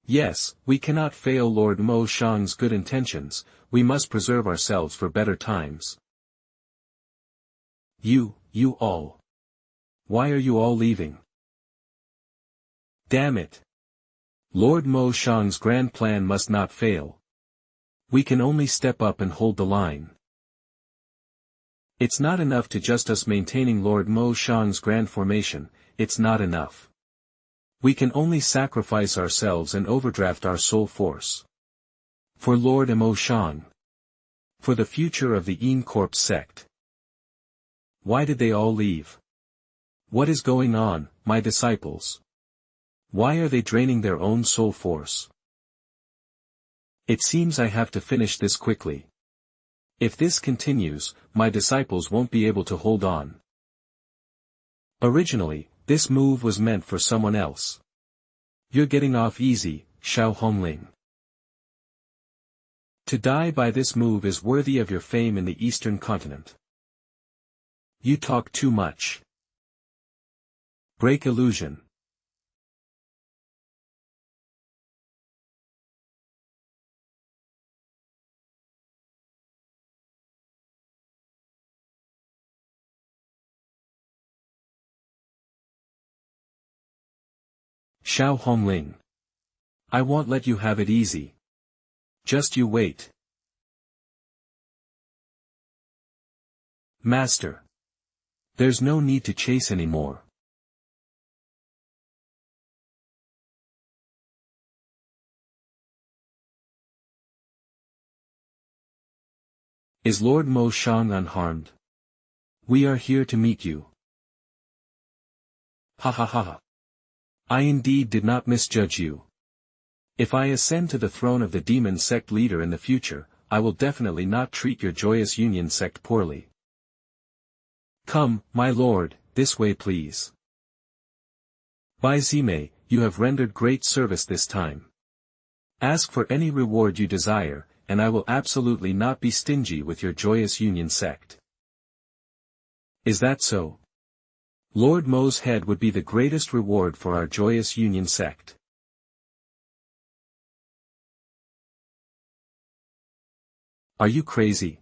Yes, we cannot fail Lord Mo Shang's good intentions, we must preserve ourselves for better times. You all. Why are you all leaving? Damn it. Lord Mo Shang's grand plan must not fail. We can only step up and hold the line. It's not enough to just us maintaining Lord Mo Shang's grand formation, it's not enough. We can only sacrifice ourselves and overdraft our soul force. For Lord Mo Shang. For the future of the Yin Corpse sect. Why did they all leave? What is going on, my disciples? Why are they draining their own soul force? It seems I have to finish this quickly. If this continues, my disciples won't be able to hold on. Originally, this move was meant for someone else. You're getting off easy, Xiao Hongling. To die by this move is worthy of your fame in the Eastern continent. You talk too much. Break illusion. Xiao Hongling. I won't let you have it easy. Just you wait. Master. There's no need to chase anymore. Is Lord Mo Shang unharmed? We are here to meet you. Ha ha ha. I indeed did not misjudge you. If I ascend to the throne of the demon sect leader in the future, I will definitely not treat your joyous union sect poorly. Come, my lord, this way please. Bai Zimei, you have rendered great service this time. Ask for any reward you desire, and I will absolutely not be stingy with your joyous union sect. Is that so? Lord Mo's head would be the greatest reward for our joyous union sect. Are you crazy?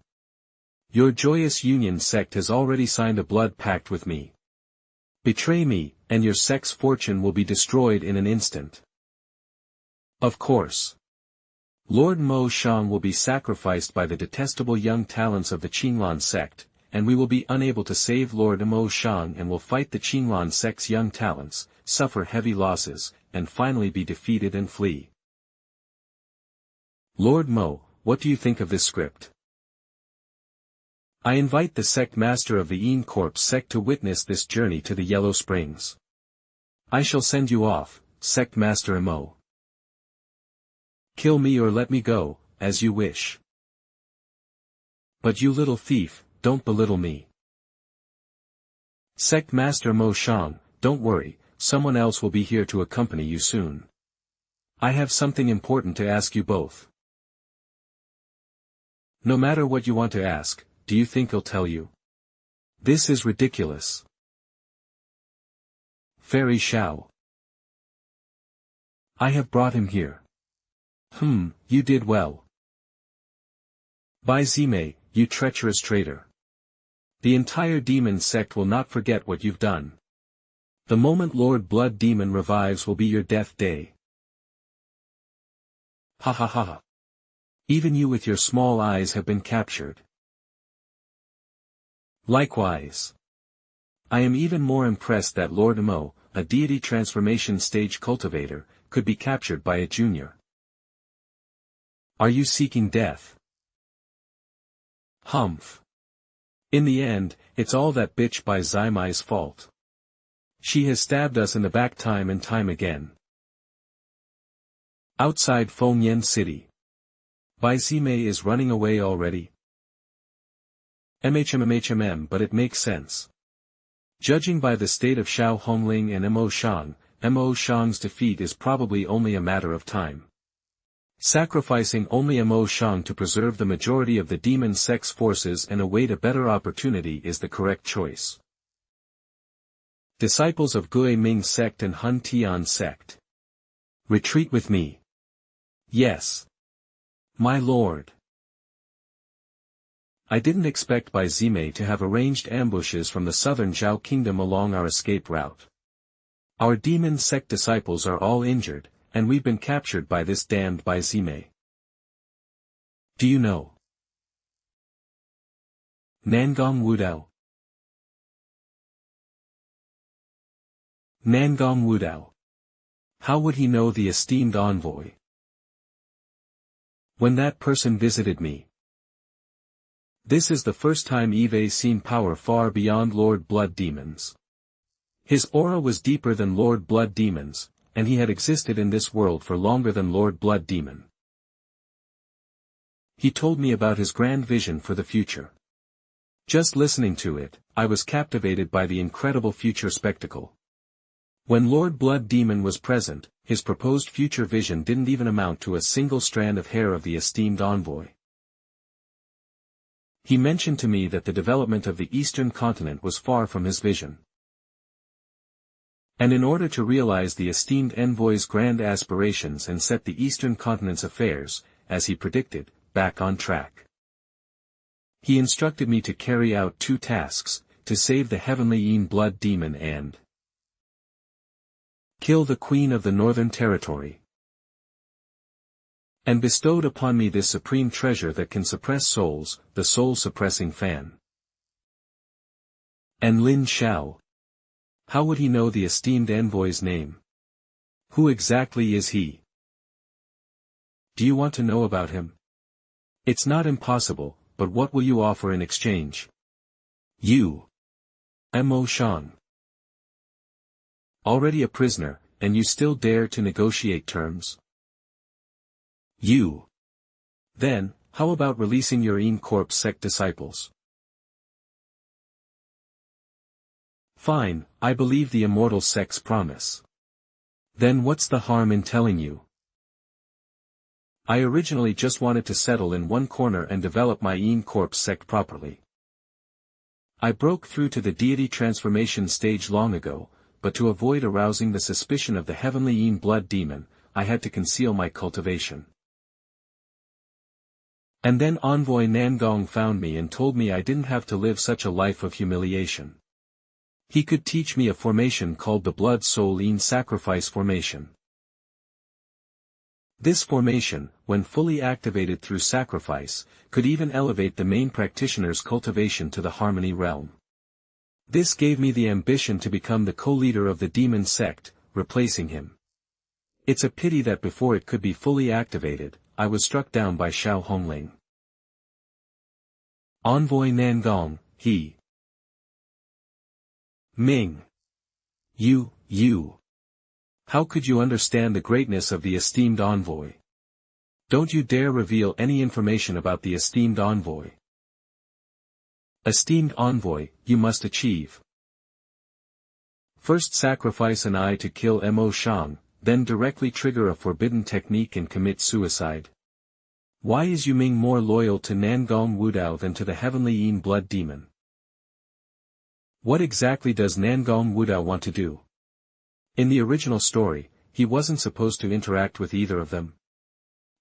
Your joyous union sect has already signed a blood pact with me. Betray me, and your sect's fortune will be destroyed in an instant. Of course. Lord Mo Shang will be sacrificed by the detestable young talents of the Qinglan sect, and we will be unable to save Lord Mo Shang and will fight the Qinglan sect's young talents, suffer heavy losses, and finally be defeated and flee. Lord Mo, what do you think of this script? I invite the sect master of the Yin Corpse sect to witness this journey to the Yellow Springs. I shall send you off, sect master Mo. Kill me or let me go, as you wish. But you little thief, don't belittle me. Sect master Mo Shang, don't worry, someone else will be here to accompany you soon. I have something important to ask you both. No matter what you want to ask, do you think he'll tell you? This is ridiculous. Fairy Xiao. I have brought him here. You did well. Bai Zimei, you treacherous traitor. The entire demon sect will not forget what you've done. The moment Lord Blood Demon revives will be your death day. Ha ha ha. Even you with your small eyes have been captured. Likewise. I am even more impressed that Lord Mo, a deity transformation stage cultivator, could be captured by a junior. Are you seeking death? Humph. In the end, it's all that bitch Bai Zimei's fault. She has stabbed us in the back time and time again. Outside Fengyan City. Bai Zimei is running away already. But it makes sense. Judging by the state of Xiao Hongling and Mo Shang, Mo Shang's defeat is probably only a matter of time. Sacrificing only Mo Shang to preserve the majority of the demon sect's forces and await a better opportunity is the correct choice. Disciples of Gui Ming sect and Hun Tian sect. Retreat with me. Yes. My lord. I didn't expect Bai Zimei to have arranged ambushes from the southern Zhao kingdom along our escape route. Our demon sect disciples are all injured, and we've been captured by this damned Bai Zimei. Do you know? Nangong Wudao. Nangong Wudao. How would he know the esteemed envoy? When that person visited me. This is the first time Eve's seen power far beyond Lord Blood Demon's. His aura was deeper than Lord Blood Demon's, and he had existed in this world for longer than Lord Blood Demon. He told me about his grand vision for the future. Just listening to it, I was captivated by the incredible future spectacle. When Lord Blood Demon was present, his proposed future vision didn't even amount to a single strand of hair of the esteemed envoy. He mentioned to me that the development of the Eastern continent was far from his vision. And in order to realize the esteemed envoy's grand aspirations and set the Eastern continent's affairs, as he predicted, back on track, he instructed me to carry out 2 tasks, to save the heavenly Blood Demon and kill the Queen of the Northern Territory, and bestowed upon me this supreme treasure that can suppress souls, the soul-suppressing fan. And Lin Xiao. How would he know the esteemed envoy's name? Who exactly is he? Do you want to know about him? It's not impossible, but what will you offer in exchange? You. Mo Shang. Already a prisoner, and you still dare to negotiate terms? You. Then, how about releasing your Sect disciples? Fine, I believe the immortal sect's promise. Then what's the harm in telling you? I originally just wanted to settle in one corner and develop my Sect properly. I broke through to the deity transformation stage long ago, but to avoid arousing the suspicion of the heavenly Blood Demon, I had to conceal my cultivation. And then Envoy Nangong found me and told me I didn't have to live such a life of humiliation. He could teach me a formation called the Blood Soul Sacrifice formation. This formation, when fully activated through sacrifice, could even elevate the main practitioner's cultivation to the harmony realm. This gave me the ambition to become the co-leader of the demon sect, replacing him. It's a pity that before it could be fully activated, I was struck down by Xiao Hongling. Envoy Nangong, he. Ming. You. How could you understand the greatness of the esteemed envoy? Don't you dare reveal any information about the esteemed envoy. Esteemed envoy, you must achieve. First sacrifice an eye to kill Mo Shang, then directly trigger a forbidden technique and commit suicide. Why is Yu Ming more loyal to Nangong Wudao than to the heavenly Blood Demon? What exactly does Nangong Wudao want to do? In the original story, he wasn't supposed to interact with either of them.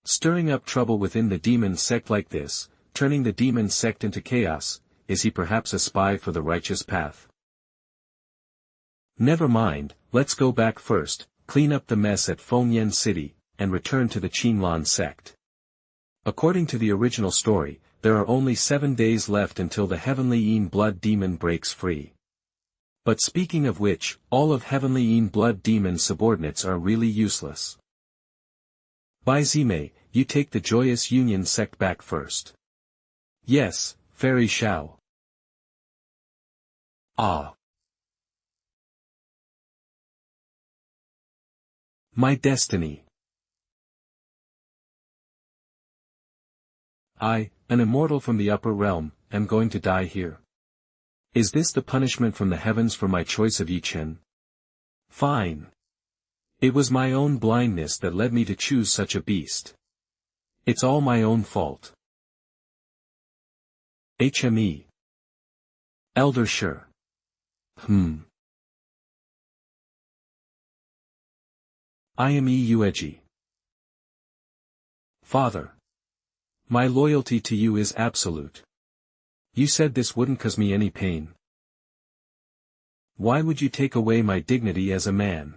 Stirring up trouble within the demon sect like this, turning the demon sect into chaos, is he perhaps a spy for the righteous path? Never mind, let's go back first, clean up the mess at Fengyan City, and return to the Qinlan sect. According to the original story, there are only 7 days left until the heavenly Blood Demon breaks free. But speaking of which, all of heavenly Blood Demon's subordinates are really useless. Bai Zime, you take the Joyous Union sect back first. Yes, Fairy Xiao. Ah. My destiny. I, an immortal from the upper realm, am going to die here. Is this the punishment from the heavens for my choice of Ye Chen? Fine. It was my own blindness that led me to choose such a beast. It's all my own fault. HME. Elder Sure. I am Yueji. Father. My loyalty to you is absolute. You said this wouldn't cause me any pain. Why would you take away my dignity as a man?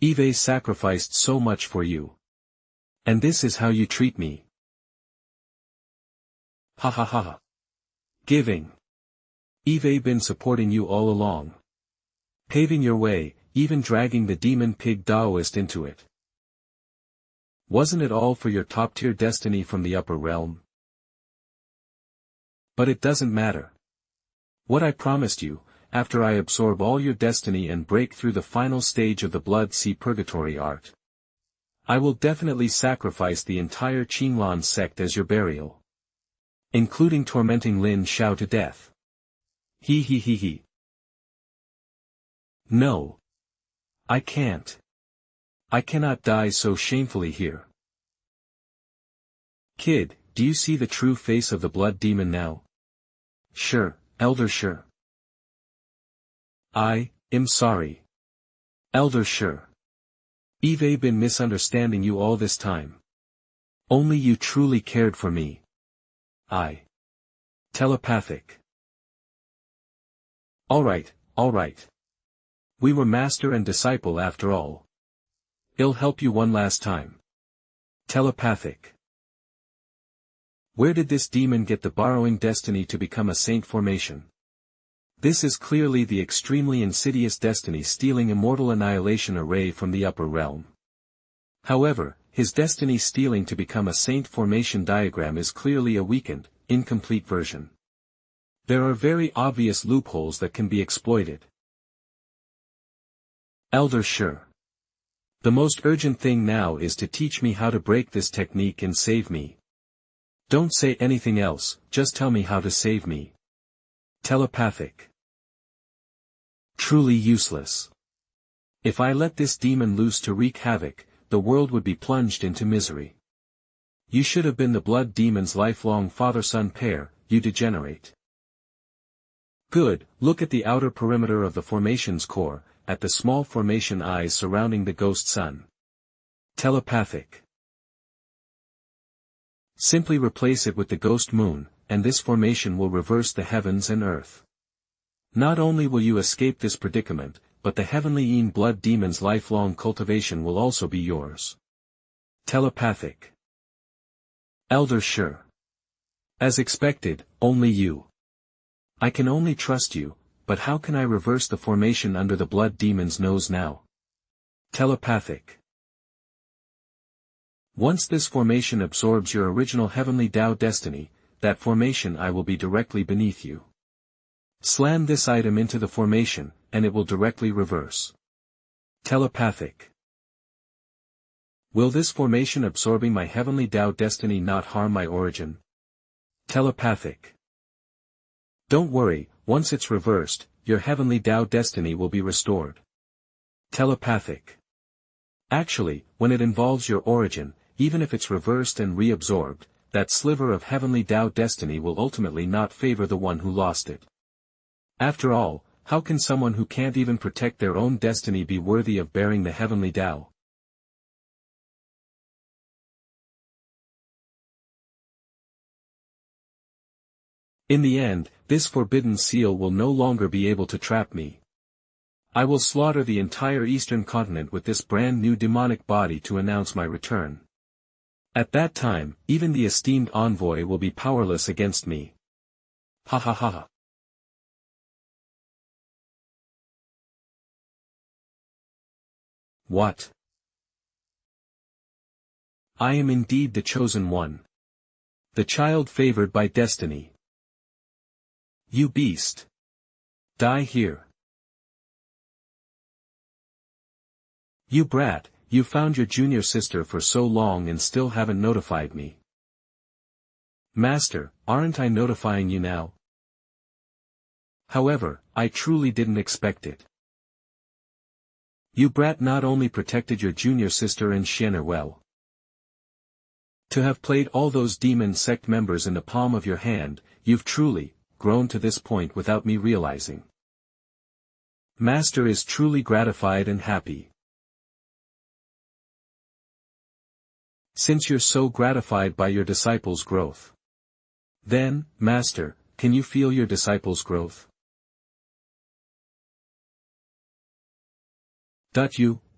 Eve sacrificed so much for you. And this is how you treat me. Ha ha ha. Giving. Eve been supporting you all along. Paving your way, even dragging the demon pig Taoist into it. Wasn't it all for your top-tier destiny from the upper realm? But it doesn't matter. What I promised you, after I absorb all your destiny and break through the final stage of the Blood Sea Purgatory art. I will definitely sacrifice the entire Qinglan sect as your burial. Including tormenting Lin Xiao to death. He he he he. No. I can't. I cannot die so shamefully here. Kid, do you see the true face of the blood demon now? Sure, Elder sure. I am sorry. Elder sure. I've been misunderstanding you all this time. Only you truly cared for me. Telepathic. Alright. We were master and disciple after all. I'll help you one last time. Telepathic. Where did this demon get the borrowing destiny to become a saint formation? This is clearly the extremely insidious destiny stealing immortal annihilation array from the upper realm. However, his destiny stealing to become a saint formation diagram is clearly a weakened, incomplete version. There are very obvious loopholes that can be exploited. Elder sure. The most urgent thing now is to teach me how to break this technique and save me. Don't say anything else, just tell me how to save me. Telepathic. Truly useless. If I let this demon loose to wreak havoc, the world would be plunged into misery. You should have been the blood demon's lifelong father-son pair, you degenerate. Good, look at the outer perimeter of the formation's core, at the small formation eyes surrounding the ghost sun. Telepathic. Simply replace it with the ghost moon, and this formation will reverse the heavens and earth. Not only will you escape this predicament, but the heavenly Yin blood demon's lifelong cultivation will also be yours. Telepathic. Elder sure. As expected, only you. I can only trust you, but how can I reverse the formation under the blood demon's nose now? Telepathic. Once this formation absorbs your original heavenly Tao destiny, that formation I will be directly beneath you. Slam this item into the formation, and it will directly reverse. Telepathic. Will this formation absorbing my heavenly Tao destiny not harm my origin? Telepathic. Don't worry, once it's reversed, your heavenly Tao destiny will be restored. Telepathic. Actually, when it involves your origin, even if it's reversed and reabsorbed, that sliver of heavenly Tao destiny will ultimately not favor the one who lost it. After all, how can someone who can't even protect their own destiny be worthy of bearing the heavenly Tao? In the end, this forbidden seal will no longer be able to trap me. I will slaughter the entire eastern continent with this brand new demonic body to announce my return. At that time, even the esteemed envoy will be powerless against me. Ha ha ha ha. What? I am indeed the chosen one. The child favored by destiny. You beast. Die here. You brat, you found your junior sister for so long and still haven't notified me. Master, aren't I notifying you now? However, I truly didn't expect it. You brat not only protected your junior sister and Xianer well. To have played all those demon sect members in the palm of your hand, you've truly grown to this point without me realizing. Master is truly gratified and happy. Since you're so gratified by your disciples' growth. Then, Master, can you feel your disciples' growth?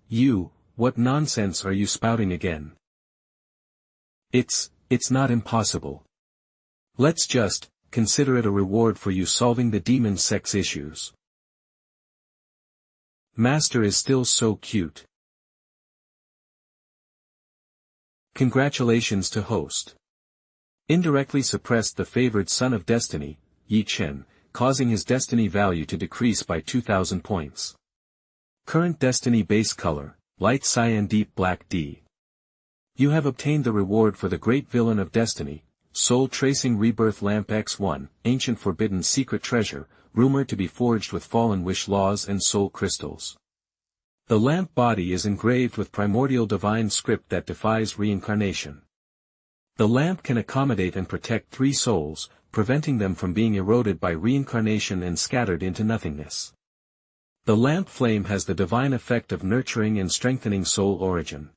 You, what nonsense are you spouting again? It's not impossible. Let's just consider it a reward for you solving the demon sex issues. Master is still so cute. Congratulations to host. Indirectly suppressed the favored son of destiny, Ye Chen, causing his destiny value to decrease by 2,000 points. Current destiny base color, light cyan deep black D. You have obtained the reward for the great villain of destiny, Soul Tracing Rebirth Lamp X1, ancient forbidden secret treasure, rumored to be forged with fallen wish laws and soul crystals. The lamp body is engraved with primordial divine script that defies reincarnation. The lamp can accommodate and protect 3 souls, preventing them from being eroded by reincarnation and scattered into nothingness. The lamp flame has the divine effect of nurturing and strengthening soul origin.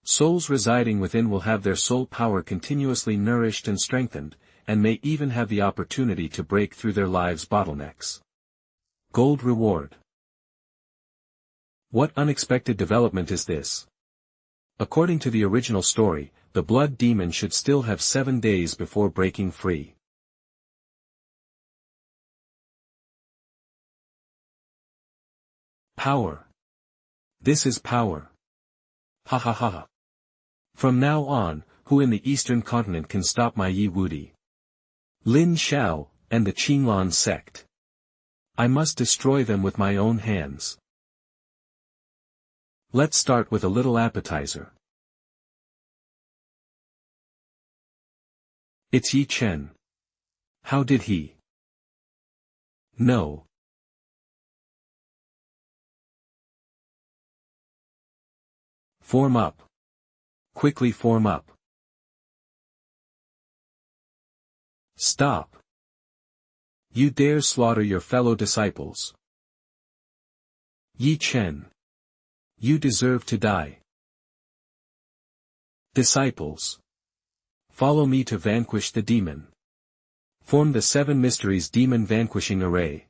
Souls residing within will have their soul power continuously nourished and strengthened, and may even have the opportunity to break through their lives' bottlenecks. Gold reward. What unexpected development is this? According to the original story, the blood demon should still have 7 days before breaking free. Power. This is power. Ha ha ha ha. From now on, who in the eastern continent can stop my Yi Wudi? Lin Xiao, and the Verdant Sect. I must destroy them with my own hands. Let's start with a little appetizer. It's Ye Chen. How did he know? Form up. Quickly form up. Stop. You dare slaughter your fellow disciples. Ye Chen. You deserve to die. Disciples. Follow me to vanquish the demon. Form the 7 mysteries demon vanquishing array.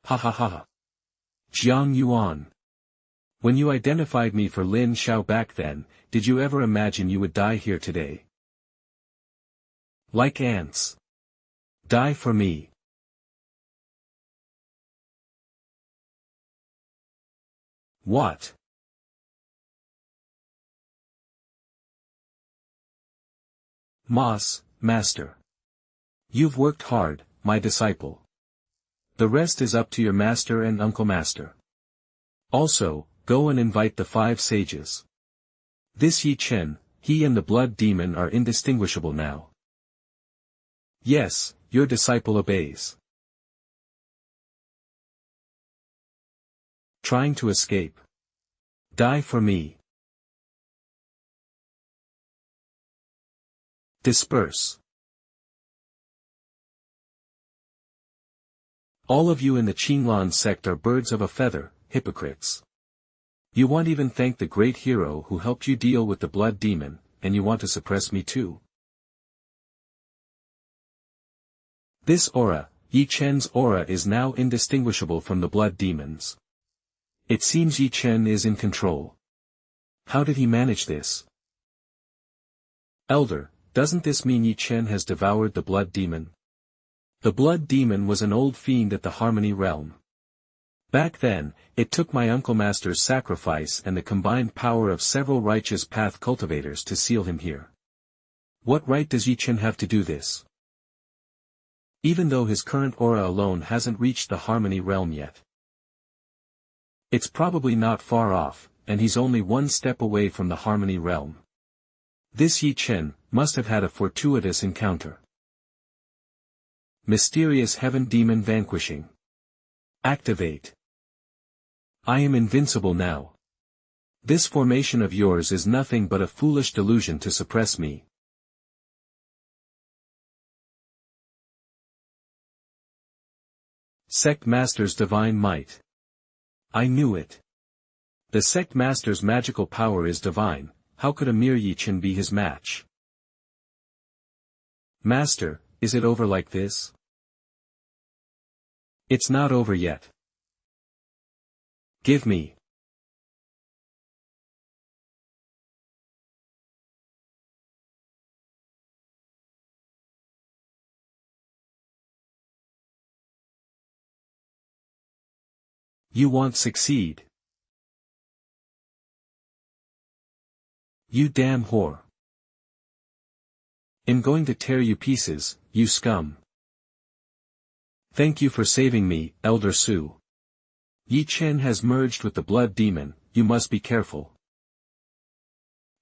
Ha ha ha. Jiang Yuan. When you identified me for Lin Xiao back then, did you ever imagine you would die here today? Like ants. Die for me. What? Master. You've worked hard, my disciple. The rest is up to your master and Uncle Master. Also, go and invite the 5 sages. This Ye Chen, he and the blood demon are indistinguishable now. Yes, your disciple obeys. Trying to escape. Die for me. Disperse. All of you in the Verdant Sect are birds of a feather, hypocrites. You won't even thank the great hero who helped you deal with the blood demon, and you want to suppress me too. This aura, Ye Chen's aura, is now indistinguishable from the blood demon's. It seems Ye Chen is in control. How did he manage this? Elder, doesn't this mean Ye Chen has devoured the blood demon? The blood demon was an old fiend at the Harmony realm. Back then, it took my Uncle Master's sacrifice and the combined power of several righteous path cultivators to seal him here. What right does Ye Chen have to do this? Even though his current aura alone hasn't reached the Harmony realm yet. It's probably not far off, and he's only 1 step away from the Harmony realm. This Ye Chen must have had a fortuitous encounter. Mysterious Heaven Demon Vanquishing. Activate. I am invincible now. This formation of yours is nothing but a foolish delusion to suppress me. Sect Master's Divine Might. I knew it. The Sect Master's magical power is divine, how could a mere Ye Chen be his match? Master, is it over like this? It's not over yet. Give me. You won't succeed. You damn whore. I'm going to tear you pieces, you scum. Thank you for saving me, Elder Su. Ye Chen has merged with the blood demon, you must be careful.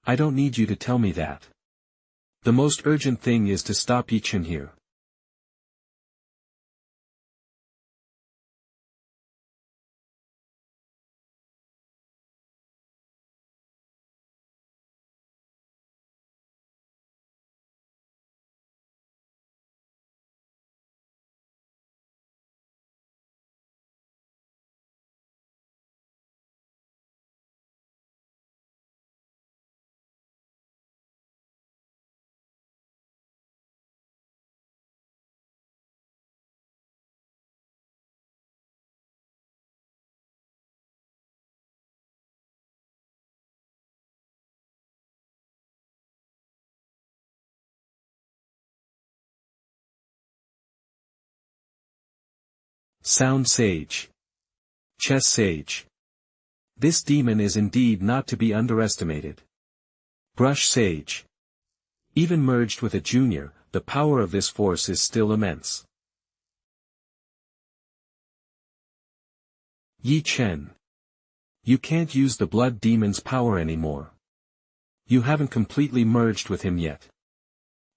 I don't need you to tell me that. The most urgent thing is to stop Ye Chen here. Sound sage. Chess sage. This demon is indeed not to be underestimated. Brush sage. Even merged with a junior, the power of this force is still immense. Ye Chen. You can't use the blood demon's power anymore. You haven't completely merged with him yet.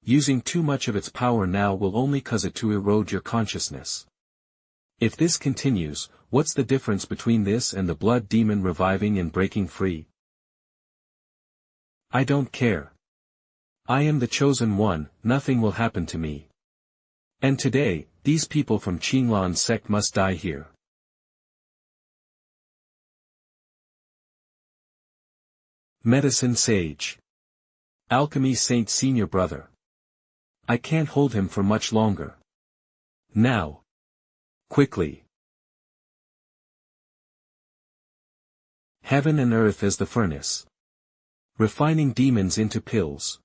Using too much of its power now will only cause it to erode your consciousness. If this continues, what's the difference between this and the blood demon reviving and breaking free? I don't care. I am the chosen one, nothing will happen to me. And today, these people from Verdant Sect must die here. Medicine Sage. Alchemy Saint Senior Brother. I can't hold him for much longer. Now. Quickly. Heaven and earth as the furnace. Refining demons into pills.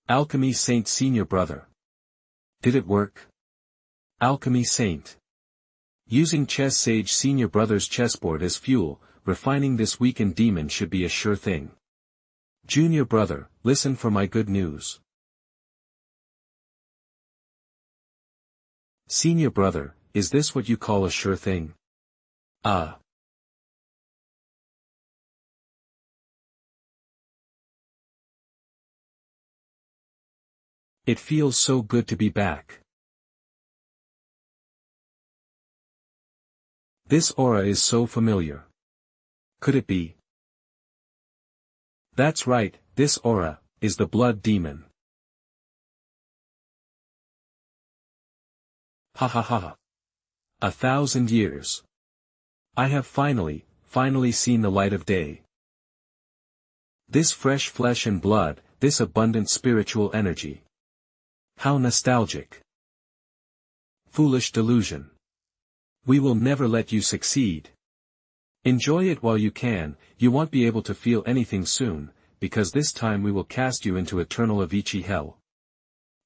Alchemy Saint Senior Brother. Did it work? Alchemy Saint. Using Chess Sage Senior Brother's chessboard as fuel, refining this weakened demon should be a sure thing. Junior Brother, listen for my good news. Senior Brother, is this what you call a sure thing? Ah. It feels so good to be back. This aura is so familiar. Could it be? That's right, this aura is the blood demon. Ha ha ha. 1,000 years. I have finally seen the light of day. This fresh flesh and blood, this abundant spiritual energy. How nostalgic. Foolish delusion. We will never let you succeed. Enjoy it while you can, you won't be able to feel anything soon, because this time we will cast you into eternal Avicii hell.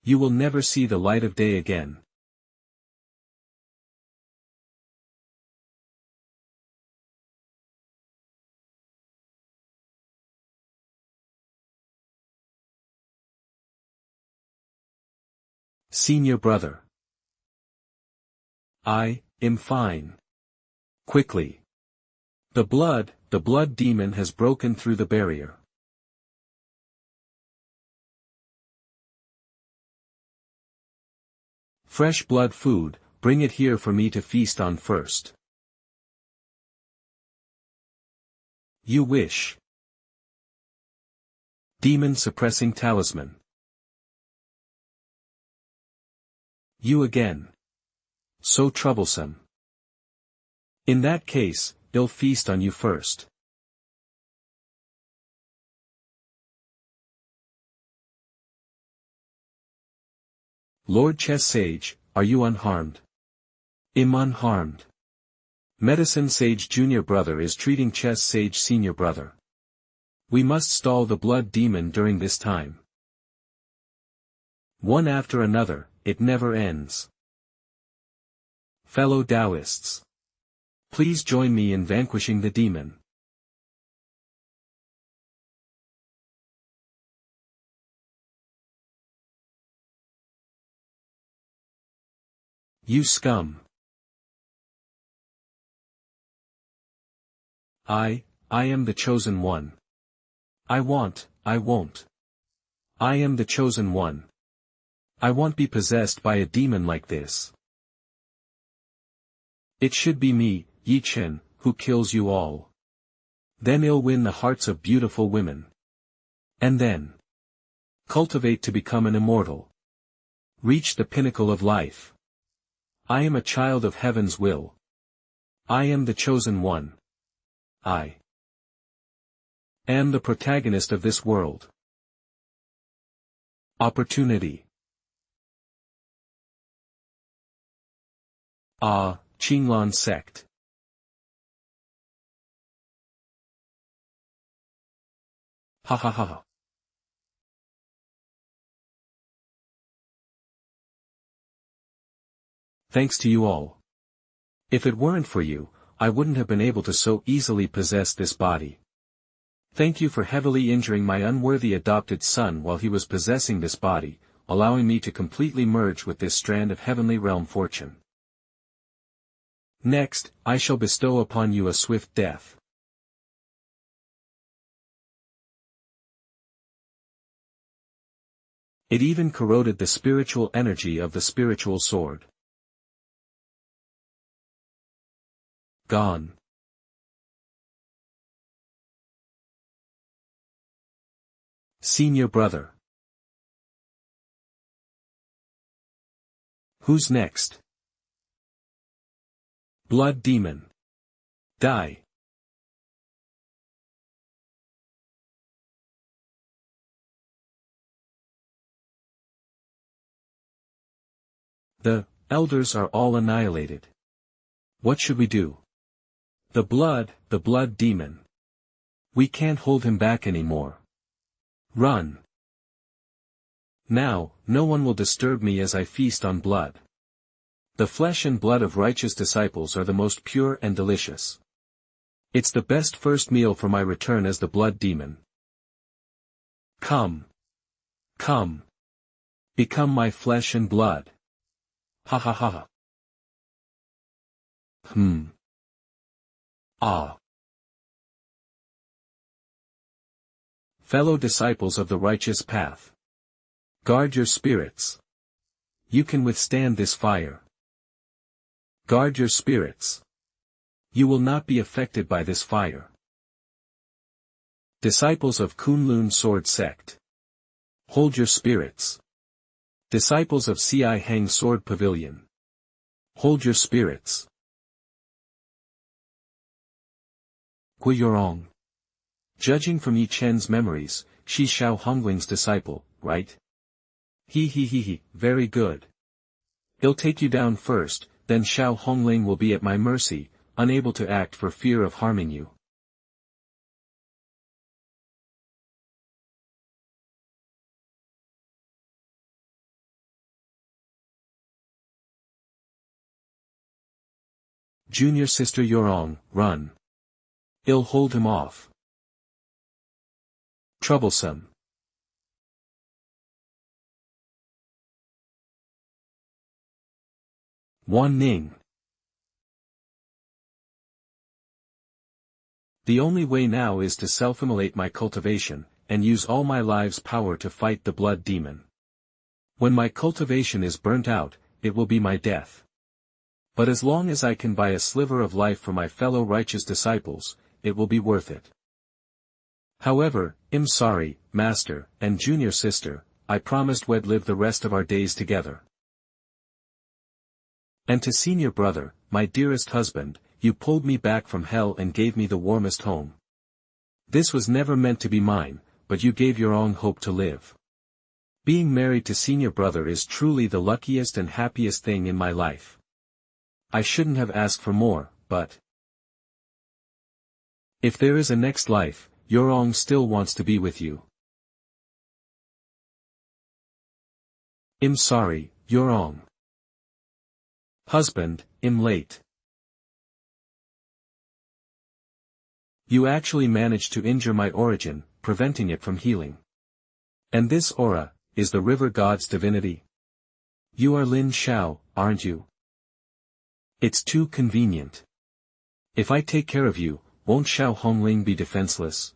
You will never see the light of day again. Senior Brother. I am fine. Quickly. The blood demon has broken through the barrier. Fresh blood food, bring it here for me to feast on first. You wish. Demon suppressing talisman. You again. So troublesome. In that case, I'll feast on you first. Lord Chess Sage, are you unharmed? I'm unharmed. Medicine Sage Junior Brother is treating Chess Sage Senior Brother. We must stall the blood demon during this time. One after another, it never ends. Fellow Taoists. Please join me in vanquishing the demon. You scum. I am the chosen one. I won't. I am the chosen one. I won't be possessed by a demon like this. It should be me, Ye Chen, who kills you all. Then I'll win the hearts of beautiful women. And then cultivate to become an immortal. Reach the pinnacle of life. I am a child of heaven's will. I am the chosen one. I am the protagonist of this world. Opportunity. Verdant Sect. Ha ha ha ha. Thanks to you all. If it weren't for you, I wouldn't have been able to so easily possess this body. Thank you for heavily injuring my unworthy adopted son while he was possessing this body, allowing me to completely merge with this strand of heavenly realm fortune. Next, I shall bestow upon you a swift death. It even corroded the spiritual energy of the spiritual sword. Gone. Senior brother. Who's next? Blood demon. Die. The elders are all annihilated. What should we do? The blood demon. We can't hold him back anymore. Run. Now, no one will disturb me as I feast on blood. The flesh and blood of righteous disciples are the most pure and delicious. It's the best first meal for my return as the blood demon. Come. Come. Become my flesh and blood. Ha ha ha ha. Ah. Fellow disciples of the righteous path. Guard your spirits. You can withstand this fire. Guard your spirits. You will not be affected by this fire. Disciples of Kunlun Sword Sect. Hold your spirits. Disciples of Ci Hang Sword Pavilion. Hold your spirits. Guiyurong. Judging from Ye Chen's memories, she's Xiao Hongling's disciple, right? He, very good. He'll take you down first, then Xiao Hongling will be at my mercy, unable to act for fear of harming you. Junior sister Yurong, run. I'll hold him off. Troublesome. Wan Ning. The only way now is to self-immolate my cultivation, and use all my life's power to fight the blood demon. When my cultivation is burnt out, it will be my death. But as long as I can buy a sliver of life for my fellow righteous disciples, it will be worth it. However, I'm sorry, master, and junior sister, I promised we'd live the rest of our days together. And to senior brother, my dearest husband, you pulled me back from hell and gave me the warmest home. This was never meant to be mine, but you gave your own hope to live. Being married to senior brother is truly the luckiest and happiest thing in my life. I shouldn't have asked for more, but if there is a next life, Yurong still wants to be with you. I'm sorry, Yurong. Husband, I'm late. You actually managed to injure my origin, preventing it from healing. And this aura, is the river god's divinity? You are Lin Xiao, aren't you? It's too convenient. If I take care of you, won't Xiao Hongling be defenseless?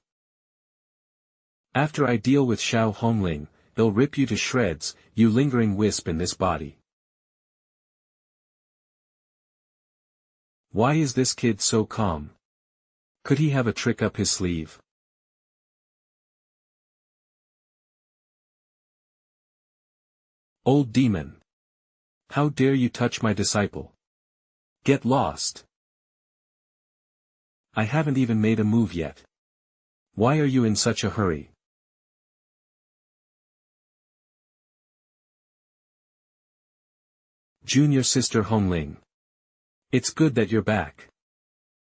After I deal with Xiao Hongling, they'll rip you to shreds, you lingering wisp in this body. Why is this kid so calm? Could he have a trick up his sleeve? Old demon! How dare you touch my disciple? Get lost! I haven't even made a move yet. Why are you in such a hurry? Junior Sister Hongling. It's good that you're back.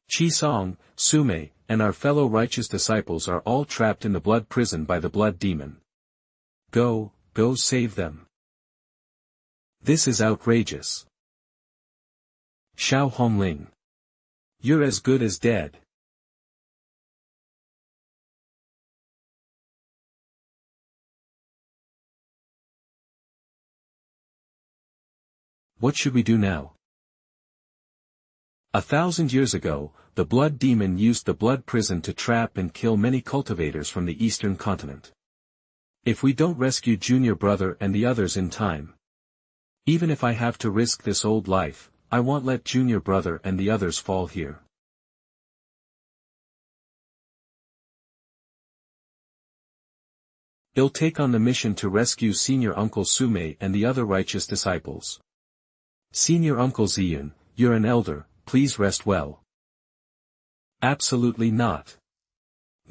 Qisong, Sume, and our fellow righteous disciples are all trapped in the blood prison by the blood demon. Go save them. This is outrageous. Xiao Hongling. You're as good as dead. What should we do now? 1,000 years ago, the blood demon used the blood prison to trap and kill many cultivators from the eastern continent. If we don't rescue Junior Brother and the others in time, even if I have to risk this old life, I won't let Junior Brother and the others fall here. They'll take on the mission to rescue Senior Uncle Sume and the other righteous disciples. Senior Uncle Ziyun, you're an elder, please rest well. Absolutely not.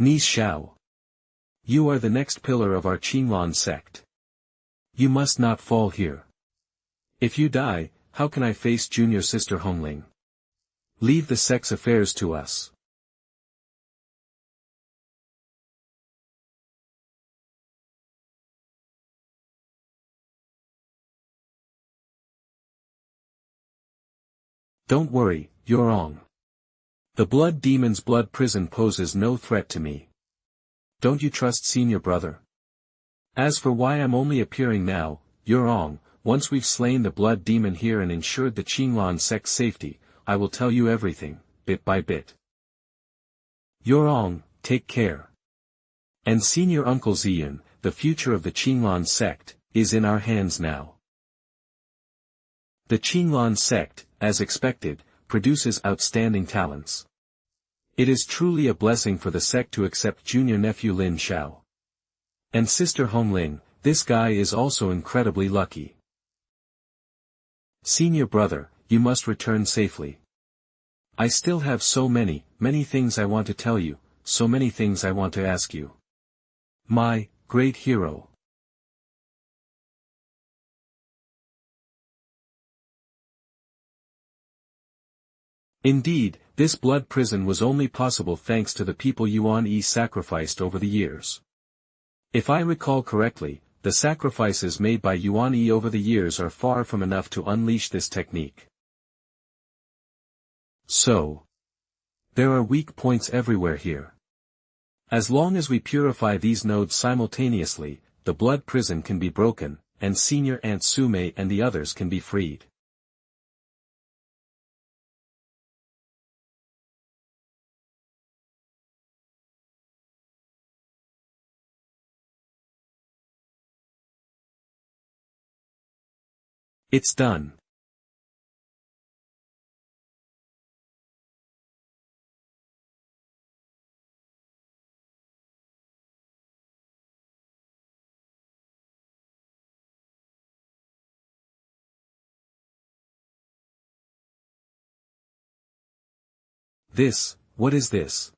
Lin Xiao. You are the next pillar of our Qinglan sect. You must not fall here. If you die, how can I face Junior Sister Hongling? Leave the sect's affairs to us. Don't worry, you're wrong. The blood demon's blood prison poses no threat to me. Don't you trust Senior Brother? As for why I'm only appearing now, you're wrong. Once we've slain the blood demon here and ensured the Qinglan sect's safety, I will tell you everything, bit by bit. You're wrong, take care. And Senior Uncle Ziyun, the future of the Qinglan sect, is in our hands now. The Qinglan sect, as expected, produces outstanding talents. It is truly a blessing for the sect to accept junior nephew Lin Xiao. And Sister Hongling, this guy is also incredibly lucky. Senior Brother, you must return safely. I still have so many things I want to tell you, so many things I want to ask you. My great hero. Indeed, this blood prison was only possible thanks to the people Yuan Yi sacrificed over the years. If I recall correctly, the sacrifices made by Yuan Yi over the years are far from enough to unleash this technique. So, there are weak points everywhere here. As long as we purify these nodes simultaneously, the blood prison can be broken, and Senior Aunt Sume and the others can be freed. It's done. What is this?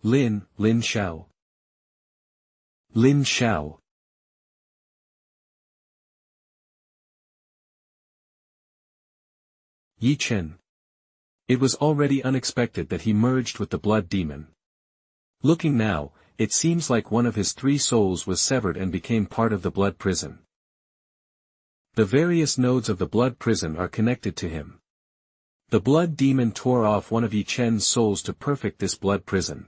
Lin Xiao. Lin Xiao. Ye Chen. It was already unexpected that he merged with the blood demon. Looking now, it seems like one of his 3 souls was severed and became part of the blood prison. The various nodes of the blood prison are connected to him. The blood demon tore off one of Ye Chen's souls to perfect this blood prison.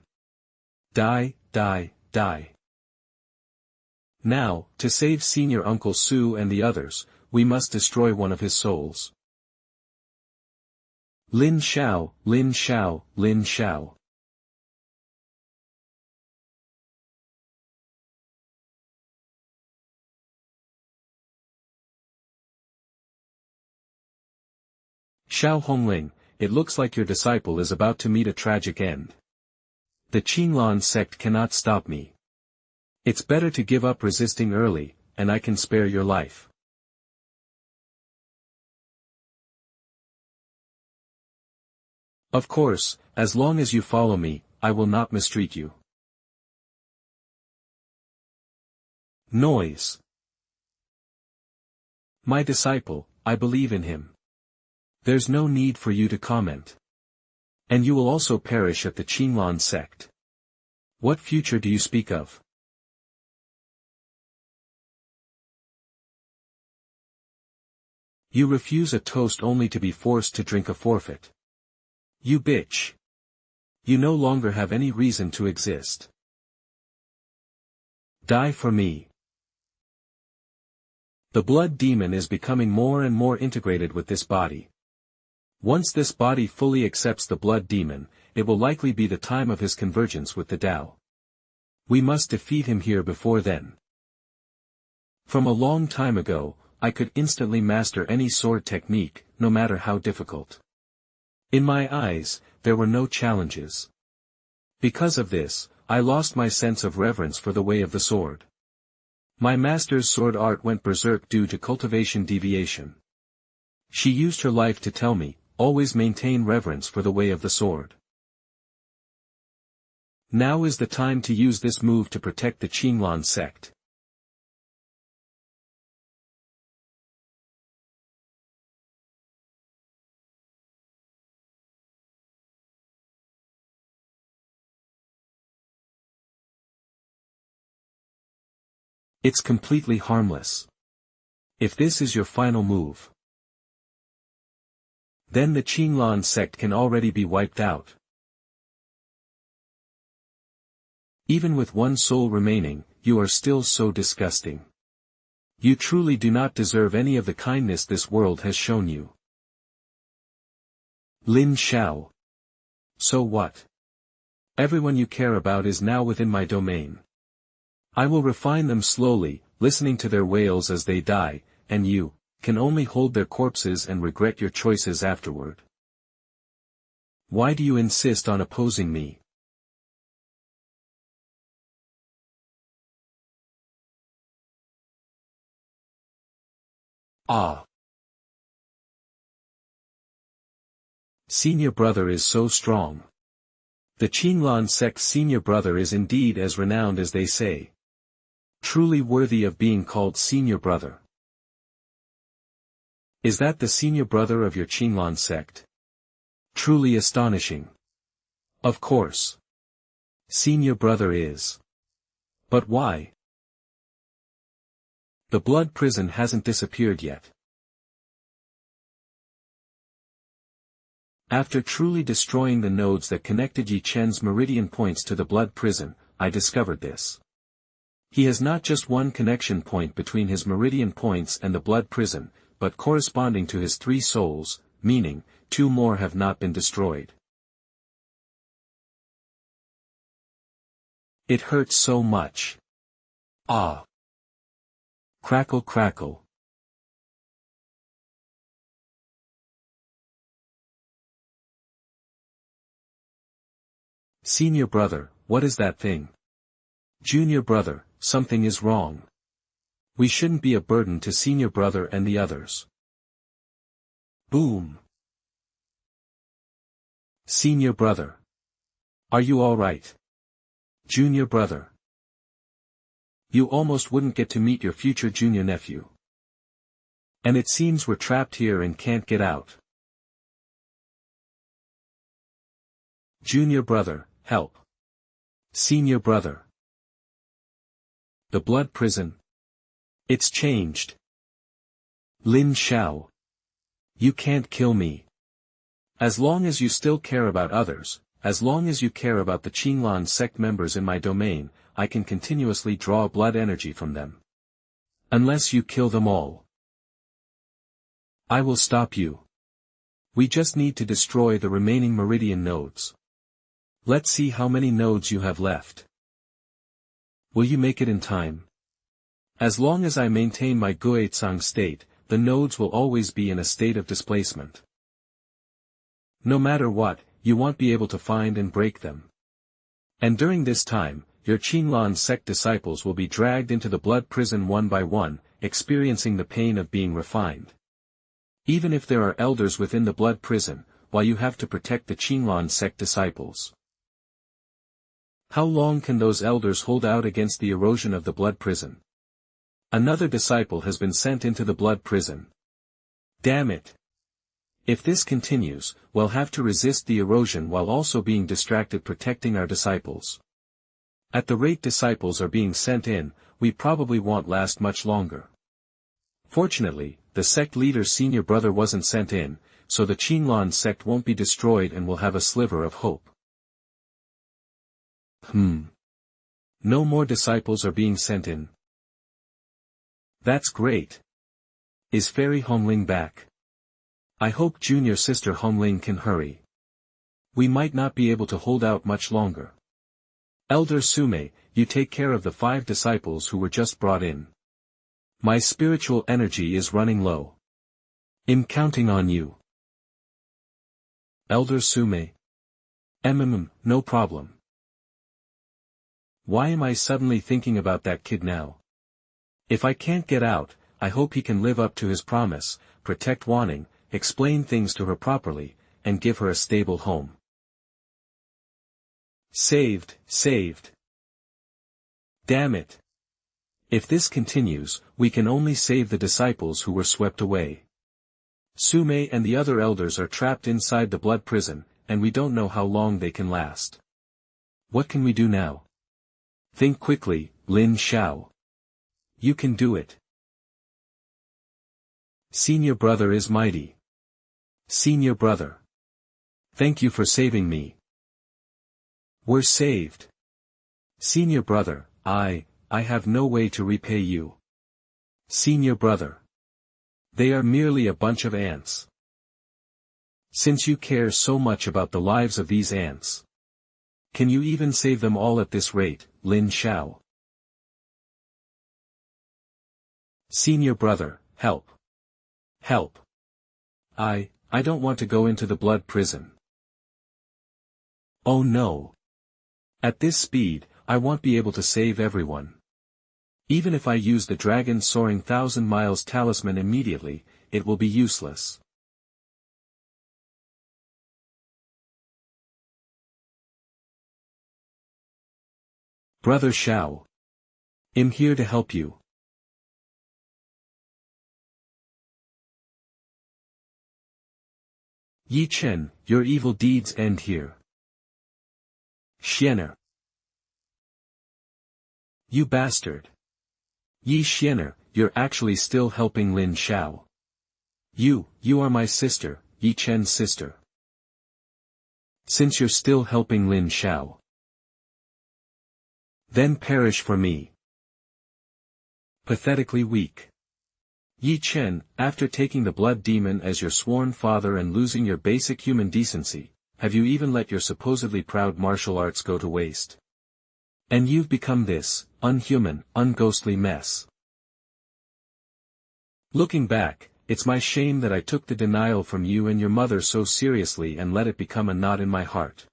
Die. Now, to save Senior Uncle Su and the others, we must destroy one of his souls. Lin Xiao, Lin Xiao, Lin Xiao. Xiao Hongling, it looks like your disciple is about to meet a tragic end. The Qinlan sect cannot stop me. It's better to give up resisting early, and I can spare your life. Of course, as long as you follow me, I will not mistreat you. Noise. My disciple, I believe in him. There's no need for you to comment. And you will also perish at the Qinlan sect. What future do you speak of? You refuse a toast only to be forced to drink a forfeit. You bitch. You no longer have any reason to exist. Die for me. The blood demon is becoming more and more integrated with this body. Once this body fully accepts the blood demon, it will likely be the time of his convergence with the Tao. We must defeat him here before then. From a long time ago, I could instantly master any sword technique, no matter how difficult. In my eyes, there were no challenges. Because of this, I lost my sense of reverence for the way of the sword. My master's sword art went berserk due to cultivation deviation. She used her life to tell me, always maintain reverence for the way of the sword. Now is the time to use this move to protect the Qinlan sect. It's completely harmless. If this is your final move, then the Qinlan sect can already be wiped out. Even with one soul remaining, you are still so disgusting. You truly do not deserve any of the kindness this world has shown you. Lin Xiao. So what? Everyone you care about is now within my domain. I will refine them slowly, listening to their wails as they die, and you can only hold their corpses and regret your choices afterward. Why do you insist on opposing me? Ah. Senior brother is so strong. The Qinlan sect's senior brother is indeed as renowned as they say. Truly worthy of being called senior brother. Is that the senior brother of your Qinlan sect? Truly astonishing. Of course. Senior brother is. But why? The blood prison hasn't disappeared yet. After truly destroying the nodes that connected Ye Chen's meridian points to the blood prison, I discovered this. He has not just one connection point between his meridian points and the blood prison, but corresponding to his 3 souls, meaning, 2 more have not been destroyed. It hurts so much. Ah. Crackle crackle. Senior brother, what is that thing? Junior brother, something is wrong. We shouldn't be a burden to senior brother and the others. Boom. Senior brother. Are you all right? Junior brother. You almost wouldn't get to meet your future junior nephew. And it seems we're trapped here and can't get out. Junior brother, help. Senior brother. The blood prison. It's changed. Lin Xiao. You can't kill me. As long as you still care about others, as long as you care about the Qinlan sect members in my domain, I can continuously draw blood energy from them. Unless you kill them all, I will stop you. We just need to destroy the remaining meridian nodes. Let's see how many nodes you have left. Will you make it in time? As long as I maintain my Guizhang state, the nodes will always be in a state of displacement. No matter what, you won't be able to find and break them. And during this time, your Qinlan sect disciples will be dragged into the blood prison one by one, experiencing the pain of being refined. Even if there are elders within the blood prison, while you have to protect the Qinlan sect disciples. How long can those elders hold out against the erosion of the blood prison? Another disciple has been sent into the blood prison. Damn it! If this continues, we'll have to resist the erosion while also being distracted protecting our disciples. At the rate disciples are being sent in, we probably won't last much longer. Fortunately, the sect leader's senior brother wasn't sent in, so the Qinlan sect won't be destroyed and will have a sliver of hope. No more disciples are being sent in. That's great. Is Fairy Hongling back? I hope junior sister Hongling can hurry. We might not be able to hold out much longer. Elder Sume, you take care of the 5 disciples who were just brought in. My spiritual energy is running low. I'm counting on you. Elder Sume. No problem. Why am I suddenly thinking about that kid now? If I can't get out, I hope he can live up to his promise, protect Wanning, explain things to her properly, and give her a stable home. Saved. Damn it. If this continues, we can only save the disciples who were swept away. Sume and the other elders are trapped inside the blood prison, and we don't know how long they can last. What can we do now? Think quickly, Lin Xiao. You can do it. Senior brother is mighty. Senior brother. Thank you for saving me. We're saved. Senior brother, I have no way to repay you. Senior brother. They are merely a bunch of ants. Since you care so much about the lives of these ants, can you even save them all at this rate, Lin Xiao? Senior brother, help. Help. I don't want to go into the blood prison. Oh no. At this speed, I won't be able to save everyone. Even if I use the dragon soaring 1,000 miles talisman immediately, it will be useless. Brother Xiao. I'm here to help you. Ye Chen, your evil deeds end here. Xiener. You bastard. Ye Xiener, you're actually still helping Lin Xiao. You are my sister, Ye Chen's sister. Since you're still helping Lin Xiao, then perish for me. Pathetically weak. Ye Chen, after taking the blood demon as your sworn father and losing your basic human decency, have you even let your supposedly proud martial arts go to waste? And you've become this, unhuman, unghostly mess. Looking back, it's my shame that I took the denial from you and your mother so seriously and let it become a knot in my heart.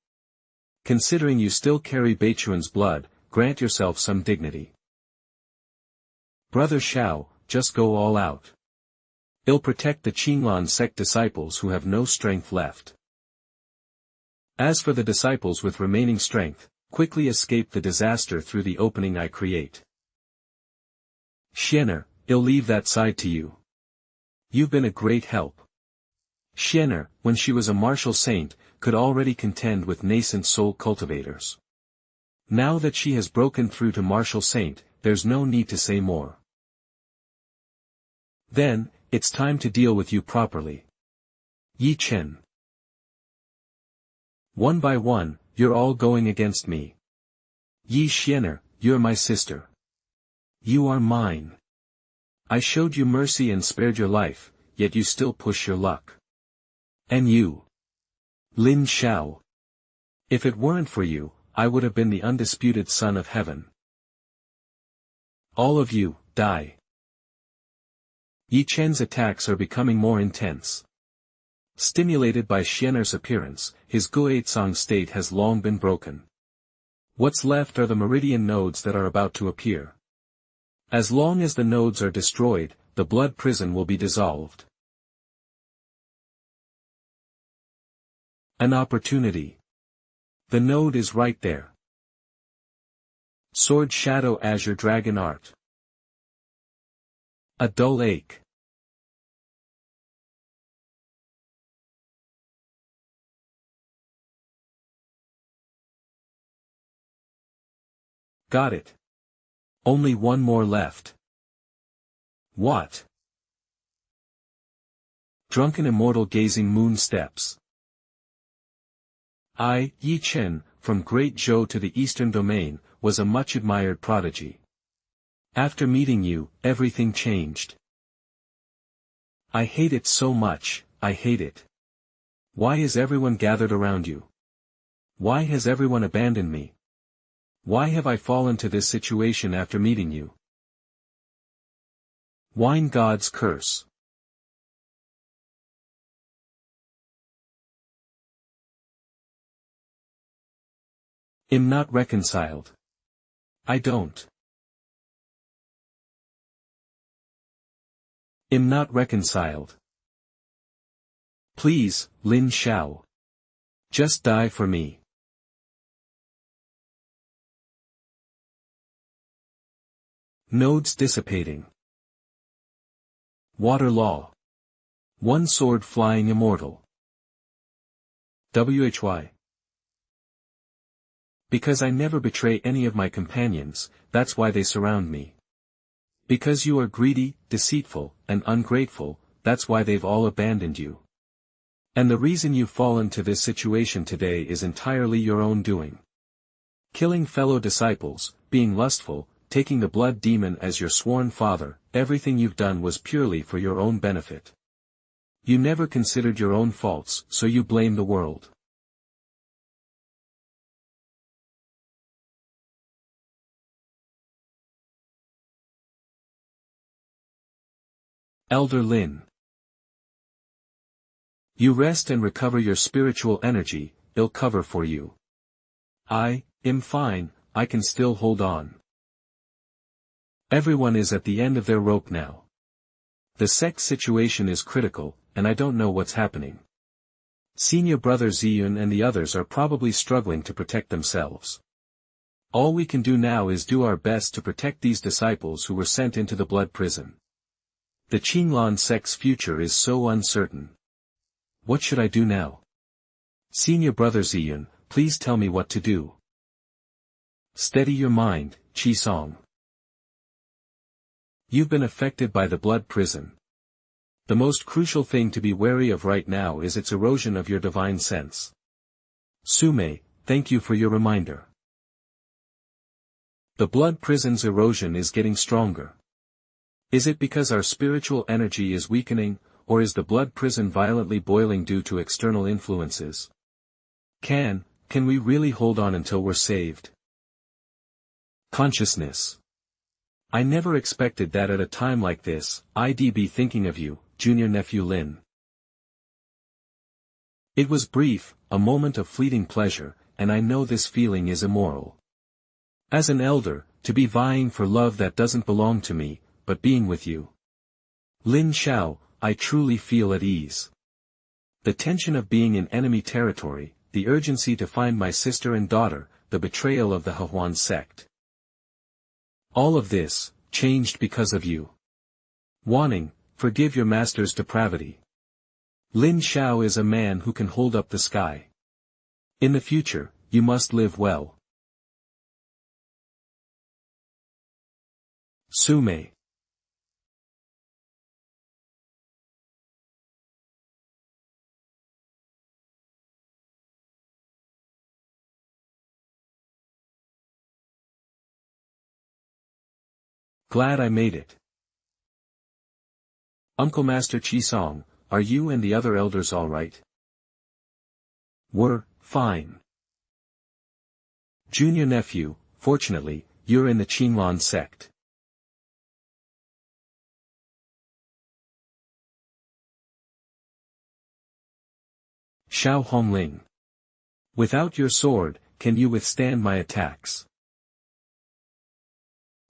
Considering you still carry Beichuan's blood, grant yourself some dignity. Brother Xiao, just go all out. I'll protect the Qinlan sect disciples who have no strength left. As for the disciples with remaining strength, quickly escape the disaster through the opening I create. Xiener, I'll leave that side to you. You've been a great help. Xiener, when she was a martial saint, could already contend with nascent soul cultivators. Now that she has broken through to martial saint, there's no need to say more. Then, it's time to deal with you properly. Ye Chen. One by one, you're all going against me. Ye Xiener, you're my sister. You are mine. I showed you mercy and spared your life, yet you still push your luck. And you, Lin Xiao. If it weren't for you, I would have been the undisputed son of heaven. All of you, die. Ye Chen's attacks are becoming more intense. Stimulated by Xian'er's appearance, his Guizhong state has long been broken. What's left are the meridian nodes that are about to appear. As long as the nodes are destroyed, the blood prison will be dissolved. An opportunity. The node is right there. Sword Shadow Azure Dragon Art. A dull ache. Got it. Only one more left. What? Drunken immortal gazing moon steps. I, Ye Chen, from Great Zhou to the Eastern Domain, was a much admired prodigy. After meeting you, everything changed. I hate it so much, I hate it. Why is everyone gathered around you? Why has everyone abandoned me? Why have I fallen to this situation after meeting you? Wine God's Curse. Am not reconciled. I don't. Am not reconciled. Please, Lin Xiao. Just die for me. Nodes dissipating. Water law. One sword flying immortal. Why? Because I never betray any of my companions, that's why they surround me. Because you are greedy, deceitful, and ungrateful, that's why they've all abandoned you. And the reason you've fallen to this situation today is entirely your own doing. Killing fellow disciples, being lustful, taking the blood demon as your sworn father, everything you've done was purely for your own benefit. You never considered your own faults, so you blame the world. Elder Lin. You rest and recover your spiritual energy, it'll cover for you. I am fine, I can still hold on. Everyone is at the end of their rope now. The sect situation is critical, and I don't know what's happening. Senior brother Ziyun and the others are probably struggling to protect themselves. All we can do now is do our best to protect these disciples who were sent into the blood prison. The Qinglan sect's future is so uncertain. What should I do now? Senior brother Ziyun, please tell me what to do. Steady your mind, Qisong. You've been affected by the blood prison. The most crucial thing to be wary of right now is its erosion of your divine sense. Sume, thank you for your reminder. The blood prison's erosion is getting stronger. Is it because our spiritual energy is weakening, or is the blood prison violently boiling due to external influences? Can we really hold on until we're saved? Consciousness. I never expected that at a time like this, I'd be thinking of you, junior nephew Lin. It was brief, a moment of fleeting pleasure, and I know this feeling is immoral. As an elder, to be vying for love that doesn't belong to me, but being with you. Lin Xiao, I truly feel at ease. The tension of being in enemy territory, the urgency to find my sister and daughter, the betrayal of the Verdant Sect. All of this, changed because of you. Wanting, forgive your master's depravity. Lin Xiao is a man who can hold up the sky. In the future, you must live well. Sume. Glad I made it. Uncle Master Qisong, are you and the other elders all right? Fine. Junior nephew, fortunately, you're in the Qinlan sect. Xiao Hongling. Without your sword, can you withstand my attacks?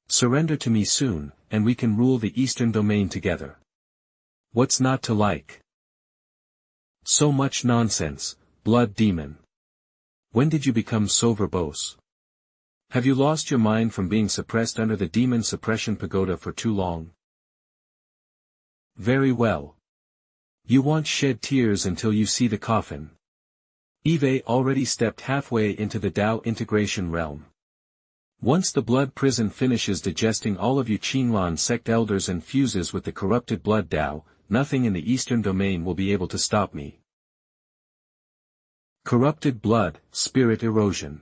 Surrender to me soon, and we can rule the eastern domain together. What's not to like? So much nonsense, blood demon. When did you become so verbose? Have you lost your mind from being suppressed under the demon suppression pagoda for too long? Very well. You won't shed tears until you see the coffin. Eve already stepped halfway into the Tao integration realm. Once the blood prison finishes digesting all of you Qinlan sect elders and fuses with the corrupted blood Tao, nothing in the eastern domain will be able to stop me. Corrupted blood, spirit erosion.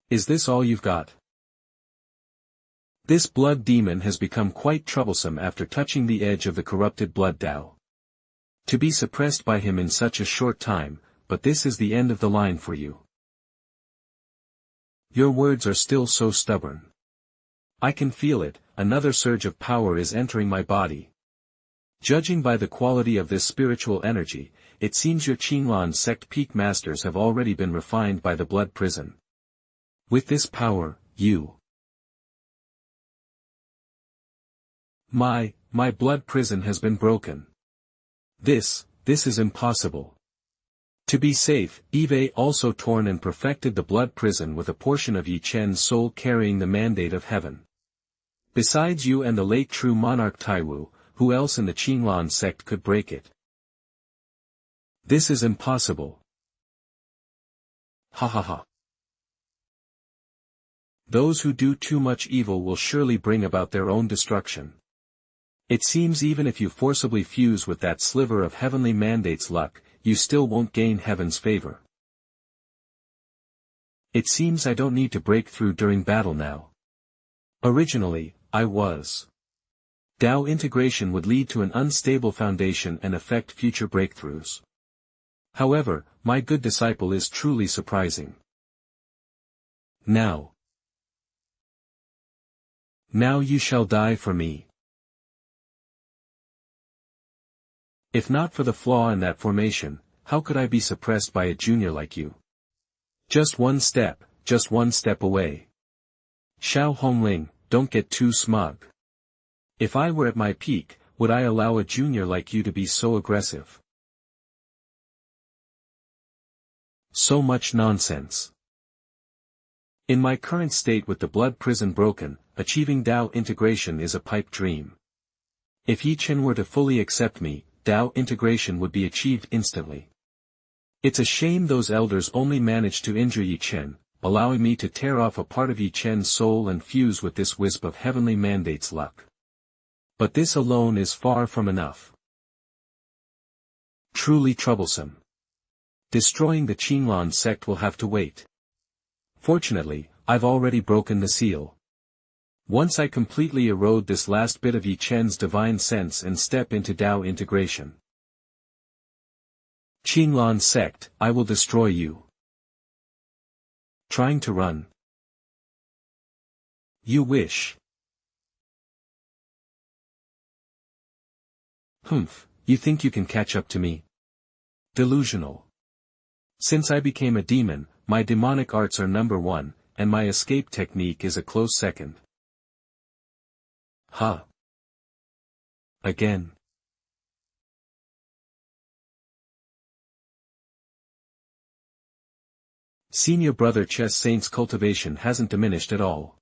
Is this all you've got? This blood demon has become quite troublesome after touching the edge of the corrupted blood Tao. To be suppressed by him in such a short time, but this is the end of the line for you. Your words are still so stubborn. I can feel it, another surge of power is entering my body. Judging by the quality of this spiritual energy, it seems your Qinlan sect peak masters have already been refined by the blood prison. With this power, you... My blood prison has been broken. This is impossible. To be safe, Eve also torn and perfected the blood prison with a portion of Ye Chen's soul carrying the mandate of heaven. Besides you and the late true monarch Taiwu, who else in the Qinlan sect could break it? This is impossible. Ha ha ha. Those who do too much evil will surely bring about their own destruction. It seems even if you forcibly fuse with that sliver of heavenly mandate's luck, you still won't gain heaven's favor. It seems I don't need to break through during battle now. Originally, I was. Tao integration would lead to an unstable foundation and affect future breakthroughs. However, my good disciple is truly surprising. Now you shall die for me. If not for the flaw in that formation, how could I be suppressed by a junior like you? Just one step away. Xiao Hongling, don't get too smug. If I were at my peak, would I allow a junior like you to be so aggressive? So much nonsense. In my current state with the blood prison broken, achieving Tao integration is a pipe dream. If Ye Chen were to fully accept me, Tao integration would be achieved instantly. It's a shame those elders only managed to injure Ye Chen, allowing me to tear off a part of Ye Chen's soul and fuse with this wisp of heavenly mandate's luck. But this alone is far from enough. Truly troublesome. Destroying the Qinlan sect will have to wait. Fortunately, I've already broken the seal. Once I completely erode this last bit of Ye Chen's divine sense and step into Tao integration. Qinlan sect, I will destroy you. Trying to run? You wish. Humph, you think you can catch up to me? Delusional. Since I became a demon, my demonic arts are number one, and my escape technique is a close second. Ha! Again. Senior brother Chess Saint's cultivation hasn't diminished at all.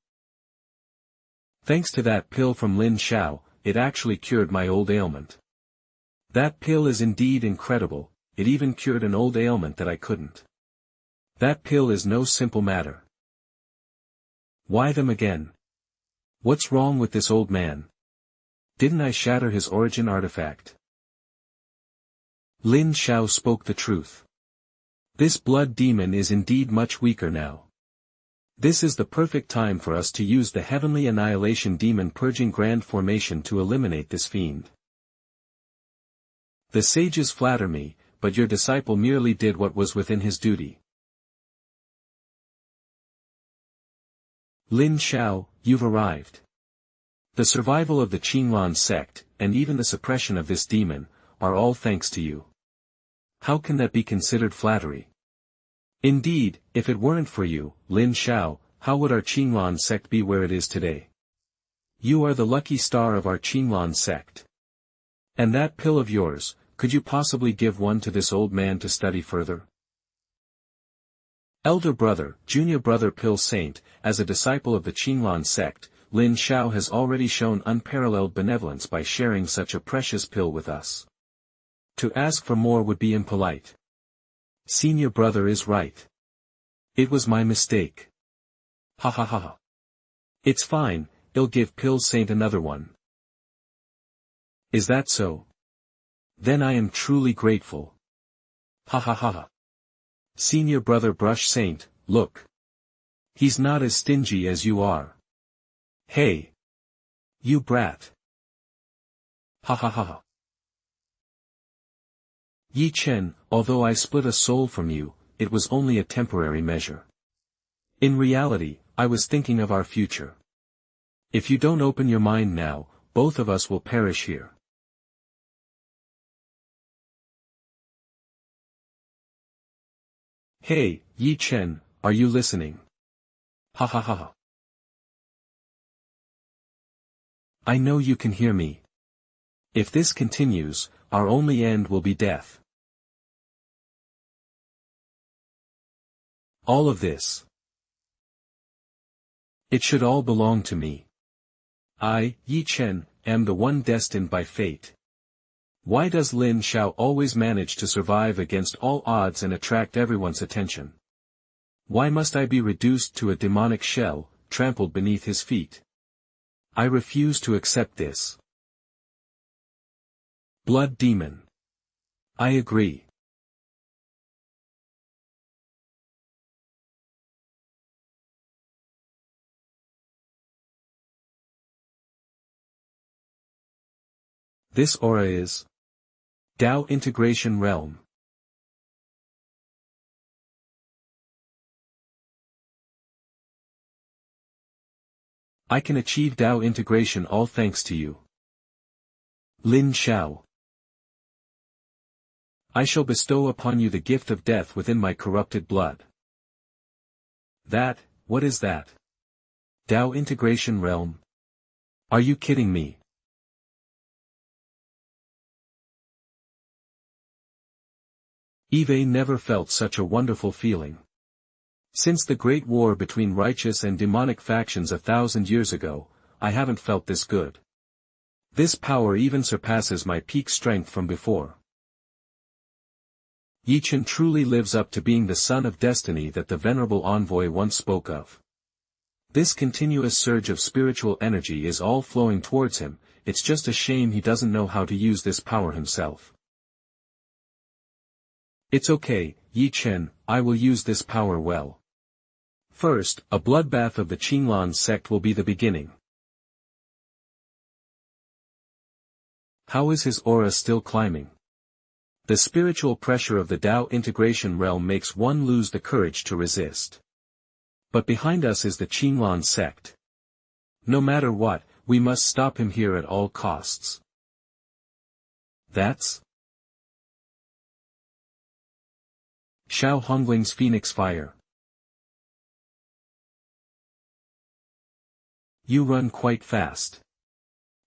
Thanks to that pill from Lin Xiao, it actually cured my old ailment. That pill is indeed incredible, it even cured an old ailment that I couldn't. That pill is no simple matter. Why them again? What's wrong with this old man? Didn't I shatter his origin artifact? Lin Xiao spoke the truth. This blood demon is indeed much weaker now. This is the perfect time for us to use the heavenly annihilation demon purging grand formation to eliminate this fiend. The sages flatter me, but your disciple merely did what was within his duty. Lin Xiao, you've arrived. The survival of the Qinglan sect, and even the suppression of this demon, are all thanks to you. How can that be considered flattery? Indeed, if it weren't for you, Lin Xiao, how would our Qinglan sect be where it is today? You are the lucky star of our Qinglan sect. And that pill of yours, could you possibly give one to this old man to study further? Elder brother, junior brother Pill Saint, as a disciple of the Qinglan sect, Lin Xiao has already shown unparalleled benevolence by sharing such a precious pill with us. To ask for more would be impolite. Senior brother is right. It was my mistake. Ha ha ha ha. It's fine, I'll give Pill Saint another one. Is that so? Then I am truly grateful. Ha ha ha ha. Senior brother Brush Saint, look. He's not as stingy as you are. Hey. You brat. Ha ha ha ha. Ye Chen, although I split a soul from you, it was only a temporary measure. In reality, I was thinking of our future. If you don't open your mind now, both of us will perish here. Hey, Ye Chen, are you listening? Ha ha ha ha. I know you can hear me. If this continues, our only end will be death. All of this. It should all belong to me. I, Ye Chen, am the one destined by fate. Why does Lin Xiao always manage to survive against all odds and attract everyone's attention? Why must I be reduced to a demonic shell, trampled beneath his feet? I refuse to accept this. Blood demon. I agree. This aura is Dao Integration Realm. I can achieve Dao integration all thanks to you. Lin Xiao. I shall bestow upon you the gift of death within my corrupted blood. That, what is that? Dao Integration Realm? Are you kidding me? Eve never felt such a wonderful feeling. Since the great war between righteous and demonic factions 1,000 years ago, I haven't felt this good. This power even surpasses my peak strength from before. Ye Chen truly lives up to being the son of destiny that the venerable envoy once spoke of. This continuous surge of spiritual energy is all flowing towards him, it's just a shame he doesn't know how to use this power himself. It's okay, Ye Chen, I will use this power well. First, a bloodbath of the Qinglan sect will be the beginning. How is his aura still climbing? The spiritual pressure of the Dao integration realm makes one lose the courage to resist. But behind us is the Qinglan sect. No matter what, we must stop him here at all costs. That's Xiao Hongling's Phoenix Fire. You run quite fast.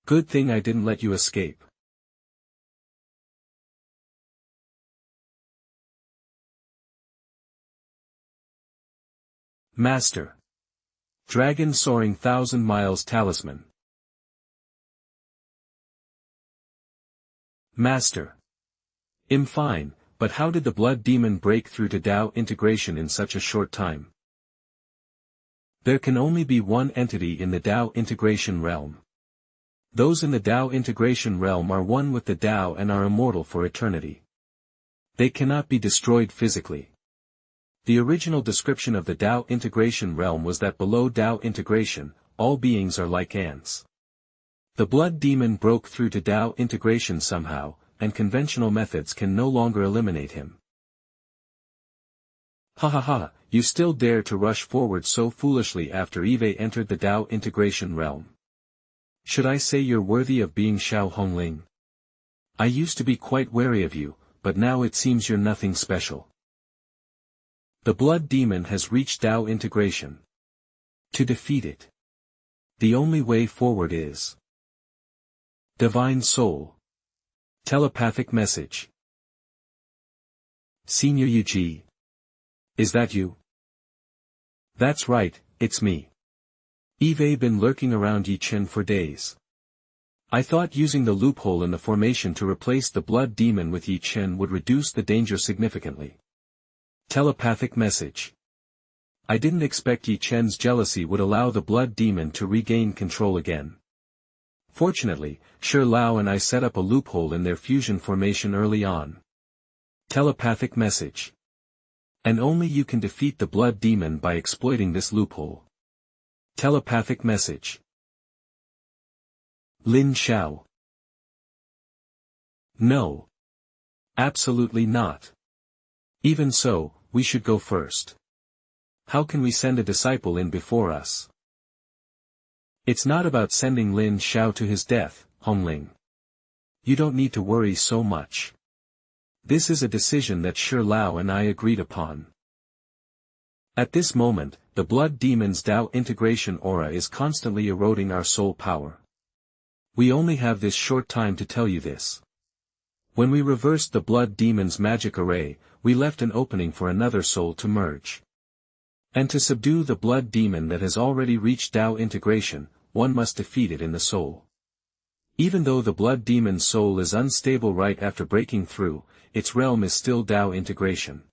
Good thing I didn't let you escape. Master. Dragon Soaring 1,000 Miles Talisman. Master. I'm fine, but how did the blood demon break through to Dao integration in such a short time? There can only be one entity in the Dao integration realm. Those in the Dao integration realm are one with the Dao and are immortal for eternity. They cannot be destroyed physically. The original description of the Dao integration realm was that below Dao integration, all beings are like ants. The blood demon broke through to Dao integration somehow, and conventional methods can no longer eliminate him. Ha ha ha, you still dare to rush forward so foolishly after Eve entered the Tao integration realm. Should I say you're worthy of being Xiao Hongling? I used to be quite wary of you, but now it seems you're nothing special. The blood demon has reached Tao integration. To defeat it, the only way forward is Divine Soul. Telepathic message. Senior Yuji. Is that you? That's right, it's me. Eve been lurking around Ye Chen for days. I thought using the loophole in the formation to replace the blood demon with Ye Chen would reduce the danger significantly. Telepathic message. I didn't expect Ye Chen's jealousy would allow the blood demon to regain control again. Fortunately, Shi Lao and I set up a loophole in their fusion formation early on. Telepathic message. And only you can defeat the blood demon by exploiting this loophole. Telepathic message. Lin Xiao. No. Absolutely not. Even so, we should go first. How can we send a disciple in before us? It's not about sending Lin Xiao to his death, Hongling. You don't need to worry so much. This is a decision that Shi Lao and I agreed upon. At this moment, the blood demon's Tao integration aura is constantly eroding our soul power. We only have this short time to tell you this. When we reversed the blood demon's magic array, we left an opening for another soul to merge. And to subdue the blood demon that has already reached Tao integration, one must defeat it in the soul. Even though the blood demon's soul is unstable right after breaking through, its realm is still Tao integration.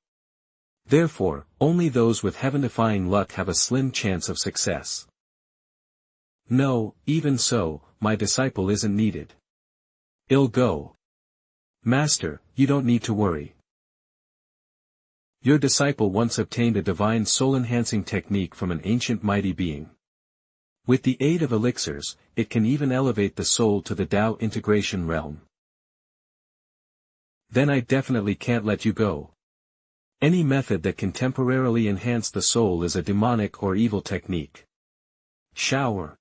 Therefore, only those with heaven-defying luck have a slim chance of success. No, even so, my disciple isn't needed. I'll go. Master, you don't need to worry. Your disciple once obtained a divine soul-enhancing technique from an ancient mighty being. With the aid of elixirs, it can even elevate the soul to the Tao integration realm. Then I definitely can't let you go. Any method that can temporarily enhance the soul is a demonic or evil technique. Shower.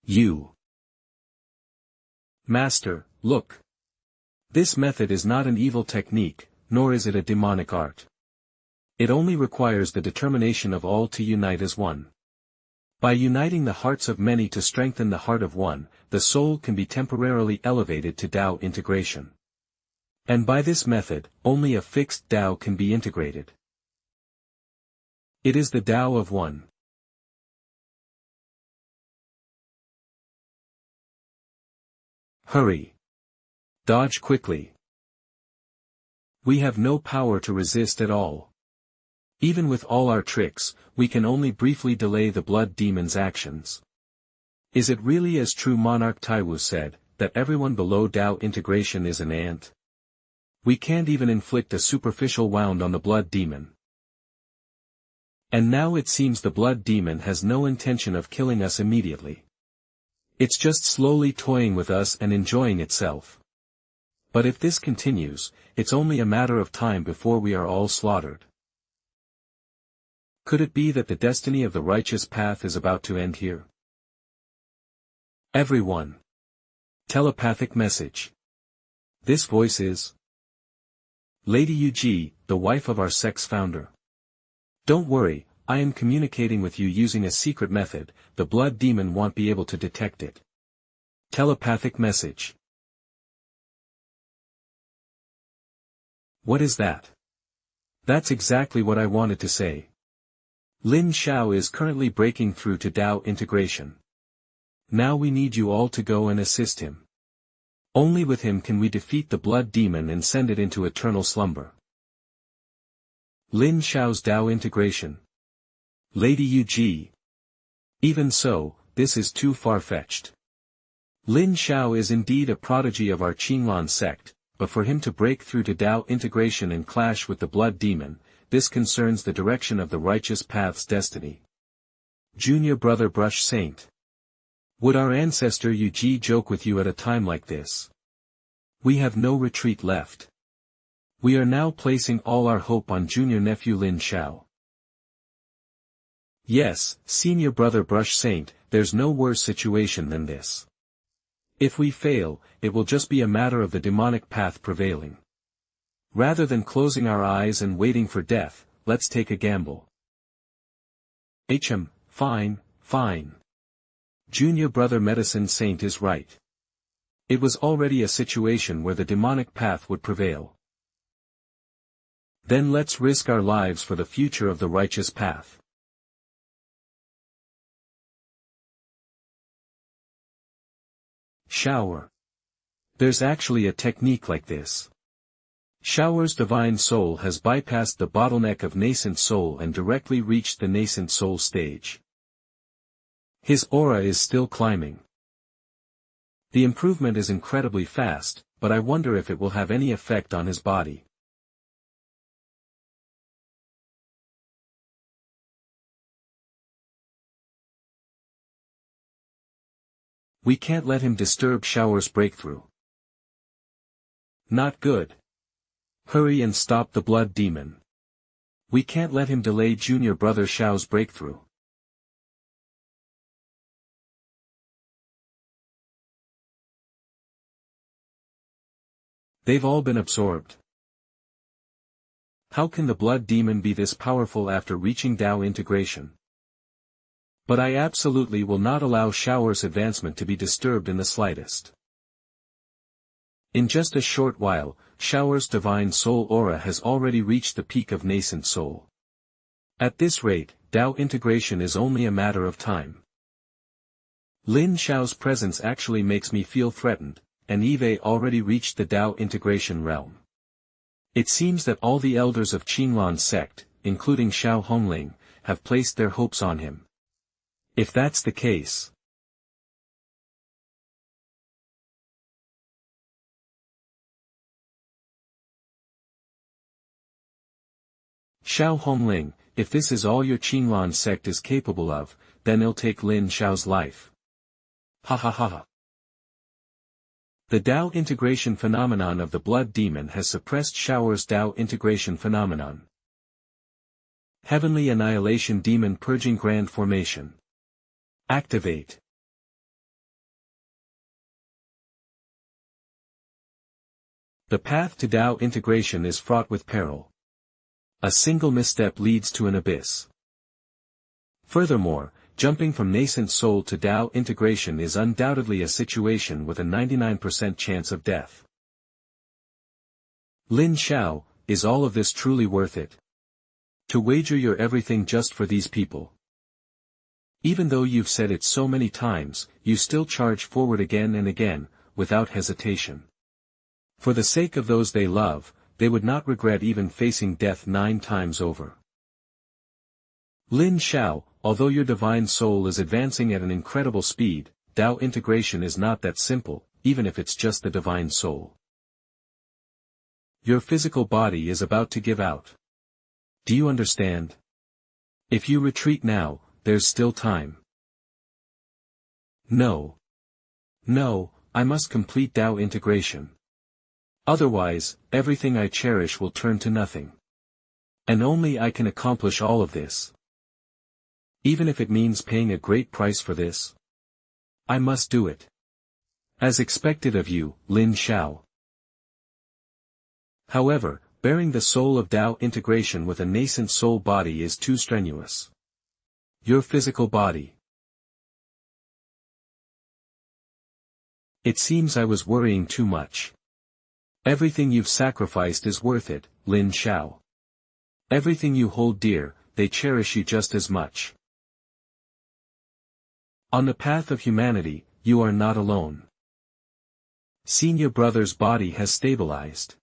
You. Master, look. This method is not an evil technique, nor is it a demonic art. It only requires the determination of all to unite as one. By uniting the hearts of many to strengthen the heart of one, the soul can be temporarily elevated to Tao integration. And by this method, only a fixed Tao can be integrated. It is the Tao of one. Hurry. Dodge quickly. We have no power to resist at all. Even with all our tricks, we can only briefly delay the blood demon's actions. Is it really as true Monarch Taiwu said, that everyone below Tao integration is an ant? We can't even inflict a superficial wound on the blood demon. And now it seems the blood demon has no intention of killing us immediately. It's just slowly toying with us and enjoying itself. But if this continues, it's only a matter of time before we are all slaughtered. Could it be that the destiny of the righteous path is about to end here? Everyone. Telepathic message. This voice is Lady Yuji, the wife of our sect's founder. Don't worry, I am communicating with you using a secret method, the blood demon won't be able to detect it. Telepathic message. What is that? That's exactly what I wanted to say. Lin Xiao is currently breaking through to Tao integration. Now we need you all to go and assist him. Only with him can we defeat the blood demon and send it into eternal slumber. Lin Xiao's Tao integration. Lady Yuji. Even so, this is too far-fetched. Lin Xiao is indeed a prodigy of our Qinglan sect, but for him to break through to Tao integration and clash with the blood demon, this concerns the direction of the righteous path's destiny. Junior brother Brush Saint. Would our ancestor Yuji joke with you at a time like this? We have no retreat left. We are now placing all our hope on junior nephew Lin Xiao. Yes, senior brother Brush Saint, there's no worse situation than this. If we fail, it will just be a matter of the demonic path prevailing. Rather than closing our eyes and waiting for death, let's take a gamble. Harem, fine, fine. Junior brother Medicine Saint is right. It was already a situation where the demonic path would prevail. Then let's risk our lives for the future of the righteous path. Shower. There's actually a technique like this. Shower's divine soul has bypassed the bottleneck of nascent soul and directly reached the nascent soul stage. His aura is still climbing. The improvement is incredibly fast, but I wonder if it will have any effect on his body. We can't let him disturb Shower's breakthrough. Not good. Hurry and stop the blood demon. We can't let him delay junior brother Xiao's breakthrough. They've all been absorbed. How can the blood demon be this powerful after reaching Dao integration? But I absolutely will not allow Shower's advancement to be disturbed in the slightest. In just a short while, Shower's divine soul aura has already reached the peak of nascent soul. At this rate, Dao integration is only a matter of time. Lin Xiao's presence actually makes me feel threatened, and Eve already reached the Dao integration realm. It seems that all the elders of Qinglan sect, including Xiao Hongling, have placed their hopes on him. If that's the case, Xiao Hongling, if this is all your Qinglan sect is capable of, then it'll take Lin Xiao's life. Ha ha ha ha. The Dao integration phenomenon of the blood demon has suppressed Shower's Dao integration phenomenon. Heavenly Annihilation Demon Purging Grand Formation. Activate. The path to Dao integration is fraught with peril. A single misstep leads to an abyss. Furthermore, jumping from nascent soul to Dao integration is undoubtedly a situation with a 99% chance of death. Lin Xiao, is all of this truly worth it? To wager your everything just for these people? Even though you've said it so many times, you still charge forward again and again, without hesitation. For the sake of those they love, they would not regret even facing death 9 times over. Lin Xiao, although your divine soul is advancing at an incredible speed, Dao integration is not that simple, even if it's just the divine soul. Your physical body is about to give out. Do you understand? If you retreat now, there's still time. No. No, I must complete Dao integration. Otherwise, everything I cherish will turn to nothing. And only I can accomplish all of this. Even if it means paying a great price for this. I must do it. As expected of you, Lin Xiao. However, bearing the soul of Dao integration with a nascent soul body is too strenuous. Your physical body. It seems I was worrying too much. Everything you've sacrificed is worth it, Lin Xiao. Everything you hold dear, they cherish you just as much. On the path of humanity, you are not alone. Senior brother's body has stabilized.